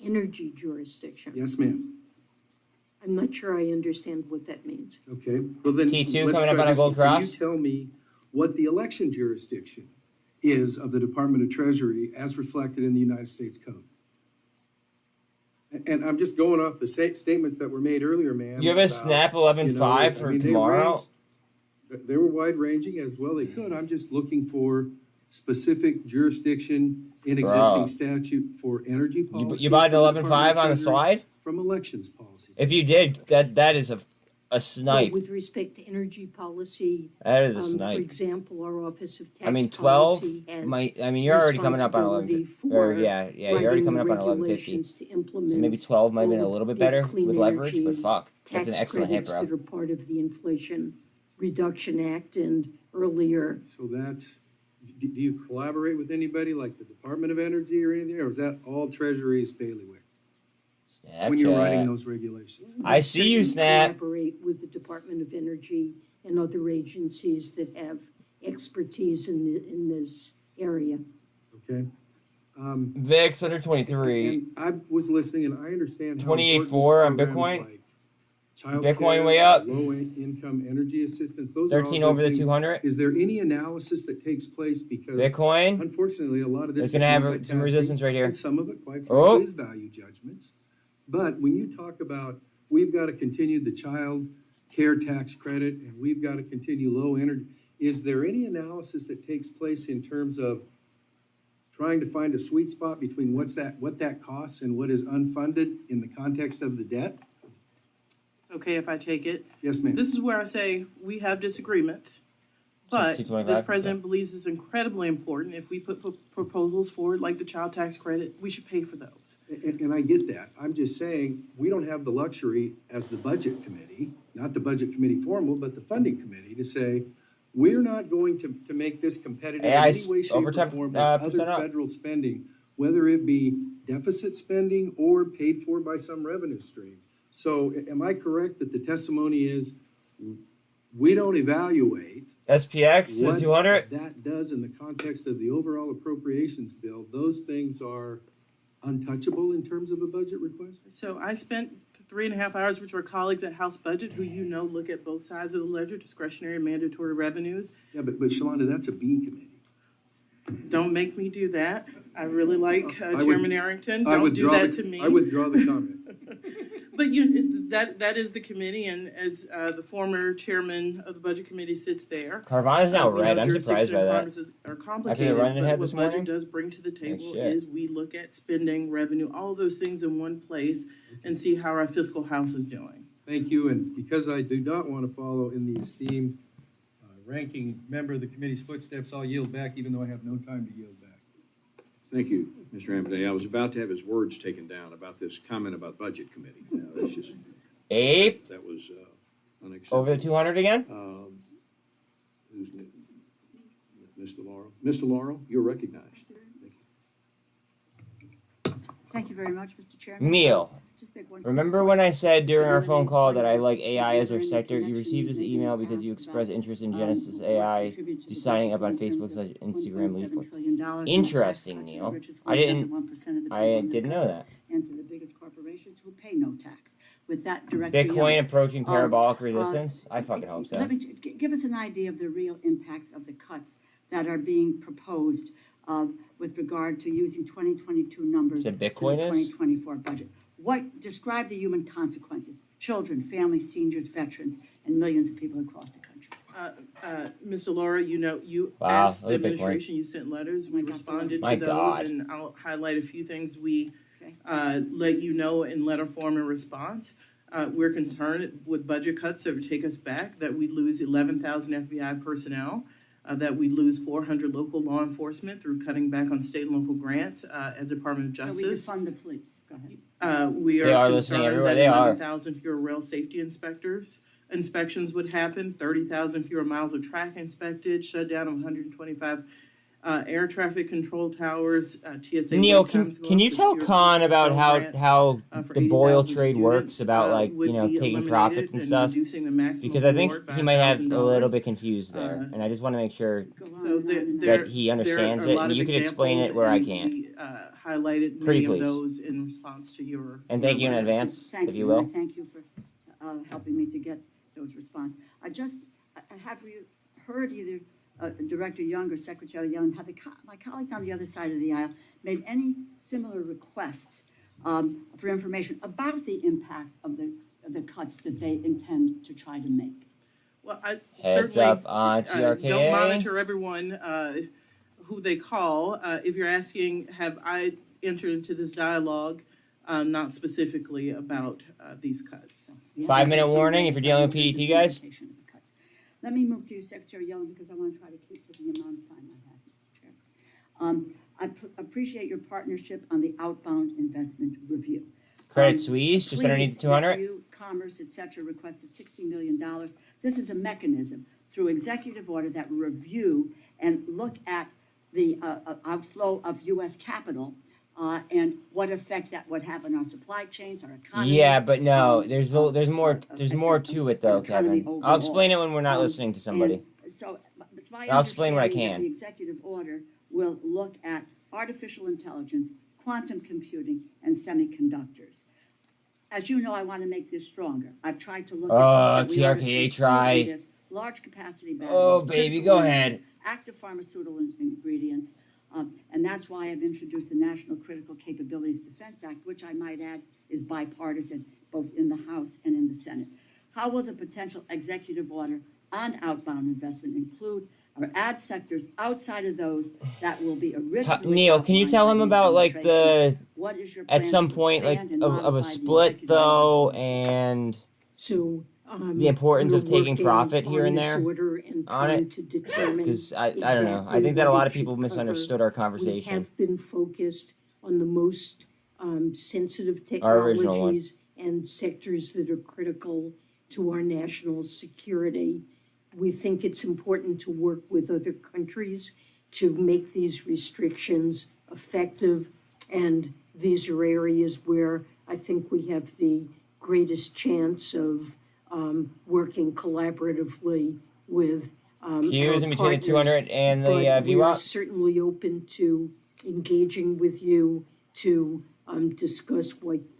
Energy jurisdiction. Yes, ma'am. I'm not sure I understand what that means. Okay, well then. T2 let's coming up try on a this. gold cross? Can you tell me what the election jurisdiction is of the Department of Treasury as reflected in the United States Code? And I'm just going off the statements that were made earlier, ma'am. You have a about, snap 11.5 for they tomorrow? They were wide ranging as well they could. I'm just looking for specific jurisdiction in existing statute for energy policy. You bought an from the 11.5 Department of on the Treasury, slide? From elections policy. If you did, that is a snipe. With respect to energy policy. That is a For snipe. example, our Office of Tax I mean, 12 Policy has might, I mean, you're already coming up on 11. responsibility Or for yeah, you're already coming up on writing 11.50. regulations to implement So maybe 12 might have been a all little bit the better clean with leverage, but energy fuck, that's an tax excellent hit, credits bro. that are part of the Inflation Reduction Act and earlier. So that's, do you collaborate with anybody like the Department of Energy or anything, or is that all Treasury's bailiwick? When you're writing those regulations? I see you, Snap. Collaborate with the Department of Energy and other agencies that have expertise in this area. Okay. VIX under 23. And I was listening and I understand how 28.4 on important Bitcoin. programs like child Bitcoin care, way up. low-income energy assistance, those are all 13 good over the things. 200. Is there any analysis that takes place because Bitcoin. unfortunately, a lot of this It's gonna have multitasking, some resistance right here. and some of it, quite Oh. frankly, is value judgments. But when you talk about, we've got to continue the child care tax credit and we've got to continue low energy, is there any analysis that takes place in terms of trying to find a sweet spot between what that costs and what is unfunded in the context of the debt? It's okay if I take it. Yes, ma'am. This is where I say we have disagreements. But 225, this president believes it's incredibly important. If we put proposals forward like the child tax credit, we should pay for those. And I get that. I'm just saying, we don't have the luxury as the budget committee, not the budget committee formal, but the funding committee, to say, we're not going to make this competitive in AI any way, shape, or overtime, form with other percent up. federal spending, whether it be deficit spending or paid for by some revenue stream. So am I correct that the testimony is, we don't evaluate SPX what 200. that does in the context of the overall appropriations bill? Those things are untouchable in terms of a budget request? So I spent 3.5 hours with our colleagues at House Budget, who look at both sides of the ledger, discretionary and mandatory revenues. Yeah, but Shalonda, that's a B committee. Don't make me do that. I really like Chairman Arrington. I Don't do withdraw that the- to me. I withdraw the comment. But that is the committee, and as the former chairman of the Budget Committee sits there. Carvana's now we know red. I'm surprised jurisdiction by and that. Congress are After complicated, the run it but had what this budget morning? does bring to the table shit. is we look at spending, revenue, all of those things in one place and see how our fiscal house is doing. Thank you, and because I do not want to follow in the esteemed ranking member of the committee's footsteps, I'll yield back, even though I have no time to yield back. Thank you, Mr. Amday. I was about to have his words taken down about this comment about budget committee. Now, that's just. Ape. That was unacceptable. Over the 200 again? Who's new? Mr. Laurel. Mr. Laurel, you're recognized. Thank you very much, Mr. Chairman. Meal. just make one. Remember when I said during our phone call that I like AI as our sector? You received this email because you expressed interest in Genesis AI to signing up on Facebook / Instagram leaflet. Interesting, Neil. I didn't know that. And to the biggest corporations who pay no tax. With that direct. Bitcoin approaching parabolic resistance? I fucking hope so. Let me give us an idea of the real impacts of the cuts that are being proposed with regard to using 2022 numbers The to Bitcoin the is? 2024 budget. Describe the human consequences? Children, families, seniors, veterans, and millions of people across the country. Mr. Laura, you Wow, asked the look at Bitcoin. administration, you sent letters, we responded My to those, God. and I'll highlight a few things we let you know in letter form in response. We're concerned with budget cuts that would take us back, that we'd lose 11,000 FBI personnel, that we'd lose 400 local law enforcement through cutting back on state and local grants as Department of So we could Justice. fund the police. Go ahead. We They are are listening concerned everywhere. that They are. 11,000 fewer rail safety inspections would happen, 30,000 fewer miles of track inspected, shutdown of 125 air traffic control towers, TSA Neil, wait can times go can up you for tell secure Khan about grants, how for the Boyle 80,000 trade works students, about like would be taking eliminated profits and stuff? reducing the maximum Because I think reward by he might have a little $1,000. bit confused there, and I just want to make sure So that he understands it, and you can explain it where I can't. We highlighted Pretty many of please. those in response to your. And thank you in letters. advance, Thank if you, you will. and I thank you for helping me to get those responses. Have you heard either Director Young or Secretary Yellen, have my colleagues on the other side of the aisle made any similar requests for information about the impact of the cuts that they intend to try to make? Well, I Heads certainly up on TRKA. don't monitor everyone who they call. If you're asking, have I entered into this dialogue, not specifically about these cuts? 5-minute warning if you're dealing with PET, guys. Let me move to you, Secretary Yellen, because I want to try to keep to the amount of time I have, Mr. Chair. I appreciate your partnership on the outbound investment review. Credit Suisse, just underneath 200. You, Commerce, et cetera, requested $60 million. This is a mechanism through executive order that will review and look at the outflow of U.S. capital and what effect that would have on our supply chains, our economy. Yeah, but no, there's more to it though, Kevin. I'll explain it when we're not listening to somebody. So it's my I'll explain what I understanding that can. the executive order will look at artificial intelligence, quantum computing, and semiconductors. As you know, I want to make this stronger. I've tried to look at. TRKA try. Large capacity batteries. Oh, baby, critical go minerals, ahead. Active pharmaceutical ingredients. And that's why I've introduced the National Critical Capabilities Defense Act, which I might add is bipartisan, both in the House and in the Senate. How will the potential executive order on outbound investment include or add sectors outside of those that will be originally? Neil, can you tell him about like What is your at plan some to point like expand and of a modify the split executive though, and So, the importance we're of taking working profit here on and this there order and on trying it? to determine Because I don't know. I exactly think that a what lot it of people should misunderstood cover. our conversation. We have been focused on the most sensitive Our original one. technologies and sectors that are critical to our national security. We think it's important to work with other countries to make these restrictions effective. And these are areas where I think we have the greatest chance of working collaboratively with Q's in between the 200 and the but we're VWAP. certainly open to engaging with you to discuss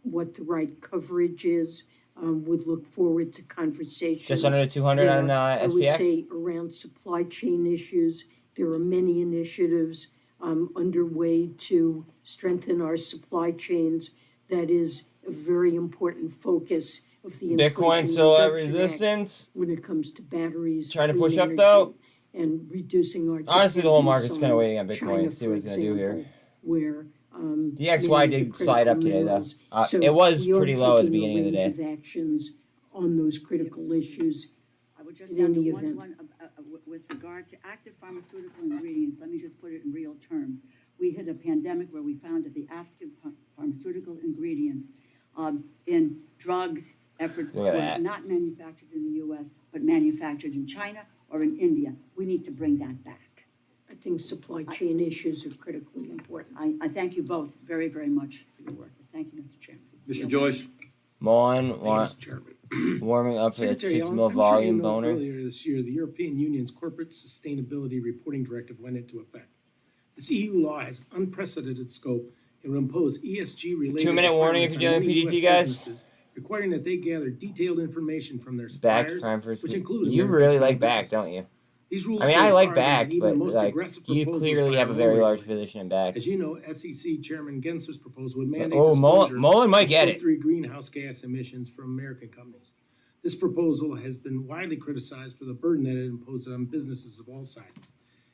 what the right coverage is. Would look forward to conversations. Just under the 200 on I would SPX? say around supply chain issues, there are many initiatives underway to strengthen our supply chains. That is a very important focus of the Bitcoin Inflation still at Reduction Act resistance. when it comes to batteries. Trying to clean push up energy, though. and reducing our Honestly, the whole dependence market's kind of on waiting on Bitcoin China, to see what it's for going to do here. example, Where The XY many of did the slide up critical today though. minerals. So It was we are pretty low at the taking a beginning of the day. range of actions on those critical issues. I would just In add any the event. with regard to active pharmaceutical ingredients, let me just put it in real terms. We hit a pandemic where we found that the active pharmaceutical ingredients in drugs Look at were that. not manufactured in the U.S., but manufactured in China or in India. We need to bring that back. I think supply chain issues are critically important. I thank you both very, very much for your work. Thank you, Mr. Chairman. Mr. Joyce? Mullen, Thanks, Chairman. warming up for that Secretary, 6 I'm mil sure you volume know boner. earlier this year, the European Union's Corporate Sustainability Reporting Directive went into effect. This EU law has unprecedented scope and will impose ESG-related 2-minute warning if you're dealing with PDT, guys. requiring that they gather detailed information from their Back suppliers, prime first. which include You American really small like back, businesses. don't you? These rules I mean, go I like farther than back, even the but most like aggressive you proposals clearly by have a our very lower large regulators. position in back. As you know, SEC Chairman Gensler's proposal would mandate Oh, disclosure Mullen might of get Scope it. 3 greenhouse gas emissions from American companies. This proposal has been widely criticized for the burden that it imposes on businesses of all sizes.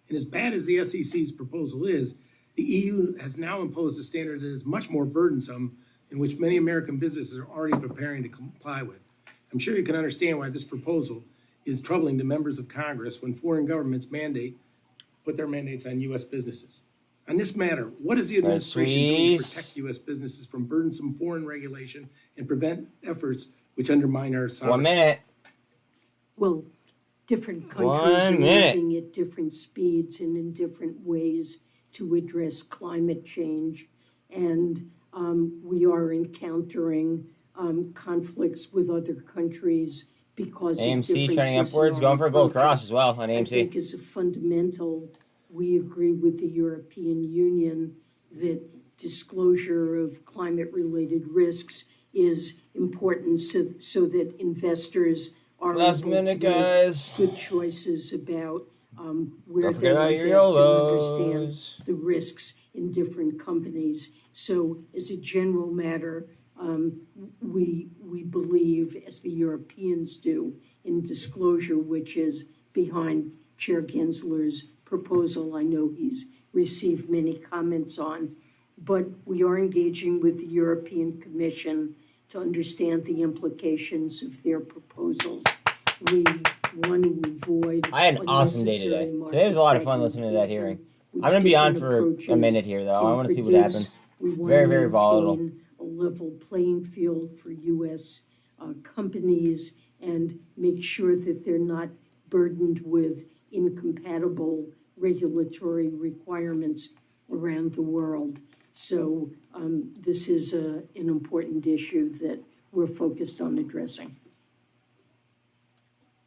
And as bad as the SEC's proposal is, the EU has now imposed a standard that is much more burdensome, in which many American businesses are already preparing to comply with. I'm sure you can understand why this proposal is troubling to members of Congress when foreign governments put their mandates on U.S. businesses. On this matter, what is the administration doing to protect U.S. businesses from burdensome foreign regulation and prevent efforts which undermine our sovereignty? 1 minute. Well, different countries are 1 minute. moving at different speeds and in different ways to address climate change. And we are encountering conflicts with other countries because of AMC differences trending in upwards, our going for a gold approaches. cross as well on I AMC. think as a fundamental, we agree with the European Union that disclosure of climate-related risks is important so that investors are Last able minute, to make guys. good choices about where Don't they forget about your invest and YOLOs. understand the risks in different companies. So as a general matter, we believe, as the Europeans do, in disclosure, which is behind Chair Gensler's proposal. I know he's received many comments on, but we are engaging with the European Commission to understand the implications of their proposals. We want to avoid I had an awesome day today. Today was a lot of fun listening to that hearing. I'm going to be on for a minute here, though. I want to see what happens. Very, very volatile. A level playing field for U.S. Companies and make sure that they're not burdened with incompatible regulatory requirements around the world. So this is an important issue that we're focused on addressing.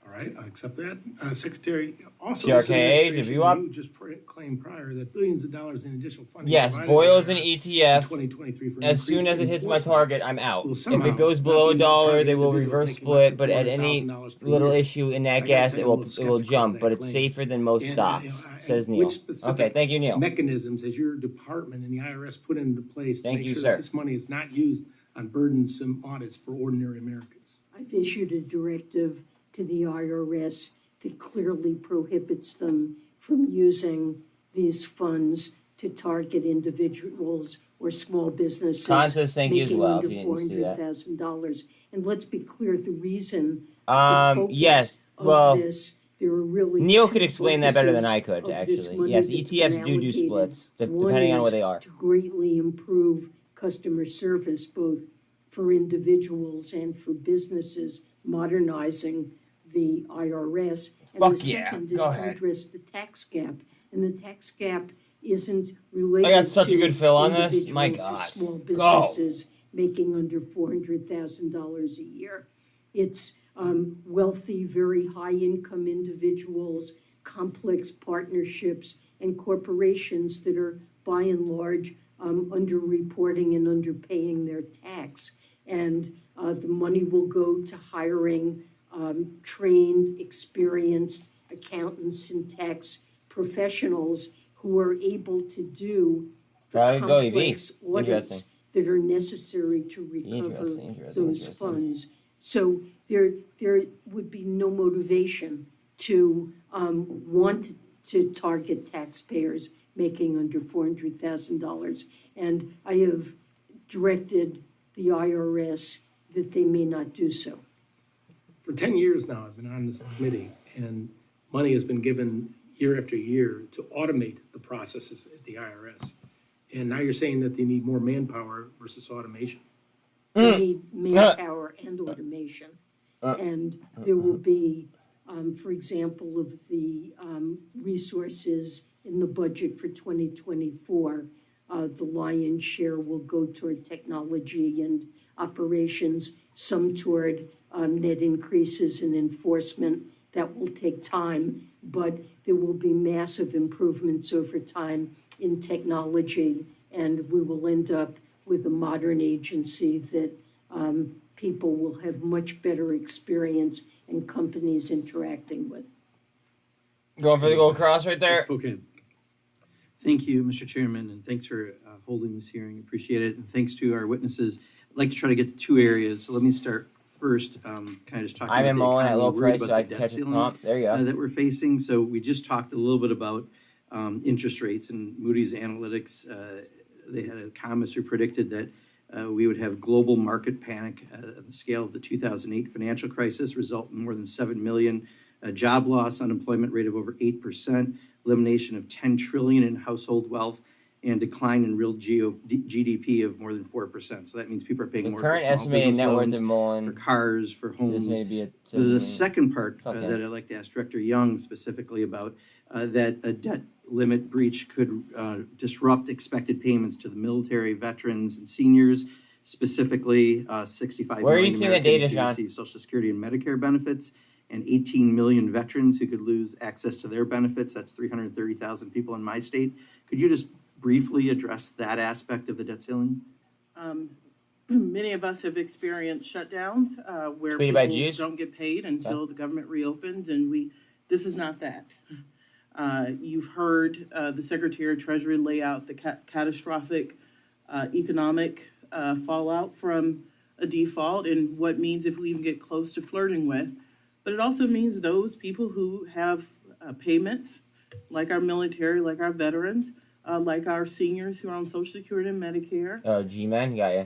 All right, I accept that. Secretary, also CRK, this administration, WUP. you just claimed prior that billions of dollars in additional funding. Yes, provided boils by and IRS in ETF. 2023 for As soon increased as it hits my enforcement target, I'm out. will If somehow it goes not below be used to $1, target they will individuals reverse making less split, than but at any $400,000 per little year. issue in that I gotta gas, tell it you, I'm a will little skeptical jump, of but that it's claim. safer than most And, stocks, says and Neil. which specific Okay, thank you, Neil. mechanisms has your department and the IRS put into place to Thank make you, sure sir. that this money is not used on burdensome audits for ordinary Americans? I've issued a directive to the IRS that clearly prohibits them from using these funds to target individuals or small businesses Constance, thank you as making well, under if you didn't see that. $400,000. And let's be clear, the reason, the Yes, focus of well, this, there are really Neil two could explain that better than focuses I could, of this actually. money Yes, that's ETFs been do allocated. splits, One depending on is where they are. to greatly improve customer service, both for individuals and for businesses, modernizing the IRS. And Fuck the yeah, second is go to ahead. address the tax gap. And the tax gap isn't related I got such a to good fill on this. My individuals or God. small Go. businesses making under $400,000 a year. It's wealthy, very high-income individuals, complex partnerships, and corporations that are, by and large, underreporting and underpaying their tax. And the money will go to hiring trained, experienced accountants and tax professionals who are able to do the Probably go EV. complex audits that are necessary to recover those Interesting. funds. So there would be no motivation to want to target taxpayers making under $400,000. And I have directed the IRS that they may not do so. For 10 years now, I've been on this committee, and money has been given year after year to automate the processes at the IRS. And now you're saying that they need more manpower versus automation. They need manpower and automation. And there will be, for example, of the resources in the budget for 2024, the lion's share will go toward technology and operations, some toward net increases in enforcement. That will take time, but there will be massive improvements over time in technology, and we will end up with a modern agency that people will have much better experience and companies interacting with. Going for the gold cross right there. Okay. Thank you, Mr. Chairman, and thanks for holding this hearing. Appreciate it. And thanks to our witnesses. I'd like to try to get to two areas. So let me start first, kind of just talking I'm about in the muln at economy, low worried price, so about I the can debt catch a ceiling pump. There you go. that we're facing. So we just talked a little bit about interest rates, and Moody's Analytics, they had an economist who predicted that we would have global market panic at the scale of the 2008 financial crisis, result in more than 7 million job loss, unemployment rate of over 8%, elimination of 10 trillion in household wealth, and decline in real GDP of more than 4%. So that means people are paying The more current for small estimated business net worth loans, of muln. for cars, for homes. This may be There's a second part Okay. that I'd like to ask Director Young specifically about, that a debt limit breach could disrupt expected payments to the military, veterans, and seniors, specifically 65 Where are you million seeing the data, Americans who Sean? receive Social Security and Medicare benefits, and 18 million veterans who could lose access to their benefits. That's 330,000 people in my state. Could you just briefly address that aspect of the debt ceiling? Many of us have experienced shutdowns where Tweeted by people Jews? don't get paid until the government reopens, and this is not that. You've heard the Secretary of Treasury lay out the catastrophic economic fallout from a default and what means if we even get close to flirting with. But it also means those people who have payments, like our military, like our veterans, like our seniors who are on Social Security and Medicare. G-Man, got ya.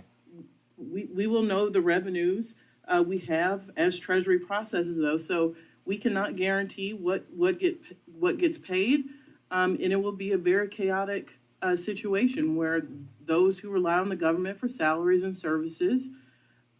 We will know the revenues we have as Treasury processes those. So we cannot guarantee what gets paid, and it will be a very chaotic situation where those who rely on the government for salaries and services,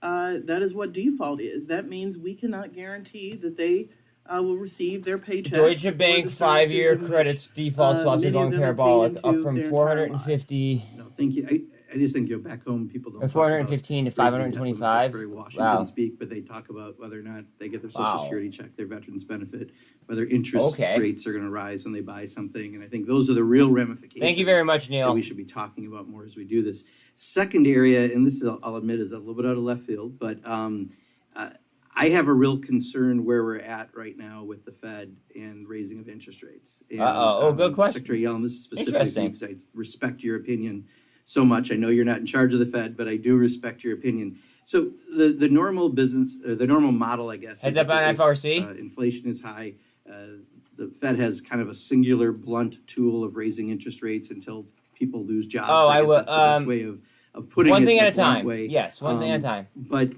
that is what default is. That means we cannot guarantee that they will receive their paychecks. Deutsche Bank 5-year credits default swaps are going parabolic, up from 450. No, thank you. I just think, back home, people don't. 415 to 525. That's very Washington Wow. speak, but they talk about whether or not they get their Social Wow. Security check, their veterans benefit, whether interest Okay. rates are going to rise when they buy something. And I think those are the real ramifications. Thank you very much, Neil. That we should be talking about more as we do this. Second area, and this is, I'll admit, is a little bit out of left field, but I have a real concern where we're at right now with the Fed and raising of interest rates. And, good question. Secretary Yellen, this is specific to you Interesting. because I respect your opinion so much. I know you're not in charge of the Fed, but I do respect your opinion. So the normal business, the normal model, I guess. Heads is up on if, FRC. inflation is high. The Fed has kind of a singular blunt tool of raising interest rates until people lose jobs. Oh, I I guess will. that's the best way of putting it. One thing in at a blunt time. way. Yes, one thing at a time. But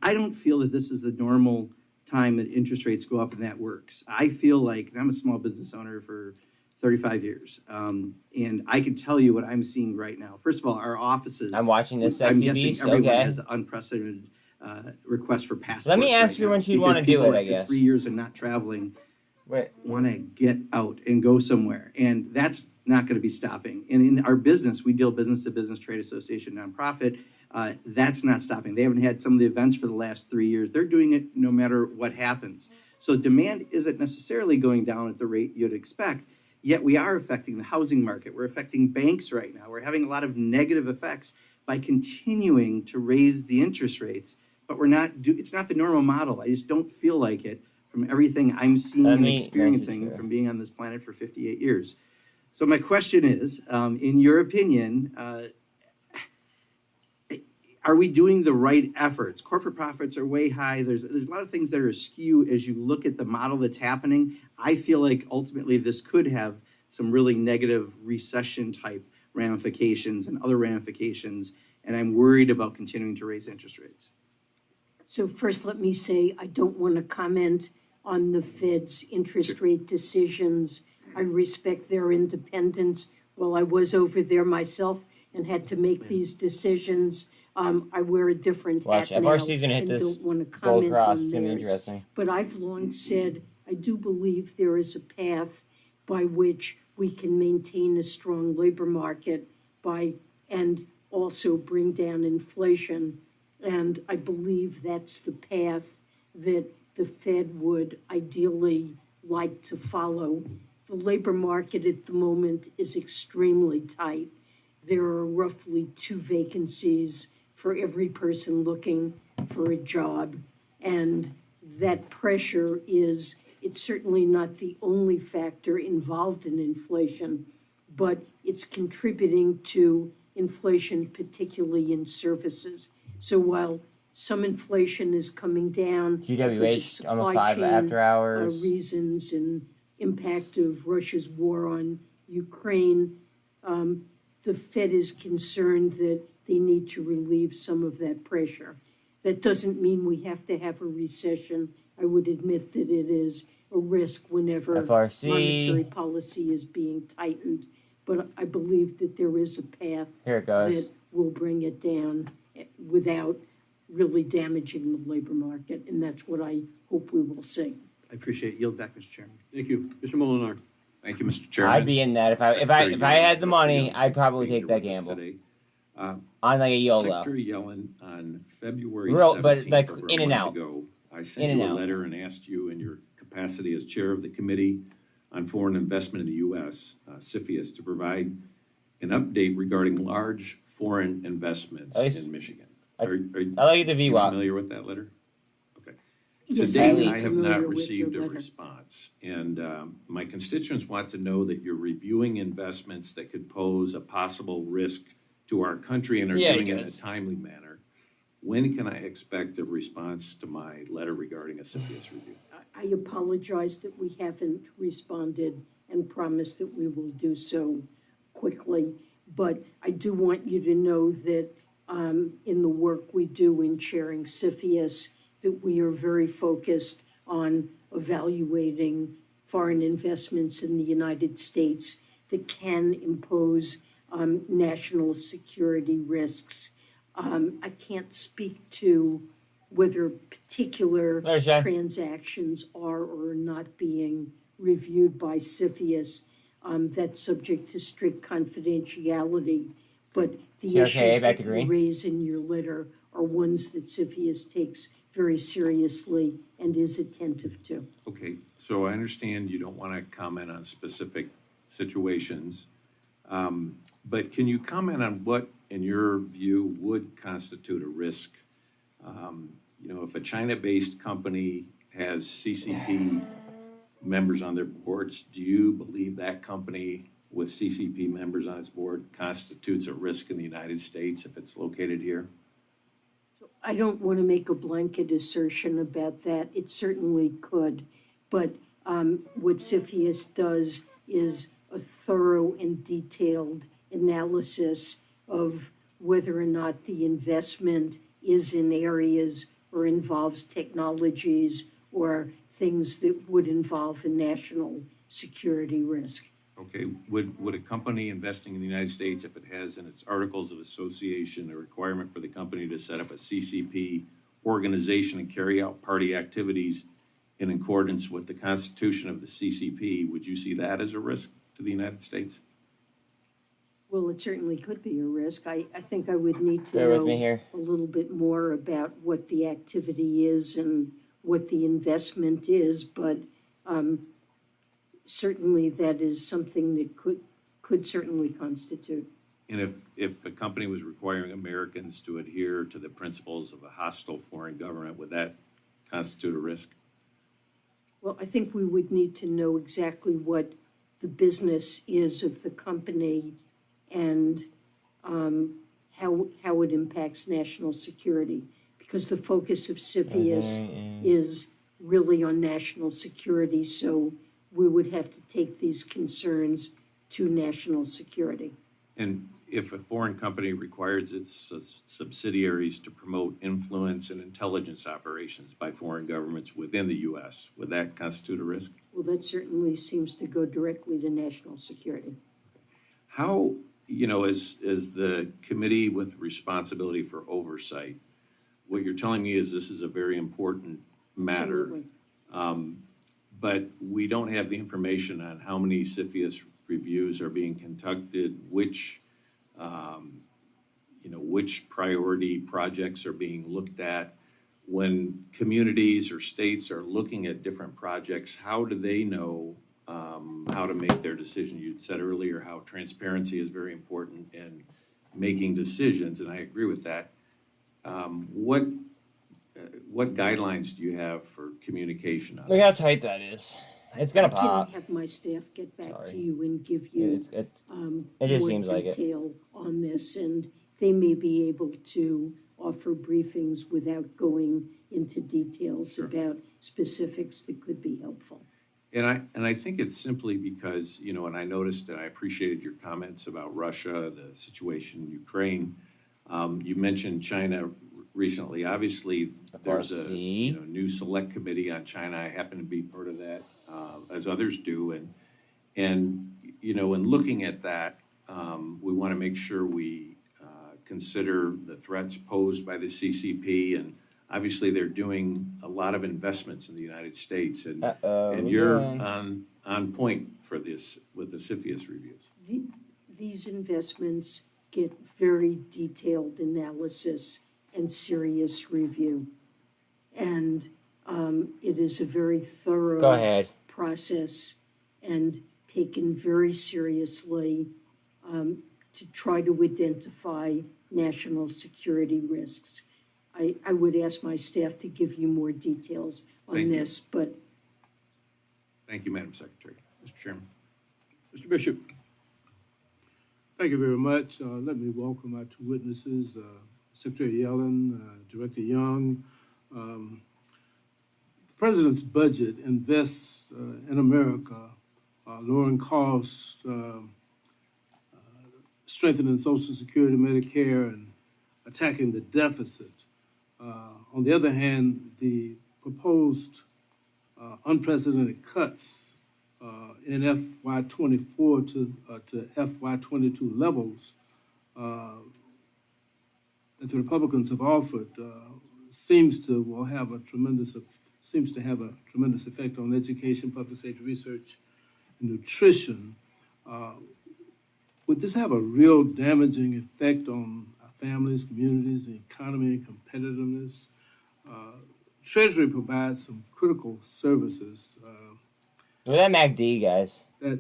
I don't feel that this is the normal time that interest rates go up and that works. I feel like, and I'm a small business owner for 35 years, and I can tell you what I'm seeing right now. First of all, our offices. I'm watching this I'm sexy guessing beast. everyone Okay. has an unprecedented request for passports. Let me ask right you now when she'd because wanna do people it, I after guess. 3 years of not traveling Wait. want to get out and go somewhere, and that's not going to be stopping. And in our business, we deal business to business, trade association, nonprofit. That's not stopping. They haven't had some of the events for the last 3 years. They're doing it no matter what happens. So demand isn't necessarily going down at the rate you'd expect, yet we are affecting the housing market. We're affecting banks right now. We're having a lot of negative effects by continuing to raise the interest rates, but it's not the normal model. I just don't feel like it from everything I'm seeing and experiencing from being on this planet for 58 years. So my question is, in your opinion, are we doing the right efforts? Corporate profits are way high. There's a lot of things that are askew as you look at the model that's happening. I feel like ultimately this could have some really negative recession type ramifications and other ramifications, and I'm worried about continuing to raise interest rates. So first, let me say, I don't want to comment on the Fed's interest rate decisions. I respect their independence. Well, I was over there myself and had to make these decisions. I wear a different Watch, hat now FRC's gonna hit and this don't want to gold comment cross. on It's gonna be theirs. interesting. But I've long said, I do believe there is a path by which we can maintain a strong labor market and also bring down inflation. And I believe that's the path that the Fed would ideally like to follow. The labor market at the moment is extremely tight. There are roughly 2 vacancies for every person looking for a job. And that pressure is, it's certainly not the only factor involved in inflation, but it's contributing to inflation, particularly in services. So while some inflation is coming down because of GWH on the supply 5 chain after hours. reasons and impact of Russia's war on Ukraine, the Fed is concerned that they need to relieve some of that pressure. That doesn't mean we have to have a recession. I would admit that it is a risk whenever FRC. monetary policy is being tightened. But I believe that there is a path Here it goes. that will bring it down without really damaging the labor market, and that's what I hope we will see. I appreciate it. Yield back, Mr. Chairman. Thank you. Mr. Molinar. Thank you, Mr. Chairman. I'd be in that if I had the money. I'd probably take that gamble. On like a YOLO. Secretary Yellen, on February Real, but 17th, like over a in and month out. ago, I In sent and you a out. letter and asked you in your capacity as chair of the Committee on Foreign Investment in the U.S., CFIUS, to provide an update regarding large foreign investments At least- in Michigan. I Are like the you VWAP. familiar with that letter? Okay. Yes, To date, I'm I have familiar not with received your a letter. response. And my constituents want to know that you're reviewing investments that could pose a possible risk to our country and are Yeah, doing he it in a does. timely manner. When can I expect a response to my letter regarding a CFIUS review? I apologize that we haven't responded and promise that we will do so quickly. But I do want you to know that in the work we do in chairing CFIUS, that we are very focused on evaluating foreign investments in the United States that can impose national security risks. I can't speak to whether particular There's Jeff. transactions are or are not being reviewed by CFIUS. That's subject to strict confidentiality, but the Yeah, okay, issues back that to you green. raise in your letter are ones that CFIUS takes very seriously and is attentive to. Okay, so I understand you don't want to comment on specific situations. But can you comment on what, in your view, would constitute a risk? If a China-based company has CCP members on their boards, do you believe that company with CCP members on its board constitutes a risk in the United States if it's located here? I don't want to make a blanket assertion about that. It certainly could. But what CFIUS does is a thorough and detailed analysis of whether or not the investment is in areas or involves technologies or things that would involve a national security risk. Okay, would a company investing in the United States, if it has in its articles of association a requirement for the company to set up a CCP organization and carry out party activities in accordance with the Constitution of the CCP, would you see that as a risk to the United States? Well, it certainly could be a risk. I think I would need to Bear with me know here. a little bit more about what the activity is and what the investment is, but certainly that is something that could certainly constitute. And if a company was requiring Americans to adhere to the principles of a hostile foreign government, would that constitute a risk? Well, I think we would need to know exactly what the business is of the company and how it impacts national security. Because the focus of CFIUS is really on national security, so we would have to take these concerns to national security. And if a foreign company requires its subsidiaries to promote influence and intelligence operations by foreign governments within the U.S., would that constitute a risk? Well, that certainly seems to go directly to national security. How, as the committee with responsibility for oversight, what you're telling me is this is a very important matter. Absolutely. But we don't have the information on how many CFIUS reviews are being conducted, which, which priority projects are being looked at. When communities or states are looking at different projects, how do they know how to make their decision? You'd said earlier how transparency is very important in making decisions, and I agree with that. What guidelines do you have for communication on Look how this? tight that is. It's gonna pop. I can have my staff get back to Sorry. you and give you It just seems more like it. detail on this, and they may be able to offer briefings without going into details about specifics that could be helpful. And I think it's simply because, and I noticed and I appreciated your comments about Russia, the situation in Ukraine. You mentioned China recently. Obviously, there's a new select committee on China. I happen to be part of that, as others do. And in looking at that, we want to make sure we consider the threats posed by the CCP, and obviously they're doing a lot of investments in the United States, and you're on point for this with the CFIUS reviews. These investments get very detailed analysis and serious review. And it is a very thorough process and taken very seriously to try to identify national security risks. I would ask my staff to give you more details on this, but. Thank you, Madam Secretary. Mr. Chairman. Mr. Bishop. Thank you very much. Let me welcome our two witnesses, Secretary Yellen, Director Young. The President's budget invests in America, lowering costs, strengthening Social Security, Medicare, and attacking the deficit. On the other hand, the proposed unprecedented cuts in FY24 to FY22 levels that the Republicans have offered seems to have a tremendous effect on education, public safety research, and nutrition. Would this have a real damaging effect on our families, communities, the economy, and competitiveness? Treasury provides some critical services. Look at that MACD, guys. That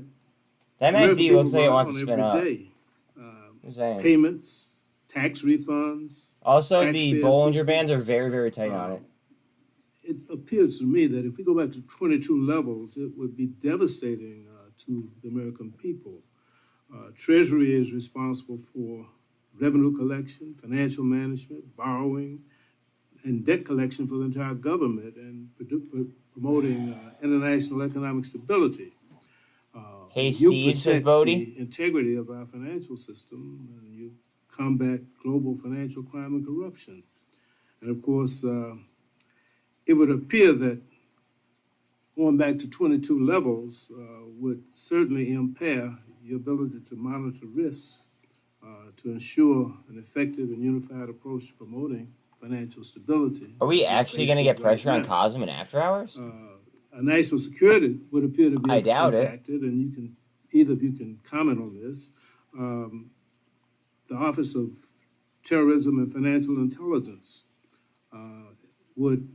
MACD looks like it wants to spin up. Day. Payments, tax refunds. Also, the taxpayer Bollinger Bands are assistance. very, very tight on it. It appears to me that if we go back to 22 levels, it would be devastating to the American people. Treasury is responsible for revenue collection, financial management, borrowing, and debt collection for the entire government, and promoting international economic stability. Hey, You Steve, says protect Bodie. the integrity of our financial system, and you combat global financial crime and corruption. And of course, it would appear that going back to 22 levels would certainly impair your ability to monitor risks, to ensure an effective and unified approach to promoting financial stability. Are we actually going to get pressure on COSM in after hours? National security would appear to be I doubt it. impacted, and either of you can comment on this. The Office of Terrorism and Financial Intelligence would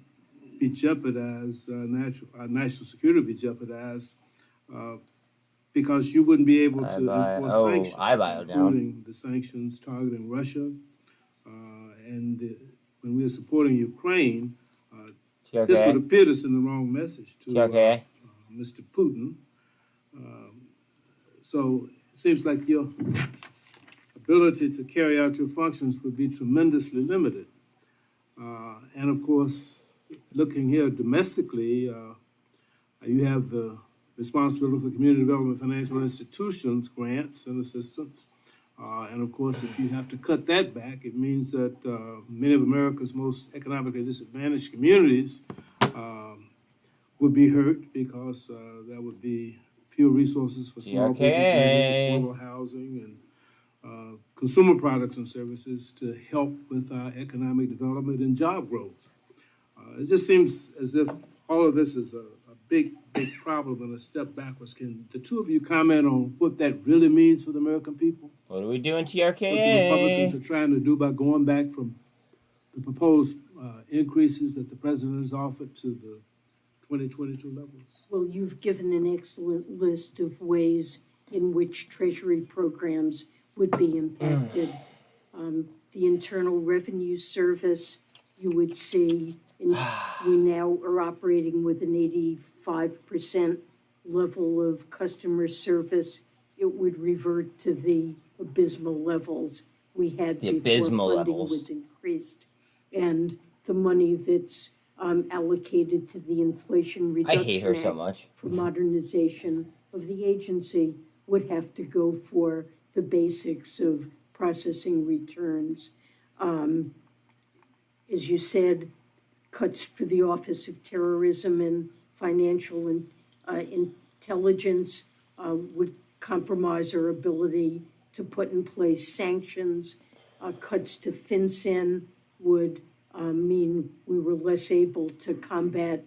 be jeopardized, national security would be jeopardized because you wouldn't be able to enforce sanctions, including the sanctions targeting Russia. When we are supporting Ukraine, this would appear to send the wrong message to Mr. Putin. So it seems like your ability to carry out your functions would be tremendously limited. And of course, looking here domestically, you have the responsibility for community development financial institutions, grants and assistance. And of course, if you have to cut that back, it means that many of America's most economically disadvantaged communities would be hurt because there would be fewer resources for small business, affordable housing, and consumer products and services to help with our economic development and job growth. It just seems as if all of this is a big problem and a step backwards. Can the two of you comment on what that really means for the American people? What are we doing, what the Republicans TRKA? are trying to do by going back from the proposed increases that the president has offered to the 2022 levels. Well, you've given an excellent list of ways in which Treasury programs would be impacted. The Internal Revenue Service, you would see, we now are operating with an 85% level of customer service. It would revert to the abysmal levels we had The before abysmal funding levels. was increased. And the money that's allocated to the Inflation I Reduction hate her so Act much. for modernization of the agency would have to go for the basics of processing returns. As you said, cuts for the Office of Terrorism and Financial Intelligence would compromise our ability to put in place sanctions. Cuts to FinCEN would mean we were less able to combat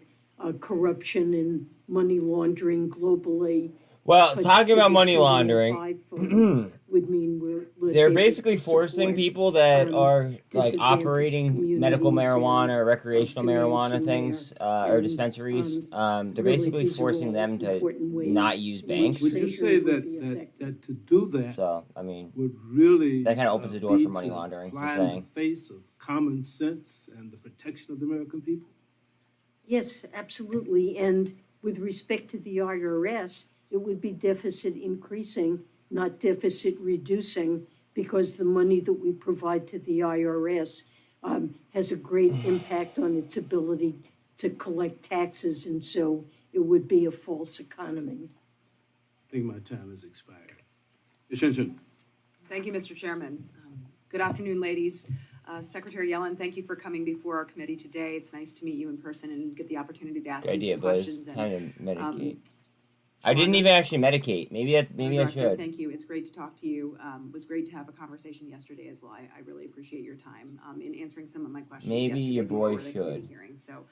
corruption and money laundering globally. Well, Cuts talking to about the money CDFI laundering, fund would mean we're less they're able basically to forcing support, people that are like disadvantaged operating medical communities marijuana and, or recreational marijuana financing things or and, dispensaries. They're really basically these are forcing all them to important ways not use in banks. which Would you Treasury say would that, be that to do that So, I mean, would really that kind of opens the door be for money to laundering, fly just in the saying. face of common sense and the protection of the American people? Yes, absolutely. And with respect to the IRS, it would be deficit increasing, not deficit reducing, because the money that we provide to the IRS has a great impact on its ability to collect taxes, and so it would be a false economy. I think my time has expired. Yashinshin. Thank you, Mr. Chairman. Good afternoon, ladies. Secretary Yellen, thank you for coming before our committee today. It's nice to meet you in person and get the opportunity to ask Good you idea, some Buzz. questions. Time to medicate. um, I didn't even actually medicate. Maybe I Director, should. Thank you. It's great to talk to you. It was great to have a conversation yesterday as well. I really appreciate your time in answering some of my questions Maybe yesterday your boy before the committee should. hearing. So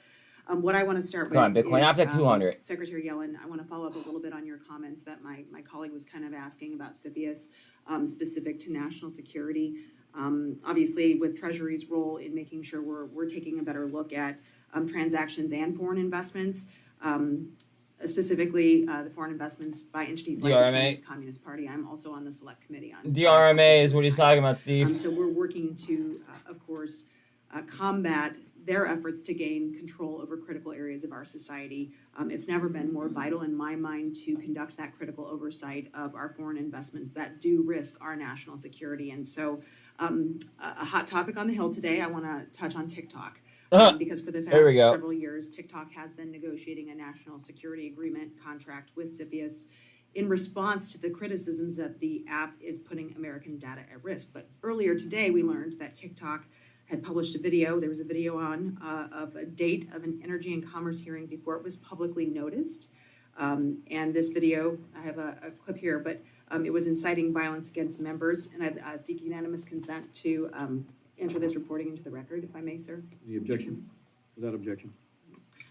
what I want to start Come on, with Bitcoin is, off at 200. Secretary Yellen, I want to follow up a little bit on your comments that my colleague was kind of asking about CFIUS, specific to national security. Obviously, with Treasury's role in making sure we're taking a better look at transactions and foreign investments, specifically the foreign investments by entities like the DRMA. Chinese Communist Party. I'm also on the select committee on DRMA is what he's talking about, Steve. so we're working to, of course, combat their efforts to gain control over critical areas of our society. It's never been more vital in my mind to conduct that critical oversight of our foreign investments that do risk our national security. And so a hot topic on the Hill today, I want to touch on TikTok. Because for the There we past go. several years, TikTok has been negotiating a national security agreement contract with CFIUS in response to the criticisms that the app is putting American data at risk. But earlier today, we learned that TikTok had published a video. There was a video on of a date of an Energy and Commerce hearing before it was publicly noticed. And this video, I have a clip here, but it was inciting violence against members, and I seek unanimous consent to enter this reporting into the record, if I may, sir. Any objection? Without objection.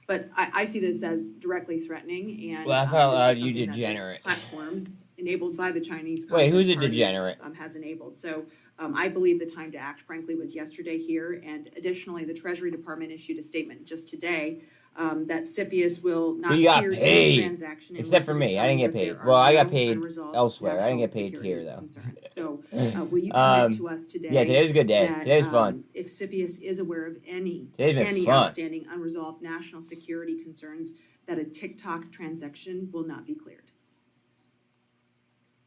But I see this as directly threatening, and Laugh out this loud, is you something that this degenerate. platform enabled by the Chinese Wait, who's Communist a Party, degenerate? has enabled. So I believe the time to act, frankly, was yesterday here. And additionally, the Treasury Department issued a statement just today that CFIUS will not We got clear any paid, transaction except unless for it me. I didn't determines get that there paid. are Well, I got no paid unresolved elsewhere. I didn't get national paid security here though. concerns. So will you commit to us today? Yeah, today's a good day. That, Today's fun. if CFIUS is aware of any Today's been fun. outstanding unresolved national security concerns, that a TikTok transaction will not be cleared?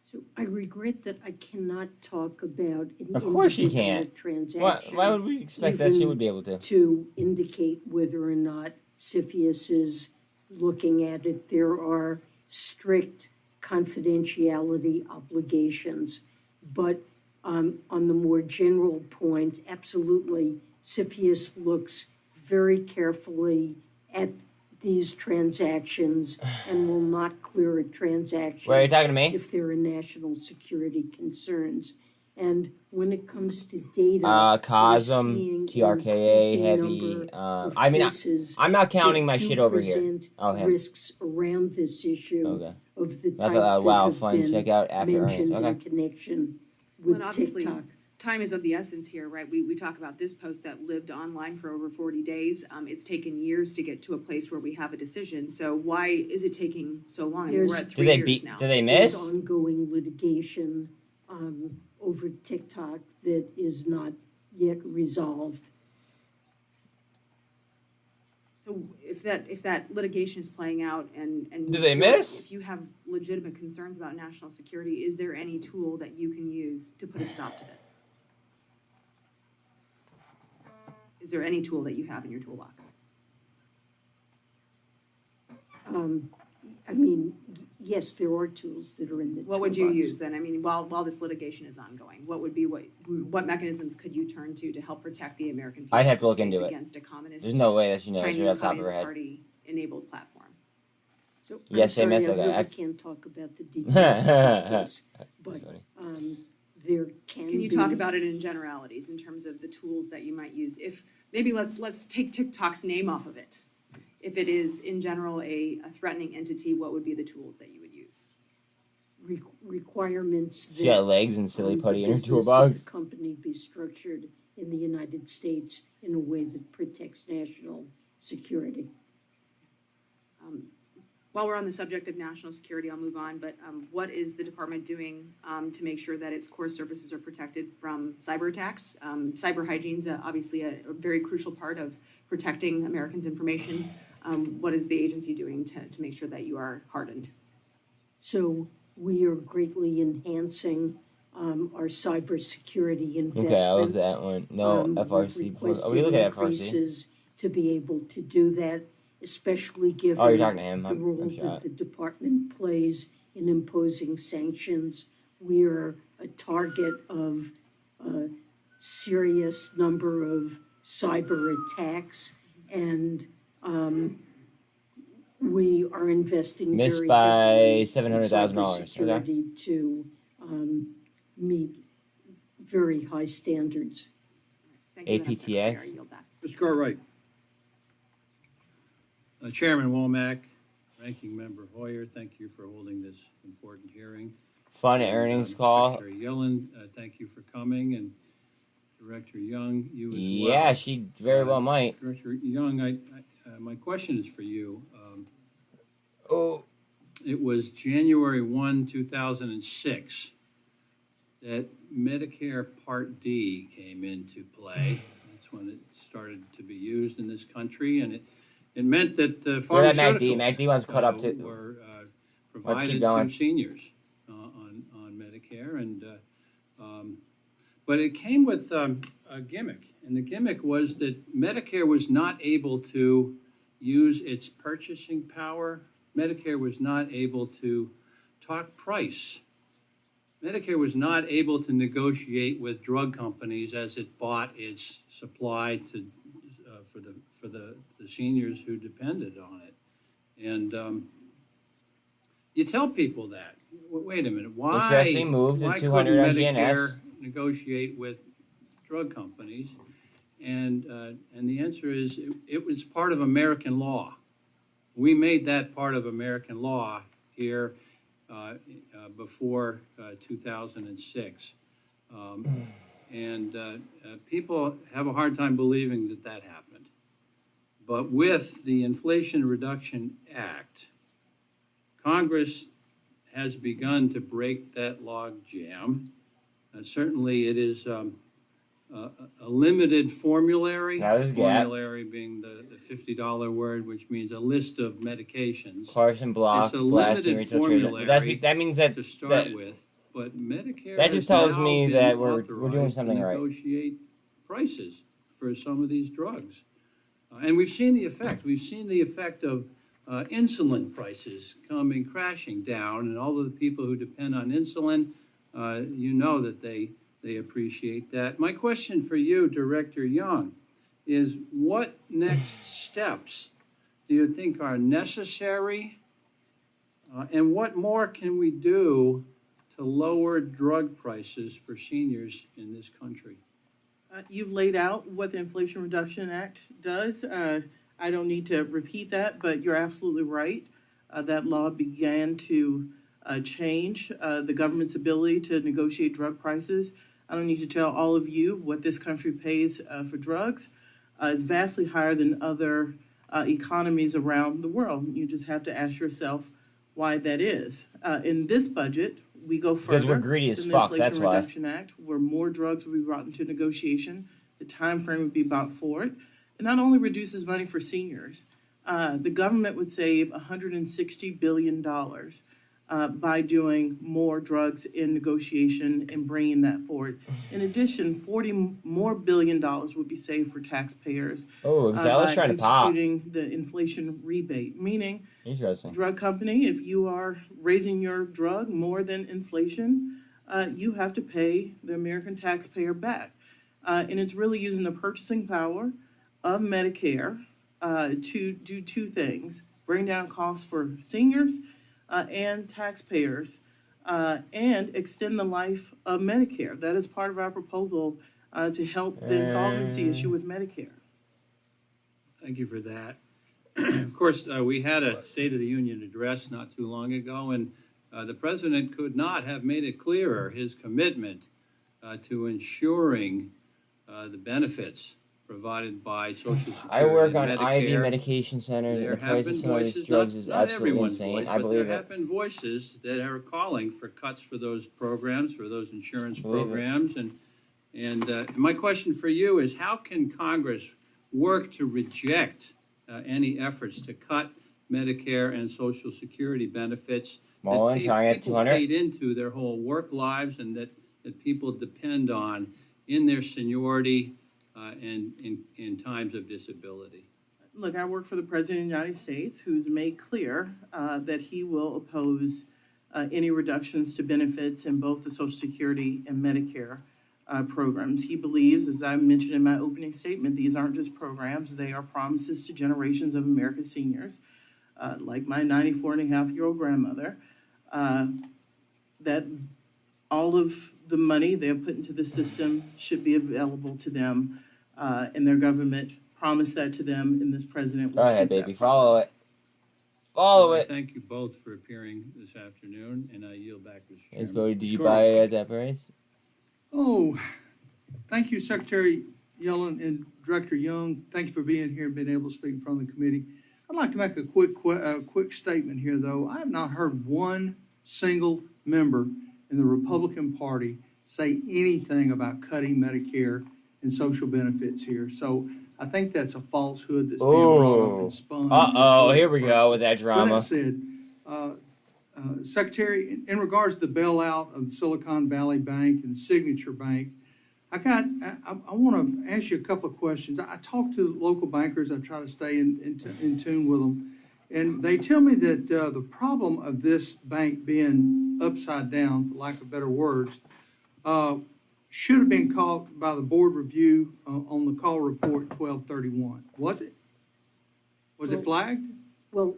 So I regret that I cannot talk about an Of course you individual can't. transaction. Why would we expect that she even would be able to? To indicate whether or not CFIUS is looking at it. There are strict confidentiality obligations. But on the more general point, absolutely, CFIUS looks very carefully at these transactions and will not clear a transaction. Wait, are you talking to me? If there are national security concerns. And when it comes to data, Cosm, TRKA, heavy. I mean, I'm not counting my shit over here. Oh, him. Risks around this issue Okay. of the That's type that wow, have fun been check out after earnings. mentioned Okay. in connection Well, and obviously, time is of the essence here, right? We talk about this post that lived online for over 40 days. It's taken years to get to a place where we have a decision. So why is it taking so long? I mean, we're at 3 years now. Do they miss? There's ongoing litigation over TikTok that is not yet resolved. So if that litigation is playing out and Do they miss? If you have legitimate concerns about national security, is there any tool that you can use to put a stop to this? Is there any tool that you have in your toolbox? I mean, yes, there are tools that are in the toolbox. What would you use then? I mean, while this litigation is ongoing, what mechanisms could you turn to help protect the American people? I'd have to look into it. Against a communist, There's no way that she knows right Chinese off the top of Communist her head. Party enabled platform. So, Yes, I'm sorry, okay. I really can't talk about the details of this case, but there Can you talk about it in generalities in terms of the tools that you might use? If maybe let's take TikTok's name off of it. If it is in general a threatening entity, what would be the tools that you would use? Requirements that She got legs and silly putty in her the business toolbox. of the company be structured in the United States in a way that protects national security. While we're on the subject of national security, I'll move on, but what is the department doing to make sure that its core services are protected from cyber attacks? Cyber hygiene is obviously a very crucial part of protecting Americans' information. What is the agency doing to make sure that you are hardened? So we are greatly enhancing our cybersecurity investments. Okay, I looked at that one. No, FRC. Oh, we look at FRC. Increases to be able to do that, especially given Oh, you're talking to him. the I'm role shot. that the department plays in imposing sanctions. We are a target of a serious number of cyber attacks, and we are investing Missed very by heavily in $700,000. cybersecurity to meet very high standards. Thank you, Madam APTA. Secretary. I yield back. Mr. Cartwright. Chairman Womack, Ranking Member Hoyer, thank you for holding this important hearing. Fun earnings call. Secretary Yellen, thank you for coming, and Director Young, you as well. Yeah, she very well might. Director Young, my question is for you. It was January 1, 2006 that Medicare Part D came into play. That's when it started to be used in this country, and it meant that pharmaceuticals MACD wants to cut up to. were Let's provided keep going. to seniors on Medicare, and but it came with a gimmick, and the gimmick was that Medicare was not able to use its purchasing power. Medicare was not able to talk price. Medicare was not able to negotiate with drug companies as it bought its supply to for the seniors who depended on it. And you tell people that. Wait a minute, why Interesting move to couldn't 200 Medicare MGNS. negotiate with drug companies? And the answer is it was part of American law. We made that part of American law here before 2006. People have a hard time believing that that happened. But with the Inflation Reduction Act, Congress has begun to break that log jam. Certainly it is a limited formulary. Formulary being the $50 word, which means a list of medications. Carson block, It's a blasting, limited retail trade. formulary that means that to start with, but Medicare that has just tells now me been that we're authorized doing something to right. negotiate prices for some of these drugs. And we've seen the effect. We've seen the effect of insulin prices coming crashing down, and all of the people who depend on insulin, you know that they appreciate that. My question for you, Director Young, is what next steps do you think are necessary? And what more can we do to lower drug prices for seniors in this country? You've laid out what the Inflation Reduction Act does. I don't need to repeat that, but you're absolutely right. That law began to change the government's ability to negotiate drug prices. I don't need to tell all of you what this country pays for drugs is vastly higher than other economies around the world. You just have to ask yourself why that is. In this budget, we go further Because we're greedy as than the fuck, that's Inflation why. Reduction Act, where more drugs will be brought into negotiation. The time frame would be about for it. It not only reduces money for seniors, the government would save $160 billion by doing more drugs in negotiation and bringing that forward. In addition, $40 more billion would be saved for taxpayers. Oh, Xella's by trying to pop. instituting the inflation rebate, meaning Interesting. drug company, if you are raising your drug more than inflation, you have to pay the American taxpayer back. And it's really using the purchasing power of Medicare to do two things: bring down costs for seniors and taxpayers, and extend the life of Medicare. That is part of our proposal to help the insolvency issue with Medicare. Thank you for that. Of course, we had a State of the Union address not too long ago, and the president could not have made it clearer his commitment to ensuring the benefits provided by Social Security. I work on and Medicare. IV medication centers, and There the have price been of some of these voices, drugs not, is not absolutely everyone's insane. voice, I but believe there it. have been voices that are calling for cuts for those programs, for those insurance Believe it. programs, and my question for you is, how can Congress work to reject any efforts to cut Medicare and Social Security benefits Mullen, trying at people 200. paid into their whole work lives and that people depend on in their seniority and in times of disability? Look, I work for the President of the United States, who's made clear that he will oppose any reductions to benefits in both the Social Security and Medicare programs. He believes, as I mentioned in my opening statement, these aren't just programs, they are promises to generations of America's seniors, like my 94-and-a-half-year-old grandmother, that all of the money they have put into the system should be available to them, and their government promised that to them, and this president will Go ahead, keep that baby. Follow promise. it. Follow Well, I it. thank you both for appearing this afternoon, and I yield back, Mr. Yes, Chairman. Cody, did you buy it at that price? Oh, thank you, Secretary Yellen and Director Young. Thank you for being here and being able to speak in front of the committee. I'd like to make a quick statement here, though. I have not heard one single member in the Republican Party say anything about cutting Medicare and social benefits here. So I think that's a falsehood that's being brought up and spun. Uh-oh, here we go with that drama. With that said, Secretary, in regards to the bailout of the Silicon Valley Bank and Signature Bank, I want to ask you a couple of questions. I talk to local bankers. I try to stay in tune with them. And they tell me that the problem of this bank being upside down, for lack of better words, should have been caught by the board review on the call report 1231. Was it? Was it flagged? Well,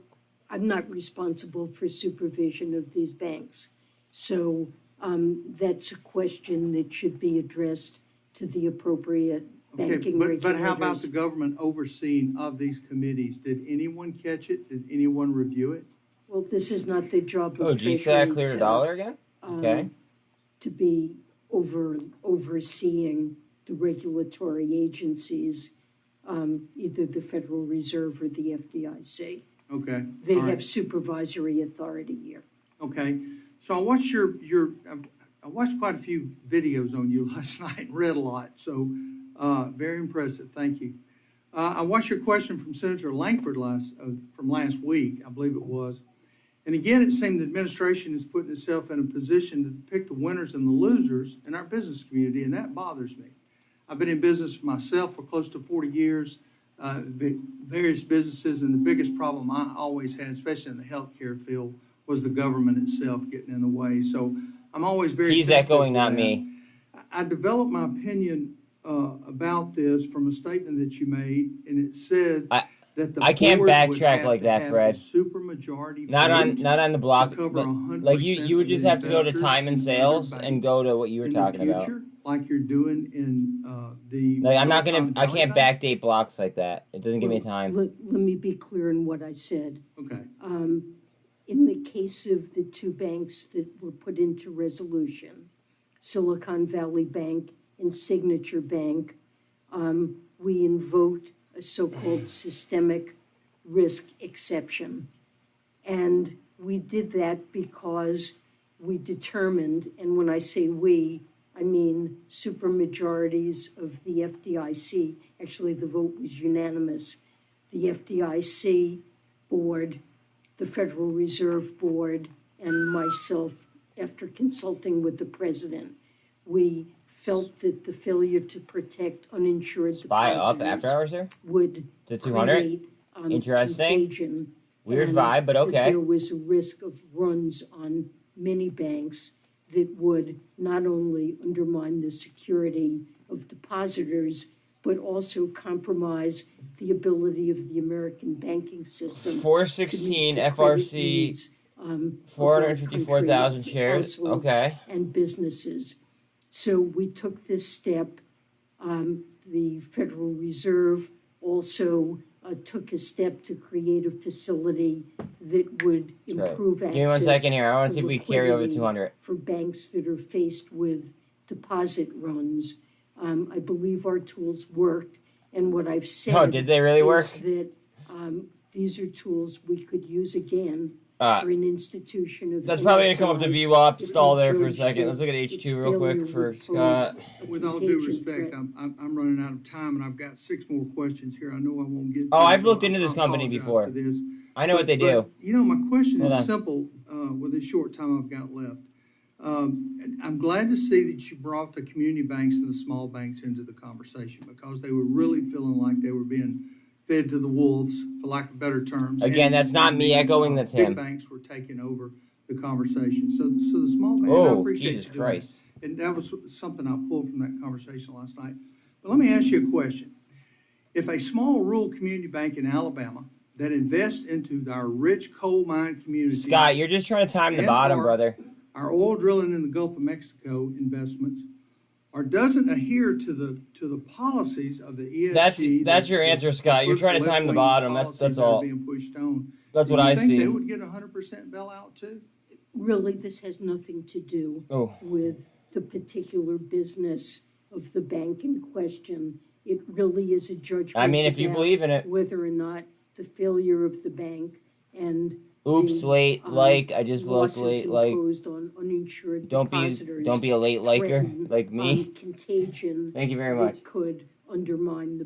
I'm not responsible for supervision of these banks. So that's a question that should be addressed to the appropriate banking regulators. But how about the government overseeing of these committees? Did anyone catch it? Did anyone review it? Well, this is not the job of Oh, Treasury GSAC cleared $1 again? Okay. to be overseeing the regulatory agencies, either the Federal Reserve or the FDIC. Okay. They all right. have supervisory authority here. Okay, so I watched I watched quite a few videos on you last night and read a lot, so very impressive, thank you. I watched your question from Senator Langford from last week, I believe it was. And again, it seemed the administration is putting itself in a position to pick the winners and the losers in our business community, and that bothers me. I've been in business for myself for close to 40 years, various businesses, and the biggest problem I always had, especially in the healthcare field, was the government itself getting in the way. So I'm always very He's sensitive echoing, to not that. me. I developed my opinion about this from a statement that you made, and it said that the I can't board would backtrack have like to that, have Fred. a supermajority Not vote on the block, to cover but 100% like you would just of have to go to investors time and in sales other and banks go to what you were in the talking about. future, like you're doing in the Like I'm not Silicon I Valley can't Bank? backdate blocks like that. It doesn't give me time. Let me be clear in what I said. Okay. in the case of the two banks that were put into resolution, Silicon Valley Bank and Signature Bank, we invoked a so-called systemic risk exception. And we did that because we determined, and when I say we, I mean supermajorities of the FDIC. Actually, the vote was unanimous. The FDIC board, the Federal Reserve Board, and myself, after consulting with the president, we felt that the failure to protect uninsured Buy up depositors after hours there? would To 200? create Interesting. contagion. Weird and vibe, but that okay. there was a risk of runs on many banks that would not only undermine the security of depositors, but also compromise the ability of the American banking system. 416 to meet the credit FRC, needs, of our 454,000 country, shares. households Okay. and businesses. So we took this step. The Federal Reserve also took a step to create a facility that would improve access. Give me 1 second here. I want to see if we carry over liquidity 200. for banks that are faced with deposit runs. I believe our tools worked, and what I've said Oh, did they really work? is that these are tools we could use again Ah. for an institution of That's probably any gonna come up to size VWAP if stall we there for a judge second. that Let's look at its H2 real failure quick for would pose Scott. a With all due contagion respect, threat. I'm running out of time, and I've got 6 more questions here. I know I won't get to. Oh, I've so looked into this I company apologize before. for this. I know what they do. But, you know, my question Hold on. is simple, with the short time I've got left. I'm glad to see that you brought the community banks and the small banks into the conversation, because they were really feeling like they were being fed to the wolves, for lack of better terms. Again, and that's not me the, echoing, that's big him. banks were taking over the conversation. So the small banks, and I Oh, appreciate Jesus you doing that. Christ. And that was something I pulled from that conversation last night. But let me ask you a question. If a small rural community bank in Alabama that invests into our rich coal mine communities. Scott, you're just trying to time the and bottom, our- brother. Our oil drilling in the Gulf of Mexico investments, or doesn't adhere to the policies of the ESG. That's your answer, Scott. You're trying to time the bottom. That's all. Being pushed on. That's Do what I you think see. they would get 100% bailout too? Really, this has nothing to do Oh. with the particular business of the bank in question. It really is a judgment. I mean, if you about believe in it. whether or not the failure of the bank and Oops, the, late, like, I just looked losses late, like, imposed on uninsured don't be a late liker threaten, like me. Contagion. Thank you very that much. could undermine the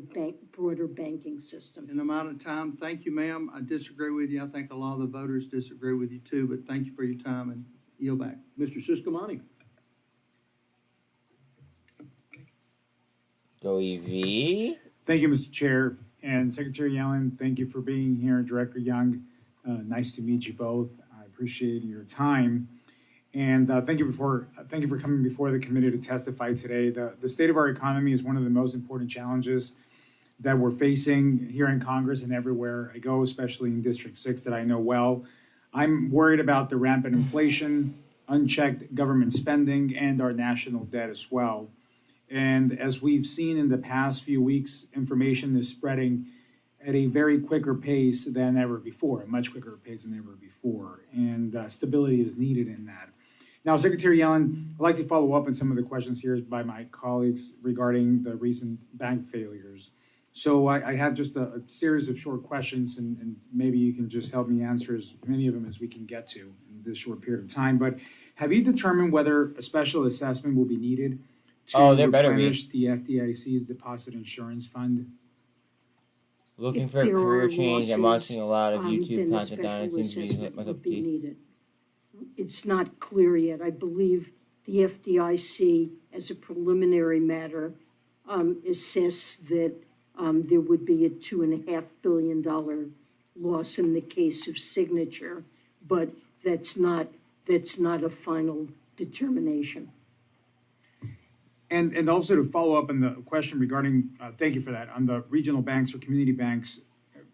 broader banking system. In amount of time, thank you, ma'am. I disagree with you. I think a lot of the voters disagree with you too, but thank you for your time, and yield back. Mr. Siscomani. Go EV. Thank you, Mr. Chair, and Secretary Yellen, thank you for being here. Director Young, nice to meet you both. I appreciate your time. And thank you for coming before the committee to testify today. The state of our economy is one of the most important challenges that we're facing here in Congress and everywhere I go, especially in District 6 that I know well. I'm worried about the rampant inflation, unchecked government spending, and our national debt as well. And as we've seen in the past few weeks, information is spreading at a very quicker pace than ever before, a much quicker pace than ever before. And stability is needed in that. Now, Secretary Yellen, I'd like to follow up on some of the questions here by my colleagues regarding the recent bank failures. So I have just a series of short questions, and maybe you can just help me answer as many of them as we can get to in this short period of time. But have you determined whether a special assessment will be needed to replenish the FDIC's deposit insurance fund? Looking If for a there career are change. I'm losses, watching a lot of then YouTube a content on it. special Seems to be assessment my would cup of be tea. needed. It's not clear yet. I believe the FDIC, as a preliminary matter, assessed that there would be a $2.5 billion loss in the case of Signature, but that's not a final determination. And also to follow up on the question regarding, thank you for that, on the regional banks or community banks.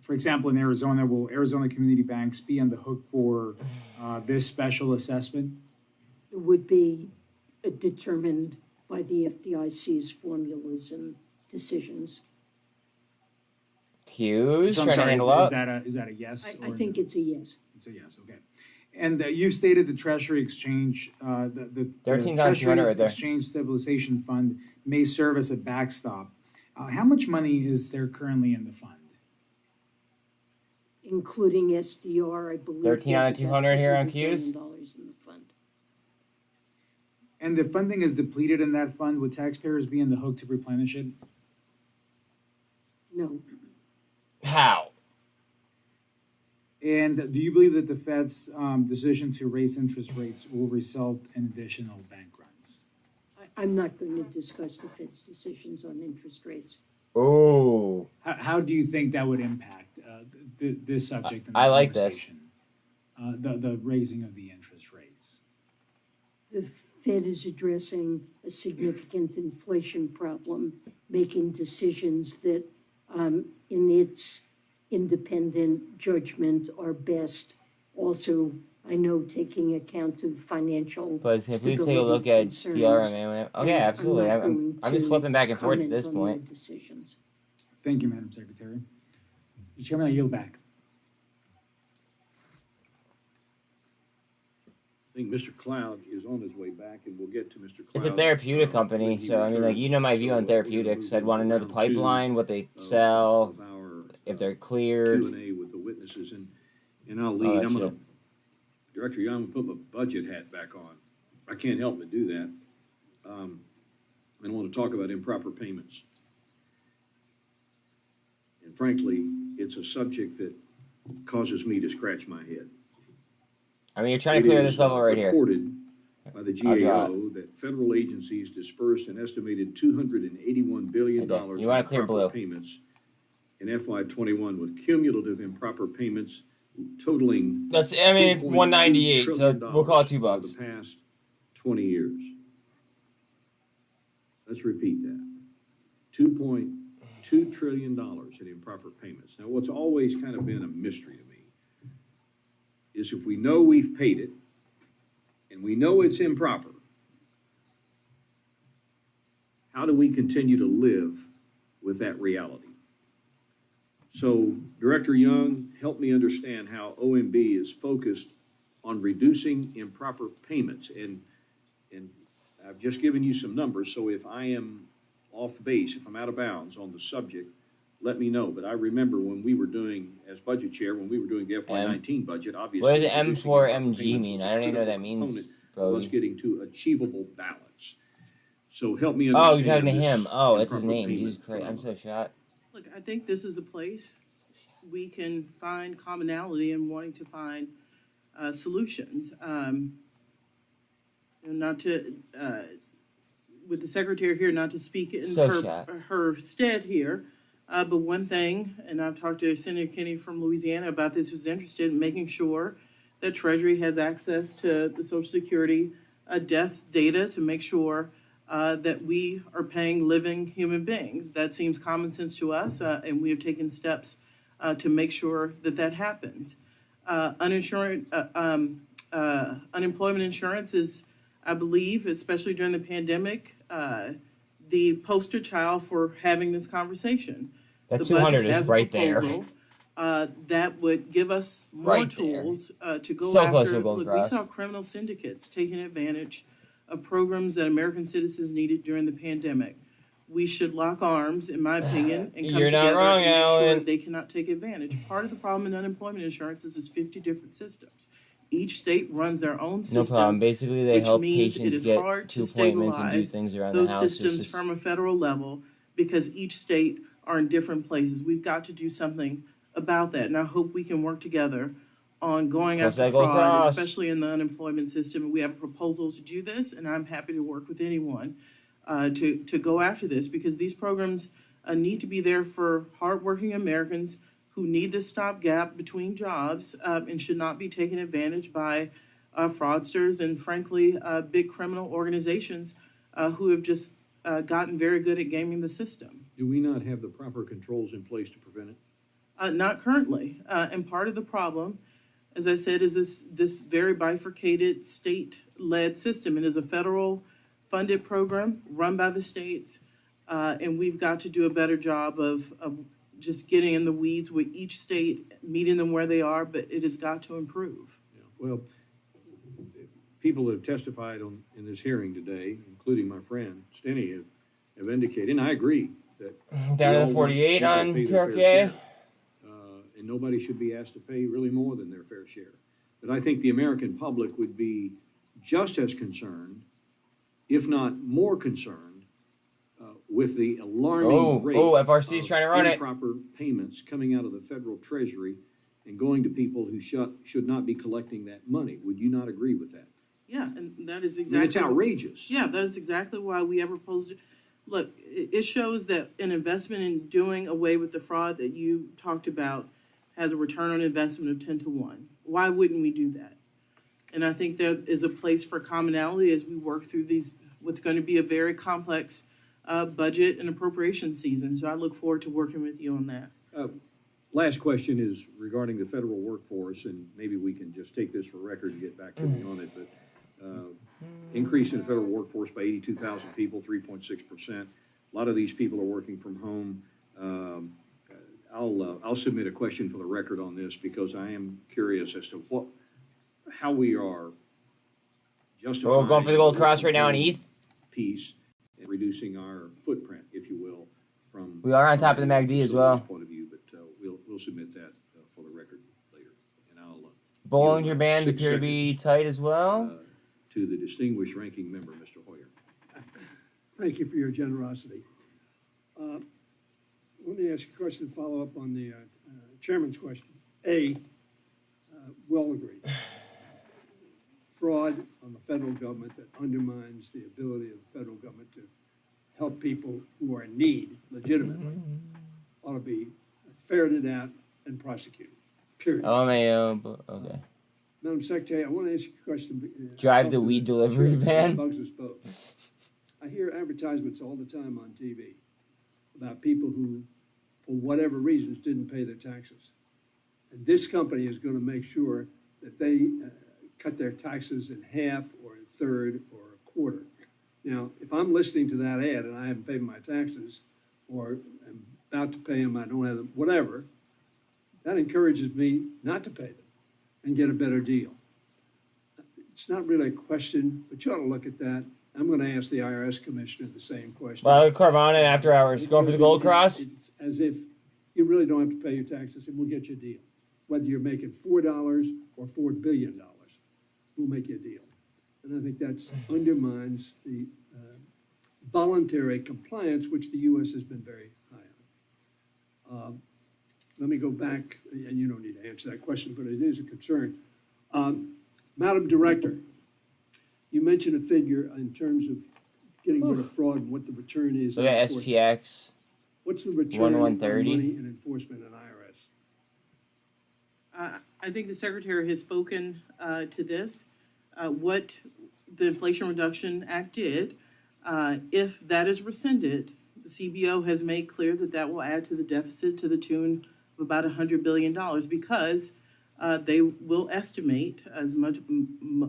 For example, in Arizona, will Arizona community banks be on the hook for this special assessment? It would be determined by the FDIC's formulas and decisions. Hughes, So I'm trying to sorry, handle up. is that a yes? I think it's a yes. It's a yes, okay. And you've stated the Treasury Exchange, the 13,200 right there. Exchange Stabilization Fund may serve as a backstop. How much money is there currently in the fund? Including SDR, I believe. 13 out of there's about 200 here on $200 billion Q's? in the fund. And the funding is depleted in that fund, would taxpayers be on the hook to replenish it? No. How? And do you believe that the Fed's decision to raise interest rates will result in additional bank runs? I'm not going to discuss the Fed's decisions on interest rates. Oh. How do you think that would impact this subject in the I like this. conversation? The raising of the interest rates. The Fed is addressing a significant inflation problem, making decisions that, in its independent judgment, are best. Also, I know taking account of financial But can we take a stability look at concerns, DRM? Okay, and absolutely. not I'm going just to flipping back and forth at comment this on point. their decisions. Thank you, Madam Secretary. Mr. Chairman, I yield back. I think Mr. Cloud is on his way back, and we'll get to Mr. Cloud. It's a therapeutic company, when he so I mean, like, you know my view on therapeutics. I'd want to know the pipeline, what they sell, if they're cleared. Q&A with the witnesses, and I'll all lead. that I'm gonna, shit. Director Young, I'm gonna put my budget hat back on. I can't help but do that. I don't want to talk about improper payments. And frankly, it's a subject that causes me to scratch my head. I mean, you're trying to clear this level right here. Reported by the I'll draw GAO that federal agencies dispersed an estimated $281 billion You want to clear in blue. improper payments in FY21, with cumulative improper payments totaling. That's, I mean, it's $2.2 $198, so trillion we'll call it $2. over the past 20 years. Let's repeat that. $2.2 trillion in improper payments. Now, what's always kind of been a mystery to me is if we know we've paid it and we know it's improper, how do we continue to live with that reality? So, Director Young, help me understand how OMB is focused on reducing improper payments. And I've just given you some numbers, so if I am off base, if I'm out of bounds on the subject, let me know. But I remember when we were doing, as budget chair, when we were doing the FY19 budget, obviously. What does reducing M4 improper MG payments mean? was a I don't even know what that critical means, component bro. of us getting to achievable balance. So help me Oh, understand. you're talking to him. this Oh, that's his improper name. payment Jesus Christ, I'm so phenomenon. shot. Look, I think this is a place we can find commonality in wanting to find solutions. And not to, with the secretary here, not to speak in So shot. her stead here, but one thing, and I've talked to Senator Kinney from Louisiana about this, who's interested in making sure that Treasury has access to the Social Security death data to make sure that we are paying living human beings. That seems common sense to us, and we have taken steps to make sure that that happens. Unemployment insurance is, I believe, especially during the pandemic, the poster child for having this conversation. That The 200 budget is has a right there. proposal, that would give us more Right there. tools to go So close after. to a gold Look, we cross. saw criminal syndicates taking advantage of programs that American citizens needed during the pandemic. We should lock arms, in my opinion, and come You're not together wrong, and make sure Alan. that they cannot take advantage. Part of the problem in unemployment insurance is it's 50 different systems. Each state runs their own No system. problem. Basically, they which help means it patients is get hard to to appointments and do stabilize things around those the house. It's systems just- from a federal level because each state are in different places. We've got to do something about that, and I hope we can work together on going Cross after that gold fraud, cross. especially in the unemployment system. And we have a proposal to do this, and I'm happy to work with anyone to go after this because these programs need to be there for hardworking Americans who need this stopgap between jobs and should not be taken advantage by fraudsters and frankly big criminal organizations who have just gotten very good at gaming the system. Do we not have the proper controls in place to prevent it? Not currently. And part of the problem, as I said, is this very bifurcated state-led system. It is a federal funded program run by the states. And we've got to do a better job of just getting in the weeds with each state, meeting them where they are, but it has got to improve. Yeah, well, people that have testified in this hearing today, including my friend Steny, have indicated, and I agree, that Down we to all the want 48 people to on pay their fair Turkey. share. And nobody should be asked to pay really more than their fair share. But I think the American public would be just as concerned, if not more concerned, with the alarming rate FRC is trying to run it. improper payments coming out of the federal treasury and going to people who should not be collecting that money. Would you not agree with that? Yeah, and that is I exactly. mean, it's outrageous. Yeah, that is exactly why we ever proposed it. Look, it shows that an investment in doing away with the fraud that you talked about has a return on investment of 10 to 1. Why wouldn't we do that? And I think there is a place for commonality as we work through what's going to be a very complex budget and appropriation season. So I look forward to working with you on that. Last question is regarding the federal workforce, and maybe we can just take this for record and get back to me on it, but increase in the federal workforce by 82,000 people, 3.6%. A lot of these people are working from home. I'll submit a question for the record on this because I am curious as to how we are justifying. We're going for the gold cross right now on ETH. Piece and reducing our footprint, if you will, from. We are on top of the MACD as well. Point of view, but we'll submit that for the record later, and I'll. Bollinger Bands appear to be tight as well. To the distinguished ranking member, Mr. Hoyer. Thank you for your generosity. Let me ask you a question to follow up on the chairman's question. Well agreed. Fraud on the federal government that undermines the ability of the federal government to help people who are in need legitimately ought to be ferreted out and prosecuted, period. Okay. Madam Secretary, I want to ask you a question. Drive the weed delivery van. Bugs us both. I hear advertisements all the time on TV about people who, for whatever reasons, didn't pay their taxes. And this company is going to make sure that they cut their taxes in half or a third or a quarter. Now, if I'm listening to that ad and I haven't paid my taxes or am about to pay them, I don't have them, whatever, that encourages me not to pay them and get a better deal. It's not really a question, but you ought to look at that. I'm going to ask the IRS commissioner the same question. Well, Carvana after hours, going for the gold cross. It's as if you really don't have to pay your taxes and we'll get you a deal. Whether you're making $4 or $4 billion, we'll make you a deal. And I think that undermines the voluntary compliance, which the U.S. has been very high on. Let me go back, and you don't need to answer that question, but it is a concern. Madam Director, you mentioned a figure in terms of getting rid of fraud and what the return is. Look at SPX. What's the return on 130. money in enforcement and IRS? I think the Secretary has spoken to this. What the Inflation Reduction Act did, if that is rescinded, the CBO has made clear that that will add to the deficit to the tune of about $100 billion because they will estimate, as much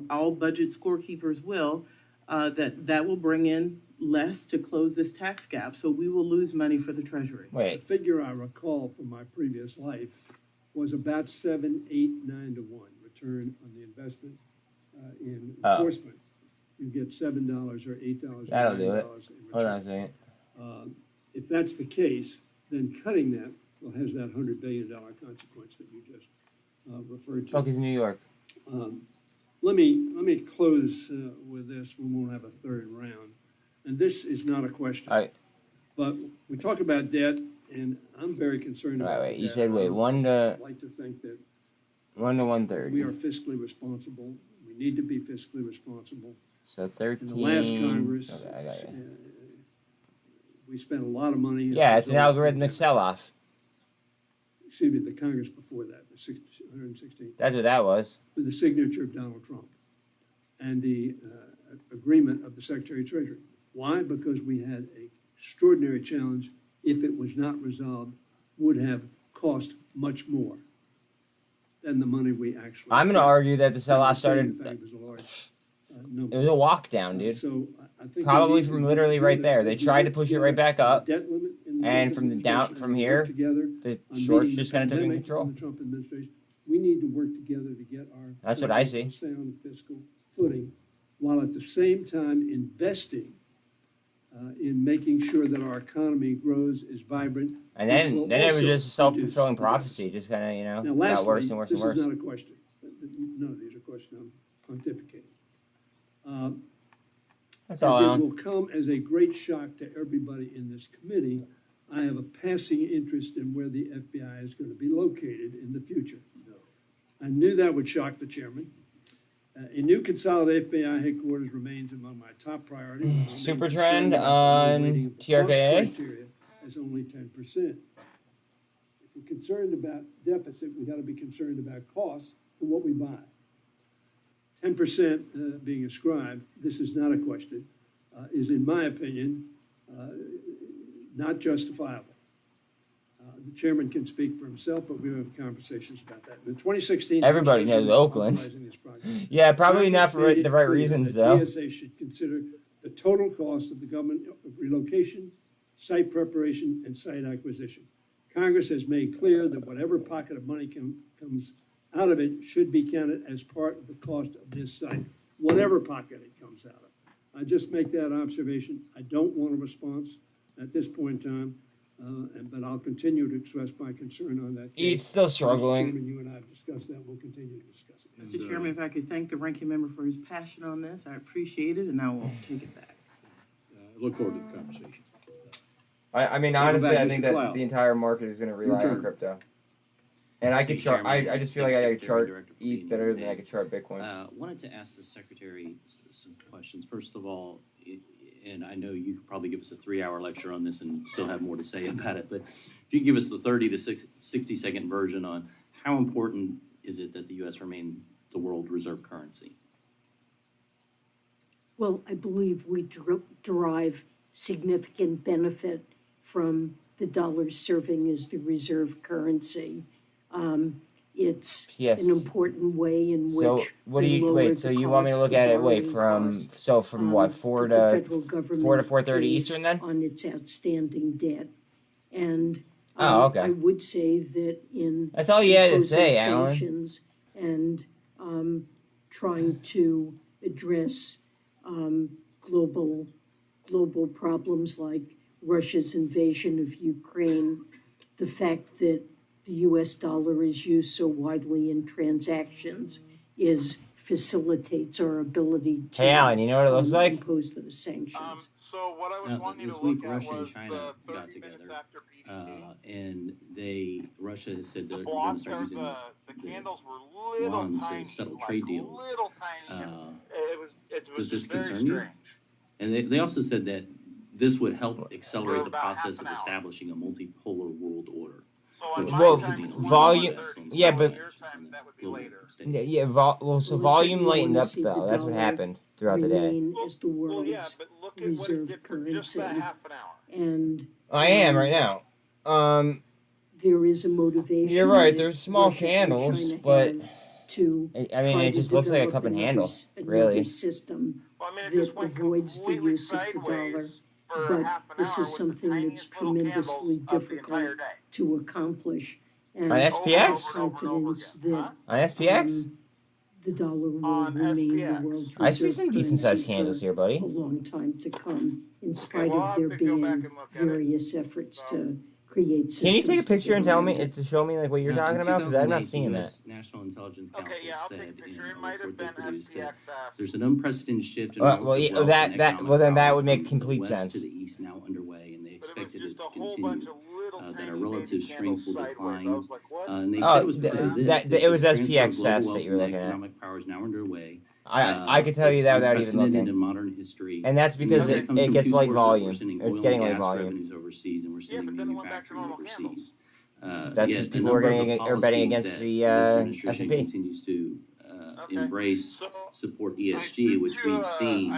all budget scorekeepers will, that will bring in less to close this tax gap. So we will lose money for the Treasury. The figure I recall from my previous life was about 7, 8, 9 to 1 return on the investment in enforcement. You get $7 or $8 or That'll do it. $9 in Hold on a return. second. If that's the case, then cutting that has that $100 billion consequence that you just referred to. Fuck is New York. Let me close with this. We won't have a third round, and this is not a question. But we talk about debt, and I'm very concerned about. Wait. You debt. said wait 1 to. I'd like to think that 1 to 130. we are fiscally responsible. We need to be fiscally responsible. So 13. In the last Congress, Okay, I got it. we spent a lot of money. Yeah, it's an algorithmic sell-off. Excuse me, the Congress before that, the 116th. That's what that was. With the signature of Donald Trump and the agreement of the Secretary of Treasury. Why? Because we had an extraordinary challenge. If it was not resolved, would have cost much more than the money we actually I'm going to argue that the sell-off started. In fact, it was a large number. It was a walk down, dude. So I think probably we from need literally to right do there. that. They tried to push it right back up, Debt limit in the and Trump from the down administration, from and here, work together the on shorts meeting just the kind of took pandemic control. and the Trump administration. We need to work together to get our That's what I see. sound fiscal footing while at the same time investing in making sure that our economy grows, is vibrant. And which then will it was also just a self-fulfilling reduce the prophecy. deficit. Just kind of, you know, Now, got lastly, worse and worse and this worse. is not a question. None of these are questions. I'm pontificating. That's As all, it Alan. will come as a great shock to everybody in this committee, I have a passing interest in where the FBI is going to be located in the future. I knew that would shock the chairman. A new consolidated FBI headquarters remains among my top priorities. Super trend on TRKA. Criteria as only 10%. If we're concerned about deficit, we got to be concerned about costs for what we buy. 10% being ascribed, this is not a question, is in my opinion, not justifiable. The chairman can speak for himself, but we have conversations about that. In 2016, Everybody knows Oakland. Yeah, probably not for the right reasons, though. TSA should consider the total cost of the government of relocation, site preparation, and site acquisition. Congress has made clear that whatever pocket of money comes out of it should be counted as part of the cost of this site, whatever pocket it comes out of. I just make that observation. I don't want a response at this point in time. But I'll continue to express my concern on that. It's still struggling. Mr. Chairman, you and I have discussed that. We'll continue to discuss it. Mr. Chairman, if I could thank the ranking member for his passion on this, I appreciate it, and I will take it back. Look forward to the conversation. I mean, honestly, I think that the entire market is going to rely on crypto. And I could chart. I just feel like I could chart ETH better than I could chart Bitcoin. Wanted to ask the secretary some questions. First of all, and I know you could probably give us a 3-hour lecture on this and still have more to say about it, but if you could give us the 30 to 60 second version on how important is it that the U.S. remain the world reserve currency? Well, I believe we derive significant benefit from the dollar serving as the reserve currency. It's an important way in which so what do you wait? So you want me to look at it? Wait, from what 4 to 4:30 Eastern then? On its outstanding debt, and okay. I would say that in that's all you had to say, sanctions Alan. and trying to address global problems like Russia's invasion of Ukraine, the fact that the U.S. dollar is used so widely in transactions facilitates our ability to hey, Alan, you know what it looks like? impose those sanctions. So what I was wanting to look at Russia and China got together, and Russia has said they're going to start using the yuan to settle trade deals. Does this concern you? And they also said that this would help accelerate the process of establishing a multipolar world order. Well, volume, yeah, but so volume lightened up though. That's what happened throughout the day. As the world's reserve currency, and I am right now. There is a motivation. You're right. There's small candles, but to I mean, it just looks like a cup and handle, really. System that avoids the use of the dollar. But this is something that's tremendously difficult to accomplish. And on SPX? Confidence that on SPX? The dollar will remain the world's reserve I see some decent sized candles here, buddy. A long time to come, in spite of there being various efforts to create systems. Can you take a picture and tell me to show me like what you're talking about? Because I'm not seeing that. National Intelligence Council said in a report they produced that there's an unprecedented shift in then that would make complete sense. To the east now underway, and they expected it to continue. That our relative strength will decline. And they said it was because of this. It was SPX that you were looking at. Economic power is now underway. I could tell you that without even looking. In modern history. And that's because it gets light volume. It's getting light volume. Revenues overseas, and we're seeing manufacturing overseas. That's because people are betting against the S&P. Continues to embrace, support ESG, which we've seen.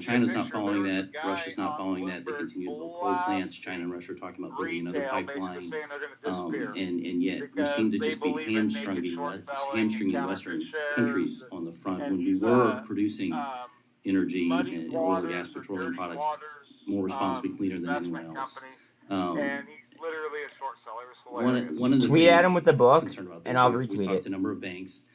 China's not following that. Russia's not following that. They continue to build coal plants. China and Russia are talking about building another pipeline. And yet we seem to just be hamstringing Western countries on the front when we were producing energy and oil, gas, petroleum products more responsibly, cleaner than anyone else. Literally a short seller. One of the tweet at him with the book, concerned about and I'll we retweet talked it. to a number of banks.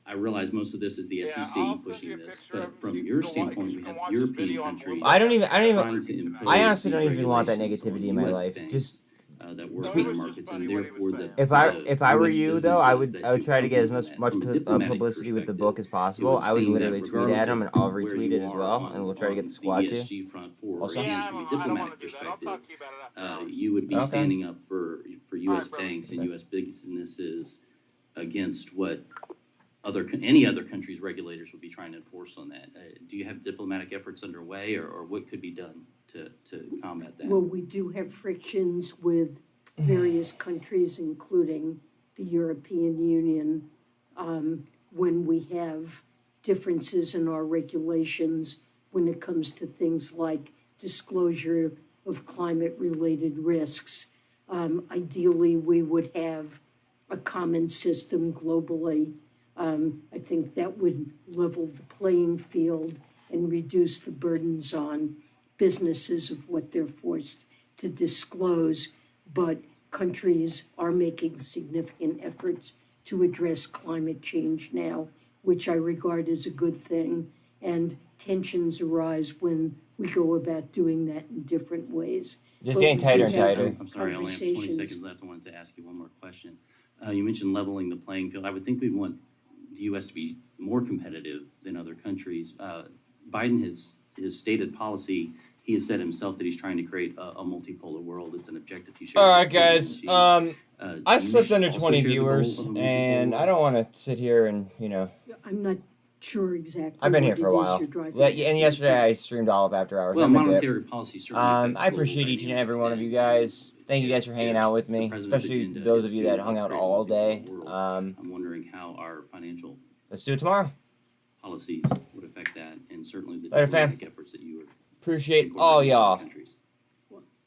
I realize most of this is the SEC pushing this, but from your standpoint, we have European countries I don't even. trying to impose I honestly these don't even want that regulations negativity on in my US life. banks, Just that work in the markets, and therefore the if I were US you though, I businesses would that do try to get as companies in much that. From a diplomatic publicity with the perspective, book as it possible. would I would seem that literally tweet regardless at them, of and I'll where retweet you it as are well, and we'll try to get the on squad the too. ESG front for or Also. against from a diplomatic perspective, you would be Okay. standing up for US banks and US businesses against what any other country's regulators would be trying to enforce on that. Do you have diplomatic efforts underway, or what could be done to combat that? Well, we do have frictions with various countries, including the European Union, when we have differences in our regulations when it comes to things like disclosure of climate-related risks. Ideally, we would have a common system globally. I think that would level the playing field and reduce the burdens on businesses of what they're forced to disclose. But countries are making significant efforts to address climate change now, which I regard as a good thing. And tensions arise when we go about doing that in different ways. Just getting tighter and tighter. I'm sorry, I only have 20 seconds left. I wanted to ask you one more question. You mentioned leveling the playing field. I would think we'd want the U.S. to be more competitive than other countries. Biden has stated policy. He has said himself that he's trying to create a multipolar world. It's an objective he shares. All right, guys. I slipped under 20 viewers, and I don't want to sit here and I'm not sure exactly. I've been what here for a it is while. you're driving Yeah, at, and yesterday I streamed all of After Hours. Well, I'm a dip. monetary policy certainly affects I appreciate each and every one of you guys. Thank you guys for hanging out with me, especially those of you that hung out all day. I'm wondering how our financial Let's do it tomorrow. policies would affect that, and certainly the Later, fam. diplomatic efforts that you are Appreciate all y'all.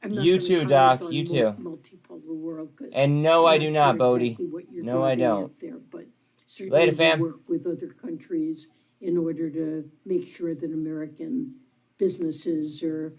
I'm not You gonna too, comment Doc. on You too. Multipolar world, 'cause And no, I'm I do not, sure Bodie. exactly what you're No, I driving don't. at there, but certainly Later, we fam. work with other countries in order to make sure that American businesses are